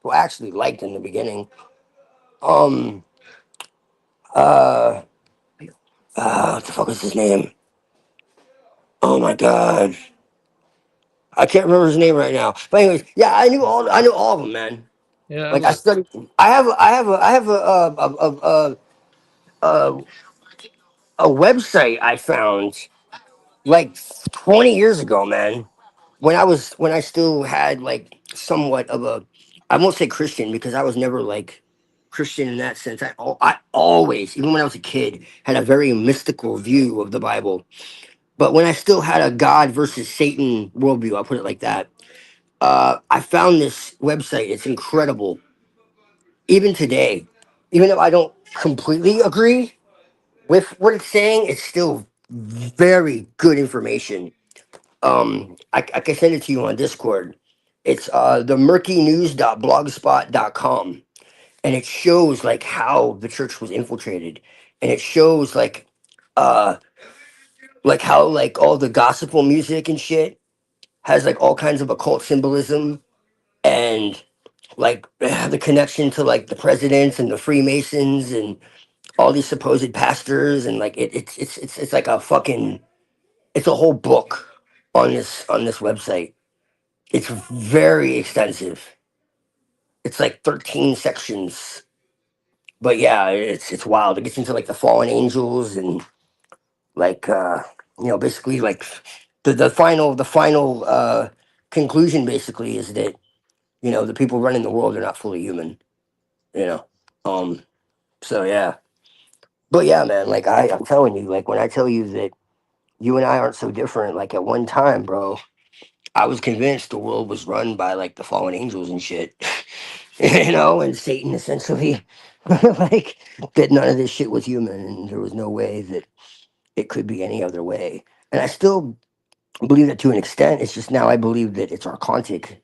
S16: Well, actually liked in the beginning. Um, uh, what the fuck is his name? Oh my god, I can't remember his name right now. But anyways, yeah, I knew all of them, man.
S10: Yeah,
S16: Like I studied. I have a, a website I found like 20 years ago, man. When I still had like somewhat of a, I won't say Christian because I was never like Christian in that sense. I always, even when I was a kid, had a very mystical view of the Bible. But when I still had a God versus Satan worldview, I'll put it like that. I found this website. It's incredible. Even today, even though I don't completely agree with what it's saying, it's still very good information. I can send it to you on Discord. It's the murkynews.blogspot.com, and it shows like how the church was infiltrated, and it shows uh like how like all the gospel music and shit has like all kinds of occult symbolism, and like the connection to like the presidents and the Freemasons and all these supposed pastors, and like it's like a fucking, it's a whole book on this website. It's very extensive. It's like 13 sections. But yeah, it's wild. It gets into like the fallen angels and like basically like the final conclusion basically is that the people running the world are not fully human. You know. So yeah. But yeah, man, like I'm telling you, like when I tell you that you and I aren't so different, like at one time, bro, I was convinced the world was run by like the fallen angels and shit. And Satan essentially like that none of this shit was human and there was no way that it could be any other way. And I still believe that to an extent. It's just now I believe that it's archontic,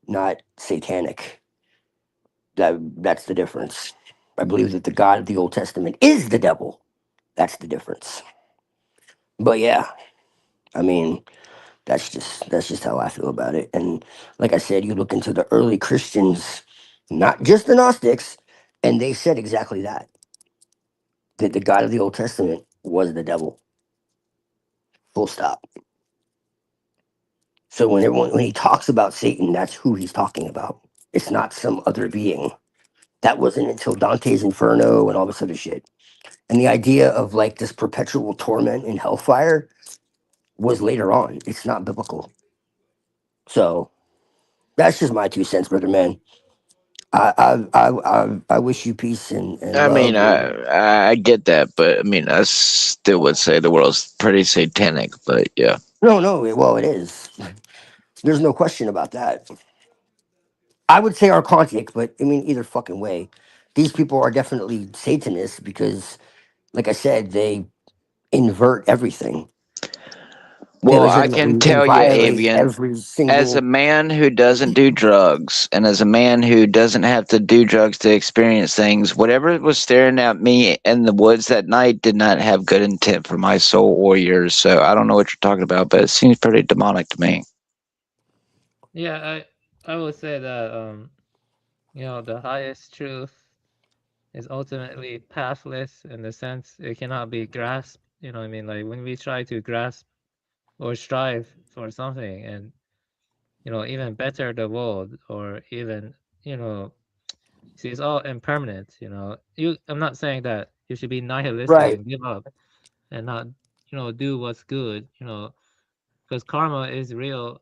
S16: not satanic. That's the difference. I believe that the God of the Old Testament is the devil. That's the difference. But yeah, I mean, that's just how I feel about it. And like I said, you look into the early Christians, not just the Gnostics, and they said exactly that the God of the Old Testament was the devil. Full stop. So when he talks about Satan, that's who he's talking about. It's not some other being. That wasn't until Dante's Inferno and all this other shit. And the idea of like this perpetual torment in hellfire was later on. It's not biblical. So that's just my 2 cents, brother man. I wish you peace and
S5: I mean,
S16: love. And
S5: I get that, but I mean, I still would say the world's pretty satanic. But yeah,
S16: no, well, it is. There's no question about that. I would say archontic, but I mean, either fucking way. These people are definitely Satanists because, like I said, they invert everything. They
S5: well, I can
S16: legitimately
S5: tell you,
S16: violate
S5: Avian,
S16: every
S5: as a
S16: single.
S5: man who doesn't do drugs, and as a man who doesn't have to do drugs to experience things, whatever was staring at me in the woods that night did not have good intent for my soul or yours. So I don't know what you're talking about, but it seems pretty demonic to me.
S10: Yeah, I would say that the highest truth is ultimately pathless in the sense it cannot be grasped. You know what I mean? Like when we try to grasp or strive for something and even better the world or even see it's all impermanent. I'm not saying that you should be nihilistic
S16: Right.
S10: and give up and not do what's good, because karma is real.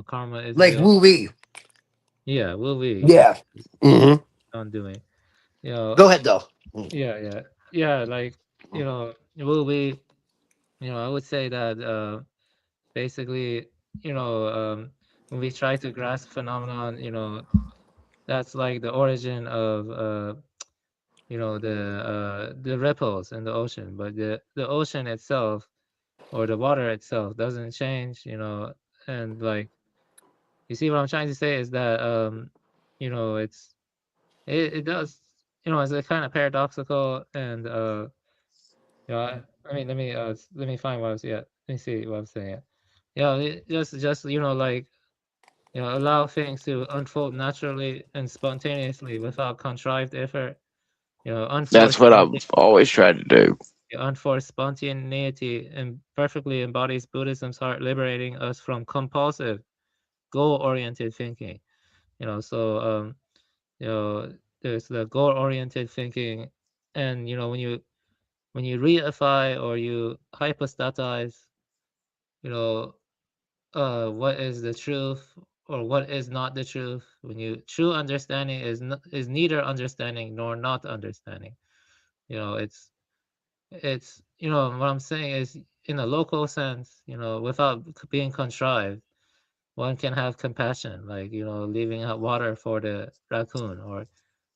S10: Karma is
S16: Like
S10: real.
S16: woo wee.
S10: Yeah, will we
S16: Yeah. Hmm.
S10: undoing.
S16: Go ahead though.
S10: Yeah, like will we I would say that basically when we try to grasp phenomenon, that's like the origin of the ripples in the ocean, but the ocean itself or the water itself doesn't change, and like you see what I'm trying to say is that it does, it's a kind of paradoxical. And I mean let me find what I was, let me see what I'm saying. Just like allow things to unfold naturally and spontaneously without contrived effort.
S5: That's
S10: Unforced
S5: what I've always tried to do.
S10: unforced spontaneity and perfectly embodies Buddhism's heart, liberating us from compulsive, goal-oriented thinking. So there's the goal-oriented thinking, and when you reify or you hypostatize, what is the truth or what is not the truth. When you true understanding is neither understanding nor not understanding. It's what I'm saying is in a local sense, without being contrived, one can have compassion, like leaving out water for the raccoon or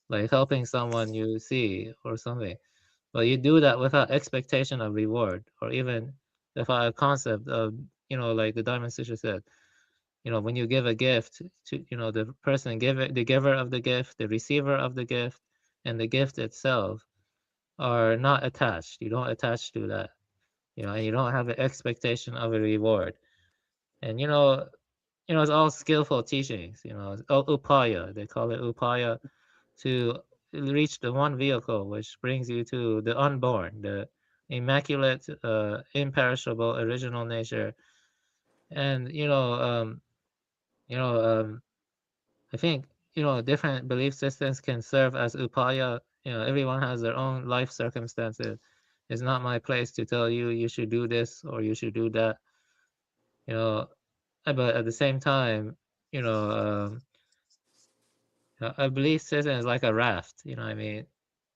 S10: like helping someone you see or something. But you do that without expectation of reward or even without a concept of like the Diamond Sister said, when you give a gift to the person the giver of the gift, the receiver of the gift, and the gift itself are not attached. You don't attach to that, and you don't have an expectation of a reward. And it's all skillful teachings. It's all upaya. They call it upaya to reach the one vehicle which brings you to the unborn, the immaculate, imperishable original nature. And You know, I think, you know, different belief systems can serve as upaya. You know, everyone has their own life circumstances. It's not my place to tell you you should do this or you should do that. You know, but at the same time, you know, a belief system is like a raft. You know what I mean?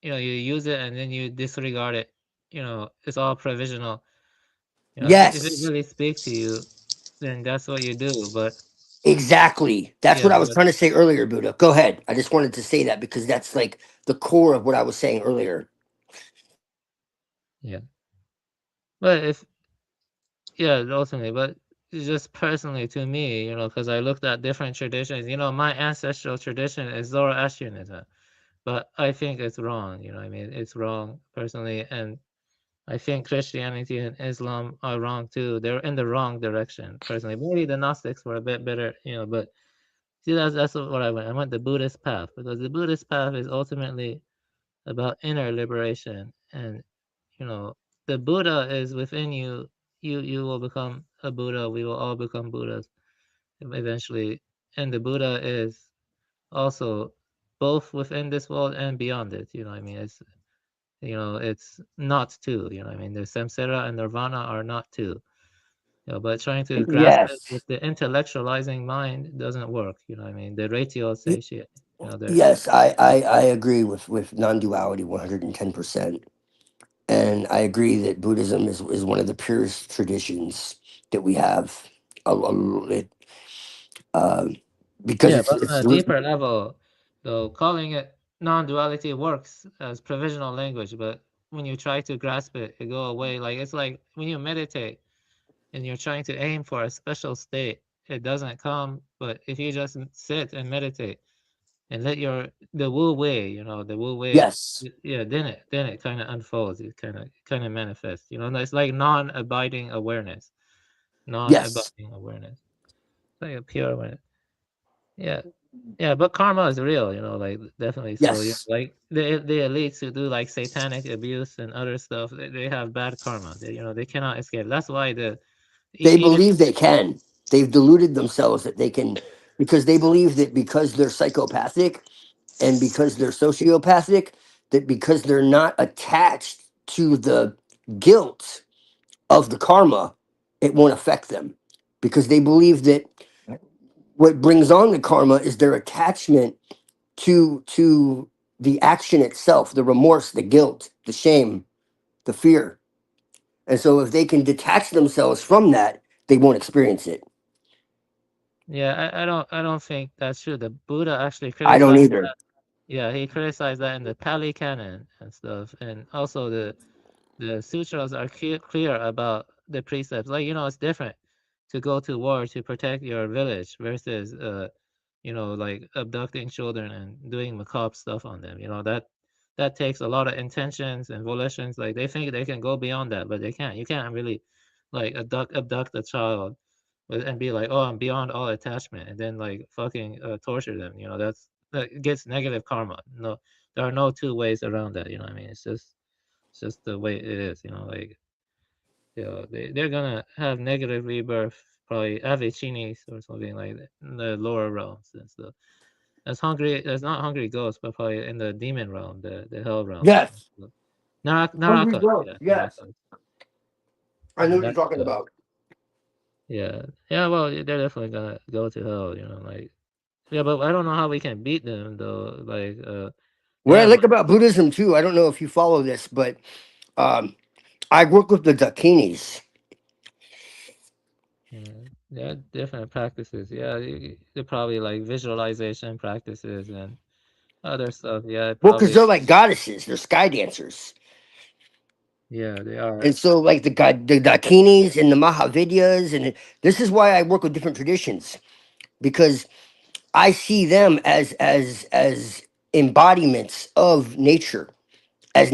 S10: You know, you use it and then you disregard it. You know, it's all provisional. You know, if it
S16: Yes,
S10: really speaks to you, then that's what you do. But
S16: exactly. That's
S10: yeah,
S16: what I was
S10: but
S16: trying to say earlier, Buddha. Go ahead. I just wanted to say that because that's like the core of what I was saying earlier.
S10: yeah, but if yeah, ultimately, but it's just personally to me, you know, because I looked at different traditions. You know, my ancestral tradition is Zoroastrianism, but I think it's wrong. You know, what I mean, it's wrong personally, and I think Christianity and Islam are wrong too. They're in the wrong direction, personally. Maybe the Gnostics were a bit better, you know, but see, that's what I went. I went the Buddhist path because the Buddhist path is ultimately about inner liberation, and you know, the Buddha is within you. You will become a Buddha. We will all become Buddhas eventually, and the Buddha is also both within this world and beyond it. You know, what I mean, it's you know, it's not two. You know, what I mean, the samsara and nirvana are not two. You know, but trying to grasp it
S16: Yes.
S10: with the intellectualizing mind doesn't work. You know, what I mean, the ratio satiate. You know, there.
S16: Yes, I agree with non-duality 110%. And I agree that Buddhism is one of the purest traditions that we have. It, uh, because
S10: Yeah, but
S16: it's
S10: on a deeper level, though, calling it non-duality works as provisional language, but when you try to grasp it, it go away. Like it's like when you meditate and you're trying to aim for a special state, it doesn't come. But if you just sit and meditate and let the wu wei, you know, the wu wei,
S16: yes,
S10: yeah, then it kind of unfolds. It kind of manifests. You know, and it's like non-abiding awareness,
S16: yes,
S10: non-abiding awareness, like a pure awareness. Yeah. Yeah, but karma is real, you know, like definitely. So yeah,
S16: yes.
S10: like the elites who do like satanic abuse and other stuff, they have bad karma. They, you know, they cannot escape. That's why
S16: They
S10: even
S16: believe they can. They've deluded themselves that they can, because they believe that because they're psychopathic and because they're sociopathic, that because they're not attached to the guilt of the karma, it won't affect them. Because they believe that what brings on the karma is their attachment to the action itself, the remorse, the guilt, the shame, the fear. And so if they can detach themselves from that, they won't experience it.
S10: yeah, I don't think that's true. The Buddha actually
S16: I don't
S10: criticized
S16: either.
S10: that. Yeah, he criticized that in the Pali Canon and stuff, and also the sutras are clear about the precepts. Like, you know, it's different to go to war to protect your village versus you know, like abducting children and doing macabre stuff on them. You know, that takes a lot of intentions and volitions. Like they think they can go beyond that, but they can't. You can't really like abduct a child and be like, oh, I'm beyond all attachment, and then like fucking torture them. You know, that gets negative karma. No, there are no two ways around that. You know what I mean? It's just the way it is. You know, like you know, they're gonna have negative rebirth, probably Avicinis or something like that in the lower realms and stuff. That's not hungry ghosts, but probably in the demon realm, the hell realm.
S16: Yes. Hungry
S10: Naraka,
S16: growth.
S10: yeah,
S16: Yes.
S10: Naraka.
S16: I know what you're
S10: That's
S16: talking about.
S10: yeah, yeah. Well, they're definitely gonna go to hell. You know, like yeah, but I don't know how we can beat them though. Like they
S16: What I
S10: have
S16: like about Buddhism too, I don't know if you follow this, but um, I work with the Dakinis.
S10: yeah, different practices. Yeah, they're probably like visualization practices and other stuff. Yeah,
S16: Well, because
S10: probably.
S16: they're like goddesses, they're sky dancers.
S10: Yeah, they are.
S16: And so, like the Dakinis and the Mahavidyas, and this is why I work with different traditions, because I see them as embodiments of nature, as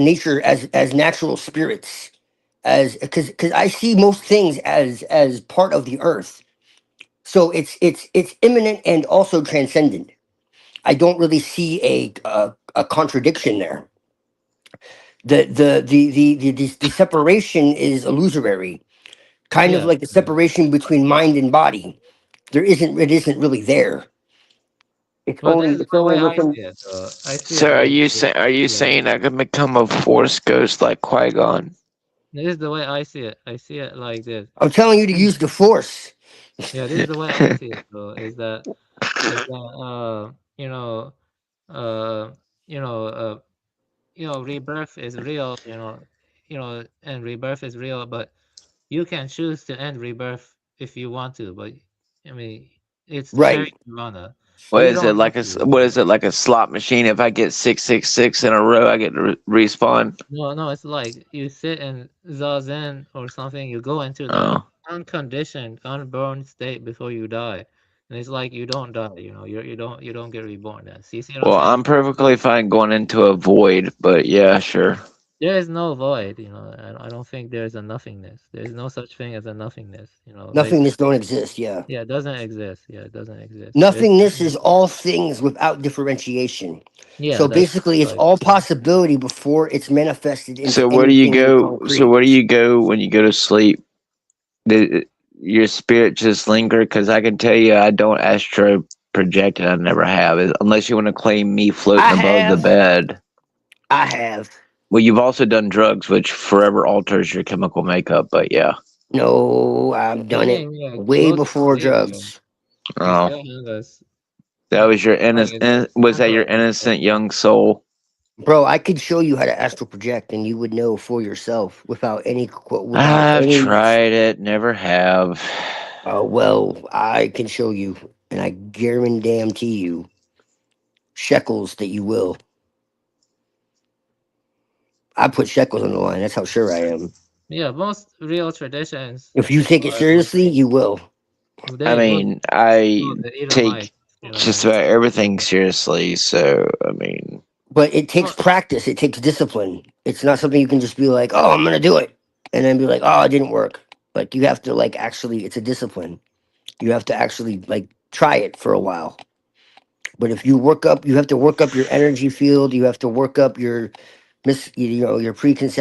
S16: natural spirits, as because I see most things as part of the earth. So it's imminent and also transcendent. I don't really see a contradiction there. The separation is illusory, kind of
S10: Yeah,
S16: like the
S10: yeah,
S16: separation between mind and body. It isn't really there. It's
S10: Well,
S16: only
S10: this is
S16: it's
S10: the
S16: only
S10: way I
S16: within.
S10: see it. I see
S5: So
S10: it like
S5: are you
S10: yeah.
S5: saying I can become a Force ghost like Qui-Gon?
S10: This is the way I see it. I see it like this.
S16: I'm telling you to use the Force.
S10: Yeah, this is the way I see it. So you know, uh, you know, rebirth is real. And rebirth is real, but you can choose to end rebirth if you want to. But I mean, it's cherry
S16: Right.
S10: Nirvana.
S5: What
S10: You
S5: is it
S10: don't
S5: like
S10: have
S5: a
S10: to.
S5: what is it like a slot machine? If I get 666 in a row, I get to respawn.
S10: No, it's like you sit in zazen or something. You go into the
S5: Oh.
S10: unconditioned, unborn state before you die, and it's like you don't die. You don't get reborn. Then see what I'm
S5: Well,
S10: saying?
S5: I'm perfectly fine going into a void, but yeah, sure.
S10: There is no void. I don't think there's a nothingness. There's no such thing as a nothingness.
S16: Nothingness don't exist. Yeah.
S10: Yeah, it doesn't exist. Yeah, it doesn't exist. There's
S16: Nothingness is all things without differentiation.
S10: yeah,
S16: So
S10: that's
S16: basically, it's
S10: right.
S16: all possibility before it's manifested into
S5: So where do you
S16: anything in
S5: go? So
S16: concrete.
S5: where do you go when you go to sleep? Did your spirit just linger? Because I can tell you, I don't astro project, and I never have. Unless you want to claim me floating
S16: I
S5: above the
S16: have.
S5: bed.
S16: I have.
S5: Well, you've also done drugs, which forever alters your chemical makeup. But yeah.
S16: No, I've
S10: I
S16: done it
S10: mean, yeah,
S16: way
S10: go to
S16: before
S10: sleep.
S16: drugs.
S10: You
S5: Oh,
S10: still have this.
S5: that was your
S10: Like
S5: innocent.
S10: it's
S5: Was that your
S10: temporary.
S5: innocent young soul?
S16: Bro, I could show you how to astral project, and you would know for yourself without any without
S5: I've
S16: any.
S5: tried it, never have.
S16: Well, I can show you, and I guarantee you, shekels that you will. I put shekels on the line. That's how sure I am.
S10: Yeah, most real traditions,
S16: If you take it seriously, you will.
S5: I
S10: they put
S5: mean, I
S10: the
S5: take
S10: Edomites,
S5: just about everything seriously. So, I mean,
S16: But it takes practice. It takes discipline. It's not something you can just be like, "Oh, I'm gonna do it," and then be like, "Oh, it didn't work." Like you have to like actually. It's a discipline. You have to actually like try it for a while. But if you work up, you have to work up your energy field. You have to work up your your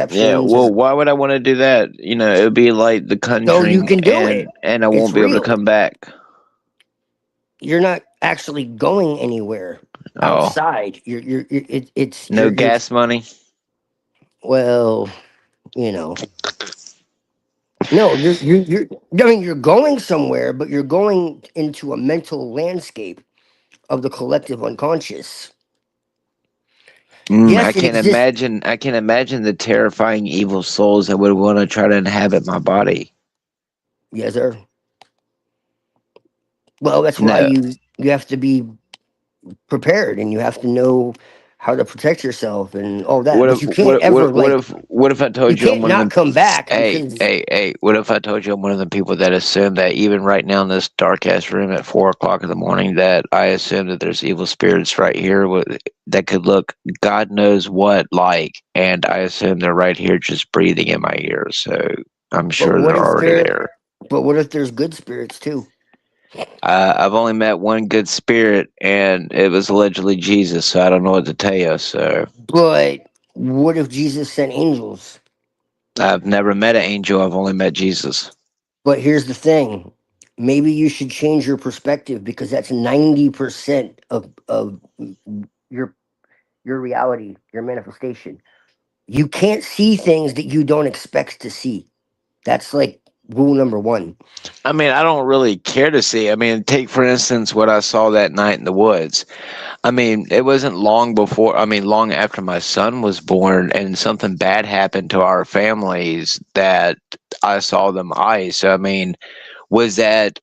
S5: yeah.
S16: preconceptions,
S5: Well,
S16: and
S5: why would I want to do that? It would be like The
S16: so you
S5: Conjuring,
S16: can do it.
S5: and I
S16: It's
S5: won't be able to
S16: real.
S5: come back.
S16: You're not actually going anywhere
S5: Oh,
S16: outside. It's
S5: no
S16: you're
S5: gas money.
S16: well, you know. No, I mean, you're going somewhere, but you're going into a mental landscape of the collective unconscious.
S5: I
S16: Yes, it
S5: can't
S16: exists.
S5: imagine. I can't imagine the terrifying evil souls that would want to try to inhabit my body.
S16: Yes, sir. Well, that's why
S5: No.
S16: you have to be prepared and you have to know how to protect yourself and all that.
S5: What
S16: But
S5: if
S16: you can't ever like
S5: what if I
S16: you
S5: told you I'm
S16: can't
S5: one of
S16: not
S5: the
S16: come back
S5: hey
S16: because
S5: hey hey what if I told you I'm one of the people that assume that even right now in this dark ass room at 4 o'clock in the morning that I assume that there's evil spirits right here that could look God knows what like, and I assume they're right here just breathing in my ear, so I'm
S16: but
S5: sure
S16: what
S5: they're
S16: if
S5: already
S16: there
S5: there.
S16: but what if there's good spirits too?
S5: I've only met one good spirit, and it was allegedly Jesus, so I don't know what to tell you. So
S16: But what if Jesus sent angels?
S5: I've never met an angel. I've only met Jesus.
S16: But here's the thing. Maybe you should change your perspective because that's 90% of your your reality, your manifestation. You can't see things that you don't expect to see. That's like rule number one.
S5: I mean, I don't really care to see. I mean, take for instance what I saw that night in the woods. I mean, it wasn't long before, I mean, long after my son was born and something bad happened to our families that I saw them ice. So, I mean, was that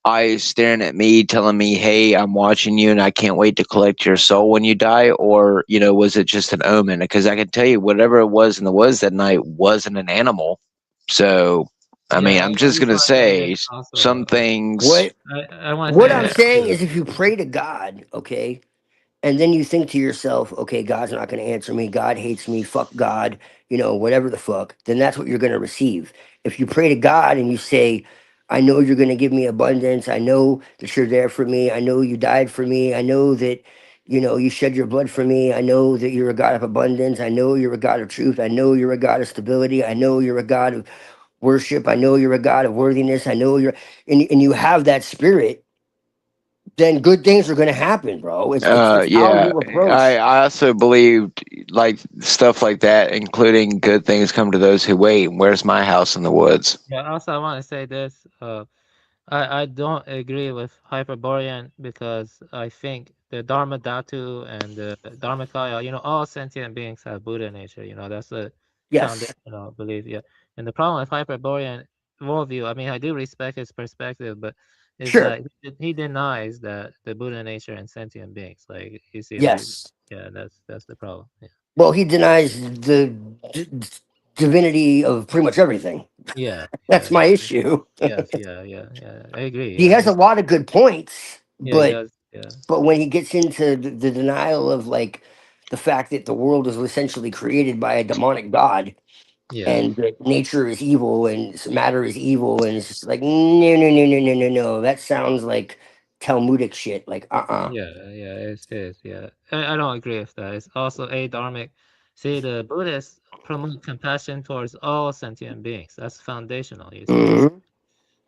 S5: eyes staring at me, telling me, "Hey, I'm watching you, and I can't wait to collect your soul when you die," or was it just an omen? Because I can tell you, whatever it was in the woods that night wasn't an animal. So, I mean,
S10: yeah,
S5: I'm just
S10: I just
S5: gonna
S10: want to say this
S5: say
S10: also.
S5: some things.
S16: What
S10: I want to
S16: what
S10: say
S16: I'm
S10: this
S16: saying
S10: too.
S16: is if you pray to God, okay, and then you think to yourself, okay, God's not going to answer me. God hates me. Fuck God. Whatever the fuck. Then that's what you're going to receive. If you pray to God and you say, I know you're going to give me abundance. I know that you're there for me. I know you died for me. I know that, you shed your blood for me. I know that you're a God of abundance. I know you're a God of truth. I know you're a God of stability. I know you're a God of worship. I know you're a God of worthiness. I know and you have that spirit. then good things are going to happen, bro. It's how
S5: Yeah,
S16: you approach.
S5: I also believed like stuff like that, including good things come to those who wait. Where's my house in the woods?
S10: Yeah. Also, I want to say this. I don't agree with Hyperborean because I think the Dharma Dhatu and the Dharmakaya, all sentient beings have Buddha nature. That's a foundational belief. Yeah. And the problem with Hyperborean worldview, I mean, I do respect his perspective, but is that he denies that the Buddha nature and sentient beings. Like you see, yeah, that's the problem. Yeah.
S16: Well, he denies the divinity of pretty much everything.
S10: Yeah.
S16: That's my issue.
S10: Yes. Yeah. I agree.
S16: He has a lot of good points,
S10: Yeah, he
S16: but
S10: does. Yeah.
S16: but when he gets into the denial of like the fact that the world was essentially created by a demonic god,
S10: Yeah.
S16: and that nature is evil and matter is evil, and it's just like no. That sounds like Talmudic shit. Like
S10: Yeah, it is. Yeah, I don't agree with that. It's also adharmic. See, the Buddhists promote compassion towards all sentient beings. That's foundational. You see,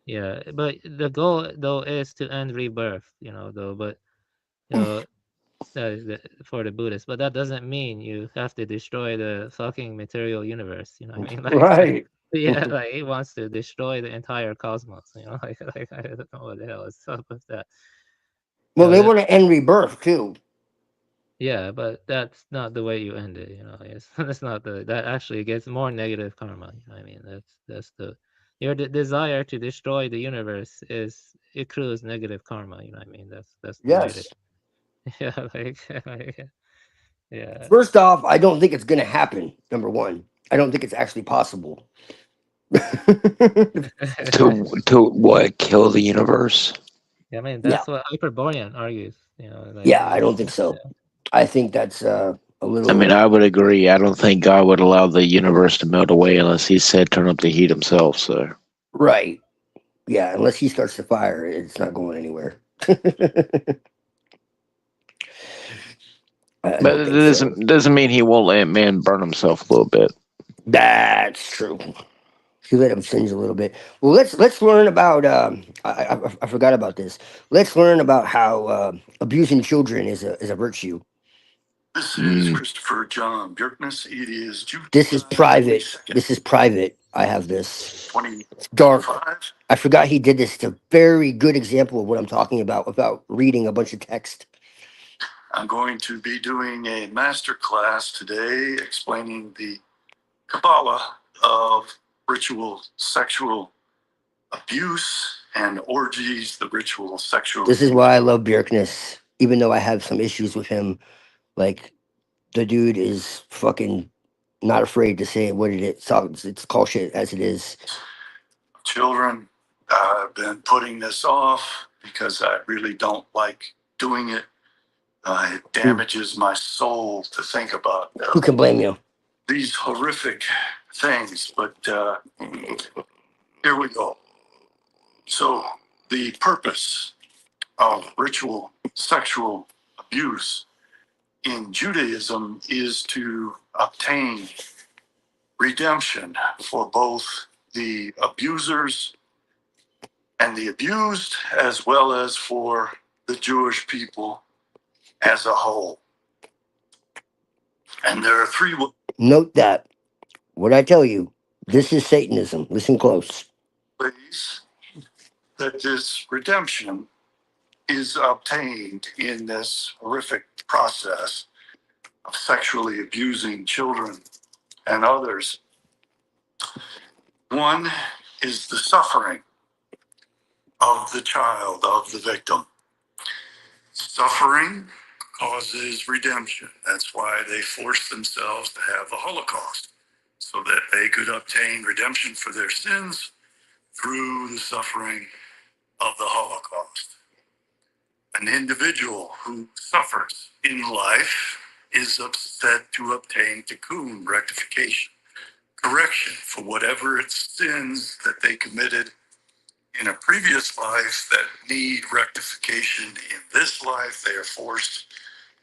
S10: yeah. But the goal though is to end rebirth. Though, but that is for the Buddhists. But that doesn't mean you have to destroy the fucking material universe. You know what I mean? Like,
S16: right.
S10: Yeah, like he wants to destroy the entire cosmos. Like I don't know what the hell is up with that.
S16: Well, they want to end rebirth too.
S10: Yeah, but that's not the way you end it. That's not that actually gets more negative karma. I mean, that's your desire to destroy the universe accrues negative karma. You know what I mean? That's the way to. Yeah, yeah.
S16: First off, I don't think it's going to happen. Number one, I don't think it's actually possible.
S5: To what? Kill the universe?
S10: I mean, that's what Hyperborean argues.
S16: I don't think so. I think that's a little.
S5: I mean, I would agree. I don't think God would allow the universe to melt away unless He said turn up the heat Himself. So.
S16: Right. Yeah, unless He starts the fire, it's not going anywhere.
S5: But it doesn't mean He won't let man burn himself a little bit.
S16: That's true. He let him singe a little bit. Well, let's learn about. I forgot about this. Let's learn about how abusing children is a virtue.
S18: This is Christopher John Bjerkness. It is June.
S16: This is private. This is private. I have this. It's dark. I forgot he did this. It's a very good example of what I'm talking about without reading a bunch of text.
S18: I'm going to be doing a master class today explaining the Kabbalah of ritual sexual abuse and orgies, the ritual sexual.
S16: This is why I love Bjerkness, even though I have some issues with him. Like, the dude is fucking not afraid to say what it is. So it's call shit as it is.
S18: Children, I've been putting this off because I really don't like doing it. It damages my soul to think about.
S16: Who can blame you?
S18: These horrific things, but here we go. So the purpose of ritual sexual abuse in Judaism is to obtain redemption for both the abusers and the abused, as well as for the Jewish people as a whole. And there are three.
S16: Note that. What I tell you, this is Satanism. Listen close.
S18: Ways that this redemption is obtained in this horrific process of sexually abusing children and others. One is the suffering of the child, of the victim. Suffering causes redemption. That's why they forced themselves to have the Holocaust, so that they could obtain redemption for their sins through the suffering of the Holocaust. An individual who suffers in life is upset to obtain tikkun, rectification, correction for whatever sins that they committed in a previous life that need rectification in this life. They are forced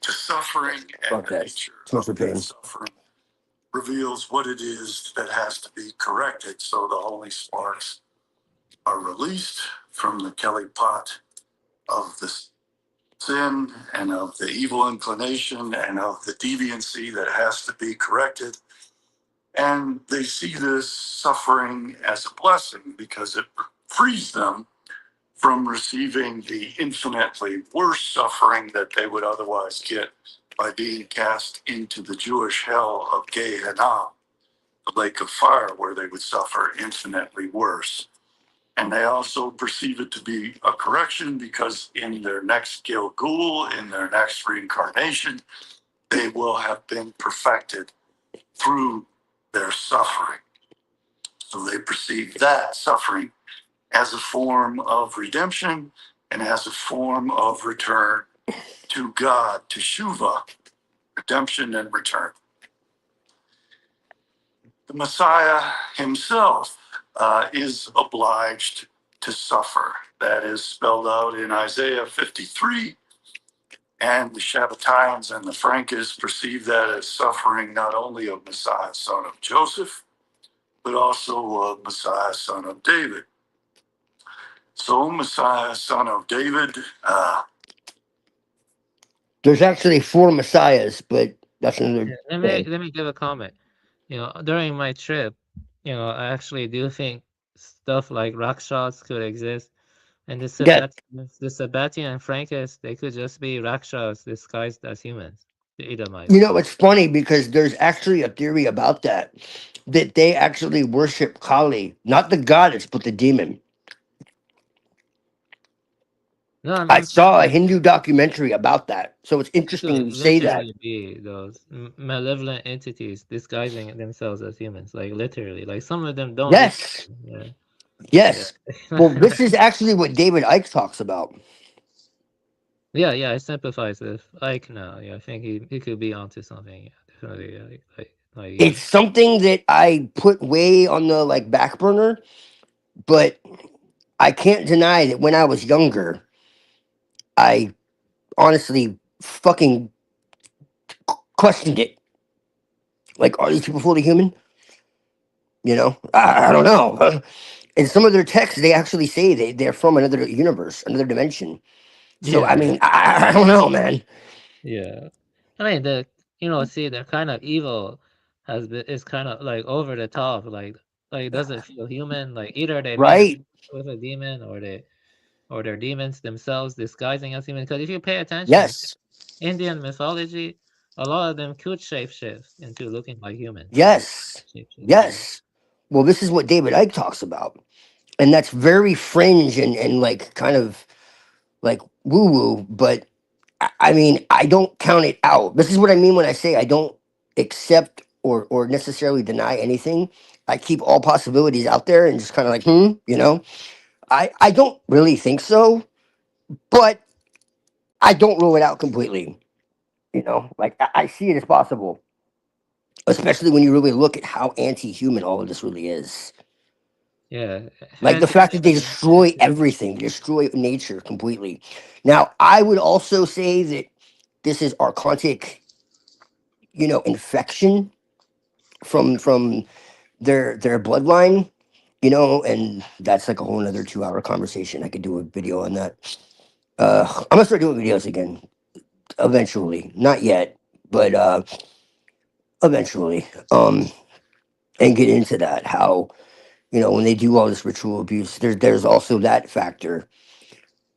S18: to suffering, and the nature of that suffering reveals what it is that has to be corrected, so the holy sparks are released from the Kelly pot of this sin and of the evil inclination and of the deviancy that has to be corrected. And they see this suffering as a blessing because it frees them from receiving the infinitely worse suffering that they would otherwise get by being cast into the Jewish hell of Gehenna, the lake of fire, where they would suffer infinitely worse. And they also perceive it to be a correction because in their next Gilgul, in their next reincarnation, they will have been perfected through their suffering. So they perceive that suffering as a form of redemption and as a form of return to God, to Shuva, redemption and return. The Messiah himself is obliged to suffer. That is spelled out in Isaiah 53. And the Shabbataians and the Frankists perceive that as suffering not only of Messiah, son of Joseph, but also of Messiah, son of David. So Messiah, son of David.
S16: There's actually 4 messiahs, but that's another
S10: Let
S16: day.
S10: me give a comment. During my trip, I actually do think stuff like rakshas could exist, and the
S16: Yeah.
S10: Sabbatian and Frankists, they could just be rakshas disguised as humans, the Edomites.
S16: You know, it's funny because there's actually a theory about that they actually worship Kali, not the goddess, but the demon.
S10: No,
S16: I
S10: I'm saying
S16: saw a
S10: like
S16: Hindu documentary about that, so it's
S10: they
S16: interesting
S10: could
S16: you say that.
S10: literally be those malevolent entities disguising themselves as humans, like literally. Like some of them don't look.
S16: Yes,
S10: Yeah.
S16: yes.
S10: Yeah.
S16: Well, this is actually what David Icke talks about.
S10: Yeah, I sympathize with Ike now. Yeah, I think he could be onto something. Yeah, definitely. Yeah, yeah.
S16: It's something that I put way on the back burner, but I can't deny that when I was younger, I honestly fucking questioned it. Like, are these people fully human? I don't know. In some of their texts, they actually say they're from another universe, another dimension. So, I
S10: Yeah,
S16: mean, I don't know, man.
S10: yeah. I mean, see, they're kind of evil is kind of like over the top. Like does it feel human? Like either they made a
S16: Right?
S10: with a demon, or they're demons themselves disguising as human. Because if you pay attention,
S16: Yes.
S10: Indian mythology, a lot of them could shapeshift into looking like humans.
S16: Yes.
S10: Shapeshift, yeah.
S16: Yes. Well, this is what David Icke talks about. And that's very fringe and kind of woo woo, but I mean, I don't count it out. This is what I mean when I say I don't accept or necessarily deny anything. I keep all possibilities out there and just kind of I don't really think so, but I don't rule it out completely. I see it as possible, especially when you really look at how anti-human all of this really is.
S10: Yeah.
S16: Like the fact that they destroy everything, destroy nature completely. Now, I would also say that this is archontic, infection from their bloodline, and that's like a whole another 2-hour conversation. I could do a video on that. I'm gonna start doing videos again eventually. Not yet, but eventually. And get into that. How, when they do all this ritual abuse, there's also that factor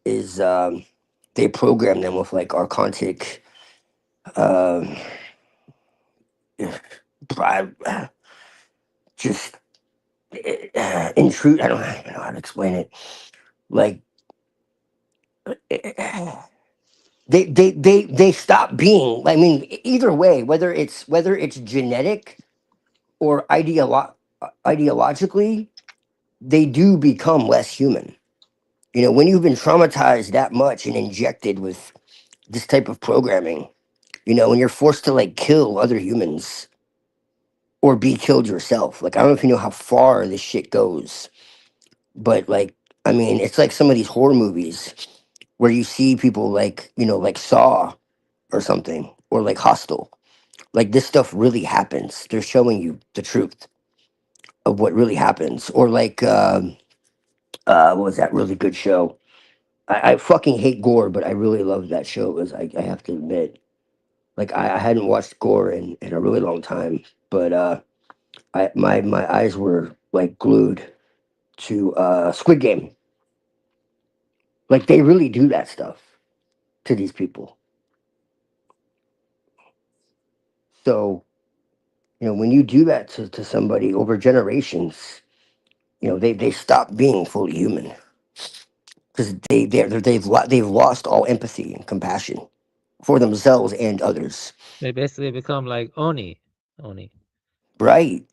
S16: is they program them with archontic um just intrude. I don't even know how to explain it. Like they stop being. I mean, either way, whether it's genetic or ideologically, they do become less human. When you've been traumatized that much and injected with this type of programming, when you're forced to kill other humans or be killed yourself. I don't know if you know how far this shit goes, but I mean, it's like some of these horror movies where you see people like Saw or something, or Hostel. This stuff really happens. They're showing you the truth of what really happens. Or what was that really good show? I fucking hate gore, but I really loved that show. I have to admit, like I hadn't watched gore in a really long time, but my eyes were like glued to Squid Game. Like they really do that stuff to these people. So when you do that to somebody over generations, they stop being fully human because they've lost all empathy and compassion for themselves and others.
S10: They basically become like Oni.
S16: Right.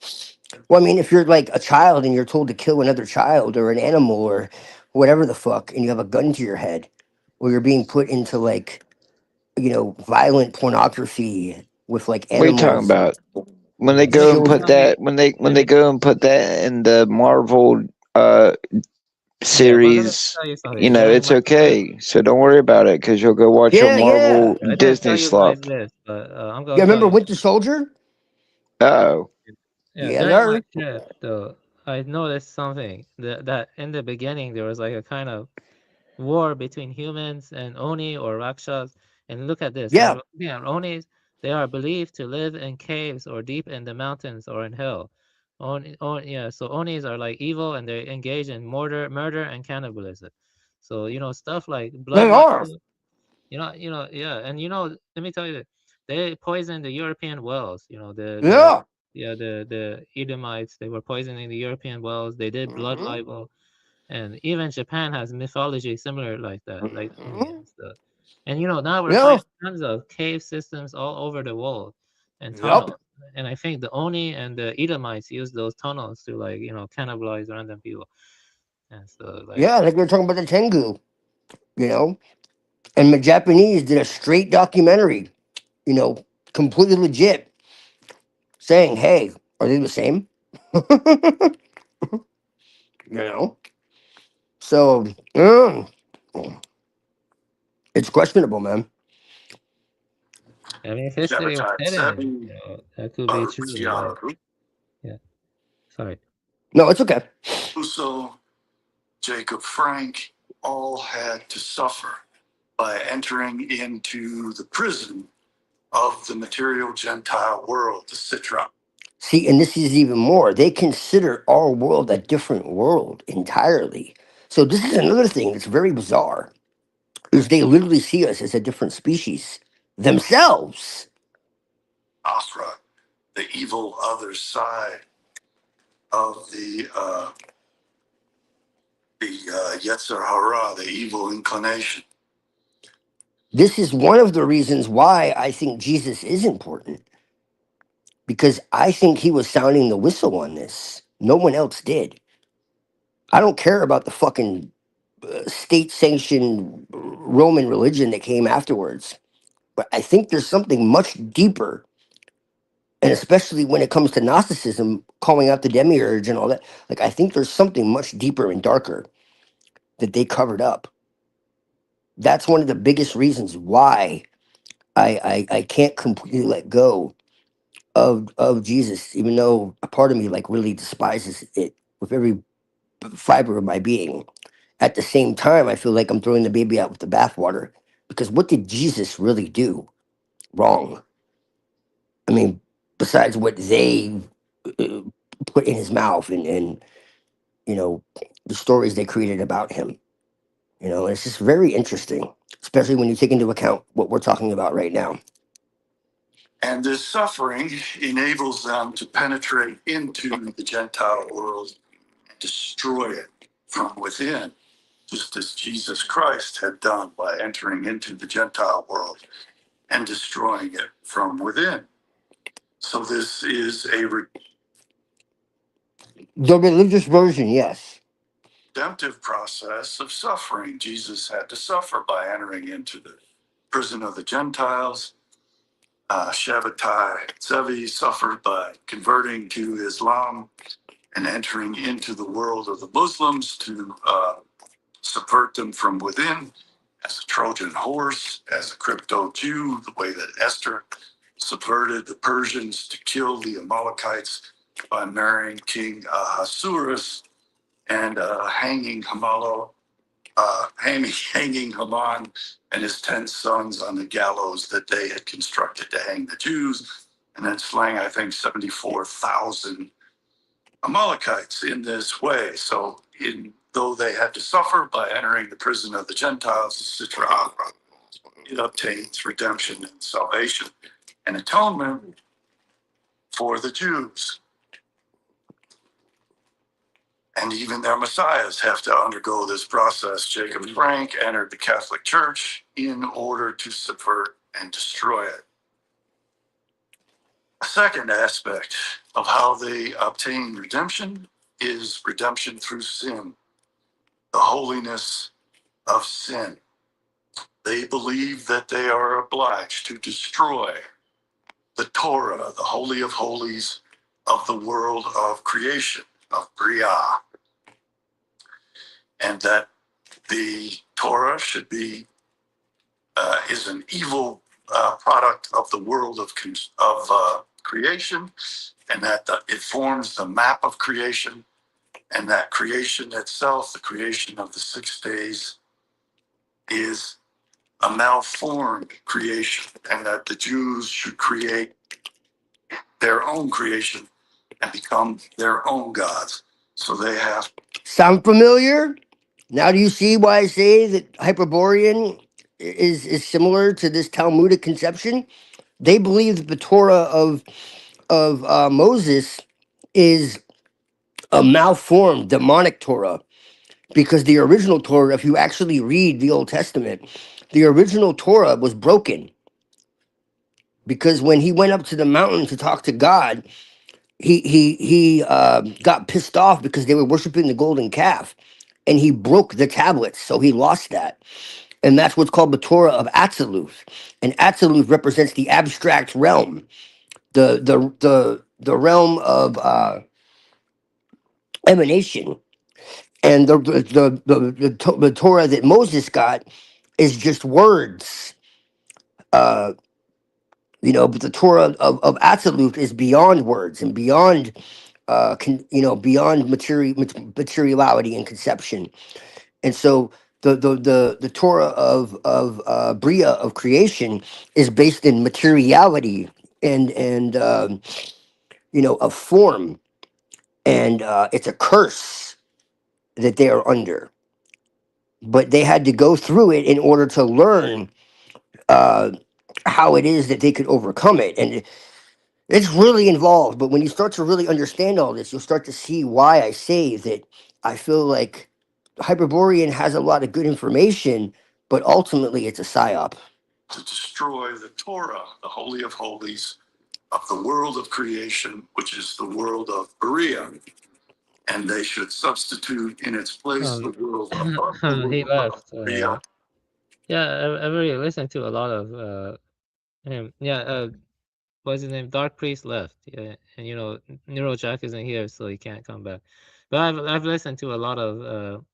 S16: Well, I mean, if you're like a child and you're told to kill another child or an animal or whatever the fuck, and you have a gun to your head, or you're being put into like, violent pornography with like
S3: What are you talking
S16: animals,
S3: about? When they
S10: Yeah,
S3: go and put
S16: children.
S3: that when they go and put that in the Marvel
S10: yeah, but let me
S3: series,
S10: tell you something. During
S3: it's
S10: my trip,
S3: okay. So don't worry about it because you'll go watch your
S16: Yeah, yeah.
S3: Marvel
S10: I didn't
S3: Disney
S10: tell you guys
S3: slop.
S10: this, but I'm
S16: Yeah,
S10: gonna tell
S16: remember
S10: you.
S16: Winter Soldier?
S3: Oh,
S10: Yeah,
S16: Yeah,
S10: during my
S16: there.
S10: trip, though, I noticed something that in the beginning there was like a kind of war between humans and Oni or Rakshas. And look at this. When
S16: Yeah.
S10: we're looking at Onis, they are believed to live in caves or deep in the mountains or in hell. Yeah, so Onis are like evil and they engage in murder and cannibalism. So, stuff like blood
S16: They are.
S10: libel, yeah. And let me tell you, they poisoned the European wells.
S16: Yeah.
S10: The Edomites, they were poisoning the European wells. They did blood
S16: Hmm.
S10: libel, and even Japan has mythology similar like that, like Oni
S16: Hmm.
S10: and stuff. And now we're
S16: Yeah.
S10: finding tons of cave systems all over the world and
S16: Yep.
S10: tunnels. And I think the Oni and the Edomites use those tunnels to like cannibalize random people. And so like
S16: Yeah, like we were talking about the Tengu, you know, and the Japanese did a straight documentary, you know, completely legit, saying, "Hey, are they the same?" You know, so it's questionable, man.
S10: I mean, if history was
S18: Sabotage
S10: hidden,
S18: Seven,
S10: that could be true. Like,
S18: Gianna
S10: yeah, sorry.
S16: No, it's okay.
S18: Russo, Jacob Frank all had to suffer by entering into the prison of the material Gentile world, the Citra.
S16: See, and this is even more. They consider our world a different world entirely. So this is another thing that's very bizarre. Is they literally see us as a different species themselves.
S18: Asra, the evil other side of the Yetzer Hara, the evil inclination.
S16: This is one of the reasons why I think Jesus is important. Because I think he was sounding the whistle on this. No one else did. I don't care about the fucking state sanctioned Roman religion that came afterwards. But I think there's something much deeper. And especially when it comes to Gnosticism, calling out the demiurge and all that, like I think there's something much deeper and darker that they covered up. That's one of the biggest reasons why I can't completely let go of Jesus, even though a part of me like really despises it with every fiber of my being. At the same time, I feel like I'm throwing the baby out with the bathwater because what did Jesus really do wrong? I mean, besides what they uh, put in his mouth and the stories they created about him. It's just very interesting, especially when you take into account what we're talking about right now.
S18: And this suffering enables them to penetrate into the Gentile world and destroy it from within, just as Jesus Christ had done by entering into the Gentile world and destroying it from within. So this is a
S16: The religious version, yes.
S18: redemptive process of suffering. Jesus had to suffer by entering into the prison of the Gentiles. Shabbatai Zevi suffered by converting to Islam and entering into the world of the Muslims to subvert them from within as a Trojan horse, as a crypto Jew, the way that Esther subverted the Persians to kill the Amalekites by marrying King Ahasuerus and hanging Hamalot hanging Haman and his 10 sons on the gallows that they had constructed to hang the Jews, and then slaying, I think, 74,000 Amalekites in this way. So, though they had to suffer by entering the prison of the Gentiles, Sitra, it obtains redemption and salvation and atonement for the Jews. And even their messiahs have to undergo this process. Jacob Frank entered the Catholic Church in order to subvert and destroy it. A second aspect of how they obtain redemption is redemption through sin, the holiness of sin. They believe that they are obliged to destroy the Torah, the Holy of Holies of the world of creation, of Bria, and that the Torah should be is an evil product of the world of creation, and that it forms the map of creation, and that creation itself, the creation of the 6 days, is a malformed creation, and that the Jews should create their own creation and become their own gods. So they have.
S16: Sound familiar? Now do you see why I say that Hyperborean is similar to this Talmudic conception? They believe that the Torah of Moses is a malformed demonic Torah, because the original Torah, if you actually read the Old Testament, the original Torah was broken, because when he went up to the mountain to talk to God, he got pissed off because they were worshiping the golden calf, and he broke the tablets, so he lost that. And that's what's called the Torah of Atziluth. And Atziluth represents the abstract realm, the realm of emanation. And the Torah that Moses got is just words. But the Torah of Atziluth is beyond words and beyond beyond materiality and conception. And so the Torah of Bria, of creation, is based in materiality and of form, and it's a curse that they are under. But they had to go through it in order to learn uh, how it is that they could overcome it, and it's really involved. But when you start to really understand all this, you'll start to see why I say that I feel like Hyperborean has a lot of good information, but ultimately it's a psyop.
S18: To destroy the Torah, the Holy of Holies of the world of creation, which is the world of Berea. And they should substitute in its place the world of
S10: He left.
S18: Berea.
S10: Yeah, I really listened to a lot of him. Yeah, what's his name? Dark Priest left. Yeah, and Neuro Jack isn't here, so he can't come back. But I've listened to a lot of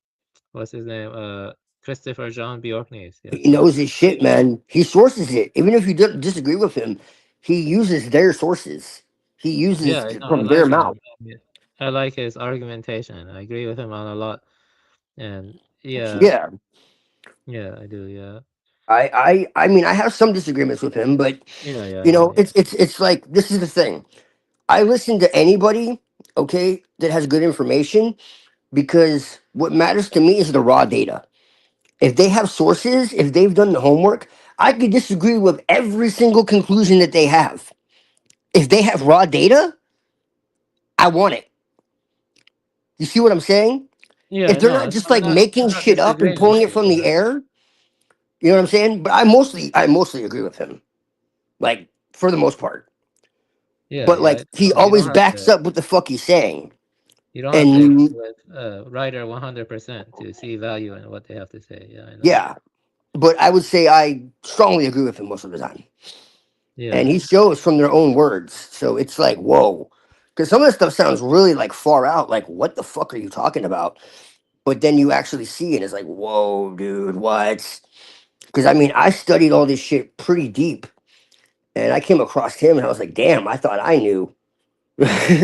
S10: what's his name? Christopher John Bjorknes. Yeah,
S16: He knows his shit, man. He sources it. Even if you disagree with him, he uses their sources. He uses
S10: yeah, I know. I
S16: from their
S10: like
S16: mouth.
S10: him. Yeah. I like his argumentation. I agree with him on a lot. And
S16: Yeah.
S10: Yeah, I do. Yeah.
S16: I mean, I have some disagreements with him, but
S10: Yeah.
S16: it's like, this is the thing. I listen to anybody, okay, that has good information, because what matters to me is the raw data. If they have sources, if they've done the homework, I could disagree with every single conclusion that they have. If they have raw data, I want it. You see what I'm saying?
S10: Yeah,
S16: If they're
S10: no,
S16: not just
S10: I'm
S16: like
S10: not.
S16: making
S10: I'm not
S16: shit up and
S10: disagreeing with
S16: pulling it
S10: you.
S16: from the air, you know what I'm saying? But I mostly agree with him, like, for the most part.
S10: Yeah,
S16: But
S10: yeah.
S16: like, he
S10: You
S16: always
S10: don't have
S16: backs
S10: to.
S16: up what the fuck he's saying.
S10: You don't have to agree
S16: And
S10: with writer 100% to see value in what they have to say. Yeah, I know.
S16: yeah, but I would say I strongly agree with him most of the time. And
S10: Yeah.
S16: he shows from their own words. So it's like, whoa. Because some of the stuff sounds really like far out. Like, what the fuck are you talking about? But then you actually see it. It's like, whoa, dude, what? Because I mean, I studied all this shit pretty deep. And I came across him and I was like, damn, I thought I knew.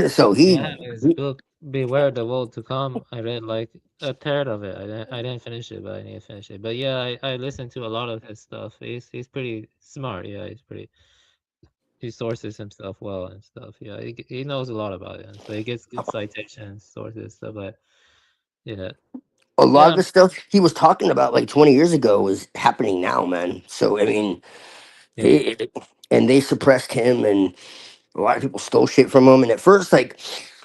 S16: So
S10: Yeah, I have his book. Beware the World to Come. I read like a third of it. I didn't finish it, but I need to finish it. But yeah, I listened to a lot of his stuff. He's pretty smart. Yeah, he sources himself well and stuff. Yeah, he knows a lot about it, and so he gets good citations, sources, stuff. But yeah,
S16: A lot
S10: yeah,
S16: of the stuff he was talking about like 20 years ago is happening now, man. So I mean,
S10: yeah.
S16: he, and they suppressed him, and a lot of people stole shit from him. And at first, like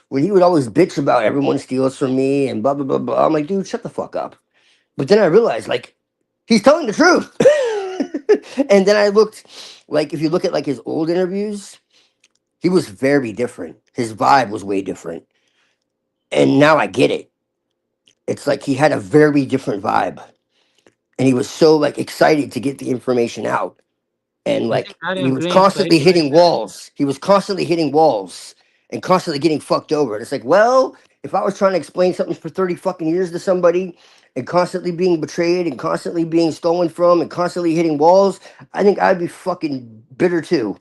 S16: when he would always bitch about everyone steals from me and blah blah blah blah, I'm like, dude, shut the fuck up. But then I realized, like, he's telling the truth. And then I looked, like, if you look at like his old interviews, he was very different. His vibe was way different. And now I get it. It's like he had a very different vibe. And he was so like excited to get the information out. And
S10: You think
S16: like he
S10: Adam
S16: was
S10: Green
S16: constantly
S10: plagiarized
S16: hitting
S10: him?
S16: walls. He was constantly hitting walls and constantly getting fucked over. And it's like, well, if I was trying to explain something for 30 fucking years to somebody and constantly being betrayed and constantly being stolen from and constantly hitting walls, I think I'd be fucking bitter too.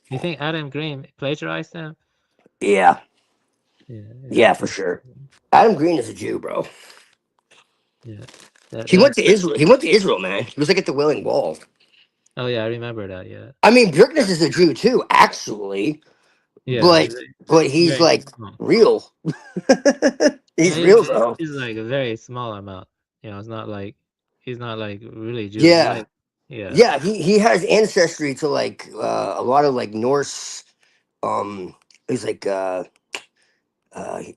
S10: You think Adam Green plagiarized him?
S16: Yeah.
S10: Yeah, yeah,
S16: Yeah, for sure. Adam Green is a Jew, bro.
S10: yeah.
S16: He went
S10: That's
S16: to Israel. He went to Israel, man. He was like at the Wailing Wall.
S10: oh yeah, I remember that. Yeah,
S16: I mean, Bjerknes is a Jew too, actually,
S10: yeah.
S16: but he's
S10: Very
S16: like
S10: small.
S16: real.
S10: Yeah,
S16: He's real, bro.
S10: he's like a very small amount. You know, it's not like he's not like really Jewish. He's
S16: Yeah,
S10: like yeah,
S16: yeah. He has ancestry to like a lot of like Norse. He's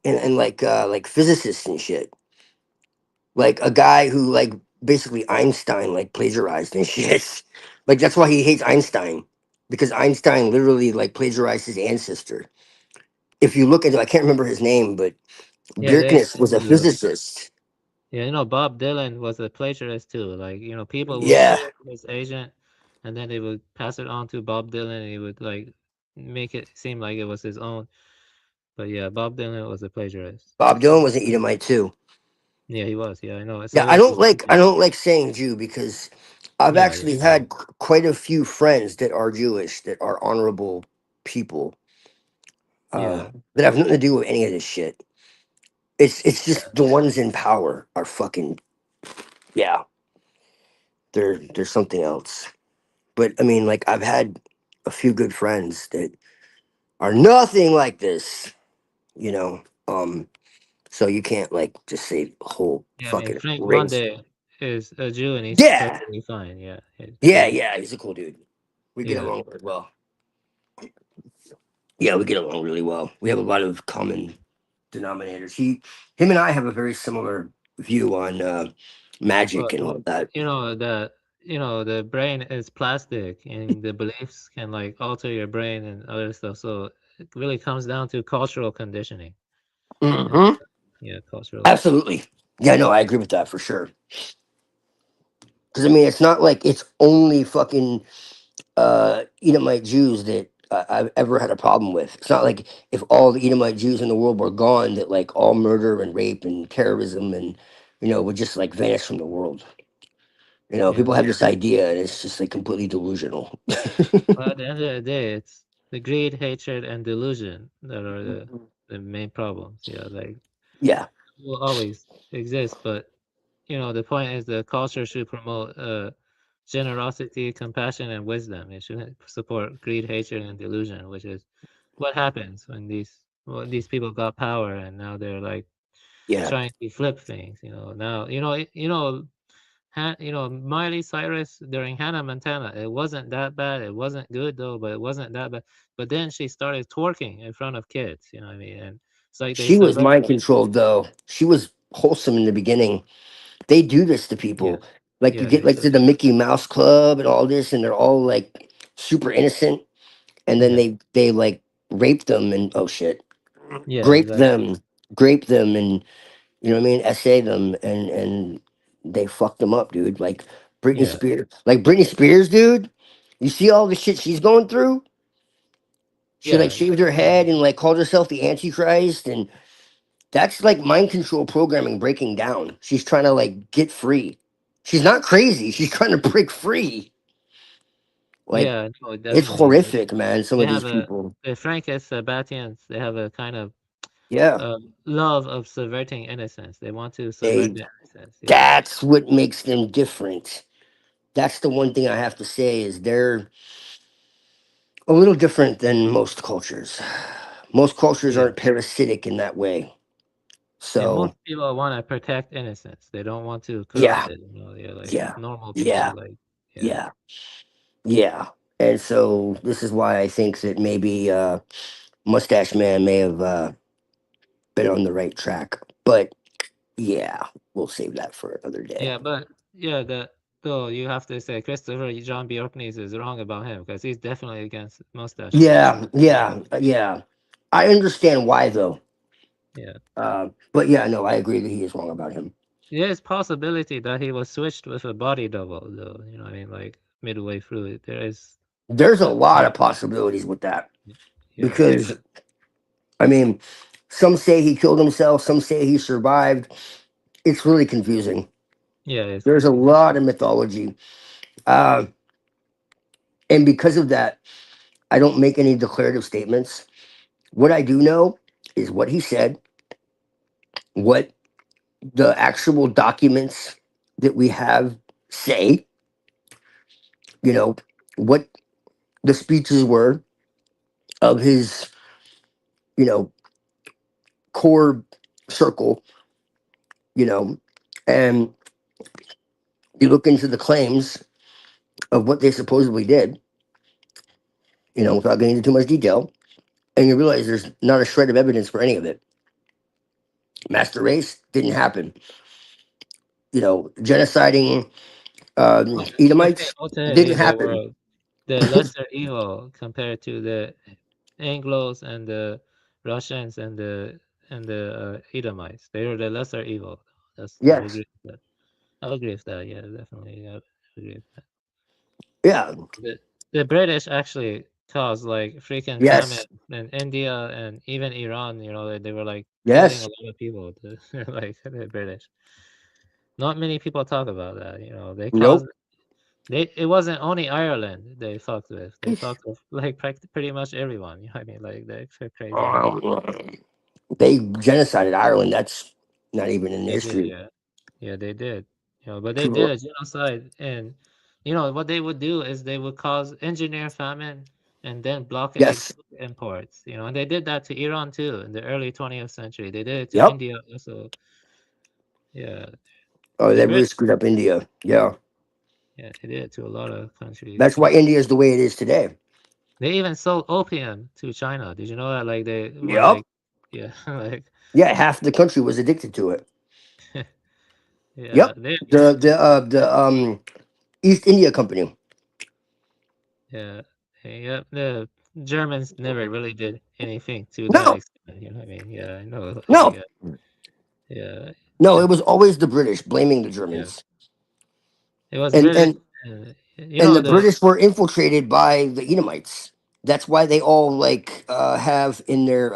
S16: and like physicists and shit. Like a guy who like basically Einstein like plagiarized and shit. Like that's why he hates Einstein, because Einstein literally like plagiarized his ancestor. If you look at, I can't remember his name, but
S10: yeah. They
S16: Bjerknes was a physicist.
S10: yeah, you know, Bob Dylan was a plagiarist too. Like, you know, people would
S16: Yeah,
S10: steal from his agent and then they would pass it on to Bob Dylan and he would like make it seem like it was his own. But yeah, Bob Dylan was a plagiarist.
S16: Bob Dylan was an Edomite too.
S10: Yeah, he was. Yeah, I know.
S16: Yeah,
S10: So was
S16: I don't like saying Jew because I've
S10: yeah, yeah,
S16: actually had quite a few friends that are Jewish that are honorable people
S10: yeah,
S16: that have nothing to do with any of this shit. It's just the ones in power are fucking yeah. They're something else. But I mean, like I've had a few good friends that are nothing like this, you know. So you can't like just say whole
S10: yeah. I mean,
S16: fucking
S10: Frank
S16: race.
S10: Monday is a Jew and he's
S16: Yeah,
S10: perfectly fine. Yeah,
S16: yeah,
S10: he,
S16: yeah. He's a cool dude. We get
S10: yeah.
S16: along very well. Yeah, we get along really well. We have a lot of common denominators. Him and I have a very similar view on magic
S10: Well,
S16: and all of that.
S10: the brain is plastic and the beliefs can like alter your brain and other stuff. So it really comes down to cultural conditioning. And,
S16: Hmm.
S10: yeah, cultural.
S16: Absolutely. Yeah, no, I agree with that for sure. Because I mean, it's not like it's only fucking Edomite Jews that I've ever had a problem with. It's not like if all the Edomite Jews in the world were gone, that like all murder and rape and terrorism and would just like vanish from the world.
S10: Yeah.
S16: People have this idea and it's just like completely delusional.
S10: Well, at the end of the day, it's the greed, hatred, and delusion that are the main problems. Yeah, like
S16: Yeah,
S10: will always exist, but the point is the culture should promote generosity, compassion, and wisdom. It shouldn't support greed, hatred, and delusion, which is what happens when these people got power and now they're like
S16: yeah.
S10: trying to flip things. Now Miley Cyrus during Hannah Montana, it wasn't that bad. It wasn't good though, but it wasn't that bad. But then she started twerking in front of kids. You know what I mean? And it's like they
S16: She was
S10: subvert.
S16: mind controlled though. She was wholesome in the beginning. They do this to
S10: Yeah,
S16: people. Like you
S10: yeah,
S16: get like to the Mickey Mouse Club and all this, and they're all like super innocent, and then
S10: yeah,
S16: they like rape them and oh shit,
S10: yeah,
S16: grape
S10: exactly.
S16: them, grape them, and you know what I mean, essay them, and they fucked them up, dude.
S10: Yeah,
S16: Like Britney Spears, dude. You see all the shit she's going through. She like
S10: yeah,
S16: shaved her head and like called herself the Antichrist, and that's like mind control programming breaking down. She's trying to like get free. She's not crazy. She's trying to break free. Like
S10: yeah. No,
S16: it's
S10: definitely.
S16: horrific, man. Some
S10: They
S16: of these
S10: have
S16: people.
S10: the Frank Sabatians. They have a kind of
S16: Yeah.
S10: love of subverting innocence. They want to subvert
S16: They,
S10: the innocence. Yeah.
S16: that's what makes them different. That's the one thing I have to say is they're a little different than most cultures. Most cultures
S10: Yeah.
S16: aren't parasitic in that way.
S10: Yeah, most
S16: So
S10: people want to protect innocence. They don't want to corrupt
S16: yeah,
S10: it. You know, they're like
S16: yeah,
S10: normal people.
S16: yeah,
S10: Like, yeah,
S16: yeah, yeah. And so this is why I think that maybe Mustache Man may have been on the right track. But yeah, we'll save that for another day.
S10: yeah, but yeah, though you have to say Christopher John Bjorknes is wrong about him because he's definitely against Mustache Man.
S16: Yeah, yeah, yeah. I understand why though.
S10: Yeah.
S16: But yeah, no, I agree that he is wrong about him.
S10: There's possibility that he was switched with a body double, though. You know what I mean? Like midway through it, there is.
S16: There's a lot of possibilities with that
S10: Yeah.
S16: because I mean, some say he killed himself, some say he survived. It's really confusing.
S10: Yeah, it's
S16: There's a
S10: confusing.
S16: lot of mythology. Uh, and because of that, I don't make any declarative statements. What I do know is what he said, what the actual documents that we have say, you know, what the speeches were of his, you know, core circle, you know, and you look into the claims of what they supposedly did, you know, without getting into too much detail, and you realize there's not a shred of evidence for any of it. Master race didn't happen. You know, genociding Edomites didn't
S10: Ultimately, they
S16: happen.
S10: were the lesser evil compared to the Anglos and the Russians and the Edomites. They were the lesser evil. I'll
S16: Yes.
S10: agree with that. I'll agree with that. Yeah, definitely. I'll agree with that.
S16: Yeah.
S10: The British actually caused like freaking famine
S16: Yes.
S10: in India and even Iran. You know, they were like killing a
S16: Yes.
S10: lot of people. Like the British. Not many people talk about that. You know, they caused.
S16: Nope.
S10: It wasn't only Ireland they fucked with. They fucked with like pretty much everyone. You know what I mean? Like they're crazy.
S16: They genocided Ireland. That's not even in
S10: They did,
S16: history.
S10: yeah. Yeah, they did. You know, but they did a genocide and you know what they would do is they would cause engineer famine and then blockade
S16: Yes.
S10: imports. You know, and they did that to Iran too in the early 20th century. They did it to
S16: Yep.
S10: India also. Yeah.
S16: Oh,
S10: The
S16: they really
S10: British,
S16: screwed up India. Yeah.
S10: yeah, they did it to a lot of countries.
S16: That's why India is the way it is today.
S10: They even sold opium to China. Did you know that? Like they were
S16: Yep.
S10: like, yeah, like,
S16: Yeah, half the country was addicted to it.
S10: yeah,
S16: Yep. The East India Company.
S10: yeah, yeah. The Germans never really did anything to that
S16: No.
S10: extent. You know what I mean? Yeah, I know. Like,
S16: No.
S10: yeah,
S16: No, it was always the British blaming the
S10: yeah.
S16: Germans.
S10: It was
S16: And
S10: British.
S16: and
S10: You
S16: and
S10: know
S16: the
S10: the
S16: British were infiltrated by the Edomites. That's why they all like have in their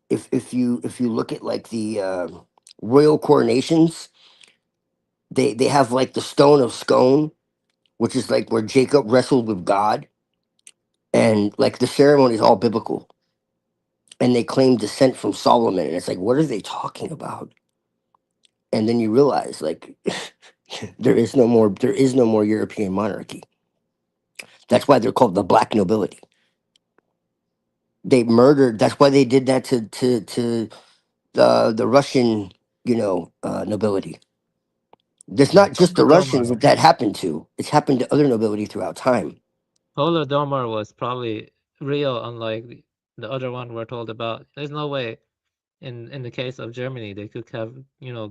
S16: if you look at like the royal coronations, they have like the stone of Scone, which is like where Jacob wrestled with God, and like the ceremony is all biblical, and they claim descent from Solomon, and it's like, what are they talking about? And then you realize like there is no more European monarchy. That's why they're called the black nobility. They murdered. That's why they did that to the Russian, nobility. There's
S10: yeah,
S16: not just the Russians that that happened to. It's happened to other nobility throughout time.
S10: Holodomor was probably real, unlike the other one we're told about. There's no way in the case of Germany they could have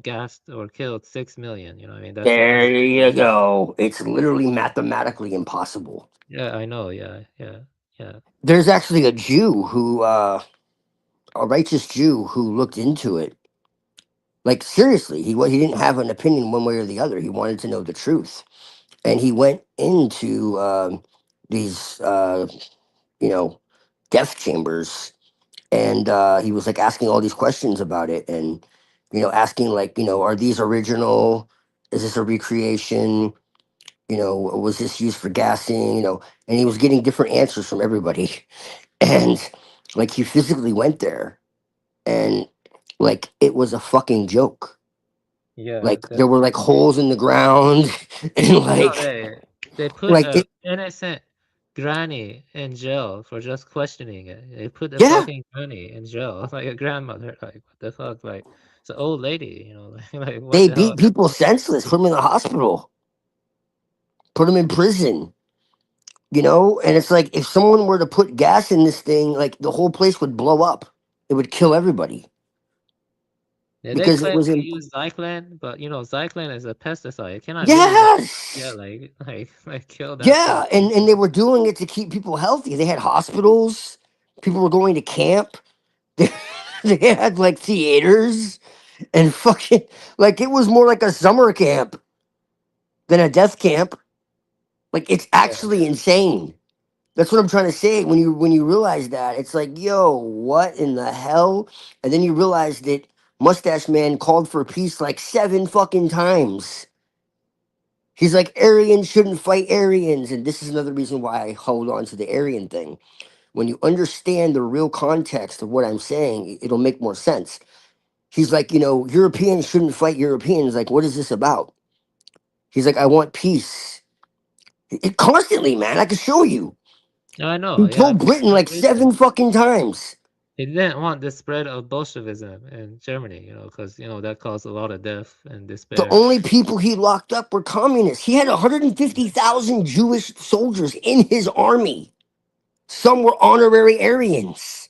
S10: gassed or killed 6 million. You know what I mean? That's
S16: There
S10: impossible.
S16: you go. It's literally mathematically impossible.
S10: Yeah, I know. Yeah, yeah, yeah.
S16: There's actually a Jew who, a righteous Jew who looked into it. Like seriously, he didn't have an opinion one way or the other. He wanted to know the truth, and he went into these, you know, death chambers, and he was like asking all these questions about it, and asking like, are these original? Is this a recreation? Was this used for gassing? And he was getting different answers from everybody. And Like he physically went there, and like it was a fucking joke.
S10: Yeah,
S16: Like there were like
S10: definitely.
S16: holes in the ground, and
S10: No,
S16: like
S10: they put
S16: like
S10: a
S16: it.
S10: innocent granny in jail for just questioning it. They put a
S16: Yeah,
S10: fucking granny in jail, like a grandmother. Like what the fuck? Like it's an old lady, you know? Like what
S16: they
S10: the hell?
S16: beat people senseless, put them in the hospital, put them in prison. You know, and it's like if someone were to put gas in this thing, like the whole place would blow up. It would kill everybody
S10: Yeah, they
S16: because it
S10: claim
S16: was
S10: to
S16: in.
S10: use Zyklin, but you know, Zyklin is a pesticide. It cannot really like yeah,
S16: Yes.
S10: like kill that
S16: Yeah,
S10: stuff.
S16: and they were doing it to keep people healthy. They had hospitals. People were going to camp. They, they had like theaters and fucking like it was more like a summer camp than a death camp. Like it's
S10: Yeah.
S16: actually insane. That's what I'm trying to say. When you realize that, it's like, yo, what in the hell? And then you realize that Mustache Man called for peace like 7 fucking times. He's like, Aryans shouldn't fight Aryans. And this is another reason why I hold on to the Aryan thing. When you understand the real context of what I'm saying, it'll make more sense. He's like, Europeans shouldn't fight Europeans. Like, what is this about? He's like, I want peace. Constantly, man. I can show you.
S10: No, I know.
S16: He
S10: Yeah,
S16: told Britain
S10: for
S16: like
S10: some reason
S16: 7 fucking times.
S10: he didn't want the spread of Bolshevism in Germany, you know, because you know that caused a lot of death and
S16: The
S10: despair.
S16: only people he locked up were communists. He had 150,000 Jewish soldiers in his army. Some were honorary Aryans,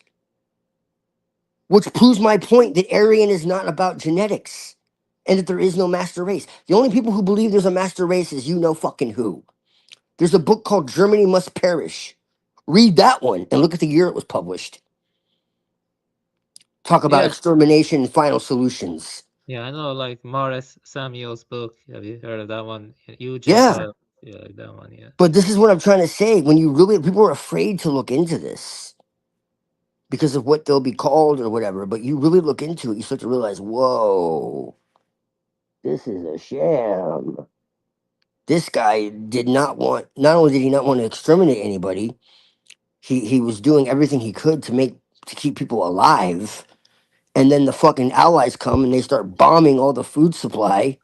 S16: which proves my point that Aryan is not about genetics and that there is no master race. The only people who believe there's a master race is you know fucking who. There's a book called Germany Must Perish. Read that one and look at the year it was published. Talk about
S10: Yeah,
S16: extermination and final solutions.
S10: yeah, I know. Like Morris Samuel's book. Have you heard of that one? You
S16: Yeah.
S10: Gentile. Yeah, like that one. Yeah.
S16: But this is what I'm trying to say. When you really, people are afraid to look into this because of what they'll be called or whatever. But you really look into it, you start to realize, whoa, this is a sham. This guy did not want, not only did he not want to exterminate anybody, he was doing everything he could to keep people alive. And then the fucking allies come and they start bombing all the food supply.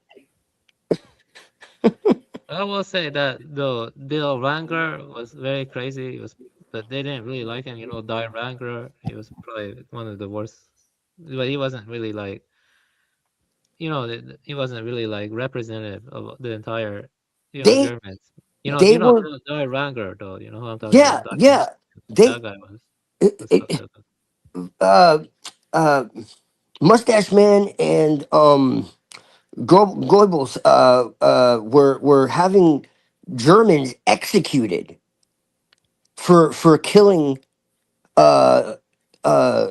S10: I will say that though Bill Wrangler was very crazy. He was, but they didn't really like him. You know, Die Wrangler. He was probably one of the worst. But he wasn't really like, you know, he wasn't really like representative of the entire, you know,
S16: They
S10: Germans.
S16: they were
S10: Die Wrangler though. You know who I'm talking
S16: yeah,
S10: about?
S16: yeah. They
S10: That guy was.
S16: it,
S10: Was fucked
S16: it,
S10: up.
S16: uh uh Mustache Man and Goebbels were having Germans executed for killing uh, uh,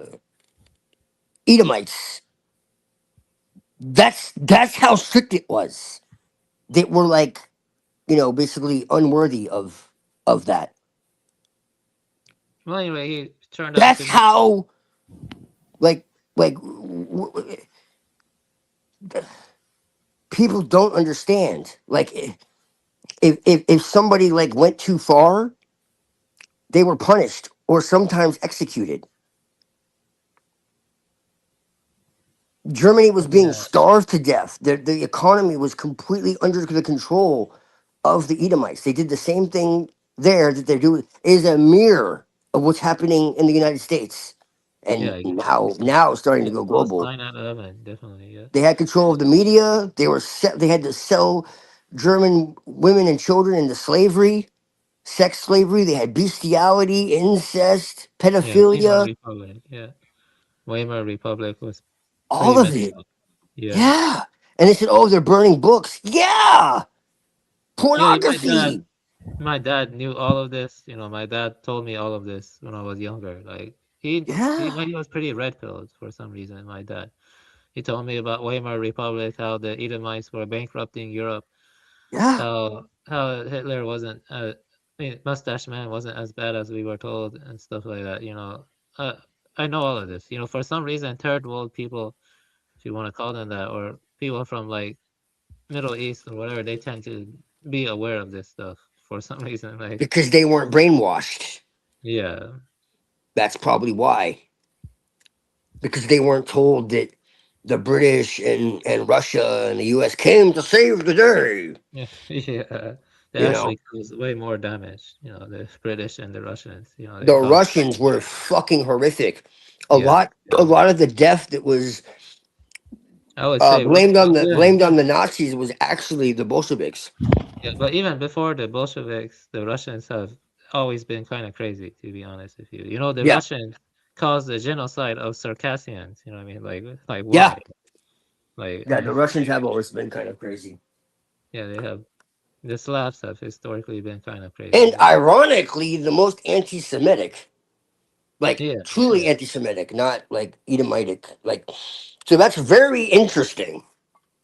S16: Edomites. That's how strict it was. They were like, basically unworthy of that.
S10: Well, anyway, he turned out
S16: That's
S10: to be.
S16: how like like people don't understand. Like if somebody like went too far, they were punished or sometimes executed. Germany was being
S10: Yeah.
S16: starved to death. The economy was completely under the control of the Edomites. They did the same thing there that they're doing. It is a mirror of what's happening in the United States,
S10: Yeah,
S16: and
S10: exactly.
S16: now it's starting to
S10: Yeah,
S16: go
S10: post
S16: global.
S10: 9/11, definitely. Yeah.
S16: They had control of the media. They had to sell German women and children into slavery, sex slavery. They had bestiality, incest,
S10: Yeah, Weimar
S16: pedophilia,
S10: Republic. Yeah, Weimar Republic was pretty
S16: all of
S10: messed
S16: it.
S10: up. Yeah.
S16: Yeah. And they said, "Oh, they're burning books." Yeah.
S10: Yeah,
S16: Pornography.
S10: my dad knew all of this. You know, my dad told me all of this when I was younger. Like
S16: Yeah.
S10: he was pretty red pilled for some reason. My dad, he told me about Weimar Republic, how the Edomites were bankrupting Europe,
S16: Yeah.
S10: how Hitler wasn't, I mean, Mustache Man wasn't as bad as we were told and stuff like that. You know, I know all of this. You know, for some reason, third world people, if you want to call them that, or people from like Middle East or whatever, they tend to be aware of this stuff for some reason. Like,
S16: Because they weren't brainwashed.
S10: yeah,
S16: That's probably why, because they weren't told that the British and Russia and the U.S. came to save the day.
S10: Yeah, they
S16: You know,
S10: actually caused way more damage. You know, the British and the Russians. You know, they
S16: the
S10: caused.
S16: Russians were fucking horrific. A
S10: Yes,
S16: lot, a
S10: yeah.
S16: lot of the death that was
S10: I would say
S16: blamed on the
S10: even
S16: Nazis was actually the Bolsheviks.
S10: yeah, but even before the Bolsheviks, the Russians have always been kind of crazy, to be honest with you. You know, the
S16: Yeah,
S10: Russians caused the genocide of Circassians. You know what I mean? Like
S16: yeah,
S10: why? Like,
S16: yeah. The Russians have always been kind of crazy.
S10: yeah, they have the Slavs have historically been kind of
S16: And
S10: crazy.
S16: ironically, the most anti-Semitic, like
S10: Yeah,
S16: truly
S10: yeah,
S16: anti-Semitic, not like Edomitic. Like, so that's very interesting.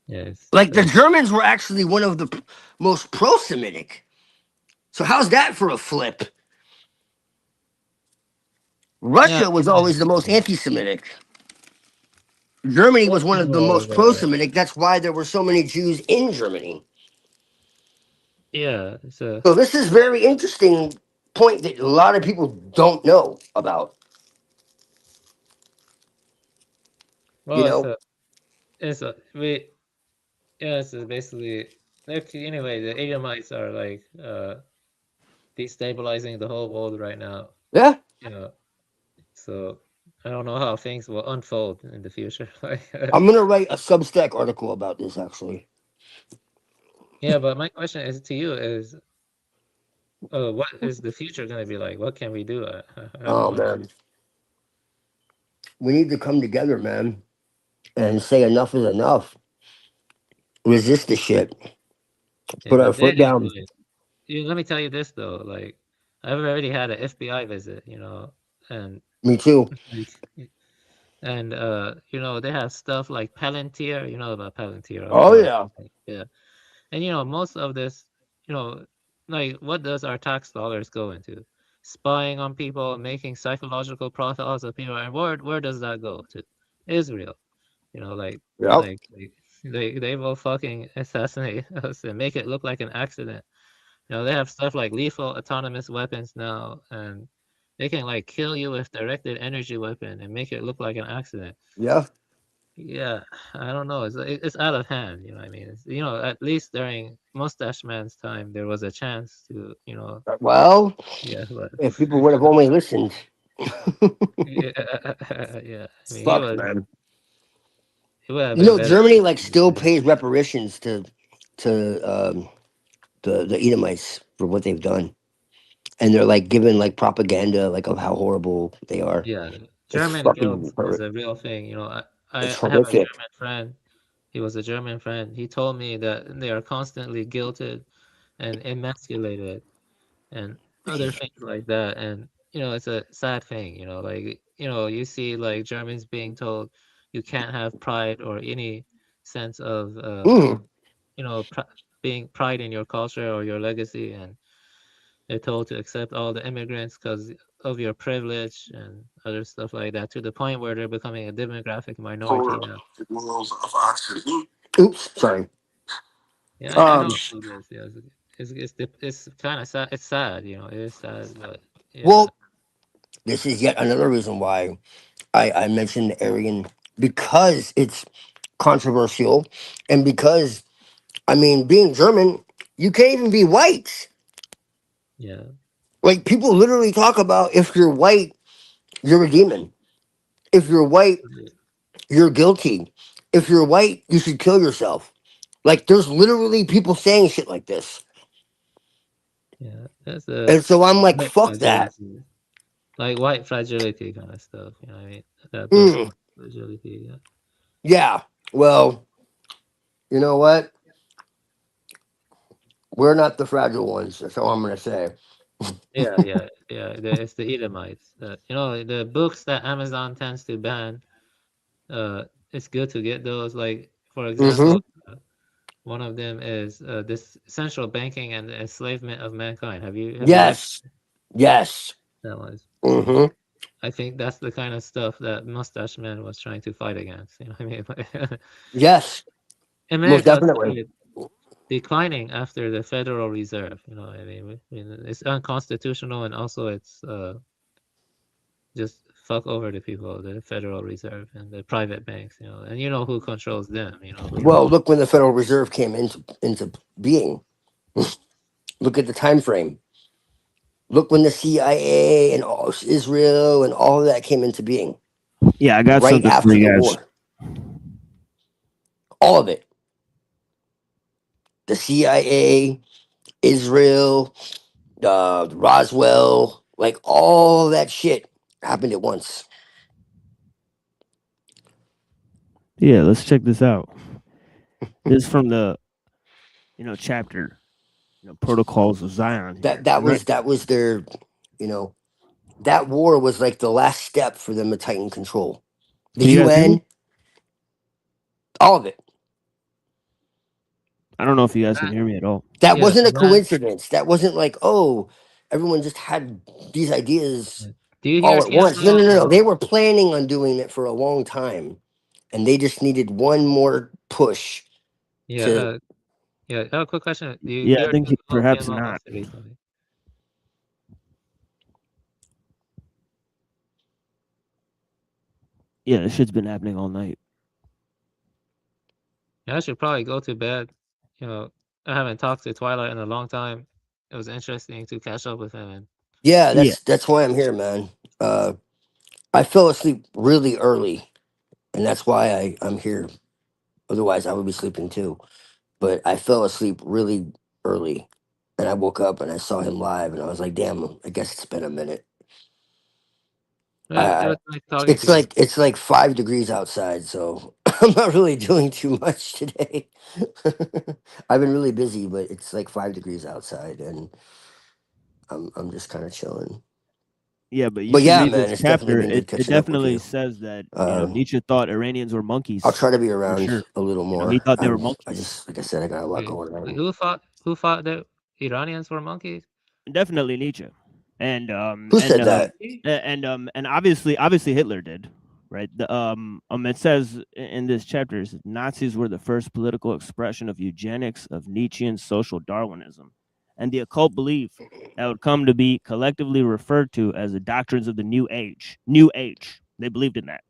S10: yeah.
S16: Like the Germans were actually one of the most pro-Semitic. So how's that for a flip?
S10: Yeah,
S16: Russia was always the most anti-Semitic. Germany was one of the
S10: more
S16: most
S10: of a
S16: pro-Semitic. That's why there were so many Jews in Germany.
S10: yeah. It's a
S16: So this is very interesting point that a lot of people don't know about. You
S10: well,
S16: know?
S10: it's a we yeah. It's basically like anyway. The Edomites are like destabilizing the whole world right now.
S16: Yeah.
S10: You know, so I don't know how things will unfold in the future. Like,
S16: I'm gonna write a Substack article about this actually.
S10: yeah, but my question is to you is, what is the future going to be like? What can we do? I don't
S16: Oh
S10: know.
S16: man. We need to come together, man, and say enough is enough. Resist the shit.
S10: Yeah,
S16: Put our
S10: but
S16: foot
S10: then,
S16: down.
S10: let me tell you this though. Like, I've already had an FBI visit, you know, and
S16: Me too.
S10: like, and you know, they have stuff like Palantir. You know about Palantir, of
S16: Oh
S10: course.
S16: yeah.
S10: Like, yeah, and you know, most of this, you know, like, what does our tax dollars go into? Spying on people, making psychological profiles of people, and where does that go to? Israel. You know,
S16: Yep.
S10: they will fucking assassinate us and make it look like an accident. You know, they have stuff like lethal autonomous weapons now, and they can like kill you with directed energy weapon and make it look like an accident.
S16: Yeah.
S10: Yeah, I don't know. It's out of hand. You know what I mean? You know, at least during Mustache Man's time, there was a chance to, you know,
S16: Well,
S10: yeah, but
S16: if people would have only listened.
S10: yeah, yeah. I mean,
S16: Fuck, man.
S10: he would have
S16: You
S10: been
S16: know,
S10: better.
S16: Germany like still pays reparations to the Edomites for what they've done, and they're like giving like propaganda like of how horrible they are.
S10: Yeah,
S16: It's
S10: German guilt
S16: fucking
S10: is a real thing. You know,
S16: it's
S10: I have a
S16: horrific.
S10: German friend. He was a German friend. He told me that they are constantly guilted and emasculated and other things like that. And, you know, it's a sad thing, you know, like, you know, you see like Germans being told you can't have pride or any sense of,
S16: Mm,
S10: you know, being pride in your culture or your legacy. And they're told to accept all the immigrants because of your privilege and other stuff like that, to the point where they're becoming a demographic minority now.
S16: oops, sorry.
S10: Yeah, I know
S16: Um,
S10: about this. Yeah, it's kind of sad. It's sad, you know. It is sad, but yeah,
S16: well, this is yet another reason why I mentioned the Aryan, because it's controversial, and because I mean, being German, you can't even be white.
S10: yeah,
S16: Like people literally talk about, if you're white, you're a demon. If you're white, you're guilty. If you're white, you should kill yourself. Like there's literally people saying shit like this.
S10: yeah. That's a
S16: And so I'm like,
S10: white
S16: fuck that.
S10: fragility, like white fragility kind of stuff. You know what I mean? That black
S16: Mm,
S10: fragility. Yeah,
S16: yeah. Well, you know what? We're not the fragile ones. That's all I'm gonna say.
S10: yeah. It's the Edomites. You know, the books that Amazon tends to ban. It's good to get those. Like, for
S16: Mm-hmm.
S10: example, one of them is this Central Banking and the Enslavement of Mankind. Have you read
S16: Yes. Yes.
S10: that one?
S16: Mm-hmm.
S10: I think that's the kind of stuff that Mustache Man was trying to fight against. You know what I mean?
S16: Yes. Most
S10: America
S16: definitely.
S10: started declining after the Federal Reserve. You know what I mean? It's unconstitutional, and also it's just fuck over the people, the Federal Reserve and the private banks, you know, and you know who controls them, you know.
S16: Well, look when the Federal Reserve came into being. Look at the time frame. Look when the CIA and all Israel and all of that came into being.
S14: Yeah, I got
S16: right
S14: something for
S16: after
S14: you
S16: the
S14: guys.
S16: war. All of it. The CIA, Israel, Roswell, like all that shit happened at once.
S14: Yeah, let's check this out. This is from the, chapter, Protocols of Zion. Here.
S16: That was their, that war was like the last step for them to tighten control. The
S14: Can you guys hear me?
S16: UN, all of it.
S14: I don't know if you guys can hear me at all.
S16: That wasn't a coincidence. That wasn't like, oh, everyone just had these ideas
S10: Do you
S16: all
S10: hear
S16: at once. No.
S10: TMO?
S16: They were planning on doing it for a long time, and they just needed one more push.
S10: Yeah, yeah. I have a quick question. Do you
S14: Yeah, I
S10: hear
S14: think perhaps
S10: TMO
S14: not.
S10: hosted recently?
S14: Yeah, this shit's been happening all night.
S10: Yeah, I should probably go to bed. You know, I haven't talked to Twilight in a long time. It was interesting to catch up with him. And
S16: Yeah, that's why I'm here, man. I fell asleep really early, and that's why I'm here. Otherwise, I would be sleeping too. But I fell asleep really early, and I woke up and I saw him live, and I was like, "Damn, I guess it's been a minute."
S10: it was nice talking
S16: It's
S10: to you.
S16: like 5 degrees outside, so I'm not really doing too much today. I've been really busy, but it's like 5 degrees outside, and I'm just kind of chilling.
S14: Yeah, but you
S16: But
S14: should
S16: yeah,
S14: read
S16: man,
S14: this
S16: it's definitely
S14: chapter.
S16: been good
S14: It
S16: catching up with
S14: definitely
S16: you.
S14: says that Nietzsche thought Iranians were monkeys.
S16: I'll try to be
S14: for
S16: around
S14: sure.
S16: a little more.
S14: He thought they were
S16: I
S14: monkeys.
S16: just, like I said, I got a lot going on.
S10: Who thought that Iranians were monkeys?
S14: Definitely Nietzsche, and
S16: Who said that?
S14: and obviously Hitler did, right? It says in this chapter, Nazis were the first political expression of eugenics, of Nietzschean social Darwinism, and the occult belief that would come to be collectively referred to as the doctrines of the New Age. New Age. They believed in that.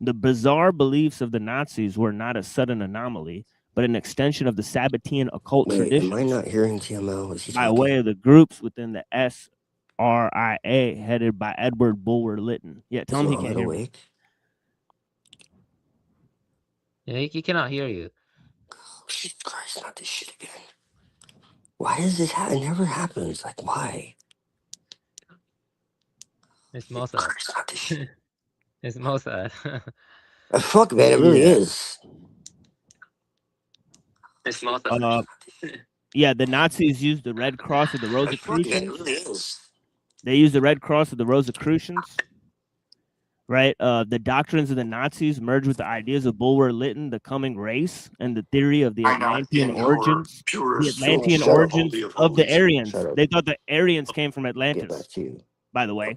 S14: The bizarre beliefs of the Nazis were not a sudden anomaly, but an extension of the Sabbatean occult tradition.
S16: Am I not hearing TMO? Is he
S14: by
S16: talking?
S14: way of the groups within the SRIA headed by Edward Bulwer Lytton. Yeah, tell him he can't hear me.
S10: Yeah, he cannot hear you.
S16: Oh, shit, Christ, not this shit again. Why does this happen? It never happens. Like, why?
S10: It's Mossad.
S16: Not this shit.
S10: It's Mossad.
S16: Fuck, man, it really is.
S10: It's Mossad.
S14: Yeah, the Nazis used the Red Cross of the Rosicrucians. They used the Red Cross of the Rosicrucians. Right? The doctrines of the Nazis merged with the ideas of Bulwer Lytton, the coming race, and the theory of the Atlantean origins. The Atlantean origins of the Aryans. They thought the Aryans came from Atlantis, by the way.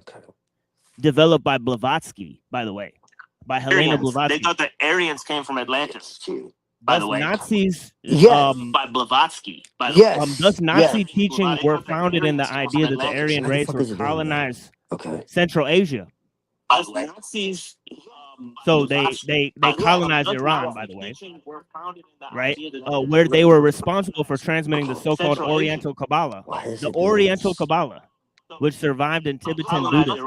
S14: Developed by Blavatsky, by the way. By Helena Blavatsky.
S19: They thought the Aryans came from Atlantis. By the way,
S14: Nazis,
S19: by Blavatsky. By the way.
S14: thus Nazi teaching were founded in the idea that the Aryan race would colonize Central Asia.
S19: Nazis.
S14: So they colonized Iran, by the way, right? Where they were responsible for transmitting the so-called Oriental Kabbalah, the Oriental Kabbalah, which survived in Tibetan Buddhism.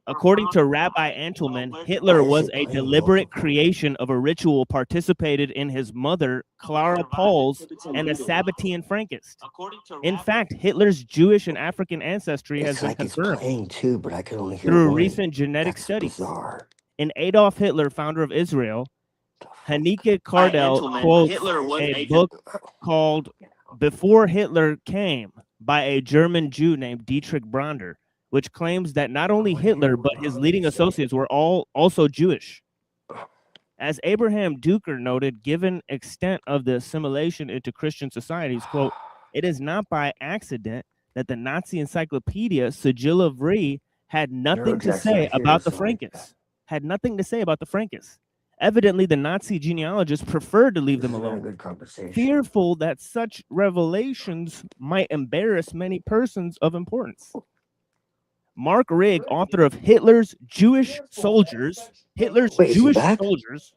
S14: According to Rabbi Antelman, Hitler was a deliberate creation of a ritual participated in his mother, Clara Pols, and a Sabbatean Frankist. In fact, Hitler's Jewish and African ancestry has been confirmed
S16: too, but I can only hear
S14: through
S16: one.
S14: recent genetic studies.
S16: Bizarre.
S14: In Adolf Hitler, founder of Israel, Haneke Kardel quotes a book called Before Hitler Came by a German Jew named Dietrich Bronder, which claims that not only Hitler, but his leading associates were all also Jewish. As Abraham Duker noted, given extent of the assimilation into Christian societies, quote, it is not by accident that the Nazi encyclopedia Sigilla Vri had nothing to say about the Frankists. Had nothing to say about the Frankists. Evidently, the Nazi genealogists preferred to leave them alone, fearful that such revelations might embarrass many persons of importance. Mark Rigg, author of Hitler's Jewish Soldiers. Hitler's
S16: Wait, is he
S14: Jewish
S16: back?
S14: Soldiers.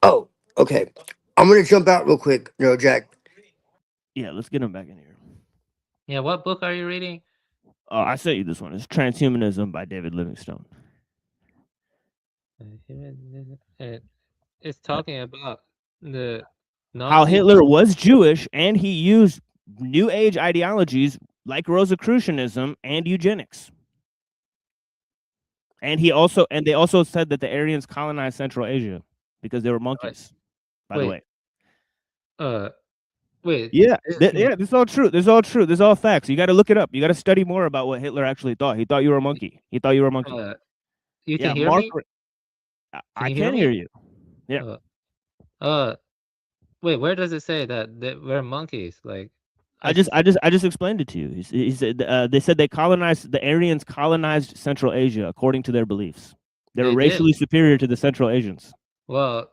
S16: Oh, okay. I'm gonna jump out real quick, Jack.
S14: Yeah, let's get him back in here.
S10: Yeah, what book are you reading?
S14: Oh, I sent you this one. It's Transhumanism by David Livingstone.
S10: It's talking about the
S14: how
S10: Nazi.
S14: Hitler was Jewish and he used New Age ideologies like Rosicrucianism and eugenics. And they also said that the Aryans colonized Central Asia because they were monkeys. By the way.
S10: Wait.
S14: Yeah, this is all true. This is all true. This is all facts. You got to look it up. You got to study more about what Hitler actually thought. He thought you were a monkey. He thought you were a monkey.
S10: You can hear me?
S14: I can hear you. Yeah.
S10: Wait, where does it say that we're monkeys? Like,
S14: I just explained it to you. He said they said the Aryans colonized Central Asia according to their beliefs. They were racially superior to the Central Asians.
S10: Well,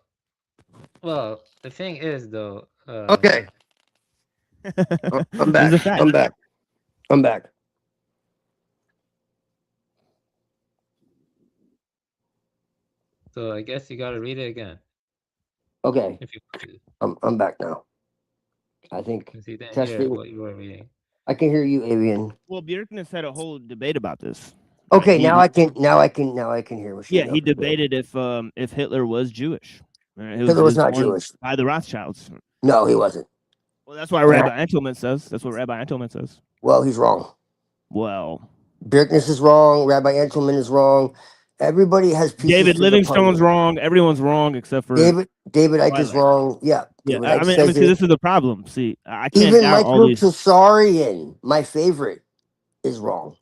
S10: the thing is though.
S16: Okay. I'm back. I'm back.
S10: So I guess you gotta read it again.
S16: Okay. I'm back now. I think.
S10: You didn't hear what you were reading.
S16: I can hear you, Avian.
S14: Well, Bjerknes had a whole debate about this.
S16: Okay, now I can hear what you.
S14: Yeah, he debated if Hitler was Jewish.
S16: Hitler was not Jewish.
S14: By the Rothschilds.
S16: No, he wasn't.
S14: Well, that's why Rabbi Entelman says. That's what Rabbi Entelman says.
S16: Well, he's wrong.
S14: Well,
S16: Bjerknes is wrong. Rabbi Entelman is wrong. Everybody has pieces.
S14: David Livingstone's wrong. Everyone's wrong except for
S16: David Icke is wrong. Yeah.
S14: I mean, see, this is the problem. See, I can't
S16: even
S14: doubt all
S16: Michael
S14: these.
S16: Tsarian, my favorite, is wrong.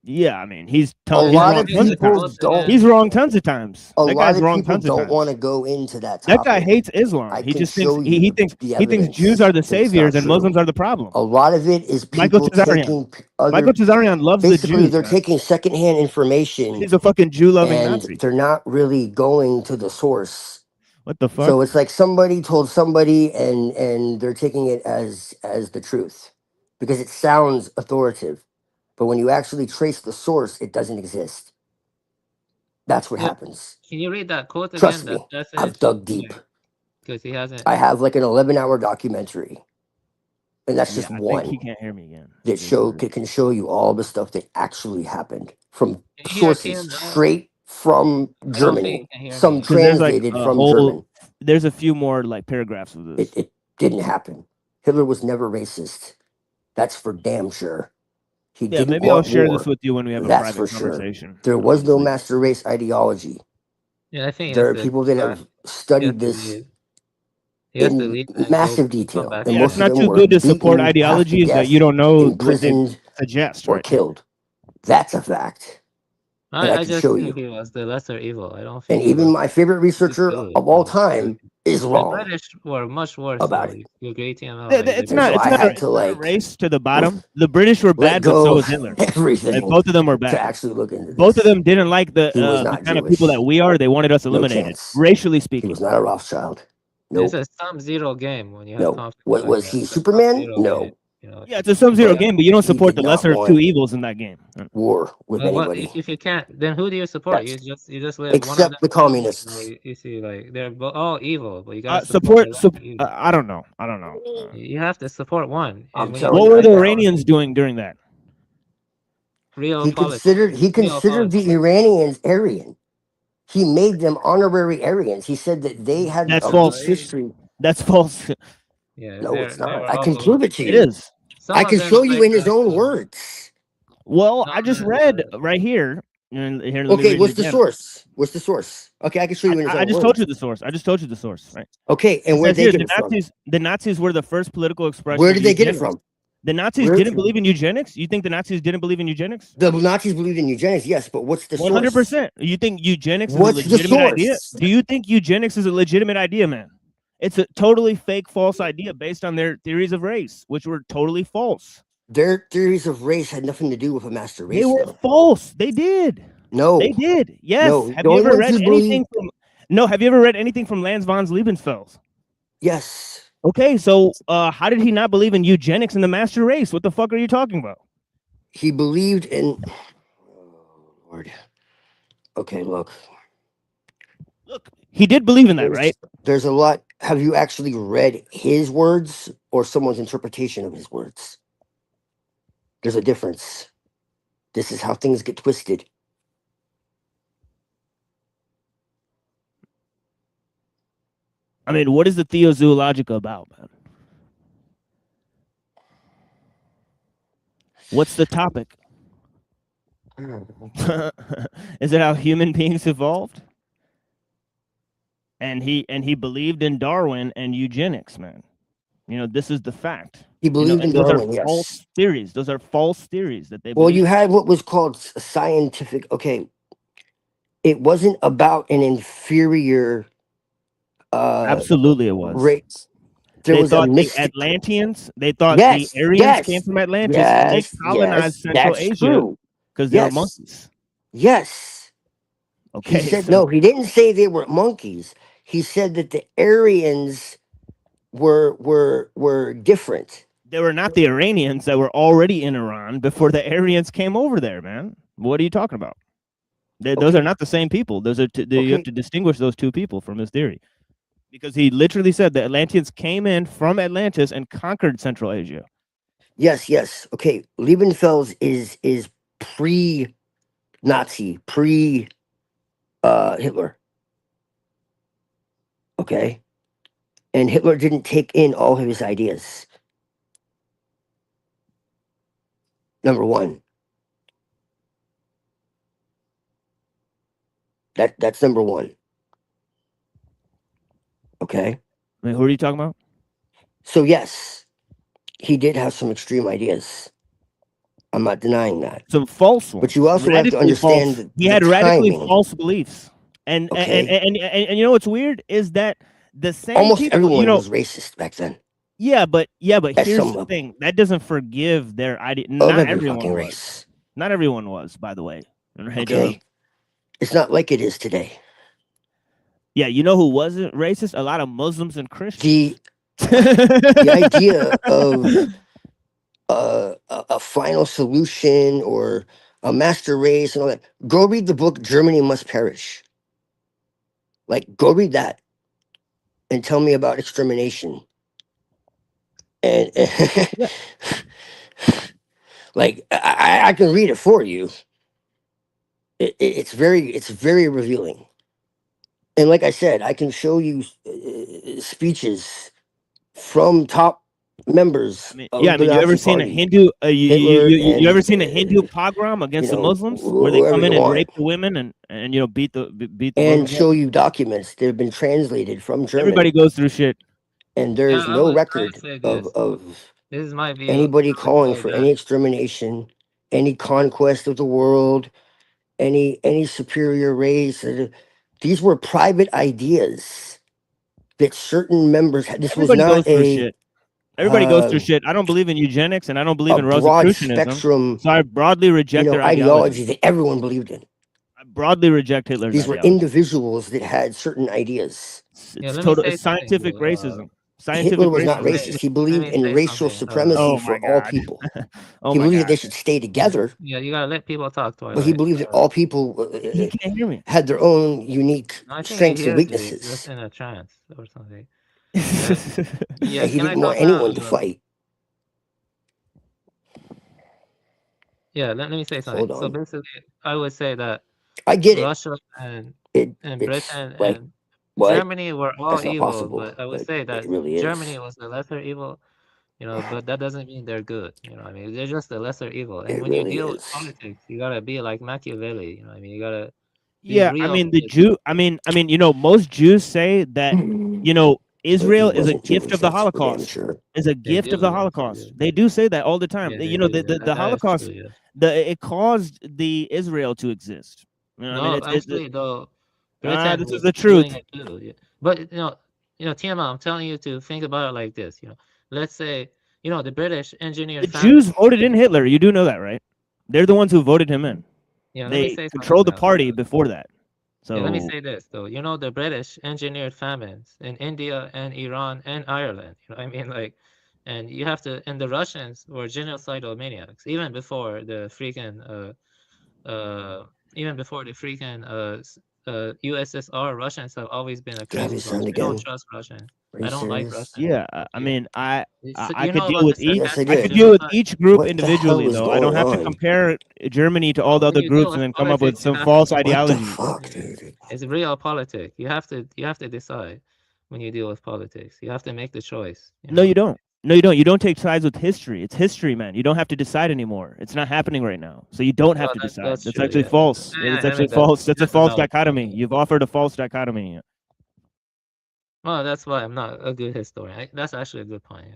S14: Yeah, I mean, he's
S16: a lot of people don't.
S14: He's wrong tons of times.
S16: A
S14: that
S16: lot
S14: guy's
S16: of
S14: wrong
S16: people
S14: tons of
S16: don't
S14: times.
S16: want to go into that
S14: That
S16: topic.
S14: guy hates Islam. He just thinks he thinks Jews are the saviors and Muslims are the problem.
S16: A lot of it is
S14: Michael
S16: people
S14: Tsarian.
S16: taking other.
S14: Michael Tsarian loves the
S16: Basically,
S14: Jews.
S16: they're taking secondhand information.
S14: He's a fucking Jew-loving
S16: and
S14: Nazi.
S16: They're not really going to the source.
S14: What the fuck?
S16: So it's like somebody told somebody, and they're taking it as the truth because it sounds authoritative. But when you actually trace the source, it doesn't exist. That's what happens.
S10: Can you read that quote again?
S16: Trust me, I've dug deep.
S10: Because he hasn't.
S16: I have like an 11-hour documentary, and that's just one.
S14: He can't hear me again.
S16: That can show you all the stuff that actually happened from sources straight from Germany. Some translated from German.
S14: There's a few more like paragraphs of this.
S16: It didn't happen. Hitler was never racist. That's for damn sure. He didn't
S14: maybe I'll
S16: want
S14: share
S16: war.
S14: this with you when we have a
S16: That's
S14: private
S16: for sure.
S14: conversation.
S16: There was no master race ideology.
S10: Yeah, I think
S16: there are people that have studied this in massive detail. And
S14: Yeah,
S16: most
S14: it's not
S16: of them
S14: too
S16: were
S14: good to support
S16: beaten, half to
S14: ideologies that
S16: death,
S14: you don't know what
S16: imprisoned,
S14: they suggest,
S16: or
S14: right?
S16: killed. That's a fact. And I
S10: I
S16: can
S10: just
S16: show
S10: think
S16: you.
S10: he was the lesser evil. I don't
S16: And
S10: think. he
S16: even
S10: was
S16: my favorite researcher
S10: good.
S16: of all time is
S10: The
S16: wrong
S10: British were much worse
S16: about
S10: though.
S16: it.
S10: You agree, TML?
S14: It's not a race to the bottom. The British were
S16: let
S14: bad, but so
S16: go
S14: was
S16: of
S14: Hitler.
S16: everything
S14: And both of them were
S16: to
S14: bad.
S16: actually look into this.
S14: Both of them didn't like the
S16: He was not
S14: kind of
S16: Jewish.
S14: people that we are. They wanted us
S16: No
S14: eliminated,
S16: chance.
S14: racially
S16: He
S14: speaking.
S16: was not a Rothschild.
S10: It's
S16: Nope.
S10: a sum-zero game when you have
S16: No.
S10: conflict.
S16: What
S10: like
S16: was
S10: that.
S16: he?
S10: It's a
S16: Superman?
S10: sum-zero
S16: No.
S10: game, you know.
S14: Yeah, it's a sub-zero
S16: But
S14: game, but you don't
S16: he
S14: support
S16: did
S14: the
S16: not
S14: lesser of
S16: want
S14: two evils in that game.
S16: war with
S10: Well,
S16: anybody.
S10: if you can't, then who do you support?
S16: That's
S10: You just let one of them.
S16: except the communists.
S10: You see, like they're all evil, but you gotta
S14: Support.
S10: the lesser evil.
S14: I don't know. I don't know.
S10: You have to support one.
S16: I'm
S10: And when
S16: telling
S14: What
S16: you
S14: were the
S16: right now.
S14: Iranians doing during that?
S10: real
S16: He
S10: politics.
S16: considered the Iranians Aryan. He made them honorary Aryans. He said that they had
S14: That's
S16: a
S14: false.
S16: rich history.
S14: That's false.
S10: Yeah,
S16: No, it's
S10: they
S16: not.
S10: were
S16: I
S10: all
S16: can
S10: those-
S16: prove it to
S14: It
S16: you.
S14: is.
S10: Some
S16: I
S10: of
S16: can
S10: them,
S16: show you
S10: like,
S16: in his own words.
S14: Well, I just read right here. And here, let me
S16: Okay,
S14: read
S16: what's
S14: it
S16: the
S14: again.
S16: source? What's the source? Okay, I can show you in his own
S14: I just
S16: words.
S14: told you the source. I just told you the source, right?
S16: Okay, and
S14: It
S16: where'd
S14: says
S16: they
S14: here,
S16: get it from?
S14: the Nazis were the first political expression.
S16: Where
S14: of
S16: did they get it
S14: eugenics.
S16: from?
S14: The Nazis
S16: Where-
S14: didn't believe in eugenics. You think the Nazis didn't believe in eugenics?
S16: The Nazis believed in eugenics, yes, but what's the source?
S14: 100%. You think eugenics is
S16: What's
S14: a
S16: the
S14: legitimate idea?
S16: source?
S14: Do you think eugenics is a legitimate idea, man? It's a totally fake, false idea based on their theories of race, which were totally false.
S16: Their theories of race had nothing to do with a master race.
S14: They were
S16: though.
S14: false. They did.
S16: No,
S14: They did. Yes.
S16: No,
S14: Have
S16: the
S14: you
S16: only
S14: ever
S16: ones
S14: read
S16: who believe-
S14: anything from? No. Have you ever read anything from Lance von Lebensfeld?
S16: yes.
S14: Okay, so how did he not believe in eugenics and the master race? What the fuck are you talking about?
S16: He believed in. Lord. Okay, look.
S14: Look, he did believe in that, right?
S16: There's a lot. Have you actually read his words or someone's interpretation of his words? There's a difference. This is how things get twisted.
S14: I mean, what is the Theozoologica about, man? What's the topic? Is it how human beings evolved? And he believed in Darwin and eugenics, man. You know, this is the fact.
S16: He believed in
S14: those
S16: Darwin,
S14: are
S16: yes.
S14: false theories. Those are false theories that they
S16: Well,
S14: believe.
S16: you had what was called scientific. Okay, it wasn't about an inferior.
S14: Absolutely, it was.
S16: Race. There
S14: They
S16: was a
S14: thought the
S16: mystic.
S14: Atlanteans. They thought
S16: Yes,
S14: the Aryans
S16: yes,
S14: came from Atlantis and they
S16: yes,
S14: colonized
S16: yes.
S14: Central
S16: That's
S14: Asia
S16: true.
S14: because they were
S16: Yes,
S14: monkeys.
S16: yes.
S14: Okay,
S16: He said
S14: so
S16: no. He didn't say they were monkeys. He said that the Aryans were different.
S14: they were not the Iranians that were already in Iran before the Aryans came over there, man. What are you talking about? Those are not the same people. Those are you have to distinguish those two people from his theory, because he literally said the Atlanteans came in from Atlantis and conquered Central Asia.
S16: Yes, yes. Okay, Liebenfels is pre-Nazi, pre Hitler. Okay, and Hitler didn't take in all of his ideas. Number one. That's number one. Okay.
S14: I mean, who are you talking about?
S16: So yes, he did have some extreme ideas. I'm not denying that.
S14: Some false ones.
S16: But you also have to understand
S14: false. He had radically false beliefs. And,
S16: okay.
S14: and you know what's weird is that the same
S16: Almost
S14: people,
S16: everyone
S14: you know,
S16: was racist back then.
S14: Yeah, but
S16: At
S14: here's
S16: some
S14: the
S16: level.
S14: thing. That doesn't forgive their idea.
S16: Of
S14: Not
S16: every
S14: everyone
S16: fucking
S14: was.
S16: race.
S14: Not everyone was, by the way. Right,
S16: Okay. It's not like it is today.
S14: Yeah, you know who wasn't racist? A lot of Muslims and Christians.
S16: The idea of a final solution or a master race and all that. Go read the book Germany Must Perish. Like, go read that and tell me about extermination. And like, I can read it for you. It's very revealing. And like I said, I can show you speeches from top members of the
S14: you
S16: Nazi
S14: ever seen a
S16: Party.
S14: Hindu?
S16: Hitler
S14: You ever
S16: and,
S14: seen a Hindu pogrom against the Muslims, where they
S16: whoever
S14: come in
S16: you
S14: and
S16: want.
S14: rape the women and you know beat the
S16: And
S14: Muslims
S16: show
S14: up?
S16: you documents that have been translated from German.
S14: Everybody goes through shit.
S16: And there's
S10: Yeah, I
S16: no
S10: would
S16: record
S10: say
S16: of
S10: this is my view.
S16: anybody
S10: I would
S16: calling
S10: say
S16: for
S10: that
S16: any extermination, any conquest of the world, any superior race. These were private ideas that certain members had. This was
S14: Everybody
S16: not
S14: goes through shit. Everybody goes through
S16: um,
S14: shit. I don't believe in eugenics and I don't believe
S16: a
S14: in
S16: broad
S14: Rosicrucianism.
S16: spectrum,
S14: So I broadly reject their
S16: ideology
S14: ideology.
S16: that everyone believed in.
S14: I broadly reject Hitler's
S16: These were
S14: ideology.
S16: individuals that had certain ideas.
S14: It's total. It's scientific racism. Scientific
S16: Hitler was not
S14: racism.
S16: racist. He believed in racial supremacy
S14: Oh
S16: for
S14: my
S16: all
S14: god.
S16: people.
S14: Oh
S16: He
S14: my
S16: believed that
S14: god.
S16: they should stay together,
S10: yeah, you gotta let people talk.
S16: but he
S10: Twilight.
S16: believed that all people
S14: He can't hear me.
S16: had their own unique
S10: I think he
S16: strengths and
S10: hears you. He's just
S16: weaknesses.
S10: in a trance or something.
S16: Yeah,
S10: Yeah,
S16: he
S10: can I
S16: didn't want
S10: talk now?
S16: anyone to fight.
S10: Yeah, let me say something.
S16: Hold
S10: So
S16: on.
S10: basically, I would say that
S16: I get it.
S10: Russia and
S16: It's
S10: Britain
S16: like,
S10: and
S16: what?
S10: Germany were all
S16: That's not
S10: evil,
S16: possible,
S10: but I would
S16: but
S10: say that
S16: it really is.
S10: Germany was the lesser evil, you know, but that doesn't mean they're good, you know what I mean? They're just the lesser evil. And
S16: It
S10: when you
S16: really
S10: deal with
S16: is.
S10: politics, you gotta be like Machiavelli, you know what I mean? You gotta be
S14: Yeah, I
S10: real.
S14: mean you know, most Jews say that, you know, Israel is a
S16: wasn't
S14: gift
S16: Jewish,
S14: of the
S16: that's for damn
S14: Holocaust.
S16: sure.
S14: Is a
S10: They
S14: gift of
S10: do,
S14: the
S10: yes, they
S14: Holocaust.
S10: do.
S14: They do say that all the time.
S10: Yeah,
S14: You
S10: they
S14: know,
S10: do.
S14: the
S10: That is
S14: Holocaust,
S10: true, yes.
S14: it caused the Israel to exist. You know, I mean,
S10: No, actually, though,
S14: this
S10: Britain
S14: is
S10: was
S14: the
S10: doing
S14: truth.
S10: it too. Yeah. But Tiamat, I'm telling you to think about it like this. Let's say, the British engineered
S14: The Jews
S10: famine.
S14: voted in Hitler. You do know that, right? They're the ones who voted him in.
S10: Yeah, let me
S14: They
S10: say something
S14: controlled the
S10: now.
S14: party before that.
S10: Yeah, let me
S14: So
S10: say this though. The British engineered famines in India and Iran and Ireland. You know what I mean? Like, and and the Russians were genocidal maniacs even before the freaking even before the freaking USSR, Russians have always been a
S16: Can I have
S10: crazy
S16: your
S10: bunch.
S16: son
S10: I don't
S16: again?
S10: trust Russians.
S16: Are you
S10: I don't like
S16: serious?
S10: Russians.
S14: Yeah, I mean, I
S10: You
S14: could
S10: know
S14: deal
S10: about the
S14: with each.
S16: Yes, I
S10: sarcastic
S14: I could
S16: did.
S14: deal with
S10: genocide?
S14: each group
S16: What the hell
S14: individually,
S16: is
S14: though. I
S16: going
S14: don't have to
S16: on?
S14: compare Germany to all
S10: Well,
S14: the
S10: when
S14: other
S10: you deal
S14: groups
S10: with
S14: and then come up with
S10: politics, you
S14: some
S10: have to
S14: false
S10: decide.
S16: What the
S14: ideology.
S16: fuck, dude?
S10: It's real politics. You have to decide when you deal with politics. You have to make the choice.
S14: No, you don't. No, you don't. You don't take sides with history. It's history, man. You don't have to decide anymore. It's not happening right now. So you don't have
S10: Well,
S14: to decide.
S10: that's
S14: That's
S10: true.
S14: actually
S10: Yeah.
S14: false. It's
S10: I
S14: actually
S10: mean
S14: false. That's a
S10: that's a
S14: false
S10: valid point.
S14: dichotomy. You've offered a false dichotomy.
S10: Well, that's why I'm not a good historian. That's actually a good point.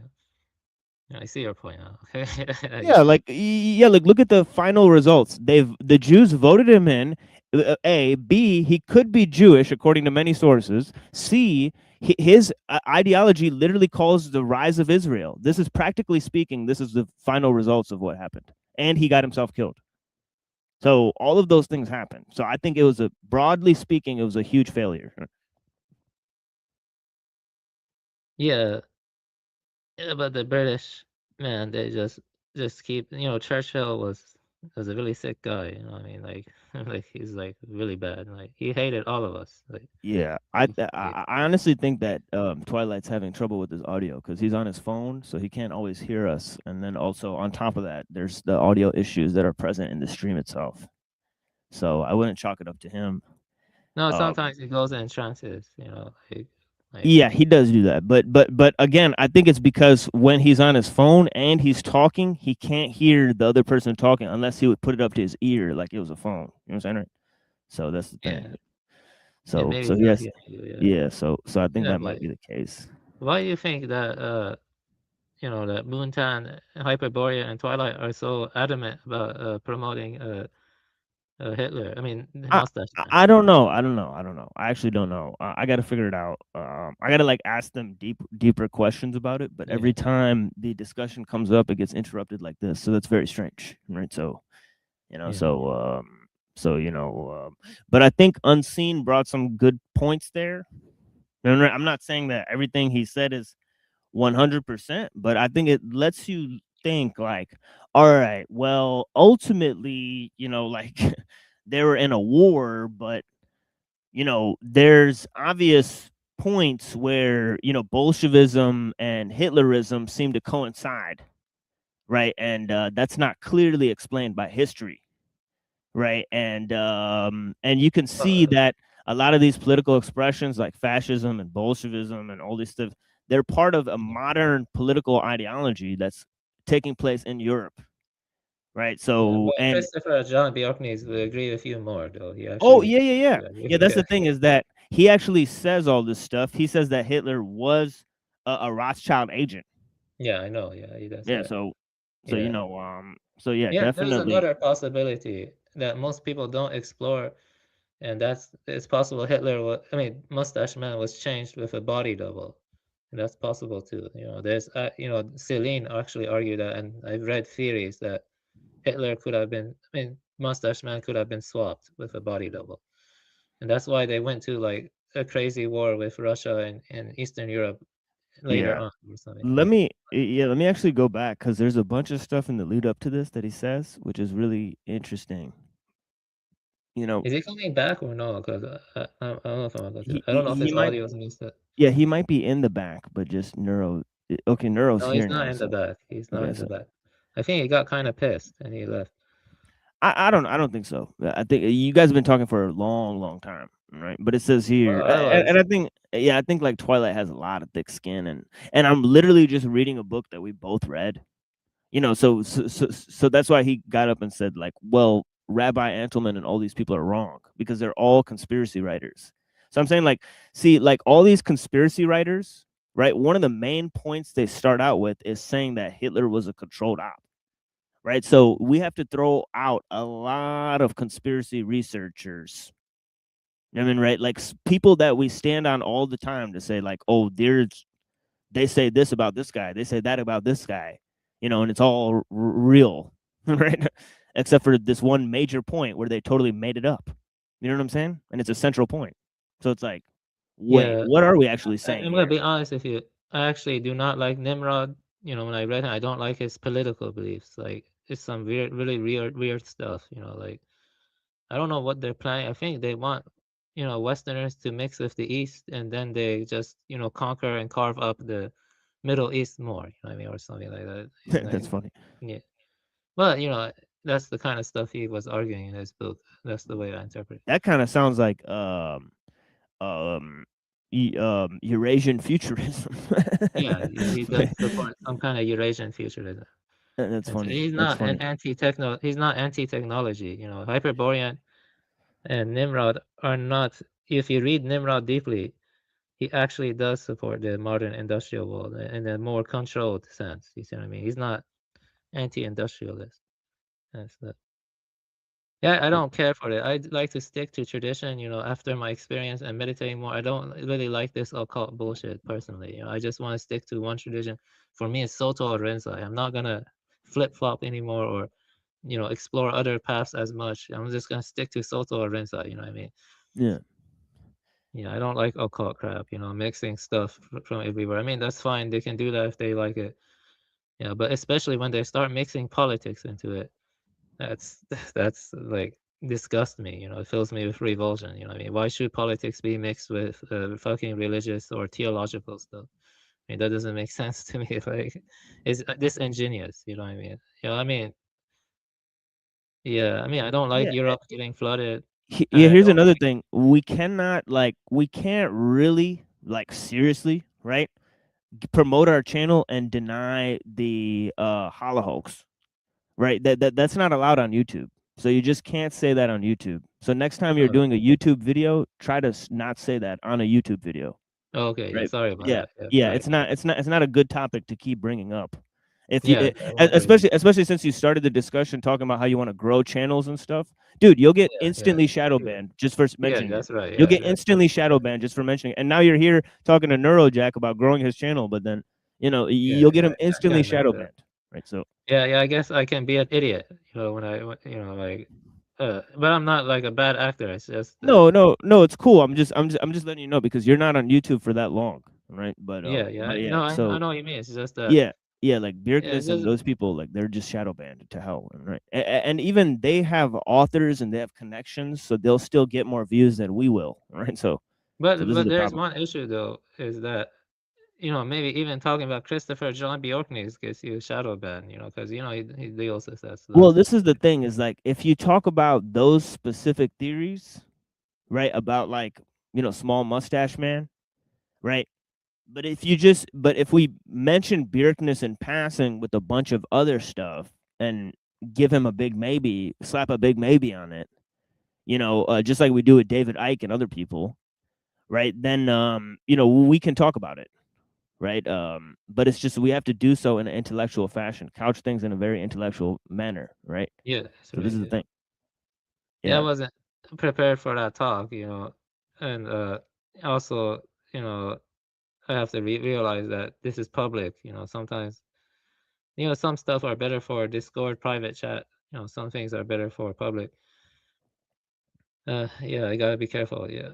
S10: Yeah, I see your point now. Okay.
S14: Yeah, like look at the final results. The Jews voted him in. A, B, he could be Jewish according to many sources. C, his ideology literally calls the rise of Israel. This is practically speaking, this is the final results of what happened, and he got himself killed. So all of those things happened. So I think it was broadly speaking, it was a huge failure.
S10: Yeah. Yeah, but the British, man, they just keep, Churchill was a really sick guy, you know what I mean? Like like he's like really bad. Like he hated all of us. Like
S14: Yeah, I honestly think that Twilight's having trouble with his audio because he's on his phone, so he can't always hear us. And then also on top of that, there's the audio issues that are present in the stream itself. So I wouldn't chalk it up to him.
S10: No, sometimes he goes in trances, like
S14: Yeah, he does do that. But again, I think it's because when he's on his phone and he's talking, he can't hear the other person talking unless he would put it up to his ear like it was a phone. You know what I'm saying? Right? So that's the thing.
S10: Yeah. Yeah,
S14: So
S10: maybe
S14: so
S10: that's
S14: yes,
S10: the issue, yeah.
S14: yeah. So I think
S10: Yeah,
S14: that
S10: but
S14: might be the case.
S10: why do you think that that Moontan, Hyperborea, and Twilight are so adamant about promoting Hitler? I mean, Mustache Man.
S14: I don't know. I don't know. I actually don't know. I got to figure it out. I got to like ask them deeper questions about it. But every time the discussion comes up, it gets interrupted like this. So that's very strange, right? So,
S10: Yeah.
S14: but I think Unseen brought some good points there. And I'm not saying that everything he said is 100%, but I think it lets you think like, all right, well, ultimately, like they were in a war, but there's obvious points where, Bolshevism and Hitlerism seem to coincide, right? And that's not clearly explained by history, right? And you can see that a lot of these political expressions like fascism and Bolshevism and all this stuff, they're part of a modern political ideology that's taking place in Europe, right? So
S10: Well,
S14: and
S10: Christopher John Bjorknes will agree with you more, though. He
S14: oh
S10: actually.
S14: yeah. That's the thing is that he actually says all this stuff. He says that Hitler was a Rothschild agent.
S10: Yeah, I know. Yeah, he does.
S14: Yeah,
S10: That.
S14: so
S10: Yeah.
S14: yeah,
S10: Yeah, there's
S14: definitely.
S10: another possibility that most people don't explore, and it's possible Hitler was. I mean, Mustache Man was changed with a body double, and that's possible too. There's Celine actually argued that, and I've read theories that Hitler could have been. I mean, Mustache Man could have been swapped with a body double, and that's why they went to like a crazy war with Russia and Eastern Europe later
S14: Yeah.
S10: on or something.
S14: Let me actually go back because there's a bunch of stuff in the lead up to this that he says, which is really interesting.
S10: Is he coming back or no? Because I don't know if I'm about to.
S14: He,
S10: I don't know if
S14: he
S10: his
S14: might
S10: audio is messed up.
S14: yeah, he might be in the back, but just okay, Neuro's
S10: No,
S14: here
S10: he's not
S14: now.
S10: in the
S14: So
S10: back. He's not
S14: okay,
S10: in the
S14: so
S10: back. I think he got kind of pissed and he left.
S14: I don't think so. I think you guys have been talking for a long time, right? But it says here,
S10: Well, I was.
S14: and I think like Twilight has a lot of thick skin, and I'm literally just reading a book that we both read, so that's why he got up and said like, well, Rabbi Antelman and all these people are wrong because they're all conspiracy writers. So I'm saying like, see, like all these conspiracy writers, right? One of the main points they start out with is saying that Hitler was a controlled op. Right. So we have to throw out a lot of conspiracy researchers. I mean, right. Like people that we stand on all the time to say, like, oh, they say this about this guy. They say that about this guy, and it's all real. Right. Except for this one major point where they totally made it up. You know what I'm saying? And it's a central point. So it's like, wait,
S10: Yeah,
S14: what are we actually saying
S10: I'm gonna
S14: here?
S10: be honest with you. I actually do not like Nimrod. When I read him, I don't like his political beliefs. Like it's some weird, really weird stuff. Like I don't know what they're planning. I think they want, Westerners to mix with the East, and then they just, conquer and carve up the Middle East more. You know what I mean, or something like that.
S14: That's funny.
S10: Yeah. But that's the kind of stuff he was arguing in his book. That's the way I interpret it.
S14: That kind of sounds like Eurasian futurism.
S10: Yeah, he does support some kind of Eurasian futurism.
S14: That's funny.
S10: He's not an anti-techno. He's not anti-technology. Hyperborean and Nimrod are not. If you read Nimrod deeply, he actually does support the modern industrial world in a more controlled sense. You see what I mean? He's not anti-industrialist. That's the. Yeah, I don't care for it. I'd like to stick to tradition, after my experience and meditating more. I don't really like this occult bullshit personally. I just want to stick to one tradition. For me, it's Soto or Renzai. I'm not gonna flip-flop anymore or, explore other paths as much. I'm just gonna stick to Soto or Renzai, you know what I mean?
S14: Yeah.
S10: Yeah, I don't like occult crap, mixing stuff from everywhere. I mean, that's fine. They can do that if they like it. Yeah, but especially when they start mixing politics into it. That's like disgusts me, it fills me with revulsion, you know what I mean? Why should politics be mixed with fucking religious or theological stuff? I mean, that doesn't make sense to me. Like, it's disingenuous, you know what I mean? I mean, I don't like Europe getting flooded.
S14: Yeah, here's another thing. We can't really, like, seriously, right, promote our channel and deny the Holocaust. Right, that's not allowed on YouTube. So you just can't say that on YouTube. So next time you're doing a YouTube video, try to not say that on a YouTube video.
S10: Oh, okay,
S14: right?
S10: Sorry about
S14: that.
S10: Yeah,
S14: right. It's not a good topic to keep bringing up. If
S10: you,
S14: especially since you started the discussion talking about how you want to grow channels and stuff, dude, you'll get instantly shadow banned just for mentioning.
S10: that's right.
S14: You'll get instantly shadow banned just for mentioning. And now you're here talking to Neurojack about growing his channel, but then you'll get him instantly shadow banned. Right, so
S10: yeah, I guess I can be an idiot, when I, like, but I'm not like a bad actor. It's just
S14: no, it's cool. I'm just letting you know because you're not on YouTube for that long, right? But
S10: no, I know what you mean. It's just that
S14: like Bjerknes and those people, like, they're just shadow banned to hell, right? And even they have authors and they have connections, so they'll still get more views than we will, right? So,
S10: but there's one issue though, is that maybe even talking about Christopher John Bjorknes gets you shadow banned, because he deals with that stuff.
S14: Well, this is the thing, is like if you talk about those specific theories, right, about like small mustache man, right? But if we mention Bjerknes in passing with a bunch of other stuff and give him a big maybe, slap a big maybe on it, just like we do with David Icke and other people, right? Then we can talk about it. Right. But it's just we have to do so in an intellectual fashion, couch things in a very intellectual manner. Right.
S10: Yeah.
S14: So this is the thing.
S10: Yeah, I wasn't prepared for that talk, and also, I have to realize that this is public. Sometimes, some stuff are better for Discord private chat. Some things are better for public. Yeah, I gotta be careful. Yeah,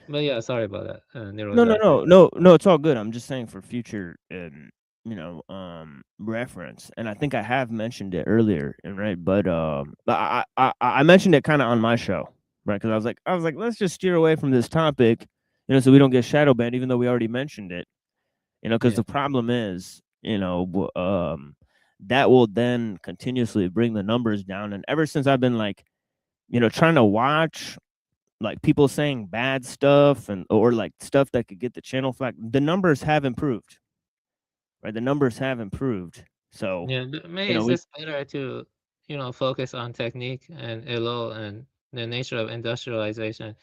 S10: but yeah, sorry about that.
S14: No, it's all good. I'm just saying for future, reference, and I think I have mentioned it earlier, right? But I mentioned it kind of on my show, right? Because I was like, let's just steer away from this topic, so we don't get shadow banned, even though we already mentioned it, because the problem is, that will then continuously bring the numbers down. And ever since I've been like, trying to watch like people saying bad stuff or like stuff that could get the channel flagged, the numbers have improved. Right, the numbers have improved. So
S10: yeah, maybe it's just better to focus on technique and ILO and the nature of industrialization.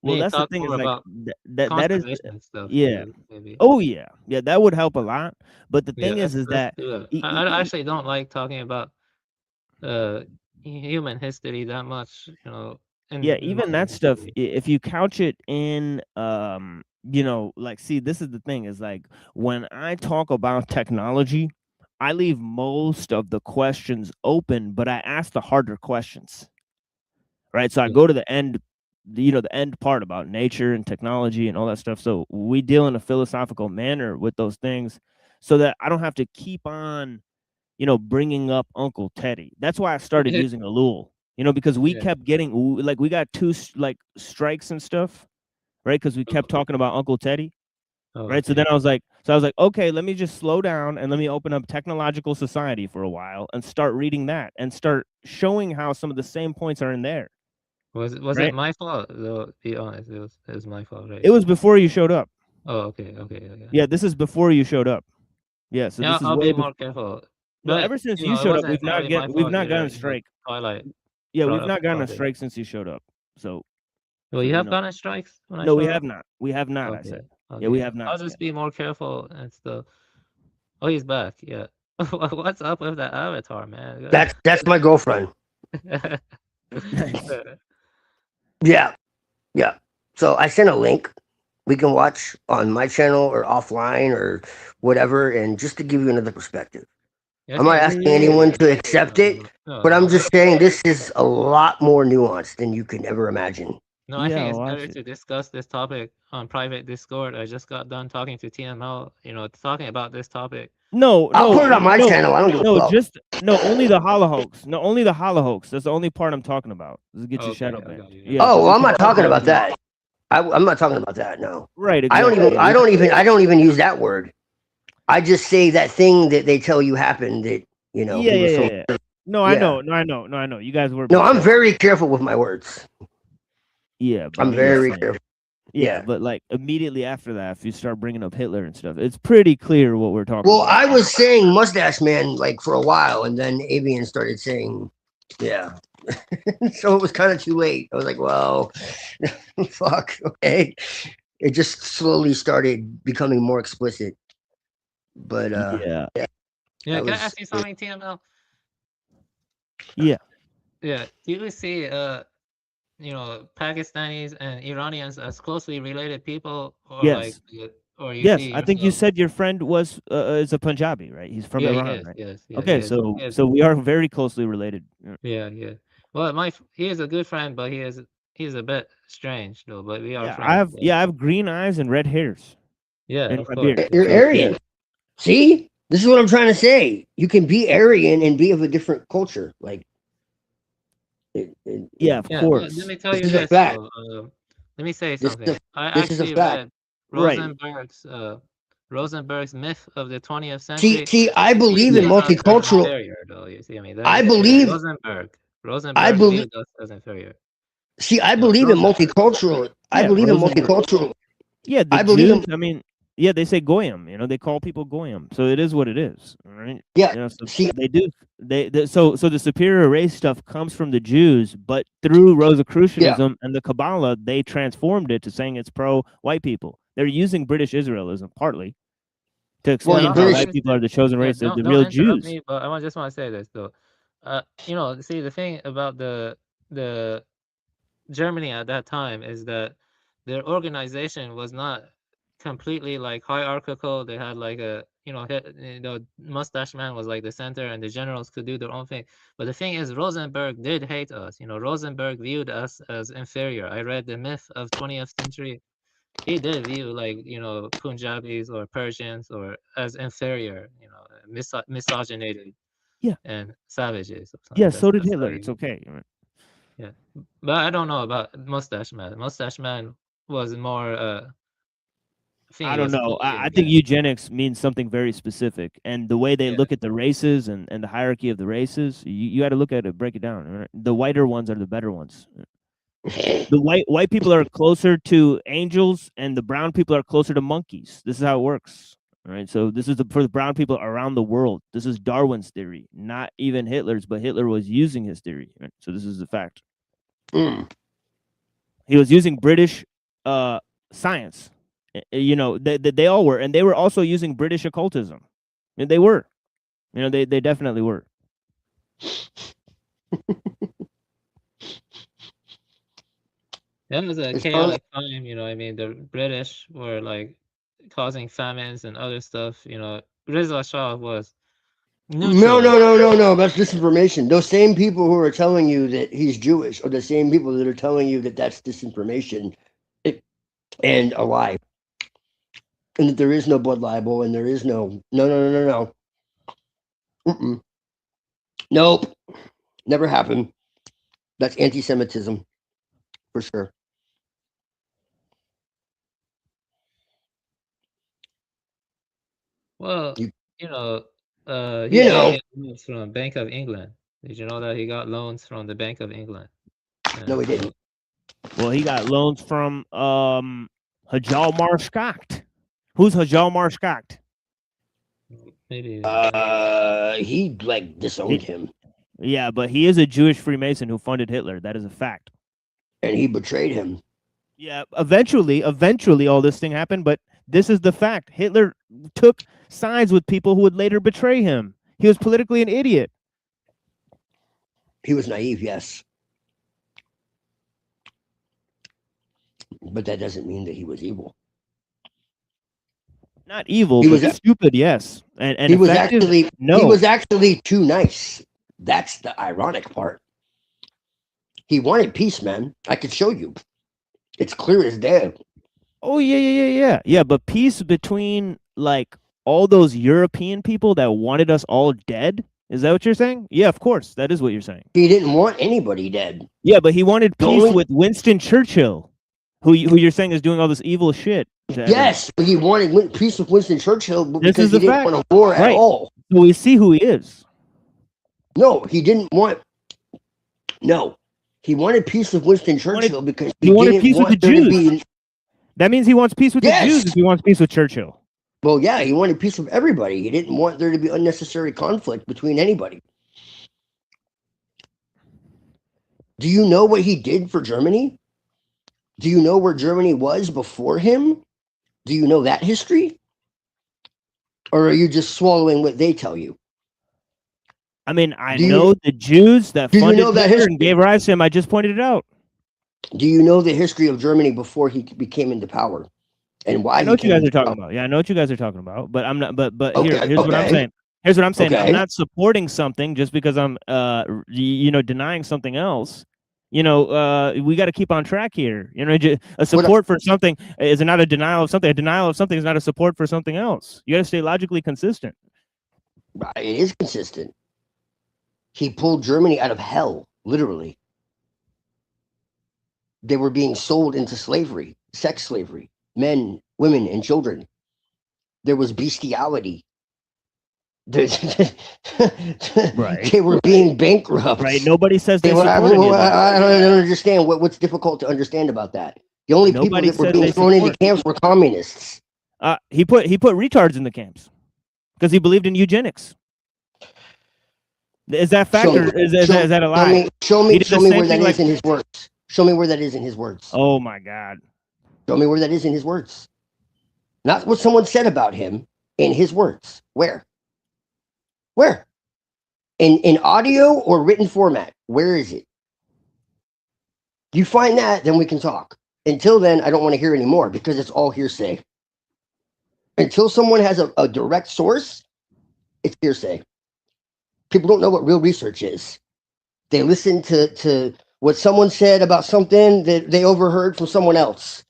S14: Well, that's the thing, is like that is
S10: stuff.
S14: Maybe. Oh yeah, that would help a lot. But the thing is that
S10: I actually don't like talking about human history that much.
S14: Even that stuff, if you couch it in like, see, this is the thing, is like when I talk about technology, I leave most of the questions open, but I ask the harder questions. Right, so I go to the end, the end part about nature and technology and all that stuff. So we deal in a philosophical manner with those things, so that I don't have to keep on, bringing up Uncle Teddy. That's why I started using Elul. You know, because we
S10: Yeah.
S14: kept getting like we got two like strikes and stuff, right? Because we kept talking about Uncle Teddy, right? So
S10: Okay.
S14: then I was like, okay, let me just slow down and let me open up Technological Society for a while and start reading that and start showing how some of the same points are in there.
S10: Was
S14: right?
S10: it my fault? Though, be honest, it was my fault, right?
S14: It was before you showed up.
S10: Oh, okay.
S14: Yeah, this is before you showed up. Yeah, so
S10: Yeah,
S14: this is
S10: I'll
S14: way
S10: be
S14: before.
S10: more careful.
S14: No,
S10: But
S14: ever since
S10: you
S14: you
S10: know, it
S14: showed up,
S10: wasn't entirely my
S14: we've
S10: fault
S14: not
S10: either.
S14: gotten a
S10: You know,
S14: strike.
S10: Twilight.
S14: Yeah,
S10: brought
S14: we've
S10: up
S14: not
S10: the
S14: gotten a
S10: topic.
S14: strike since you showed up. So
S10: Well, you have gotten strikes when I
S14: No, we
S10: showed
S14: have
S10: up?
S14: not. We have not, I
S10: Okay.
S14: said.
S10: Okay.
S14: Yeah, we have not.
S10: I'll just be more careful and stuff. Oh, he's back. Yeah. What's up with that avatar, man?
S16: That's my girlfriend.
S14: Nice.
S16: Yeah. So I sent a link we can watch on my channel or offline or whatever, and just to give you another perspective.
S10: Yeah,
S16: I'm not
S10: okay,
S16: asking anyone to accept it, but I'm just saying this is a lot more nuanced than you can ever imagine.
S10: No, I think it's better to discuss this topic on private Discord. I just got done talking to TML, you know, talking about this topic.
S14: No,
S16: I'll put it on my channel. I don't give a fuck.
S14: Only the hollow hoax. No, only the hollow hoax. That's the only part I'm talking about. Is get your shadow banned. Yeah.
S16: Oh, well, I'm not talking about that. I'm not talking about that. No.
S14: Right.
S16: I don't even use that word. I just say that thing that they tell you happened that, you know.
S14: Yeah. No, I know. You guys were.
S16: No, I'm very careful with my words.
S14: Yeah.
S16: I'm very careful.
S14: Yeah, but like immediately after that, if you start bringing up Hitler and stuff, it's pretty clear what we're talking
S16: Well,
S14: about.
S16: I was saying Mustache Man like for a while, and then Avian started saying, yeah. So it was kind of too late. I was like, well, fuck, okay. It just slowly started becoming more explicit. But
S14: yeah.
S10: Yeah, can I ask you something, TML?
S14: Yeah.
S10: Yeah. Do you see you know, Pakistanis and Iranians as closely related people, or
S14: Yes.
S10: or you
S14: Yes,
S10: see
S14: I think you
S10: yourself?
S14: said your friend was is a Punjabi, right? He's from
S10: Yeah, he
S14: Iran,
S10: is.
S14: right?
S10: Yes. Yeah,
S14: Okay,
S10: he is.
S14: so we are very closely related.
S10: Yeah. Well, he is a good friend, but he's a bit strange though. But we are
S14: Yeah,
S10: friends.
S14: I have green eyes and red hairs.
S10: Yeah,
S14: in
S10: of
S14: my
S10: course.
S14: beard.
S16: You're Aryan. See? This is what I'm trying to say. You can be Aryan and be of a different culture. Like,
S14: yeah, of course.
S10: Let me tell you
S16: This is a
S10: this.
S16: fact.
S10: Let me say
S16: This
S10: something. I
S16: this is a
S10: actually
S16: fact.
S10: read Rosenberg's myth of the 20th century.
S16: See, I
S10: He
S16: believe in
S10: viewed us as
S16: multicultural.
S10: inferior, though. You see, I mean,
S16: I believe.
S10: Rosenberg viewed us as inferior.
S16: See, I believe in multicultural. I believe in multicultural.
S14: Yeah, the
S16: I believe
S14: Jews.
S16: in.
S14: I mean, yeah, they say goyim. You know, they call people goyim. So it is what it is. All right.
S16: Yeah.
S14: You know, so they do. So the superior race stuff comes from the Jews, but through Rosicrucianism and the Kabbalah, they transformed it to saying it's pro white people. They're using British Israelism partly to explain how white people are the chosen race. They're the real Jews.
S10: Me, but I just want to say this though. You know, see the thing about the Germany at that time is that their organization was not completely like hierarchical. They had like a Mustache Man was like the center, and the generals could do their own thing. But the thing is, Rosenberg did hate us. You know, Rosenberg viewed us as inferior. I read the myth of 20th century. He did view like Punjabis or Persians or as inferior. You know, misogynated.
S14: Yeah.
S10: And savages.
S14: Yeah. So did Hitler. It's okay.
S10: Yeah, but I don't know about Mustache Man. Mustache Man was more.
S14: I don't know. I think eugenics means something very specific, and the way they look at the races and the hierarchy of the races, you got to look at it, break it down. Right? The whiter ones are the better ones. The white people are closer to angels, and the brown people are closer to monkeys. This is how it works. All right. So this is for the brown people around the world. This is Darwin's theory, not even Hitler's, but Hitler was using his theory. Right? So this is the fact. He was using British science. You know, they all were, and they were also using British occultism. And they were. You know, they definitely were.
S10: That was a chaotic time, you know. I mean, the British were like causing famines and other stuff. You know, Reza Shah was neutral.
S16: No. That's disinformation. Those same people who are telling you that he's Jewish are the same people that are telling you that that's disinformation and a lie. And that there is no blood libel and there is no. Mm-mm. Nope. Never happened. That's anti-Semitism, for sure.
S10: Well, he
S16: You
S10: got loans from Bank of England. Did you know that he got loans from the Bank of England?
S16: No, he didn't.
S14: Well, he got loans from Hajal Marshkocht. Who's Hajal Marshkocht?
S10: Maybe.
S16: He like disowned him,
S14: Yeah, but he is a Jewish Freemason who funded Hitler. That is a fact.
S16: and he betrayed him.
S14: Yeah, eventually, all this thing happened, but this is the fact. Hitler took sides with people who would later betray him. He was politically an idiot.
S16: He was naive, yes. But that doesn't mean that he was evil.
S14: Not evil,
S16: He
S14: but
S16: was
S14: stupid, yes. And
S16: he was
S14: effective,
S16: actually
S14: no.
S16: he was actually too nice. That's the ironic part. He wanted peace, man. I could show you. It's clear as day.
S14: Oh yeah. But peace between like all those European people that wanted us all dead. Is that what you're saying? Yeah, of course. That is what you're saying.
S16: He didn't want anybody dead.
S14: Yeah, but he wanted peace with Winston Churchill, who you're saying is doing all this evil shit.
S16: Yes, but he wanted peace with Winston Churchill because he didn't
S14: fact.
S16: want a war at all.
S14: So we see who he is.
S16: No, he didn't want. No, he wanted peace with Winston Churchill because
S14: he wanted
S16: didn't
S14: peace with
S16: want
S14: the
S16: there to
S14: Jews.
S16: be.
S14: That means he wants peace with the Jews if he wants peace with Churchill.
S16: Well, yeah, he wanted peace with everybody. He didn't want there to be unnecessary conflict between anybody. Do you know what he did for Germany? Do you know where Germany was before him? Do you know that history? Or are you just swallowing what they tell you?
S14: I mean, I know the Jews that
S16: do you
S14: funded
S16: know that
S14: Hitler
S16: history?
S14: and gave rise to him. I just pointed it out.
S16: Do you know the history of Germany before he became into power? And why
S14: I know what you guys are talking about. Yeah, I know what you guys are talking about. But I'm not. But here's what I'm saying. Here's what I'm saying. I'm not supporting something just because I'm denying something else. We got to keep on track here. A support for something is not a denial of something. A denial of something is not a support for something else. You got to stay logically consistent.
S16: It is consistent. He pulled Germany out of hell, literally. They were being sold into slavery, sex slavery, men, women, and children. There was bestiality.
S14: Right.
S16: They were being bankrupt.
S14: Right. Nobody says they
S16: I
S14: supported him.
S16: don't understand what's difficult to understand about that. The only people that were being thrown into camps were communists.
S14: He put retards in the camps because he believed in eugenics. Is that fact or is that a lie?
S16: Show me where that is in his words. Show me where that is in his words.
S14: Oh my God.
S16: Show me where that is in his words. Not what someone said about him, in his words. Where? In audio or written format? Where is it? You find that, then we can talk. Until then, I don't want to hear any more because it's all hearsay. Until someone has a direct source, it's hearsay. People don't know what real research is. They listen to what someone said about something that they overheard from someone else.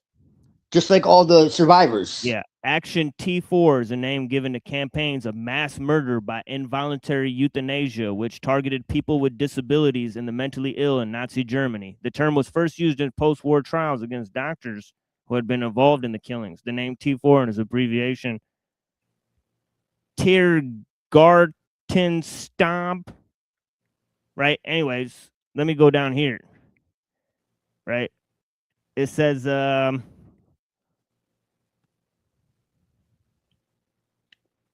S16: Just like all the survivors.
S14: Yeah. Action T4 is a name given to campaigns of mass murder by involuntary euthanasia, which targeted people with disabilities and the mentally ill in Nazi Germany. The term was first used in post-war trials against doctors who had been involved in the killings. The name T4 and its abbreviation Tiergartenstamp. Right? Anyways, let me go down here. Right? It says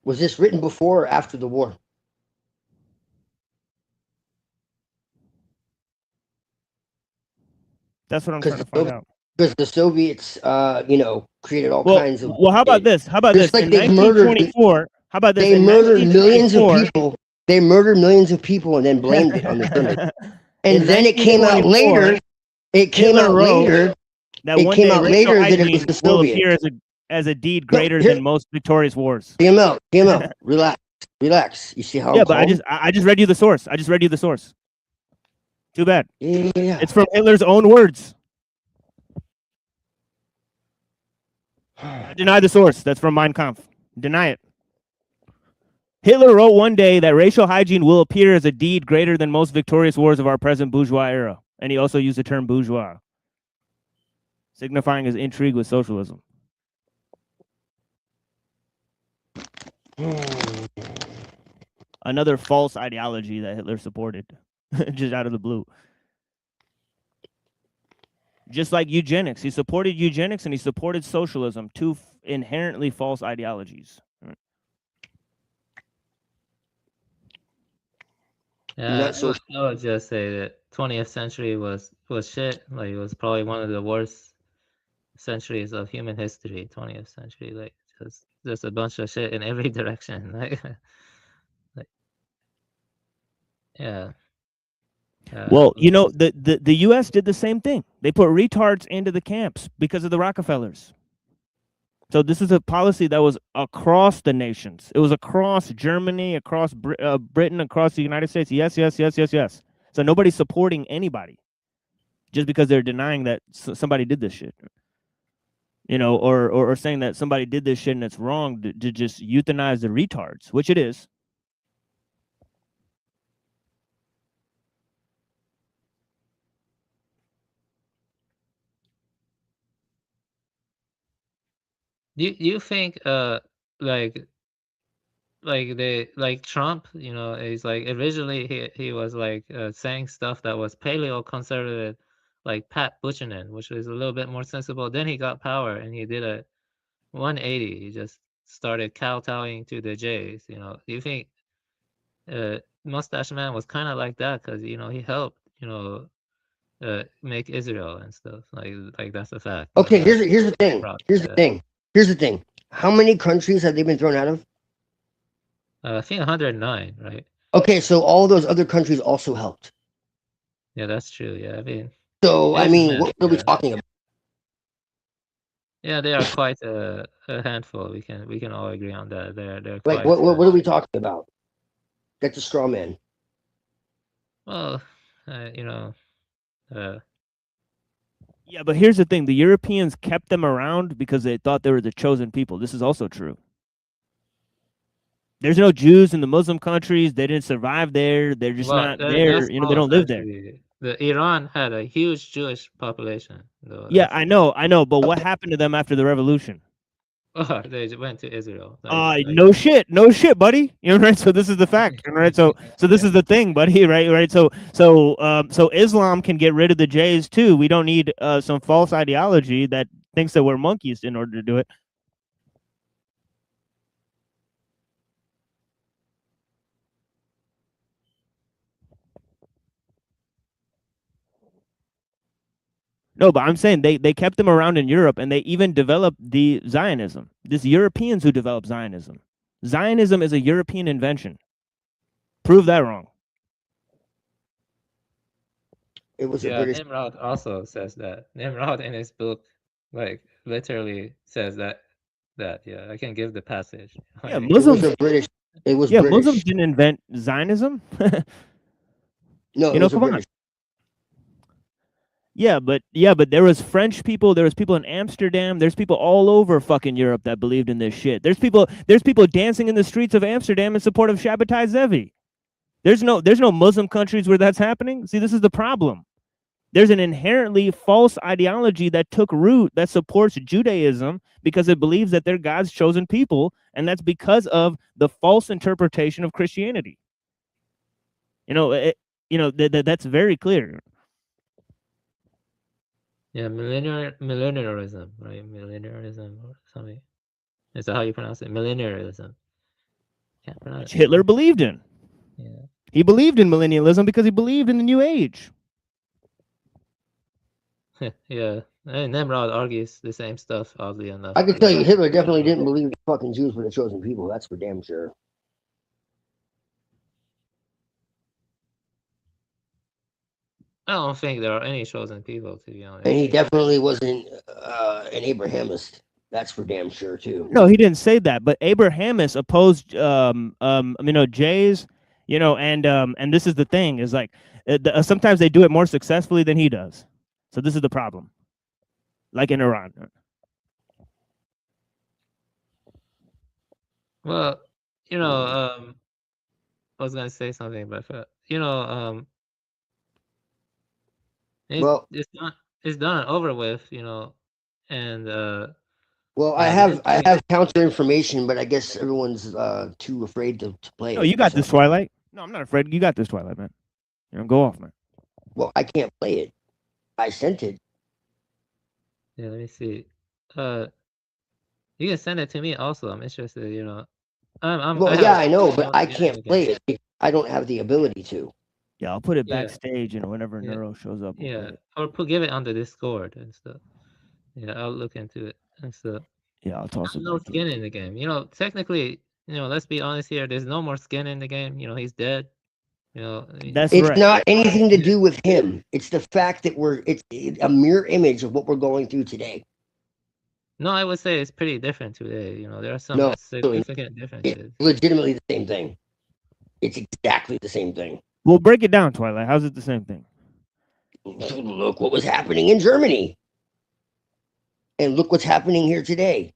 S16: was this written before or after the war?
S14: That's what I'm trying to find out.
S16: Because the Soviets, created all kinds of.
S14: Well, how about this? How about this?
S16: Like
S14: in
S16: they
S14: 1924, how about this?
S16: They murdered millions of people. They murdered millions of people and then blamed it on the Germans. And then it came out later. It came out later
S14: that it came out later that it was the Soviets. Will appear as a deed greater than most victorious wars.
S16: TML, relax. You see how?
S14: Yeah, but I just read you the source. Too bad.
S16: Yeah.
S14: It's from Hitler's own words. I deny the source. That's from Mein Kampf. Deny it. Hitler wrote one day that racial hygiene will appear as a deed greater than most victorious wars of our present bourgeois era. And he also used the term bourgeois, signifying his intrigue with socialism. Another false ideology that Hitler supported, just out of the blue. Just like eugenics. He supported eugenics and he supported socialism, two inherently false ideologies.
S16: Not so.
S10: I would just say that 20th century was shit. Like, it was probably one of the worst centuries of human history. 20th century, like, just a bunch of shit in every direction. Like, yeah.
S14: Well, you know, the U.S. did the same thing. They put retards into the camps because of the Rockefellers. So this is a policy that was across the nations. It was across Germany, across Britain, across the United States. Yes, yes, yes, yes, yes. So nobody's supporting anybody just because they're denying that somebody did this shit. You know, or saying that somebody did this shit and it's wrong to just euthanize the retards, which it is.
S10: Do you think like Trump, you know, is like originally he was like saying stuff that was paleo conservative, like Pat Buchanan, which was a little bit more sensible. Then he got power and he did a 180. He just started kowtowing to the Jays. You know, do you think Mustache Man was kind of like that because, you know, he helped, you know, make Israel and stuff. Like that's a fact.
S16: Okay, here's the thing. Here's the thing. How many countries have they been thrown out of?
S10: I think 109, right?
S16: Okay, so all those other countries also helped.
S10: Yeah, that's true. Yeah, I mean.
S16: So I mean, what are we talking about?
S10: Yeah, they are quite a handful. We can all agree on that. They're
S16: like
S10: quite.
S16: What are we talking about? That's a straw man.
S10: Well, you know.
S14: Yeah, but here's the thing: the Europeans kept them around because they thought they were the chosen people. This is also true. There's no Jews in the Muslim countries. They didn't survive there. They're just not there. You know, they don't live there.
S10: The Iran had a huge Jewish population. Though.
S14: Yeah, I know. But what happened to them after the revolution?
S10: Oh, they went to Israel.
S14: No shit, buddy. You know, right? So this is the fact, right? So this is the thing, buddy, right? So Islam can get rid of the Jays too. We don't need some false ideology that thinks that we're monkeys in order to do it. No, but I'm saying they kept them around in Europe, and they even developed the Zionism. This Europeans who developed Zionism. Zionism is a European invention. Prove that wrong.
S16: It was
S10: a British. Nimrod also says that. Nimrod in his book, like, literally says that. Yeah, I can give the passage.
S14: Yeah, Muslims.
S16: It was British. It was
S14: British.
S16: Muslims
S14: didn't invent Zionism.
S16: No, you know, come on.
S14: Yeah, but there was French people, there was people in Amsterdam, there's people all over fucking Europe that believed in this shit. There's people dancing in the streets of Amsterdam in support of Shabbatai Zevi. There's no Muslim countries where that's happening. See, this is the problem. There's an inherently false ideology that took root that supports Judaism because it believes that they're God's chosen people, and that's because of the false interpretation of Christianity. You know, that's very clear.
S10: Yeah, millennialism, right? Millennialism or something. Is that how you pronounce it? Millennialism. Can't pronounce
S14: Which Hitler believed in.
S10: Yeah.
S14: He believed in millennialism because he believed in the New Age.
S10: Yeah, and Nimrod argues the same stuff, oddly enough.
S16: I can tell you, Hitler definitely didn't believe the fucking Jews were the chosen people. That's for damn sure.
S10: I don't think there are any chosen people, to be honest.
S16: And he definitely wasn't an Abrahamist. That's for damn sure too.
S14: No, he didn't say that. But Abrahamists opposed, Jays, you know, and this is the thing is like sometimes they do it more successfully than he does. So this is the problem. Like in Iran.
S10: Well, you know, I was gonna say something, but you know, It's done and over with, and
S16: well, I have counter information, but I guess everyone's too afraid to play it.
S14: Oh, you got this, Twilight. No, I'm not afraid. You got this, Twilight, man. Go off, man.
S16: Well, I can't play it. I sent it.
S10: Yeah, let me see. You can send it to me also. I'm interested.
S16: I know, but I can't play it. I don't have the ability to.
S14: Yeah, I'll put it backstage, whenever Neuro shows up.
S10: Or give it on the Discord and stuff. Yeah, I'll look into it and stuff.
S14: Yeah, I'll toss it.
S10: No skin in the game. Technically, let's be honest here. There's no more skin in the game. He's dead.
S14: That's
S16: it's
S14: right.
S16: not anything to do with him. It's the fact that it's a mirror image of what we're going through today.
S10: No, I would say it's pretty different today. There are some significant differences.
S16: It's legitimately the same thing. It's exactly the same thing.
S14: Well, break it down, Twilight. How's it the same thing?
S16: Look what was happening in Germany. And look what's happening here today.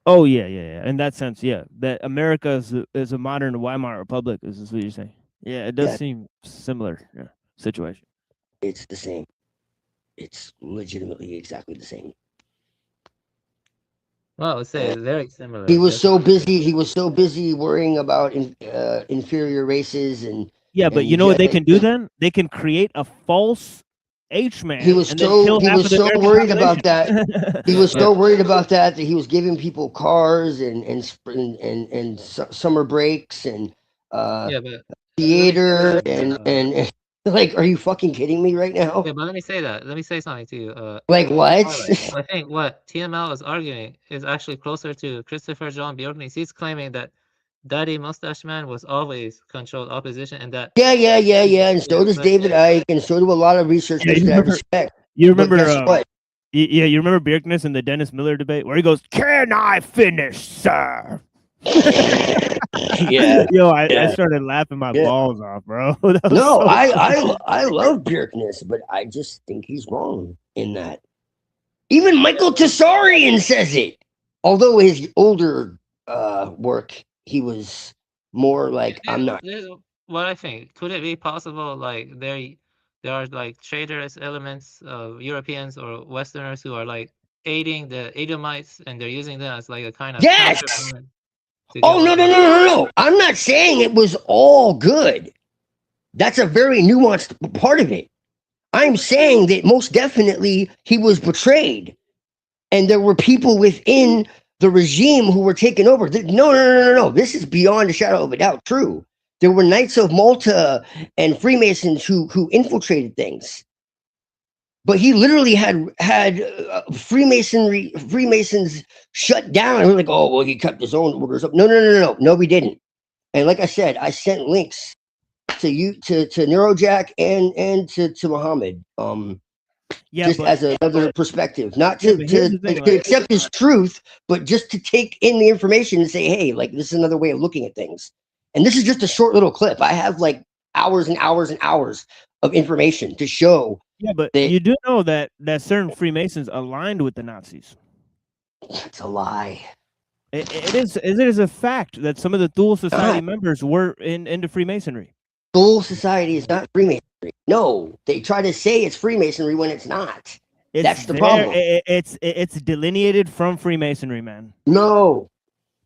S14: Oh, yeah. In that sense, yeah. That America is a modern Weimar Republic, is what you're saying. Yeah, it does seem similar situation.
S16: It's the same. It's legitimately exactly the same.
S10: Well, I would say it's very similar.
S16: He was so busy worrying about inferior races and.
S14: Yeah, but you know what they can do then? They can create a false H-man.
S16: He was so worried about that. He was so worried about that he was giving people cars and summer breaks and theater and like, are you fucking kidding me right now?
S10: Yeah, but let me say that. Let me say something to you.
S16: Like what?
S10: I think what TML is arguing is actually closer to Christopher John Bjorknes. He's claiming that Daddy Mustache Man was always controlled opposition, and that
S16: yeah, and so does David Icke, and so do a lot of researchers that I respect.
S14: You remember what? Yeah, you remember Bjorknes and the Dennis Miller debate where he goes, "Can I finish, sir?" Yo, I started laughing my balls off, bro.
S16: No, I love Bjorknes, but I just think he's wrong in that. Even Michael Tessarian says it. Although his older work, he was more like, I'm not.
S10: What I think, could it be possible, like there are like traitorous elements of Europeans or Westerners who are like aiding the Edomites, and they're using them as like a kind of counterpoint?
S16: Oh, no. I'm not saying it was all good. That's a very nuanced part of it. I'm saying that most definitely he was betrayed. And there were people within the regime who were taken over. No. This is beyond a shadow of a doubt true. There were Knights of Malta and Freemasons who infiltrated things. But he literally had Freemasons shut down. And we're like, oh, well, he kept his own orders up. No, we didn't. And like I said, I sent links to Neurojack and to Muhammad. As another perspective, not to accept his truth, but just to take in the information and say, hey, like this is another way of looking at things. And this is just a short little clip. I have like hours and hours and hours of information to show.
S14: Yeah, but you do know that certain Freemasons aligned with the Nazis.
S16: It's a lie.
S14: It is a fact that some of the Thule Society members were into Freemasonry.
S16: Thule Society is not Freemasonry. No, they try to say it's Freemasonry when it's not. That's the problem.
S14: It's delineated from Freemasonry, man.
S16: No,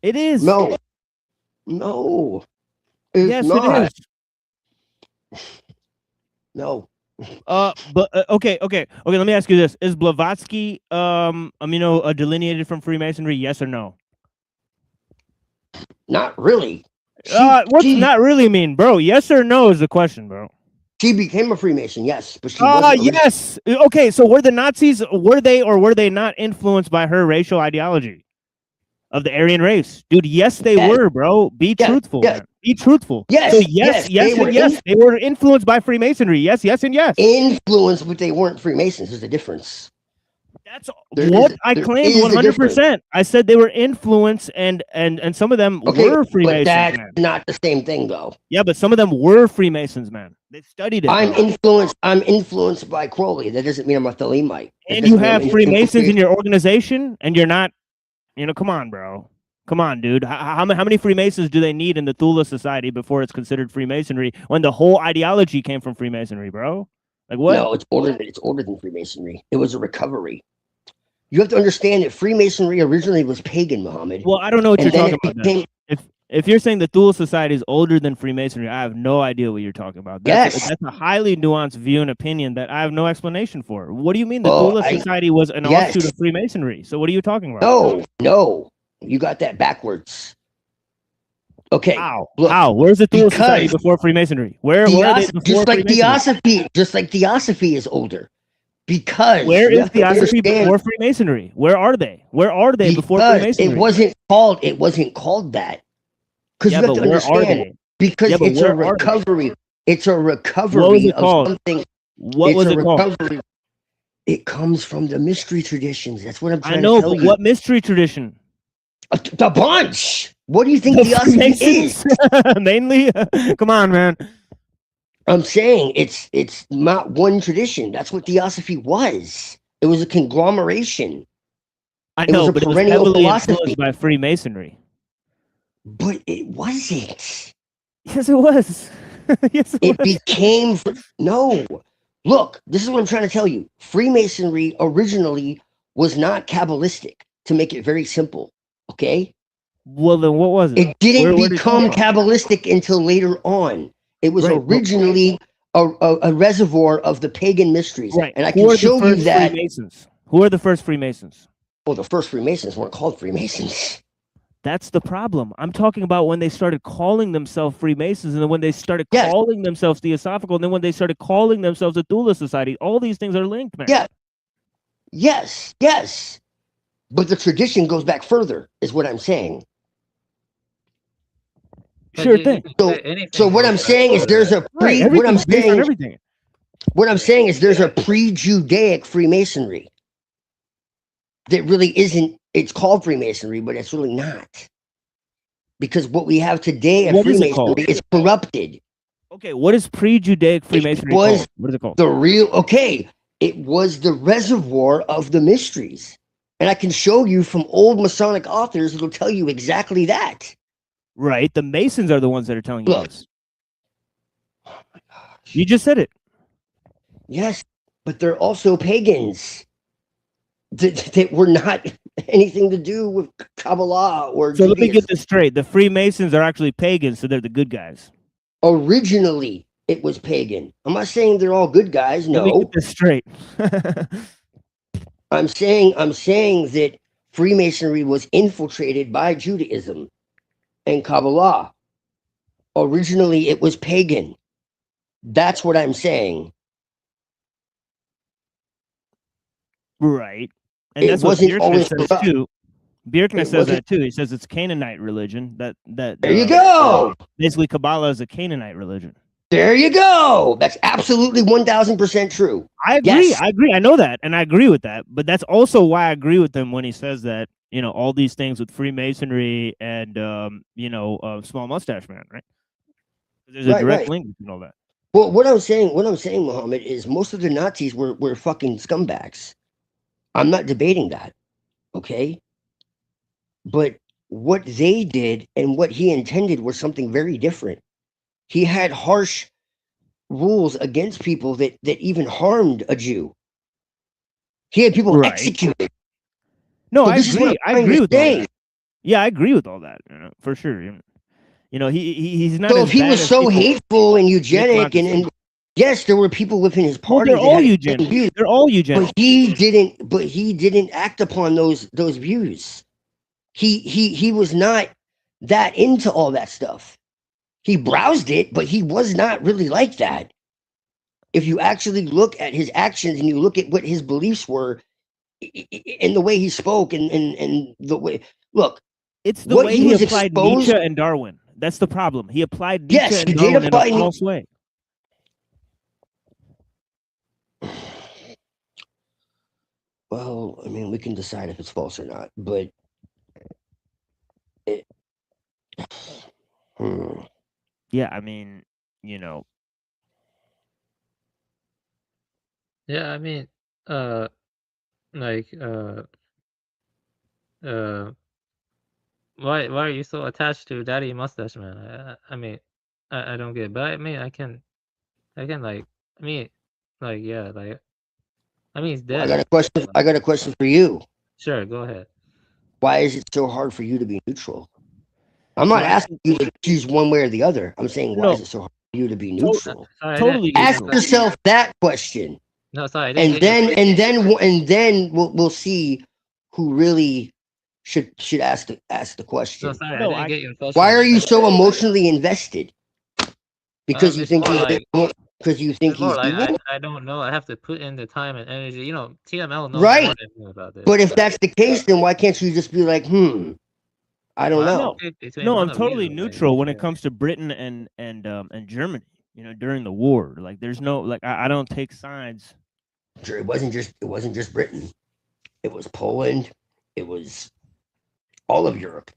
S14: it is.
S16: No,
S14: yes,
S16: not.
S14: It is.
S16: No.
S14: But okay. Let me ask you this: is Blavatsky, delineated from Freemasonry? Yes or no?
S16: Not really.
S14: What's not really mean, bro? Yes or no is the question, bro.
S16: She became a Freemason, yes, but she wasn't.
S14: Yes. Okay, so were the Nazis, were they not influenced by her racial ideology of the Aryan race? Dude, yes, they were, bro. Be truthful, man. Be truthful.
S16: Yes.
S14: So yes. They were influenced by Freemasonry. Yes, and yes.
S16: Influenced, but they weren't Freemasons. There's a difference.
S14: That's what I claimed 100%. I said they were influenced, and some of them were Freemasons.
S16: But that's not the same thing, though.
S14: Yeah, but some of them were Freemasons, man. They studied it.
S16: I'm influenced by Crowley. That doesn't mean I'm a Thalemite.
S14: And you have Freemasons in your organization, and you're not. Come on, bro. Come on, dude. How many Freemasons do they need in the Thule Society before it's considered Freemasonry when the whole ideology came from Freemasonry, bro? Like what?
S16: No, it's older than Freemasonry. It was a recovery. You have to understand that Freemasonry originally was pagan, Muhammad.
S14: Well, I don't know what you're
S16: then
S14: talking about. Then. If you're saying the Thule Society is older than Freemasonry, I have no idea what you're talking about. That's a highly nuanced view and opinion that I have no explanation for. What do you mean the Thule Society was an offshoot of Freemasonry? So what are you talking about?
S16: No, you got that backwards. Okay.
S14: How?
S16: Look,
S14: how? Where's the Thule Society before Freemasonry? Where are they before Freemasonry?
S16: Just like Theosophy is older. Because
S14: where is Theosophy before Freemasonry? Where are they? Where are they before Freemasonry?
S16: It wasn't called that. Because you have to understand. Because it's a recovery. It's a recovery of something.
S14: What was it called?
S16: It comes from the mystery traditions. That's what I'm trying
S14: to tell you.
S16: I know,
S14: but what mystery tradition?
S16: The bunch. What do you think Theosophy is?
S14: Mainly? Come on, man.
S16: I'm saying it's not one tradition. That's what Theosophy was. It was a conglomeration.
S14: I know, but it was heavily influenced by Freemasonry.
S16: But it wasn't.
S14: Yes, it was. Yes, it was.
S16: Became no. Look, this is what I'm trying to tell you. Freemasonry originally was not Kabbalistic. To make it very simple, okay?
S14: Well, then what was it?
S16: It didn't become Kabbalistic until later on. It was originally a reservoir of the pagan mysteries.
S14: Right.
S16: And I can show you that.
S14: Freemasons? Who are the first Freemasons?
S16: Well, the first Freemasons weren't called Freemasons.
S14: That's the problem. I'm talking about when they started calling themselves Freemasons, and then when they started calling themselves Theosophical, and then when they started calling themselves the Thule Society. All these things are linked, man.
S16: Yeah. Yes. But the tradition goes back further, is what I'm saying.
S14: Sure thing.
S16: So what I'm saying is there's a what I'm saying is there's a pre-Judaic Freemasonry that really isn't. It's called Freemasonry, but it's really not, because what we have today in Freemasonry is corrupted.
S14: Okay, what is pre-Judaic Freemasonry called? What is it called?
S16: It was the reservoir of the mysteries, and I can show you from old Masonic authors that'll tell you exactly that.
S14: Right, the Masons are the ones that are telling you this. Oh my gosh. You just said it.
S16: Yes, but they're also pagans that were not anything to do with Kabbalah or
S14: So let me get this straight. The Freemasons are actually pagans, so they're the good guys.
S16: Originally, it was pagan. I'm not saying they're all good guys. No.
S14: Let me get this straight.
S16: I'm saying that Freemasonry was infiltrated by Judaism and Kabbalah. Originally, it was pagan. That's what I'm saying.
S14: Right. And that's what Bjerknes says too. Bjerknes says that too. He says it's Canaanite religion. There
S16: you go.
S14: Basically, Kabbalah is a Canaanite religion.
S16: There you go. That's absolutely 1000% true.
S14: I agree. Yes. I agree. I know that, and I agree with that. But that's also why I agree with him when he says that, you know, all these things with Freemasonry and Small Mustache Man, right? There's a direct link between all that.
S16: Well, what I'm saying, Muhammad, is most of the Nazis were fucking scumbags. I'm not debating that, okay? But what they did and what he intended was something very different. He had harsh rules against people that even harmed a Jew. He had people executed.
S14: No, so I agree. I agree with that. Yeah, I agree with all that, for sure. You know, he's not.
S16: So if he was so hateful and eugenic, and yes, there were people within his party.
S14: Well, they're all eugenic. They're all eugenic.
S16: But he didn't act upon those views. He was not that into all that stuff. He browsed it, but he was not really like that. If you actually look at his actions and you look at what his beliefs were, and the way he spoke, and the way, look,
S14: it's the way he applied Nietzsche and Darwin. That's the problem. He applied Nietzsche and Darwin in a false way.
S16: Well, I mean, we can decide if it's false or not, but
S14: yeah, I mean, you know.
S10: Yeah, I mean, why are you so attached to Daddy Mustache Man? I mean, I don't get it, but I mean, I can Like, yeah, like, I mean, he's
S16: I
S10: dead.
S16: got a question. I got a question for you.
S10: Sure, go ahead.
S16: Why is it so hard for you to be neutral? I'm not asking you to choose one way or the other. I'm saying, why is it so hard for you to be neutral?
S10: Sorry,
S16: ask yourself that question.
S10: No, sorry,
S16: and then we'll see who really should ask the question.
S10: No, sorry, I didn't get your question.
S16: Why are you so emotionally invested? Because you think because you think he's evil?
S10: I don't know. I have to put in the time and energy. You know, TML knows
S16: Right.
S10: more than me about this.
S16: But if that's the case, then why can't you just be like, I don't know.
S14: No, I'm totally neutral when it comes to Britain and Germany. You know, during the war, like there's no like I don't take sides.
S16: Sure, it wasn't just Britain. It was Poland. It was all of Europe.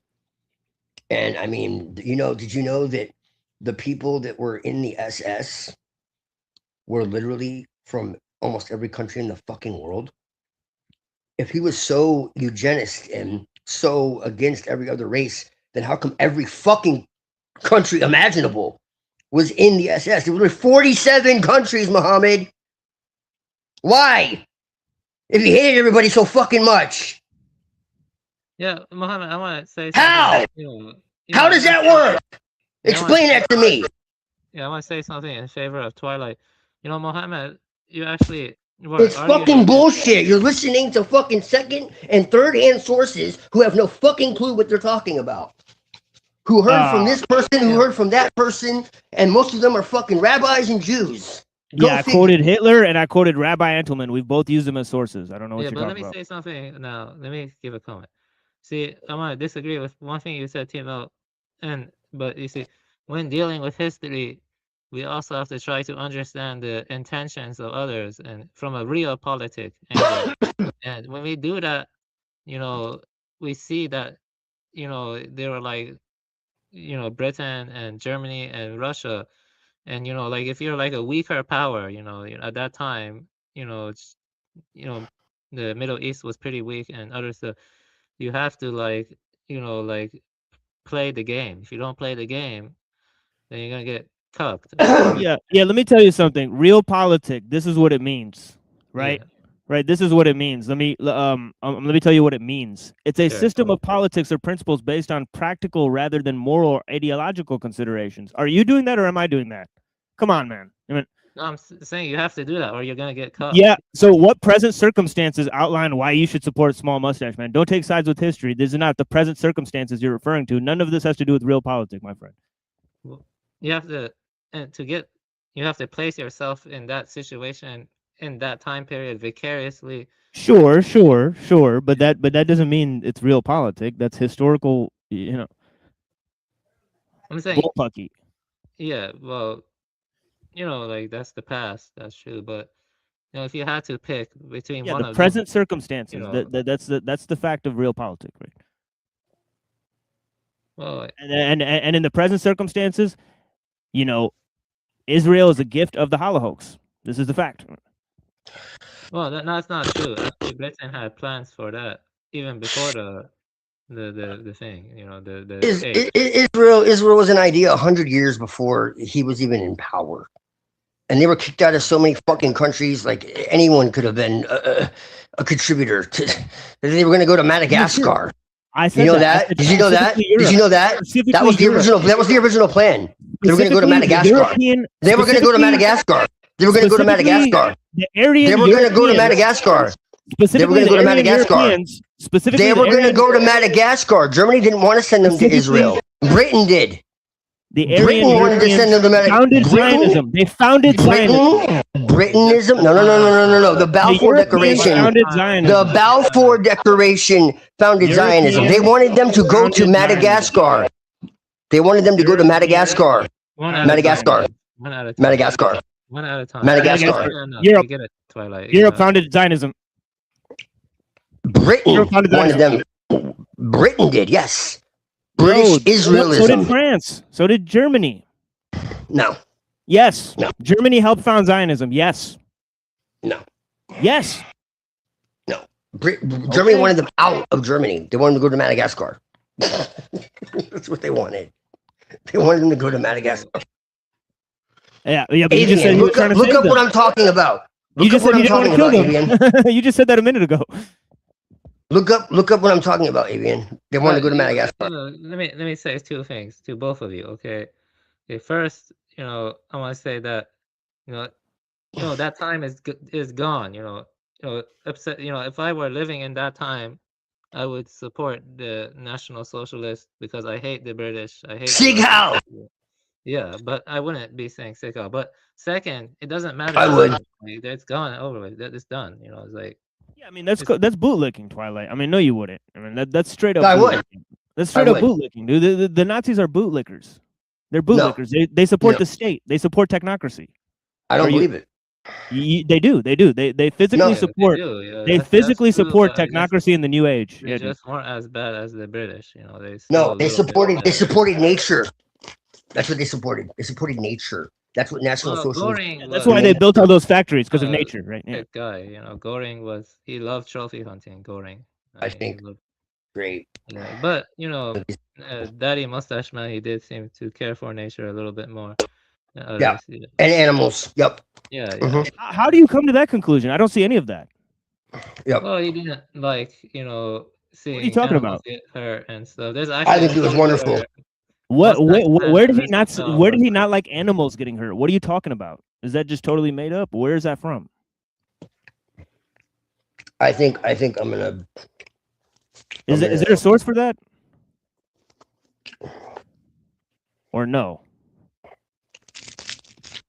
S16: And I mean, did you know that the people that were in the SS were literally from almost every country in the fucking world? If he was so eugenist and so against every other race, then how come every fucking country imaginable was in the SS? There were 47 countries, Muhammad. Why? If he hated everybody so fucking much.
S10: Yeah, Mohammed, I want to say something.
S16: How? How does that work? Explain that to me.
S10: Yeah, I want to say something in favor of Twilight. You know, Mohammed, you actually...
S16: It's fucking bullshit. You're listening to fucking second and third hand sources who have no fucking clue what they're talking about. Who heard from this person, who heard from that person, and most of them are fucking rabbis and Jews.
S14: I quoted Hitler and I quoted Rabbi Entelman. We've both used them as sources. I don't know what you're talking about.
S10: Yeah, but let me say something now. Let me give a comment. See, I want to disagree with one thing you said, TML. But you see, when dealing with history, we also have to try to understand the intentions of others and from a realpolitik angle. And when we do that, you know, we see that, you know, they were like, you know, Britain and Germany and Russia. And, you know, like if you're like a weaker power, you know, at that time, the Middle East was pretty weak and other stuff. You have to like, play the game. If you don't play the game, then you're going to get cucked.
S14: Yeah. Let me tell you something. Realpolitik. This is what it means, right?
S10: Yeah.
S14: Right. This is what it means. Let me tell you what it means. It's a system of politics or principles based on practical rather than moral or ideological considerations. Are you doing that or am I doing that? Come on, man.
S10: No, I'm saying you have to do that or you're gonna get cucked.
S14: Yeah. So what present circumstances outline why you should support Small Mustache Man? Don't take sides with history. These are not the present circumstances you're referring to. None of this has to do with realpolitik, my friend.
S10: Well, you have to, you have to place yourself in that situation in that time period vicariously.
S14: Sure, but that doesn't mean it's realpolitik. That's historical, you know.
S10: I'm saying
S14: bullpucky.
S10: Yeah, well, you know, like that's the past. That's true, but you know, if you had to pick between one
S14: the
S10: of
S14: present
S10: them,
S14: circumstances,
S10: you know,
S14: that's the fact of realpolitik, right?
S10: Well,
S14: and in the present circumstances, you know, Israel is a gift of the Holocaust. This is the fact.
S10: Well, that's not true. Actually, Britain had plans for that even before the thing. You know,
S16: Israel was an idea 100 years before he was even in power, and they were kicked out of so many fucking countries. Like anyone could have been a contributor to. They were going to go to Madagascar.
S14: I said
S16: that. Did you know that? Did you know that? That was the original. That was the original plan. They were going to go to Madagascar. They were going to go to Madagascar. They were going to go to Madagascar. They were going to go to Madagascar. They were going to go to Madagascar. They were going to go to Madagascar. Germany didn't want to send them to Israel. Britain did.
S14: Britain wanted to send them to Madagascar. Zionism. They founded Zionism.
S16: Britanism? No. The Balfour Declaration. The Balfour Declaration founded Zionism. They wanted them to go to Madagascar. They wanted them to go to Madagascar. Madagascar. Madagascar.
S10: One at a time.
S16: Madagascar.
S14: Europe.
S10: Get it, Twilight.
S14: Europe founded Zionism.
S16: Britain wanted them. Britain did, yes. British Israelism.
S14: So did France. So did Germany.
S16: No.
S14: Yes.
S16: No.
S14: Germany helped found Zionism. Yes.
S16: No.
S14: Yes.
S16: No. Germany wanted them out of Germany. They wanted them to go to Madagascar. That's what they wanted. They wanted them to go to Madagascar.
S14: Yeah. But
S16: Adrian, look up what I'm talking about.
S14: You just said you didn't want to kill them. You just said that a minute ago.
S16: Look up what I'm talking about, Avian. They want to go to Madagascar.
S10: Let me say two things to both of you. Okay. First, I want to say that that time is gone. If I were living in that time, I would support the National Socialists because I hate the British. I hate
S16: Sieg Heil!
S10: Yeah, but I wouldn't be saying Sieg Heil. But second, it doesn't matter.
S16: I would.
S10: It's gone over with. It's done. It's like.
S14: Yeah, I mean that's bootlicking, Twilight. I mean, no, you wouldn't. I mean that's straight up.
S16: I would.
S14: That's straight up bootlicking, dude. The Nazis are bootlickers. They're bootlickers. No. They support the state. They support technocracy.
S16: I don't believe it.
S14: They do. They physically support. They physically support technocracy in the new age.
S10: They just weren't as bad as the British.
S16: They supported nature. That's what they supported. They supported nature. That's what National Socialism.
S14: That's why they built all those factories, because of nature, right?
S10: That guy, Goring he loved trophy hunting. Goring,
S16: I think. Great.
S10: Yeah, but Daddy Mustache Man, he did seem to care for nature a little bit more.
S16: Yeah, and animals. Yep.
S10: Yeah.
S16: Mm-hmm.
S14: How do you come to that conclusion? I don't see any of that.
S16: Yep.
S10: Well, he didn't seeing
S14: what are you talking about?
S10: Get hurt and stuff. There's actually
S16: I think it was wonderful.
S14: Where did he not? Where did he not like animals getting hurt? What are you talking about? Is that just totally made up? Where is that from?
S16: I think I'm gonna.
S14: Is there a source for that? Or no?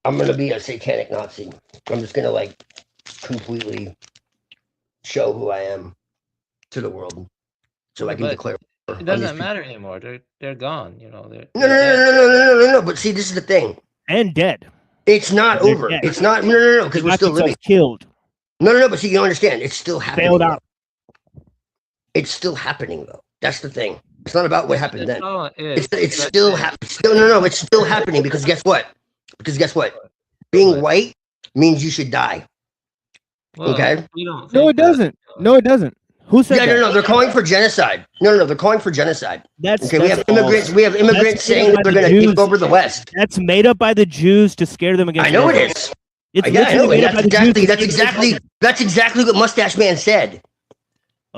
S16: I'm gonna be a satanic Nazi. I'm just gonna completely show who I am to the world, so I can declare.
S10: It doesn't matter anymore. They're gone.
S16: No. But see, this is the thing.
S14: And dead.
S16: It's not over. Dead. It's not. No. Because we're still living.
S14: Killed.
S16: No. But see, you don't understand. It's still happening.
S14: Failed out.
S16: It's still happening though. That's the thing. It's not about what happened then. It's
S10: still
S16: happening. No. It's still happening because guess what? Being white means you should die.
S10: Well,
S16: okay.
S14: No, it doesn't. No, it doesn't. Who said that?
S16: No. They're calling for genocide. No. They're calling for genocide.
S14: That's
S16: okay. We have immigrants saying that they're going to take over the West.
S14: That's made up by the Jews to scare them against.
S16: I know it is.
S14: It's
S16: that's exactly what Mustache Man said.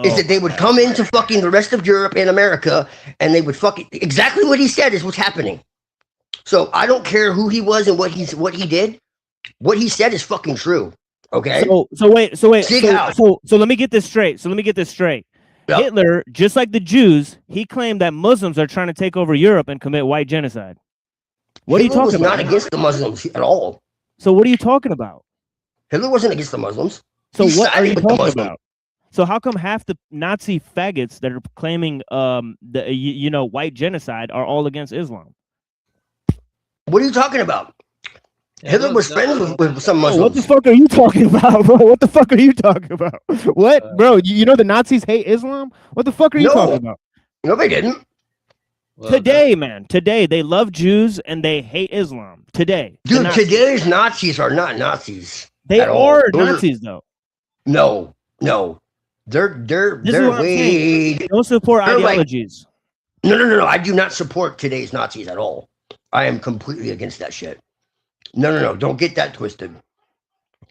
S16: Is that they would come into fucking the rest of Europe and America, and they would fucking exactly what he said is what's happening. So I don't care who he was and what he did. What he said is fucking true. Okay.
S14: So wait. So let me get this straight. Yep. Hitler, just like the Jews, he claimed that Muslims are trying to take over Europe and commit white genocide. What
S16: Hitler
S14: are you talking about?
S16: Not against the Muslims at all.
S14: So what are you talking about?
S16: Hitler wasn't against the Muslims.
S14: So what are you talking about? So how come half the Nazi faggots that are claiming the white genocide are all against Islam?
S16: What are you talking about? Hitler was friends with some Muslims.
S14: What the fuck are you talking about, bro? What the fuck are you talking about? What, bro? You know the Nazis hate Islam? What the fuck are you talking about?
S16: No, they didn't.
S14: Today, man. Today, they love Jews and they hate Islam. Today.
S16: Dude, today's Nazis are not Nazis.
S14: They are Nazis, though.
S16: No. They're way...
S14: They don't support ideologies.
S16: No. I do not support today's Nazis at all. I am completely against that shit. No. Don't get that twisted.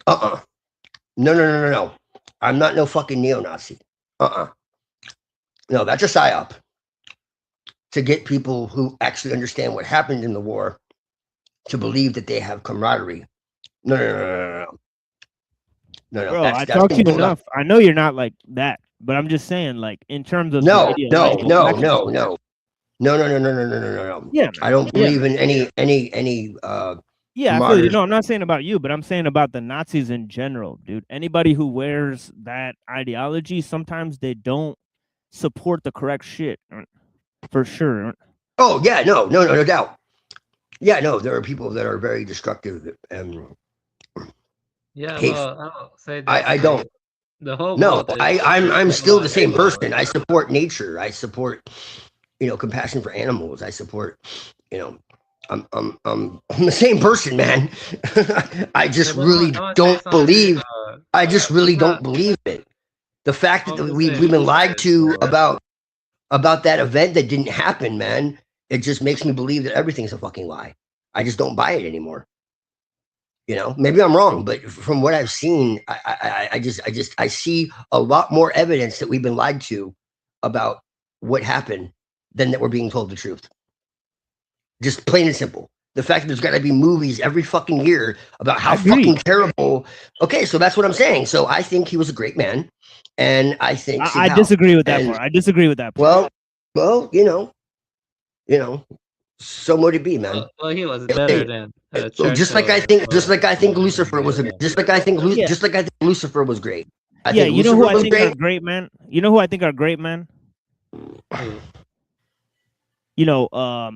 S16: No. I'm not no fucking neo-Nazi. No, that's a psyop. To get people who actually understand what happened in the war to believe that they have camaraderie. No.
S14: Bro, I talked to you enough. I know you're not like that, but I'm just saying, like, in terms of
S16: no.
S14: Yeah,
S16: I don't believe in any
S14: yeah, I feel you. No, I'm not saying about you, but I'm saying about the Nazis in general, dude. Anybody who wears that ideology, sometimes they don't support the correct shit, for sure.
S16: Oh yeah, no doubt. Yeah, no, there are people that are very destructive and.
S10: Yeah, well, I'll say that
S16: I don't.
S10: The whole
S16: I'm still the same person. I support nature. I support, compassion for animals. I support, I'm the same person, man. I just really don't believe. I just really don't believe it. The fact that we've been lied to about that event that didn't happen, man. It just makes me believe that everything's a fucking lie. I just don't buy it anymore. You know, maybe I'm wrong, but from what I've seen, I see a lot more evidence that we've been lied to about what happened than that we're being told the truth. Just plain and simple. The fact that there's got to be movies every fucking year about how fucking terrible. Okay, so that's what I'm saying. So I think he was a great man, and I think
S14: I disagree with that part. I disagree with that part.
S16: Well, you know, so would it be, man.
S10: Well, he was better than
S16: just like I think Lucifer was Lucifer was great.
S14: You know who I think are great, man. You know who I think are great, man. Lao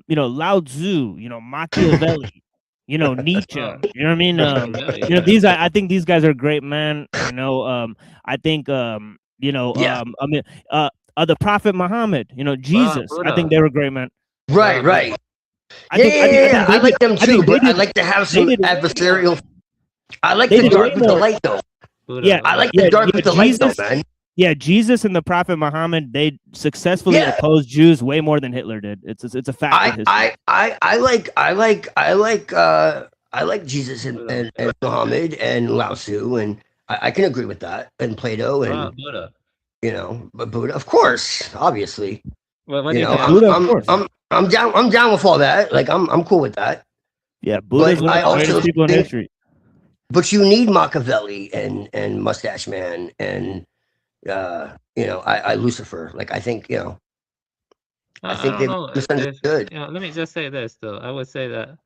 S14: Tzu, Machiavelli, Nietzsche. You know what I mean? I think these guys are great, man. I think the Prophet Muhammad, Jesus. I think they were great, man.
S16: Right. I like them too, but I like to have some adversarial. I like the dark with the light, though.
S14: Yeah,
S16: I like the dark with the light, though, man.
S14: Yeah, Jesus and the Prophet Muhammad, they successfully opposed Jews way more than Hitler did. It's a fact.
S16: I like Jesus and Muhammad and Lao Tzu, and I can agree with that, and Plato and
S10: Buddha.
S16: But Buddha, of course, obviously.
S10: Well,
S16: I'm down with all that. Like I'm cool with that.
S14: Yeah, Buddha's one of the greatest people in history.
S16: But you need Machiavelli and Mustache Man and I Lucifer. Like I think I think they misunderstood.
S10: Let me just say this though. I would say that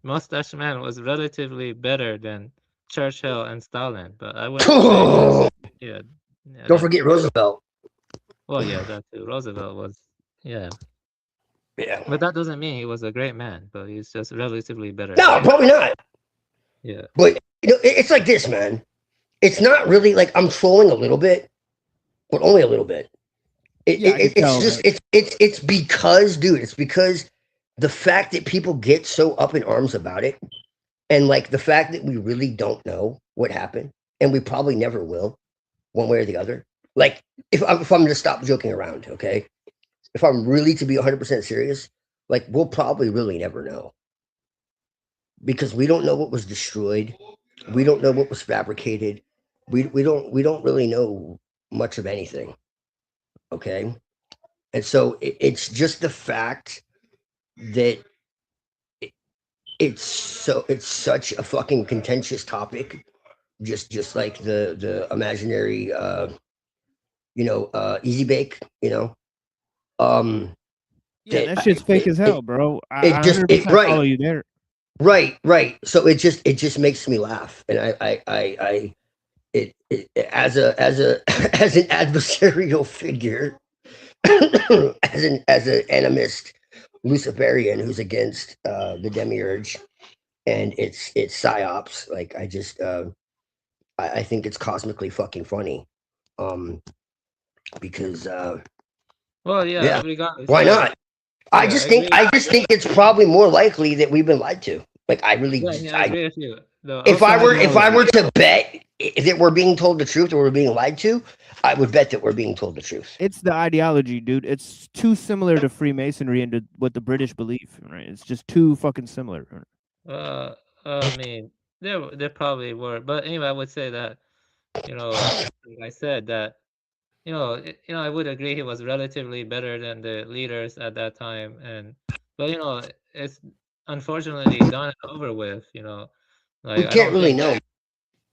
S10: Mustache Man was relatively better than Churchill and Stalin, but I wouldn't say
S16: Don't forget Roosevelt.
S10: Well, yeah, that too. Roosevelt was
S16: Yeah.
S10: But that doesn't mean he was a great man, but he's just relatively better.
S16: No, probably not.
S10: Yeah.
S16: But it's like this, man. It's not really like I'm trolling a little bit, but only a little bit. It's because, dude, it's because the fact that people get so up in arms about it, and like the fact that we really don't know what happened, and we probably never will, one way or the other. Like if I'm going to stop joking around, okay? If I'm really to be 100% serious, like we'll probably really never know, because we don't know what was destroyed, we don't know what was fabricated, we don't really know much of anything, okay? And so it's just the fact that it's such a fucking contentious topic, just like the imaginary easy bake,
S14: that shit's fake as hell, bro. I follow you there.
S16: Right. So it just makes me laugh, and I as an adversarial figure, as an animist Luciferian who's against the demiurge and it's psyops. Like I think it's cosmically fucking funny, because why not? I just think it's probably more likely that we've been lied to. Like I agree with you. If I were to bet that we're being told the truth or we're being lied to, I would bet that we're being told the truth.
S14: It's the ideology, dude. It's too similar to Freemasonry and to what the British believe, right? It's just too fucking similar.
S10: I mean, there probably were, but anyway, I would say that, like I said that, I would agree he was relatively better than the leaders at that time, but it's unfortunately done and over with. Like
S16: we can't really know.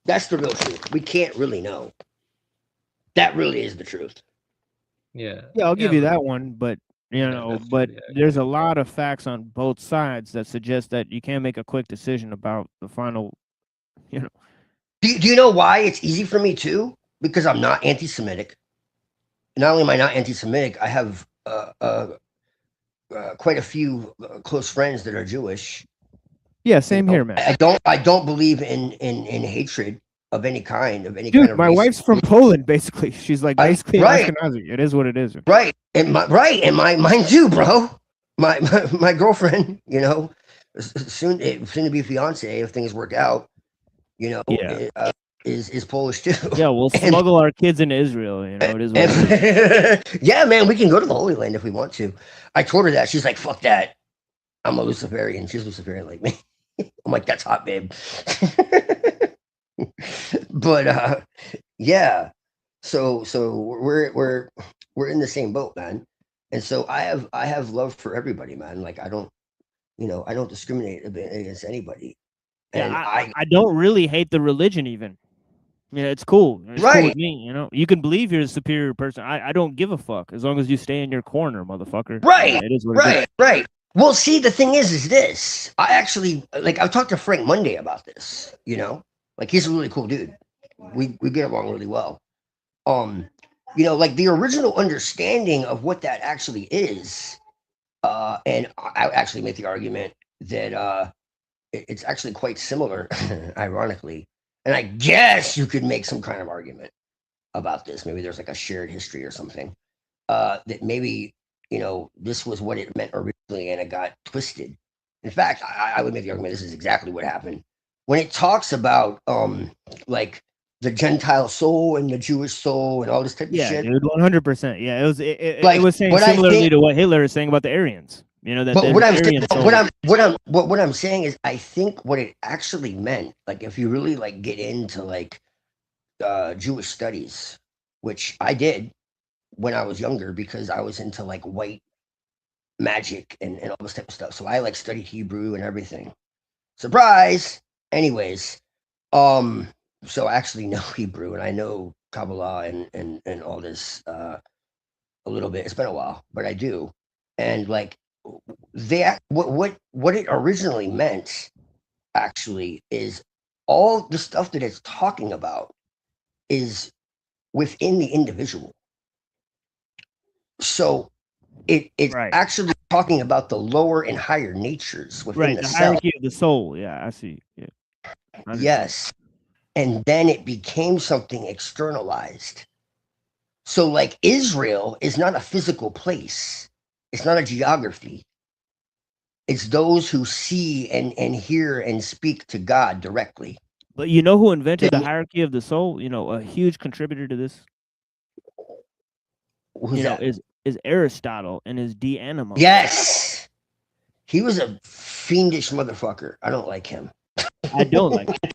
S16: That's the real truth. We can't really know. That really is the truth.
S10: Yeah,
S14: I'll give you that one, but there's a lot of facts on both sides that suggest that you can't make a quick decision about the final.
S16: Do you know why it's easy for me too? Because I'm not anti-Semitic. Not only am I not anti-Semitic, I have quite a few close friends that are Jewish.
S14: Yeah, same here, man.
S16: I don't believe in hatred of any kind,
S14: Dude, my wife's from Poland, basically. She's like basically Ashkenazi. It is what it is.
S16: Right, and mine too, bro. My girlfriend, soon to be fiance, if things work out, is Polish too.
S14: Yeah, we'll smuggle our kids into Israel. It is what it is.
S16: Yeah, man, we can go to the Holy Land if we want to. I told her that. She's like, "Fuck that. I'm a Luciferian." She's Luciferian like me. I'm like, that's hot, babe. But yeah. So we're in the same boat, man. And so I have love for everybody, man. Like I don't discriminate against anybody.
S14: Yeah,
S16: And
S14: I don't really hate the religion even. Yeah, it's cool. It's cool with me, you know. You can believe you're a superior person. I don't give a fuck as long as you stay in your corner, motherfucker.
S16: Right,
S14: It is what it is.
S16: right. Well, see, the thing is this. I actually like. I talked to Frank Monday about this. You know, like he's a really cool dude. We get along really well. Like the original understanding of what that actually is, and I actually make the argument that it's actually quite similar, ironically. And I guess you could make some kind of argument about this. Maybe there's like a shared history or something. That maybe this was what it meant originally, and it got twisted. In fact, I would make the argument this is exactly what happened when it talks about like the Gentile soul and the Jewish soul and all this type of
S14: Yeah,
S16: shit.
S14: dude, 100%. Yeah, it
S16: Like,
S14: was saying
S16: what I
S14: similarly
S16: think-
S14: to what Hitler is saying about the Aryans. You know that
S16: But
S14: there's
S16: what I'm
S14: Aryan soul.
S16: what I'm saying is, I think what it actually meant, like if you really like get into like Jewish studies, which I did when I was younger because I was into like white magic and all this type of stuff. So I like studied Hebrew and everything. Surprise. Anyways, so I actually know Hebrew and I know Kabbalah and all this a little bit. It's been a while, but I do. And like what it originally meant actually is all the stuff that it's talking about is within the individual. So it's actually talking about the lower and higher natures within the self.
S14: Hierarchy of the soul. Yeah, I see. Yeah.
S16: Yes. And then it became something externalized. So like Israel is not a physical place. It's not a geography. It's those who see and hear and speak to God directly.
S14: But you know who invented the hierarchy of the soul? You know, a huge contributor to this.
S16: Who's that?
S14: Is Aristotle and his De Anima.
S16: Yes. He was a fiendish motherfucker. I don't like him.
S14: I don't like him.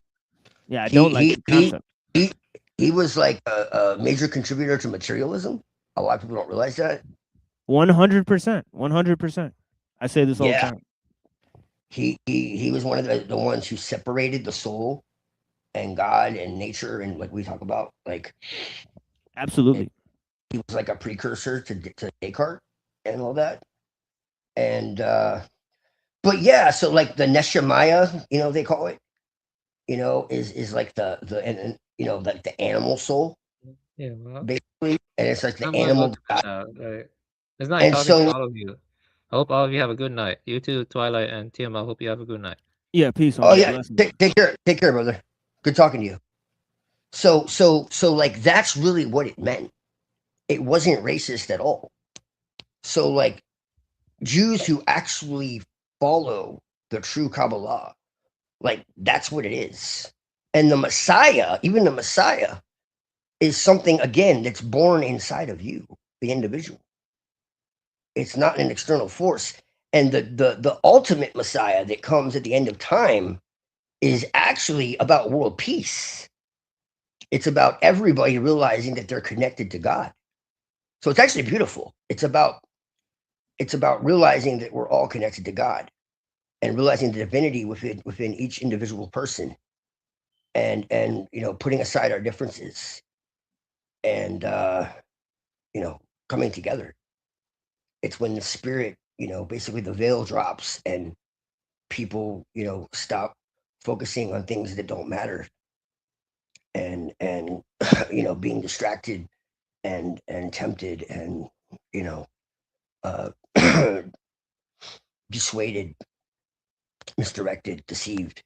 S14: Yeah, I don't like the concept.
S16: He was like a major contributor to materialism. A lot of people don't realize that.
S14: 100%. 100%. I say this all the time.
S16: He was one of the ones who separated the soul and God and nature and like we talk about, like
S14: absolutely.
S16: He was like a precursor to Descartes and all that. And but yeah, so like the Neshamiah, they call it, is like the like the animal soul.
S10: Yeah, well,
S16: basically, and it's like the
S10: I'm
S16: animal.
S10: It's nice talking to all of you. I hope all of you have a good night. You too, Twilight and Tim. I hope you have a good night.
S14: Yeah, peace.
S16: Oh yeah, take care, brother. Good talking to you. So like that's really what it meant. It wasn't racist at all. So like Jews who actually follow the true Kabbalah, like that's what it is. And the Messiah, even the Messiah, is something again that's born inside of you, the individual. It's not an external force. And the ultimate Messiah that comes at the end of time is actually about world peace. It's about everybody realizing that they're connected to God. So it's actually beautiful. It's about realizing that we're all connected to God and realizing the divinity within each individual person, and putting aside our differences and coming together. It's when the spirit, basically the veil drops and people, stop focusing on things that don't matter and being distracted and tempted and dissuaded, misdirected, deceived,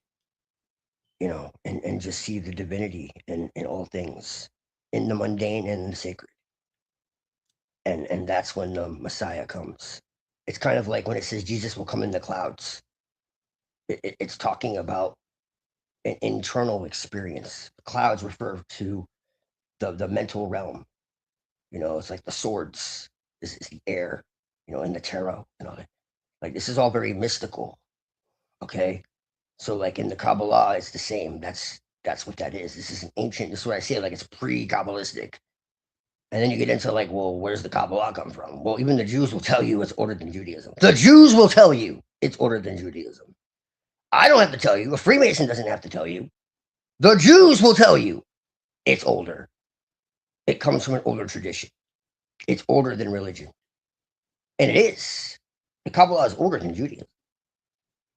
S16: and just see the divinity in all things, in the mundane and in the sacred. And that's when the Messiah comes. It's kind of like when it says Jesus will come in the clouds. It's talking about an internal experience. Clouds refer to the mental realm. It's like the swords is the air, and the tarot and all that. Like this is all very mystical. Okay. So like in the Kabbalah, it's the same. That's what that is. This is an ancient. This is what I say. Like it's pre-Kabbalistic. And then you get into like, well, where's the Kabbalah come from? Well, even the Jews will tell you it's older than Judaism. The Jews will tell you it's older than Judaism. I don't have to tell you. A Freemason doesn't have to tell you. The Jews will tell you it's older. It comes from an older tradition. It's older than religion. And it is. The Kabbalah is older than Judaism.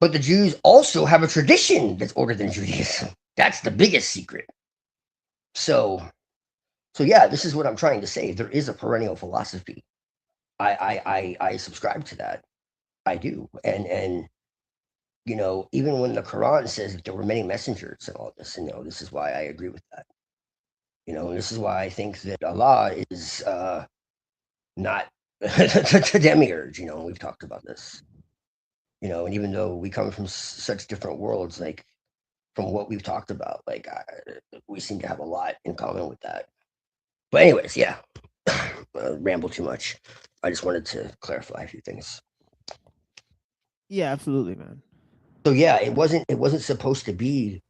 S16: But the Jews also have a tradition that's older than Judaism. That's the biggest secret. So yeah, this is what I'm trying to say. There is a perennial philosophy. I subscribe to that. I do. And you know, even when the Quran says that there were many messengers and all this, you know, this is why I agree with that. You know, and this is why I think that Allah is not the demiurge, you know, we've talked about this. You know, and even though we come from such different worlds, like from what we've talked about, like we seem to have a lot in common with that. But anyways, yeah, ramble too much. I just wanted to clarify a few things.
S14: Yeah, absolutely, man.
S16: So yeah, it wasn't supposed to be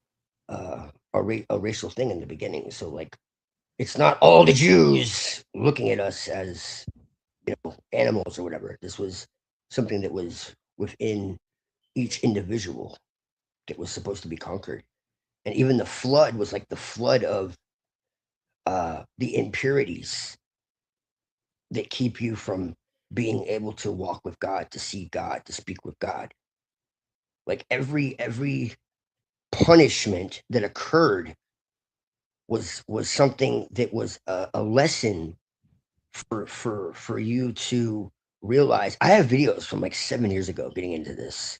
S16: a racial thing in the beginning. So like, it's not all the Jews looking at us as, you know, animals or whatever. This was something that was within each individual that was supposed to be conquered. And even the flood was like the flood of the impurities that keep you from being able to walk with God, to see God, to speak with God. Like every punishment that occurred was something that was a lesson for you to realize. I have videos from like 7 years ago getting into this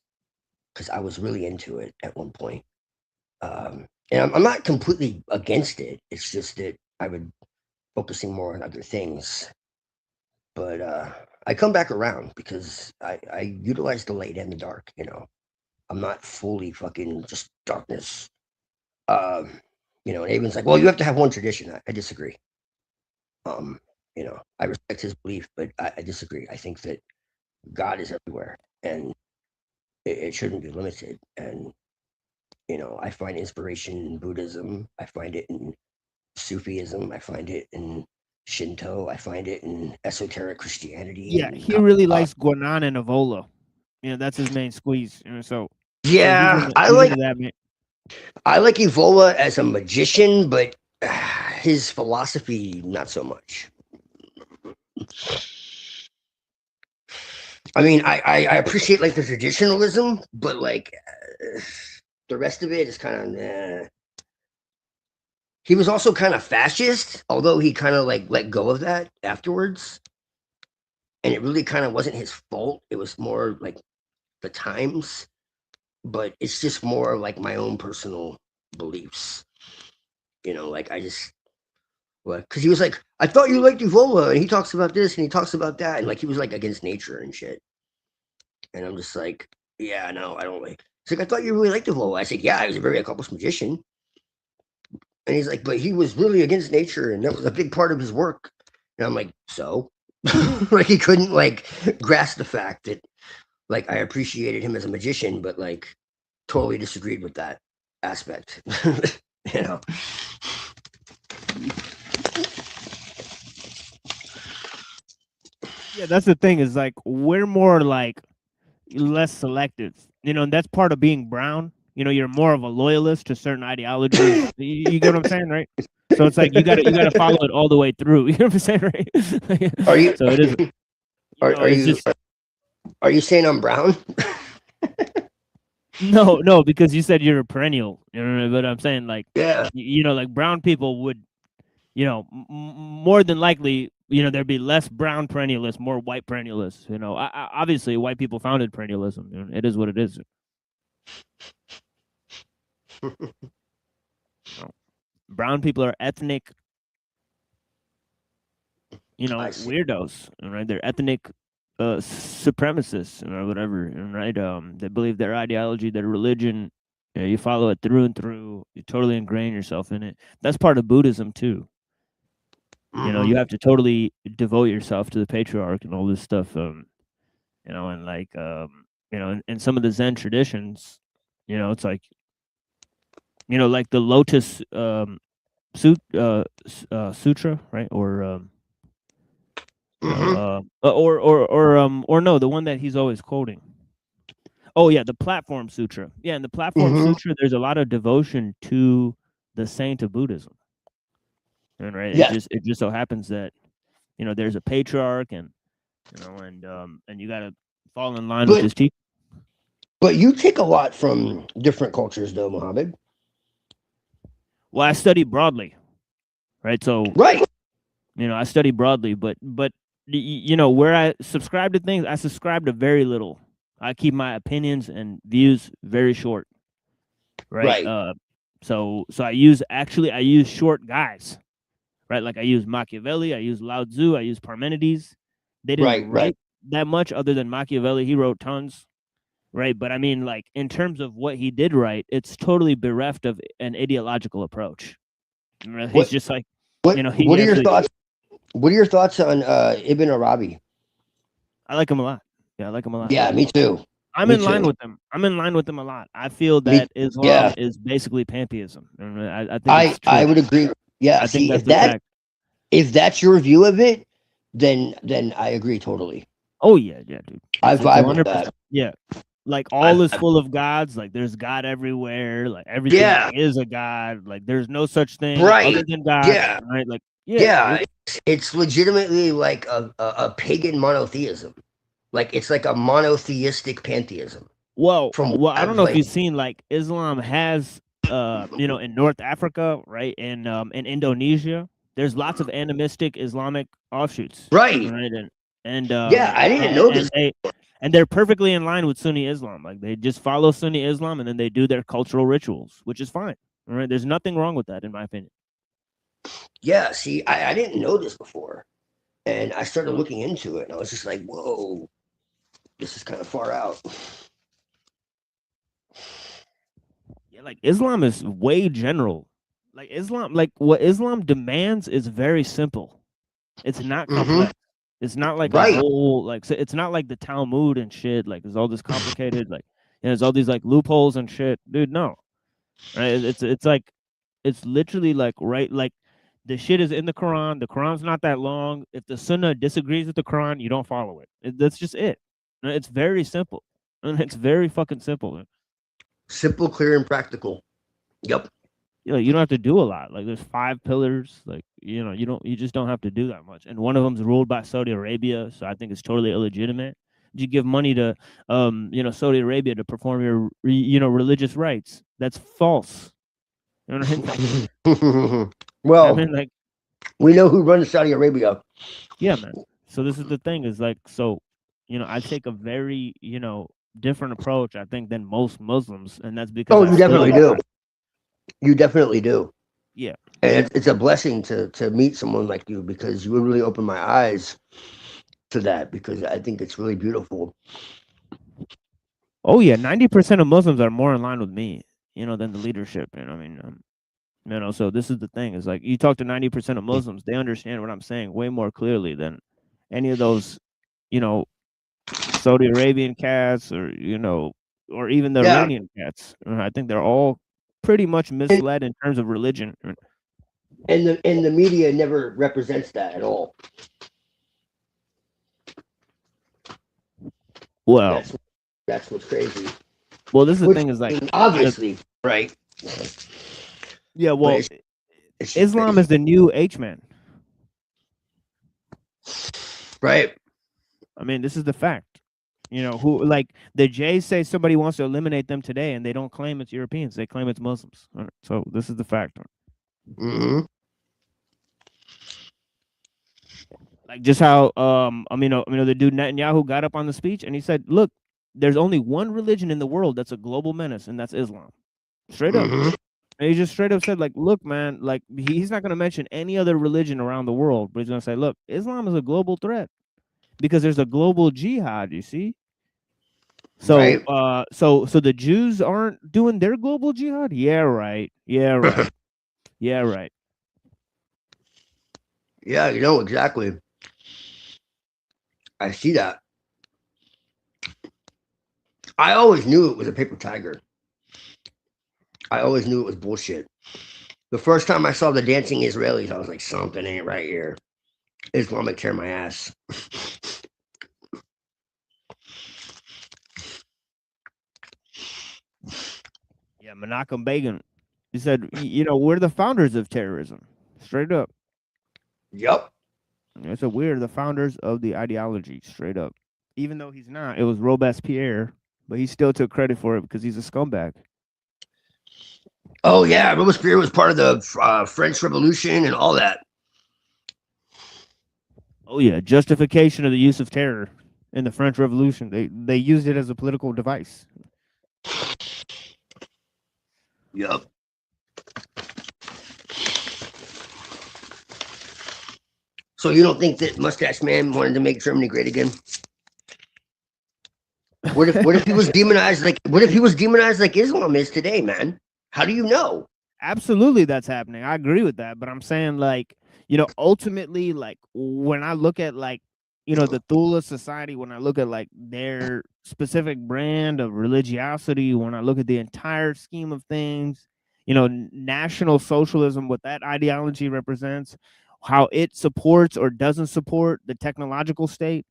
S16: because I was really into it at one point. And I'm not completely against it. It's just that I would focusing more on other things. But I come back around because I utilize the light and the dark, you know. I'm not fully fucking just darkness. You know, and everyone's like, well, you have to have one tradition. I disagree. You know, I respect his belief, but I disagree. I think that God is everywhere and it shouldn't be limited. And, you know, I find inspiration in Buddhism. I find it in Sufism. I find it in Shinto. I find it in esoteric Christianity.
S14: Yeah, he really likes Guanan and Avola. You know, that's his main squeeze. You know, so
S16: yeah, I like that. I like Evola as a magician, but his philosophy not so much. I mean, I appreciate like the traditionalism, but like the rest of it is kind of. He was also kind of fascist, although he kind of like let go of that afterwards. And it really kind of wasn't his fault. It was more like the times, but it's just more like my own personal beliefs. You know, like I just, what? Because he was like, I thought you liked Evola, and he talks about this and he talks about that, and like he was like against nature and shit. And I'm just like, yeah, no, I don't like. He's like, I thought you really liked Evola. I said, yeah, he was a very accomplished magician. And he's like, but he was really against nature, and that was a big part of his work. And I'm like, so? Like he couldn't like grasp the fact that like I appreciated him as a magician, but like totally disagreed with that aspect. You know.
S14: Yeah, that's the thing, is like we're more like less selective. You know, and that's part of being brown. You know, you're more of a loyalist to certain ideologies. You get what I'm saying, right? So it's like you gotta follow it all the way through. You know what I'm saying, right?
S16: Are you?
S14: So it is.
S16: Are you saying I'm brown?
S14: No, because you said you're a perennial. You know, but I'm saying like,
S16: yeah,
S14: you know, like brown people would, you know, more than likely, you know, there'd be less brown perennialists, more white perennialists. You know, obviously white people founded perennialism. You know, it is what it is. Brown people are ethnic, you know, weirdos, right? They're ethnic supremacists, you know, whatever, right? They believe their ideology, their religion, you know, you follow it through and through. You totally ingrain yourself in it. That's part of Buddhism too. You know, you have to totally devote yourself to the patriarch and all this stuff. You know, and like, you know, in some of the Zen traditions, You know, it's like, you know, like the Lotus Sutra, right? Or or no, the one that he's always quoting. Oh yeah, the Platform Sutra. Yeah, in the Platform Sutra, there's a lot of devotion to the saint of Buddhism. And right, it just so happens that, you know, there's a patriarch, and you know, and you gotta fall in line with his teaching.
S16: But you take a lot from different cultures, though, Mohammed.
S14: Well, I study broadly, right? So you know, I study broadly, but you know, where I subscribe to things, I subscribe to very little. I keep my opinions and views very short, right? So I use short guys, right? Like I use Machiavelli, I use Lao Tzu, I use Parmenides. They didn't write that much other than Machiavelli. He wrote tons, right? But I mean, like in terms of what he did write, it's totally bereft of an ideological approach. He's just like, you know,
S16: what are your thoughts? What are your thoughts on Ibn Arabi?
S14: I like him a lot. Yeah, I like him a lot.
S16: Yeah, me too.
S14: I'm in line with them. I'm in line with them a lot. I feel that Islam is basically pantheism. I think it's true.
S16: I would agree. Yeah,
S14: I think
S16: see,
S14: that's
S16: if that's your view of it, then I agree totally.
S14: Oh yeah, dude.
S16: I vibe with that.
S14: Yeah, like all is full of gods. Like there's God everywhere. Like everything is a god. Like there's no such thing other than God.
S16: Yeah.
S14: Right. Like
S16: it's legitimately like a pagan monotheism. Like it's like a monotheistic pantheism.
S14: Well, I don't know if you've seen, like, Islam has you know, in North Africa, right, and in Indonesia, there's lots of animistic Islamic offshoots.
S16: Right.
S14: And
S16: I didn't know this.
S14: And they're perfectly in line with Sunni Islam. Like they just follow Sunni Islam and then they do their cultural rituals, which is fine. All right. There's nothing wrong with that, in my opinion.
S16: Yeah, see, I didn't know this before. And I started looking into it and I was just like, whoa, this is kind of far out.
S14: Yeah, like Islam is way general. Like Islam, like what Islam demands is very simple. It's not complex. It's not like a whole, like, so it's not like the Talmud and shit. Like there's all this complicated, like, you know, there's all these like loopholes and shit. Dude, no. Right? It's like, it's literally like, right, like the shit is in the Quran. The Quran's not that long. If the Sunnah disagrees with the Quran, you don't follow it. That's just it. It's very simple. And it's very fucking simple.
S16: Simple, clear, and practical. Yep.
S14: You know, you don't have to do a lot. Like there's 5 pillars. Like, you know, you just don't have to do that much. And one of them's ruled by Saudi Arabia, so I think it's totally illegitimate. You give money to you know, Saudi Arabia to perform your you know, religious rites. That's false. You know what I mean?
S16: Well,
S14: I mean, like,
S16: we know who runs Saudi Arabia.
S14: Yeah, man. So this is the thing, is like, so, you know, I take a very, you know, different approach, I think, than most Muslims, and that's because
S16: you definitely do. You definitely do.
S14: Yeah.
S16: And it's a blessing to meet someone like you, because you really opened my eyes to that, because I think it's really beautiful.
S14: Oh yeah, 90% of Muslims are more in line with me, you know, than the leadership. And I mean, you know, so this is the thing, is like, you talk to 90% of Muslims, they understand what I'm saying way more clearly than any of those, you know, Saudi Arabian cats, or, you know, or even the Iranian cats. I think they're all pretty much misled in terms of religion.
S16: And the media never represents that at all.
S14: Well,
S16: that's what's crazy.
S14: Well, this is the thing, is like,
S16: obviously, right?
S14: Yeah, well, Islam is the new H-man.
S16: Right.
S14: I mean, this is the fact. You know, who, like, the Jays say somebody wants to eliminate them today, and they don't claim it's Europeans. They claim it's Muslims. So this is the fact. Like, just how I mean, the dude Netanyahu got up on the speech and he said, "Look, there's only one religion in the world that's a global menace, and that's Islam." Straight up. And he just straight up said, like, "Look, man, like, he's not going to mention any other religion around the world, but he's going to say, look, Islam is a global threat because there's a global jihad, you see? So, so the Jews aren't doing their global jihad? Yeah, right. Yeah, right. Yeah, right.
S16: Yeah, you know, exactly. I see that. I always knew it was a paper tiger. I always knew it was bullshit. The first time I saw the dancing Israelis, I was like, something ain't right here. Islamic tear my ass.
S14: Yeah, Menachem Begin. He said, we're the founders of terrorism. Straight up.
S16: Yep.
S14: I said, we're the founders of the ideology. Straight up. Even though he's not. It was Robespierre, but he still took credit for it because he's a scumbag.
S16: Oh, yeah. Robespierre was part of the French Revolution and all that.
S14: Oh, yeah. Justification of the use of terror in the French Revolution. They used it as a political device.
S16: Yep. So you don't think that Mustache Man wanted to make Germany great again? What if he was demonized like Islam is today, man? How do you know?
S14: Absolutely, that's happening. I agree with that, but I'm saying ultimately, when I look at the Thule society, when I look at their specific brand of religiosity, when I look at the entire scheme of things, National Socialism, what that ideology represents, how it supports or doesn't support the technological state,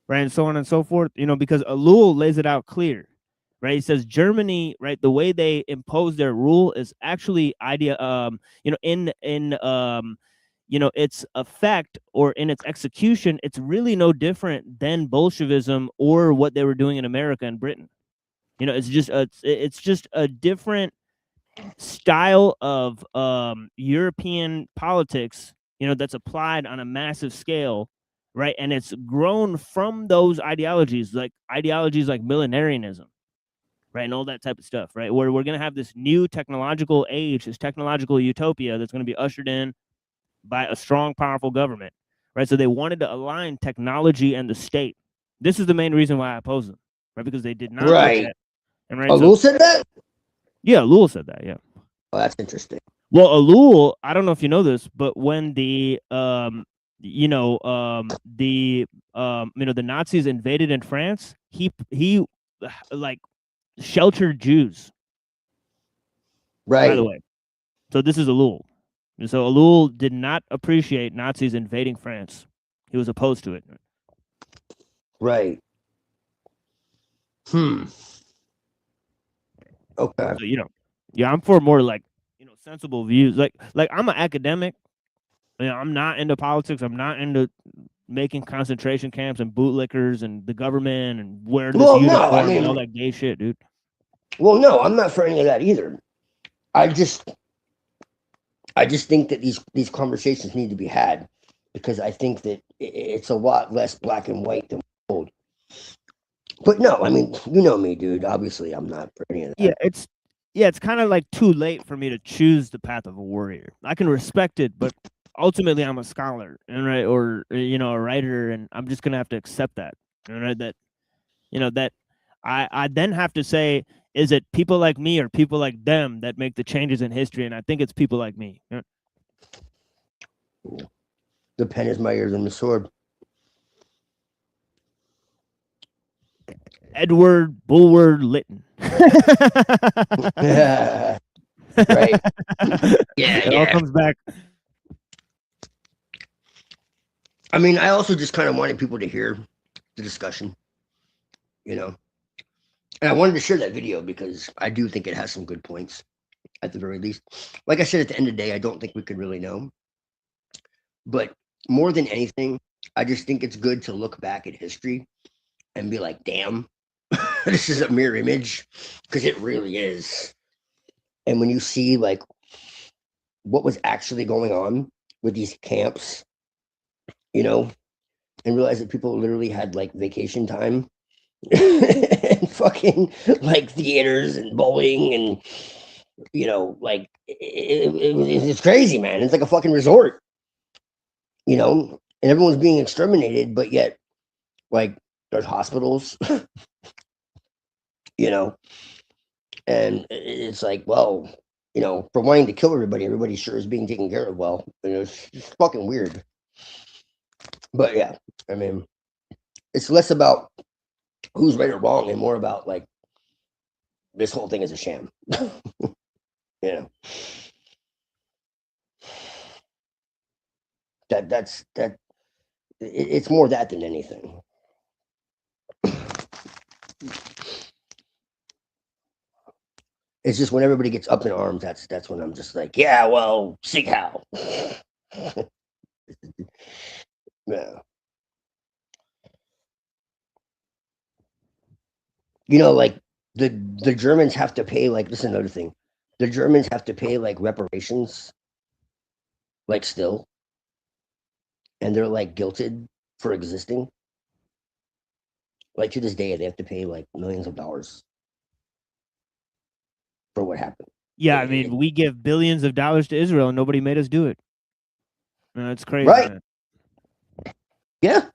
S14: right, and so on and so forth, because Alul lays it out clear, right? He says Germany, right, the way they impose their rule is actually in its effect or in its execution, it's really no different than Bolshevism or what they were doing in America and Britain. It's just a different style of European politics, that's applied on a massive scale, right? And it's grown from those ideologies like millenarianism, right? And all that type of stuff, right? Where we're going to have this new technological age, this technological utopia that's going to be ushered in by a strong, powerful government, right? So they wanted to align technology and the state. This is the main reason why I oppose them, right? Because they did not look at, and right.
S16: Alul said that?
S14: Yeah, Alul said that, yeah.
S16: Oh, that's interesting.
S14: Well, Alul, I don't know if you know this, but when the Nazis invaded in France, he sheltered Jews.
S16: Right.
S14: By the way, so this is Alul. So Alul did not appreciate Nazis invading France. He was opposed to it.
S16: Right. Okay.
S14: So, yeah, I'm for more sensible views. Like I'm an academic. I'm not into politics. I'm not into making concentration camps and bootlickers and the government and wearing this uniform and all that gay shit, dude.
S16: Well, no, I'm not for any of that either. I just think that these conversations need to be had because I think that it's a lot less black and white than old. But no, I mean, you know me, dude. Obviously, I'm not for any of that.
S14: It's kind of too late for me to choose the path of a warrior. I can respect it, but ultimately, I'm a scholar, and right, or a writer, and I'm just gonna have to accept that, right? That I then have to say, is it people like me or people like them that make the changes in history? And I think it's people like me.
S16: The pen is mightier than the sword.
S14: Edward Bulwer Lytton.
S16: Yeah. Right.
S14: It all comes back.
S16: I mean, I also just kind of wanted people to hear the discussion, and I wanted to share that video because I do think it has some good points at the very least. Like I said, at the end of the day, I don't think we could really know. But more than anything, I just think it's good to look back at history and be like, damn, this is a mirror image, because it really is. And when you see what was actually going on with these camps, and realize that people literally had vacation time and fucking theaters and bowling and it's crazy, man. It's like a fucking resort, and everyone's being exterminated, but yet there's hospitals, and it's well, for wanting to kill everybody sure is being taken care of well. It's just fucking weird. But yeah, I mean, it's less about who's right or wrong and more about this whole thing is a sham. You know, that's it's more that than anything. It's just when everybody gets up in arms, that's when I'm just like, yeah, well, Sig how. Yeah. You know, like the Germans have to pay, like, this is another thing. The Germans have to pay like reparations, like, still, and they're like guilted for existing. Like, to this day, they have to pay like millions of dollars for what happened.
S14: Yeah, I mean, we give billions of dollars to Israel, and nobody made us do it. That's crazy,
S16: Right.
S14: man.
S16: Yeah.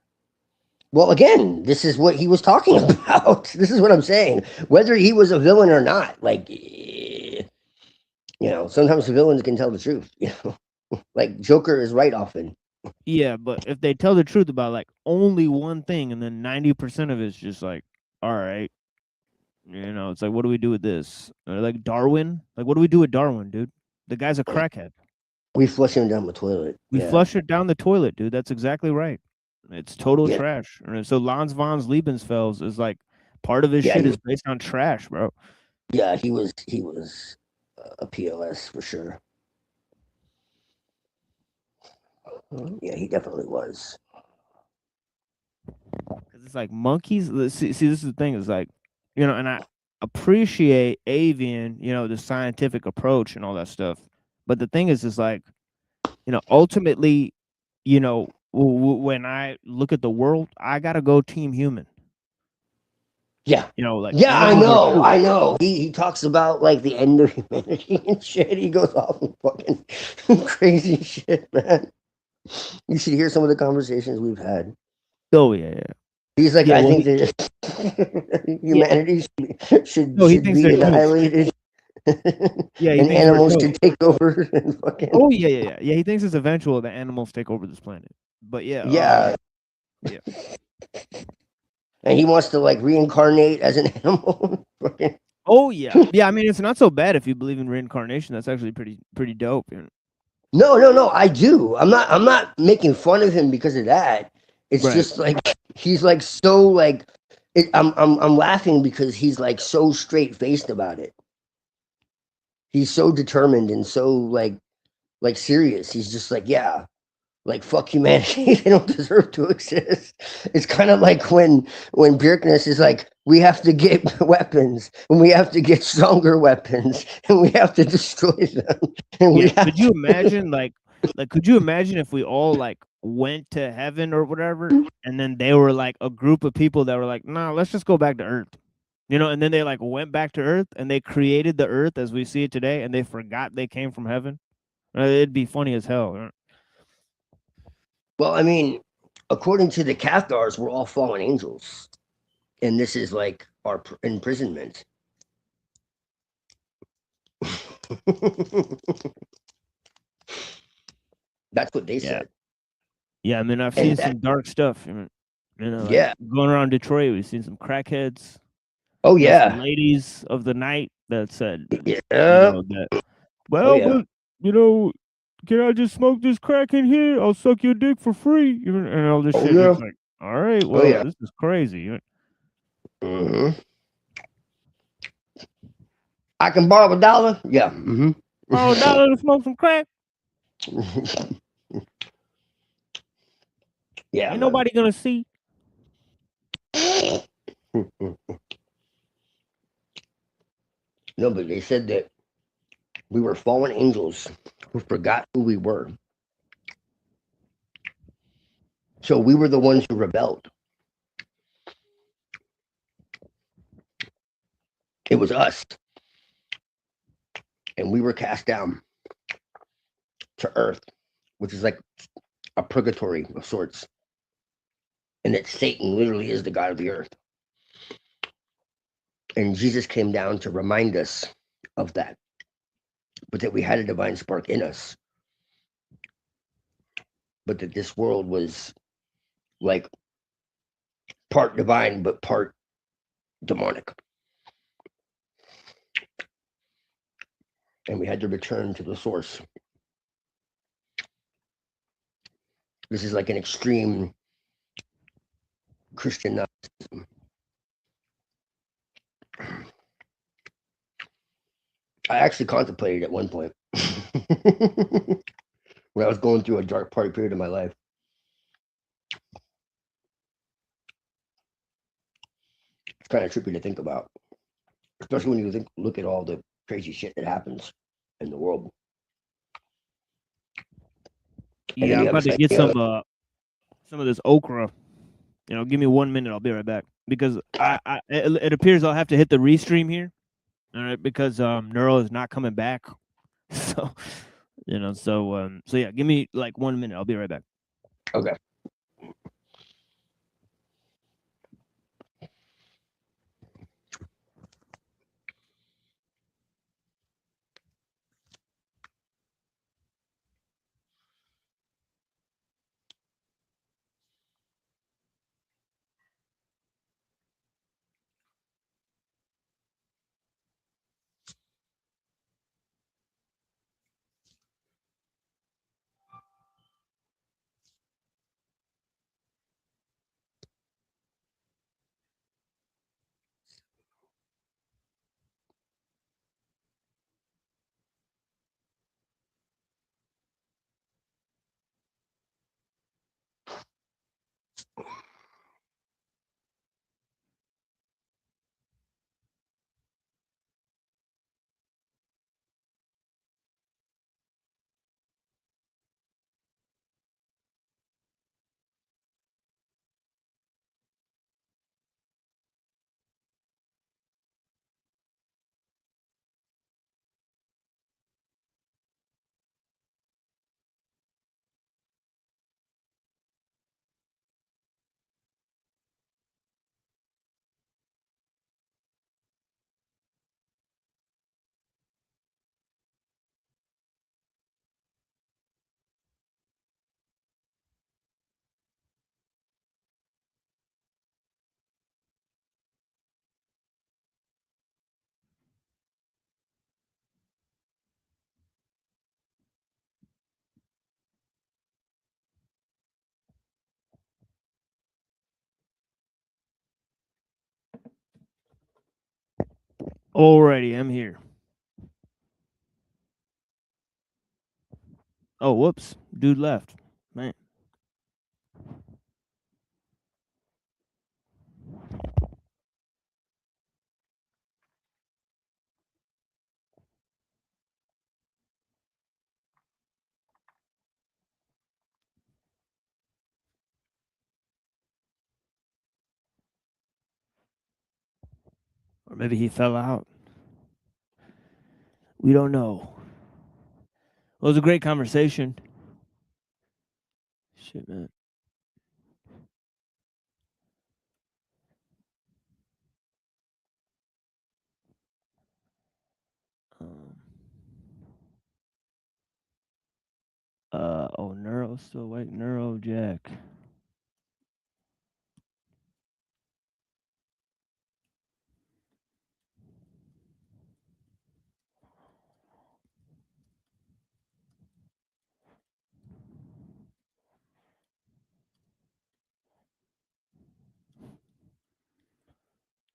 S16: Well, again, this is what he was talking about. This is what I'm saying. Whether he was a villain or not, like, you know, sometimes the villains can tell the truth. You know, like Joker is right often.
S14: Yeah, but if they tell the truth about like only one thing, and then 90% of it's just like, all right, you know, it's like, what do we do with this? Like Darwin, like, what do we do with Darwin, dude? The guy's a crackhead.
S16: We flush him down the toilet.
S14: We flush it down the toilet, dude. That's exactly right. It's total trash. And so Lons von Lebensfels is like, part of his shit is based on trash, bro.
S16: Yeah, he was a POS for sure. Yeah, he definitely was.
S14: Because it's like monkeys. See, this is the thing. Is like, you know, and I appreciate avian, you know, the scientific approach and all that stuff. But the thing is like, you know, ultimately, you know, when I look at the world, I gotta go team human.
S16: Yeah.
S14: You know, like,
S16: yeah, I know. He talks about like the end of humanity and shit. He goes off and fucking crazy shit, man. You should hear some of the conversations we've had.
S14: Oh yeah.
S16: He's like,
S14: Yeah,
S16: I
S14: well,
S16: think that humanity should
S14: he thinks
S16: be
S14: they're toast.
S16: annihilated.
S14: Yeah, he
S16: and
S14: thinks we're
S16: animals
S14: toast.
S16: can take over. And fucking...
S14: Oh yeah. He thinks it's eventual that animals take over this planet. But yeah.
S16: Yeah. And he wants to like reincarnate as an animal.
S14: Oh yeah. I mean, it's not so bad if you believe in reincarnation. That's actually pretty dope. You know?
S16: No, I do. I'm not making fun of him because of that. It's just like he's like so like I'm laughing because he's like so straight faced about it. He's so determined and so like serious. He's just like, yeah, like fuck humanity. They don't deserve to exist. It's kind of like when Bjerknes is like, we have to get weapons and we have to get stronger weapons and we have to destroy them. And
S14: could you imagine like could you imagine if we all like went to heaven or whatever, and then they were like a group of people that were like, nah, let's just go back to Earth. You know, and then they like went back to Earth and they created the Earth as we see it today, and they forgot they came from heaven. It'd be funny as hell.
S16: Well, I mean, according to the Cathars, we're all fallen angels, and this is like our imprisonment. That's what they said.
S14: Yeah, I mean, I've seen some dark stuff. You know, like going around Detroit, we've seen some crackheads.
S16: Oh yeah,
S14: some ladies of the night that said,
S16: yeah,
S14: you know, that. Well, but you know, can I just smoke this crack in here? I'll suck your dick for free, and all this shit.
S16: Yeah.
S14: It's like, all right, well, this is crazy.
S16: Mm-hmm. I can borrow $1. Yeah. Mm-hmm.
S14: Borrow $1 to smoke some crack.
S16: Yeah.
S14: Ain't nobody gonna see.
S16: No, but they said that we were fallen angels who forgot who we were. So we were the ones who rebelled. It was us. And we were cast down to earth, which is like a purgatory of sorts. And that Satan literally is the god of the earth. And Jesus came down to remind us of that, but that we had a divine spark in us. But that this world was like part divine, but part demonic. and we had to return to the source. This is like an extreme Christian Gnosticism. I actually contemplated at one point when I was going through a dark period of my life. It's kind of trippy to think about, especially when you look at all the crazy shit that happens in the world.
S14: Yeah, I'm about to get some of this okra. Give me 1 minute. I'll be right back because it appears I'll have to hit the restream here. All right, because Neuro is not coming back. So so yeah, give me like 1 minute. I'll be right back.
S16: Okay.
S14: Alrighty, I'm here. Oh, whoops. Dude left. Man. Or maybe he fell out. We don't know. Well, it was a great conversation. Shit, man. Oh, Neuro still awake. Neuro Jack.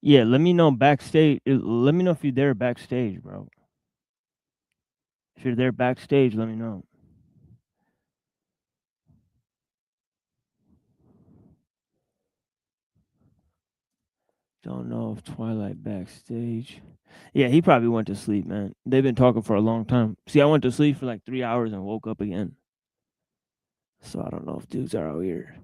S14: Yeah, let me know backstage. Let me know if you're there backstage, bro. If you're there backstage, let me know. Don't know if Twilight backstage. Yeah, he probably went to sleep, man. They've been talking for a long time. See, I went to sleep for like 3 hours and woke up again. So I don't know if dudes are out here.